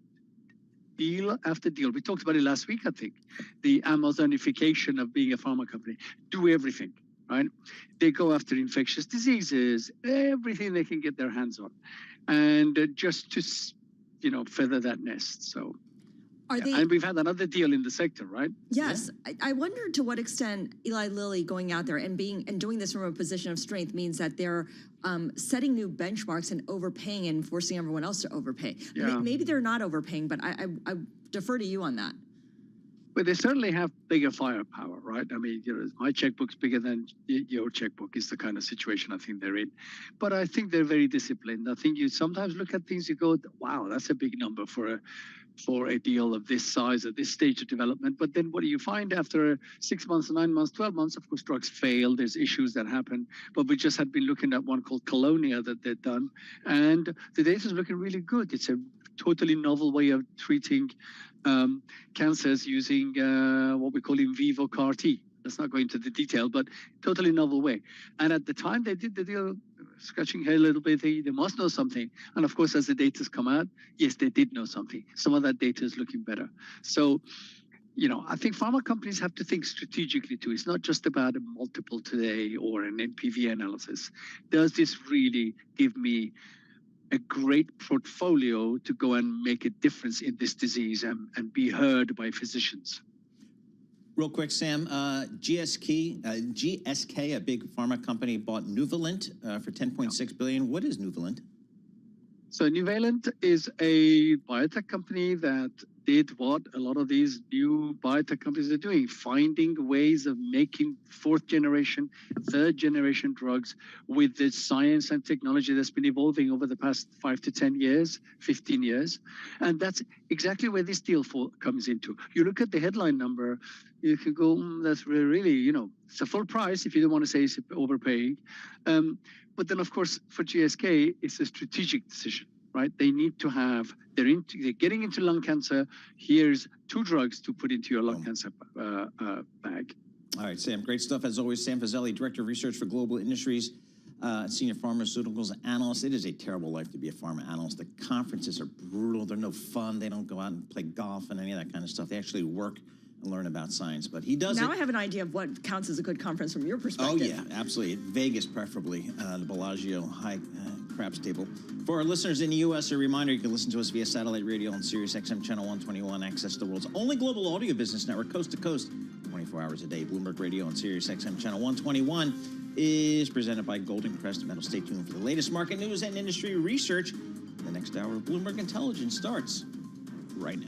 Speaker 14: deal after deal. We talked about it last week, I think. The Amazonification of being a pharma company. Do everything, right? They go after infectious diseases, everything they can get their hands on. And just to, feather that nest. So. And we've had another deal in the sector, right?
Speaker 6: Yes. Yeah. I wonder to what extent Eli Lilly going out there and doing this from a position of strength means that they're setting new benchmarks and overpaying and forcing everyone else to overpay.
Speaker 14: Yeah.
Speaker 6: Maybe they're not overpaying, but I defer to you on that.
Speaker 14: But they certainly have bigger firepower, right? I mean, my checkbook's bigger than your checkbook is the kind of situation I think they're in. But I think they're very disciplined. I think you sometimes look at things, you go, wow, that's a big number for a deal of this size at this stage of development. But then what do you find after 6 months, 9 months, 12 months? Of course, drugs fail. There's issues that happen. But we just had been looking at one called Colonia that they've done. And the data is looking really good. It's a totally novel way of treating cancers using what we call in vivo CAR T. Let's not go into the detail, but totally novel way. And at the time they did the deal, scratching head a little bit, they must know something. And of course, as the data's come out, yes, they did know something. Some of that data is looking better. So, I think pharma companies have to think strategically too. It's not just about a multiple today or an NPV analysis. Does this really give me a great portfolio to go and make a difference in this disease and be heard by physicians?
Speaker 1: Real quick, Sam, GSK, a big pharma company, bought Nuvalent for $10.6 billion. What is Nuvalent?
Speaker 14: So Nuvalent is a biotech company that did what a lot of these new biotech companies are doing, finding ways of making fourth generation, third generation drugs with the science and technology that's been evolving over the past 5 to 10 years, 15 years. And that's exactly where this deal comes into. You look at the headline number, you can go, that's really, it's a full price if you don't want to say it's overpaying. But then, of course, for GSK, it's a strategic decision, right? They need to have, they're getting into lung cancer. Here's 2 drugs to put into your lung cancer bag.
Speaker 1: All right, Sam, great stuff as always. Sam Fazeli, Director of Research for Global Industries, Senior Pharmaceuticals Analyst. It is a terrible life to be a pharma analyst. The conferences are brutal. They're no fun. They don't go out and play golf and any of that kind of stuff. They actually work learn about science. But he does
Speaker 6: Now I have an idea of what counts as a good conference from your perspective.
Speaker 1: Oh, yeah, absolutely. Vegas, preferably, the Bellagio high craps table. For our listeners in the U.S., a reminder, you can listen to us via satellite radio on Sirius XM Channel 121, access the world's only global audio business network, coast to coast, 24 hours a day. Bloomberg Radio on Sirius XM Channel 121 is presented by Golden Crest Metal. Stay tuned for the latest market news and industry research. The next hour of Bloomberg Intelligence starts right now.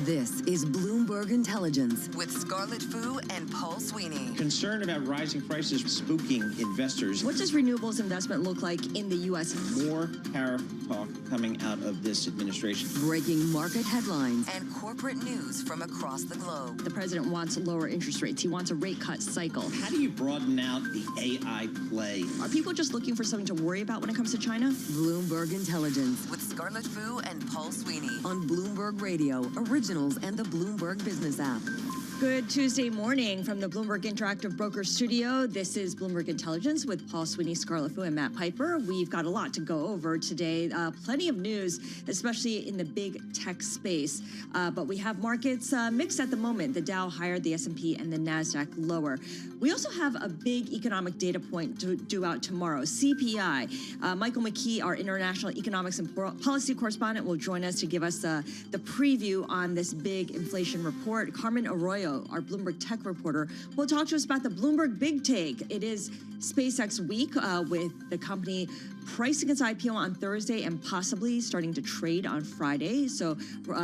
Speaker 5: This is Bloomberg Intelligence with Scarlett Fu and Paul Sweeney.
Speaker 1: Concern about rising prices spooking investors.
Speaker 6: What does renewables investment look like in the U.S.?
Speaker 1: More tariff talk coming out of this administration.
Speaker 5: Breaking market headlines and corporate news from across the globe.
Speaker 6: The president wants lower interest rates. He wants a rate cut cycle.
Speaker 1: How do you broaden out the AI play?
Speaker 6: Are people just looking for something to worry about when it comes to China?
Speaker 5: Bloomberg Intelligence with Scarlett Fu and Paul Sweeney on Bloomberg Radio, Originals, and the Bloomberg Business app.
Speaker 6: Good Tuesday morning from the Bloomberg Interactive Broker Studio. This is Bloomberg Intelligence with Paul Sweeney, Scarlett Fu, and Matt Piper. We've got a lot to go over today. Plenty of news, especially in the big tech space. But we have markets mixed at the moment. The Dow higher, the S&P, and the NASDAQ lower. We also have a big economic data point to due out tomorrow, CPI. Michael McKee, our international economics and policy correspondent, will join us to give us the preview on this big inflation report. Carmen Arroyo, our Bloomberg tech reporter, will talk to us about the Bloomberg Big Take. It is SpaceX week with the company pricing its IPO on Thursday and possibly starting to trade on Friday. So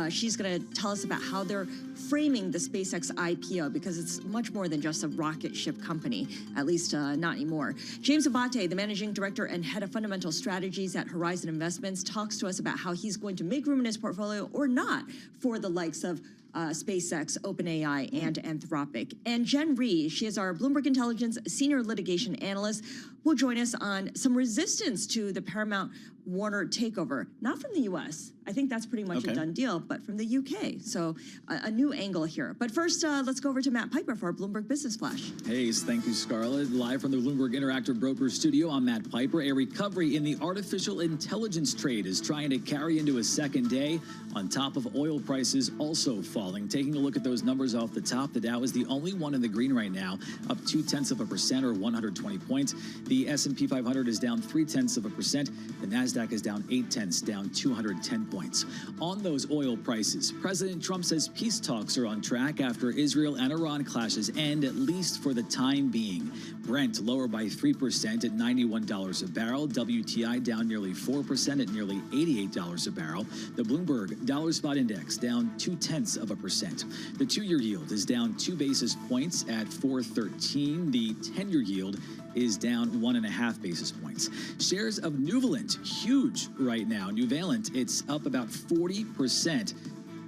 Speaker 6: she's going to tell us about how they're framing the SpaceX IPO, because it's much more than just a rocket ship company, at least not anymore. James Abate, the managing director and head of fundamental strategies at Horizon Investments, talks to us about how he's going to make room in his portfolio or not for the likes of SpaceX, OpenAI, and Anthropic. And Jen Rhee, she is our Bloomberg Intelligence senior litigation analyst, will join us on some resistance to the Paramount Warner takeover, not from the U.S. I think that's pretty much a done deal, but from the U.K. So a new angle here. But first, let's go over to Matt Piper for our Bloomberg Business Flash.
Speaker 4: Hey, thank you, Scarlett. Live from the Bloomberg Interactive Broker Studio, I'm Matt Piper. A recovery in the artificial intelligence trade is trying to carry into a second day on top of oil prices also falling. Taking a look at those numbers off the top, the Dow is the only one in the green right now, up 0.2% or 120 points. The S&P 500 is down 0.3%. The NASDAQ is down 0.8, down 210 points. On those oil prices, President Trump says peace talks are on track after Israel and Iran clashes end, at least for the time being. Brent lower by 3% at $91 a barrel. WTI down nearly 4% at nearly $88 a barrel. The Bloomberg Dollar Spot Index down 0.2%. The 2-year yield is down 2 basis points at 4.13. The 10-year yield is down 1.5 basis points. Shares of Nuvalent, huge right now. Nuvalent, it's up about 40%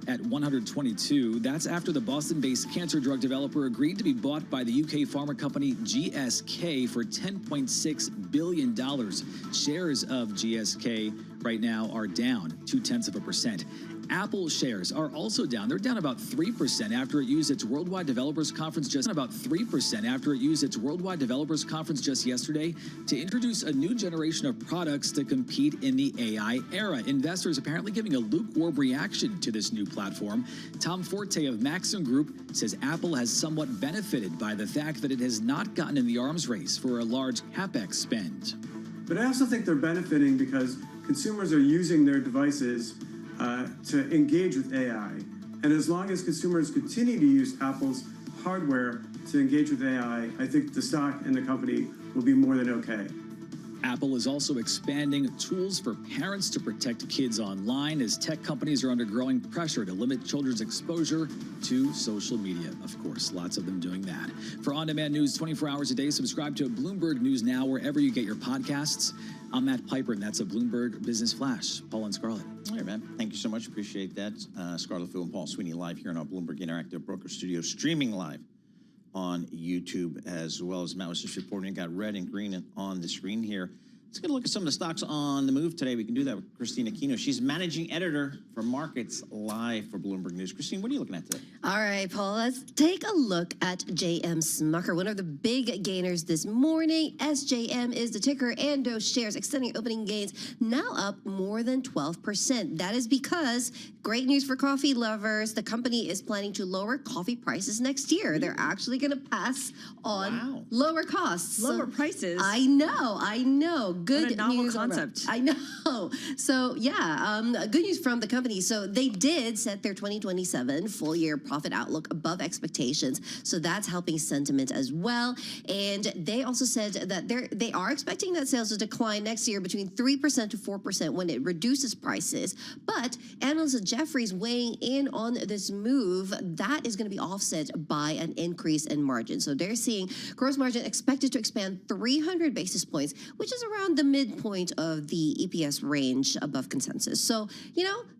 Speaker 4: at 122. That's after the Boston-based cancer drug developer agreed to be bought by the UK pharma company GSK for $10.6 billion. Shares of GSK right now are down 0.2%. Apple shares are also down. They're down about 3% after it used its Worldwide Developers Conference just yesterday to introduce a new generation of products to compete in the AI era. Investors apparently giving a lukewarm reaction to this new platform. Tom Forte of Maxim Group says Apple has somewhat benefited by the fact that it has not gotten in the arms race for a large CapEx spend.
Speaker 3: But I also think they're benefiting because consumers are using their devices to engage with AI. And as long as consumers continue to use Apple's hardware to engage with AI, I think the stock and the company will be more than okay.
Speaker 4: Apple is also expanding tools for parents to protect kids online as tech companies are under growing pressure to limit children's exposure to social media. Of course, lots of them doing that. For on-demand news 24 hours a day, subscribe to Bloomberg News Now wherever you get your podcasts. I'm Matt Piper, and that's a Bloomberg Business Flash. Paul and Scarlett.
Speaker 1: All right, man. Thank you so much. Appreciate that. Scarlett Fu and Paul Sweeney live here in our Bloomberg Interactive Broker Studio, streaming live on YouTube, as well as Matt was just reporting. Got red and green on the screen here. Let's get a look at some of the stocks on the move today. We can do that with Christina Aquino. She's managing editor for Markets Live for Bloomberg News. Christine, what are you looking at today?
Speaker 13: All right, Paul, let's take a look at JM Smucker, one of the big gainers this morning. SJM is the ticker, and those shares extending opening gains now up more than 12%. That is because, great news for coffee lovers, the company is planning to lower coffee prices next year. They're actually going to pass on lower costs.
Speaker 6: Lower prices?
Speaker 13: I know. Good
Speaker 6: what a novel
Speaker 13: news
Speaker 6: concept.
Speaker 13: I know. So yeah, good news from the company. So they did set their 2027 full year profit outlook above expectations. So that's helping sentiment as well. And they also said that they are expecting net sales to decline next year between 3% to 4% when it reduces prices. But analysts at Jefferies weighing in on this move, that is going to be offset by an increase in margin. So they're seeing gross margin expected to expand 300 basis points, which is around the midpoint of the EPS range above consensus. So,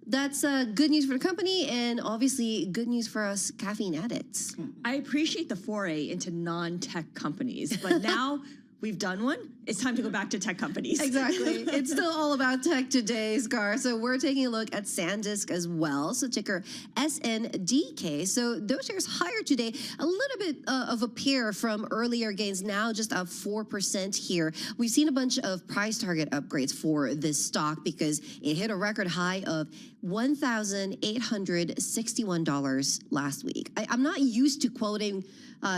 Speaker 13: that's good news for the company and obviously good news for us caffeine addicts.
Speaker 6: I appreciate the foray into non-tech companies, but now we've done one. It's time to go back to tech companies.
Speaker 13: Exactly. It's still all about tech today, Scar. So we're taking a look at SanDisk as well. So ticker SNDK. So those shares higher today, a little bit of a pair from earlier gains, now just up 4% here. We've seen a bunch of price target upgrades for this stock because it hit a record high of $1,861 last week. I'm not used to quoting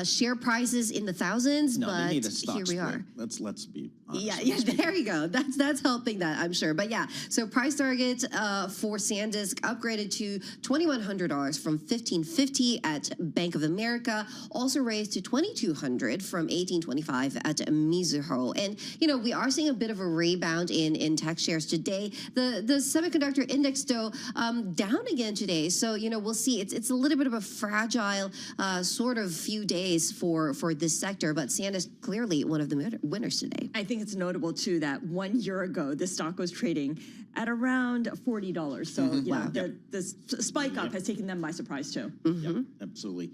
Speaker 13: share prices in the thousands, but
Speaker 1: they need a stock
Speaker 13: here we
Speaker 1: split.
Speaker 13: are.
Speaker 1: Let's be honest.
Speaker 13: Yeah, there you go. That's helping that, I'm sure. But yeah, so price target for SanDisk upgraded to $2,100 from $1,550 at Bank of America, also raised to $2,200 from $1,825 at Mizuho. And we are seeing a bit of a rebound in tech shares today. The semiconductor index, though, down again today. So we'll see. It's a little bit of a fragile sort of few days for this sector, but SanDisk clearly one of the winners today.
Speaker 6: I think it's notable too that 1 year ago this stock was trading at around $40. So the spike up has taken them by surprise too.
Speaker 1: Yep, absolutely.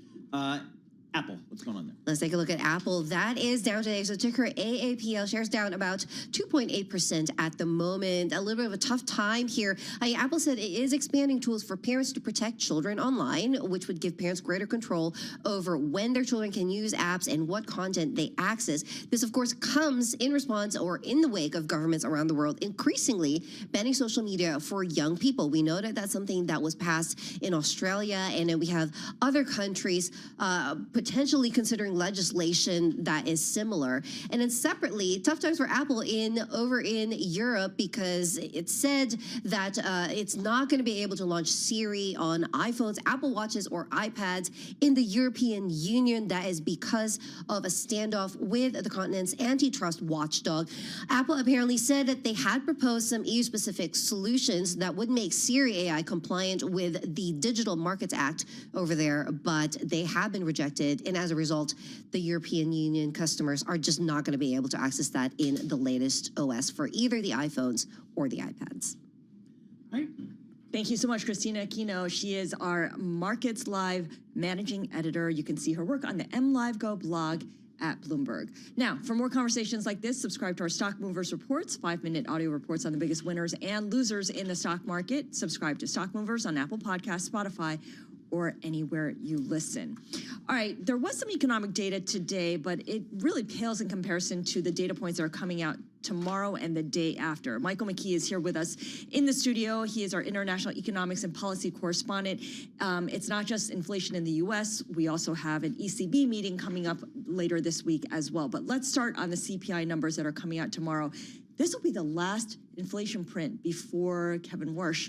Speaker 1: Apple, what's going on there?
Speaker 13: Let's take a look at Apple. That is down today. So ticker AAPL, shares down about 2.8% at the moment. A little bit of a tough time here. Apple said it is expanding tools for parents to protect children online, which would give parents greater control over when their children can use apps and what content they access. This, of course, comes in response or in the wake of governments around the world increasingly banning social media for young people. We know that that's something that was passed in Australia, and then we have other countries potentially considering legislation that is similar. And then separately, tough times for Apple over in Europe because it said that it's not going to be able to launch Siri on iPhones, Apple Watches, or iPads in the European Union. That is because of a standoff with the continent's antitrust watchdog. Apple apparently said that they had proposed some EU-specific solutions that would make Siri AI compliant with the Digital Markets Act over there, but they have been rejected. And as a result, the European Union customers are just not going to be able to access that in the latest OS for either the iPhones or the iPads.
Speaker 6: Thank you so much, Christina Aquino. She is our Markets Live managing editor. You can see her work on the MLive Go blog at Bloomberg. Now, for more conversations like this, subscribe to our Stock Movers Reports, 5-minute audio reports on the biggest winners and losers in the stock market. Subscribe to Stock Movers on Apple Podcasts, Spotify, or anywhere you listen. All right, there was some economic data today, but it really pales in comparison to the data points that are coming out tomorrow and the day after. Michael McKee is here with us in the studio. He is our international economics and policy correspondent. It's not just inflation in the U.S. We also have an ECB meeting coming up later this week as well. But let's start on the CPI numbers that are coming out tomorrow. This will be the last inflation print before Kevin Warsh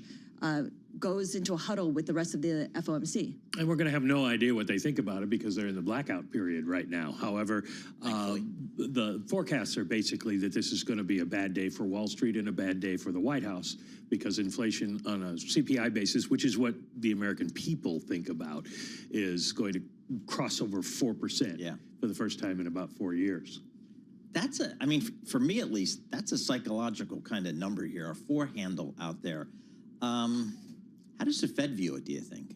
Speaker 6: goes into a huddle with the rest of the FOMC.
Speaker 24: And we're going to have no idea what they think about it because they're in the blackout period right now. However, the forecasts are basically that this is going to be a bad day for Wall Street and a bad day for the White House because inflation on a CPI basis, which is what the American people think about, is going to cross over 4% for the first time in about 4 years.
Speaker 1: That's for me at least, that's a psychological kind of number here, a 4 handle out there. How does the Fed view it, do you think?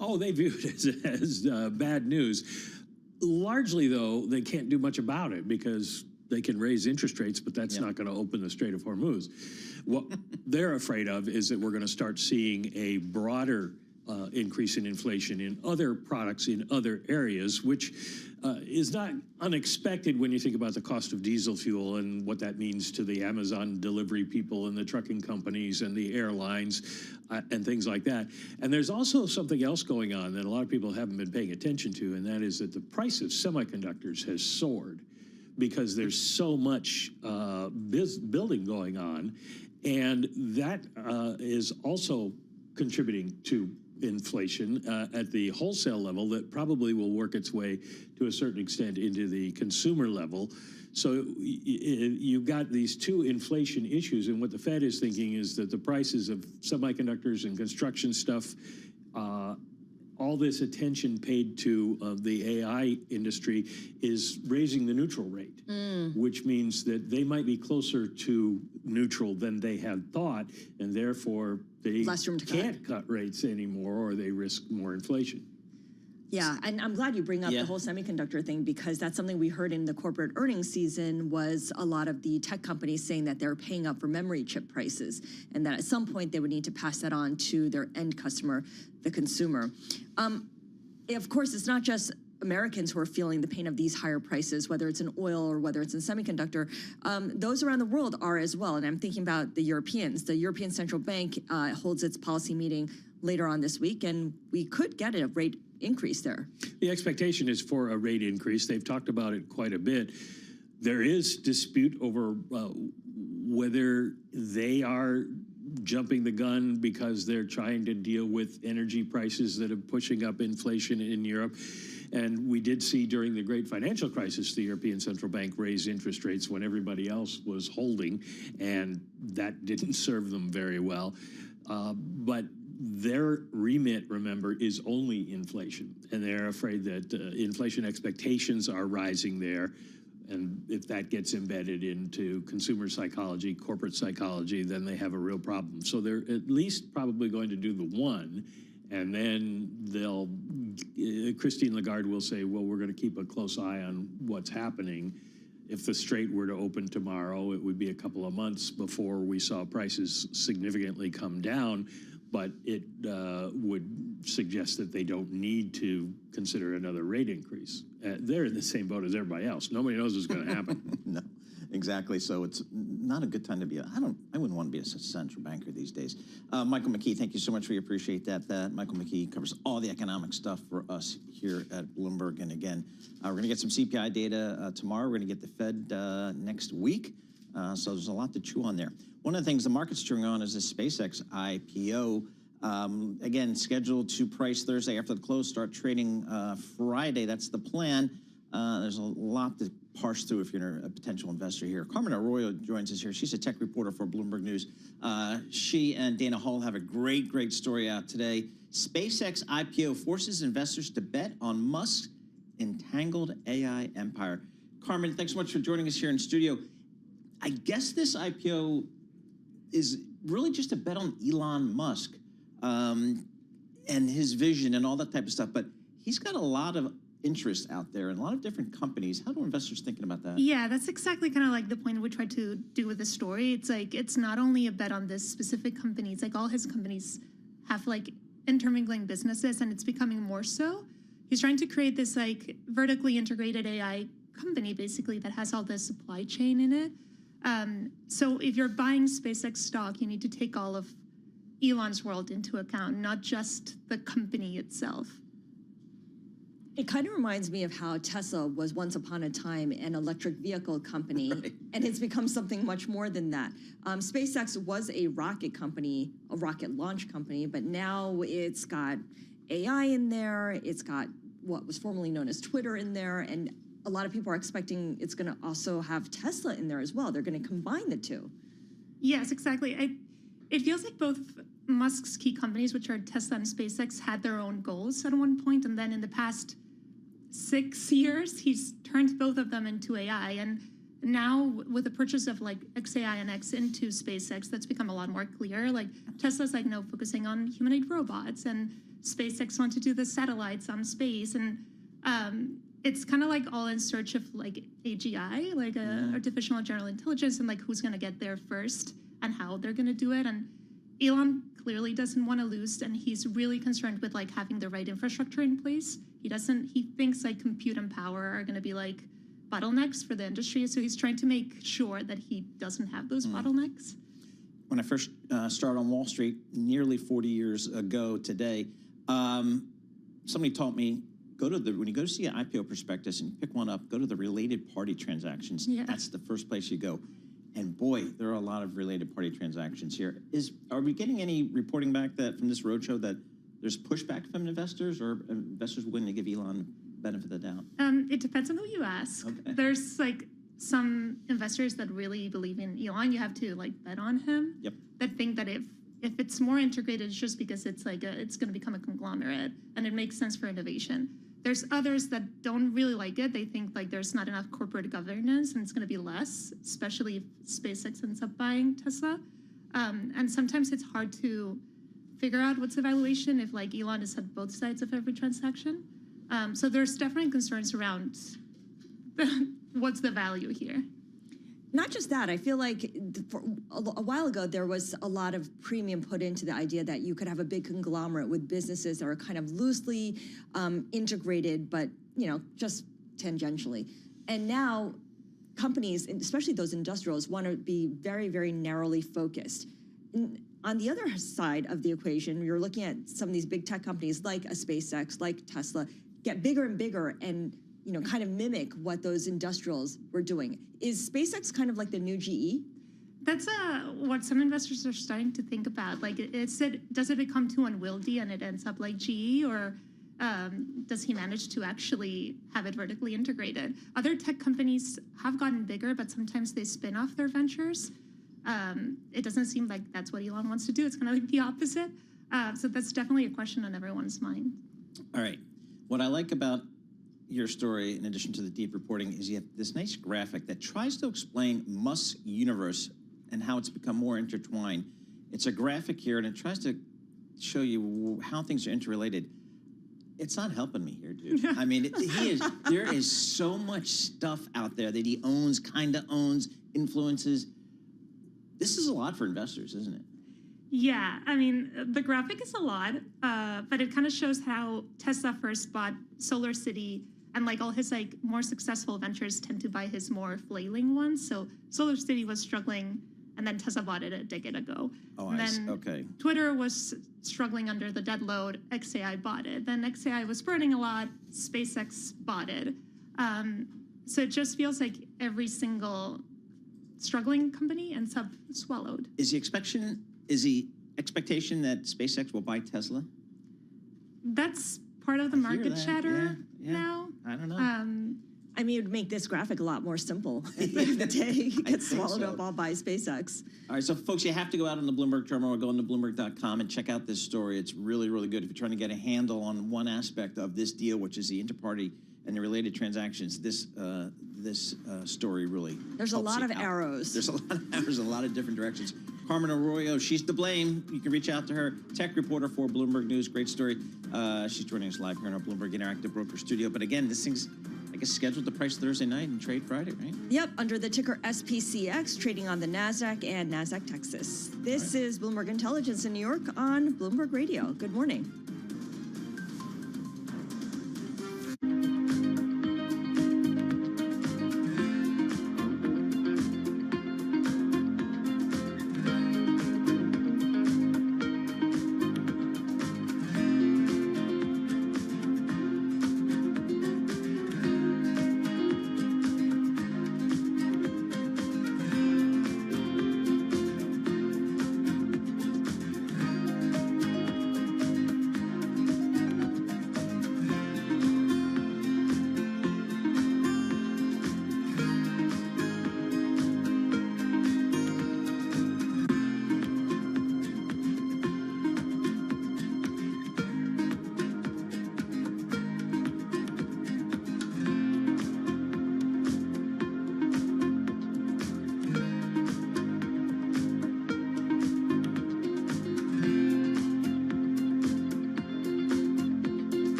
Speaker 24: Oh, they view it as bad news. Largely, though, they can't do much about it because
Speaker 15: they can raise interest rates, but that's not going to open the Strait of Hormuz. What they're afraid of is that we're going to start seeing a broader increase in inflation in other products in other areas, which is not unexpected when you think about the cost of diesel fuel and what that means to the Amazon delivery people and the trucking companies and the airlines and things like that. And there's also something else going on that a lot of people haven't been paying attention to, and that is that the price of semiconductors has soared because there's so much building going on, and that is also contributing to inflation at the wholesale level that probably will work its way to a certain extent into the consumer level. So you've got these two inflation issues, and what the Fed is thinking is that the prices of semiconductors and construction stuff, all this attention paid to the AI industry is raising the neutral rate, which means that they might be closer to neutral than they had thought, and therefore they can't cut rates anymore, or they risk more inflation.
Speaker 6: Yeah, and I'm glad you bring up the whole semiconductor thing, because that's something we heard in the corporate earnings season was a lot of the tech companies saying that they're paying up for memory chip prices, and that at some point they would need to pass that on to their end customer, the consumer. Of course, it's not just Americans who are feeling the pain of these higher prices, whether it's in oil or whether it's in semiconductor. Those around the world are as well, and I'm thinking about the Europeans. The European Central Bank holds its policy meeting later on this week, and we could get a rate increase there.
Speaker 15: The expectation is for a rate increase. They've talked about it quite a bit. There is dispute over whether they are jumping the gun because they're trying to deal with energy prices that are pushing up inflation in Europe. And we did see during the great financial crisis, the European Central Bank raise interest rates when everybody else was holding, and that didn't serve them very well. But their remit, remember, is only inflation, and they're afraid that inflation expectations are rising there. And if that gets embedded into consumer psychology, corporate psychology, then they have a real problem. So they're at least probably going to do the one, and then Christine Lagarde will say, well, we're going to keep a close eye on what's happening. If the Strait were to open tomorrow, it would be a couple of months before we saw prices significantly come down, but it would suggest that they don't need to consider another rate increase. They're in the same boat as everybody else. Nobody knows what's going to happen.
Speaker 1: No, exactly. So it's not a good time to be. I wouldn't want to be a central banker these days. Michael McKee, thank you so much. We appreciate that. Michael McKee covers all the economic stuff for us here at Bloomberg. And again, we're going to get some CPI data tomorrow. We're going to get the Fed next week. So there's a lot to chew on there. One of the things the market's chewing on is the SpaceX IPO. Again, scheduled to price Thursday after the close, start trading Friday. That's the plan. There's a lot to parse through if you're a potential investor here. Carmen Arroyo joins us here. She's a tech reporter for Bloomberg News. She and Dana Hall have a great story out today. SpaceX IPO forces investors to bet on Musk's entangled AI empire. Carmen, thanks so much for joining us here in studio. I guess this IPO is really just a bet on Elon Musk and his vision and all that type of stuff. But he's got a lot of interest out there and a lot of different companies. How do investors thinking about that?
Speaker 16: Yeah, that's exactly kind of like the point we tried to do with the story. It's like, it's not only a bet on this specific company. It's like all his companies have like intermingling businesses, and it's becoming more so. He's trying to create this like vertically integrated AI company basically that has all the supply chain in it. So if you're buying SpaceX stock, you need to take all of Elon's world into account, not just the company itself.
Speaker 6: It kind of reminds me of how Tesla was once upon a time an electric vehicle company, and it's become something much more than that. SpaceX was a rocket company, a rocket launch company, but now it's got AI in there. It's got what was formerly known as Twitter in there, and a lot of people are expecting it's going to also have Tesla in there as well. They're going to combine the two.
Speaker 16: Yes, exactly. It feels like both Musk's key companies, which are Tesla and SpaceX, had their own goals at one point, and then in the past 6 years, he's turned both of them into AI. And now with the purchase of like XAI and X into SpaceX, that's become a lot more clear. Like Tesla's like no focusing on humanoid robots, and SpaceX want to do the satellites on space. And it's kind of like all in search of like AGI, like artificial general intelligence, and like who's going to get there first and how they're going to do it. And Elon clearly doesn't want to lose, and he's really concerned with like having the right infrastructure in place. He thinks like compute and power are going to be like bottlenecks for the industry, so he's trying to make sure that he doesn't have those bottlenecks.
Speaker 1: When I first started on Wall Street nearly 40 years ago today, somebody taught me, when you go to see an IPO prospectus and you pick one up, go to the related party transactions.
Speaker 16: Yeah.
Speaker 1: That's the first place you go. And boy, there are a lot of related party transactions here. Are we getting any reporting back from this roadshow that there's pushback from investors, or investors willing to give Elon benefit of the doubt?
Speaker 16: It depends on who you ask.
Speaker 1: Okay.
Speaker 16: There's like some investors that really believe in Elon. You have to like bet on him.
Speaker 1: Yep.
Speaker 16: That think that if it's more integrated, it's just because it's like it's going to become a conglomerate and it makes sense for innovation. There's others that don't really like it. They think like there's not enough corporate governance and it's going to be less, especially if SpaceX ends up buying Tesla. And sometimes it's hard to figure out what's the valuation if like Elon is at both sides of every transaction. So there's definitely concerns around what's the value here.
Speaker 6: Not just that, I feel like a while ago there was a lot of premium put into the idea that you could have a big conglomerate with businesses that are kind of loosely integrated, but just tangentially. And now companies, especially those industrials, want to be very, very narrowly focused. On the other side of the equation, you're looking at some of these big tech companies like a SpaceX, like Tesla, get bigger and bigger and kind of mimic what those industrials were doing. Is SpaceX kind of like the new GE?
Speaker 16: That's what some investors are starting to think about. Like, does it become too unwieldy and it ends up like GE, or does he manage to actually have it vertically integrated? Other tech companies have gotten bigger, but sometimes they spin off their ventures. It doesn't seem like that's what Elon wants to do. It's kind of like the opposite. So that's definitely a question on everyone's mind.
Speaker 1: All right. What I like about your story, in addition to the deep reporting, is you have this nice graphic that tries to explain Musk's universe and how it's become more intertwined. It's a graphic here, and it tries to show you how things are interrelated. It's not helping me here, dude. I mean, there is so much stuff out there that he owns, kind of owns, influences. This is a lot for investors, isn't it?
Speaker 16: Yeah, I mean, the graphic is a lot, but it kind of shows how Tesla first bought Solar City, and like all his like more successful ventures tend to buy his more flailing ones. So Solar City was struggling, and then Tesla bought it a decade ago.
Speaker 1: Oh,
Speaker 16: and then
Speaker 1: okay.
Speaker 16: Twitter was struggling under the dead load. XAI bought it. Then XAI was burning a lot. SpaceX bought it. So it just feels like every single struggling company ends up swallowed.
Speaker 1: Is the expectation that SpaceX will buy Tesla?
Speaker 16: That's part of the market chatter now.
Speaker 1: I don't know.
Speaker 6: I mean, it would make this graphic a lot more simple if the day gets swallowed up all by SpaceX.
Speaker 1: All right, so folks, you have to go out on the Bloomberg terminal or go into Bloomberg.com and check out this story. It's really, really good if you're trying to get a handle on one aspect of this deal, which is the interparty and the related transactions. This story really
Speaker 6: There's a lot of arrows.
Speaker 1: There's a lot of arrows in a lot of different directions. Carmen Arroyo, she's to blame. You can reach out to her, tech reporter for Bloomberg News. Great story. She's joining us live here in our Bloomberg Interactive Broker Studio. But again, this thing's, I guess, scheduled to price Thursday night and trade Friday, right?
Speaker 6: Yep, under the ticker SPCX, trading on the NASDAQ and NASDAQ Texas. This is Bloomberg Intelligence in New York on Bloomberg Radio. Good morning.
Speaker 17: Thank you.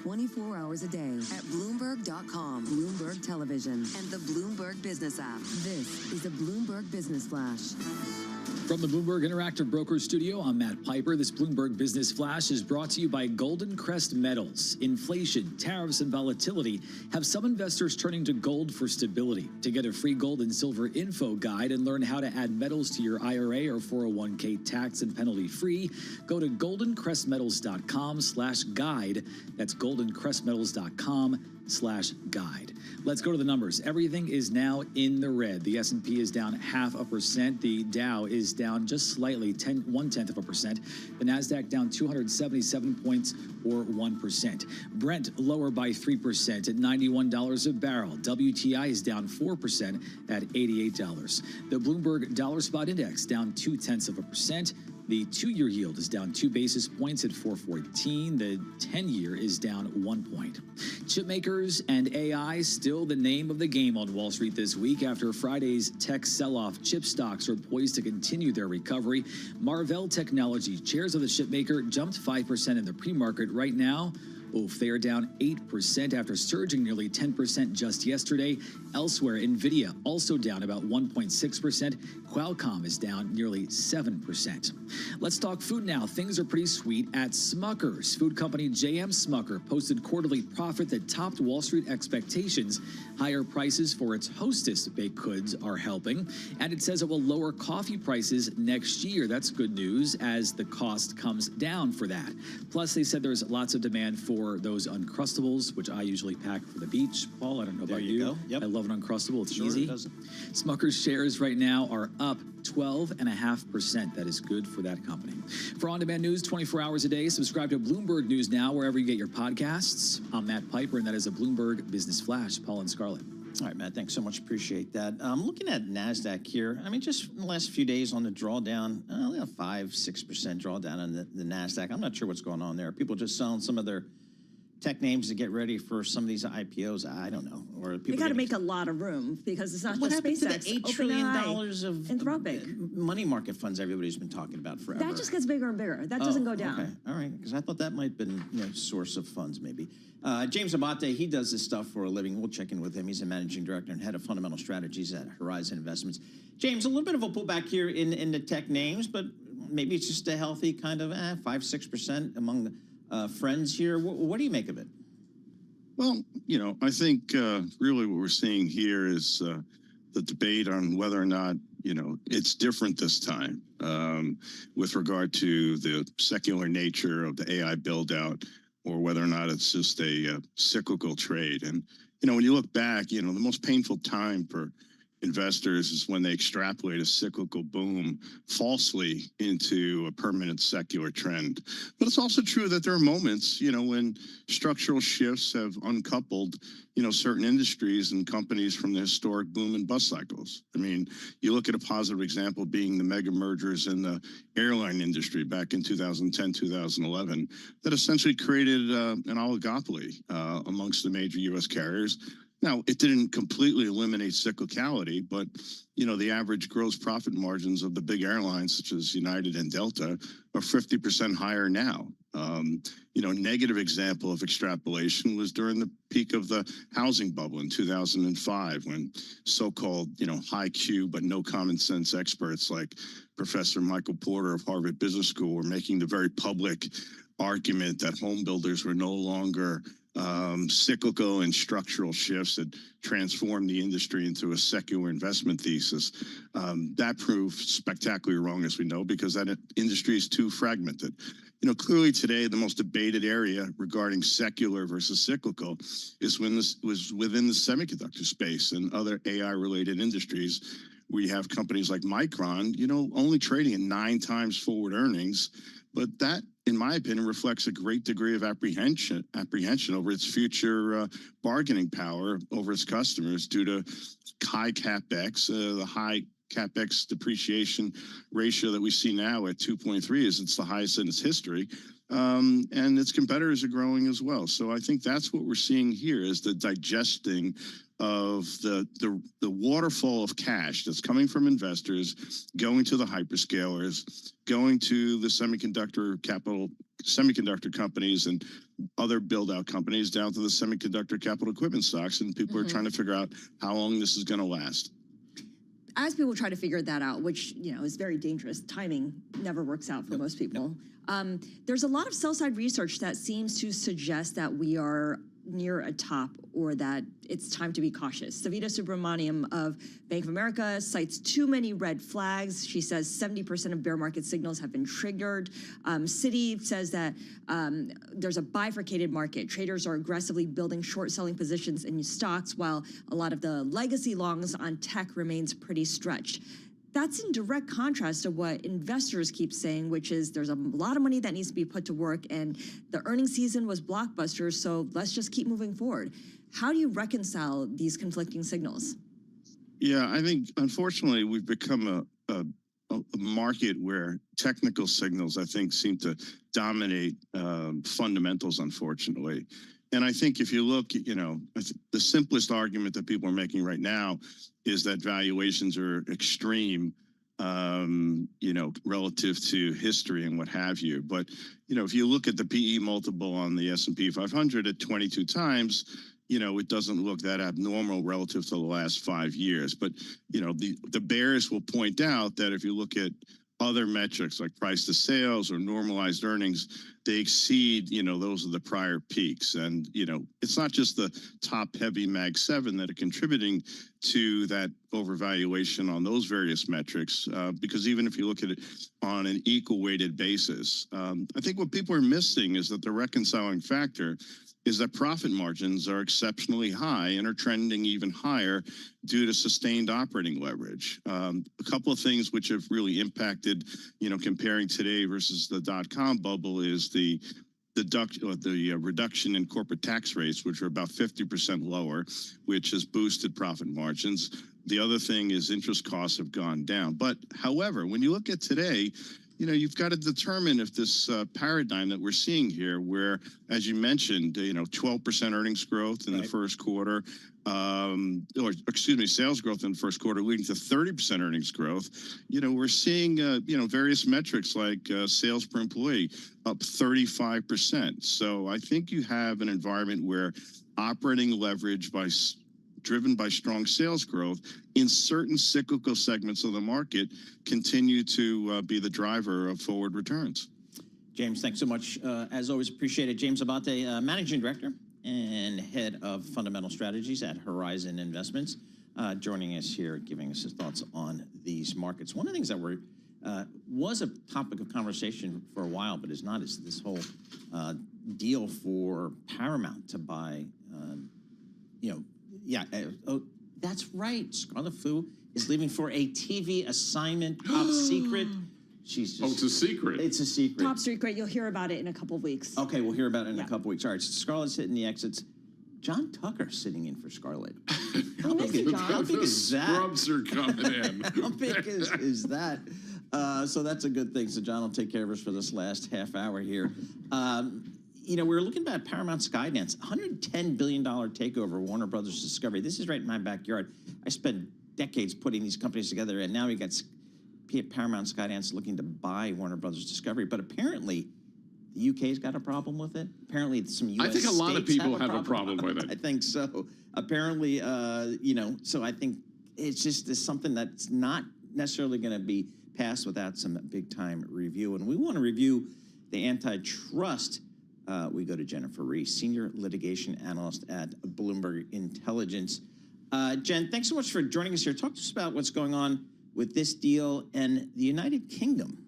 Speaker 5: 24 hours a day at Bloomberg.com, Bloomberg Television, and the Bloomberg Business app. This is a Bloomberg Business Flash.
Speaker 4: From the Bloomberg Interactive Brokers Studio, I'm Matt Piper. This Bloomberg Business Flash is brought to you by Golden Crest Metals. Inflation, tariffs, and volatility have some investors turning to gold for stability. To get a free gold and silver info guide and learn how to add metals to your IRA or 401k tax and penalty free, go to goldencrestmetals.com/guide. That's goldencrestmetals.com/guide. Let's go to the numbers. Everything is now in the red. The S&P is down 0.5%. The Dow is down just slightly, 0.1%. The NASDAQ down 277 points or 1%. Brent lower by 3% at $91 a barrel. WTI is down 4% at $88. The Bloomberg Dollar Spot Index down 0.2%. The 2-year yield is down 2 basis points at 4.14. The 10-year is down 1 point. Chip makers and AI still the name of the game on Wall Street this week. After Friday's tech sell-off, chip stocks are poised to continue their recovery. Marvell Technology, shares of the chip maker, jumped 5% in the pre-market. Right now, they are down 8% after surging nearly 10% just yesterday. Elsewhere, NVIDIA also down about 1.6%. Qualcomm is down nearly 7%. Let's talk food now. Things are pretty sweet at Smucker's. Food company J.M. Smucker posted quarterly profit that topped Wall Street expectations. Higher prices for its Hostess baked goods are helping, and it says it will lower coffee prices next year. That's good news as the cost comes down for that. Plus, they said there's lots of demand for those Uncrustables, which I usually pack for the beach. Paul, I don't know about you.
Speaker 1: Yep.
Speaker 4: I love an Uncrustable. It's
Speaker 1: Sure,
Speaker 4: easy.
Speaker 1: it doesn't.
Speaker 4: Smucker's shares right now are up 12.5%. That is good for that company. For on-demand news 24 hours a day, subscribe to Bloomberg News Now wherever you get your podcasts. I'm Matt Piper, and that is a Bloomberg Business Flash. Paul and Scarlett.
Speaker 1: All right, Matt, thanks so much. Appreciate that. I'm looking at NASDAQ here. I mean, just in the last few days on the drawdown, 5-6% drawdown on the NASDAQ. I'm not sure what's going on there. People just selling some of their tech names to get ready for some of these IPOs. I don't know. Or people
Speaker 6: You got to make a lot of room because it's not
Speaker 1: what
Speaker 6: just
Speaker 1: happened
Speaker 6: SpaceX.
Speaker 1: to the $8 trillion of
Speaker 6: Anthropic.
Speaker 1: money market funds everybody's been talking about forever?
Speaker 6: That just gets bigger and bigger. That doesn't go down.
Speaker 1: Okay, all right, because I thought that might have been source of funds maybe. James Abate, he does this stuff for a living. We'll check in with him. He's a managing director and head of fundamental strategies at Horizon Investments. James, a little bit of a pullback here in the tech names, but maybe it's just a healthy kind of 5-6% among friends here. What do you make of it?
Speaker 17: Well, I think really what we're seeing here is the debate on whether or not, it's different this time with regard to the secular nature of the AI build out or whether or not it's just a cyclical trade. And, when you look back, the most painful time for investors is when they extrapolate a cyclical boom falsely into a permanent secular trend. But it's also true that there are moments, when structural shifts have uncoupled, certain industries and companies from the historic boom and bust cycles. I mean, you look at a positive example being the mega mergers in the airline industry back in 2010, 2011, that essentially created an oligopoly amongst the major U.S. carriers. Now, it didn't completely eliminate cyclicality, but, the average gross profit margins of the big airlines, such as United and Delta, are 50% higher now. Negative example of extrapolation was during the peak of the housing bubble in 2005, when so-called, high Q but no common sense experts like Professor Michael Porter of Harvard Business School were making the very public argument that home builders were no longer cyclical and structural shifts that transformed the industry into a secular investment thesis. That proved spectacularly wrong, as we know, because that industry is too fragmented. Clearly today, the most debated area regarding secular versus cyclical was within the semiconductor space and other AI-related industries. We have companies like Micron, only trading at 9 times forward earnings, but that, in my opinion, reflects a great degree of apprehension over its future bargaining power over its customers due to high CapEx. The high CapEx depreciation ratio that we see now at 2.3 it's the highest in its history. and its competitors are growing as well. So I think that's what we're seeing here is the digesting of the waterfall of cash that's coming from investors, going to the hyperscalers, going to the semiconductor companies and other build-out companies, down to the semiconductor capital equipment stocks, and people are trying to figure out how long this is going to last.
Speaker 6: As people try to figure that out, which is very dangerous, timing never works out for most people. There's a lot of sell-side research that seems to suggest that we are near a top, or that it's time to be cautious. Savita Subramaniam of Bank of America cites too many red flags. She says 70% of bear market signals have been triggered. Citi says that there's a bifurcated market. Traders are aggressively building short selling positions in stocks, while a lot of the legacy longs on tech remains pretty stretched. That's in direct contrast to what investors keep saying, which is there's a lot of money that needs to be put to work, and the earnings season was blockbuster, so let's just keep moving forward. How do you reconcile these conflicting signals?
Speaker 17: Yeah, I think, unfortunately, we've become a market where technical signals, I think, seem to dominate fundamentals, unfortunately. And I think if you look, the simplest argument that people are making right now is that valuations are extreme, relative to history and what have you. But, if you look at the PE multiple on the S&P 500 at 22 times, it doesn't look that abnormal relative to the last 5 years. But, the bears will point out that if you look at other metrics like price to sales or normalized earnings, they exceed, those of the prior peaks. And, it's not just the top heavy Mag 7 that are contributing to that overvaluation on those various metrics, because even if you look at it on an equal weighted basis, I think what people are missing is that the reconciling factor is that profit margins are exceptionally high and are trending even higher due to sustained operating leverage. A couple of things which have really impacted, comparing today versus the dot-com bubble is the reduction in corporate tax rates, which are about 50% lower, which has boosted profit margins. The other thing is interest costs have gone down. But however, when you look at today, you've got to determine if this paradigm that we're seeing here, where, as you mentioned, 12% earnings growth in the first quarter, sales growth in the first quarter leading to 30% earnings growth. We're seeing, various metrics like sales per employee up 35%. So I think you have an environment where operating leverage driven by strong sales growth in certain cyclical segments of the market continue to be the driver of forward returns.
Speaker 1: James, thanks so much. As always, appreciate it. James Abate, Managing Director and Head of Fundamental Strategies at Horizon Investments, joining us here, giving us his thoughts on these markets. One of the things that was a topic of conversation for a while, but is not, is this whole deal for Paramount to buy, that's right. Scarlet Fu is leaving for a TV assignment, top secret. She's just,
Speaker 18: it's a secret.
Speaker 1: It's a secret.
Speaker 6: Top secret. You'll hear about it in a couple of weeks.
Speaker 1: Okay, we'll hear about it in a couple of weeks. All right, so Scarlett's hitting the exits. John Tucker sitting in for Scarlett. How big is that?
Speaker 18: Scrubs are coming in.
Speaker 1: How big is that? So that's a good thing. So John will take care of us for this last half hour here. We're looking at Paramount Skydance, $110 billion takeover, Warner Brothers Discovery. This is right in my backyard. I spent decades putting these companies together, and now we got Paramount Skydance looking to buy Warner Brothers Discovery. But apparently, the UK's got a problem with it. Apparently, some US
Speaker 18: I think a lot of
Speaker 1: states
Speaker 18: people have a problem with it.
Speaker 1: I think so. Apparently, so I think it's something that's not necessarily going to be passed without some big-time review. And we want to review the antitrust. We go to Jennifer Reese, Senior Litigation Analyst at Bloomberg Intelligence. Jen, thanks so much for joining us here. Talk to us about what's going on with this deal and the United Kingdom.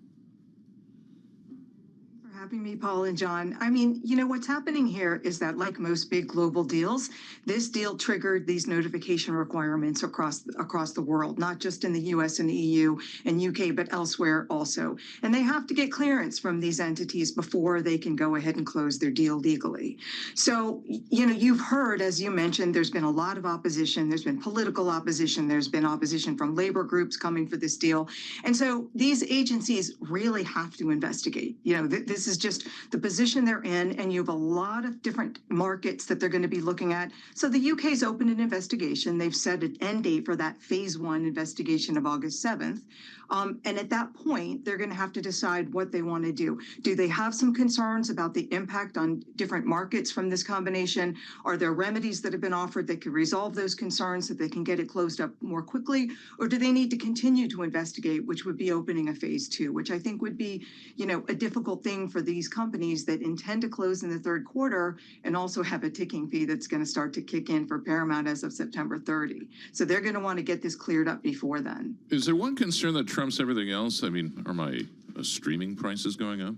Speaker 20: Having me, Paul and John. I mean, what's happening here is that, like most big global deals, this deal triggered these notification requirements across the world, not just in the US and the EU and UK, but elsewhere also. And they have to get clearance from these entities before they can go ahead and close their deal legally. So, you've heard, as you mentioned, there's been a lot of opposition. There's been political opposition. There's been opposition from labor groups coming for this deal. And so these agencies really have to investigate. This is just the position they're in, and you have a lot of different markets that they're going to be looking at. So the UK's opened an investigation. They've set an end date for that phase 1 investigation of August 7th. And at that point, they're going to have to decide what they want to do. Do they have some concerns about the impact on different markets from this combination? Are there remedies that have been offered that could resolve those concerns so they can get it closed up more quickly? Or do they need to continue to investigate, which would be opening a phase 2, which I think would be, a difficult thing for these companies that intend to close in the third quarter and also have a ticking fee that's going to start to kick in for Paramount as of September 30. So they're going to want to get this cleared up before then.
Speaker 18: Is there one concern that trumps everything else? I mean, are my streaming prices going up?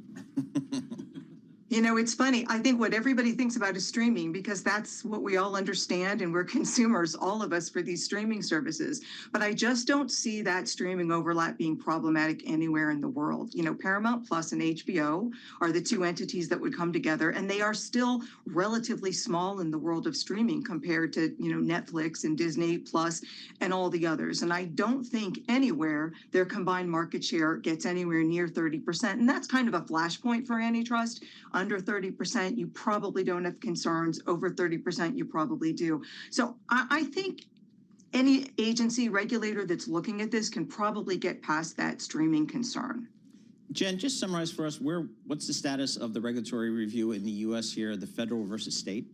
Speaker 20: It's funny. I think what everybody thinks about is streaming because that's what we all understand, and we're consumers, all of us, for these streaming services. But I just don't see that streaming overlap being problematic anywhere in the world. Paramount Plus and HBO are the two entities that would come together, and they are still relatively small in the world of streaming compared to, Netflix and Disney Plus and all the others. And I don't think anywhere their combined market share gets anywhere near 30%. And that's kind of a flashpoint for antitrust. Under 30%, you probably don't have concerns. Over 30%, you probably do. So I think any agency regulator that's looking at this can probably get past that streaming concern.
Speaker 1: Jen, just summarize for us what's the status of the regulatory review in the U.S. here, the federal versus state?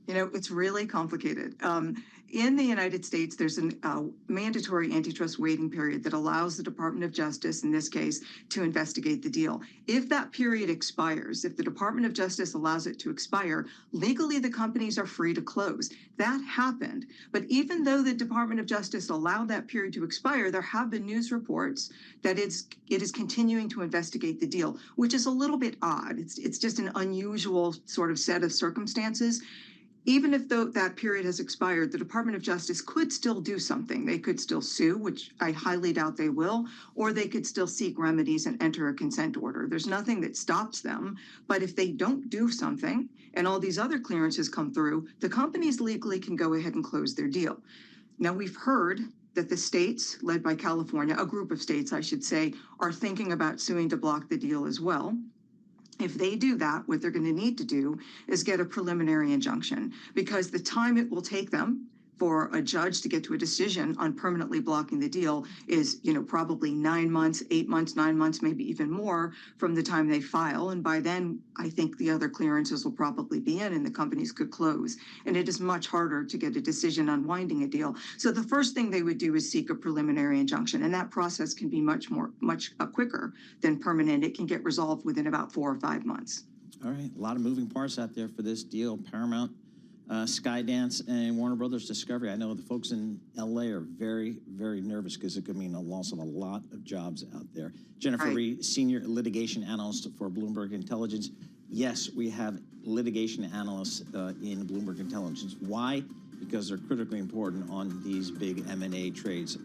Speaker 20: It's really complicated. In the United States, there's a mandatory antitrust waiting period that allows the Department of Justice, in this case, to investigate the deal. If that period expires, if the Department of Justice allows it to expire, legally the companies are free to close. That happened. But even though the Department of Justice allowed that period to expire, there have been news reports that it is continuing to investigate the deal, which is a little bit odd. It's just an unusual sort of set of circumstances. Even if that period has expired, the Department of Justice could still do something. They could still sue, which I highly doubt they will, or they could still seek remedies and enter a consent order. There's nothing that stops them. But if they don't do something and all these other clearances come through, the companies legally can go ahead and close their deal. Now, we've heard that the states, led by California, a group of states, I should say, are thinking about suing to block the deal as well. If they do that, what they're going to need to do is get a preliminary injunction, because the time it will take them for a judge to get to a decision on permanently blocking the deal is, probably 9 months, 8 months, 9 months, maybe even more from the time they file. And by then, I think the other clearances will probably be in and the companies could close. And it is much harder to get a decision on winding a deal. So the first thing they would do is seek a preliminary injunction. And that process can be much quicker than permanent. It can get resolved within about 4 or 5 months.
Speaker 1: All right. A lot of moving parts out there for this deal. Paramount, Skydance, and Warner Brothers Discovery. I know the folks in LA are very, very nervous because it could mean a loss of a lot of jobs out there. Jennifer Reed, Senior Litigation Analyst for Bloomberg Intelligence. Yes, we have litigation analysts in Bloomberg Intelligence. Why? Because they're critically important on these big M&A trades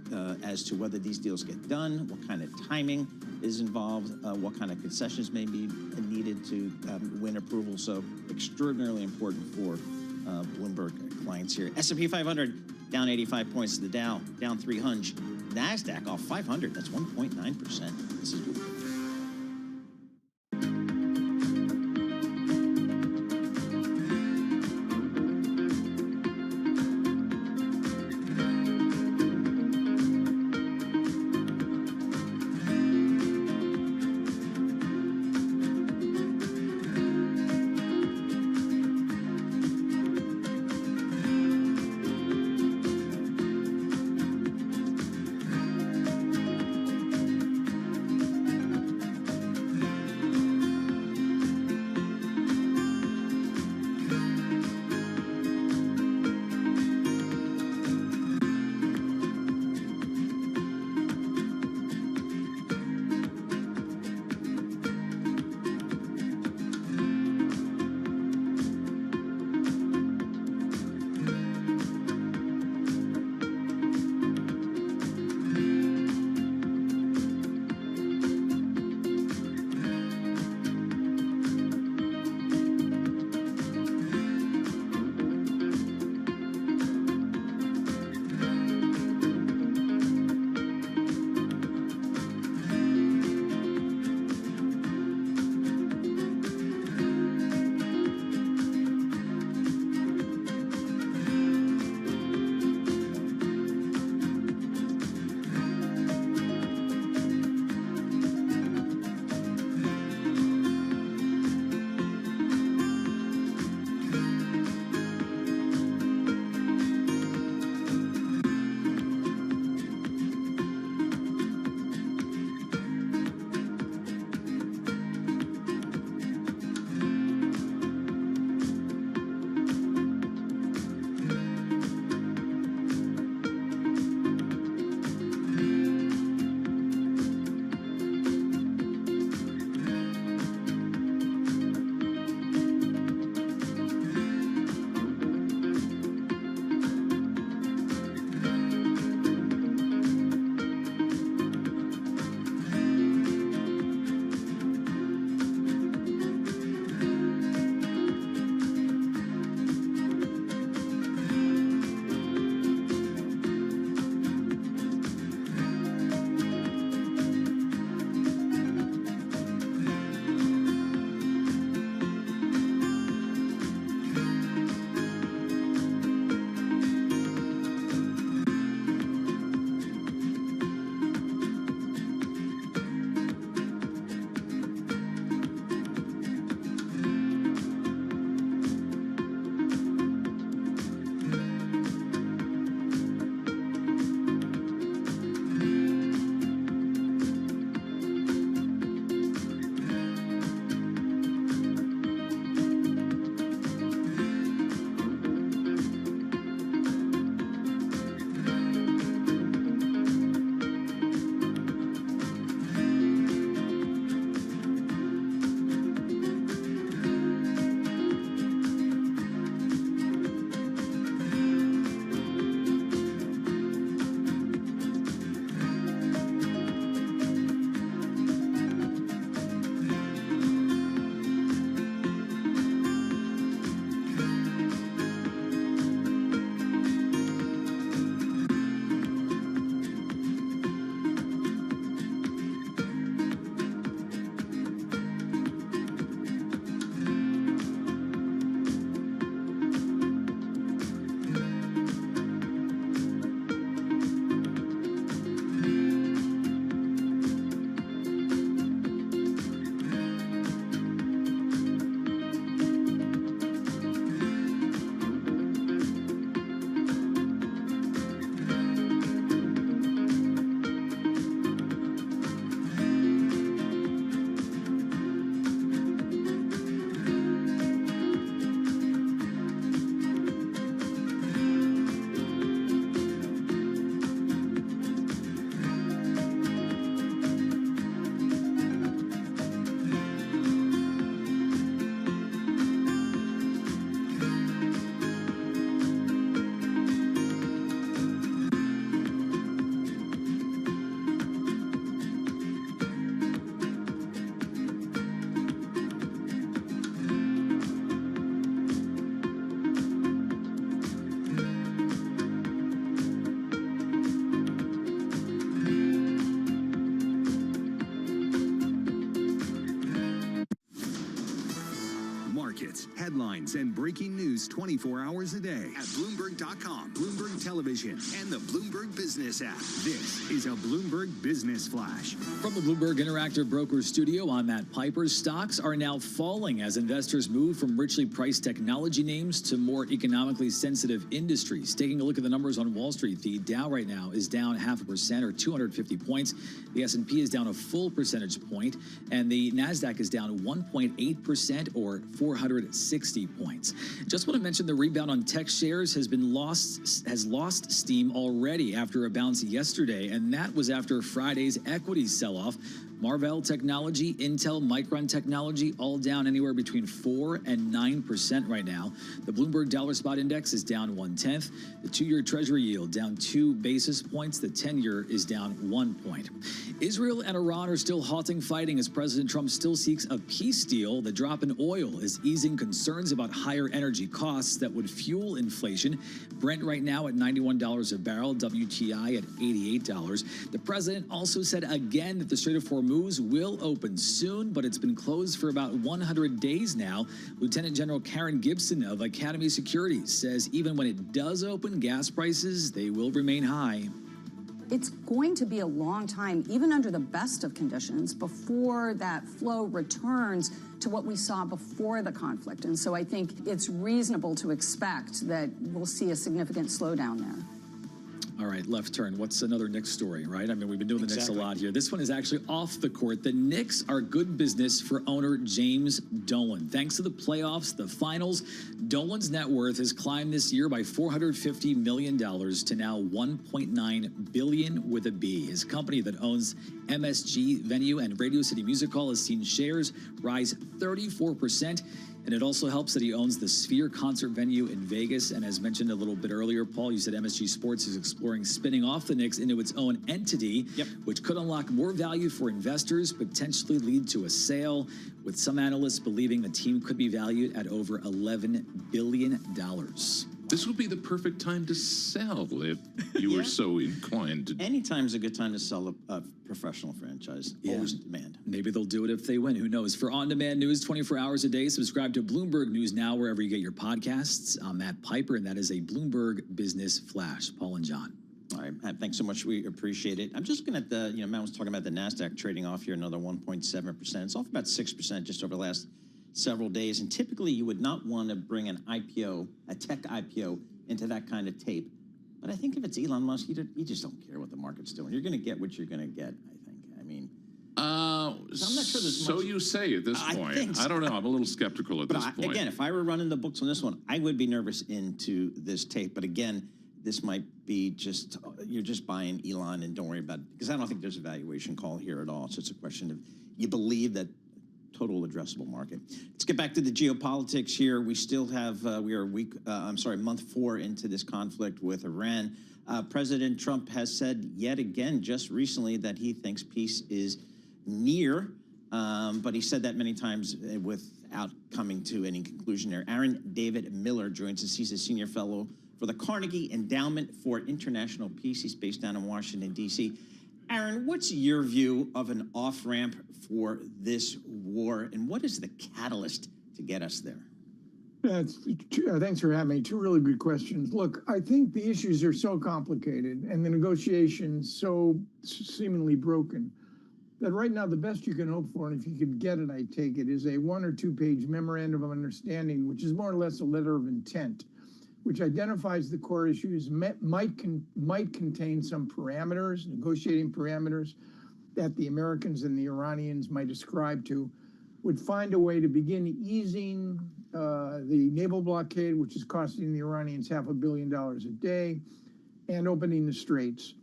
Speaker 1: as to whether these deals get done, what kind of timing is involved, what kind of concessions may be needed to win approval. So extraordinarily important for Bloomberg clients here. S&P 500 down 85 points. The Dow down 300. NASDAQ off 500. That's 1.9%. This is Bloomberg.
Speaker 7: thoughts, headlines, and breaking news 24 hours a day at Bloomberg.com, Bloomberg Television, and the Bloomberg Business app. This is a Bloomberg Business Flash.
Speaker 4: From the Bloomberg Interactive Brokers studio, I'm Matt Piper. Stocks are now falling as investors move from richly priced technology names to more economically sensitive industries. Taking a look at the numbers on Wall Street, the Dow right now is down 0.5% or 250 points. The S&P is down a full percentage point, and the NASDAQ is down 1.8% or 460 points. Just want to mention the rebound on tech shares has lost steam already after a bounce yesterday, and that was after Friday's equity sell-off. Marvell Technology, Intel, Micron Technology, all down anywhere between 4 and 9% right now. The Bloomberg Dollar Spot Index is down 0.1. The 2-year Treasury yield down 2 basis points. The 10-year is down 1 point. Israel and Iran are still halting fighting as President Trump still seeks a peace deal. The drop in oil is easing concerns about higher energy costs that would fuel inflation. Brent right now at $91 a barrel, WTI at $88. The president also said again that the Strait of Hormuz will open soon, but it's been closed for about 100 days now. Lieutenant General Karen Gibson of Academy Securities says even when it does open, gas prices, they will remain high.
Speaker 21: It's going to be a long time, even under the best of conditions, before that flow returns to what we saw before the conflict. And so I think it's reasonable to expect that we'll see a significant slowdown there.
Speaker 4: All right, left turn. What's another Knicks story, right? I mean, we've been doing the Knicks a lot here. This one is actually off the court. The Knicks are good business for owner James Dolan. Thanks to the playoffs, the finals, Dolan's net worth has climbed this year by $450 million to now $1.9 billion with a B. His company that owns MSG Venue and Radio City Music Hall has seen shares rise 34%. And it also helps that he owns the Sphere concert venue in Vegas. And as mentioned a little bit earlier, Paul, you said MSG Sports is exploring spinning off the Knicks into its own entity, which could unlock more value for investors, potentially lead to a sale, with some analysts believing the team could be valued at over $11 billion.
Speaker 18: This would be the perfect time to sell if you were so inclined to.
Speaker 1: Anytime's a good time to sell a professional franchise. Always in demand.
Speaker 4: Maybe they'll do it if they win. Who knows? For on-demand news 24 hours a day, subscribe to Bloomberg News Now wherever you get your podcasts. I'm Matt Piper, and that is a Bloomberg Business Flash. Paul and John.
Speaker 1: All right, Matt, thanks so much. We appreciate it. I'm just looking at the, Matt was talking about the NASDAQ trading off here, another 1.7%. It's off about 6% just over the last several days. And typically you would not want to bring an IPO, a tech IPO, into that kind of tape. But I think if it's Elon Musk, you just don't care what the market's doing. You're going to get what you're going to get, I think. I mean, I'm not sure there's much.
Speaker 18: So you say at this point. I don't know. I'm a little skeptical at this point.
Speaker 1: Again, if I were running the books on this one, I would be nervous into this tape. But again, this might be just, you're just buying Elon and don't worry about it. Because I don't think there's a valuation call here at all. So it's a question of, you believe that total addressable market. Let's get back to the geopolitics here. We still have, we are month 4 into this conflict with Iran. President Trump has said yet again, just recently, that he thinks peace is near, but he said that many times without coming to any conclusion there. Aaron David Miller joins us. He's a senior fellow for the Carnegie Endowment for International Peace. He's based down in Washington, D.C. Aaron, what's your view of an off-ramp for this war, and what is the catalyst to get us there?
Speaker 22: Thanks for having me. 2 really good questions. Look, I think the issues are so complicated and the negotiations so seemingly broken that right now the best you can hope for, and if you could get it, I take it, is a 1 or 2 page memorandum of understanding, which is more or less a letter of intent, which identifies the core issues, might contain some parameters, negotiating parameters, that the Americans and the Iranians might ascribe to, would find a way to begin easing the naval blockade, which is costing the Iranians $500 million a day, and opening the straits.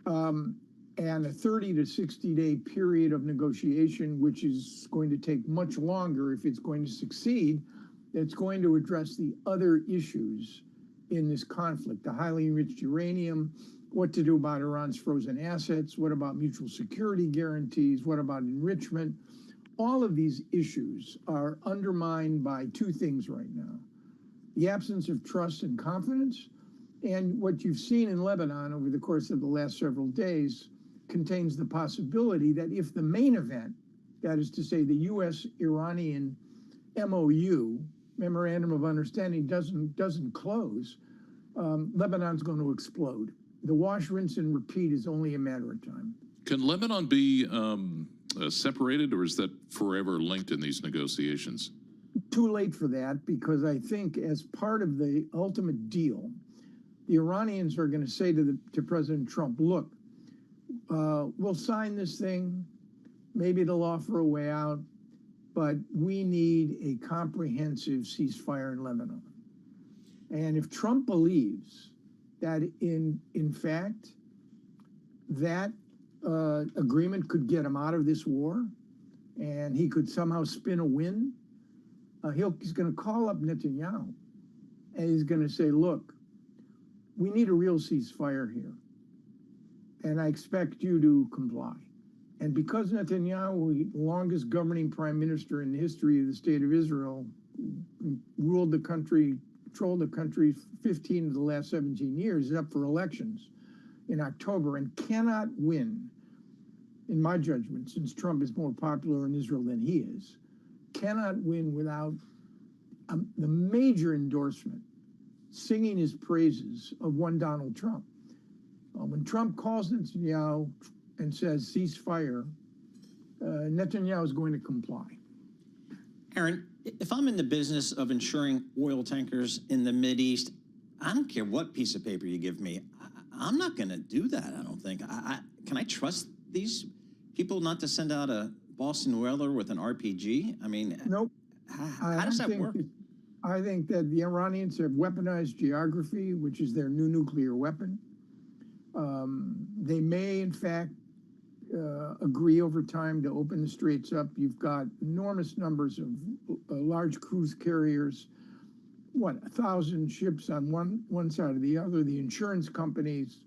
Speaker 22: And a 30 to 60 day period of negotiation, which is going to take much longer if it's going to succeed, that's going to address the other issues in this conflict, the highly enriched uranium, what to do about Iran's frozen assets, what about mutual security guarantees, what about enrichment. All of these issues are undermined by 2 things right now: the absence of trust and confidence, and what you've seen in Lebanon over the course of the last several days contains the possibility that if the main event, that is to say the U.S.-Iranian MOU, memorandum of understanding doesn't close, Lebanon's going to explode. The wash, rinse, and repeat is only a matter of time.
Speaker 18: Can Lebanon be separated, or is that forever linked in these negotiations?
Speaker 22: Too late for that, because I think as part of the ultimate deal, the Iranians are going to say to President Trump, look, we'll sign this thing, maybe they'll offer a way out, but we need a comprehensive ceasefire in Lebanon. And if Trump believes that in fact that agreement could get him out of this war and he could somehow spin a win, he's going to call up Netanyahu and he's going to say, look, we need a real ceasefire here, and I expect you to comply. And because Netanyahu, the longest governing prime minister in the history of the state of Israel, controlled the country 15 of the last 17 years, is up for elections in October and cannot win, in my judgment, since Trump is more popular in Israel than he is, cannot win without the major endorsement, singing his praises of one Donald Trump. When Trump calls Netanyahu and says ceasefire, Netanyahu is going to comply.
Speaker 1: Aaron, if I'm in the business of insuring oil tankers in the Mideast, I don't care what piece of paper you give me. I'm not going to do that, I don't think. Can I trust these people not to send out a Boston Whaler with an RPG? I mean,
Speaker 22: nope.
Speaker 1: How does that work?
Speaker 22: I think that the Iranians have weaponized geography, which is their new nuclear weapon. They may, in fact, agree over time to open the straits up. You've got enormous numbers of large cruise carriers, 1,000 ships on one side or the other. The insurance companies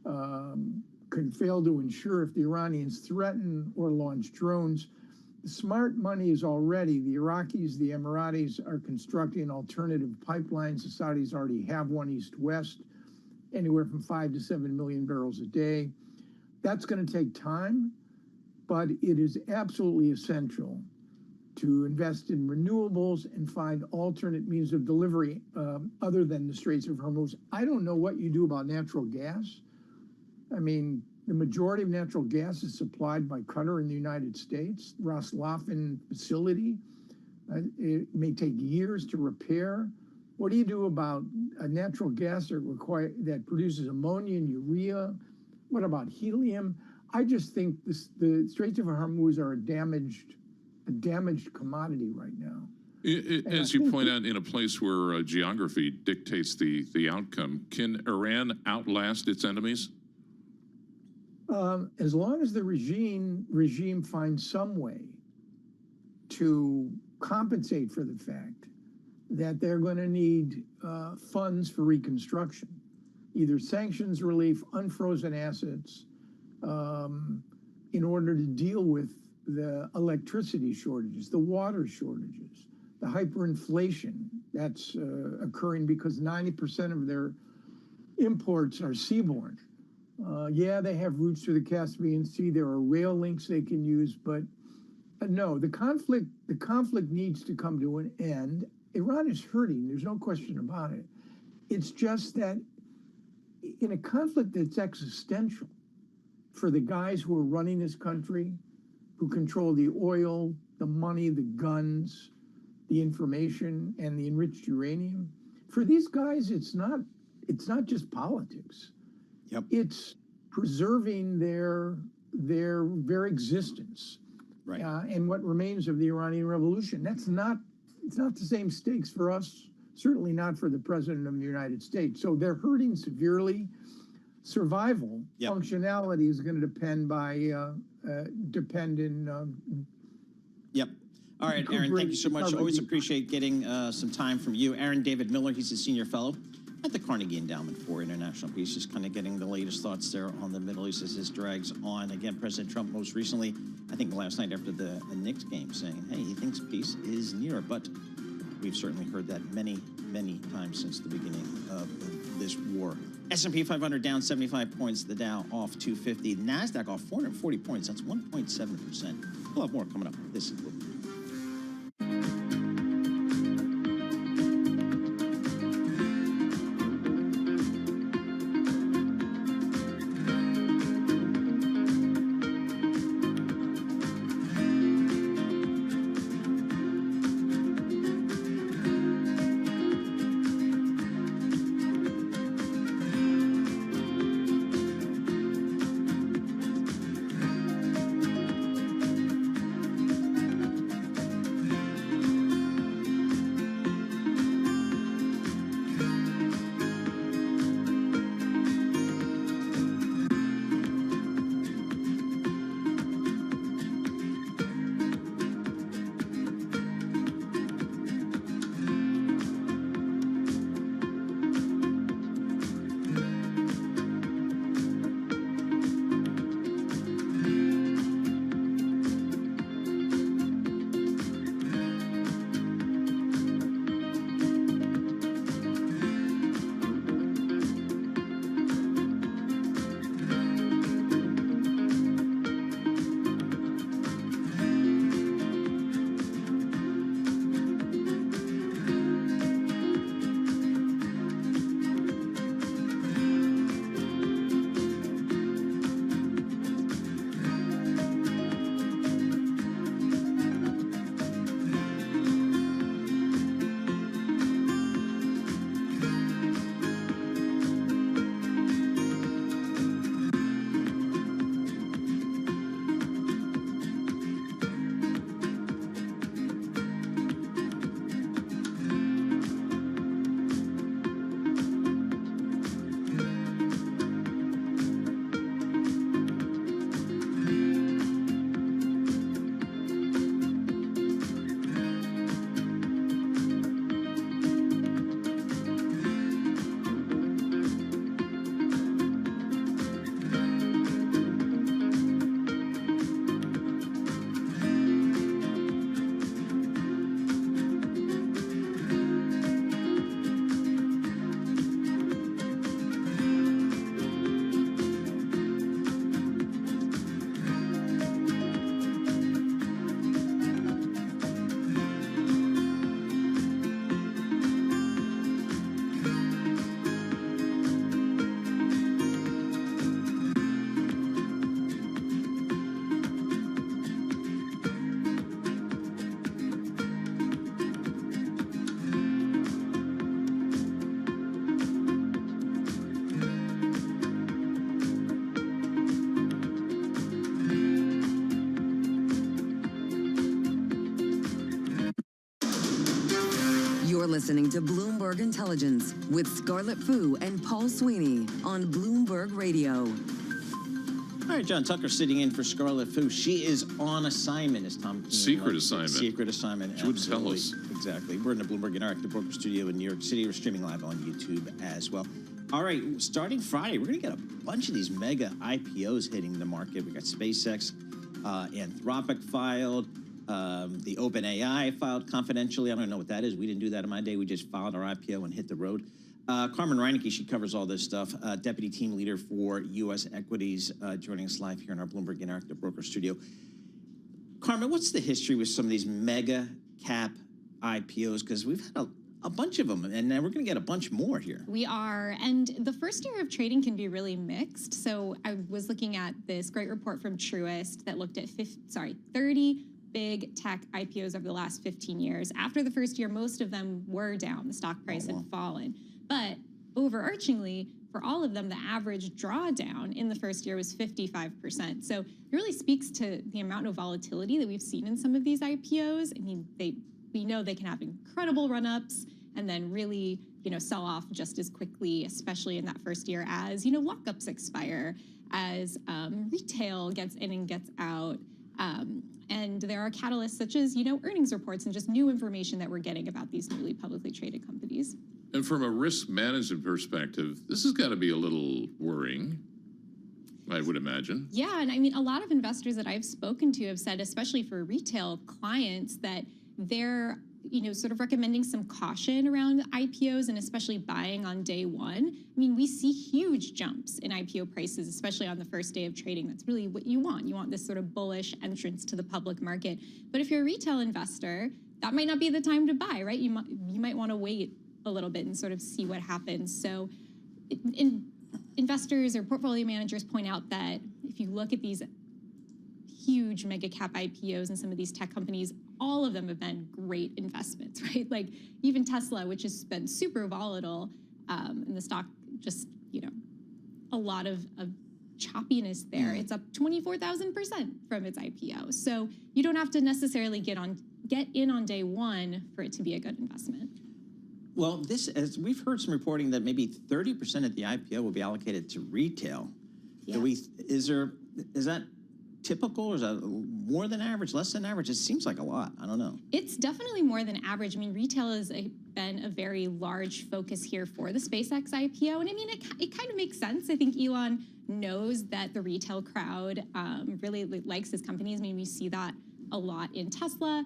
Speaker 22: can fail to insure if the Iranians threaten or launch drones. The smart money is already, the Iraqis, the Emiratis are constructing alternative pipelines. The Saudis already have one east-west, anywhere from 5 to 7 million barrels a day. That's going to take time, but it is absolutely essential to invest in renewables and find alternate means of delivery other than the Straits of Hormuz. I don't know what you do about natural gas. I mean, the majority of natural gas is supplied by Qatar in the United States, Ras Laffan facility. It may take years to repair. What do you do about a natural gas that produces ammonia and urea? What about helium? I just think the Straits of Hormuz are a damaged commodity right now.
Speaker 18: As you point out, in a place where geography dictates the outcome, can Iran outlast its enemies?
Speaker 22: As long as the regime finds some way to compensate for the fact that they're going to need funds for reconstruction, either sanctions relief, unfrozen assets, in order to deal with the electricity shortages, the water shortages, the hyperinflation that's occurring because 90% of their imports are seaborne. Yeah, they have routes to the Caspian Sea. There are rail links they can use, but no, the conflict needs to come to an end. Iran is hurting. There's no question about it. It's just that in a conflict that's existential for the guys who are running this country, who control the oil, the money, the guns, the information, and the enriched uranium, for these guys, it's not just politics.
Speaker 1: Yep.
Speaker 22: It's preserving their very existence,
Speaker 1: right?
Speaker 22: And what remains of the Iranian Revolution. It's not the same stakes for us. Certainly not for the President of the United States. So they're hurting severely. Survival, functionality is going to depend in.
Speaker 1: Yep. All right, Aaron, thank you so much. Always appreciate getting some time from you. Aaron David Miller, he's a senior fellow at the Carnegie Endowment for International Peace, just kind of getting the latest thoughts there on the Middle East as this drags on. Again, President Trump most recently, I think last night after the Knicks game, saying, hey, he thinks peace is near, but we've certainly heard that many, many times since the beginning of this war. S&P 500 down 75 points, the Dow off 250, NASDAQ off 440 points, that's 1.7%. We'll have more coming up. This is Bloomberg.
Speaker 5: listening to Bloomberg Intelligence with Scarlett Fu and Paul Sweeney on Bloomberg Radio.
Speaker 1: All right, John Tucker sitting in for Scarlett Fu. She is on assignment, as Tom.
Speaker 18: Secret assignment.
Speaker 1: Secret assignment.
Speaker 18: She wouldn't tell us.
Speaker 1: Exactly. We're in the Bloomberg Interactive Broker Studio in New York City. We're streaming live on YouTube as well. All right, starting Friday, we're going to get a bunch of these mega IPOs hitting the market. We got SpaceX, Anthropic filed, the OpenAI filed confidentially. I don't know what that is. We didn't do that in my day. We just filed our IPO and hit the road. Carmen Reinecke, she covers all this stuff, deputy team leader for U.S. equities, joining us live here in our Bloomberg Interactive Broker Studio. Carmen, what's the history with some of these mega cap IPOs? Because we've had a bunch of them, and we're going to get a bunch more here.
Speaker 10: We are, and the first year of trading can be really mixed. So I was looking at this great report from Truist that looked at 30 big tech IPOs over the last 15 years. After the first year, most of them were down. The stock price had fallen. But overarchingly, for all of them, the average drawdown in the first year was 55%. So it really speaks to the amount of volatility that we've seen in some of these IPOs. I mean, we know they can have incredible run-ups and then really, sell off just as quickly, especially in that first year as, lockups expire, as retail gets in and gets out. And there are catalysts such as, earnings reports and just new information that we're getting about these newly publicly traded companies.
Speaker 18: And from a risk management perspective, this has got to be a little worrying, I would imagine.
Speaker 10: Yeah, and I mean, a lot of investors that I've spoken to have said, especially for retail clients, that they're, sort of recommending some caution around IPOs and especially buying on day one. I mean, we see huge jumps in IPO prices, especially on the first day of trading. That's really what you want. You want this sort of bullish entrance to the public market. But if you're a retail investor, that might not be the time to buy, right? You might want to wait a little bit and sort of see what happens. So investors or portfolio managers point out that if you look at these huge mega cap IPOs and some of these tech companies, all of them have been great investments, right? Like even Tesla, which has been super volatile, and the stock just, a lot of choppiness there. It's up 24,000% from its IPO. So you don't have to necessarily get in on day one for it to be a good investment.
Speaker 1: Well, as we've heard some reporting that maybe 30% of the IPO will be allocated to retail.
Speaker 10: Yeah.
Speaker 1: Is that typical, or is that more than average, less than average? It seems like a lot. I don't know.
Speaker 10: It's definitely more than average. I mean, retail has been a very large focus here for the SpaceX IPO. And I mean, it kind of makes sense. I think Elon knows that the retail crowd really likes his companies. I mean, we see that a lot in Tesla.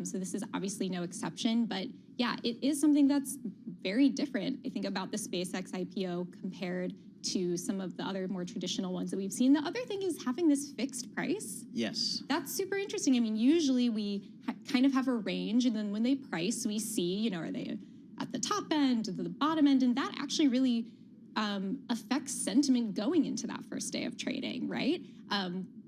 Speaker 10: So this is obviously no exception. But yeah, it is something that's very different, I think, about the SpaceX IPO compared to some of the other more traditional ones that we've seen. The other thing is having this fixed price.
Speaker 1: Yes.
Speaker 10: That's super interesting. I mean, usually we kind of have a range, and then when they price, we see, are they at the top end or the bottom end, and that actually really affects sentiment going into that first day of trading, right?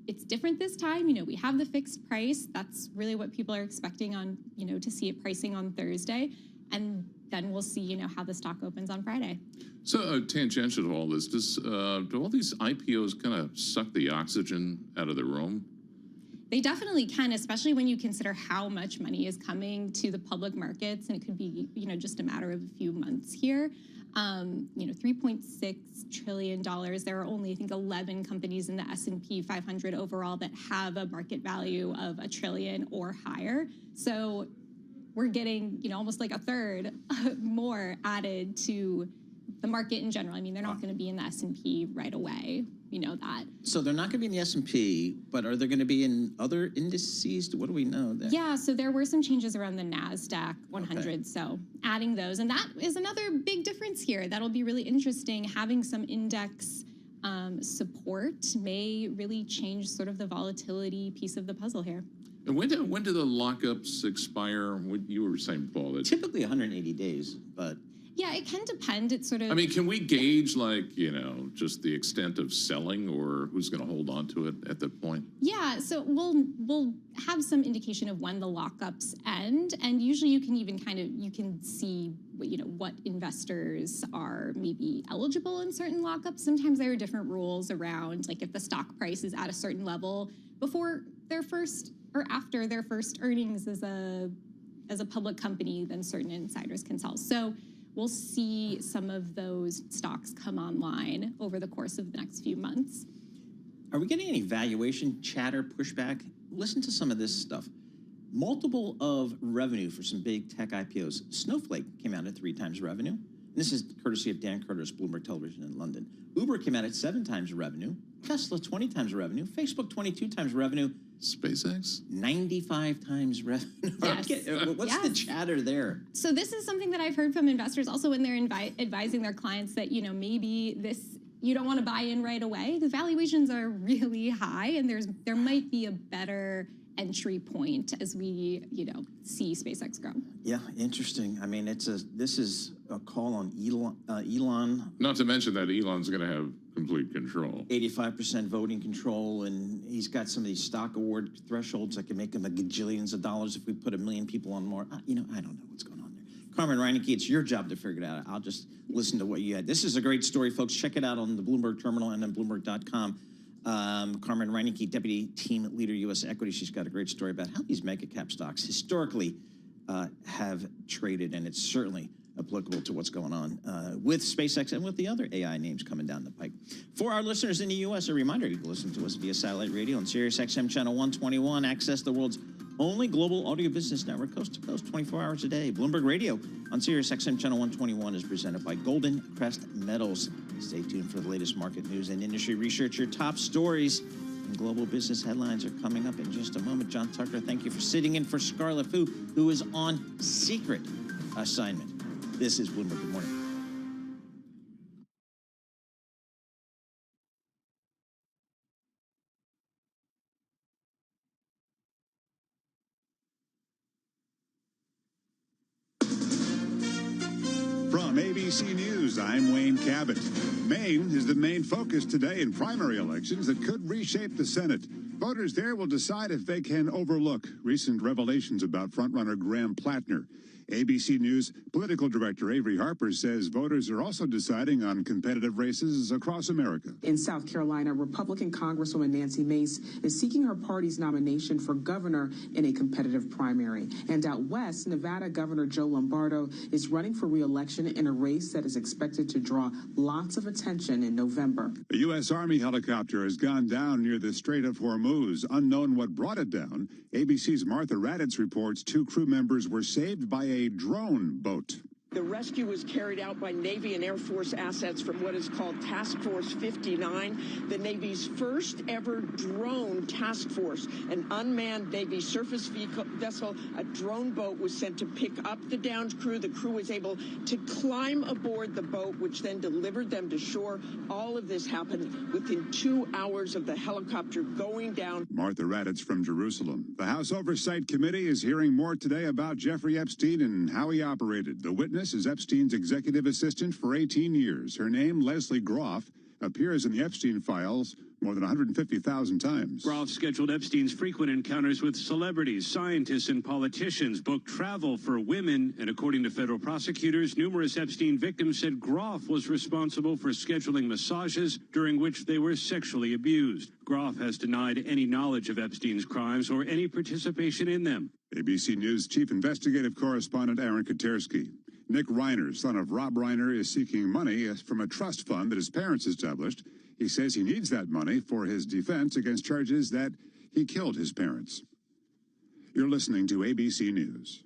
Speaker 10: It's different this time. We have the fixed price. That's really what people are expecting on, to see it pricing on Thursday. And then we'll see, how the stock opens on Friday.
Speaker 18: So tangential to all this, do all these IPOs kind of suck the oxygen out of the room?
Speaker 10: They definitely can, especially when you consider how much money is coming to the public markets, and it could be, just a matter of a few months here. $3.6 trillion. There are only, I think, 11 companies in the S&P 500 overall that have a market value of $1 trillion or higher. So we're getting, almost like a third more added to the market in general. I mean, they're not going to be in the S&P right away. You know that.
Speaker 1: So they're not going to be in the S&P, but are they going to be in other indices? What do we know there?
Speaker 10: Yeah, so there were some changes around the NASDAQ 100, okay. So adding those. And that is another big difference here. That'll be really interesting. Having some index support may really change sort of the volatility piece of the puzzle here.
Speaker 18: And when do the lockups expire? What you were saying, Paul?
Speaker 1: Typically 180 days, but...
Speaker 10: Yeah, it can depend. It's sort of...
Speaker 18: I mean, can we gauge, just the extent of selling or who's going to hold on to it at that point?
Speaker 10: Yeah, so we'll have some indication of when the lockups end, and usually you can even you can see, what investors are maybe eligible in certain lockups. Sometimes there are different rules around, like if the stock price is at a certain level before their first or after their first earnings is a as a public company than certain insiders can sell. So we'll see some of those stocks come online over the course of the next few months.
Speaker 1: Are we getting any valuation chatter pushback? Listen to some of this stuff. Multiple of revenue for some big tech IPOs. Snowflake came out at 3 times revenue. And this is courtesy of Dan Curtis, Bloomberg Television in London. Uber came out at 7 times revenue. Tesla, 20 times revenue. Facebook, 22 times revenue.
Speaker 18: SpaceX?
Speaker 1: 95 times revenue.
Speaker 10: Yes.
Speaker 1: What's the chatter there?
Speaker 10: So this is something that I've heard from investors also when they're advising their clients that, maybe you don't want to buy in right away. The valuations are really high, and there might be a better entry point as we, see SpaceX grow.
Speaker 1: Yeah, interesting. I mean, this is a call on Elon.
Speaker 18: Not to mention that Elon's going to have complete control.
Speaker 1: 85% voting control, and he's got some of these stock award thresholds that can make him a gajillions of dollars if we put 1 million people on more. I don't know what's going on there. Carmen Reineke, it's your job to figure it out. I'll just listen to what you had. This is a great story, folks. Check it out on the Bloomberg Terminal and on Bloomberg.com. Carmen Reineke, Deputy Team Leader, U.S. Equity. She's got a great story about how these mega cap stocks historically have traded, and it's certainly applicable to what's going on with SpaceX and with the other AI names coming down the pike. For our listeners in the U.S., a reminder, you can listen to us via satellite radio on Sirius XM Channel 121. Access the world's only global audio business network, coast to coast, 24 hours a day. Bloomberg Radio on Sirius XM Channel 121 is presented by Golden Crest Metals. Stay tuned for the latest market news and industry research. Your top stories and global business headlines are coming up in just a moment. John Tucker, thank you for sitting in for Scarlett Fu, who is on secret assignment. This is Bloomberg Good Morning.
Speaker 2: From ABC News, I'm Wayne Cabot. Maine is the main focus today in primary elections that could reshape the Senate. Voters there will decide if they can overlook recent revelations about frontrunner Graham Plattner. ABC News political director Avery Harper says voters are also deciding on competitive races across America.
Speaker 11: In South Carolina, Republican Congresswoman Nancy Mace is seeking her party's nomination for governor in a competitive primary. And out west, Nevada Governor Joe Lombardo is running for re-election in a race that is expected to draw lots of attention in November.
Speaker 2: A U.S. Army helicopter has gone down near the Strait of Hormuz. Unknown what brought it down. ABC's Martha Raddatz reports 2 crew members were saved by a drone boat.
Speaker 19: The rescue was carried out by Navy and Air Force assets from what is called Task Force 59, the Navy's first ever drone task force. An unmanned Navy surface vessel, a drone boat, was sent to pick up the downed crew. The crew was able to climb aboard the boat, which then delivered them to shore. All of this happened within 2 hours of the helicopter going down.
Speaker 2: Martha Raddatz from Jerusalem. The House Oversight Committee is hearing more today about Jeffrey Epstein and how he operated. The witness is Epstein's executive assistant for 18 years. Her name, Leslie Groff, appears in the Epstein files more than 150,000 times.
Speaker 24: Groff scheduled Epstein's frequent encounters with celebrities, scientists, and politicians, booked travel for women, and according to federal prosecutors, numerous Epstein victims said Groff was responsible for scheduling massages during which they were sexually abused. Groff has denied any knowledge of Epstein's crimes or any participation in them.
Speaker 2: ABC News chief investigative correspondent Aaron Katersky. Nick Reiner, son of Rob Reiner, is seeking money from a trust fund that his parents established. He says he needs that money for his defense against charges that he killed his parents. You're listening to ABC News.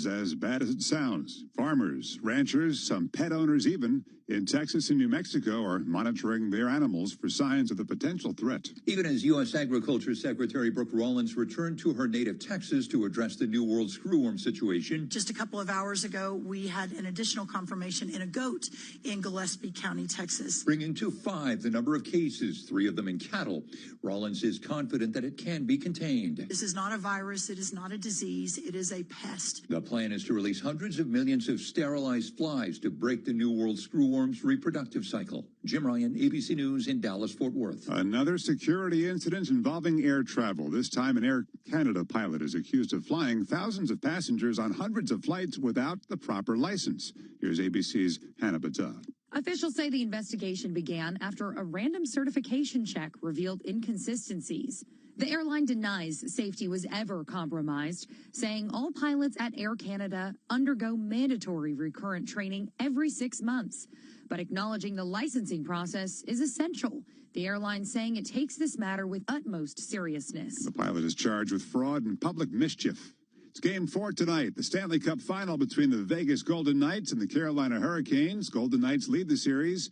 Speaker 2: is as bad as it sounds. Farmers, ranchers, some pet owners even, in Texas and New Mexico are monitoring their animals for signs of the potential threat.
Speaker 8: Even as U.S. Agriculture Secretary Brooke Rollins returned to her native Texas to address the New World screwworm situation.
Speaker 9: Just a couple of hours ago, we had an additional confirmation in a goat in Gillespie County, Texas.
Speaker 8: Bringing to 5 the number of cases, 3 of them in cattle. Rollins is confident that it can be contained.
Speaker 9: This is not a virus. It is not a disease. It is a pest.
Speaker 8: The plan is to release hundreds of millions of sterilized flies to break the New World screwworm's reproductive cycle. Jim Ryan, ABC News in Dallas-Fort Worth.
Speaker 2: Another security incident involving air travel. This time an Air Canada pilot is accused of flying thousands of passengers on hundreds of flights without the proper license. Here's ABC's Hannah Battah.
Speaker 12: Officials say the investigation began after a random certification check revealed inconsistencies. The airline denies safety was ever compromised, saying all pilots at Air Canada undergo mandatory recurrent training every 6 months, but acknowledging the licensing process is essential. The airline saying it takes this matter with utmost seriousness.
Speaker 2: The pilot is charged with fraud and public mischief. It's Game 4 tonight, the Stanley Cup final between the Vegas Golden Knights and the Carolina Hurricanes. Golden Knights lead the series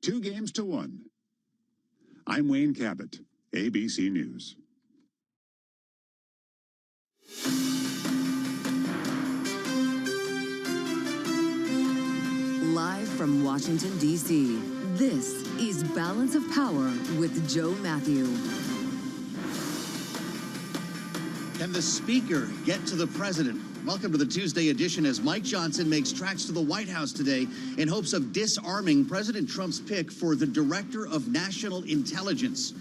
Speaker 2: 2-1. I'm Wayne Cabot, ABC News.
Speaker 5: Live from Washington, D.C., this is Balance of Power with Joe Matthew.
Speaker 23: Can the speaker get to the president? Welcome to the Tuesday edition as Mike Johnson makes tracks to the White House today in hopes of disarming President Trump's pick for the Director of National Intelligence,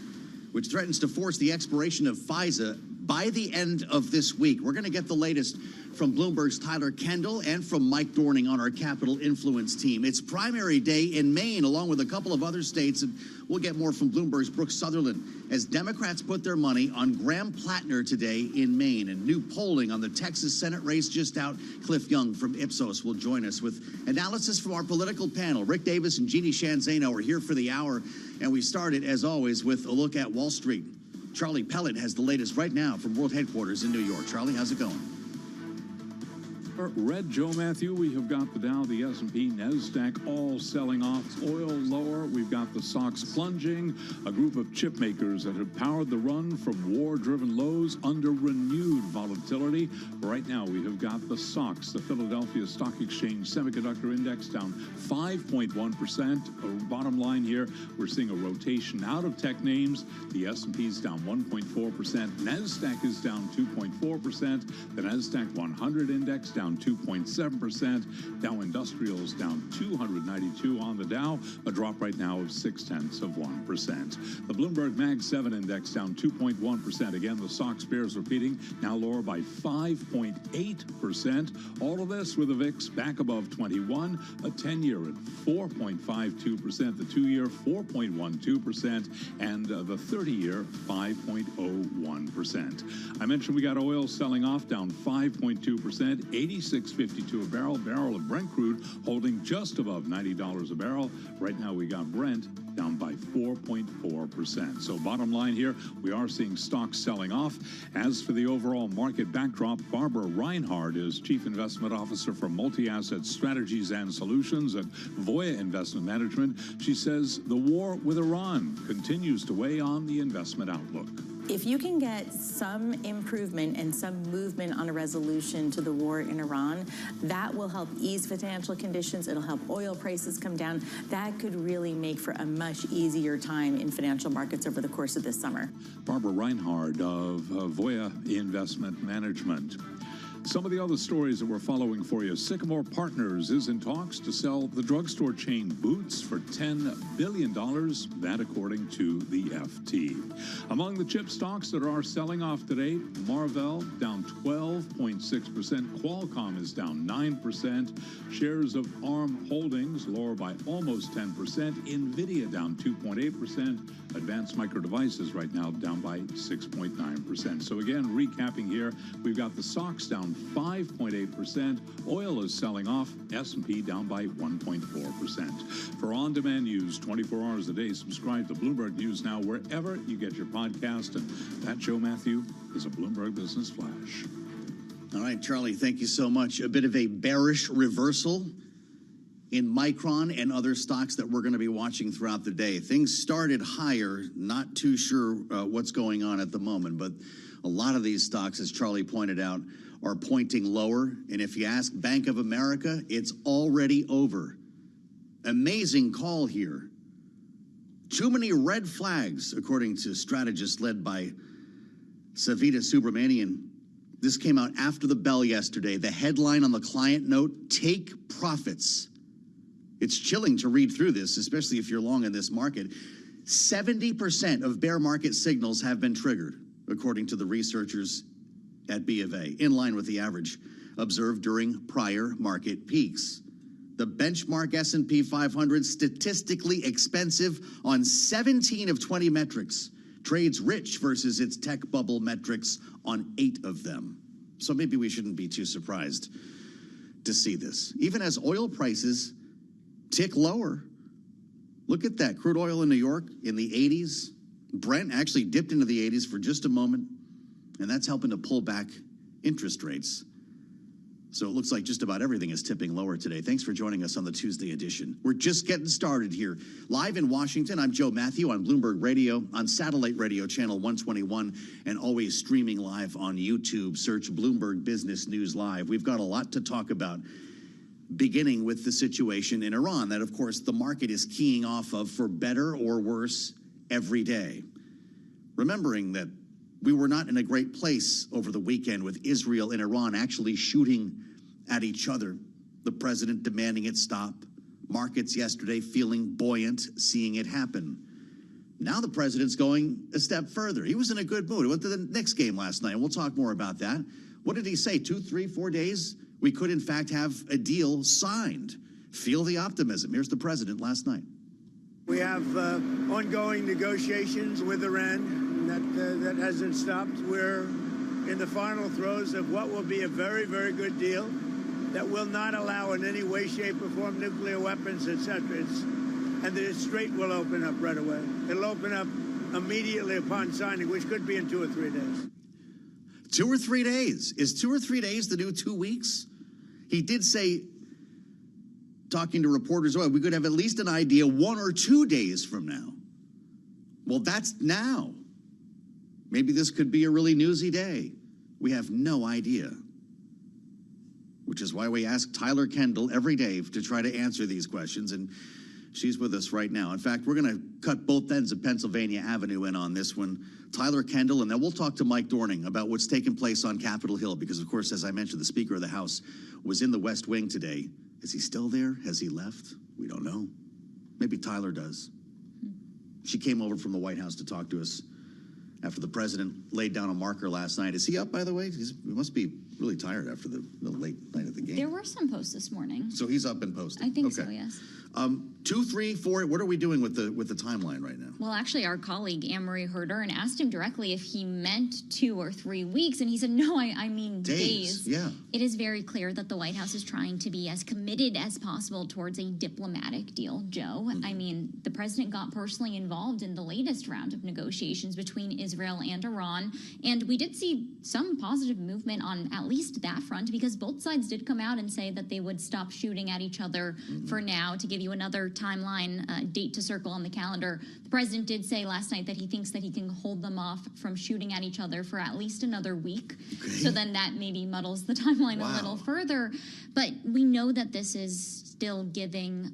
Speaker 23: which threatens to force the expiration of FISA by the end of this week. We're going to get the latest from Bloomberg's Tyler Kendall and from Mike Dorning on our Capital Influence team. It's primary day in Maine, along with a couple of other states, and we'll get more from Bloomberg's Brooke Sutherland as Democrats put their money on Graham Plattner today in Maine. And new polling on the Texas Senate race just out. Cliff Young from Ipsos will join us with analysis from our political panel. Rick Davis and Jeannie Shanzano are here for the hour, and we started, as always, with a look at Wall Street. Charlie Pellet has the latest right now from World Headquarters in New York. Charlie, how's it going?
Speaker 25: Red Joe Matthew, we have got the Dow, the S&P, NASDAQ all selling off. Oil lower. We've got the stocks plunging. A group of chip makers that have powered the run from war-driven lows under renewed volatility. Right now, we have got the SOX, the Philadelphia Stock Exchange Semiconductor Index, down 5.1%. Bottom line here, we're seeing a rotation out of tech names. The S&P is down 1.4%. NASDAQ is down 2.4%. The NASDAQ 100 Index down 2.7%. Dow Industrials down 292 on the Dow, a drop right now of 0.6%. The Bloomberg Mag 7 Index down 2.1%. Again, the SOX bears repeating, now lower by 5.8%. All of this with the VIX back above 21, a 10-year at 4.52%, the 2-year 4.12%, and the 30-year 5.01%. I mentioned we got oil selling off down 5.2%, 86.52 a barrel. Barrel of Brent crude holding just above $90 a barrel. Right now we got Brent down by 4.4%. So bottom line here, we are seeing stocks selling off. As for the overall market backdrop, Barbara Reinhard is Chief Investment Officer for Multi-Asset Strategies and Solutions at Voya Investment Management. She says the war with Iran continues to weigh on the investment outlook.
Speaker 26: If you can get some improvement and some movement on a resolution to the war in Iran, that will help ease financial conditions. It'll help oil prices come down. That could really make for a much easier time in financial markets over the course of this summer.
Speaker 25: Barbara Reinhard of Voya Investment Management. Some of the other stories that we're following for you. Sycamore Partners is in talks to sell the drugstore chain Boots for $10 billion, that according to the FT. Among the chip stocks that are selling off today, Marvell down 12.6%, Qualcomm is down 9%, shares of ARM Holdings lower by almost 10%, NVIDIA down 2.8%, Advanced Micro Devices right now down by 6.9%. So again, recapping here, we've got the SOX down 5.8%. Oil is selling off. S&P down by 1.4%. For on-demand news 24 hours a day, subscribe to Bloomberg News Now wherever you get your podcast. And that, Joe Matthew, is a Bloomberg Business Flash.
Speaker 23: All right, Charlie, thank you so much. A bit of a bearish reversal in Micron and other stocks that we're going to be watching throughout the day. Things started higher, not too sure what's going on at the moment, but a lot of these stocks, as Charlie pointed out, are pointing lower. And if you ask Bank of America, it's already over. Amazing call here. Too many red flags, according to strategists led by Savita Subramanian. This came out after the bell yesterday. The headline on the client note, take profits. It's chilling to read through this, especially if you're long in this market. 70% of bear market signals have been triggered, according to the researchers at B of A, in line with the average observed during prior market peaks. The benchmark S&P 500, statistically expensive on 17 of 20 metrics, trades rich versus its tech bubble metrics on 8 of them. So maybe we shouldn't be too surprised to see this. Even as oil prices tick lower. Look at that. Crude oil in New York in the 80s. Brent actually dipped into the 80s for just a moment, and that's helping to pull back interest rates. So it looks like just about everything is tipping lower today. Thanks for joining us on the Tuesday edition. We're just getting started here. Live in Washington, I'm Joe Matthew on Bloomberg Radio, on satellite radio channel 121, and always streaming live on YouTube. Search Bloomberg Business News Live. We've got a lot to talk about, beginning with the situation in Iran that, of course, the market is keying off of for better or worse every day. Remembering that we were not in a great place over the weekend with Israel and Iran actually shooting at each other, the president demanding it stop, markets yesterday feeling buoyant, seeing it happen. Now the president's going a step further. He was in a good mood. He went to the Knicks game last night, and we'll talk more about that. What did he say? 2, 3, 4 days? We could, in fact, have a deal signed. Feel the optimism. Here's the president last night.
Speaker 3: We have ongoing negotiations with Iran. That hasn't stopped. We're in the final throes of what will be a very, very good deal that will not allow in any way, shape, or form nuclear weapons, etc. And the Strait will open up right away. It'll open up immediately upon signing, which could be in 2 or 3 days.
Speaker 23: 2 or 3 days. Is 2 or 3 days the new 2 weeks? He did say, talking to reporters, we could have at least an idea 1 or 2 days from now. Well, that's now. Maybe this could be a really newsy day. We have no idea. Which is why we ask Tyler Kendall every day to try to answer these questions, and she's with us right now. In fact, we're going to cut both ends of Pennsylvania Avenue in on this one. Tyler Kendall, and then we'll talk to Mike Dorning about what's taking place on Capitol Hill, because, of course, as I mentioned, the Speaker of the House was in the West Wing today. Is he still there? Has he left? We don't know. Maybe Tyler does. She came over from the White House to talk to us after the president laid down a marker last night. Is he up, by the way? He must be really tired after the late night of the game.
Speaker 13: There were some posts this morning.
Speaker 23: So he's up and posted.
Speaker 13: I think so, yes.
Speaker 23: 2, 3, 4. What are we doing with the timeline right now?
Speaker 13: Well, actually, our colleague Anne-Marie Herder and asked him directly if he meant 2 or 3 weeks, and he said, no, I mean days.
Speaker 23: Yeah.
Speaker 13: It is very clear that the White House is trying to be as committed as possible towards a diplomatic deal, Joe. Mm-hmm. I mean, the president got personally involved in the latest round of negotiations between Israel and Iran, and we did see some positive movement on at least that front, because both sides did come out and say that they would stop shooting at each other for now. To give you another timeline, date to circle on the calendar, the president did say last night that he thinks that he can hold them off from shooting at each other for at least another week. Okay. So then that maybe muddles the timeline a little further. But we know that this is still giving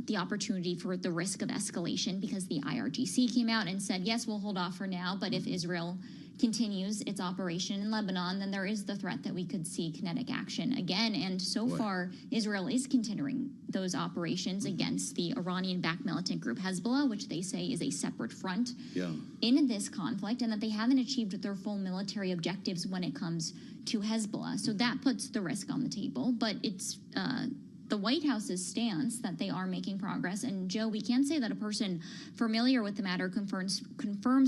Speaker 13: the opportunity for the risk of escalation, because the IRGC came out and said, yes, we'll hold off for now, but if Israel continues its operation in Lebanon, then there is the threat that we could see kinetic action again. And so far, Israel is continuing those operations against the Iranian-backed militant group Hezbollah, which they say is a separate front in this conflict, and that they haven't achieved their full military objectives when it comes to Hezbollah. So that puts the risk on the table, but it's the White House's stance that they are making progress. And Joe, we can say that a person familiar with the matter confirms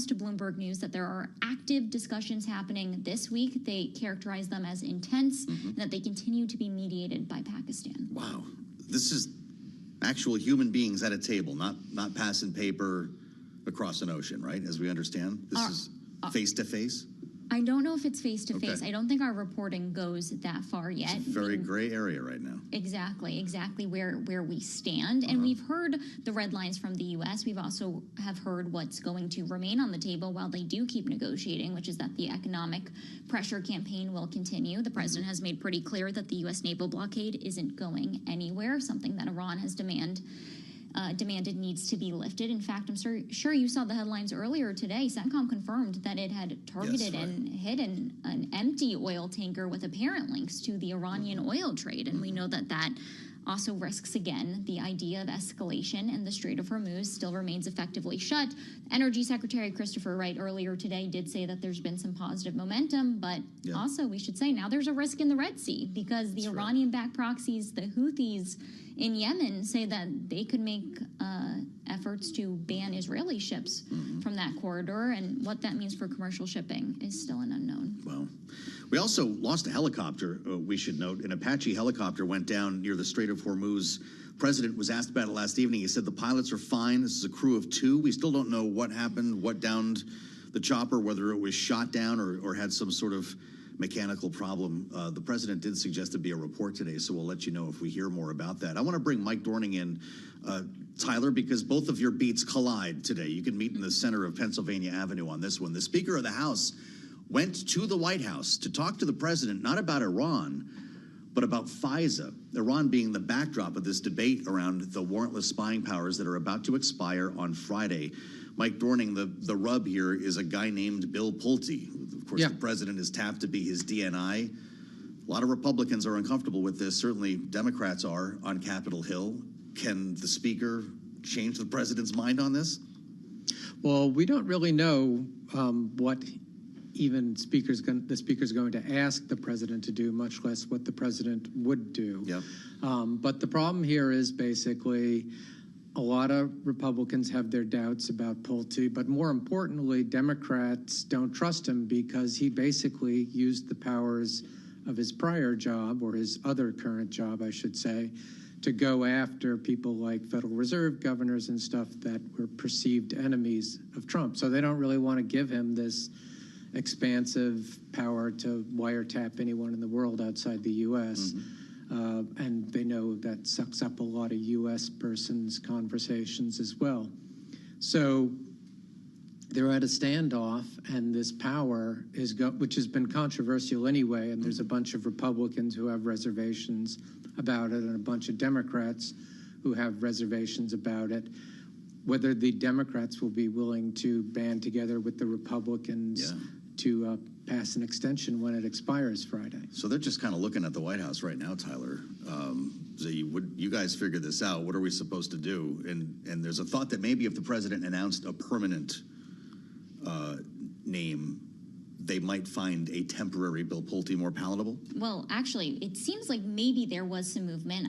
Speaker 13: to Bloomberg News that there are active discussions happening this week. They characterize them as intense, and that they continue to be mediated by Pakistan.
Speaker 23: Wow. This is actual human beings at a table, not passing paper across an ocean, right? As we understand, this is face to face.
Speaker 13: I don't know if it's face-to-face.
Speaker 23: Okay.
Speaker 13: I don't think our reporting goes that far yet.
Speaker 23: It's a very gray area right now.
Speaker 13: Exactly where we stand. And we've heard the red lines from the U.S. We've also have heard what's going to remain on the table while they do keep negotiating, which is that the economic pressure campaign will continue. The president has made pretty clear that the U.S. naval blockade isn't going anywhere, something that Iran has demanded needs to be lifted. In fact, I'm sure you saw the headlines earlier today. CENTCOM confirmed that it had targeted and hit an empty oil tanker with apparent links to the Iranian oil trade. And we know that also risks, again, the idea of escalation, and the Strait of Hormuz still remains effectively shut. Energy Secretary Christopher Wright earlier today did say that there's been some positive momentum, but also we should say now there's a risk in the Red Sea because the Iranian-backed proxies, the Houthis in Yemen, say that they could make efforts to ban Israeli ships from that corridor, and what that means for commercial shipping is still an unknown.
Speaker 23: Well, we also lost a helicopter, we should note. An Apache helicopter went down near the Strait of Hormuz. President was asked about it last evening. He said the pilots are fine. This is a crew of 2. We still don't know what happened, what downed the chopper, whether it was shot down or had some sort of mechanical problem. The president did suggest there'd be a report today, so we'll let you know if we hear more about that. I want to bring Mike Dorning in, Tyler, because both of your beats collide today. You can meet in the center of Pennsylvania Avenue on this one. The Speaker of the House went to the White House to talk to the president, not about Iran, but about FISA, Iran being the backdrop of this debate around the warrantless spying powers that are about to expire on Friday. Mike Dorning, the rub here is a guy named Bill Pulte. Of course, the president is tapped to be his DNI. A lot of Republicans are uncomfortable with this. Certainly Democrats are on Capitol Hill. Can the speaker change the president's mind on this?
Speaker 6: Well, we don't really know what even the speaker's going to ask the president to do, much less what the president would do.
Speaker 23: Yep.
Speaker 6: But the problem here is basically a lot of Republicans have their doubts about Pulte, but more importantly, Democrats don't trust him because he basically used the powers of his prior job, or his other current job, I should say, to go after people like Federal Reserve governors and stuff that were perceived enemies of Trump. So they don't really want to give him this expansive power to wiretap anyone in the world outside the U.S. And they know that sucks up a lot of U.S. persons' conversations as well. So they're at a standoff, and this power is which has been controversial anyway, and there's a bunch of Republicans who have reservations about it and a bunch of Democrats who have reservations about it. Whether the Democrats will be willing to band together with the Republicans to pass an extension when it expires Friday.
Speaker 23: So they're just kind of looking at the White House right now, Tyler. So you guys figure this out. What are we supposed to do? And there's a thought that maybe if the president announced a permanent name, they might find a temporary Bill Pulte more palatable?
Speaker 13: Well, actually, it seems like maybe there was some movement.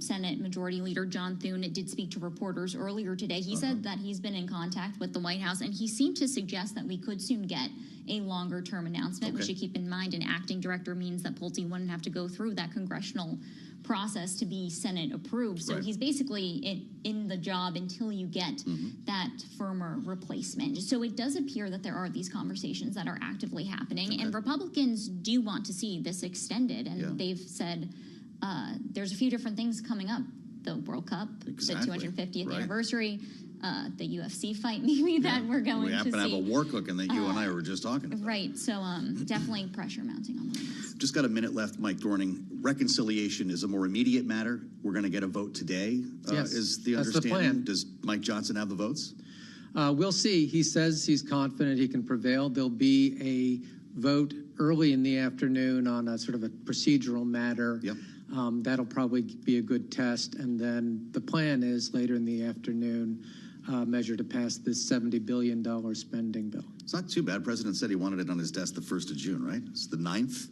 Speaker 13: Senate Majority Leader John Thune did speak to reporters earlier today. He said that he's been in contact with the White House, and he seemed to suggest that we could soon get a longer-term announcement. We should keep in mind an acting director means that Pulte wouldn't have to go through that congressional process to be Senate approved. So he's basically in the job until you get that firmer replacement. So it does appear that there are these conversations that are actively happening, and Republicans do want to see this extended. And they've said there's a few different things coming up: the World Cup, the 250th anniversary, the UFC fight, maybe that we're going to see.
Speaker 23: We happen to have a war cooking that you and I were just talking about.
Speaker 13: Right. So definitely pressure mounting on the White House.
Speaker 23: Just got a minute left, Mike Dorning. Reconciliation is a more immediate matter. We're going to get a vote today, is the understanding.
Speaker 6: The plan.
Speaker 23: Does Mike Johnson have the votes?
Speaker 6: We'll see. He says he's confident he can prevail. There'll be a vote early in the afternoon on a sort of a procedural matter. That'll probably be a good test. And then the plan is later in the afternoon, measure to pass this $70 billion spending bill.
Speaker 23: It's not too bad. President said he wanted it on his desk the 1st of June, right? It's the 9th.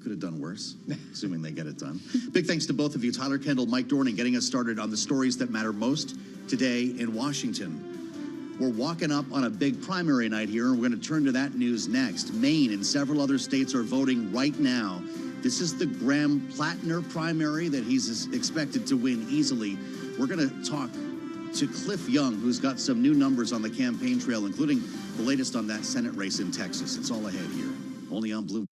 Speaker 23: Could have done worse, assuming they get it done. Big thanks to both of you, Tyler Kendall, Mike Dorning, getting us started on the stories that matter most today in Washington. We're walking up on a big primary night here, and we're going to turn to that news next. Maine and several other states are voting right now. This is the Graham Plattner primary that he's expected to win easily. We're going to talk to Cliff Young, who's got some new numbers on the campaign trail, including the latest on that Senate race in Texas. It's all ahead here. only on Bloomberg.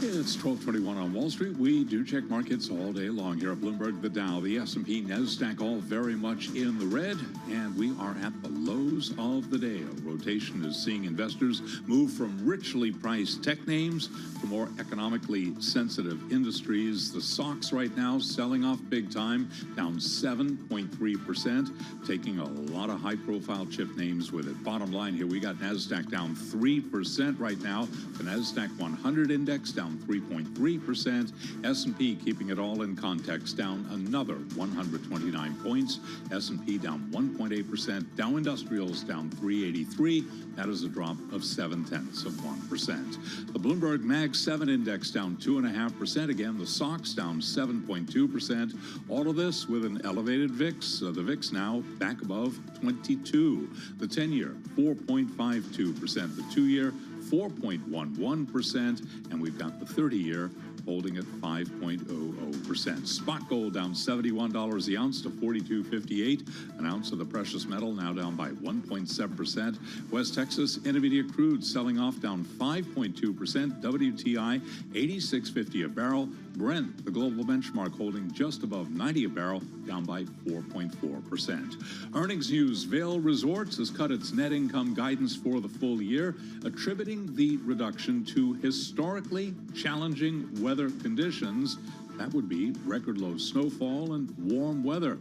Speaker 25: It's 12:21 on Wall Street. We do check markets all day long here at Bloomberg. The Dow, the S&P, NASDAQ, all very much in the red, and we are at the lows of the day. A rotation is seeing investors move from richly priced tech names to more economically sensitive industries. The stocks right now selling off big time, down 7.3%, taking a lot of high-profile chip names with it. Bottom line here, we got NASDAQ down 3% right now. The NASDAQ 100 index down 3.3%. S&P, keeping it all in context, down another 129 points. S&P down 1.8%. Dow Industrials down 383. That is a drop of 0.7%. The Bloomberg Mag 7 index down 2.5%. Again, the SOX down 7.2%. All of this with an elevated VIX. The VIX now back above 22. The 10-year 4.52%. The 2-year 4.11%, and we've got the 30-year holding at 5.00%. Spot gold down $71 the ounce to $42.58. An ounce of the precious metal now down by 1.7%. West Texas Intermediate crude selling off down 5.2%. WTI $86.50 a barrel. Brent, the global benchmark, holding just above 90 a barrel, down by 4.4%. Earnings news: Vail Resorts has cut its net income guidance for the full year, attributing the reduction to historically challenging weather conditions. That would be record low snowfall and warm weather.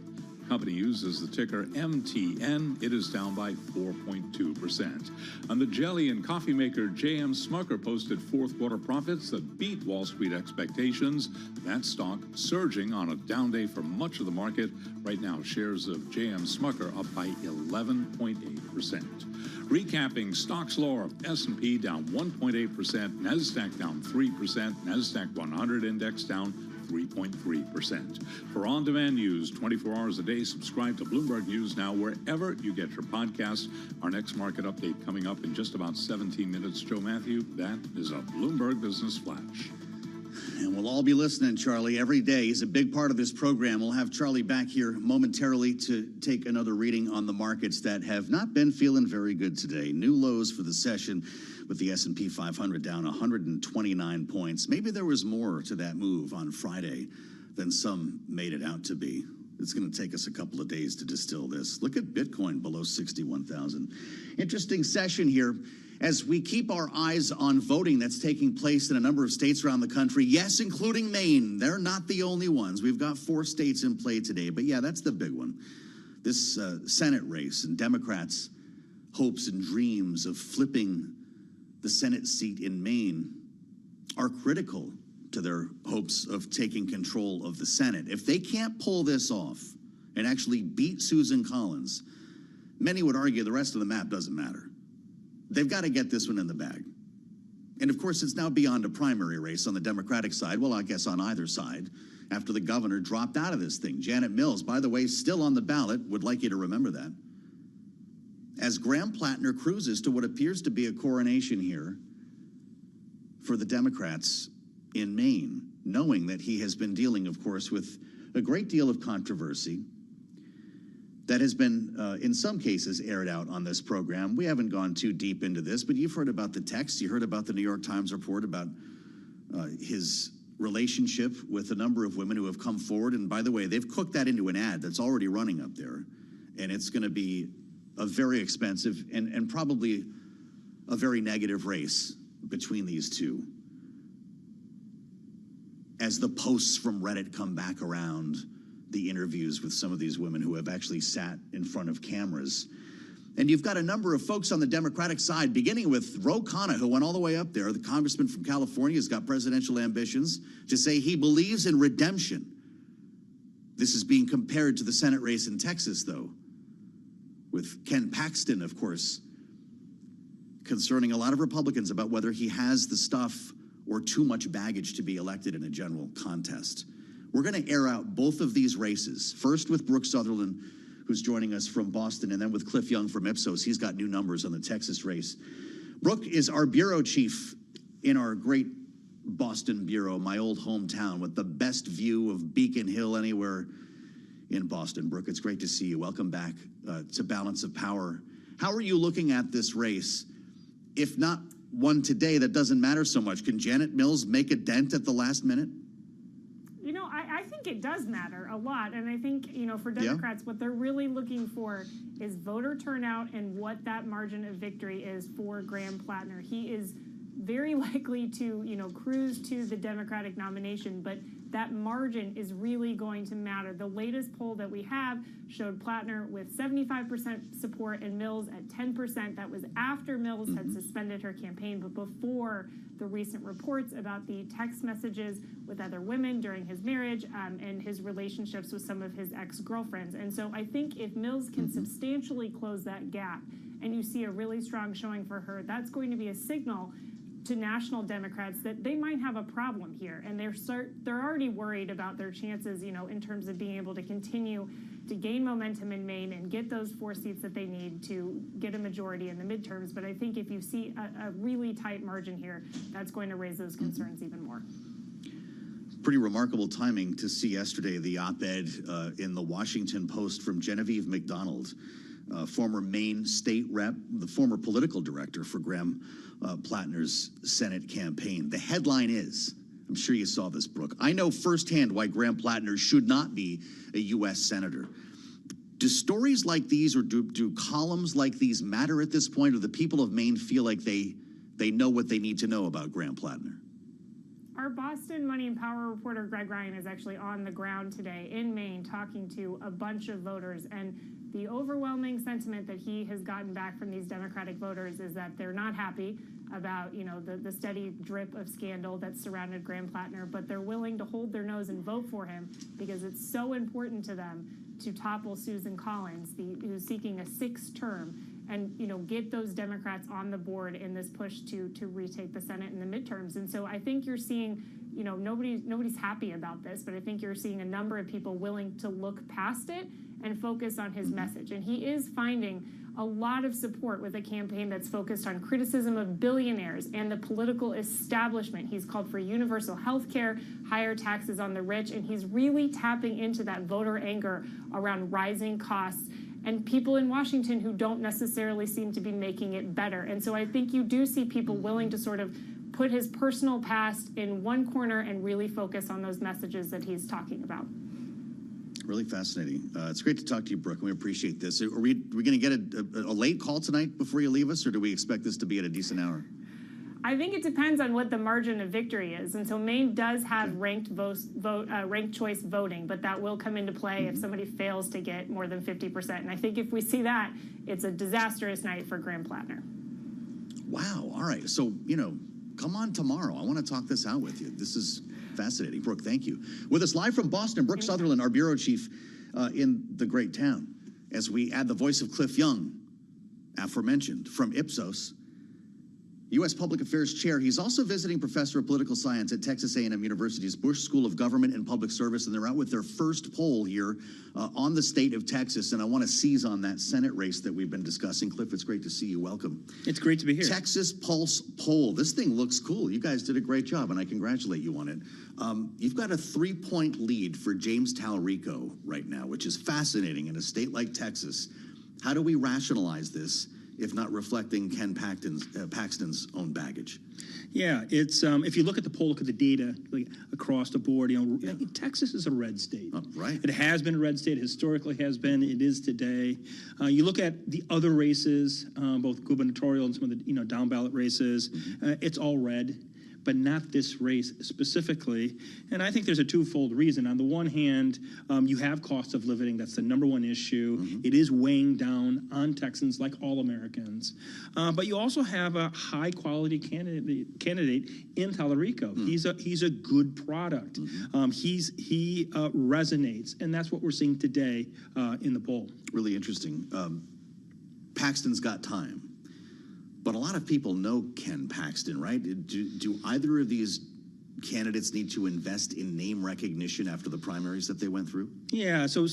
Speaker 25: Company uses the ticker MTN. It is down by 4.2%. And the jelly and coffee maker J.M. Smucker posted fourth quarter profits that beat Wall Street expectations. That stock surging on a down day for much of the market. Right now, shares of J.M. Smucker up by 11.8%. Recapping stocks lower: S&P down 1.8%, NASDAQ down 3%, NASDAQ 100 index down 3.3%. For on-demand news 24 hours a day, subscribe to Bloomberg News Now wherever you get your podcasts. Our next market update coming up in just about 17 minutes. Joe Matthew, that is a Bloomberg Business Flash.
Speaker 23: And we'll all be listening, Charlie, every day. He's a big part of this program. We'll have Charlie back here momentarily to take another reading on the markets that have not been feeling very good today. New lows for the session, with the S&P 500 down 129 points. Maybe there was more to that move on Friday than some made it out to be. It's going to take us a couple of days to distill this. Look at Bitcoin below 61,000. Interesting session here as we keep our eyes on voting that's taking place in a number of states around the country. Yes, including Maine. They're not the only ones. We've got 4 states in play today. But yeah, that's the big one. This Senate race and Democrats' hopes and dreams of flipping the Senate seat in Maine are critical to their hopes of taking control of the Senate. If they can't pull this off and actually beat Susan Collins, many would argue the rest of the map doesn't matter. They've got to get this one in the bag. And of course, it's now beyond a primary race on the Democratic side. Well, I guess on either side, after the governor dropped out of this thing. Janet Mills, by the way, still on the ballot, would like you to remember that. As Graham Plattner cruises to what appears to be a coronation here for the Democrats in Maine, knowing that he has been dealing, of course, with a great deal of controversy that has been, in some cases, aired out on this program. We haven't gone too deep into this, but you've heard about the text. You heard about the New York Times report about his relationship with a number of women who have come forward. And by the way, they've cooked that into an ad that's already running up there. And it's going to be a very expensive and probably a very negative race between these two. As the posts from Reddit come back around, the interviews with some of these women who have actually sat in front of cameras. And you've got a number of folks on the Democratic side, beginning with Ro Khanna, who went all the way up there. The congressman from California has got presidential ambitions to say he believes in redemption. This is being compared to the Senate race in Texas, though, with Ken Paxton, of course, concerning a lot of Republicans about whether he has the stuff or too much baggage to be elected in a general contest. We're going to air out both of these races, first with Brooke Sutherland, who's joining us from Boston, and then with Cliff Young from Ipsos. He's got new numbers on the Texas race. Brooke is our bureau chief in our great Boston bureau, my old hometown, with the best view of Beacon Hill anywhere in Boston. Brooke, it's great to see you. Welcome back to Balance of Power. How are you looking at this race? If not one today, that doesn't matter so much. Can Janet Mills make a dent at the last minute?
Speaker 7: You know, I think it does matter a lot. And I think, you know, for Democrats, what they're really looking for is voter turnout and what that margin of victory is for Graham Plattner. He is very likely to, you know, cruise to the Democratic nomination, but that margin is really going to matter. The latest poll that we have showed Plattner with 75% support and Mills at 10%. That was after Mills had suspended her campaign, but before the recent reports about the text messages with other women during his marriage and his relationships with some of his ex-girlfriends. And so I think if Mills can substantially close that gap and you see a really strong showing for her, that's going to be a signal to national Democrats that they might have a problem here, and they're already worried about their chances, you know, in terms of being able to continue to gain momentum in Maine and get those 4 seats that they need to get a majority in the midterms. But I think if you see a really tight margin here, that's going to raise those concerns even more.
Speaker 23: Pretty remarkable timing to see yesterday the op-ed in the Washington Post from Genevieve McDonald, former Maine state rep, the former political director for Graham Plattner's Senate campaign. The headline is, I'm sure you saw this, Brooke. I know firsthand why Graham Plattner should not be a U.S. senator. Do stories like these or do columns like these matter at this point, or the people of Maine feel like they know what they need to know about Graham Plattner?
Speaker 7: Our Boston Money and Power reporter, Greg Ryan, is actually on the ground today in Maine talking to a bunch of voters. And the overwhelming sentiment that he has gotten back from these Democratic voters is that they're not happy about, the steady drip of scandal that's surrounded Graham Plattner, but they're willing to hold their nose and vote for him because it's so important to them to topple Susan Collins, who's seeking a 6th term, and get those Democrats on the board in this push to retake the Senate in the midterms. And so I think you're seeing, nobody's happy about this, but I think you're seeing a number of people willing to look past it and focus on his message. And he is finding a lot of support with a campaign that's focused on criticism of billionaires and the political establishment. He's called for universal health care, higher taxes on the rich, and he's really tapping into that voter anger around rising costs and people in Washington who don't necessarily seem to be making it better. And so I think you do see people willing to sort of put his personal past in one corner and really focus on those messages that he's talking about.
Speaker 23: Really fascinating. It's great to talk to you, Brooke. We appreciate this. Are we going to get a late call tonight before you leave us, or do we expect this to be at a decent hour?
Speaker 7: I think it depends on what the margin of victory is. And so Maine does have ranked choice voting, but that will come into play if somebody fails to get more than 50%. And I think if we see that, it's a disastrous night for Graham Plattner.
Speaker 23: Wow. All right. So, come on tomorrow. I want to talk this out with you. This is fascinating. Brooke, thank you. With us live from Boston, Brooke Sutherland, our bureau chief in the great town, as we add the voice of Cliff Young, aforementioned, from Ipsos, U.S. Public Affairs Chair. He's also visiting professor of political science at Texas A&M University's Bush School of Government and Public Service, and they're out with their first poll here on the state of Texas, and I want to seize on that Senate race that we've been discussing. Cliff, it's great to see you. Welcome.
Speaker 14: It's great to be here.
Speaker 23: Texas Pulse poll. This thing looks cool. You guys did a great job, and I congratulate you on it. You've got a 3-point lead for James Talarico right now, which is fascinating in a state like Texas. How do we rationalize this, if not reflecting Ken Paxton's own baggage?
Speaker 14: Yeah, it's if you look at the poll, look at the data across the board. Texas is a red state.
Speaker 23: Oh, right.
Speaker 14: It has been a red state, historically has been. It is today. You look at the other races, both gubernatorial and some of the down ballot races. It's all red, but not this race specifically. And I think there's a twofold reason. On the one hand, you have cost of living. That's the number one issue. It is weighing down on Texans like all Americans. But you also have a high-quality candidate in Talarico. He's a good product. He resonates, and that's what we're seeing today in the poll.
Speaker 23: Really interesting. Paxton's got time. But a lot of people know Ken Paxton, right? Do either of these candidates need to invest in name recognition after the primaries that they went through?
Speaker 14: Yeah, so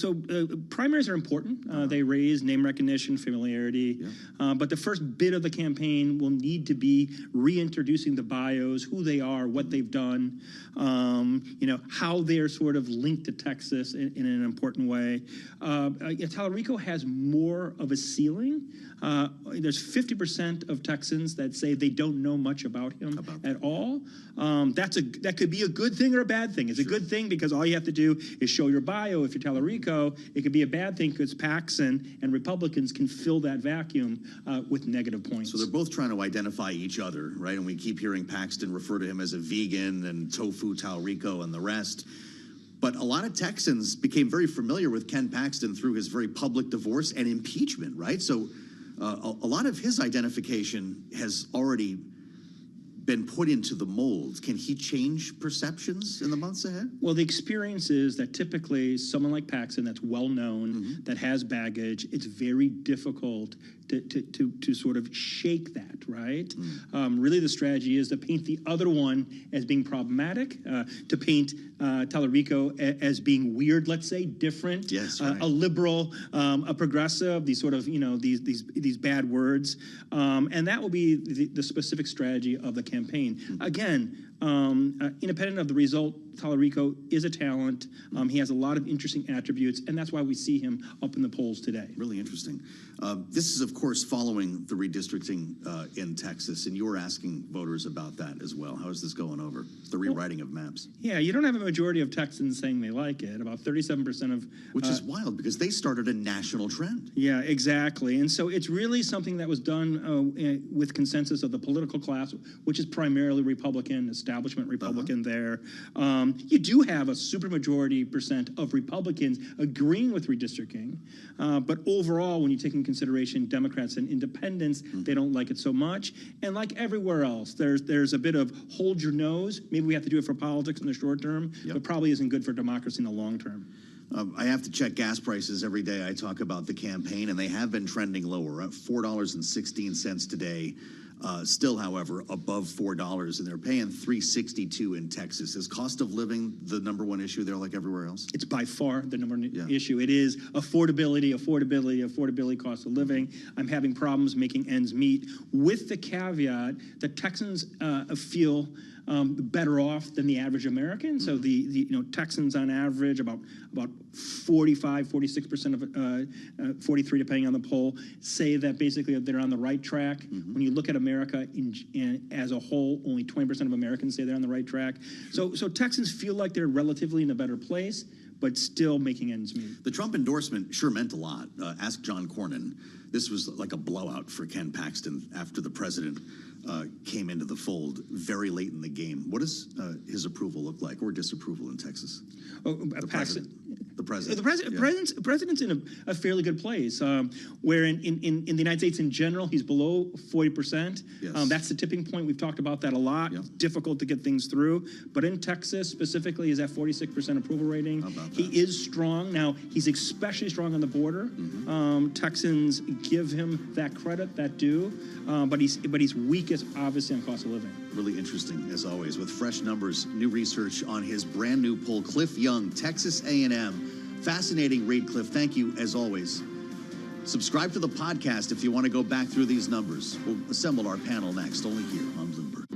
Speaker 14: primaries are important. They raise name recognition, familiarity. Yeah. But the first bit of the campaign will need to be reintroducing the bios, who they are, what they've done, how they're sort of linked to Texas in an important way. Talarico has more of a ceiling. There's 50% of Texans that say they don't know much about him at all. That could be a good thing or a bad thing. It's a good thing because all you have to do is show your bio. If you're Talarico, it could be a bad thing because Paxton and Republicans can fill that vacuum with negative points.
Speaker 23: So they're both trying to identify each other, right? And we keep hearing Paxton refer to him as a vegan and tofu Talarico and the rest. But a lot of Texans became very familiar with Ken Paxton through his very public divorce and impeachment, right? So a lot of his identification has already been put into the mold. Can he change perceptions in the months ahead?
Speaker 14: Well, the experience is that typically someone like Paxton that's well-known, that has baggage, it's very difficult to sort of shake that, right? Really the strategy is to paint the other one as being problematic, to paint Talarico as being weird, let's say, different, a liberal, a progressive, these sort of, these bad words. And that will be the specific strategy of the campaign. Again, Independent of the result, Tallarico is a talent. He has a lot of interesting attributes, and that's why we see him up in the polls today.
Speaker 23: Really interesting. This is, of course, following the redistricting in Texas, and you're asking voters about that as well. How is this going over? The rewriting of maps.
Speaker 14: Yeah, you don't have a majority of Texans saying they like it. About 37% of...
Speaker 23: Which is wild, because they started a national trend.
Speaker 14: Yeah, exactly. And so it's really something that was done with consensus of the political class, which is primarily Republican, establishment Republican there. You do have a supermajority percent of Republicans agreeing with redistricting, but overall, when you take in consideration Democrats and independents, they don't like it so much. And like everywhere else, there's a bit of hold your nose. Maybe we have to do it for politics in the short term, but probably isn't good for democracy in the long term.
Speaker 23: I have to check gas prices every day. I talk about the campaign, and they have been trending lower, at $4.16 today. Still, however, above $4, and they're paying $3.62 in Texas. Is cost of living the number one issue there, like everywhere else?
Speaker 14: It's by far the number one issue. It is affordability, cost of living. I'm having problems making ends meet, with the caveat that Texans feel better off than the average American. So the Texans on average about 46% of 43 depending on the poll say that basically they're on the right track. When you look at America as a whole, only 20% of Americans say they're on the right track. So Texans feel like they're relatively in a better place, but still making ends meet.
Speaker 23: The Trump endorsement sure meant a lot. Ask John Cornyn. This was like a blowout for Ken Paxton after the president came into the fold very late in the game. What does his approval look like, or disapproval in Texas? The president. The
Speaker 14: president's in a fairly good place. Where in the United States in general, he's below 40%.
Speaker 23: Yes.
Speaker 14: That's the tipping point. We've talked about that a lot. It's difficult to get things through. But in Texas specifically, he's at 46% approval rating. He is strong. Now, he's especially strong on the border. Texans give him that credit, that due. But he's weakest, obviously, on cost of living.
Speaker 23: Really interesting, as always, with fresh numbers, new research on his brand new poll. Cliff Young, Texas A&M. Fascinating read, Cliff. Thank you, as always. Subscribe to the podcast if you want to go back through these numbers. We'll assemble our panel next, only here on Bloomberg.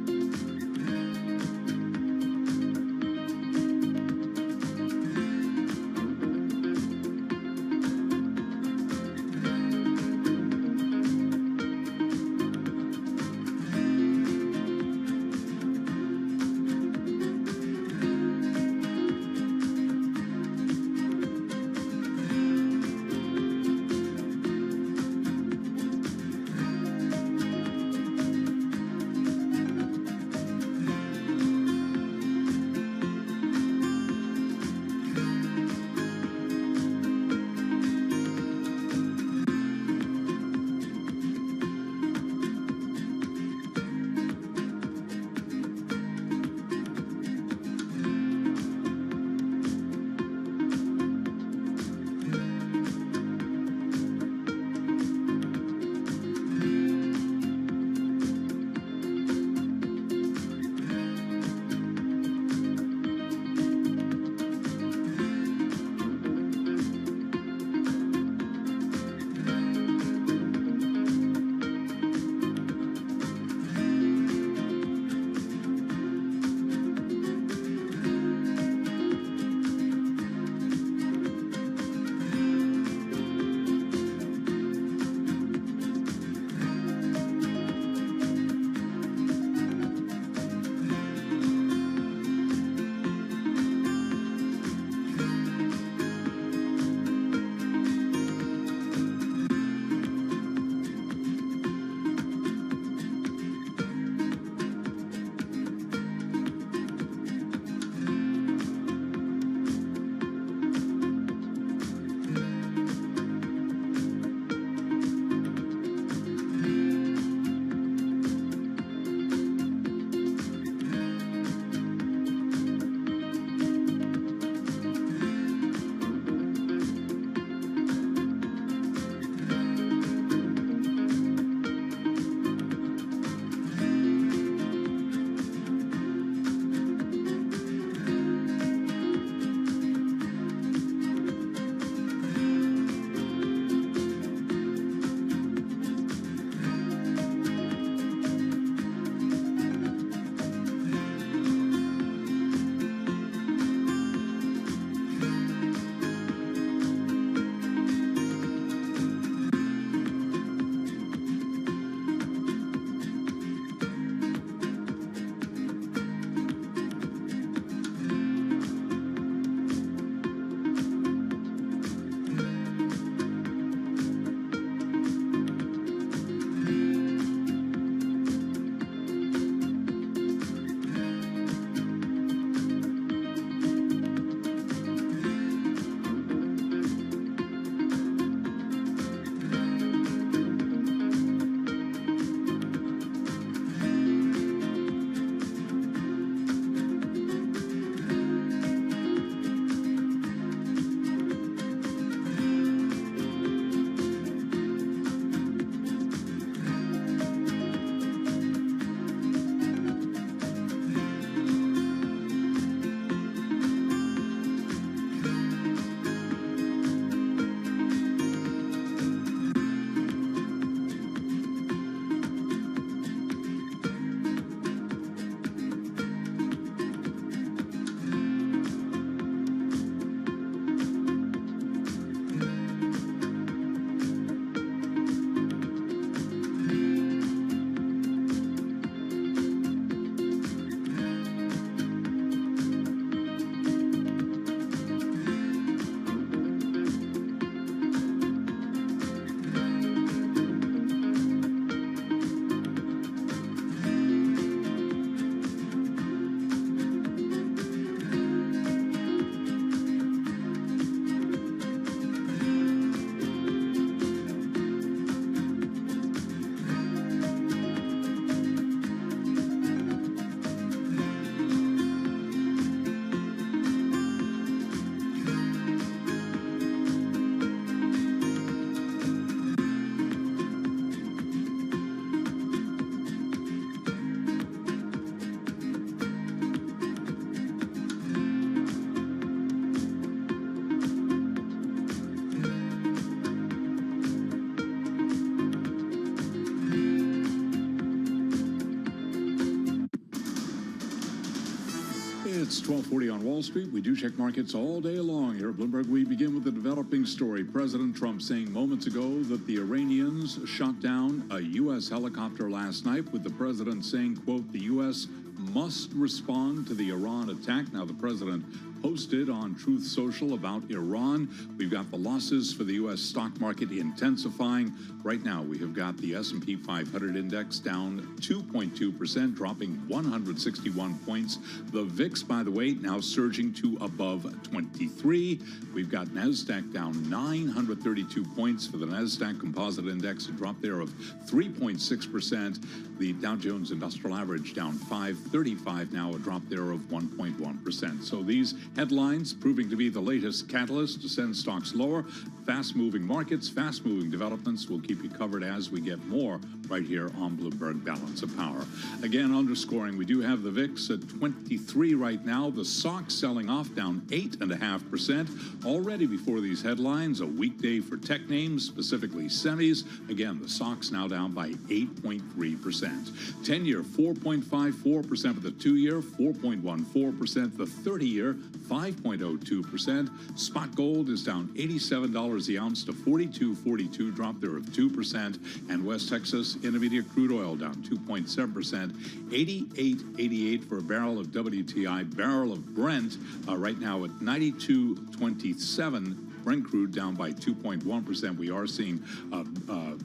Speaker 25: It's 12:40 on Wall Street. We do check markets all day long here at Bloomberg. We begin with the developing story. President Trump saying moments ago that the Iranians shot down a U.S. helicopter last night, with the president saying, quote, the U.S. must respond to the Iran attack. Now, the president posted on Truth Social about Iran. We've got the losses for the U.S. stock market intensifying. Right now, we have got the S&P 500 index down 2.2%, dropping 161 points. The VIX, by the way, now surging to above 23. We've got NASDAQ down 932 points for the NASDAQ Composite Index, a drop there of 3.6%. The Dow Jones Industrial Average down 535 now, a drop there of 1.1%. So these headlines proving to be the latest catalyst to send stocks lower. Fast-moving markets, fast-moving developments. We'll keep you covered as we get more right here on Bloomberg Balance of Power. Again, underscoring, we do have the VIX at 23 right now. The SOX selling off, down 8.5%. Already before these headlines, a weekday for tech names, specifically semis. Again, the SOX now down by 8.3%. 10-year, 4.54% for the 2-year, 4.14%. The 30-year, 5.02%. Spot gold is down $87 the ounce to $42.42, drop there of 2%. And West Texas Intermediate crude oil down 2.7%, $88.88 for a barrel of WTI. Barrel of Brent right now at 92.27. Brent crude down by 2.1%. We are seeing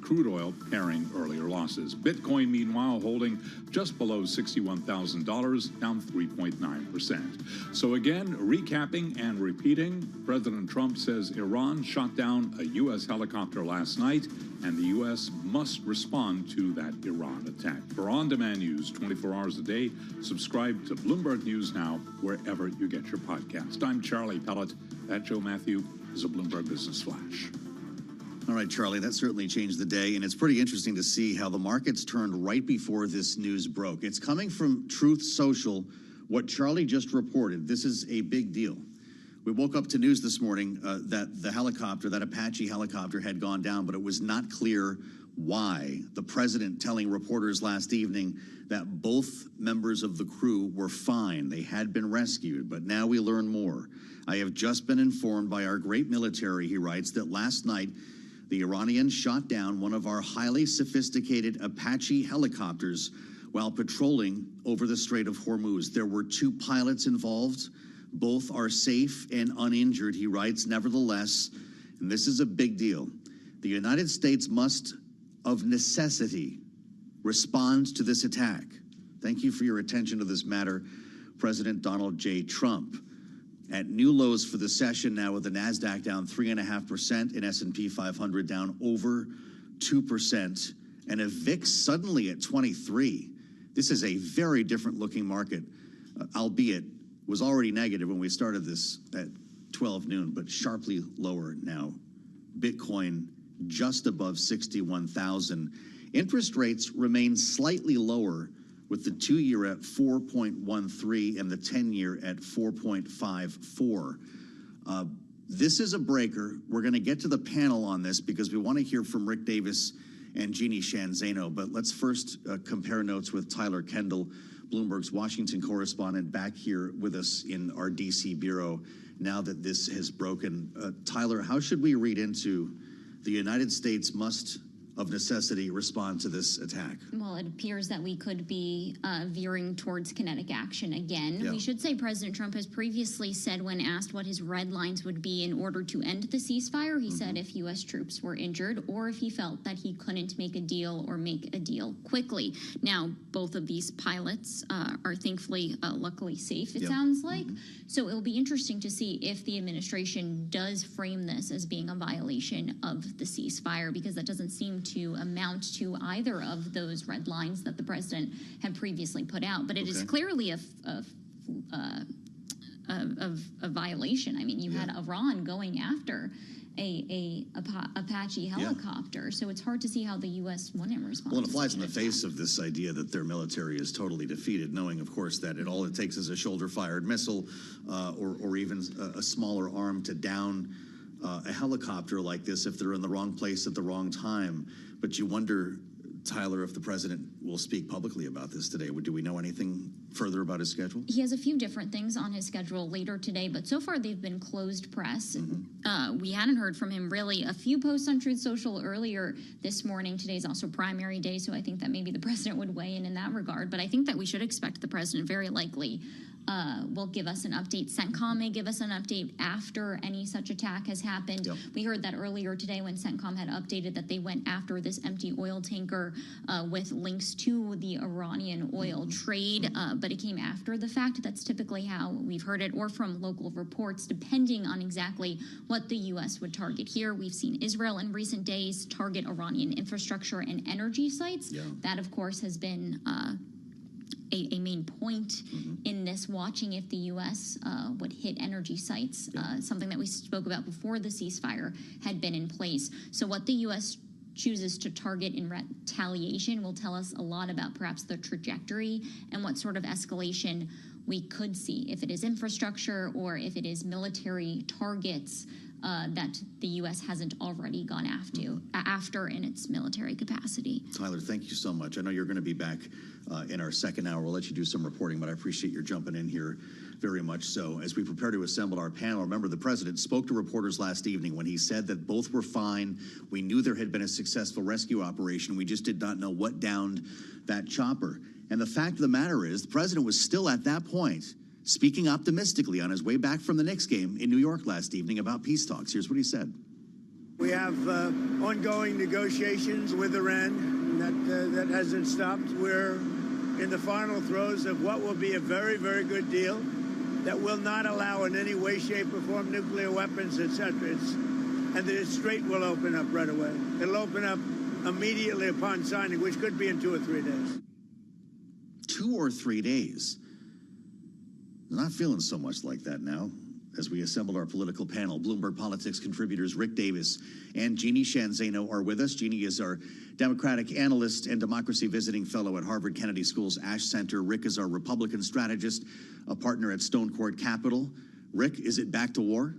Speaker 25: crude oil pairing earlier losses. Bitcoin, meanwhile, holding just below $61,000, down 3.9%. So again, recapping and repeating, President Trump says Iran shot down a U.S. helicopter last night, and the U.S. must respond to that Iran attack. For on-demand news 24 hours a day, subscribe to Bloomberg News Now wherever you get your podcast. I'm Charlie Pellet. That Joe Matthew is a Bloomberg Business Flash.
Speaker 23: All right, Charlie, that certainly changed the day, and it's pretty interesting to see how the markets turned right before this news broke. It's coming from Truth Social, what Charlie just reported. This is a big deal. We woke up to news this morning that the helicopter, that Apache helicopter, had gone down, but it was not clear why. The president telling reporters last evening that both members of the crew were fine. They had been rescued, but now we learn more. I have just been informed by our great military, he writes, that last night the Iranians shot down one of our highly sophisticated Apache helicopters while patrolling over the Strait of Hormuz. There were 2 pilots involved. Both are safe and uninjured, he writes. Nevertheless, and this is a big deal, the United States must, of necessity, respond to this attack. Thank you for your attention to this matter, President Donald J. Trump. At new lows for the session now, with the NASDAQ down 3.5% and S&P 500 down over 2%, and a VIX suddenly at 23. This is a very different looking market, albeit was already negative when we started this at 12 noon, but sharply lower now. Bitcoin just above 61,000. Interest rates remain slightly lower, with the 2-year at 4.13 and the 10-year at 4.54. This is a breaker. We're going to get to the panel on this because we want to hear from Rick Davis and Jeannie Shanzano. But let's first compare notes with Tyler Kendall, Bloomberg's Washington correspondent, back here with us in our D.C. bureau now that this has broken. Tyler, how should we read into the United States must, of necessity, respond to this attack?
Speaker 13: Well, it appears that we could be veering towards kinetic action again.
Speaker 23: Yeah.
Speaker 13: We should say President Trump has previously said, when asked what his red lines would be in order to end the ceasefire, he said if U.S. troops were injured or if he felt that he couldn't make a deal or make a deal quickly. Now, both of these pilots are thankfully, luckily safe, it sounds like. So it'll be interesting to see if the administration does frame this as being a violation of the ceasefire, because that doesn't seem to amount to either of those red lines that the president had previously put out. But it is clearly a violation. I mean, you had Iran going after a Apache helicopter, so it's hard to see how the U.S. wouldn't respond.
Speaker 23: Well, and it flies in the face of this idea that their military is totally defeated, knowing, of course, that all it takes is a shoulder-fired missile or even a smaller arm to down a helicopter like this if they're in the wrong place at the wrong time. But you wonder, Tyler, if the president will speak publicly about this today, do we know anything further about his schedule?
Speaker 13: He has a few different things on his schedule later today, but so far they've been closed press. We hadn't heard from him really. A few posts on Truth Social earlier this morning. Today's also primary day, so I think that maybe the president would weigh in that regard. But I think that we should expect the president very likely will give us an update. CENTCOM may give us an update after any such attack has happened. Yep. We heard that earlier today when CENTCOM had updated that they went after this empty oil tanker with links to the Iranian oil trade, but it came after the fact. That's typically how we've heard it, or from local reports, depending on exactly what the U.S. would target here. We've seen Israel in recent days target Iranian infrastructure and energy sites. Yeah. That, of course, has been a main point in this, watching if the U.S. Would hit energy sites, something that we spoke about before the ceasefire had been in place. So what the U.S. chooses to target in retaliation will tell us a lot about perhaps the trajectory and what sort of escalation we could see, if it is infrastructure or if it is military targets that the U.S. hasn't already gone after in its military capacity.
Speaker 23: Tyler, thank you so much. I know you're going to be back in our second hour. We'll let you do some reporting, but I appreciate your jumping in here very much so. As we prepare to assemble our panel, remember the president spoke to reporters last evening when he said that both were fine. We knew there had been a successful rescue operation. We just did not know what downed that chopper. And the fact of the matter is, the president was still at that point speaking optimistically on his way back from the Knicks game in New York last evening about peace talks. Here's what he said.
Speaker 3: We have ongoing negotiations with Iran that hasn't stopped. We're in the final throes of what will be a very, very good deal that will not allow in any way, shape, or form nuclear weapons, etc. And the Strait will open up right away. It'll open up immediately upon signing, which could be in 2 or 3 days.
Speaker 23: 2 or 3 days. I'm not feeling so much like that now. As we assemble our political panel, Bloomberg Politics contributors Rick Davis and Jeannie Shanzano are with us. Jeannie is our Democratic analyst and democracy visiting fellow at Harvard Kennedy School's Ash Center. Rick is our Republican strategist, a partner at Stone Court Capital. Rick, is it back to war?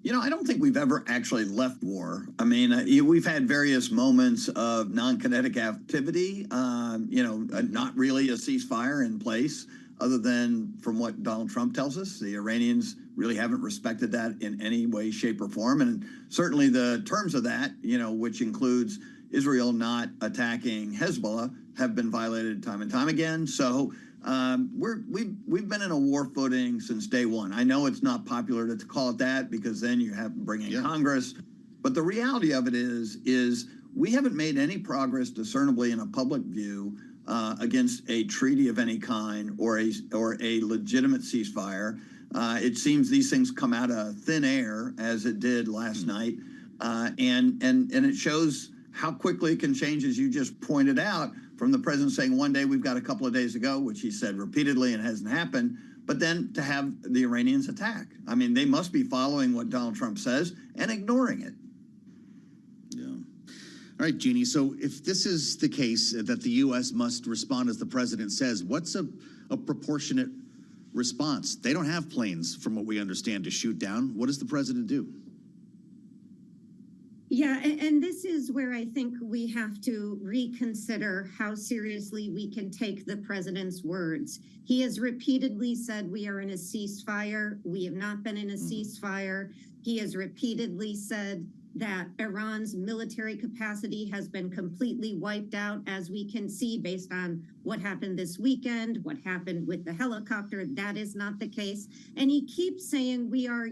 Speaker 4: You know, I don't think we've ever actually left war. I mean, we've had various moments of non-kinetic activity, not really a ceasefire in place. Other than from what Donald Trump tells us, the Iranians really haven't respected that in any way, shape, or form. And certainly the terms of that, which includes Israel not attacking Hezbollah, have been violated time and time again. So we've been in a war footing since day one. I know it's not popular to call it that because then you have to bring in Congress. But the reality of it is we haven't made any progress discernibly in a public view against a treaty of any kind or a legitimate ceasefire. It seems these things come out of thin air, as it did last night, and it shows how quickly it can change, as you just pointed out, from the president saying one day we've got a couple of days to go, which he said repeatedly and hasn't happened, but then to have the Iranians attack. I mean, they must be following what Donald Trump says and ignoring it.
Speaker 23: All right, Jeannie, so if this is the case that the U.S. must respond as the president says, what's a proportionate response? They don't have planes, from what we understand, to shoot down. What does the president do?
Speaker 15: Yeah, and this is where I think we have to reconsider how seriously we can take the president's words. He has repeatedly said we are in a ceasefire. We have not been in a ceasefire. He has repeatedly said that Iran's military capacity has been completely wiped out, as we can see based on what happened this weekend, what happened with the helicopter. That is not the case. And he keeps saying we are,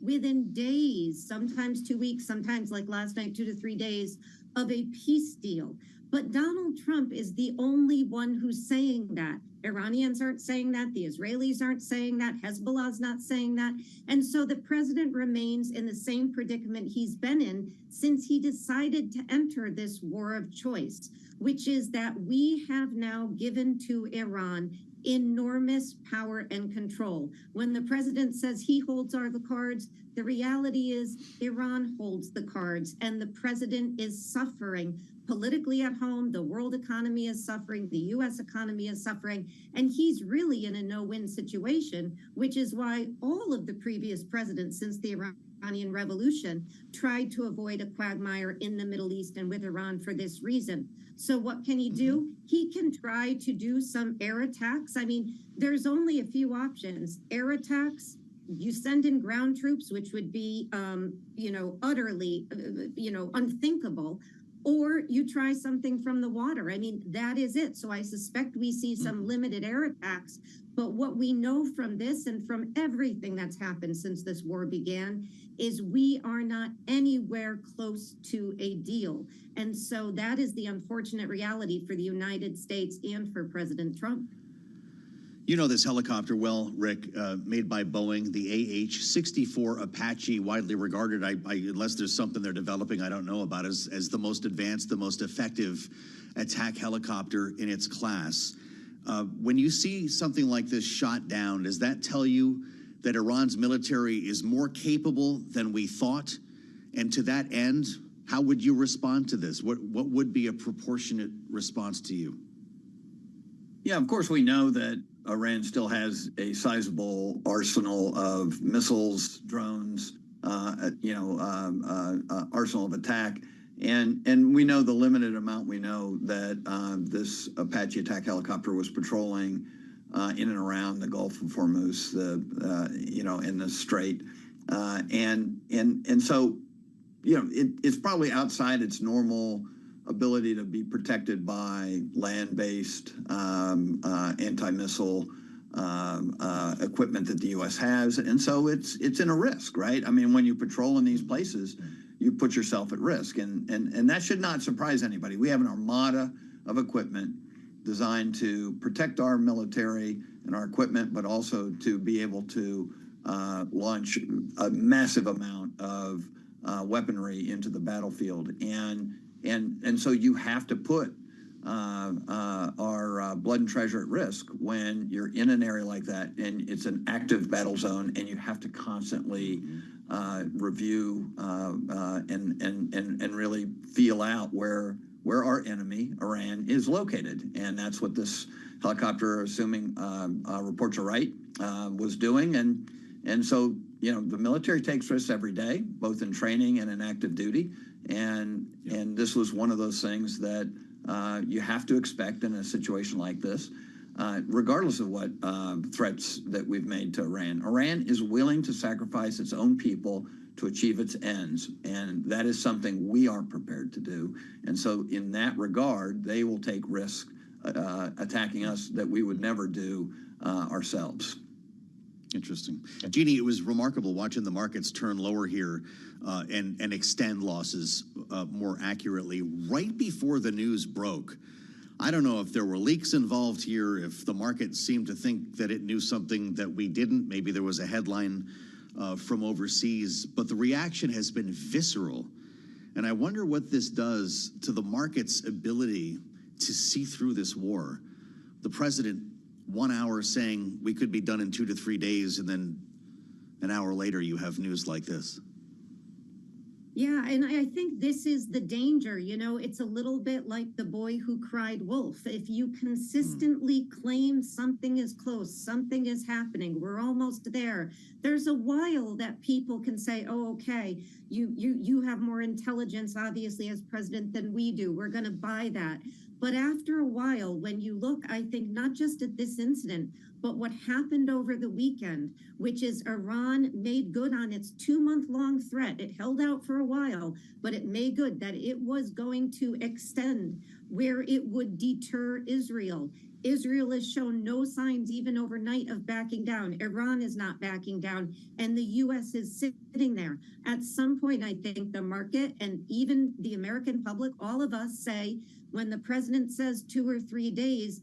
Speaker 15: within days, sometimes 2 weeks, sometimes like last night, 2 to 3 days of a peace deal. But Donald Trump is the only one who's saying that. Iranians aren't saying that. The Israelis aren't saying that. Hezbollah's not saying that. And so the president remains in the same predicament he's been in since he decided to enter this war of choice, which is that we have now given to Iran enormous power and control. When the president says he holds all the cards, the reality is Iran holds the cards, and the president is suffering politically at home. The world economy is suffering. The U.S. economy is suffering. And he's really in a no-win situation, which is why all of the previous presidents since the Iranian Revolution tried to avoid a quagmire in the Middle East and with Iran for this reason. So what can he do? He can try to do some air attacks. I mean, there's only a few options. Air attacks, you send in ground troops, which would be, utterly, unthinkable, or you try something from the water. I mean, that is it. So I suspect we see some limited air attacks. But what we know from this and from everything that's happened since this war began is we are not anywhere close to a deal. And so that is the unfortunate reality for the United States and for President Trump.
Speaker 23: You know this helicopter well, Rick, made by Boeing, the AH-64 Apache, widely regarded, unless there's something they're developing I don't know about, as the most advanced, the most effective attack helicopter in its class. When you see something like this shot down, does that tell you that Iran's military is more capable than we thought? And to that end, how would you respond to this? What would be a proportionate response to you?
Speaker 4: Yeah, of course, we know that Iran still has a sizable arsenal of missiles, drones, arsenal of attack. And we know the limited amount we know that this Apache attack helicopter was patrolling in and around the Gulf of Hormuz, in the Strait. And so, it's probably outside its normal ability to be protected by land-based anti-missile equipment that the U.S. has. And so it's in a risk, right? I mean, when you patrol in these places, you put yourself at risk. And that should not surprise anybody. We have an armada of equipment designed to protect our military and our equipment, but also to be able to launch a massive amount of weaponry into the battlefield. And so you have to put our blood and treasure at risk when you're in an area like that, and it's an active battle zone, and you have to constantly review and really feel out where our enemy, Iran, is located. And that's what this helicopter, assuming reports are right, was doing. And so, the military takes risks every day, both in training and in active duty. And this was one of those things that you have to expect in a situation like this, regardless of what threats that we've made to Iran. Iran is willing to sacrifice its own people to achieve its ends, and that is something we aren't prepared to do. And so in that regard, they will take risk attacking us that we would never do ourselves.
Speaker 23: Interesting. Jeannie, it was remarkable watching the markets turn lower here and extend losses more accurately right before the news broke. I don't know if there were leaks involved here, if the market seemed to think that it knew something that we didn't. Maybe there was a headline from overseas, but the reaction has been visceral. And I wonder what this does to the market's ability to see through this war. The president 1 hour saying we could be done in 2 to 3 days, and then an hour later you have news like this.
Speaker 15: Yeah, and I think this is the danger. It's a little bit like the boy who cried wolf. If you consistently claim something is close, something is happening, we're almost there, there's a while that people can say, oh, okay, you have more intelligence, obviously, as president than we do. We're going to buy that. But after a while, when you look, I think, not just at this incident, but what happened over the weekend, which is Iran made good on its 2-month-long threat. It held out for a while, but it made good that it was going to extend where it would deter Israel. Israel has shown no signs, even overnight, of backing down. Iran is not backing down, and the U.S. is sitting there. At some point, I think the market and even the American public, all of us say, when the president says 2 or 3 days,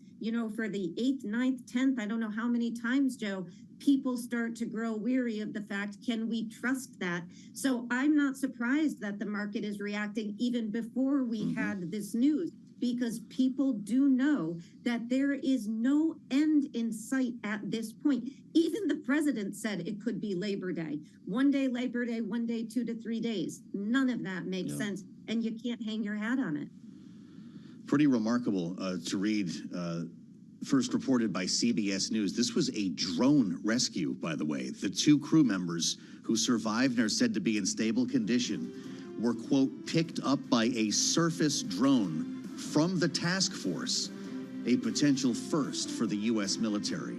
Speaker 15: for the 8th, 9th, 10th, I don't know how many times, Joe, people start to grow weary of the fact, can we trust that? So I'm not surprised that the market is reacting even before we had this news, because people do know that there is no end in sight at this point. Even the president said it could be Labor Day. 1 day Labor Day, 1 day, 2 to 3 days. None of that makes sense, and you can't hang your hat on it.
Speaker 23: Pretty remarkable to read. First reported by CBS News. This was a drone rescue, by the way. The 2 crew members who survived and are said to be in stable condition were, quote, picked up by a surface drone from the task force, a potential first for the U.S. military.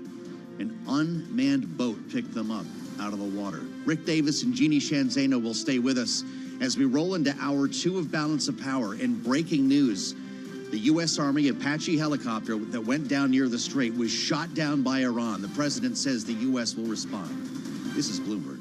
Speaker 23: An unmanned boat picked them up out of the water. Rick Davis and Jeannie Shanzano will stay with us as we roll into hour 2 of Balance of Power. And breaking news, the U.S. Army Apache helicopter that went down near the strait was shot down by Iran. The president says the U.S. will respond. This is Bloomberg.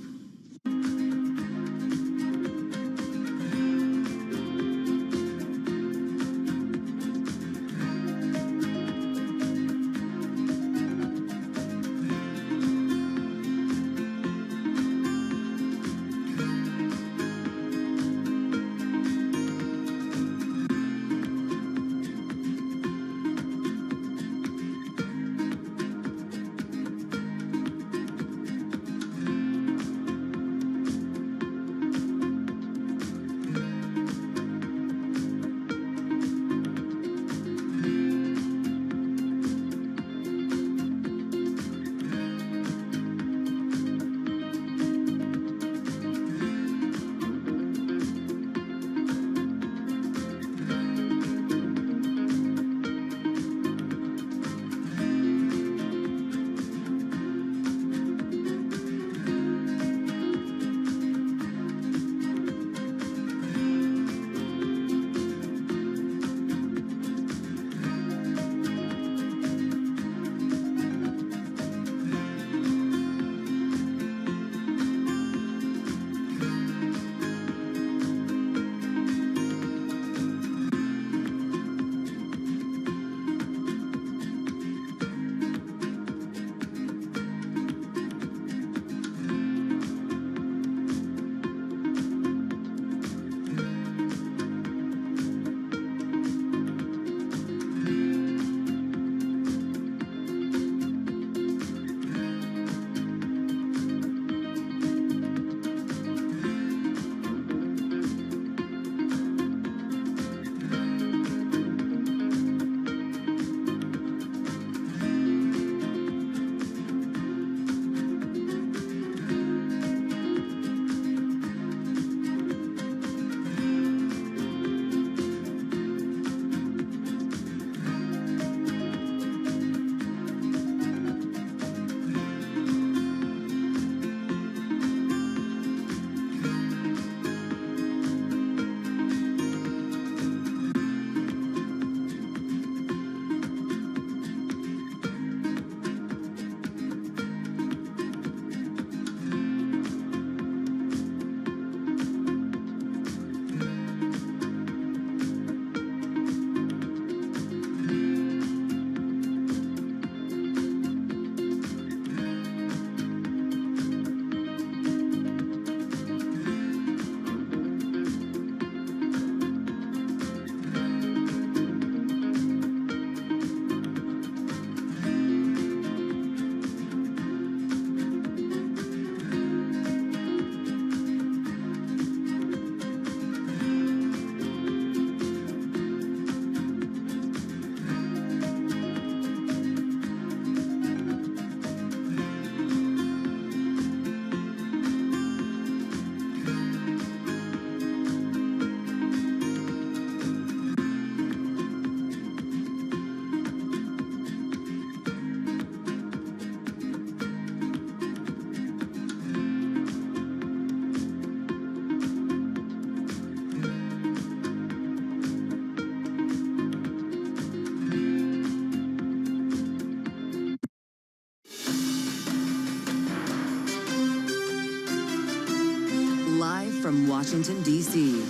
Speaker 5: From Washington, D.C.,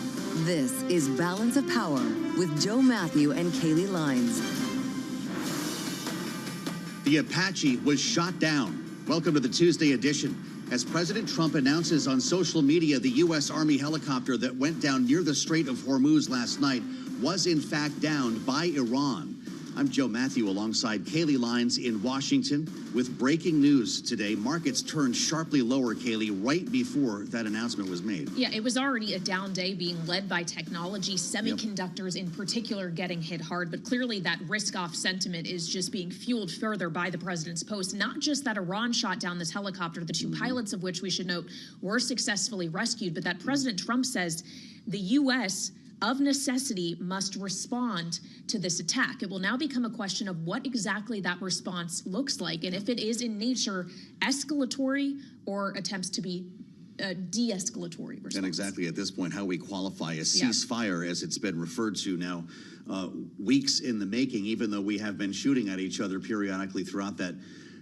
Speaker 5: this is Balance of Power with Joe Matthew and Kaylee Lines.
Speaker 23: The Apache was shot down. Welcome to the Tuesday edition. As President Trump announces on social media, the U.S. Army helicopter that went down near the Strait of Hormuz last night was in fact downed by Iran. I'm Joe Matthew alongside Kaylee Lines in Washington with breaking news today. Markets turned sharply lower, Kaylee, right before that announcement was made.
Speaker 10: Yeah, it was already a down day being led by technology, semiconductors in particular getting hit hard. But clearly that risk-off sentiment is just being fueled further by the president's post. Not just that Iran shot down this helicopter, the two pilots of which we should note were successfully rescued, but that President Trump says the U.S. of necessity must respond to this attack. It will now become a question of what exactly that response looks like, and if it is in nature escalatory or attempts to be de-escalatory response.
Speaker 23: And exactly at this point, how we qualify a ceasefire, as it's been referred to now, weeks in the making, even though we have been shooting at each other periodically throughout that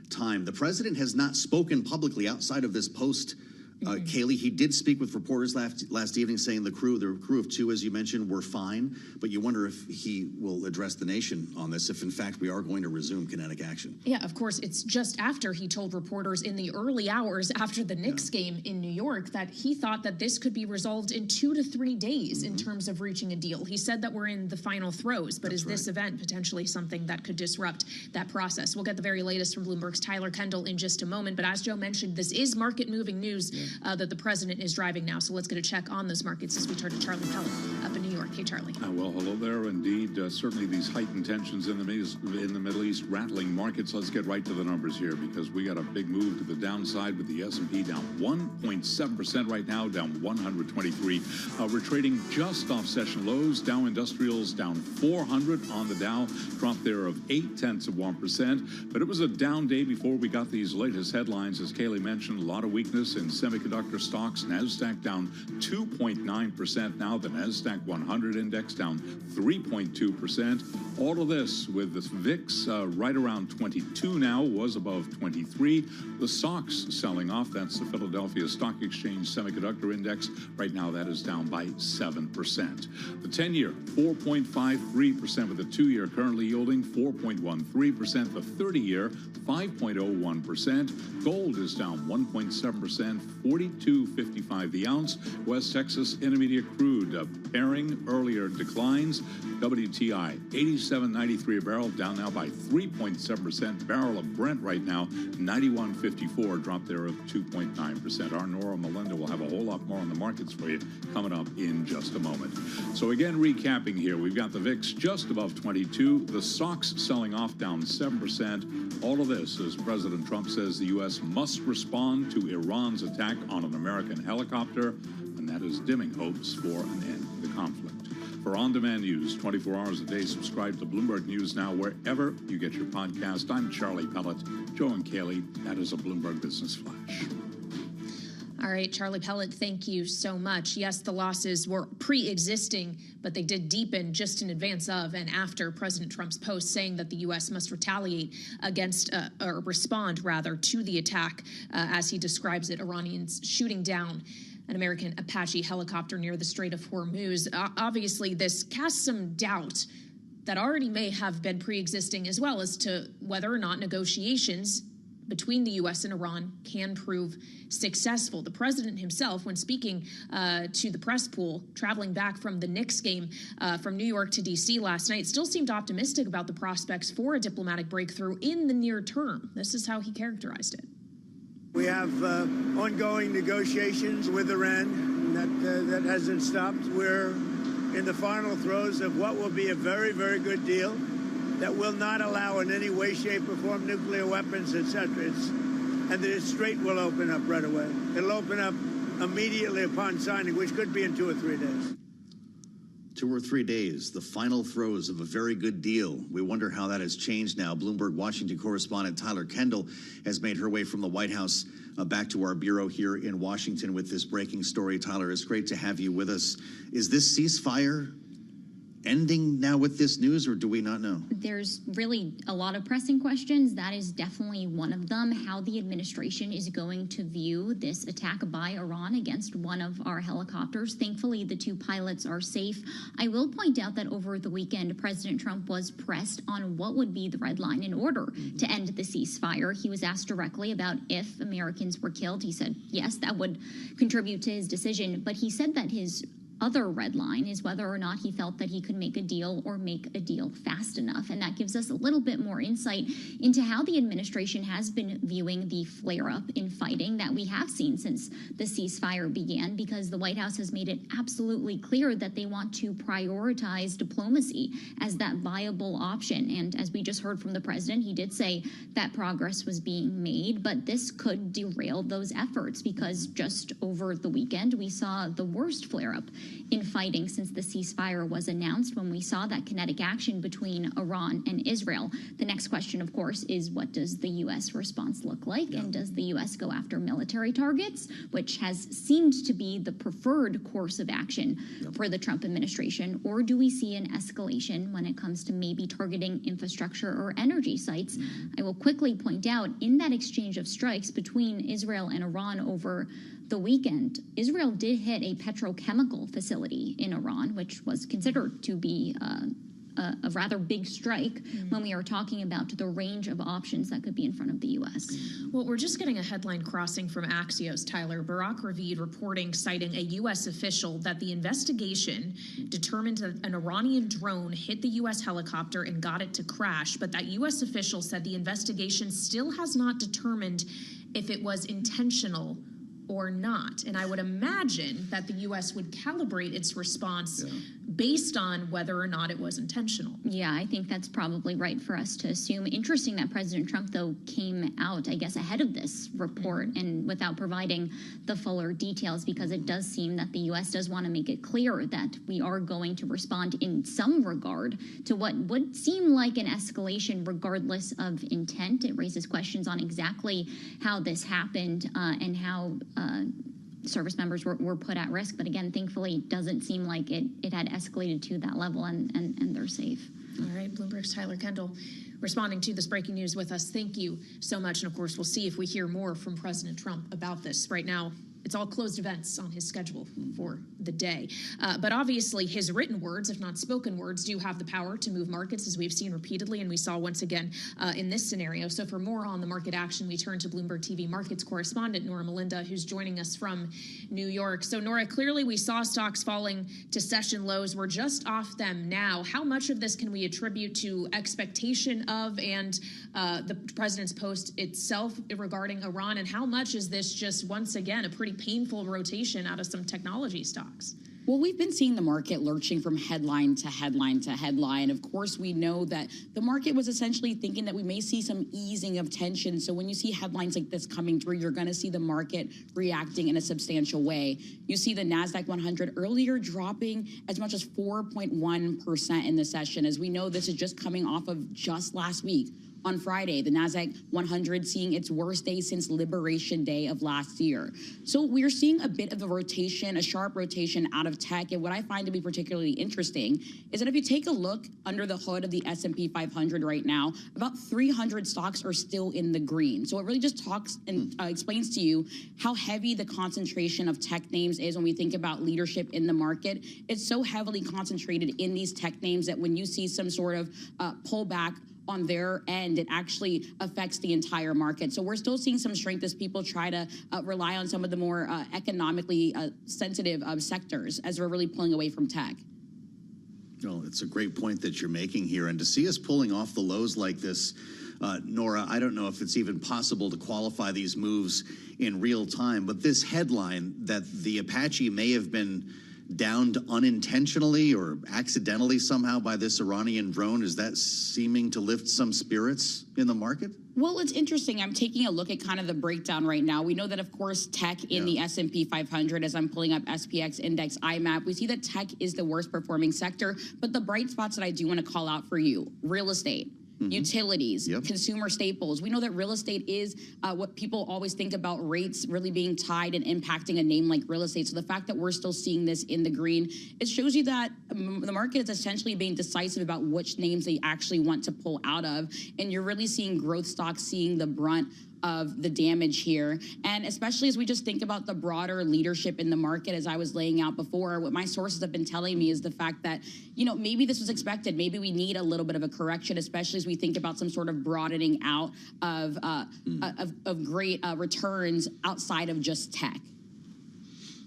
Speaker 23: time. The president has not spoken publicly outside of this post. Kaylee, he did speak with reporters last evening saying the crew of two, as you mentioned, were fine. But you wonder if he will address the nation on this, if in fact we are going to resume kinetic action.
Speaker 10: Yeah, of course. It's just after he told reporters in the early hours after the Knicks game in New York that he thought that this could be resolved in 2 to 3 days in terms of reaching a deal. He said that we're in the final throes, but is this event potentially something that could disrupt that process? We'll get the very latest from Bloomberg's Tyler Kendall in just a moment. But as Joe mentioned, this is market-moving news that the president is driving now. So let's get a check on those markets as we turn to Charlie Pellet up in New York. Hey, Charlie.
Speaker 25: Well, hello there. Indeed, certainly these heightened tensions in the Middle East rattling markets. Let's get right to the numbers here because we got a big move to the downside with the S&P down 1.7% right now, down 123. We're trading just off session lows. Dow Industrials down 400 on the Dow, drop there of 0.8%. But it was a down day before we got these latest headlines. As Kaylee mentioned, a lot of weakness in semiconductor stocks. NASDAQ down 2.9% now. The NASDAQ 100 index down 3.2%. All of this with the VIX right around 22 now, was above 23. The SOX selling off. That's the Philadelphia Stock Exchange Semiconductor Index. Right now that is down by 7%. The 10-year 4.53% with the 2-year currently yielding 4.13%. The 30-year 5.01%. Gold is down 1.7%. $42.55 the ounce. West Texas Intermediate crude pairing earlier declines. WTI 87.93 a barrel, down now by 3.7%. Barrel of Brent right now 91.54, drop there of 2.9%. Our Nora Melinda will have a whole lot more on the markets for you coming up in just a moment. So again, recapping here, we've got the VIX just above 22. The SOX selling off down 7%. All of this as President Trump says the U.S. must respond to Iran's attack on an American helicopter, and that is dimming hopes for an end to the conflict. For on-demand news 24 hours a day, subscribe to Bloomberg News Now wherever you get your podcast. I'm Charlie Pellet. Joe and Kaylee, that is a Bloomberg Business Flash.
Speaker 10: All right, Charlie Pellet, thank you so much. Yes, the losses were pre-existing, but they did deepen just in advance of and after President Trump's post saying that the U.S. must retaliate against, or respond, rather, to the attack, as he describes it, Iranians shooting down an American Apache helicopter near the Strait of Hormuz. Obviously, this casts some doubt that already may have been pre-existing as well as to whether or not negotiations between the U.S. and Iran can prove successful. The president himself, when speaking to the press pool, traveling back from the Knicks game from New York to D.C. last night, still seemed optimistic about the prospects for a diplomatic breakthrough in the near term. This is how he characterized it.
Speaker 3: We have ongoing negotiations with Iran that hasn't stopped. We're in the final throes of what will be a very, very good deal that will not allow in any way, shape, or form nuclear weapons, etc. And the strait will open up right away. It'll open up immediately upon signing, which could be in 2 or 3 days.
Speaker 23: 2 or 3 days, the final throes of a very good deal. We wonder how that has changed now. Bloomberg Washington correspondent Tyler Kendall has made her way from the White House back to our bureau here in Washington with this breaking story. Tyler, it's great to have you with us. Is this ceasefire ending now with this news, or do we not know?
Speaker 13: There's really a lot of pressing questions. That is definitely one of them, how the administration is going to view this attack by Iran against one of our helicopters. Thankfully, the 2 pilots are safe. I will point out that over the weekend, President Trump was pressed on what would be the red line in order to end the ceasefire. He was asked directly about if Americans were killed. He said, yes, that would contribute to his decision. But he said that his other red line is whether or not he felt that he could make a deal or make a deal fast enough. And that gives us a little bit more insight into how the administration has been viewing the flare-up in fighting that we have seen since the ceasefire began, because the White House has made it absolutely clear that they want to prioritize diplomacy as that viable option. And as we just heard from the president, he did say that progress was being made, but this could derail those efforts, because just over the weekend, we saw the worst flare-up in fighting since the ceasefire was announced, when we saw that kinetic action between Iran and Israel. The next question, of course, is what does the U.S. response look like? And does the U.S. go after military targets, which has seemed to be the preferred course of action for the Trump administration? Or do we see an escalation when it comes to maybe targeting infrastructure or energy sites? I will quickly point out, in that exchange of strikes between Israel and Iran over the weekend, Israel did hit a petrochemical facility in Iran, which was considered to be a rather big strike when we are talking about the range of options that could be in front of the U.S.
Speaker 10: Well, we're just getting a headline crossing from Axios, Tyler. Barak Ravid reporting, citing a U.S. official, that the investigation determined that an Iranian drone hit the U.S. helicopter and got it to crash, but that U.S. official said the investigation still has not determined if it was intentional or not. And I would imagine that the U.S. would calibrate its response based on whether or not it was intentional.
Speaker 13: Yeah, I think that's probably right for us to assume. Interesting that President Trump, though, came out, I guess, ahead of this report and without providing the fuller details, because it does seem that the U.S. does want to make it clear that we are going to respond in some regard to what would seem like an escalation regardless of intent. It raises questions on exactly how this happened and how service members were put at risk. But again, thankfully, it doesn't seem like it had escalated to that level, and they're safe.
Speaker 10: All right, Bloomberg's Tyler Kendall responding to this breaking news with us. Thank you so much. And of course, we'll see if we hear more from President Trump about this. Right now, it's all closed events on his schedule for the day. But obviously, his written words, if not spoken words, do have the power to move markets, as we've seen repeatedly, and we saw once again in this scenario. So for more on the market action, we turn to Bloomberg TV markets correspondent Nora Melinda, who's joining us from New York. So Nora, clearly we saw stocks falling to session lows. We're just off them now. How much of this can we attribute to expectation of and the president's post itself regarding Iran, and how much is this just, once again, a pretty painful rotation out of some technology stocks?
Speaker 16: Well, we've been seeing the market lurching from headline to headline to headline. Of course, we know that the market was essentially thinking that we may see some easing of tension. So when you see headlines like this coming through, you're going to see the market reacting in a substantial way. You see the NASDAQ 100 earlier dropping as much as 4.1% in the session. As we know, this is just coming off of just last week. On Friday, the NASDAQ 100 seeing its worst day since Liberation Day of last year. So we're seeing a bit of a rotation, a sharp rotation out of tech. And what I find to be particularly interesting is that if you take a look under the hood of the S&P 500 right now, about 300 stocks are still in the green. So it really just talks and explains to you how heavy the concentration of tech names is when we think about leadership in the market. It's so heavily concentrated in these tech names that when you see some sort of pullback on their end, it actually affects the entire market. So we're still seeing some strength as people try to rely on some of the more economically sensitive sectors as we're really pulling away from tech.
Speaker 23: Well, it's a great point that you're making here. And to see us pulling off the lows like this, Nora, I don't know if it's even possible to qualify these moves in real time, but this headline that the Apache may have been downed unintentionally or accidentally somehow by this Iranian drone, is that seeming to lift some spirits in the market?
Speaker 16: Well, it's interesting. I'm taking a look at kind of the breakdown right now. We know that, of course, tech in the S&P 500, as I'm pulling up SPX Index IMAP, we see that tech is the worst performing sector. But the bright spots that I do want to call out for you: real estate, utilities, consumer staples. We know that real estate is what people always think about, rates really being tied and impacting a name like real estate. So the fact that we're still seeing this in the green, it shows you that the market is essentially being decisive about which names they actually want to pull out of. And you're really seeing growth stocks seeing the brunt of the damage here. And especially as we just think about the broader leadership in the market, as I was laying out before, what my sources have been telling me is the fact that, you know, maybe this was expected. Maybe we need a little bit of a correction, especially as we think about some sort of broadening out of great returns outside of just tech.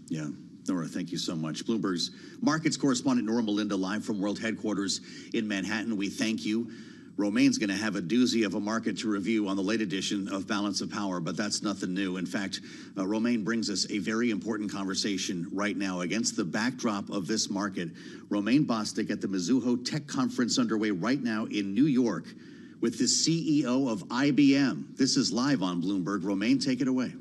Speaker 23: Yeah. Nora, thank you so much. Bloomberg's markets correspondent Nora Melinda live from World Headquarters in Manhattan. We thank you. Romaine's going to have a doozy of a market to review on the late edition of Balance of Power, but that's nothing new. In fact, Romaine brings us a very important conversation right now against the backdrop of this market. Romaine Bostic at the Mizuho Tech Conference underway right now in New York with the CEO of IBM. This is live on Bloomberg. Romaine, take it away.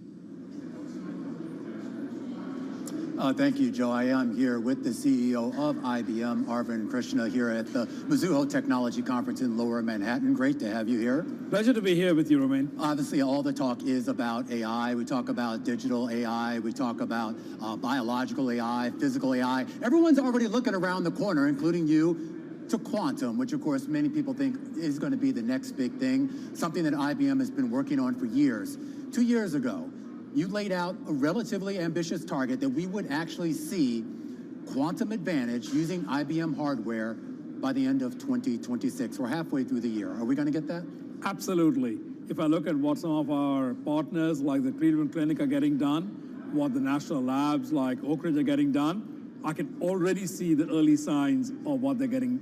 Speaker 1: Thank you, Joe. I am here with the CEO of IBM, Arvind Krishna, here at the Mizuho Technology Conference in Lower Manhattan. Great to have you here.
Speaker 17: Pleasure to be here with you, Romaine.
Speaker 1: Obviously, all the talk is about AI. We talk about digital AI. We talk about biological AI, physical AI. Everyone's already looking around the corner, including you, to quantum, which, of course, many people think is going to be the next big thing, something that IBM has been working on for years. 2 years ago, you laid out a relatively ambitious target that we would actually see quantum advantage using IBM hardware by the end of 2026. We're halfway through the year. Are we going to get that?
Speaker 17: Absolutely. If I look at what some of our partners like the Cleveland Clinic are getting done, what the national labs like Oak Ridge are getting done, I can already see the early signs of what they're getting,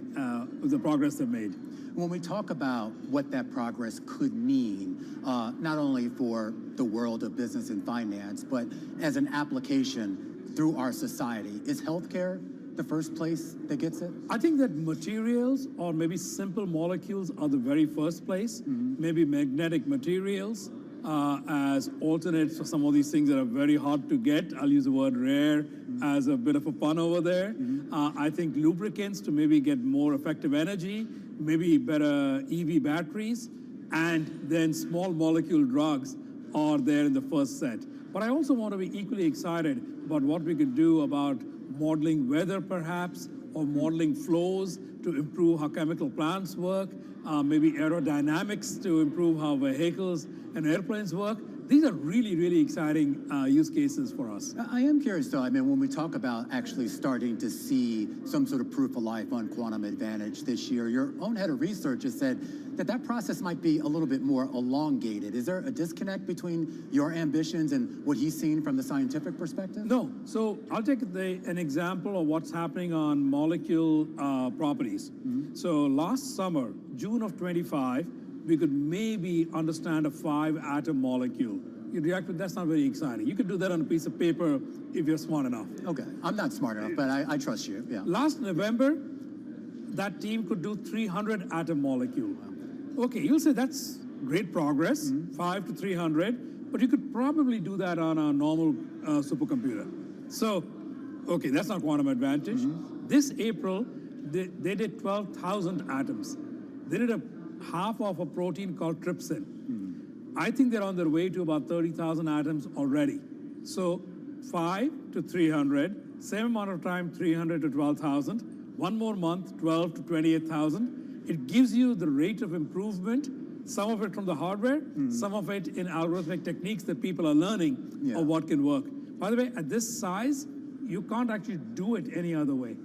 Speaker 17: the progress they've made.
Speaker 1: When we talk about what that progress could mean, not only for the world of business and finance, but as an application through our society, is healthcare the first place that gets it?
Speaker 17: I think that materials or maybe simple molecules are the very first place, maybe magnetic materials as alternates for some of these things that are very hard to get. I'll use the word rare as a bit of a pun over there. I think lubricants to maybe get more effective energy, maybe better EV batteries, and then small molecule drugs are there in the first set. But I also want to be equally excited about what we could do about modeling weather perhaps, or modeling flows to improve how chemical plants work, maybe aerodynamics to improve how vehicles and airplanes work. These are really, really exciting use cases for us.
Speaker 1: I am curious, though. I mean, when we talk about actually starting to see some sort of proof of life on quantum advantage this year, your own head of research has said that that process might be a little bit more elongated. Is there a disconnect between your ambitions and what he's seen from the scientific perspective?
Speaker 17: No. So I'll take an example of what's happening on molecule properties. So last summer, June of 25, we could maybe understand a 5-atom molecule. You'd react with, that's not very exciting. You could do that on a piece of paper if you're smart enough.
Speaker 1: Okay, I'm not smart enough, but I trust you, yeah.
Speaker 17: Last November, that team could do 300-atom molecule. Okay, you'll say that's great progress, 5 to 300, but you could probably do that on a normal supercomputer. So, okay, that's not quantum advantage. This April, they did 12,000 atoms. They did a half of a protein called trypsin. I think they're on their way to about 30,000 atoms already. So 5 to 300, same amount of time, 300 to 12,000. One more month, 12 to 28,000. It gives you the rate of improvement, some of it from the hardware, some of it in algorithmic techniques that people are learning of what can work. By the way, at this size, you can't actually do it any other way.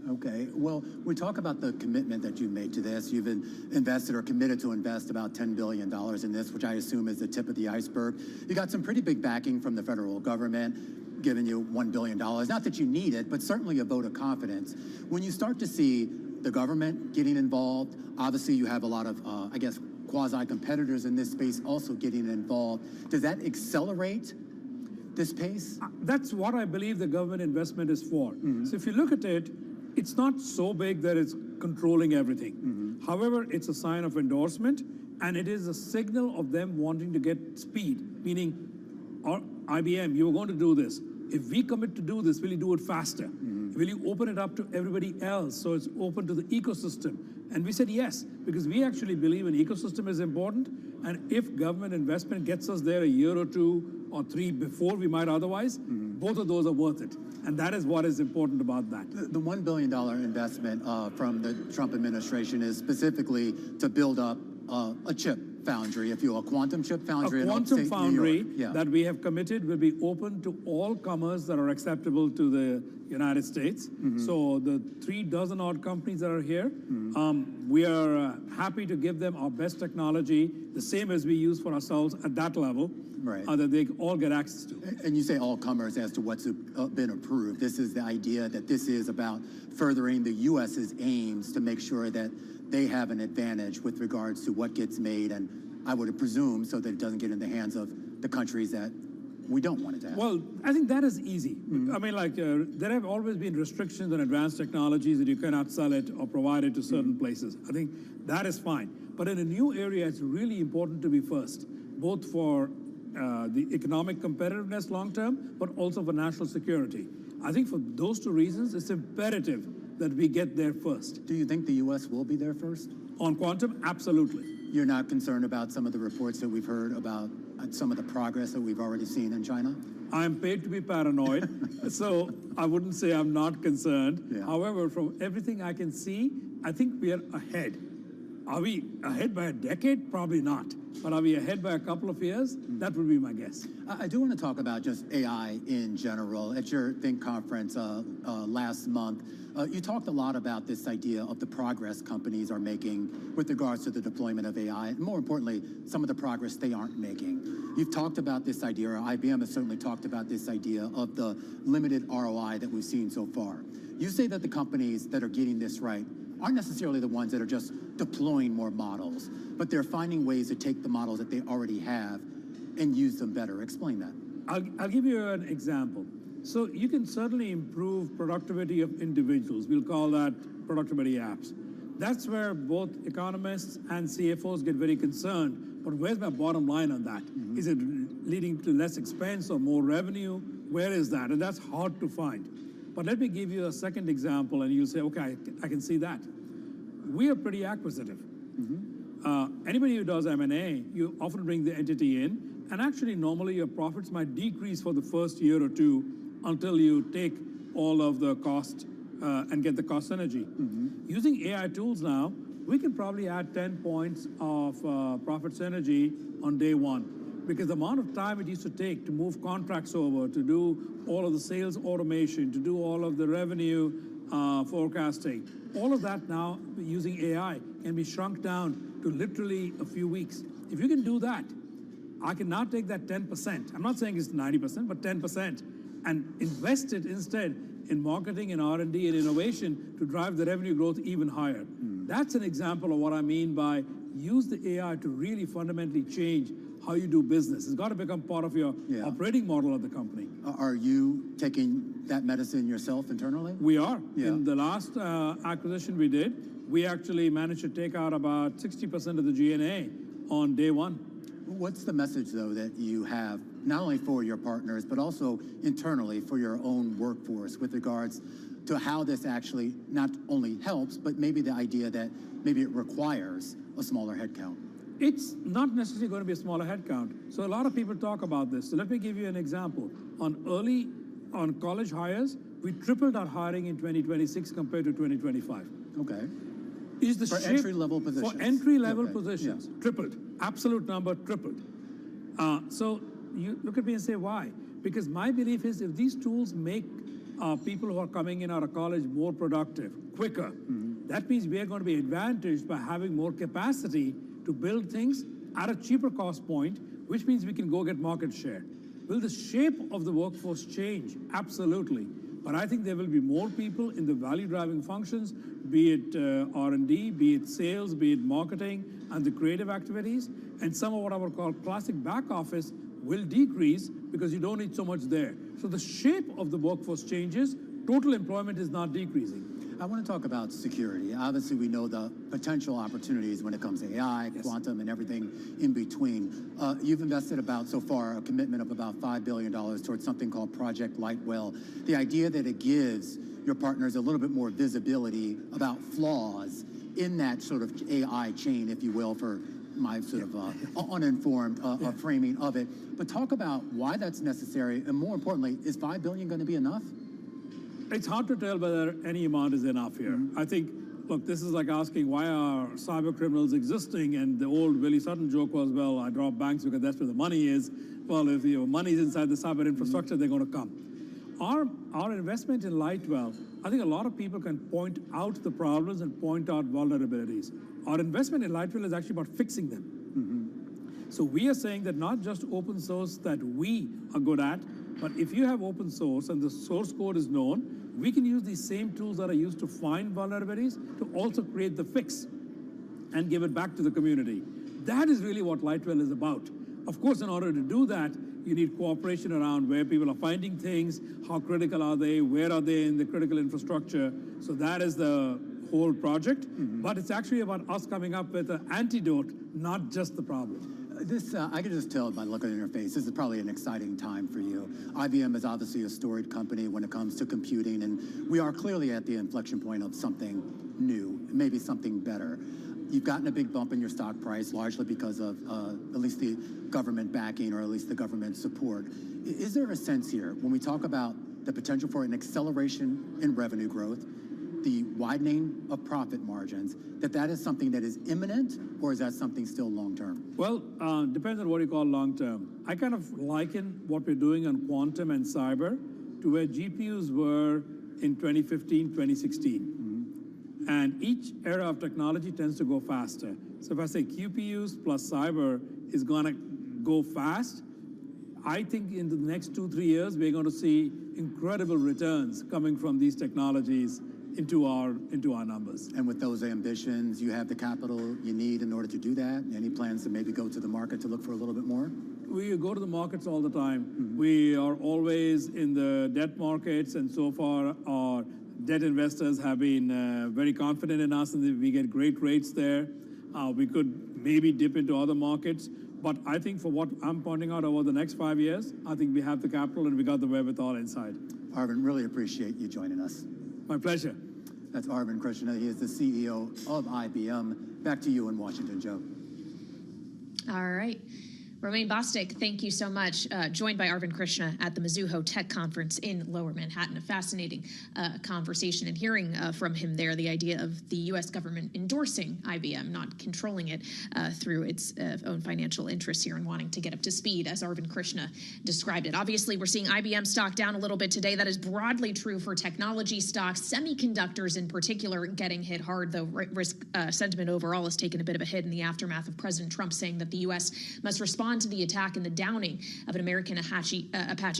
Speaker 1: Okay, well, we talk about the commitment that you've made to this. You've invested or committed to invest about $10 billion in this, which I assume is the tip of the iceberg. You got some pretty big backing from the federal government, giving you $1 billion. Not that you need it, but certainly a vote of confidence. When you start to see the government getting involved, obviously you have a lot of, I guess, quasi-competitors in this space also getting involved. Does that accelerate this pace?
Speaker 17: That's what I believe the government investment is for. So if you look at it, it's not so big that it's controlling everything. However, it's a sign of endorsement, and it is a signal of them wanting to get speed, meaning, IBM, you were going to do this. If we commit to do this, will you do it faster? Will you open it up to everybody else so it's open to the ecosystem? And we said yes, because we actually believe an ecosystem is important, and if government investment gets us there a year or 2 or 3 before we might otherwise, both of those are worth it. And that is what is important about that.
Speaker 1: The $1 billion investment from the Trump administration is specifically to build up a chip foundry, if you will, a quantum chip foundry.
Speaker 17: A quantum foundry that we have committed will be open to all comers that are acceptable to the United States. So the 36 odd companies that are here, we are happy to give them our best technology, the same as we use for ourselves at that level, that they all get access to.
Speaker 1: And you say all comers as to what's been approved. This is the idea that this is about furthering the U.S.'s aims to make sure that they have an advantage with regards to what gets made, and I would presume so that it doesn't get in the hands of the countries that we don't want it to happen.
Speaker 17: Well, I think that is easy. I mean, like, there have always been restrictions on advanced technologies that you cannot sell it or provide it to certain places. I think that is fine. But in a new area, it's really important to be first, both for the economic competitiveness long term, but also for national security. I think for those two reasons, it's imperative that we get there first.
Speaker 1: Do you think the U.S. will be there first?
Speaker 17: On quantum, absolutely.
Speaker 1: You're not concerned about some of the reports that we've heard about some of the progress that we've already seen in China?
Speaker 17: I'm paid to be paranoid, so I wouldn't say I'm not concerned. Yeah. However, from everything I can see, I think we are ahead. Are we ahead by a decade? Probably not. But are we ahead by a couple of years? That would be my guess.
Speaker 1: I do want to talk about just AI in general. At your Think conference last month, you talked a lot about this idea of the progress companies are making with regards to the deployment of AI, and more importantly, some of the progress they aren't making. You've talked about this idea, or IBM has certainly talked about this idea of the limited ROI that we've seen so far. You say that the companies that are getting this right aren't necessarily the ones that are just deploying more models, but they're finding ways to take the models that they already have and use them better. Explain that.
Speaker 17: I'll give you an example. So you can certainly improve productivity of individuals. We'll call that productivity apps. That's where both economists and CFOs get very concerned. But where's my bottom line on that? Is it leading to less expense or more revenue? Where is that? And that's hard to find. But let me give you a second example, and you'll say, okay, I can see that. We are pretty acquisitive. Anybody who does M&A, you often bring the entity in, and actually normally your profits might decrease for the first year or two until you take all of the cost and get the cost synergy. Using AI tools now, we can probably add 10 points of profit synergy on day one. Because the amount of time it used to take to move contracts over, to do all of the sales automation, to do all of the revenue forecasting, all of that now using AI can be shrunk down to literally a few weeks. If you can do that, I can now take that 10%. I'm not saying it's 90%, but 10%, and invest it instead in marketing and R&D and innovation to drive the revenue growth even higher. That's an example of what I mean by use the AI to really fundamentally change how you do business. It's got to become part of your operating model of the company.
Speaker 1: Are you taking that medicine yourself internally?
Speaker 17: We are. In the last acquisition we did, we actually managed to take out about 60% of the G&A on day one.
Speaker 1: What's the message, though, that you have, not only for your partners, but also internally for your own workforce with regards to how this actually not only helps, but maybe the idea that maybe it requires a smaller headcount?
Speaker 17: It's not necessarily going to be a smaller headcount. So a lot of people talk about this. So let me give you an example. On college hires, we tripled our hiring in 2026 compared to 2025.
Speaker 1: Okay.
Speaker 17: For
Speaker 1: entry-level positions?
Speaker 17: For entry-level positions, tripled. Absolute number, tripled. So you look at me and say, why? Because my belief is if these tools make people who are coming in out of college more productive, quicker, that means we are going to be advantaged by having more capacity to build things at a cheaper cost point, which means we can go get market share. Will the shape of the workforce change? Absolutely. But I think there will be more people in the value-driving functions, be it R&D, be it sales, be it marketing, and the creative activities. And some of what I would call classic back office will decrease because you don't need so much there. So the shape of the workforce changes. Total employment is not decreasing.
Speaker 1: I want to talk about security. Obviously, we know the potential opportunities when it comes to AI, quantum, and everything in between. You've invested so far, a commitment of about $5 billion towards something called Project Lightwell. The idea that it gives your partners a little bit more visibility about flaws in that sort of AI chain, if you will, for my sort of uninformed framing of it. But talk about why that's necessary, and more importantly, is $5 billion going to be enough?
Speaker 17: It's hard to tell whether any amount is enough here. I think, look, this is like asking why are cyber criminals existing, and the old Willie Sutton joke was, well, I rob banks because that's where the money is. Well, if your money is inside the cyber infrastructure, they're going to come. our investment in Lightwell, I think a lot of people can point out the problems and point out vulnerabilities. Our investment in Lightwell is actually about fixing them. So we are saying that not just open source that we are good at, but if you have open source and the source code is known, we can use these same tools that are used to find vulnerabilities to also create the fix and give it back to the community. That is really what Lightwell is about. Of course, in order to do that, you need cooperation around where people are finding things, how critical are they, where are they in the critical infrastructure. So that is the whole project, but it's actually about us coming up with an antidote, not just the problem.
Speaker 1: This, I can just tell by looking at your face, this is probably an exciting time for you. IBM is obviously a storied company when it comes to computing, and we are clearly at the inflection point of something new, maybe something better. You've gotten a big bump in your stock price, largely because of at least the government backing or at least the government support. Is there a sense here, when we talk about the potential for an acceleration in revenue growth, the widening of profit margins, that is something that is imminent, or is that something still long-term?
Speaker 17: Well, depends on what you call long-term. I kind of liken what we're doing on quantum and cyber to where GPUs were in 2015, 2016. And each era of technology tends to go faster. So if I say QPUs plus cyber is going to go fast, I think in the next 2-3 years, we're going to see incredible returns coming from these technologies into our numbers.
Speaker 1: And with those ambitions, you have the capital you need in order to do that? Any plans to maybe go to the market to look for a little bit more?
Speaker 17: We go to the markets all the time. We are always in the debt markets, and so far our debt investors have been very confident in us, and we get great rates there. We could maybe dip into other markets, but I think for what I'm pointing out over the next 5 years, I think we have the capital and we got the wherewithal inside.
Speaker 1: Arvind, really appreciate you joining us.
Speaker 17: My pleasure.
Speaker 1: That's Arvind Krishna. He is the CEO of IBM. Back to you in Washington, Joe.
Speaker 10: All right. Romain Bostic, thank you so much. Joined by Arvind Krishna at the Mizuho Tech Conference in Lower Manhattan. A fascinating conversation, and hearing from him there the idea of the U.S. government endorsing IBM, not controlling it through its own financial interests here and wanting to get up to speed, as Arvind Krishna described it. Obviously, we're seeing IBM stock down a little bit today. That is broadly true for technology stocks, semiconductors in particular getting hit hard, though risk sentiment overall has taken a bit of a hit in the aftermath of President Trump saying that the U.S. must respond to the attack and the downing of an American Apache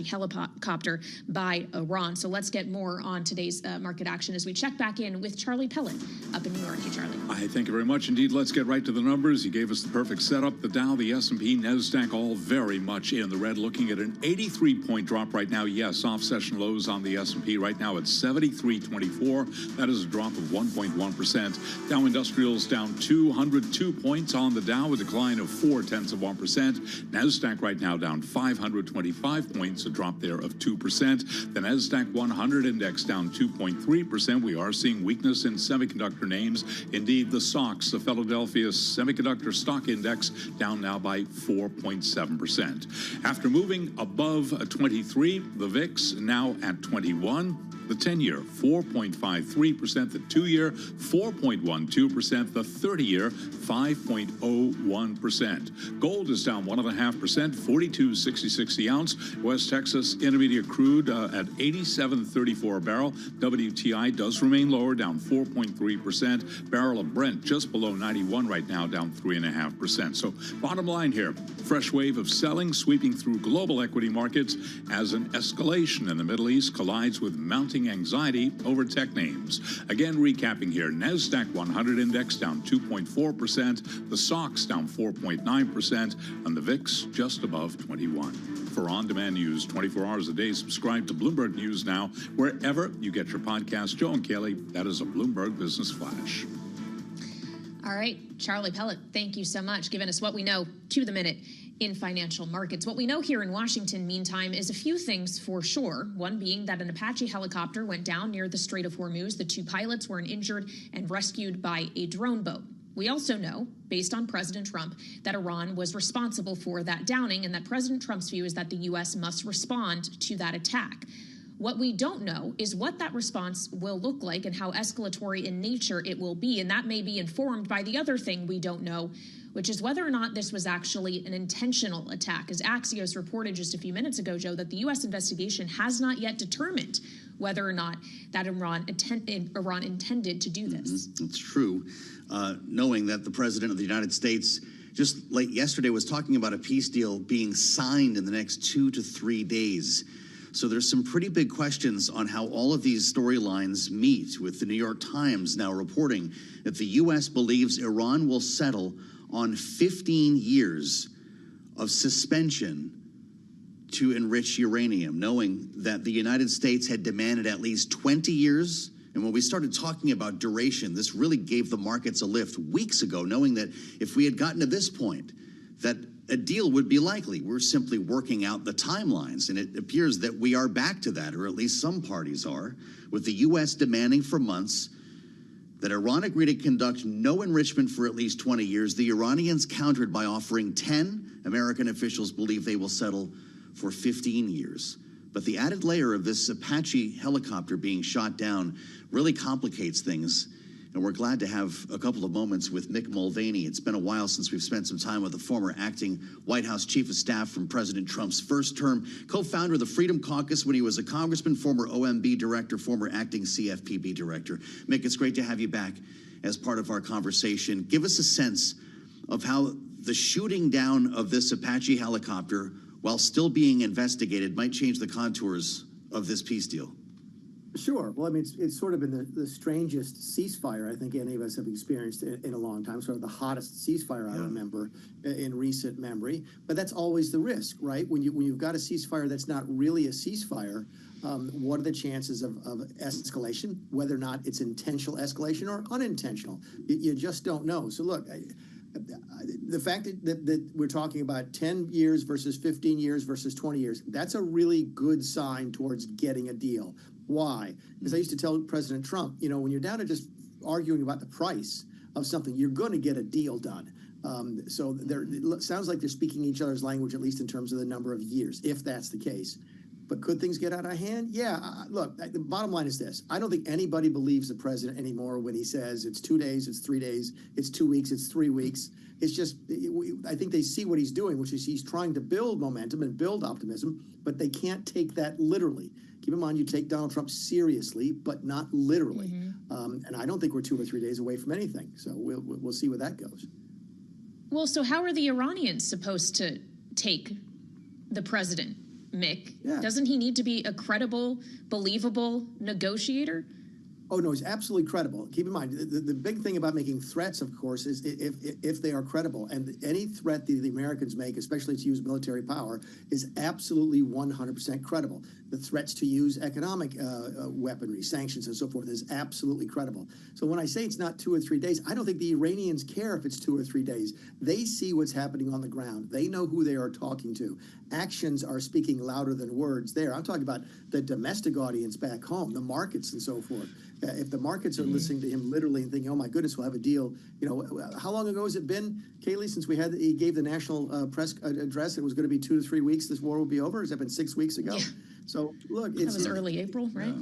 Speaker 10: helicopter by Iran. So let's get more on today's market action as we check back in with Charlie Pellet up in New York. Hey, Charlie.
Speaker 25: I thank you very much indeed. Let's get right to the numbers. You gave us the perfect setup. The Dow, the S&P, NASDAQ, all very much in the red. Looking at an 83-point drop right now. Yes, off session lows on the S&P right now at 73.24. That is a drop of 1.1%. Dow Industrials down 202 points on the Dow, a decline of 0.4%. NASDAQ right now down 525 points, a drop there of 2%. The NASDAQ 100 index down 2.3%. We are seeing weakness in semiconductor names. Indeed, the SOX, the Philadelphia Semiconductor Stock Index, down now by 4.7%. After moving above 23, the VIX now at 21. The 10-year, 4.53%. The 2-year, 4.12%. The 30-year, 5.01%. Gold is down 1.5%, $42.66 the ounce. West Texas Intermediate crude at $87.34 a barrel. WTI does remain lower, down 4.3%. Barrel of Brent just below 91 right now, down 3.5%. So bottom line here, fresh wave of selling sweeping through global equity markets as an escalation in the Middle East collides with mounting anxiety over tech names. Again, recapping here, NASDAQ 100 index down 2.4%, the SOX down 4.9%, and the VIX just above 21. For on-demand news 24 hours a day, subscribe to Bloomberg News Now, wherever you get your podcast. Joe and Kaylee, that is a Bloomberg Business Flash.
Speaker 10: All right, Charlie Pellet, thank you so much, giving us what we know to the minute in financial markets. What we know here in Washington, meantime, is a few things for sure. One being that an Apache helicopter went down near the Strait of Hormuz. The 2 pilots were injured and rescued by a drone boat. We also know, based on President Trump, that Iran was responsible for that downing, and that President Trump's view is that the U.S. must respond to that attack. What we don't know is what that response will look like and how escalatory in nature it will be, and that may be informed by the other thing we don't know, which is whether or not this was actually an intentional attack. As Axios reported just a few minutes ago, Joe, that the U.S. investigation has not yet determined whether or not that Iran intended to do this.
Speaker 23: It's true. Knowing that the president of the United States just late yesterday was talking about a peace deal being signed in the next 2 to 3 days. So there's some pretty big questions on how all of these storylines meet, with the New York Times now reporting that the U.S. believes Iran will settle on 15 years of suspension to enrich uranium, knowing that the United States had demanded at least 20 years. And when we started talking about duration, this really gave the markets a lift weeks ago, knowing that if we had gotten to this point, that a deal would be likely. We're simply working out the timelines, and it appears that we are back to that, or at least some parties are, with the U.S. demanding for months that Iran agree to conduct no enrichment for at least 20 years. The Iranians countered by offering 10. American officials believe they will settle for 15 years. But the added layer of this Apache helicopter being shot down really complicates things. And we're glad to have a couple of moments with Mick Mulvaney. It's been a while since we've spent some time with the former acting White House chief of staff from President Trump's first term, co-founder of the Freedom Caucus when he was a congressman, former OMB director, former acting CFPB director. Mick, it's great to have you back as part of our conversation. Give us a sense of how the shooting down of this Apache helicopter, while still being investigated, might change the contours of this peace deal.
Speaker 11: Sure. Well, I mean, it's sort of been the strangest ceasefire I think any of us have experienced in a long time, sort of the hottest ceasefire I remember in recent memory. But that's always the risk, right? When you've got a ceasefire that's not really a ceasefire, what are the chances of escalation, whether or not it's intentional escalation or unintentional? You just don't know. So look, the fact that we're talking about 10 years versus 15 years versus 20 years, that's a really good sign towards getting a deal. Why? Because I used to tell President Trump, you know, when you're down to just arguing about the price of something, you're going to get a deal done. So it sounds like they're speaking each other's language, at least in terms of the number of years, if that's the case. But could things get out of hand? Yeah. Look, the bottom line is this. I don't think anybody believes the president anymore when he says it's 2 days, it's 3 days, it's 2 weeks, it's 3 weeks. It's just, I think they see what he's doing, which is he's trying to build momentum and build optimism, but they can't take that literally. Keep in mind, you take Donald Trump seriously, but not literally. And I don't think we're 2 or 3 days away from anything. So we'll see where that goes.
Speaker 10: Well, so how are the Iranians supposed to take the president, Mick?
Speaker 11: Yeah.
Speaker 10: Doesn't he need to be a credible, believable negotiator?
Speaker 11: Oh, no, he's absolutely credible. Keep in mind, the big thing about making threats, of course, is if they are credible. And any threat that the Americans make, especially to use military power, is absolutely 100% credible. The threats to use economic weaponry, sanctions, and so forth is absolutely credible. So when I say it's not 2 or 3 days, I don't think the Iranians care if it's 2 or 3 days. They see what's happening on the ground. They know who they are talking to. Actions are speaking louder than words there. I'm talking about the domestic audience back home, the markets and so forth. If the markets are listening to him literally and thinking, oh, my goodness, we'll have a deal. You know, how long ago has it been, Kaylee, since he gave the national press address? It was going to be 2 to 3 weeks. This war will be over. Has that been 6 weeks ago? Yeah. So, look.
Speaker 10: That was early April, right?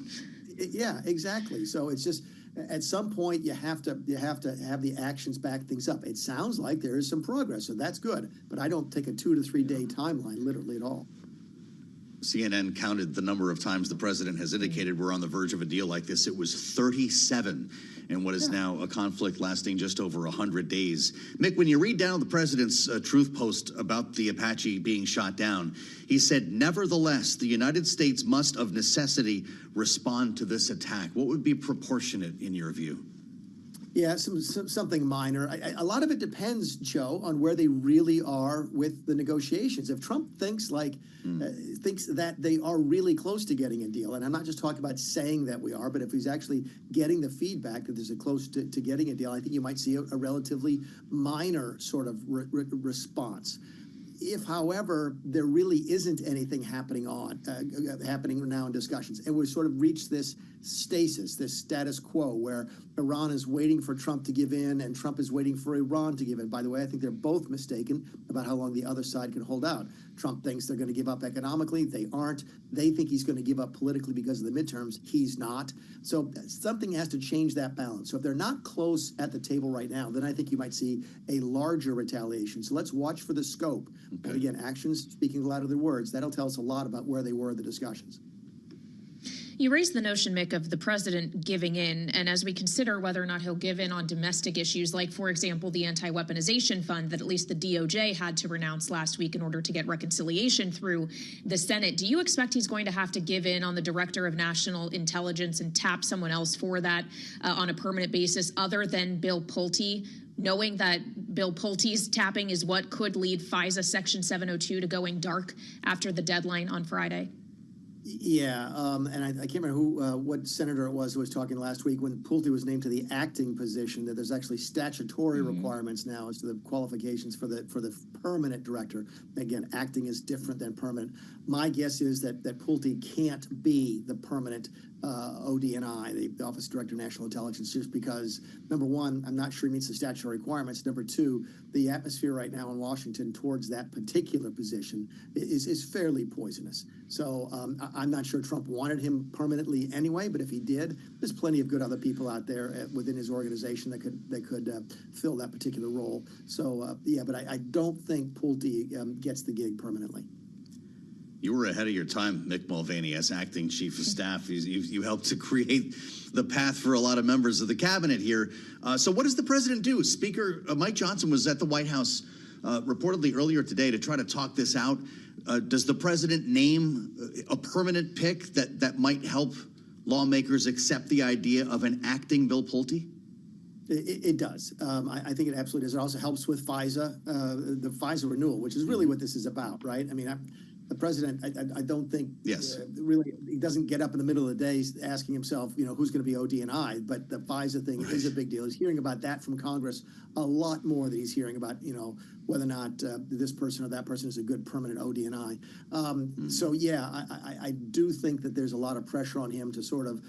Speaker 11: Yeah, exactly. So it's just, at some point, you have to have the actions back things up. It sounds like there is some progress, so that's good. But I don't take a 2 to 3 day timeline literally at all.
Speaker 23: CNN counted the number of times the president has indicated we're on the verge of a deal like this. It was 37 in what is now a conflict lasting just over 100 days. Mick, when you read down the president's truth post about the Apache being shot down, he said, nevertheless, the United States must of necessity respond to this attack. What would be proportionate in your view?
Speaker 11: Yeah, something minor. A lot of it depends, Joe, on where they really are with the negotiations. If Trump thinks that they are really close to getting a deal, and I'm not just talking about saying that we are, but if he's actually getting the feedback that there's a close to getting a deal, I think you might see a relatively minor sort of response. If, however, there really isn't anything happening now in discussions, and we've sort of reached this stasis, this status quo where Iran is waiting for Trump to give in and Trump is waiting for Iran to give in. By the way, I think they're both mistaken about how long the other side can hold out. Trump thinks they're going to give up economically. They aren't. They think he's going to give up politically because of the midterms. He's not. So something has to change that balance. So if they're not close at the table right now, then I think you might see a larger retaliation. So let's watch for the scope. Okay. And again, actions speaking louder than words. That'll tell us a lot about where they were in the discussions.
Speaker 10: You raised the notion, Mick, of the president giving in, and as we consider whether or not he'll give in on domestic issues, like, for example, the anti-weaponization fund that at least the DOJ had to renounce last week in order to get reconciliation through the Senate, do you expect he's going to have to give in on the Director of National Intelligence and tap someone else for that on a permanent basis other than Bill Pulte, knowing that Bill Pulte's tapping is what could lead FISA Section 702 to going dark after the deadline on Friday?
Speaker 11: Yeah, and I can't remember what senator it was who was talking last week when Pulte was named to the acting position, that there's actually statutory requirements now as to the qualifications for the permanent director. Again, acting is different than permanent. My guess is that Pulte can't be the permanent ODNI, the Office Director of National Intelligence, just because, number one, I'm not sure he meets the statutory requirements. Number two, the atmosphere right now in Washington towards that particular position is fairly poisonous. So I'm not sure Trump wanted him permanently anyway, but if he did, there's plenty of good other people out there within his organization that could fill that particular role. So, yeah, but I don't think Pulte gets the gig permanently.
Speaker 23: You were ahead of your time, Mick Mulvaney, as acting chief of staff. You helped to create the path for a lot of members of the cabinet here. So what does the president do? Speaker Mike Johnson was at the White House reportedly earlier today to try to talk this out. Does the president name a permanent pick that might help lawmakers accept the idea of an acting Bill Pulte?
Speaker 11: It does. I think it absolutely does. It also helps with FISA, the FISA renewal, which is really what this is about, right? I mean, the president, I don't think really, he doesn't get up in the middle of the day asking himself, who's going to be ODNI, but the FISA thing is a big deal. He's hearing about that from Congress a lot more than he's hearing about, whether or not this person or that person is a good permanent ODNI. So, yeah, I do think that there's a lot of pressure on him to sort of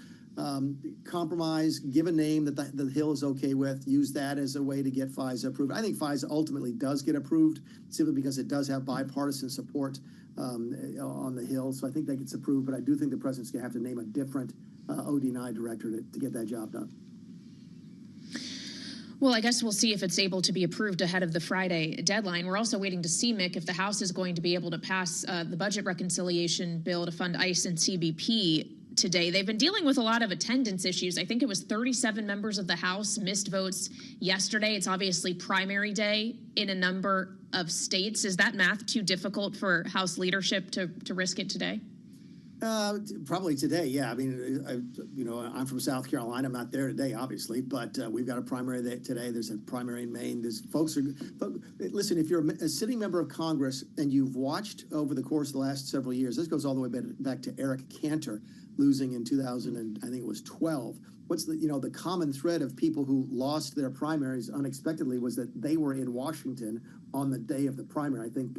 Speaker 11: compromise, give a name that the Hill is okay with, use that as a way to get FISA approved. I think FISA ultimately does get approved simply because it does have bipartisan support on the Hill. So I think that gets approved, but I do think the president's going to have to name a different ODNI director to get that job done.
Speaker 10: Well, I guess we'll see if it's able to be approved ahead of the Friday deadline. We're also waiting to see, Mick, if the House is going to be able to pass the budget reconciliation bill to fund ICE and CBP today. They've been dealing with a lot of attendance issues. I think it was 37 members of the House missed votes yesterday. It's obviously primary day in a number of states. Is that math too difficult for House leadership to risk it today?
Speaker 11: Probably today, yeah. I mean, I'm from South Carolina. I'm not there today, obviously, but we've got a primary today. There's a primary in Maine. Listen, if you're a sitting member of Congress and you've watched over the course of the last several years, this goes all the way back to Eric Cantor losing in 2012. What's the common thread of people who lost their primaries unexpectedly was that they were in Washington on the day of the primary. I think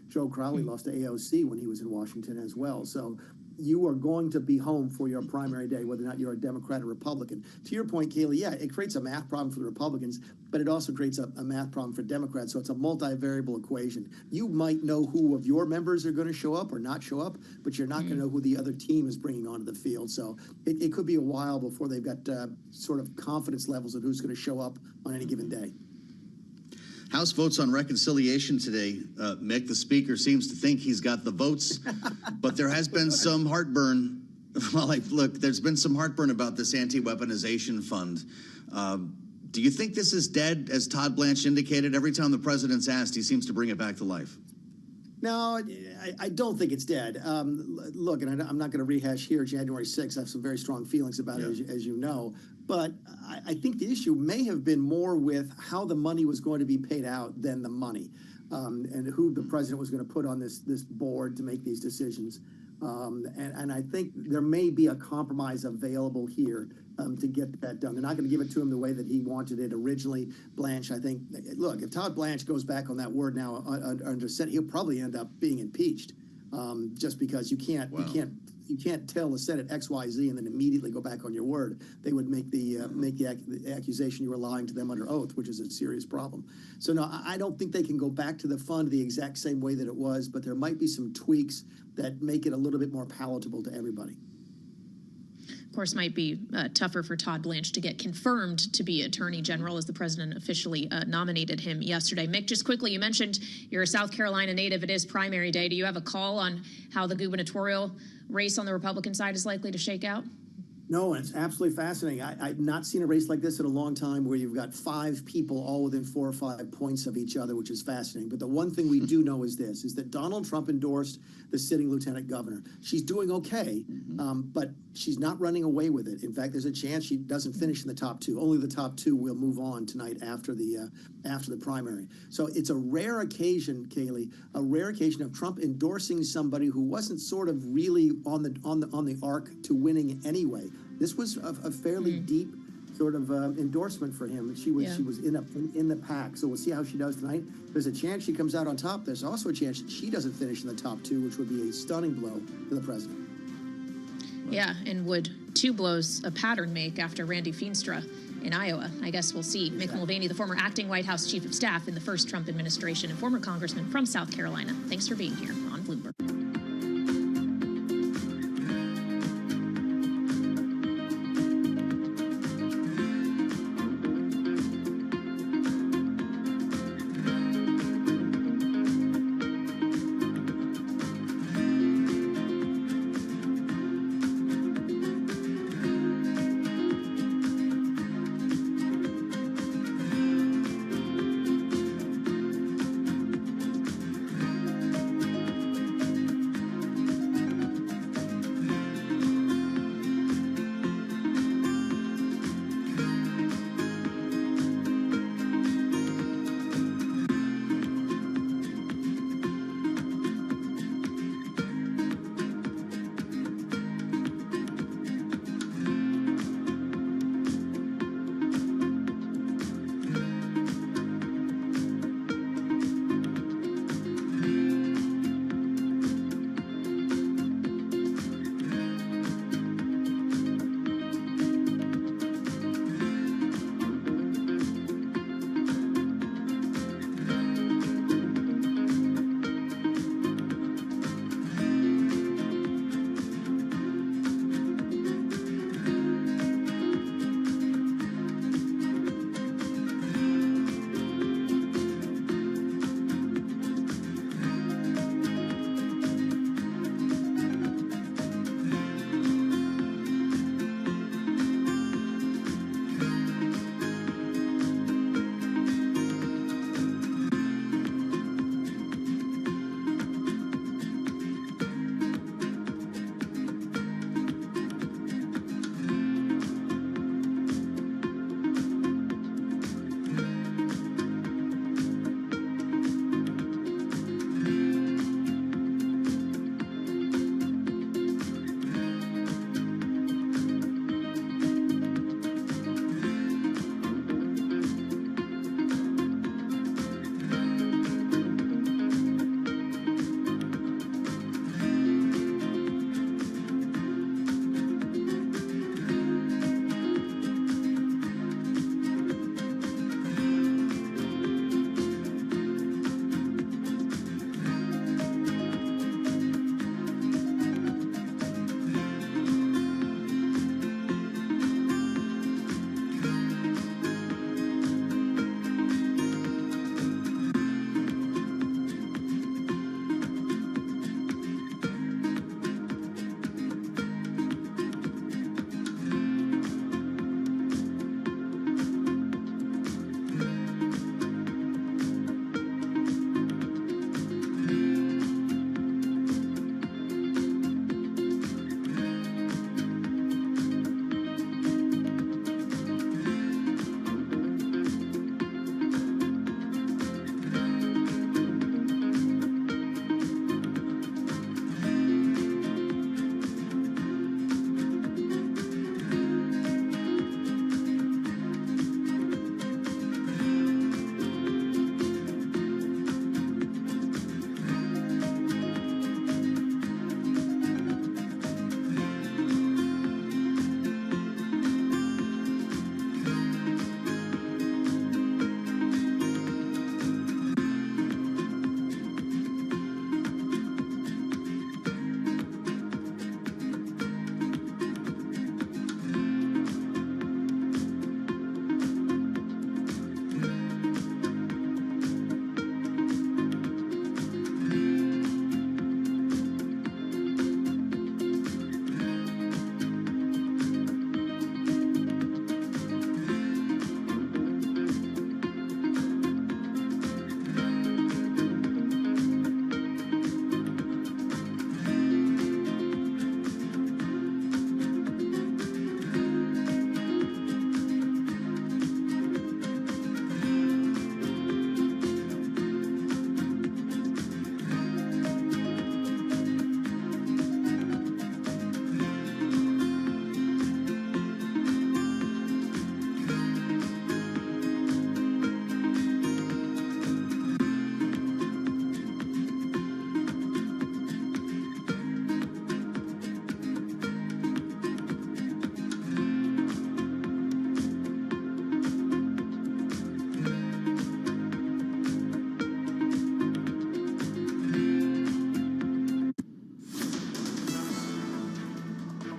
Speaker 11: Joe Crowley lost to AOC when he was in Washington as well. So you are going to be home for your primary day, whether or not you're a Democrat or Republican. To your point, Kaylee, yeah, it creates a math problem for the Republicans, but it also creates a math problem for Democrats. So it's a multivariable equation. You might know who of your members are going to show up or not show up, but you're not going to know who the other team is bringing onto the field. So it could be a while before they've got sort of confidence levels of who's going to show up on any given day.
Speaker 23: House votes on reconciliation today. Mick, the speaker, seems to think he's got the votes, but there has been some heartburn. Well, look, there's been some heartburn about this anti-weaponization fund. Do you think this is dead, as Todd Blanche indicated? Every time the president's asked, he seems to bring it back to life.
Speaker 11: No, I don't think it's dead. Look, and I'm not going to rehash here January 6th. I have some very strong feelings about it, as you know. But I think the issue may have been more with how the money was going to be paid out than the money, and who the president was going to put on this board to make these decisions. And I think there may be a compromise available here to get that done. They're not going to give it to him the way that he wanted it originally. Blanche, I think, look, if Todd Blanche goes back on that word now under Senate, he'll probably end up being impeached, just because you can't you can't tell the Senate X, Y, Z and then immediately go back on your word. They would make the accusation you were lying to them under oath, which is a serious problem. So no, I don't think they can go back to the fund the exact same way that it was, but there might be some tweaks that make it a little bit more palatable to everybody.
Speaker 10: Of course, might be tougher for Todd Blanche to get confirmed to be Attorney General as the president officially nominated him yesterday. Mick, just quickly, you mentioned you're a South Carolina native. It is primary day. Do you have a call on how the gubernatorial race on the Republican side is likely to shake out?
Speaker 11: No, it's absolutely fascinating. I've not seen a race like this in a long time where you've got 5 people all within 4 or 5 points of each other, which is fascinating. But the one thing we do know is this, is that Donald Trump endorsed the sitting lieutenant governor. She's doing okay, but she's not running away with it. In fact, there's a chance she doesn't finish in the top 2. Only the top 2 will move on tonight after the primary. So it's a rare occasion, Kaylee, a rare occasion of Trump endorsing somebody who wasn't sort of really on the arc to winning anyway. This was a fairly deep sort of endorsement for him. She was in the pack. So we'll see how she does tonight. There's a chance she comes out on top. There's also a chance that she doesn't finish in the top 2, which would be a stunning blow to the president.
Speaker 10: Yeah, and would 2 blows a pattern make after Randy Feenstra in Iowa? I guess we'll see. Mick Mulvaney, the former acting White House chief of staff in the first Trump administration and former congressman from South Carolina. Thanks for being here on Bloomberg.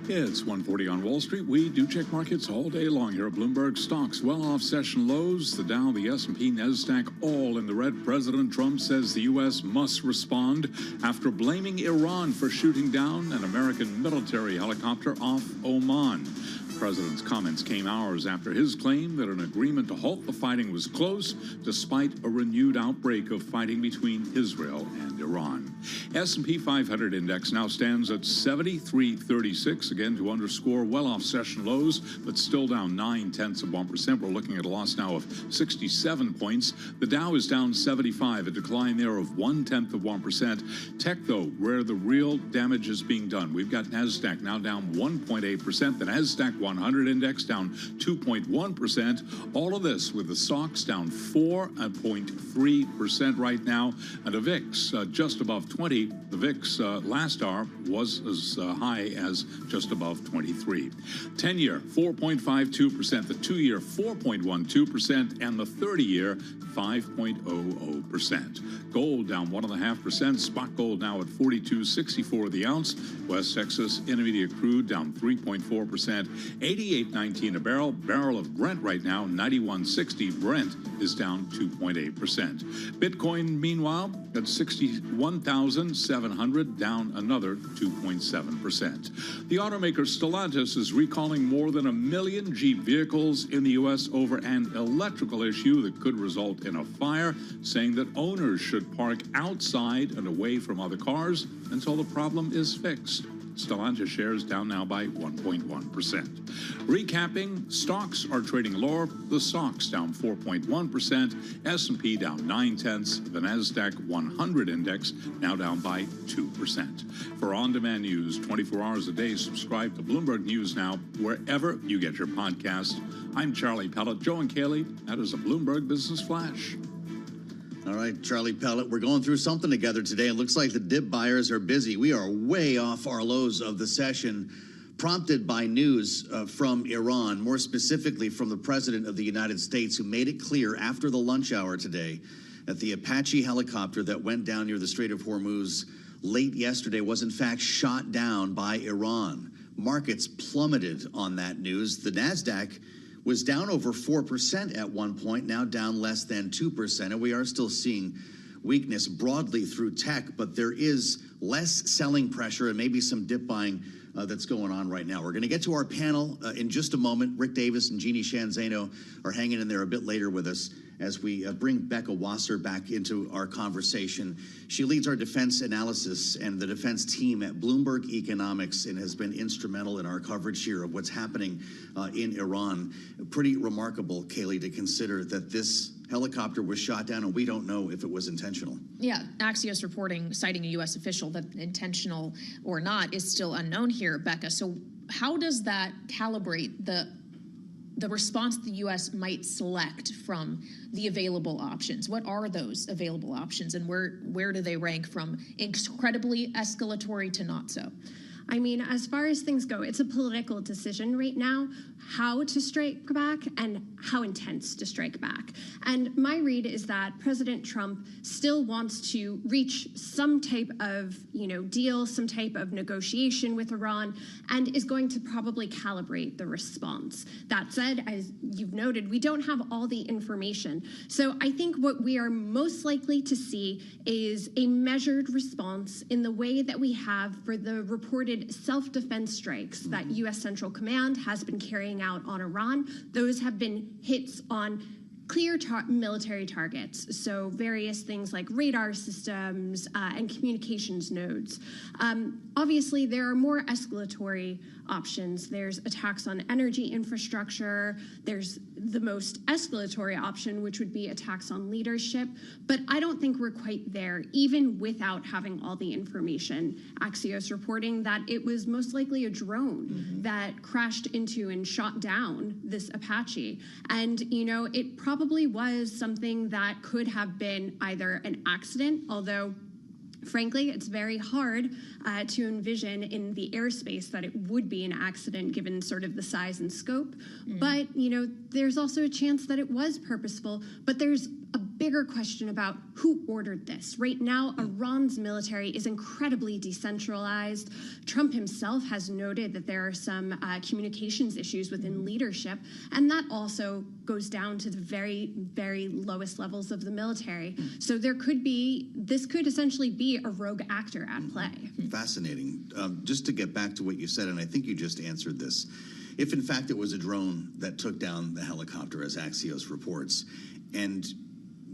Speaker 25: It's 1:40 on Wall Street. We do check markets all day long here at Bloomberg. Stocks well off session lows. The Dow, the S&P, NASDAQ all in the red. President Trump says the U.S. must respond after blaming Iran for shooting down an American military helicopter off Oman. The president's comments came hours after his claim that an agreement to halt the fighting was close, despite a renewed outbreak of fighting between Israel and Iran. S&P 500 index now stands at 73.36, again to underscore well-off session lows, but still down 0.9%. We're looking at a loss now of 67 points. The Dow is down 75, a decline there of 0.1%. Tech, though, where the real damage is being done. We've got NASDAQ now down 1.8%. The NASDAQ 100 index down 2.1%. All of this with the stocks down 4.3% right now, and the VIX just above 20. The VIX last hour was as high as just above 23. 10-year 4.52%, the 2-year 4.12%, and the 30-year 5.00%. Gold down 1.5%. Spot gold now at $42.64 the ounce. West Texas Intermediate crude down 3.4%. 88.19 a barrel. Barrel of Brent right now 91.60. Brent is down 2.8%. Bitcoin, meanwhile, at 61,700, down another 2.7%. The automaker Stellantis is recalling more than 1 million Jeep vehicles in the U.S. over an electrical issue that could result in a fire, saying that owners should park outside and away from other cars until the problem is fixed. Stellantis shares down now by 1.1%. Recapping, stocks are trading lower. The stocks down 4.1%. S&P down 0.9. The NASDAQ 100 index now down by 2%. For on-demand news 24 hours a day, subscribe to Bloomberg News Now wherever you get your podcasts. I'm Charlie Pellet. Joe and Kaylee, that is a Bloomberg Business Flash.
Speaker 23: All right, Charlie Pellet, we're going through something together today. It looks like the dip buyers are busy. We are way off our lows of the session, prompted by news from Iran, more specifically from the President of the United States, who made it clear after the lunch hour today that the Apache helicopter that went down near the Strait of Hormuz late yesterday was in fact shot down by Iran. Markets plummeted on that news. The NASDAQ was down over 4% at one point, now down less than 2%. And we are still seeing weakness broadly through tech, but there is less selling pressure and maybe some dip buying that's going on right now. We're going to get to our panel in just a moment. Rick Davis and Jeannie Shanzano are hanging in there a bit later with us as we bring Becca Wasser back into our conversation. She leads our defense analysis and the defense team at Bloomberg Economics and has been instrumental in our coverage here of what's happening in Iran. Pretty remarkable, Kaylee, to consider that this helicopter was shot down and we don't know if it was intentional.
Speaker 10: Yeah, Axios reporting, citing a U.S. official, that intentional or not is still unknown here, Becca. So how does that calibrate the response the U.S. might select from the available options? What are those available options, and where do they rank from incredibly escalatory to not so?
Speaker 18: I mean, as far as things go, it's a political decision right now how to strike back and how intense to strike back. And my read is that President Trump still wants to reach some type of, deal, some type of negotiation with Iran, and is going to probably calibrate the response. That said, as you've noted, we don't have all the information. So I think what we are most likely to see is a measured response in the way that we have for the reported self-defense strikes that U.S. Central Command has been carrying out on Iran. Those have been hits on clear military targets, so various things like radar systems and communications nodes. Obviously, there are more escalatory options. There's attacks on energy infrastructure. There's the most escalatory option, which would be attacks on leadership. But I don't think we're quite there, even without having all the information. Axios reporting that it was most likely a drone that crashed into and shot down this Apache. And, it probably was something that could have been either an accident, although frankly, it's very hard to envision in the airspace that it would be an accident given sort of the size and scope. But, there's also a chance that it was purposeful. But there's a bigger question about who ordered this. Right now, Iran's military is incredibly decentralized. Trump himself has noted that there are some communications issues within leadership, and that also goes down to the very, very lowest levels of the military. So this could essentially be a rogue actor at play.
Speaker 23: Fascinating. Just to get back to what you said, and I think you just answered this. If in fact it was a drone that took down the helicopter, as Axios reports, and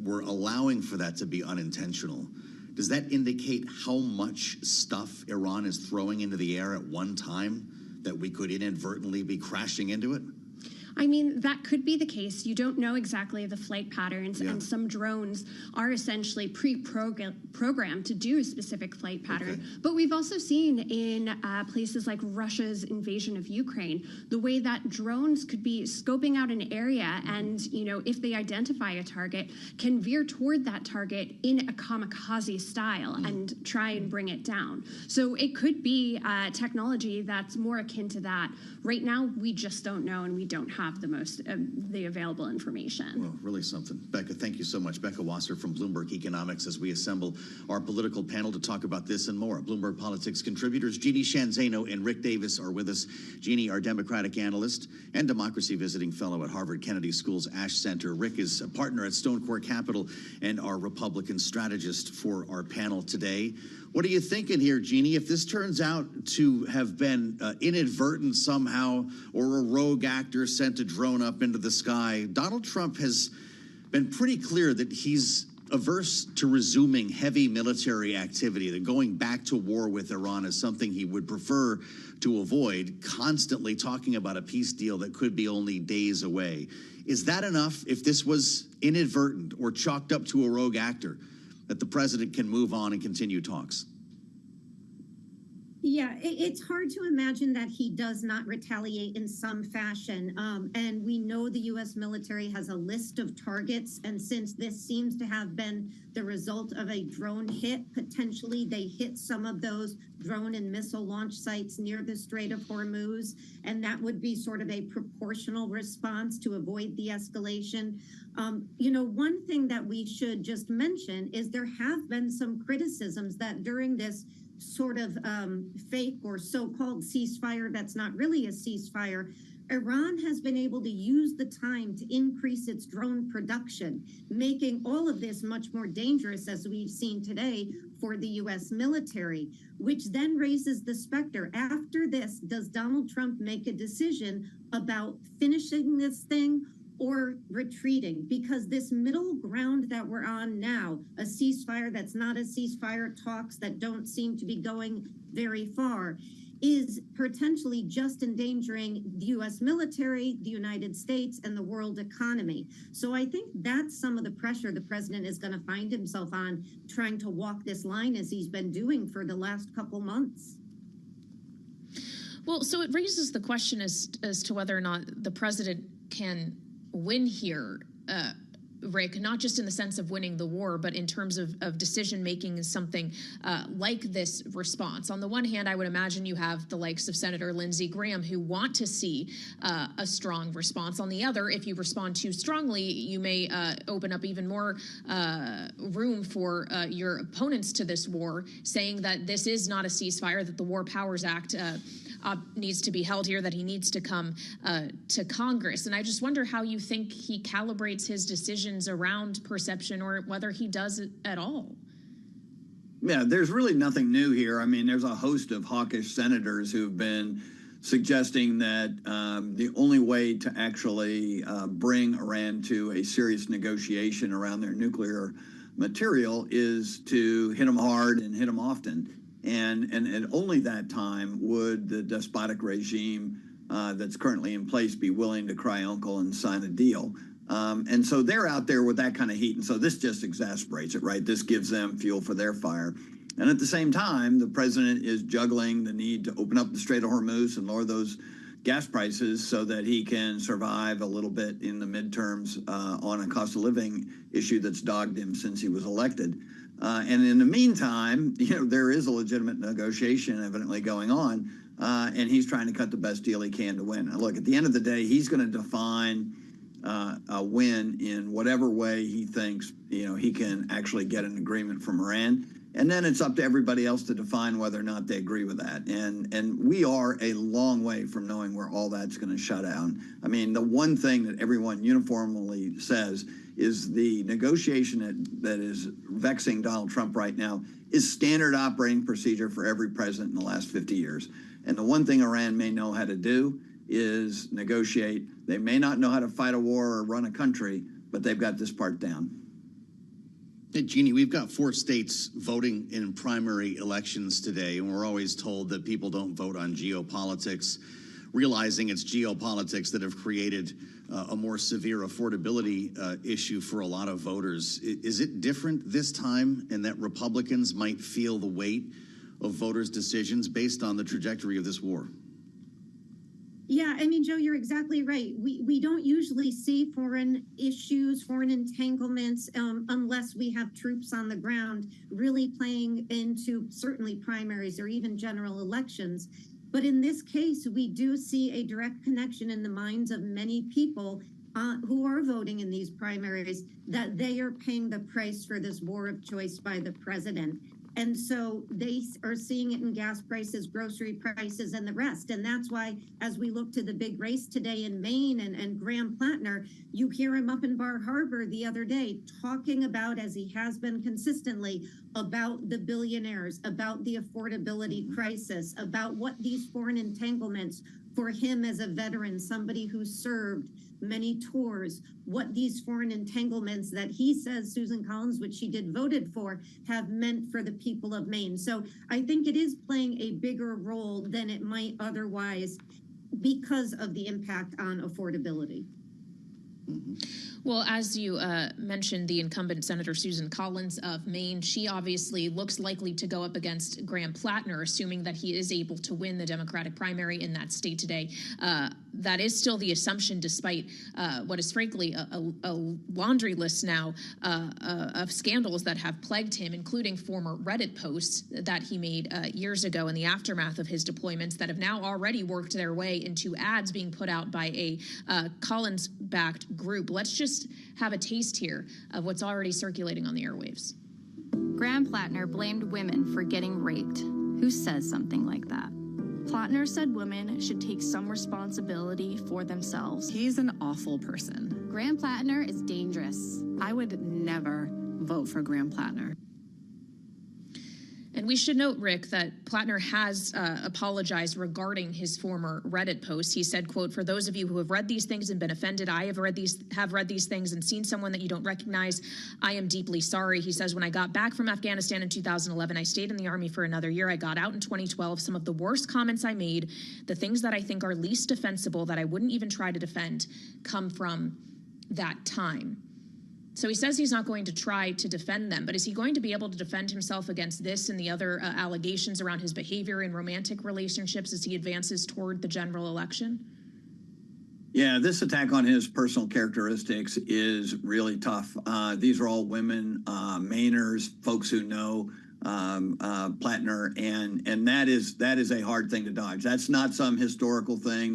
Speaker 23: we're allowing for that to be unintentional, does that indicate how much stuff Iran is throwing into the air at one time that we could inadvertently be crashing into it?
Speaker 18: I mean, that could be the case. You don't know exactly the flight patterns, and some drones are essentially pre-programmed to do a specific flight pattern. Okay. But we've also seen in places like Russia's invasion of Ukraine, the way that drones could be scoping out an area and, if they identify a target, can veer toward that target in a kamikaze style and try and bring it down. So it could be technology that's more akin to that. Right now, we just don't know, and we don't have the available information.
Speaker 23: Well, really something. Becca, thank you so much. Becca Wasser from Bloomberg Economics, as we assemble our political panel to talk about this and more. Bloomberg Politics contributors Jeannie Shanzano and Rick Davis are with us. Jeannie, our Democratic analyst and democracy visiting fellow at Harvard Kennedy School's Ash Center. Rick is a partner at Stone Core Capital and our Republican strategist for our panel today. What are you thinking here, Jeannie? If this turns out to have been inadvertent somehow, or a rogue actor sent a drone up into the sky, Donald Trump has been pretty clear that he's averse to resuming heavy military activity, that going back to war with Iran is something he would prefer to avoid, constantly talking about a peace deal that could be only days away. Is that enough, if this was inadvertent or chalked up to a rogue actor, that the president can move on and continue talks?
Speaker 15: Yeah, it's hard to imagine that he does not retaliate in some fashion. And we know the U.S. military has a list of targets. And since this seems to have been the result of a drone hit, potentially they hit some of those drone and missile launch sites near the Strait of Hormuz. And that would be sort of a proportional response to avoid the escalation. One thing that we should just mention is there have been some criticisms that during this sort of fake or so-called ceasefire that's not really a ceasefire, Iran has been able to use the time to increase its drone production, making all of this much more dangerous, as we've seen today, for the U.S. military, which then raises the specter. After this, does Donald Trump make a decision about finishing this thing or retreating? Because this middle ground that we're on now, a ceasefire that's not a ceasefire, talks that don't seem to be going very far, is potentially just endangering the U.S. military, the United States, and the world economy. So I think that's some of the pressure the president is going to find himself on, trying to walk this line as he's been doing for the last couple months.
Speaker 10: Well, so it raises the question as to whether or not the president can win here, Rick, not just in the sense of winning the war, but in terms of decision-making is something like this response. On the one hand, I would imagine you have the likes of Senator Lindsey Graham who want to see a strong response. On the other, if you respond too strongly, you may open up even more room for your opponents to this war, saying that this is not a ceasefire, that the War Powers Act needs to be held here, that he needs to come to Congress. And I just wonder how you think he calibrates his decisions around perception, or whether he does it at all.
Speaker 4: Yeah, there's really nothing new here. I mean, there's a host of hawkish senators who've been suggesting that the only way to actually bring Iran to a serious negotiation around their nuclear material is to hit them hard and hit them often. And at only that time would the despotic regime that's currently in place be willing to cry uncle and sign a deal. And so they're out there with that kind of heat. And so this just exasperates it, right? This gives them fuel for their fire. And at the same time, the president is juggling the need to open up the Strait of Hormuz and lower those gas prices so that he can survive a little bit in the midterms on a cost of living issue that's dogged him since he was elected. And in the meantime, there is a legitimate negotiation evidently going on, and he's trying to cut the best deal he can to win. Now, look, at the end of the day, he's going to define win in whatever way he thinks he can actually get an agreement from Iran. And then it's up to everybody else to define whether or not they agree with that. And we are a long way from knowing where all that's going to shut down. I mean, the one thing that everyone uniformly says is the negotiation that is vexing Donald Trump right now is standard operating procedure for every president in the last 50 years. And the one thing Iran may know how to do is negotiate. They may not know how to fight a war or run a country, but they've got this part down.
Speaker 23: Hey, Jeannie, we've got 4 states voting in primary elections today, and we're always told that people don't vote on geopolitics, realizing it's geopolitics that have created a more severe affordability issue for a lot of voters. Is it different this time in that Republicans might feel the weight of voters' decisions based on the trajectory of this war?
Speaker 15: Yeah, I mean, Joe, you're exactly right. We don't usually see foreign issues, foreign entanglements, unless we have troops on the ground really playing into certainly primaries or even general elections. But in this case, we do see a direct connection in the minds of many people who are voting in these primaries that they are paying the price for this war of choice by the president. And so they are seeing it in gas prices, grocery prices, and the rest. And that's why, as we look to the big race today in Maine and Graham Plattner, you hear him up in Bar Harbor the other day talking about, as he has been consistently, about the billionaires, about the affordability crisis, about what these foreign entanglements for him as a veteran, somebody who served many tours, what these foreign entanglements that he says Susan Collins, which she did voted for, have meant for the people of Maine. So I think it is playing a bigger role than it might otherwise because of the impact on affordability.
Speaker 10: Well, as you mentioned, the incumbent Senator Susan Collins of Maine, she obviously looks likely to go up against Graham Plattner, assuming that he is able to win the Democratic primary in that state today. That is still the assumption, despite what is frankly a laundry list now of scandals that have plagued him, including former Reddit posts that he made years ago in the aftermath of his deployments that have now already worked their way into ads being put out by a Collins-backed group. Let's just have a taste here of what's already circulating on the airwaves.
Speaker 9: Graham Plattner blamed women for getting raped. Who says something like that? Plattner said women should take some responsibility for themselves.
Speaker 19: He's an awful person.
Speaker 9: Graham Plattner is dangerous.
Speaker 19: I would never vote for Graham Plattner.
Speaker 10: And we should note, Rick, that Plattner has apologized regarding his former Reddit post. He said, quote, "For those of you who have read these things and been offended, I have read these things and seen someone that you don't recognize. I am deeply sorry." He says, "When I got back from Afghanistan in 2011, I stayed in the Army for another year. I got out in 2012. Some of the worst comments I made, the things that I think are least defensible, that I wouldn't even try to defend, come from that time." So he says he's not going to try to defend them, but is he going to be able to defend himself against this and the other allegations around his behavior in romantic relationships as he advances toward the general election?
Speaker 4: Yeah, this attack on his personal characteristics is really tough. These are all women, Mainers, folks who know Plattner, and that is a hard thing to dodge. That's not some historical thing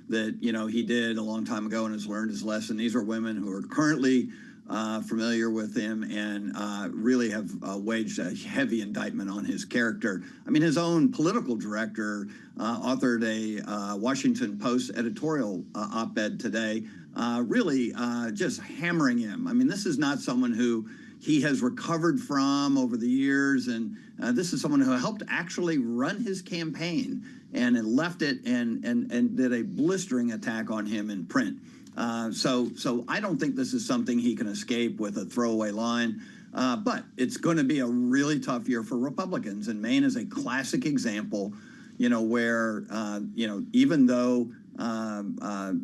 Speaker 4: that he did a long time ago and has learned his lesson. These are women who are currently familiar with him and really have waged a heavy indictment on his character. I mean, his own political director authored a Washington Post editorial op-ed today, really just hammering him. I mean, this is not someone who he has recovered from over the years, and this is someone who helped actually run his campaign and left it and did a blistering attack on him in print. So I don't think this is something he can escape with a throwaway line, but it's going to be a really tough year for Republicans. And Maine is a classic example, where, even though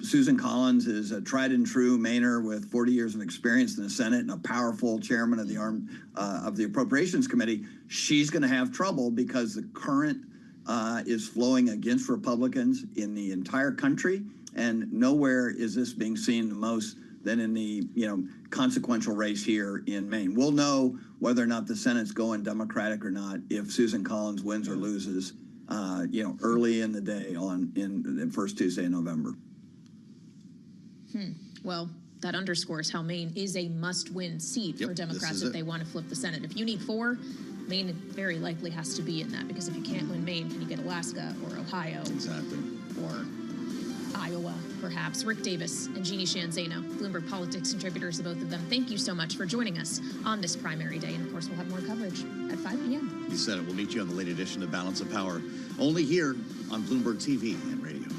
Speaker 4: Susan Collins is a tried and true Mainer with 40 years of experience in the Senate and a powerful chairman of the Appropriations Committee, she's going to have trouble because the current is flowing against Republicans in the entire country. And nowhere is this being seen the most than in the consequential race here in Maine. We'll know whether or not the Senate's going Democratic or not if Susan Collins wins or loses, early in the day in the first Tuesday in November.
Speaker 10: Well, that underscores how Maine is a must-win seat for Democrats if they want to flip the Senate. If you need 4, Maine very likely has to be in that, because if you can't win Maine, can you get Alaska or Ohio?
Speaker 23: Exactly.
Speaker 10: Or Iowa, perhaps. Rick Davis and Jeannie Shanzano, Bloomberg Politics contributors, the both of them. Thank you so much for joining us on this primary day. And of course, we'll have more coverage at 5 p.m.
Speaker 23: You said it. We'll meet you on the late edition of Balance of Power, only here on Bloomberg TV and radio.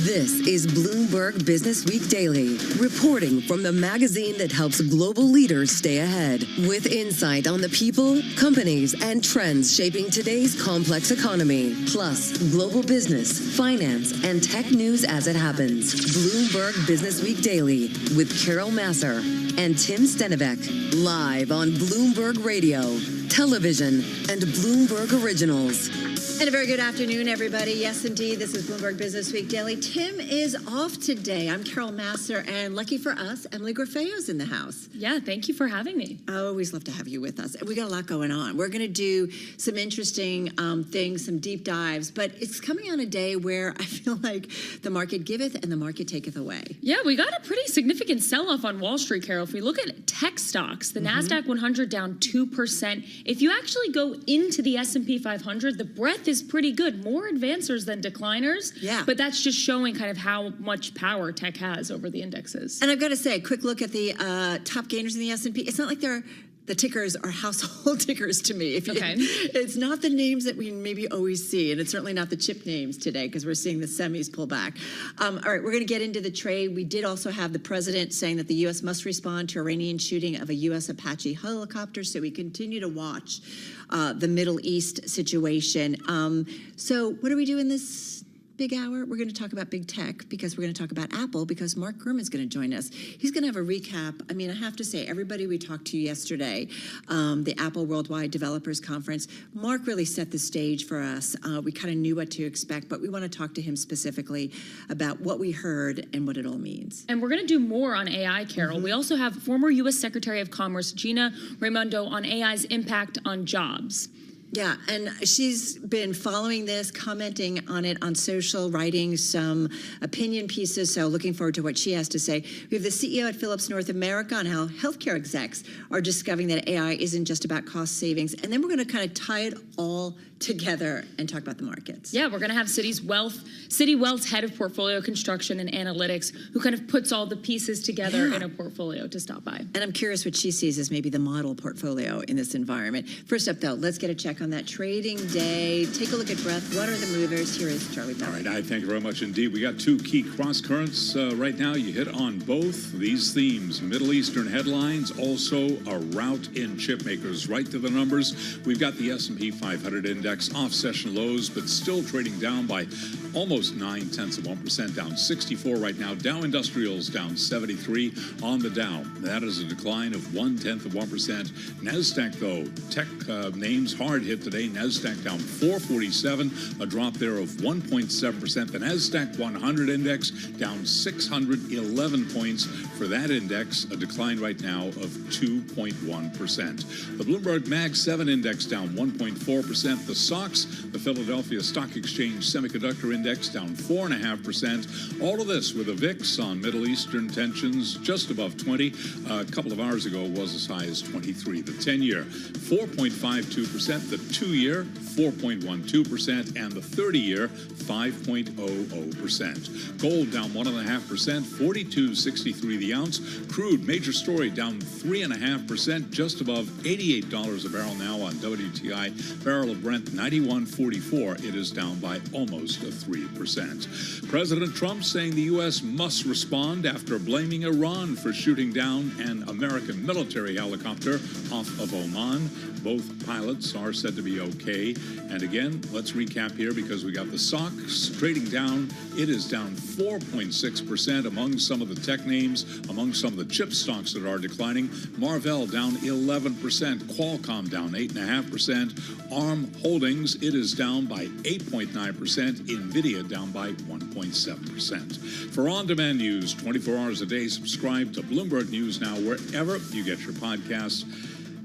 Speaker 5: This is Bloomberg Business Week Daily, reporting from the magazine that helps global leaders stay ahead, with insight on the people, companies, and trends shaping today's complex economy, plus global business, finance, and tech news as it happens. Bloomberg Business Week Daily with Carol Masser and Tim Stenivek, live on Bloomberg Radio, television, and Bloomberg Originals.
Speaker 8: And a very good afternoon, everybody. Yes, indeed, this is Bloomberg Business Week Daily. Tim is off today. I'm Carol Massar, and lucky for us, Emily Grafeo's in the house.
Speaker 12: Yeah, thank you for having me.
Speaker 8: I always love to have you with us. And we got a lot going on. We're going to do some interesting things, some deep dives, but it's coming on a day where I feel like the market giveth and the market taketh away.
Speaker 12: Yeah, we got a pretty significant sell-off on Wall Street, Carol. If we look at tech stocks, the NASDAQ 100 down 2%. If you actually go into the S&P 500, the breadth is pretty good. More advancers than decliners. Yeah. But that's just showing kind of how much power tech has over the indexes.
Speaker 8: And I've got to say, a quick look at the top gainers in the S&P. It's not like the tickers are household tickers to me. It's not the names that we maybe always see, and it's certainly not the chip names today because we're seeing the semis pull back. All right, we're going to get into the trade. We did also have the president saying that the U.S. must respond to Iranian shooting of a U.S. Apache helicopter, so we continue to watch the Middle East situation. So what do we do in this big hour? We're going to talk about big tech because we're going to talk about Apple because Mark Gurman's going to join us. He's going to have a recap. I mean, I have to say, everybody we talked to yesterday, the Apple Worldwide Developers Conference, Mark really set the stage for us. We kind of knew what to expect, but we want to talk to him specifically about what we heard and what it all means.
Speaker 12: And we're going to do more on AI, Carol. We also have former U.S. Secretary of Commerce Gina Raimondo on AI's impact on jobs.
Speaker 8: Yeah, and she's been following this, commenting on it on social, writing some opinion pieces, so looking forward to what she has to say. We have the CEO at Philips North America on how healthcare execs are discovering that AI isn't just about cost savings. And then we're going to kind of tie it all together and talk about the markets.
Speaker 12: Yeah, we're going to have Citi Wealth's head of portfolio construction and analytics, who kind of puts all the pieces together in a portfolio to stop by.
Speaker 8: And I'm curious what she sees as maybe the model portfolio in this environment. First up, though, let's get a check on that trading day. Take a look at breadth. What are the movers? Here is Charlie Bell.
Speaker 25: All right, I thank you very much indeed. We got two key cross currents right now. You hit on both these themes: Middle Eastern headlines, also a rout in chip makers. Right to the numbers. We've got the S&P 500 index off session lows, but still trading down by almost 0.9%, down 64 right now. Dow Industrials down 73 on the Dow. That is a decline of 0.1%. NASDAQ, though, tech names hard hit today. NASDAQ down 447, a drop there of 1.7%. The NASDAQ 100 index down 611 points for that index, a decline right now of 2.1%. The Bloomberg Mag 7 index down 1.4%. The SOX, the Philadelphia Stock Exchange Semiconductor Index, down 4.5%. All of this with a VIX on Middle Eastern tensions just above 20. A couple of hours ago was as high as 23. The 10-year, 4.52%. The 2-year, 4.12%. And the 30-year, 5.00%. Gold down 1.5%, 42.63 the ounce. Crude, major story, down 3.5%, just above $88 a barrel now on WTI. Barrel of Brent 91.44. It is down by almost 3%. President Trump saying the U.S. must respond after blaming Iran for shooting down an American military helicopter off of Oman. Both pilots are said to be okay. And again, let's recap here because we got the SOX trading down. It is down 4.6% among some of the tech names, among some of the chip stocks that are declining. Marvell down 11%. Qualcomm down 8.5%. ARM Holdings, it is down by 8.9%. NVIDIA down by 1.7%. For on-demand news, 24 hours a day, subscribe to Bloomberg News Now wherever you get your podcasts.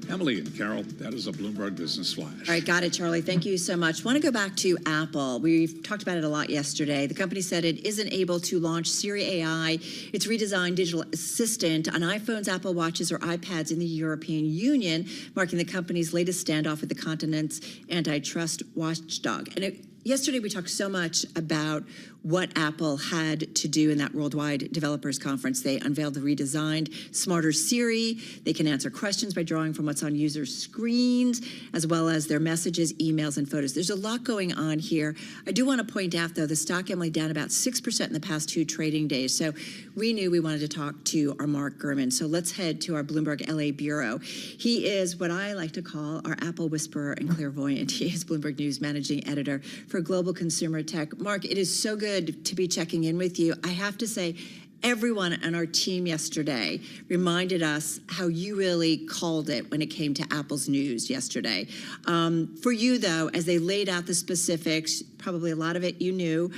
Speaker 25: Emily and Carol, that is a Bloomberg Business Flash.
Speaker 8: All right, got it, Charlie. Thank you so much. Want to go back to Apple. We've talked about it a lot yesterday. The company said it isn't able to launch Siri AI, its redesigned digital assistant, on iPhones, Apple Watches, or iPads in the European Union, marking the company's latest standoff with the continent's antitrust watchdog. And yesterday we talked so much about what Apple had to do in that Worldwide Developers Conference. They unveiled the redesigned smarter Siri. They can answer questions by drawing from what's on users' screens, as well as their messages, emails, and photos. There's a lot going on here. I do want to point out, though, the stock, Emily, down about 6% in the past 2 trading days. So we knew we wanted to talk to our Mark Gurman. So let's head to our Bloomberg LA bureau. He is what I like to call our Apple whisperer and clairvoyant. He is Bloomberg News managing editor for global consumer tech. Mark, it is so good to be checking in with you. I have to say, everyone on our team yesterday reminded us how you really called it when it came to Apple's news yesterday. For you, though, as they laid out the specifics, probably a lot of it you knew,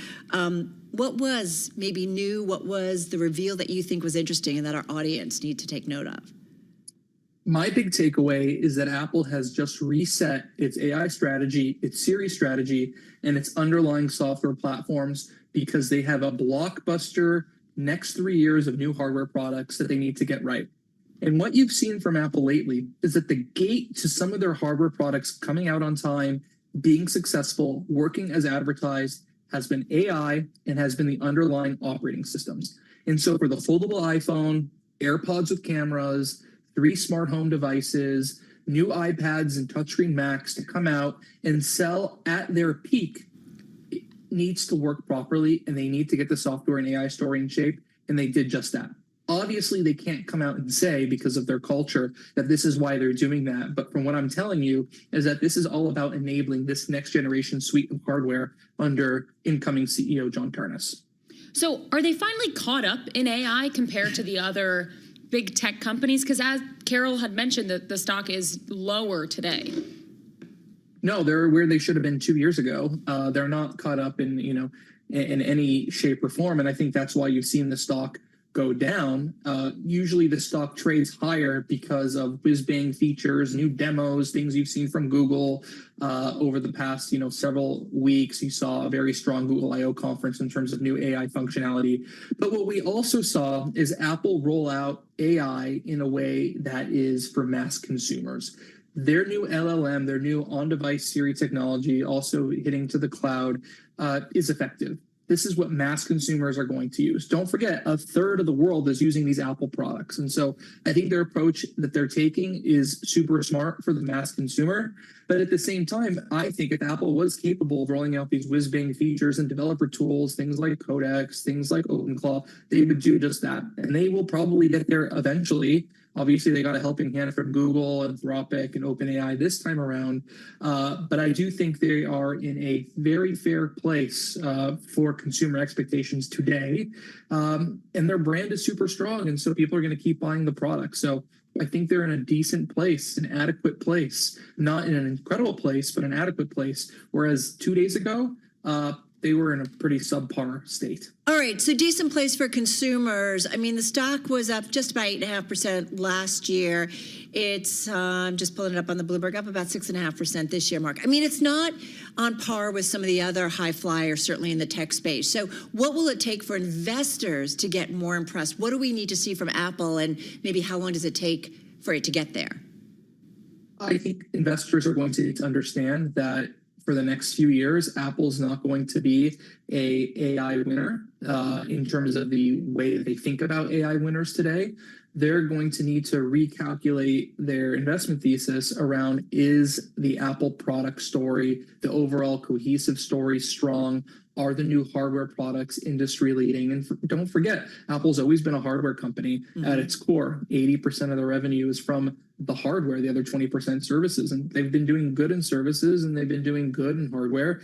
Speaker 8: what was maybe new? What was the reveal that you think was interesting and that our audience need to take note of?
Speaker 2: My big takeaway is that Apple has just reset its AI strategy, its Siri strategy, and its underlying software platforms because they have a blockbuster next 3 years of new hardware products that they need to get right. And what you've seen from Apple lately is that the gate to some of their hardware products coming out on time, being successful, working as advertised, has been AI and has been the underlying operating systems. And so for the foldable iPhone, AirPods with cameras, 3 smart home devices, new iPads and touchscreen Macs to come out and sell at their peak, it needs to work properly, and they need to get the software and AI story in shape, and they did just that. Obviously, they can't come out and say, because of their culture, that this is why they're doing that. But from what I'm telling you is that this is all about enabling this next generation suite of hardware under incoming CEO John Tarnas.
Speaker 12: So are they finally caught up in AI compared to the other big tech companies? Because as Carol had mentioned, the stock is lower today.
Speaker 2: No, they're where they should have been 2 years ago. They're not caught up in any shape or form, and I think that's why you've seen the stock go down. Usually the stock trades higher because of whiz-bang features, new demos, things you've seen from Google over the past several weeks. You saw a very strong Google I/O conference in terms of new AI functionality. But what we also saw is Apple roll out AI in a way that is for mass consumers. Their new LLM, their new on-device Siri technology, also hitting to the cloud, is effective. This is what mass consumers are going to use. Don't forget, a third of the world is using these Apple products. And so I think their approach that they're taking is super smart for the mass consumer. But at the same time, I think if Apple was capable of rolling out these whiz-bang features and developer tools, things like Codex, things like OpenClaw, they would do just that. And they will probably get there eventually. Obviously, they got a helping hand from Google, Anthropic, and OpenAI this time around. But I do think they are in a very fair place for consumer expectations today. And their brand is super strong, and so people are going to keep buying the product. So I think they're in a decent place, an adequate place, not in an incredible place, but an adequate place. Whereas 2 days ago, they were in a pretty subpar state.
Speaker 8: All right, so decent place for consumers. I mean, the stock was up just about 8.5% last year. It's just pulling it up on the Bloomberg, up about 6.5% this year, Mark. I mean, it's not on par with some of the other high flyers, certainly in the tech space. So what will it take for investors to get more impressed? What do we need to see from Apple, and maybe how long does it take for it to get there?
Speaker 2: I think investors are going to need to understand that for the next few years, Apple's not going to be a AI winner in terms of the way they think about AI winners today. They're going to need to recalculate their investment thesis around, is the Apple product story, the overall cohesive story, strong? Are the new hardware products industry leading? And don't forget, Apple's always been a hardware company at its core. 80% of the revenue is from the hardware, the other 20% services. And they've been doing good in services and they've been doing good in hardware.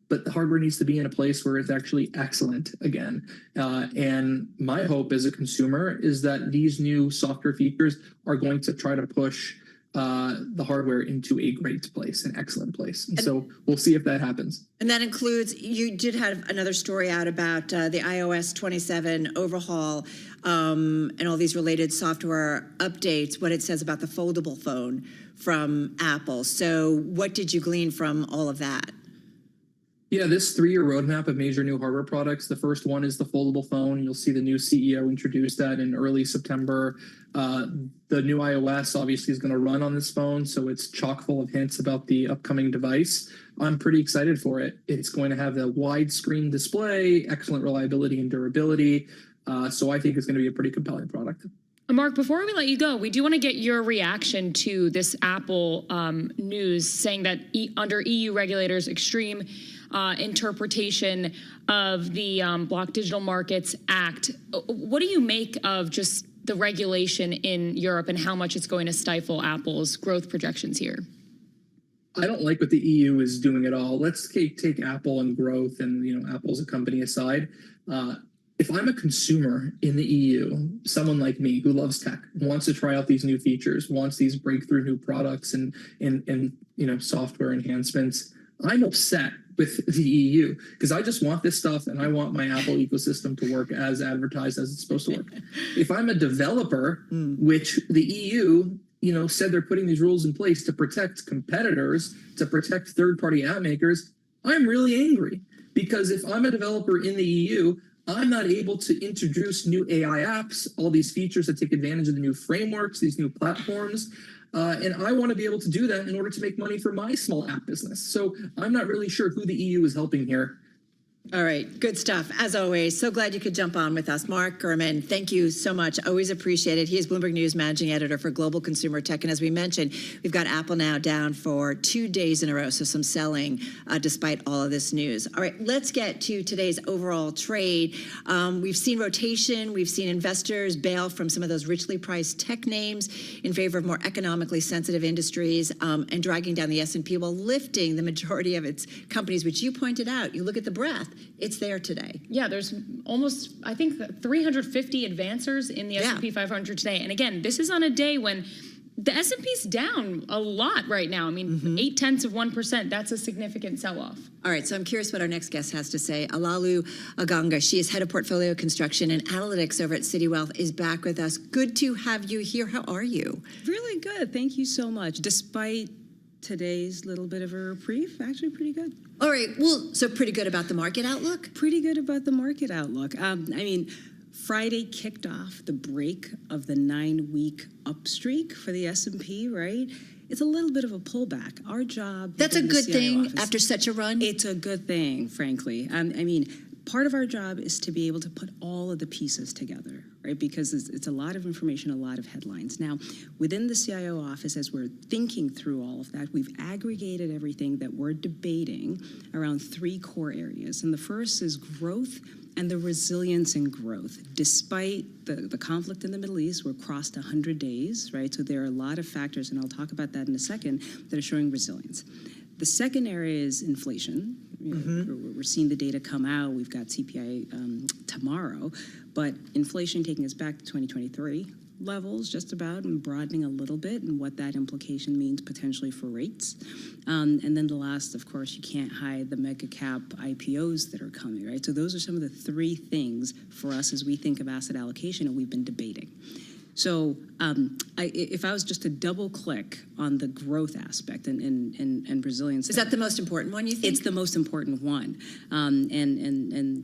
Speaker 2: But the hardware needs to be in a place where it's actually excellent again. And my hope as a consumer is that these new software features are going to try to push the hardware into a great place, an excellent place. And so we'll see if that happens.
Speaker 8: And that includes, you did have another story out about the iOS 27 overhaul and all these related software updates, what it says about the foldable phone from Apple. So what did you glean from all of that?
Speaker 2: Yeah, this 3-year roadmap of major new hardware products. The first one is the foldable phone. You'll see the new CEO introduce that in early September. The new iOS obviously is going to run on this phone, so it's chock full of hints about the upcoming device. I'm pretty excited for it. It's going to have a widescreen display, excellent reliability and durability. So I think it's going to be a pretty compelling product.
Speaker 12: Mark, before we let you go, we do want to get your reaction to this Apple news saying that under EU regulators' extreme interpretation of the Block Digital Markets Act. What do you make of just the regulation in Europe and how much it's going to stifle Apple's growth projections here?
Speaker 2: I don't like what the EU is doing at all. Let's take Apple and growth and Apple's a company aside. if I'm a consumer in the EU, someone like me who loves tech, wants to try out these new features, wants these breakthrough new products and software enhancements, I'm upset with the EU because I just want this stuff and I want my Apple ecosystem to work as advertised as it's supposed to work. If I'm a developer, which the EU said they're putting these rules in place to protect competitors, to protect third-party app makers, I'm really angry because if I'm a developer in the EU, I'm not able to introduce new AI apps, all these features that take advantage of the new frameworks, these new platforms. And I want to be able to do that in order to make money for my small app business. So I'm not really sure who the EU is helping here.
Speaker 8: All right, good stuff. As always, so glad you could jump on with us. Mark Gurman, thank you so much. Always appreciate it. He is Bloomberg News Managing Editor for Global Consumer Tech. And as we mentioned, we've got Apple now down for 2 days in a row, so some selling despite all of this news. All right, let's get to today's overall trade. We've seen rotation. We've seen investors bail from some of those richly priced tech names in favor of more economically sensitive industries and dragging down the S&P while lifting the majority of its companies, which you pointed out. You look at the breadth. It's there today.
Speaker 12: Yeah, there's almost, I think, 350 advancers in the S&P 500 today. And again, this is on a day when the S&P's down a lot right now. I mean, 0.8%. That's a significant sell-off.
Speaker 8: All right, so I'm curious what our next guest has to say. Alalu Aganga, she is head of portfolio construction and analytics over at Citi Wealth, is back with us. Good to have you here. How are you?
Speaker 6: Really good. Thank you so much. Despite today's little bit of a reprieve, actually pretty good.
Speaker 8: All right, well, so pretty good about the market outlook?
Speaker 6: Pretty good about the market outlook. I mean, Friday kicked off the break of the 9-week up streak for the S&P, right? It's a little bit of a pullback. Our job...
Speaker 8: That's a good thing after such a run?
Speaker 6: It's a good thing, frankly. I mean, part of our job is to be able to put all of the pieces together, right? Because it's a lot of information, a lot of headlines. Now, within the CIO office, as we're thinking through all of that, we've aggregated everything that we're debating around 3 core areas. And the first is growth and the resilience in growth. Despite the conflict in the Middle East, we're crossed 100 days, right? So there are a lot of factors, and I'll talk about that in a second, that are showing resilience. The second area is inflation. We're seeing the data come out. We've got CPI tomorrow, but inflation taking us back to 2023 levels just about and broadening a little bit and what that implication means potentially for rates. And then the last, of course, you can't hide the mega cap IPOs that are coming, right? So those are some of the 3 things for us as we think of asset allocation, and we've been debating. So if I was just to double click on the growth aspect and resilience.
Speaker 8: Is that the most important one, you think?
Speaker 6: It's the most important one. And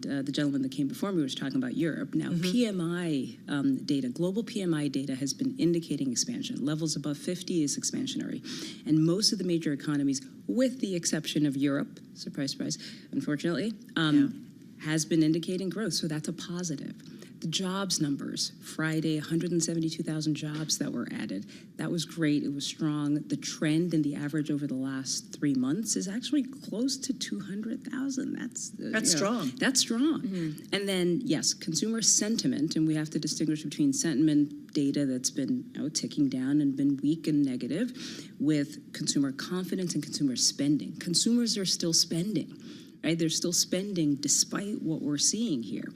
Speaker 6: the gentleman that came before me was talking about Europe. Now, PMI data, global PMI data has been indicating expansion. Levels above 50 is expansionary. And most of the major economies, with the exception of Europe, surprise, surprise, unfortunately, has been indicating growth. So that's a positive. The jobs numbers, Friday, 172,000 jobs that were added. That was great. It was strong. The trend in the average over the last 3 months is actually close to 200,000. That's
Speaker 8: strong.
Speaker 6: That's strong. And then, yes, consumer sentiment, and we have to distinguish between sentiment data that's been ticking down and been weak and negative with consumer confidence and consumer spending. Consumers are still spending, right? They're still spending despite what we're seeing here.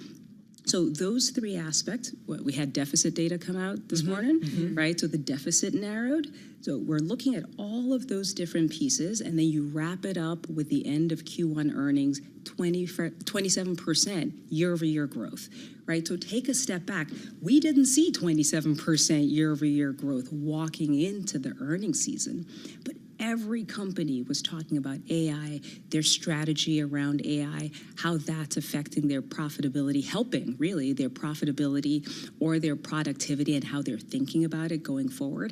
Speaker 6: So those 3 aspects, we had deficit data come out this morning, right? So the deficit narrowed. So we're looking at all of those different pieces, and then you wrap it up with the end of Q1 earnings, 27% year-over-year growth, right? So take a step back. We didn't see 27% year-over-year growth walking into the earnings season, but every company was talking about AI, their strategy around AI, how that's affecting their profitability, helping really their profitability or their productivity and how they're thinking about it going forward.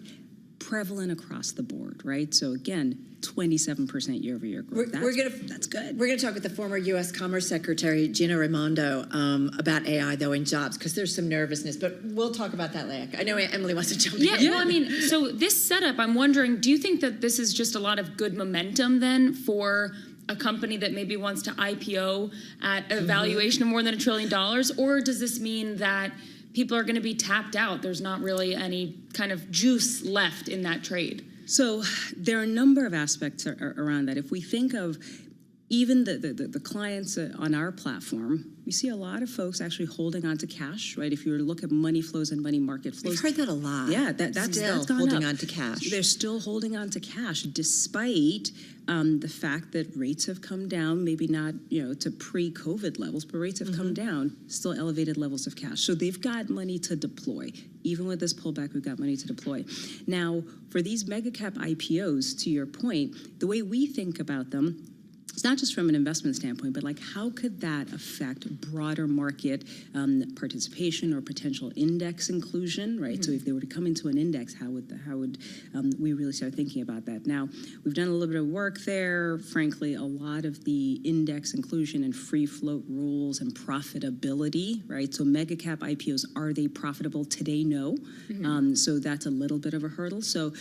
Speaker 6: Prevalent across the board, right? So again, 27% year-over-year growth. That's good.
Speaker 8: We're going to talk with the former U.S. Commerce Secretary, Gina Raimondo, about AI, though, in jobs, because there's some nervousness, but we'll talk about that later. I know Emily wants to jump in.
Speaker 12: Yeah, well, I mean, so this setup, I'm wondering, do you think that this is just a lot of good momentum then for a company that maybe wants to IPO at a valuation of more than $1 trillion, or does this mean that people are going to be tapped out? There's not really any kind of juice left in that trade.
Speaker 6: So there are a number of aspects around that. If we think of even the clients on our platform, we see a lot of folks actually holding on to cash, right? If you were to look at money flows and money market flows.
Speaker 8: We've heard that a lot.
Speaker 6: Yeah, that's gone
Speaker 8: holding
Speaker 6: up.
Speaker 8: on to cash.
Speaker 6: They're still holding on to cash despite the fact that rates have come down, maybe not, to pre-COVID levels, but rates have come down, still elevated levels of cash. So they've got money to deploy. Even with this pullback, we've got money to deploy. Now, for these mega cap IPOs, to your point, the way we think about them, it's not just from an investment standpoint, but like how could that affect broader market participation or potential index inclusion, right? So if they were to come into an index, how would we really start thinking about that? Now, we've done a little bit of work there. Frankly, a lot of the index inclusion and free float rules and profitability, right? So mega cap IPOs, are they profitable today? No. So that's a little bit of a hurdle. So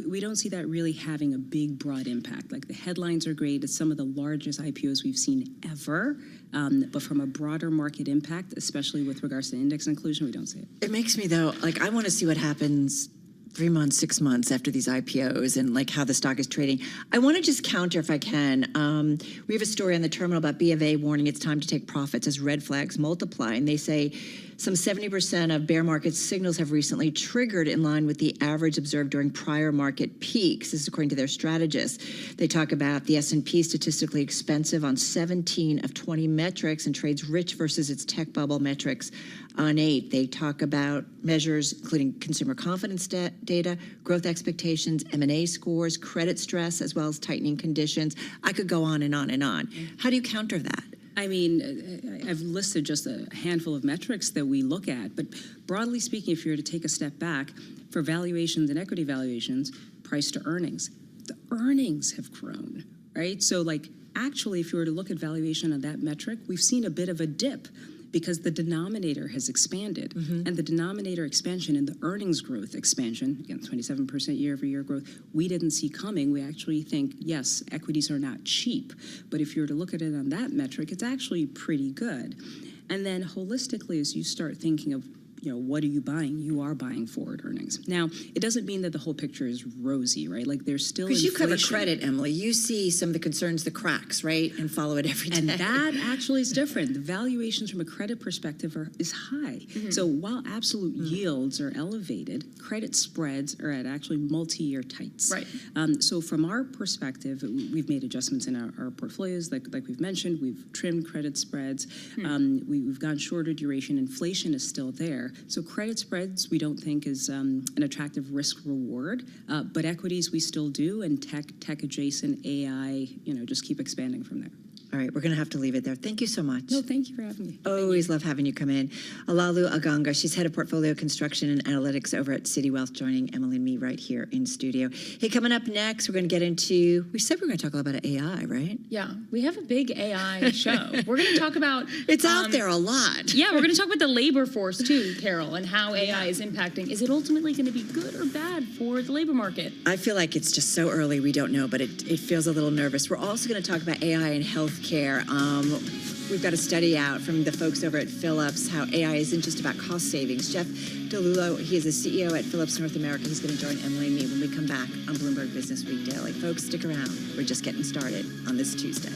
Speaker 6: we don't see that really having a big, broad impact. Like the headlines are great. It's some of the largest IPOs we've seen ever, but from a broader market impact, especially with regards to index inclusion, we don't see it.
Speaker 8: It makes me, though, like I want to see what happens 3 months, 6 months after these IPOs and like how the stock is trading. I want to just counter if I can. We have a story on the terminal about B of A warning it's time to take profits as red flags multiply. And they say some 70% of bear market signals have recently triggered in line with the average observed during prior market peaks. This is according to their strategists. They talk about the S&P statistically expensive on 17 of 20 metrics and trades rich versus its tech bubble metrics on 8. They talk about measures including consumer confidence data, growth expectations, M&A scores, credit stress, as well as tightening conditions. I could go on and on and on. How do you counter that?
Speaker 6: I mean, I've listed just a handful of metrics that we look at, but broadly speaking, if you were to take a step back, for valuations and equity valuations, price to earnings, the earnings have grown, right? So like actually, if you were to look at valuation on that metric, we've seen a bit of a dip because the denominator has expanded. And the denominator expansion and the earnings growth expansion, again, 27% year-over-year growth, we didn't see coming. We actually think, yes, equities are not cheap. But if you were to look at it on that metric, it's actually pretty good. And then holistically, as you start thinking of, what are you buying? You are buying forward earnings. Now, it doesn't mean that the whole picture is rosy, right? Like there's still
Speaker 8: Because you
Speaker 6: inflation.
Speaker 8: cover credit, Emily. You see some of the concerns, the cracks, right? And follow it every day.
Speaker 6: And that actually is different. The valuations from a credit perspective is high. So while absolute yields are elevated, credit spreads are at actually multi-year tights.
Speaker 12: Right.
Speaker 6: So from our perspective, we've made adjustments in our portfolios, like we've mentioned. We've trimmed credit spreads. We've gone shorter duration. Inflation is still there. So credit spreads we don't think is an attractive risk reward, but equities we still do, and tech adjacent AI, just keep expanding from there.
Speaker 8: All right, we're going to have to leave it there. Thank you so much.
Speaker 6: No, thank you for having me.
Speaker 8: Always love having you come in. Alalu Aganga, she's head of portfolio construction and analytics over at City Wealth, joining Emily and me right here in studio. Hey, coming up next, we're going to get into, we said we were going to talk about AI, right?
Speaker 12: Yeah, we have a big AI show. We're going to talk about...
Speaker 8: It's out there a lot.
Speaker 12: Yeah, we're going to talk about the labor force too, Carol, and how AI is impacting. Is it ultimately going to be good or bad for the labor market?
Speaker 8: I feel like it's just so early, we don't know, but it feels a little nervous. We're also going to talk about AI in healthcare. We've got a study out from the folks over at Philips, how AI isn't just about cost savings. Jeff DeLulo, he is a CEO at Philips North America. He's going to join Emily and me when we come back on Bloomberg Business Week Daily. Folks, stick around. We're just getting started on this Tuesday.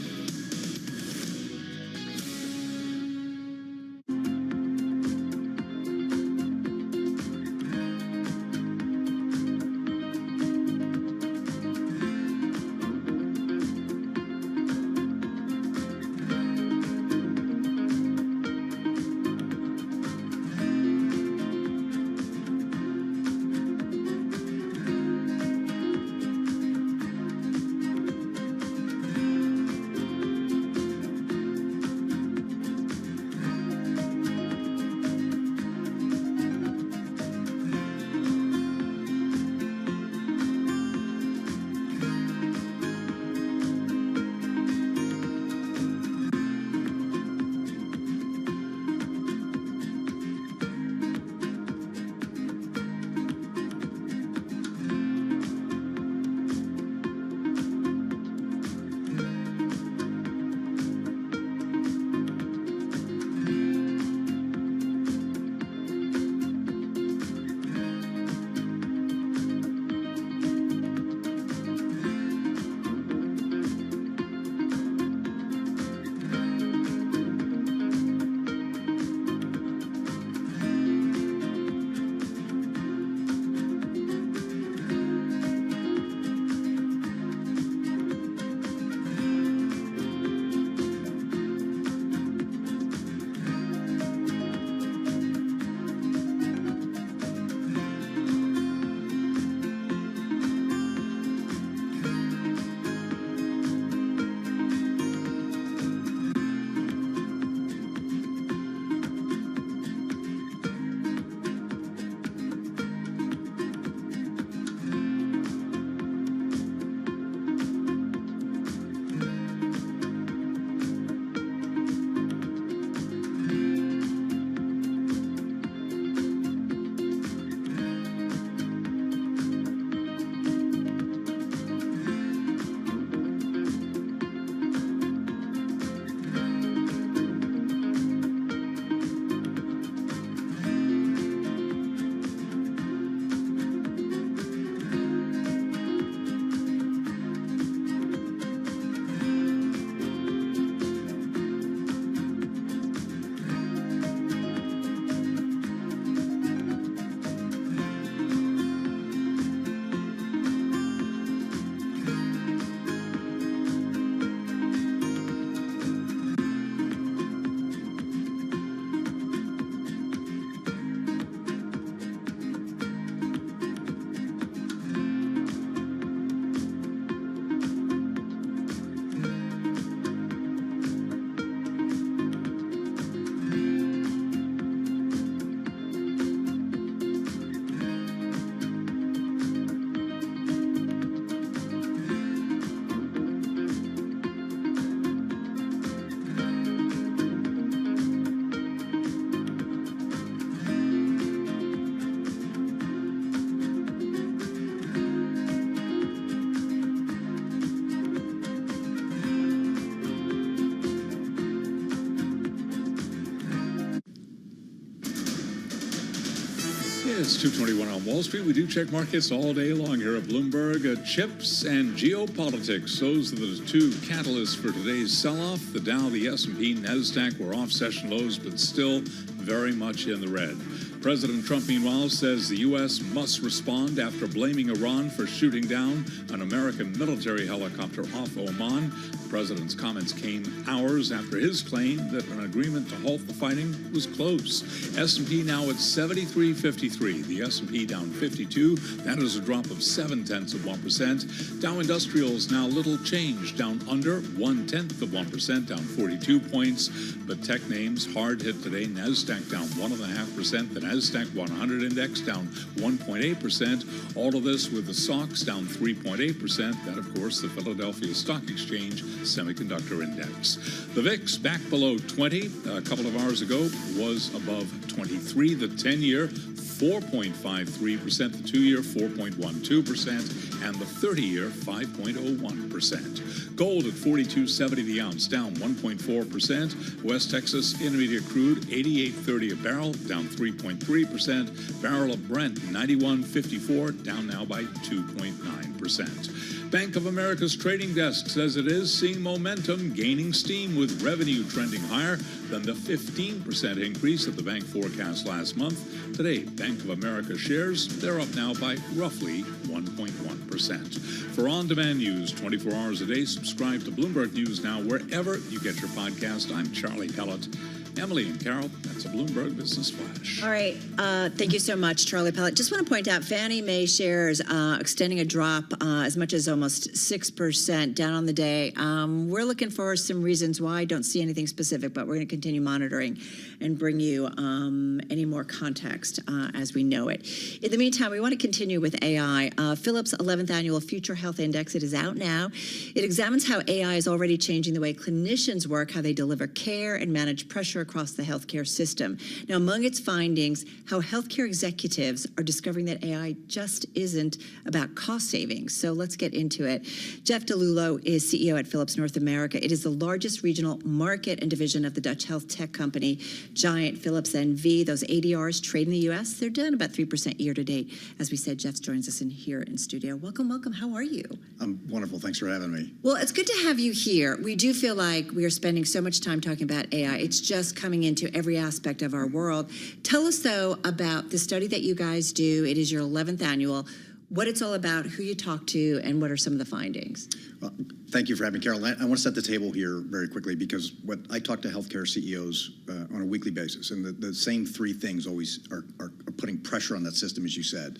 Speaker 25: It's 2:21 on Wall Street. We do check markets all day long here at Bloomberg. Chips and geopolitics. Those are the two catalysts for today's sell-off. The Dow, the S&P, NASDAQ were off session lows, but still very much in the red. President Trump, meanwhile, says the U.S. must respond after blaming Iran for shooting down an American military helicopter off Oman. The president's comments came hours after his claim that an agreement to halt the fighting was close. S&P now at 73.53. The S&P down 52. That is a drop of 0.7%. Dow Industrials now little change, down under 0.1%, down 42 points. But tech names hard hit today. NASDAQ down 1.5%. The NASDAQ 100 index down 1.8%. All of this with the SOX down 3.8%. That, of course, the Philadelphia Stock Exchange Semiconductor Index. The VIX back below 20 a couple of hours ago, was above 23. The 10-year 4.53%, the 2-year 4.12%, and the 30-year 5.01%. Gold at $42.70 the ounce, down 1.4%. West Texas Intermediate Crude 88.30 a barrel, down 3.3%. Barrel of Brent 91.54, down now by 2.9%. Bank of America's trading desk says it is seeing momentum gaining steam, with revenue trending higher than the 15% increase that the bank forecast last month. Today, Bank of America shares, they're up now by roughly 1.1%. For on-demand news 24 hours a day, subscribe to Bloomberg News Now wherever you get your podcast. I'm Charlie Pellett. Emily and Carol, that's a Bloomberg Business Flash.
Speaker 8: All right. Thank you so much, Charlie Pellett. Just want to point out Fannie Mae shares extending a drop as much as almost 6% down on the day. We're looking for some reasons why. Don't see anything specific, but we're going to continue monitoring and bring you any more context as we know it. In the meantime, we want to continue with AI. Phillips' 11th Annual Future Health Index, it is out now. It examines how AI is already changing the way clinicians work, how they deliver care and manage pressure across the healthcare system. Now, among its findings, how healthcare executives are discovering that AI just isn't about cost savings. So let's get into it. Jeff DeLulo is CEO at Philips North America. It is the largest regional market and division of the Dutch health tech company giant Philips NV. Those ADRs trade in the U.S. They're down about 3% year to date. As we said, Jeff joins us here in studio. Welcome, welcome. How are you?
Speaker 7: I'm wonderful. Thanks for having me.
Speaker 8: Well, it's good to have you here. We do feel like we are spending so much time talking about AI. It's just coming into every aspect of our world. Tell us, though, about the study that you guys do. It is your 11th annual. What it's all about, who you talk to, and what are some of the findings?
Speaker 7: Well, thank you for having me, Carol. I want to set the table here very quickly, because what I talk to healthcare CEOs on a weekly basis, and the same three things always are putting pressure on that system, as you said.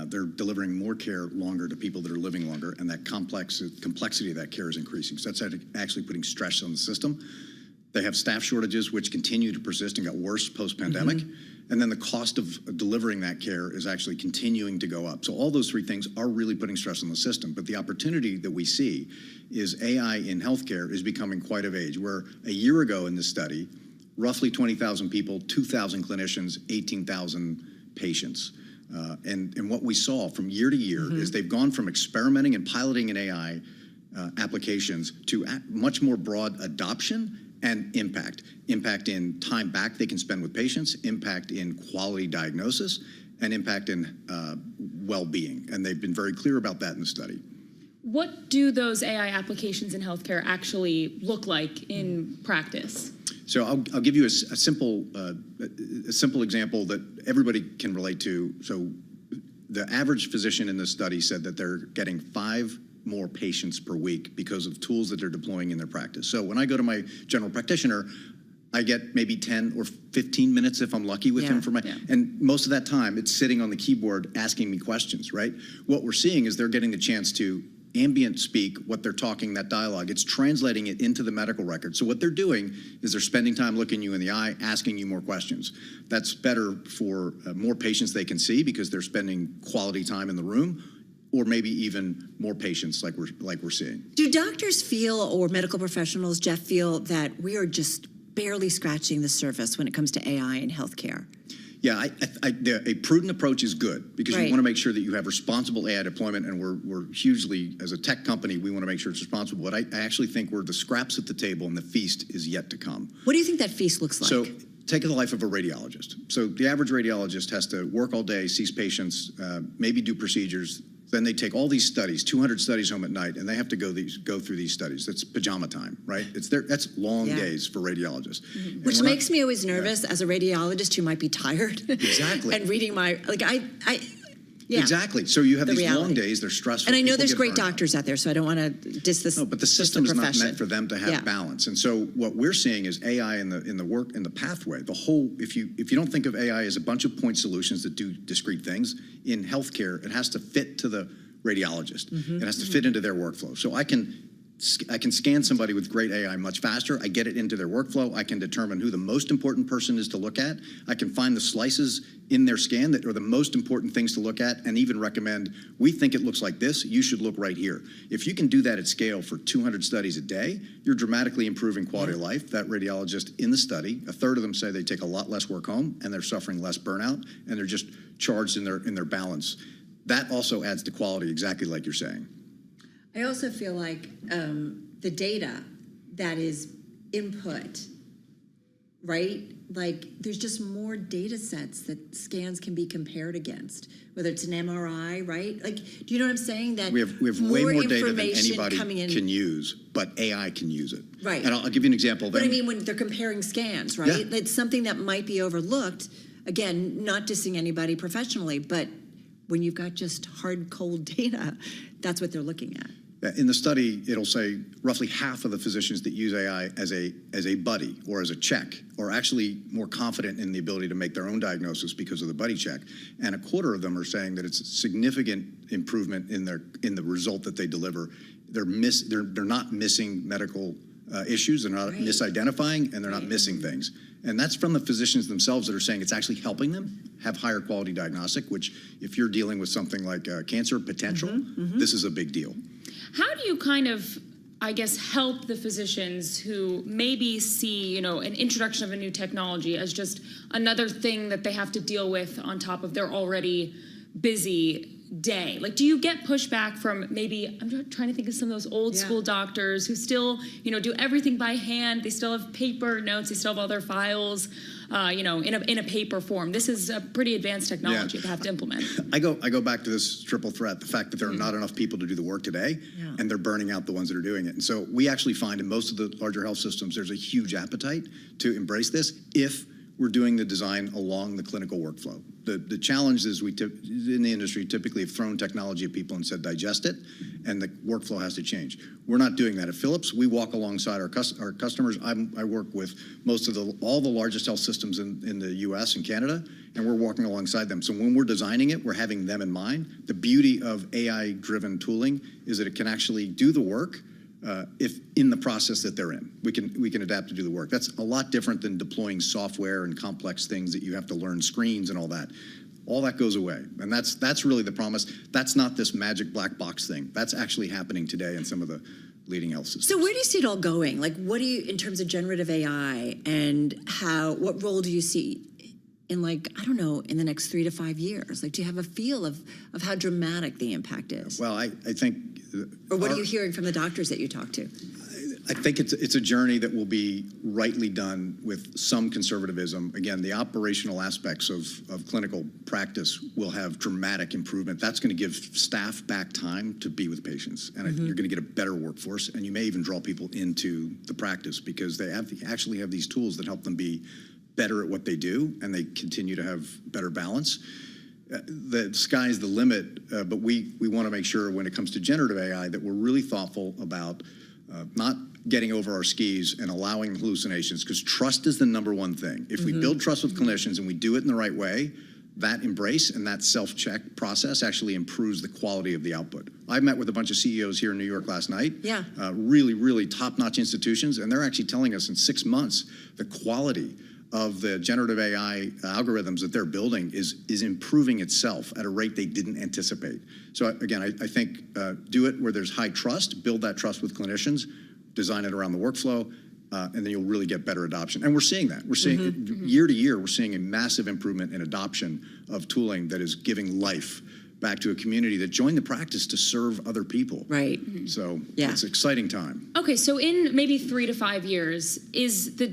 Speaker 7: They're delivering more care longer to people that are living longer, and that complexity of that care is increasing. So that's actually putting stress on the system. They have staff shortages, which continue to persist and got worse post-pandemic. And then the cost of delivering that care is actually continuing to go up. So all those three things are really putting stress on the system. But the opportunity that we see is AI in healthcare is becoming quite of age, where a year ago in this study, roughly 20,000 people, 2,000 clinicians, 18,000 patients. And what we saw from year to year is they've gone from experimenting and piloting in AI applications to much more broad adoption and impact. Impact in time back they can spend with patients, impact in quality diagnosis, and impact in well-being. And they've been very clear about that in the study.
Speaker 12: What do those AI applications in healthcare actually look like in practice?
Speaker 7: So I'll give you a simple example that everybody can relate to. So the average physician in this study said that they're getting 5 more patients per week because of tools that they're deploying in their practice. So when I go to my general practitioner, I get maybe 10 or 15 minutes if I'm lucky with him and most of that time it's sitting on the keyboard asking me questions, right? What we're seeing is they're getting the chance to ambient speak what they're talking, that dialogue. It's translating it into the medical record. So what they're doing is they're spending time looking you in the eye, asking you more questions. That's better for more patients they can see because they're spending quality time in the room, or maybe even more patients like we're seeing.
Speaker 8: Do doctors feel, or medical professionals, Jeff, feel that we are just barely scratching the surface when it comes to AI in healthcare?
Speaker 7: Yeah, a prudent approach is good because you want to make sure that you have responsible AI deployment, and we're hugely, as a tech company, we want to make sure it's responsible. But I actually think we're the scraps at the table and the feast is yet to come.
Speaker 8: What do you think that feast looks like?
Speaker 7: So take the life of a radiologist. So the average radiologist has to work all day, sees patients, maybe do procedures. Then they take all these studies, 200 studies home at night, and they have to go through these studies. That's pajama time, right? That's long days for radiologists.
Speaker 8: Which makes me always nervous as a radiologist who might be tired.
Speaker 7: Exactly.
Speaker 8: And reading my,
Speaker 7: Exactly. So you have these
Speaker 8: reality.
Speaker 7: long days, they're stressful.
Speaker 8: And I know
Speaker 7: people
Speaker 8: there's
Speaker 7: get
Speaker 8: great
Speaker 7: burned out.
Speaker 8: doctors out there, so I don't want to diss this.
Speaker 7: No, but the system is not
Speaker 8: profession.
Speaker 7: meant for them to have balance. And so what we're seeing is AI in the pathway. The whole, if you don't think of AI as a bunch of point solutions that do discrete things, in healthcare, it has to fit to the radiologist. It has to fit into their workflow. So I can scan somebody with great AI much faster. I get it into their workflow. I can determine who the most important person is to look at. I can find the slices in their scan that are the most important things to look at and even recommend, we think it looks like this, you should look right here. If you can do that at scale for 200 studies a day, you're dramatically improving quality of life. That radiologist in the study, a third of them say they take a lot less work home and they're suffering less burnout and they're just charged in their balance. That also adds to quality, exactly like you're saying.
Speaker 8: I also feel like the data that is input, right? Like there's just more data sets that scans can be compared against, whether it's an MRI, right? Like, do you know what I'm saying? That
Speaker 7: we have way more data than
Speaker 8: information
Speaker 7: anybody
Speaker 8: coming in.
Speaker 7: can use, but AI can use it.
Speaker 8: Right.
Speaker 7: And I'll give you an example.
Speaker 8: But I mean, when they're comparing scans, right?
Speaker 7: Yeah.
Speaker 8: It's something that might be overlooked. Again, not dissing anybody professionally, but when you've got just hard, cold data, that's what they're looking at.
Speaker 7: In the study, it'll say roughly half of the physicians that use AI as a buddy or as a check are actually more confident in the ability to make their own diagnosis because of the buddy check. And a quarter of them are saying that it's a significant improvement in the result that they deliver. They're not missing medical issues, they're not misidentifying, and they're not missing things. And that's from the physicians themselves that are saying it's actually helping them have higher quality diagnostic, which if you're dealing with something like cancer potential, this is a big deal.
Speaker 12: How do you kind of, I guess, help the physicians who maybe see, an introduction of a new technology as just another thing that they have to deal with on top of their already busy day? Like, do you get pushback from maybe, I'm trying to think of some of those old school doctors who still, do everything by hand. They still have paper notes. They still have all their files, in a paper form. This is a pretty advanced technology to have to implement.
Speaker 7: I go back to this triple threat, the fact that there are not enough people to do the work today, and they're burning out the ones that are doing it. And so we actually find in most of the larger health systems, there's a huge appetite to embrace this if we're doing the design along the clinical workflow. The challenge is in the industry typically have thrown technology at people and said digest it, and the workflow has to change. We're not doing that at Philips. We walk alongside our customers. I work with all the largest health systems in the U.S. and Canada, and we're walking alongside them. So when we're designing it, we're having them in mind. The beauty of AI-driven tooling is that it can actually do the work if in the process that they're in. We can adapt to do the work. That's a lot different than deploying software and complex things that you have to learn screens and all that. All that goes away. And that's really the promise. That's not this magic black box thing. That's actually happening today in some of the leading health systems.
Speaker 8: So where do you see it all going? Like, what do you, in terms of generative AI, and what role do you see in, like, I don't know, in the next 3 to 5 years? Like, do you have a feel of how dramatic the impact is?
Speaker 7: Well, I think...
Speaker 8: Or what are you hearing from the doctors that you talk to?
Speaker 7: I think it's a journey that will be rightly done with some conservatism. Again, the operational aspects of clinical practice will have dramatic improvement. That's going to give staff back time to be with patients, and you're going to get a better workforce, and you may even draw people into the practice because they actually have these tools that help them be better at what they do, and they continue to have better balance. The sky's the limit, but we want to make sure when it comes to generative AI that we're really thoughtful about not getting over our skis and allowing hallucinations, because trust is the number one thing. If we build trust with clinicians and we do it in the right way, that embrace and that self-check process actually improves the quality of the output. I met with a bunch of CEOs here in New York last night.
Speaker 8: Yeah.
Speaker 7: Really, really top-notch institutions, and they're actually telling us in 6 months the quality of the generative AI algorithms that they're building is improving itself at a rate they didn't anticipate. So again, I think do it where there's high trust, build that trust with clinicians, design it around the workflow, and then you'll really get better adoption. And we're seeing that. We're seeing year to year, we're seeing a massive improvement in adoption of tooling that is giving life back to a community that joined the practice to serve other people.
Speaker 8: Right.
Speaker 7: So it's an exciting time.
Speaker 12: Okay, so in maybe 3 to 5 years, is the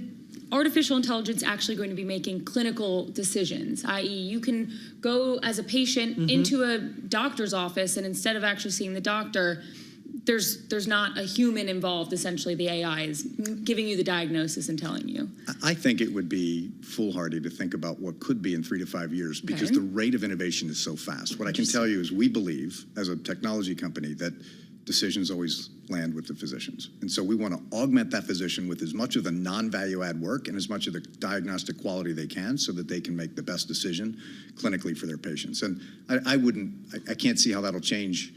Speaker 12: artificial intelligence actually going to be making clinical decisions, i.e. you can go as a patient into a doctor's office, and instead of actually seeing the doctor, there's not a human involved. Essentially, the AI is giving you the diagnosis and telling you.
Speaker 7: I think it would be foolhardy to think about what could be in 3 to 5 years because the rate of innovation is so fast. What I can tell you is we believe, as a technology company, that decisions always land with the physicians. And so we want to augment that physician with as much of the non-value add work and as much of the diagnostic quality they can so that they can make the best decision clinically for their patients. And I can't see how that'll change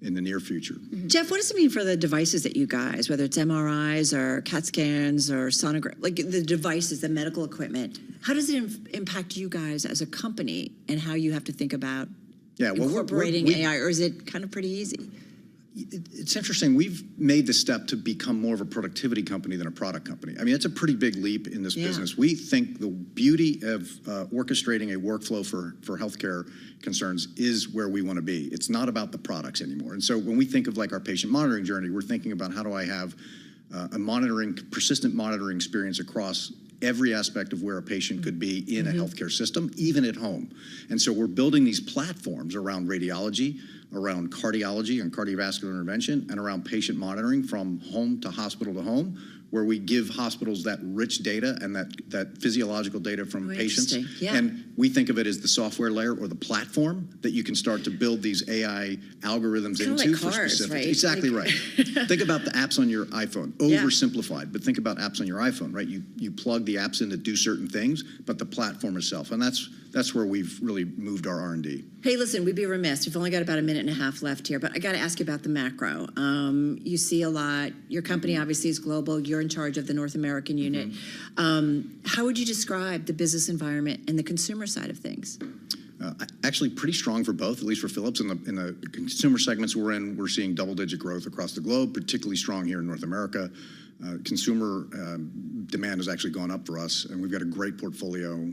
Speaker 7: in the near future.
Speaker 8: Jeff, what does it mean for the devices that you guys, whether it's MRIs or CAT scans or sonogram, like the devices, the medical equipment, how does it impact you guys as a company and how you have to think about incorporating AI, or is it kind of pretty easy?
Speaker 7: It's interesting. We've made the step to become more of a productivity company than a product company. I mean, it's a pretty big leap in this business. We think the beauty of orchestrating a workflow for healthcare concerns is where we want to be. It's not about the products anymore. And so when we think of like our patient monitoring journey, we're thinking about how do I have a persistent monitoring experience across every aspect of where a patient could be in a healthcare system, even at home. And so we're building these platforms around radiology, around cardiology and cardiovascular intervention, and around patient monitoring from home to hospital to home, where we give hospitals that rich data and that physiological data from patients. And we think of it as the software layer or the platform that you can start to build these AI algorithms into for specific.
Speaker 8: Right?
Speaker 7: Exactly right. Think about the apps on your iPhone. Oversimplified, but think about apps on your iPhone, right? You plug the apps in to do certain things, but the platform itself, and that's where we've really moved our R&D.
Speaker 8: Hey, listen, we'd be remiss. We've only got about a minute and a half left here, but I got to ask you about the macro. You see a lot. Your company obviously is global. You're in charge of the North American unit. How would you describe the business environment and the consumer side of things?
Speaker 7: Actually pretty strong for both, at least for Philips. In the consumer segments we're in, we're seeing double-digit growth across the globe, particularly strong here in North America. Consumer demand has actually gone up for us, and we've got a great portfolio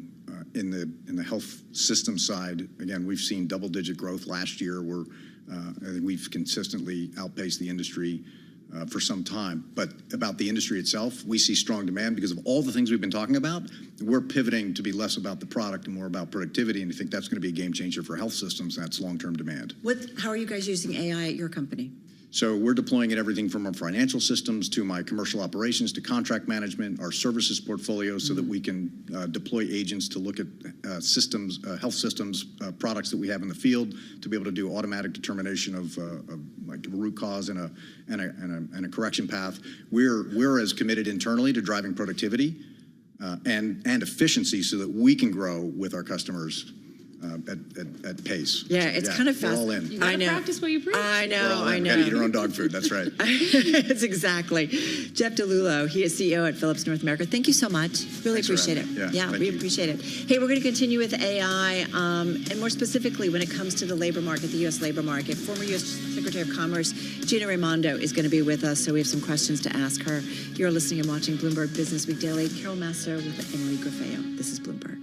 Speaker 7: in the health system side. Again, we've seen double-digit growth last year. I think we've consistently outpaced the industry for some time. But about the industry itself, we see strong demand because of all the things we've been talking about. We're pivoting to be less about the product and more about productivity, and I think that's going to be a game changer for health systems. That's long-term demand.
Speaker 8: How are you guys using AI at your company?
Speaker 7: So we're deploying it everything from our financial systems to my commercial operations to contract management, our services portfolio, so that we can deploy agents to look at systems, health systems, products that we have in the field to be able to do automatic determination of like a root cause and a correction path. We're as committed internally to driving productivity and efficiency so that we can grow with our customers at pace.
Speaker 8: Yeah, it's kind of fast.
Speaker 7: We're all in.
Speaker 12: You gotta practice what you preach.
Speaker 8: I know.
Speaker 7: You gotta eat your own dog food. That's right.
Speaker 8: That's exactly. Jeff DeLulo, he is CEO at Philips North America. Thank you so much. Really appreciate it.
Speaker 7: Yeah,
Speaker 8: we appreciate it. Hey, we're going to continue with AI, and more specifically when it comes to the labor market, the U.S. labor market. Former U.S. Secretary of Commerce Gina Raimondo is going to be with us, so we have some questions to ask her. You're listening and watching Bloomberg Business Week Daily. Carol Masso with Emily Grafeo. This is Bloomberg.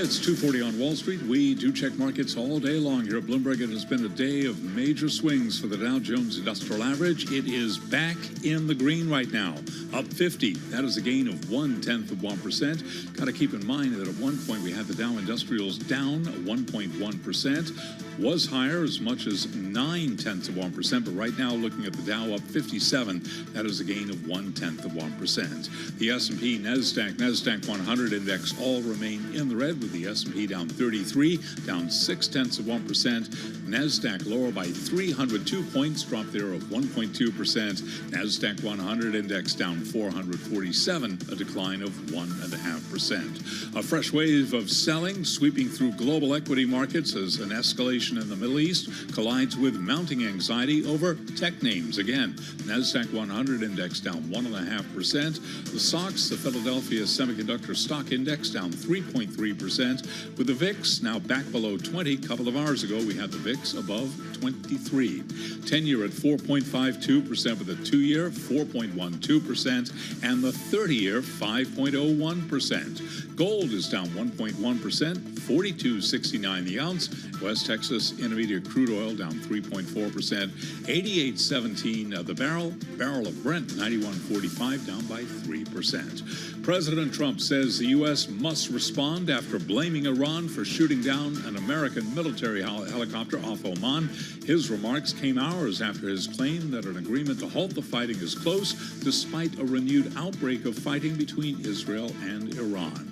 Speaker 25: It's 2:40 on Wall Street. We do check markets all day long here at Bloomberg. It has been a day of major swings for the Dow Jones Industrial Average. It is back in the green right now, up 50. That is a gain of 0.1%. Got to keep in mind that at one point we had the Dow Industrials down 1.1%. Was higher as much as 0.9%, but right now looking at the Dow up 57, that is a gain of 0.1%. The S&P, NASDAQ 100 index all remain in the red, with the S&P down 33, down 0.6%. NASDAQ lower by 302 points, drop there of 1.2%. NASDAQ 100 index down 447, a decline of 1.5%. A fresh wave of selling sweeping through global equity markets as an escalation in the Middle East collides with mounting anxiety over tech names. Again, NASDAQ 100 index down 1.5%. The SOX, the Philadelphia Semiconductor Stock Index, down 3.3%. With the VIX now back below 20. A couple of hours ago, we had the VIX above 23. 10-year at 4.52%, with the 2-year 4.12%, and the 30-year 5.01%. Gold is down 1.1%, $42.69 the ounce. West Texas Intermediate crude oil down 3.4%, $88.17 the barrel. Barrel of Brent, $91.45, down by 3%. President Trump says the U.S. must respond after blaming Iran for shooting down an American military helicopter off Oman. His remarks came hours after his claim that an agreement to halt the fighting is close, despite a renewed outbreak of fighting between Israel and Iran.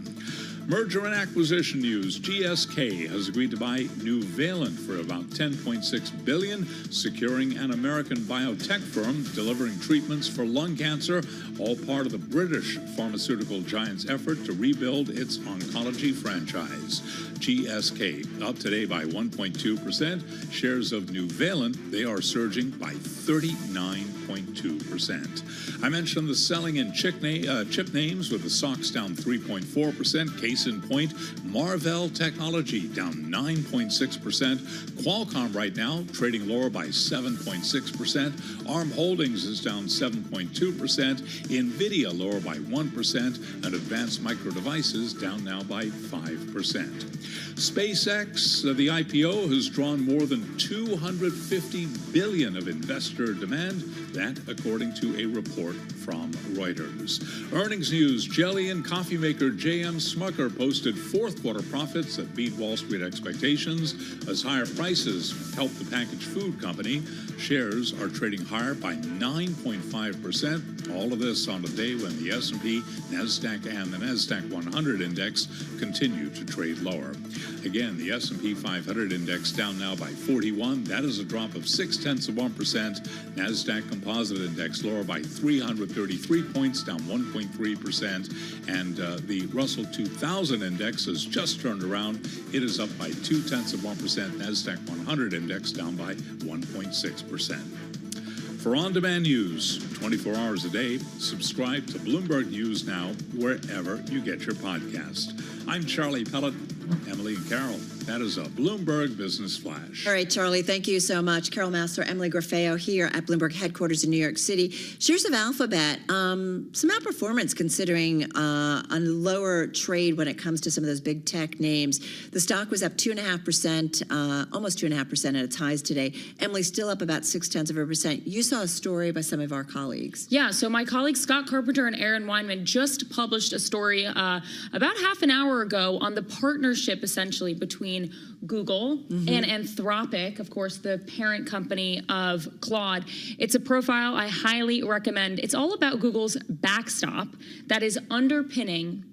Speaker 25: Merger and acquisition news. GSK has agreed to buy Nuvalent for about $10.6 billion, securing an American biotech firm delivering treatments for lung cancer, all part of the British pharmaceutical giant's effort to rebuild its oncology franchise. GSK up today by 1.2%. Shares of Nuvalent, they are surging by 39.2%. I mentioned the selling in chip names, with the SOX down 3.4%. Case in point, Marvell Technology down 9.6%. Qualcomm right now trading lower by 7.6%. ARM Holdings is down 7.2%. NVIDIA lower by 1%. And Advanced Micro Devices down now by 5%. SpaceX, the IPO, has drawn more than $250 billion of investor demand. That, according to a report from Reuters. Earnings news. Jelly and coffee maker J.M. Smucker posted fourth quarter profits that beat Wall Street expectations as higher prices helped the packaged food company. Shares are trading higher by 9.5%. All of this on a day when the S&P, NASDAQ, and the NASDAQ 100 index continue to trade lower. Again, the S&P 500 index down now by 41. That is a drop of 0.6%. NASDAQ Composite Index lower by 333 points, down 1.3%. And the Russell 2000 Index has just turned around. It is up by 0.2%. NASDAQ 100 Index down by 1.6%. For on-demand news, 24 hours a day, subscribe to Bloomberg News Now wherever you get your podcast. I'm Charlie Pellet. Emily and Carol, that is a Bloomberg Business Flash.
Speaker 8: All right, Charlie, thank you so much. Carol Massler, Emily Graffeo here at Bloomberg headquarters in New York City. Shares of Alphabet, some outperformance considering a lower trade when it comes to some of those big tech names. The stock was up 2.5%, almost 2.5% at its highs today. Emily, still up about 0.6%. You saw a story by some of our colleagues.
Speaker 12: Yeah, so my colleagues Scott Carpenter and Aaron Weinman just published a story about half an hour ago on the partnership essentially between Google and Anthropic, of course, the parent company of Claude. It's a profile I highly recommend. It's all about Google's backstop that is underpinning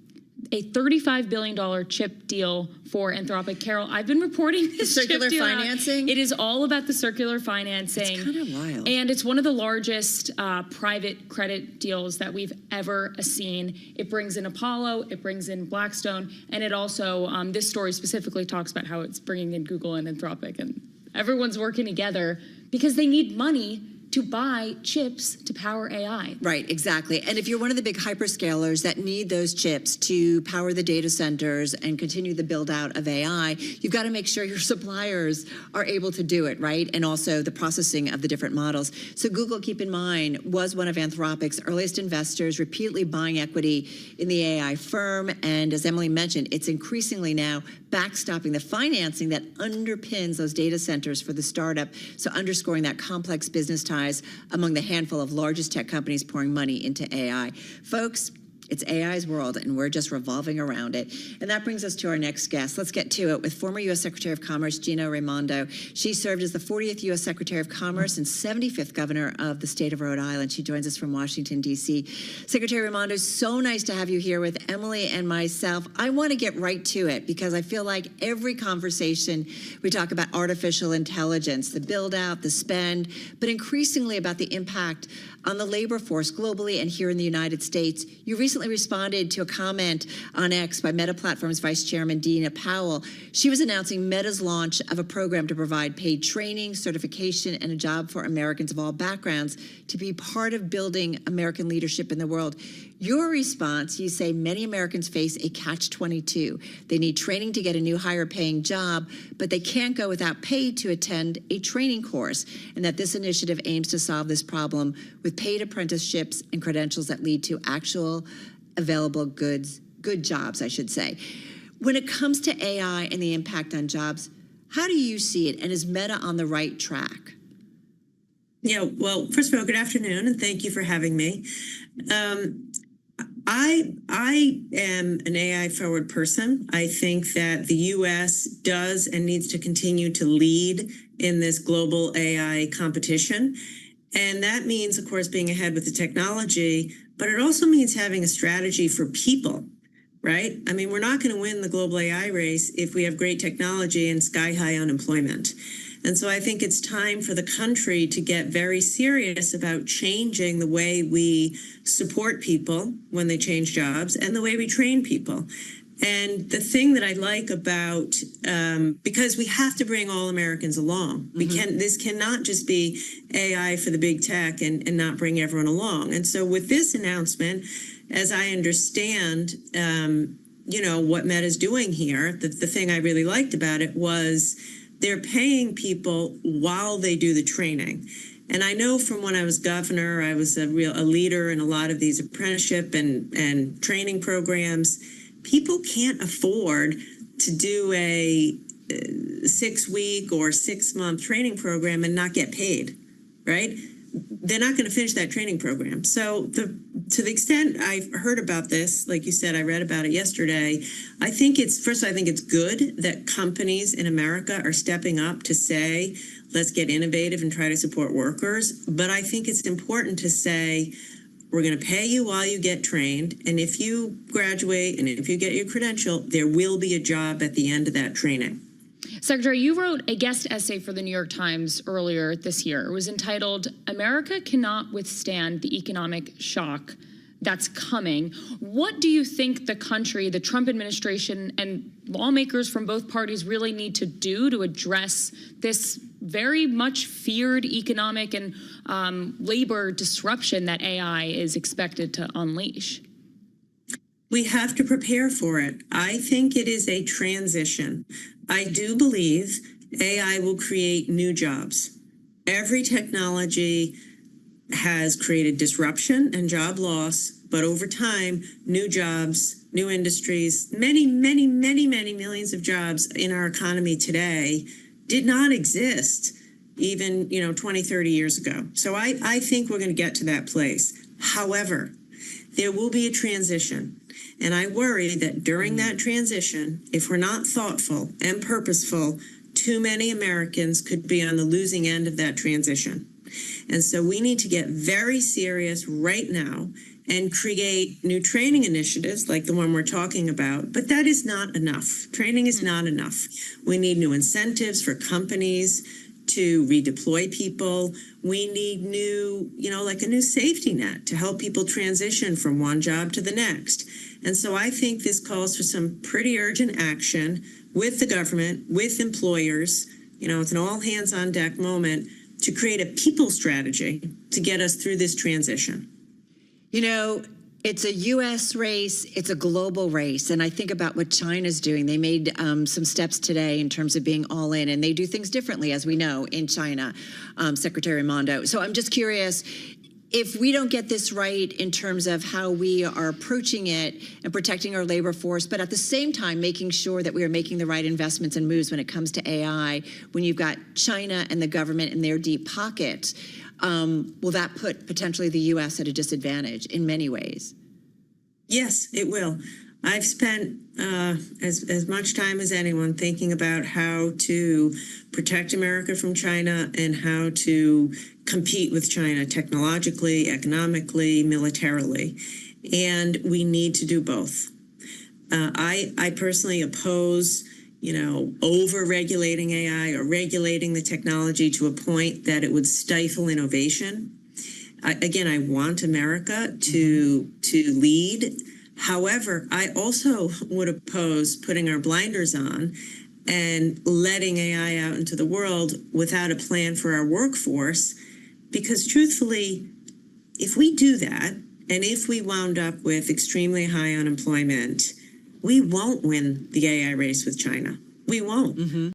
Speaker 12: a $35 billion chip deal for Anthropic. Carol, I've been reporting this
Speaker 8: circular
Speaker 12: chip deal
Speaker 8: financing.
Speaker 12: It is all about the circular financing.
Speaker 8: It's kind of wild.
Speaker 12: And it's one of the largest private credit deals that we've ever seen. It brings in Apollo, it brings in Blackstone, and it also, this story specifically talks about how it's bringing in Google and Anthropic, and everyone's working together because they need money to to buy chips to power AI.
Speaker 8: Right, exactly. And if you're one of the big hyperscalers that need those chips to power the data centers and continue the build out of AI, you've got to make sure your suppliers are able to do it, right? And also the processing of the different models. So Google, keep in mind, was one of Anthropic's earliest investors, repeatedly buying equity in the AI firm. And as Emily mentioned, it's increasingly now backstopping the financing that underpins those data centers for the startup. So underscoring that complex business ties among the handful of largest tech companies pouring money into AI. Folks, it's AI's world, and we're just revolving around it. And that brings us to our next guest. Let's get to it with former U.S. Secretary of Commerce Gina Raimondo. She served as the 40th U.S. Secretary of Commerce and 75th Governor of the state of Rhode Island. She joins us from Washington, D.C. Secretary Raimondo, so nice to have you here with Emily and myself. I want to get right to it because I feel like every conversation we talk about artificial intelligence, the build out, the spend, but increasingly about the impact on the labor force globally and here in the United States. You recently responded to a comment on X by Meta Platforms Vice Chairman Dina Powell. She was announcing Meta's launch of a program to provide paid training, certification, and a job for Americans of all backgrounds to be part of building American leadership in the world. Your response, you say many Americans face a catch-22. They need training to get a new higher paying job, but they can't go without pay to attend a training course, and that this initiative aims to solve this problem with paid apprenticeships and credentials that lead to actual available good jobs, I should say. When it comes to AI and the impact on jobs, how do you see it, and is Meta on the right track?
Speaker 14: Yeah, well, first of all, good afternoon, and thank you for having me. I am an AI forward person. I think that the U.S. does and needs to continue to lead in this global AI competition. And that means, of course, being ahead with the technology, but it also means having a strategy for people, right? I mean, we're not going to win the global AI race if we have great technology and sky-high unemployment. And so I think it's time for the country to get very serious about changing the way we support people when they change jobs and the way we train people. And the thing that I like about, because we have to bring all Americans along. This cannot just be AI for the big tech and not bring everyone along. And so with this announcement, as I understand, what Meta's doing here, the thing I really liked about it was they're paying people while they do the training. And I know from when I was governor, I was a leader in a lot of these apprenticeship and training programs. People can't afford to do a 6-week or 6-month training program and not get paid, right? They're not going to finish that training program. So to the extent I've heard about this, like you said, I read about it yesterday. I think it's good that companies in America are stepping up to say, let's get innovative and try to support workers. But I think it's important to say, we're going to pay you while you get trained. And if you graduate and if you get your credential, there will be a job at the end of that training.
Speaker 12: Secretary, you wrote a guest essay for the New York Times earlier this year. It was entitled, "America Cannot Withstand the Economic Shock That's Coming." What do you think the country, the Trump administration, and lawmakers from both parties really need to do to address this very much feared economic and labor disruption that AI is expected to unleash?
Speaker 14: We have to prepare for it. I think it is a transition. I do believe AI will create new jobs. Every technology has created disruption and job loss, but over time, new jobs, new industries, many millions of jobs in our economy today did not exist even 20, 30 years ago. So I think we're going to get to that place. However, there will be a transition. And I worry that during that transition, if we're not thoughtful and purposeful, too many Americans could be on the losing end of that transition. And so we need to get very serious right now and create new training initiatives like the one we're talking about. But that is not enough. Training is not enough. We need new incentives for companies to redeploy people. We need new, like a new safety net to help people transition from one job to the next. And so I think this calls for some pretty urgent action with the government, with employers. It's an all hands on deck moment. to create a people strategy to get us through this transition.
Speaker 8: You know, it's a U.S. race, it's a global race. And I think about what China's doing. They made some steps today in terms of being all in, and they do things differently, as we know, in China, Secretary Mondo. So I'm just curious, if we don't get this right in terms of how we are approaching it and protecting our labor force, but at the same time making sure that we are making the right investments and moves when it comes to AI, when you've got China and the government in their deep pockets, will that put potentially the U.S. at a disadvantage in many ways?
Speaker 14: Yes, it will. I've spent as much time as anyone thinking about how to protect America from China and how to compete with China technologically, economically, militarily. And we need to do both. I personally oppose, over-regulating AI or regulating the technology to a point that it would stifle innovation. I want America to lead. However, I also would oppose putting our blinders on and letting AI out into the world without a plan for our workforce, because truthfully, if we do that, and if we wound up with extremely high unemployment, we won't win the AI race with China. We won't.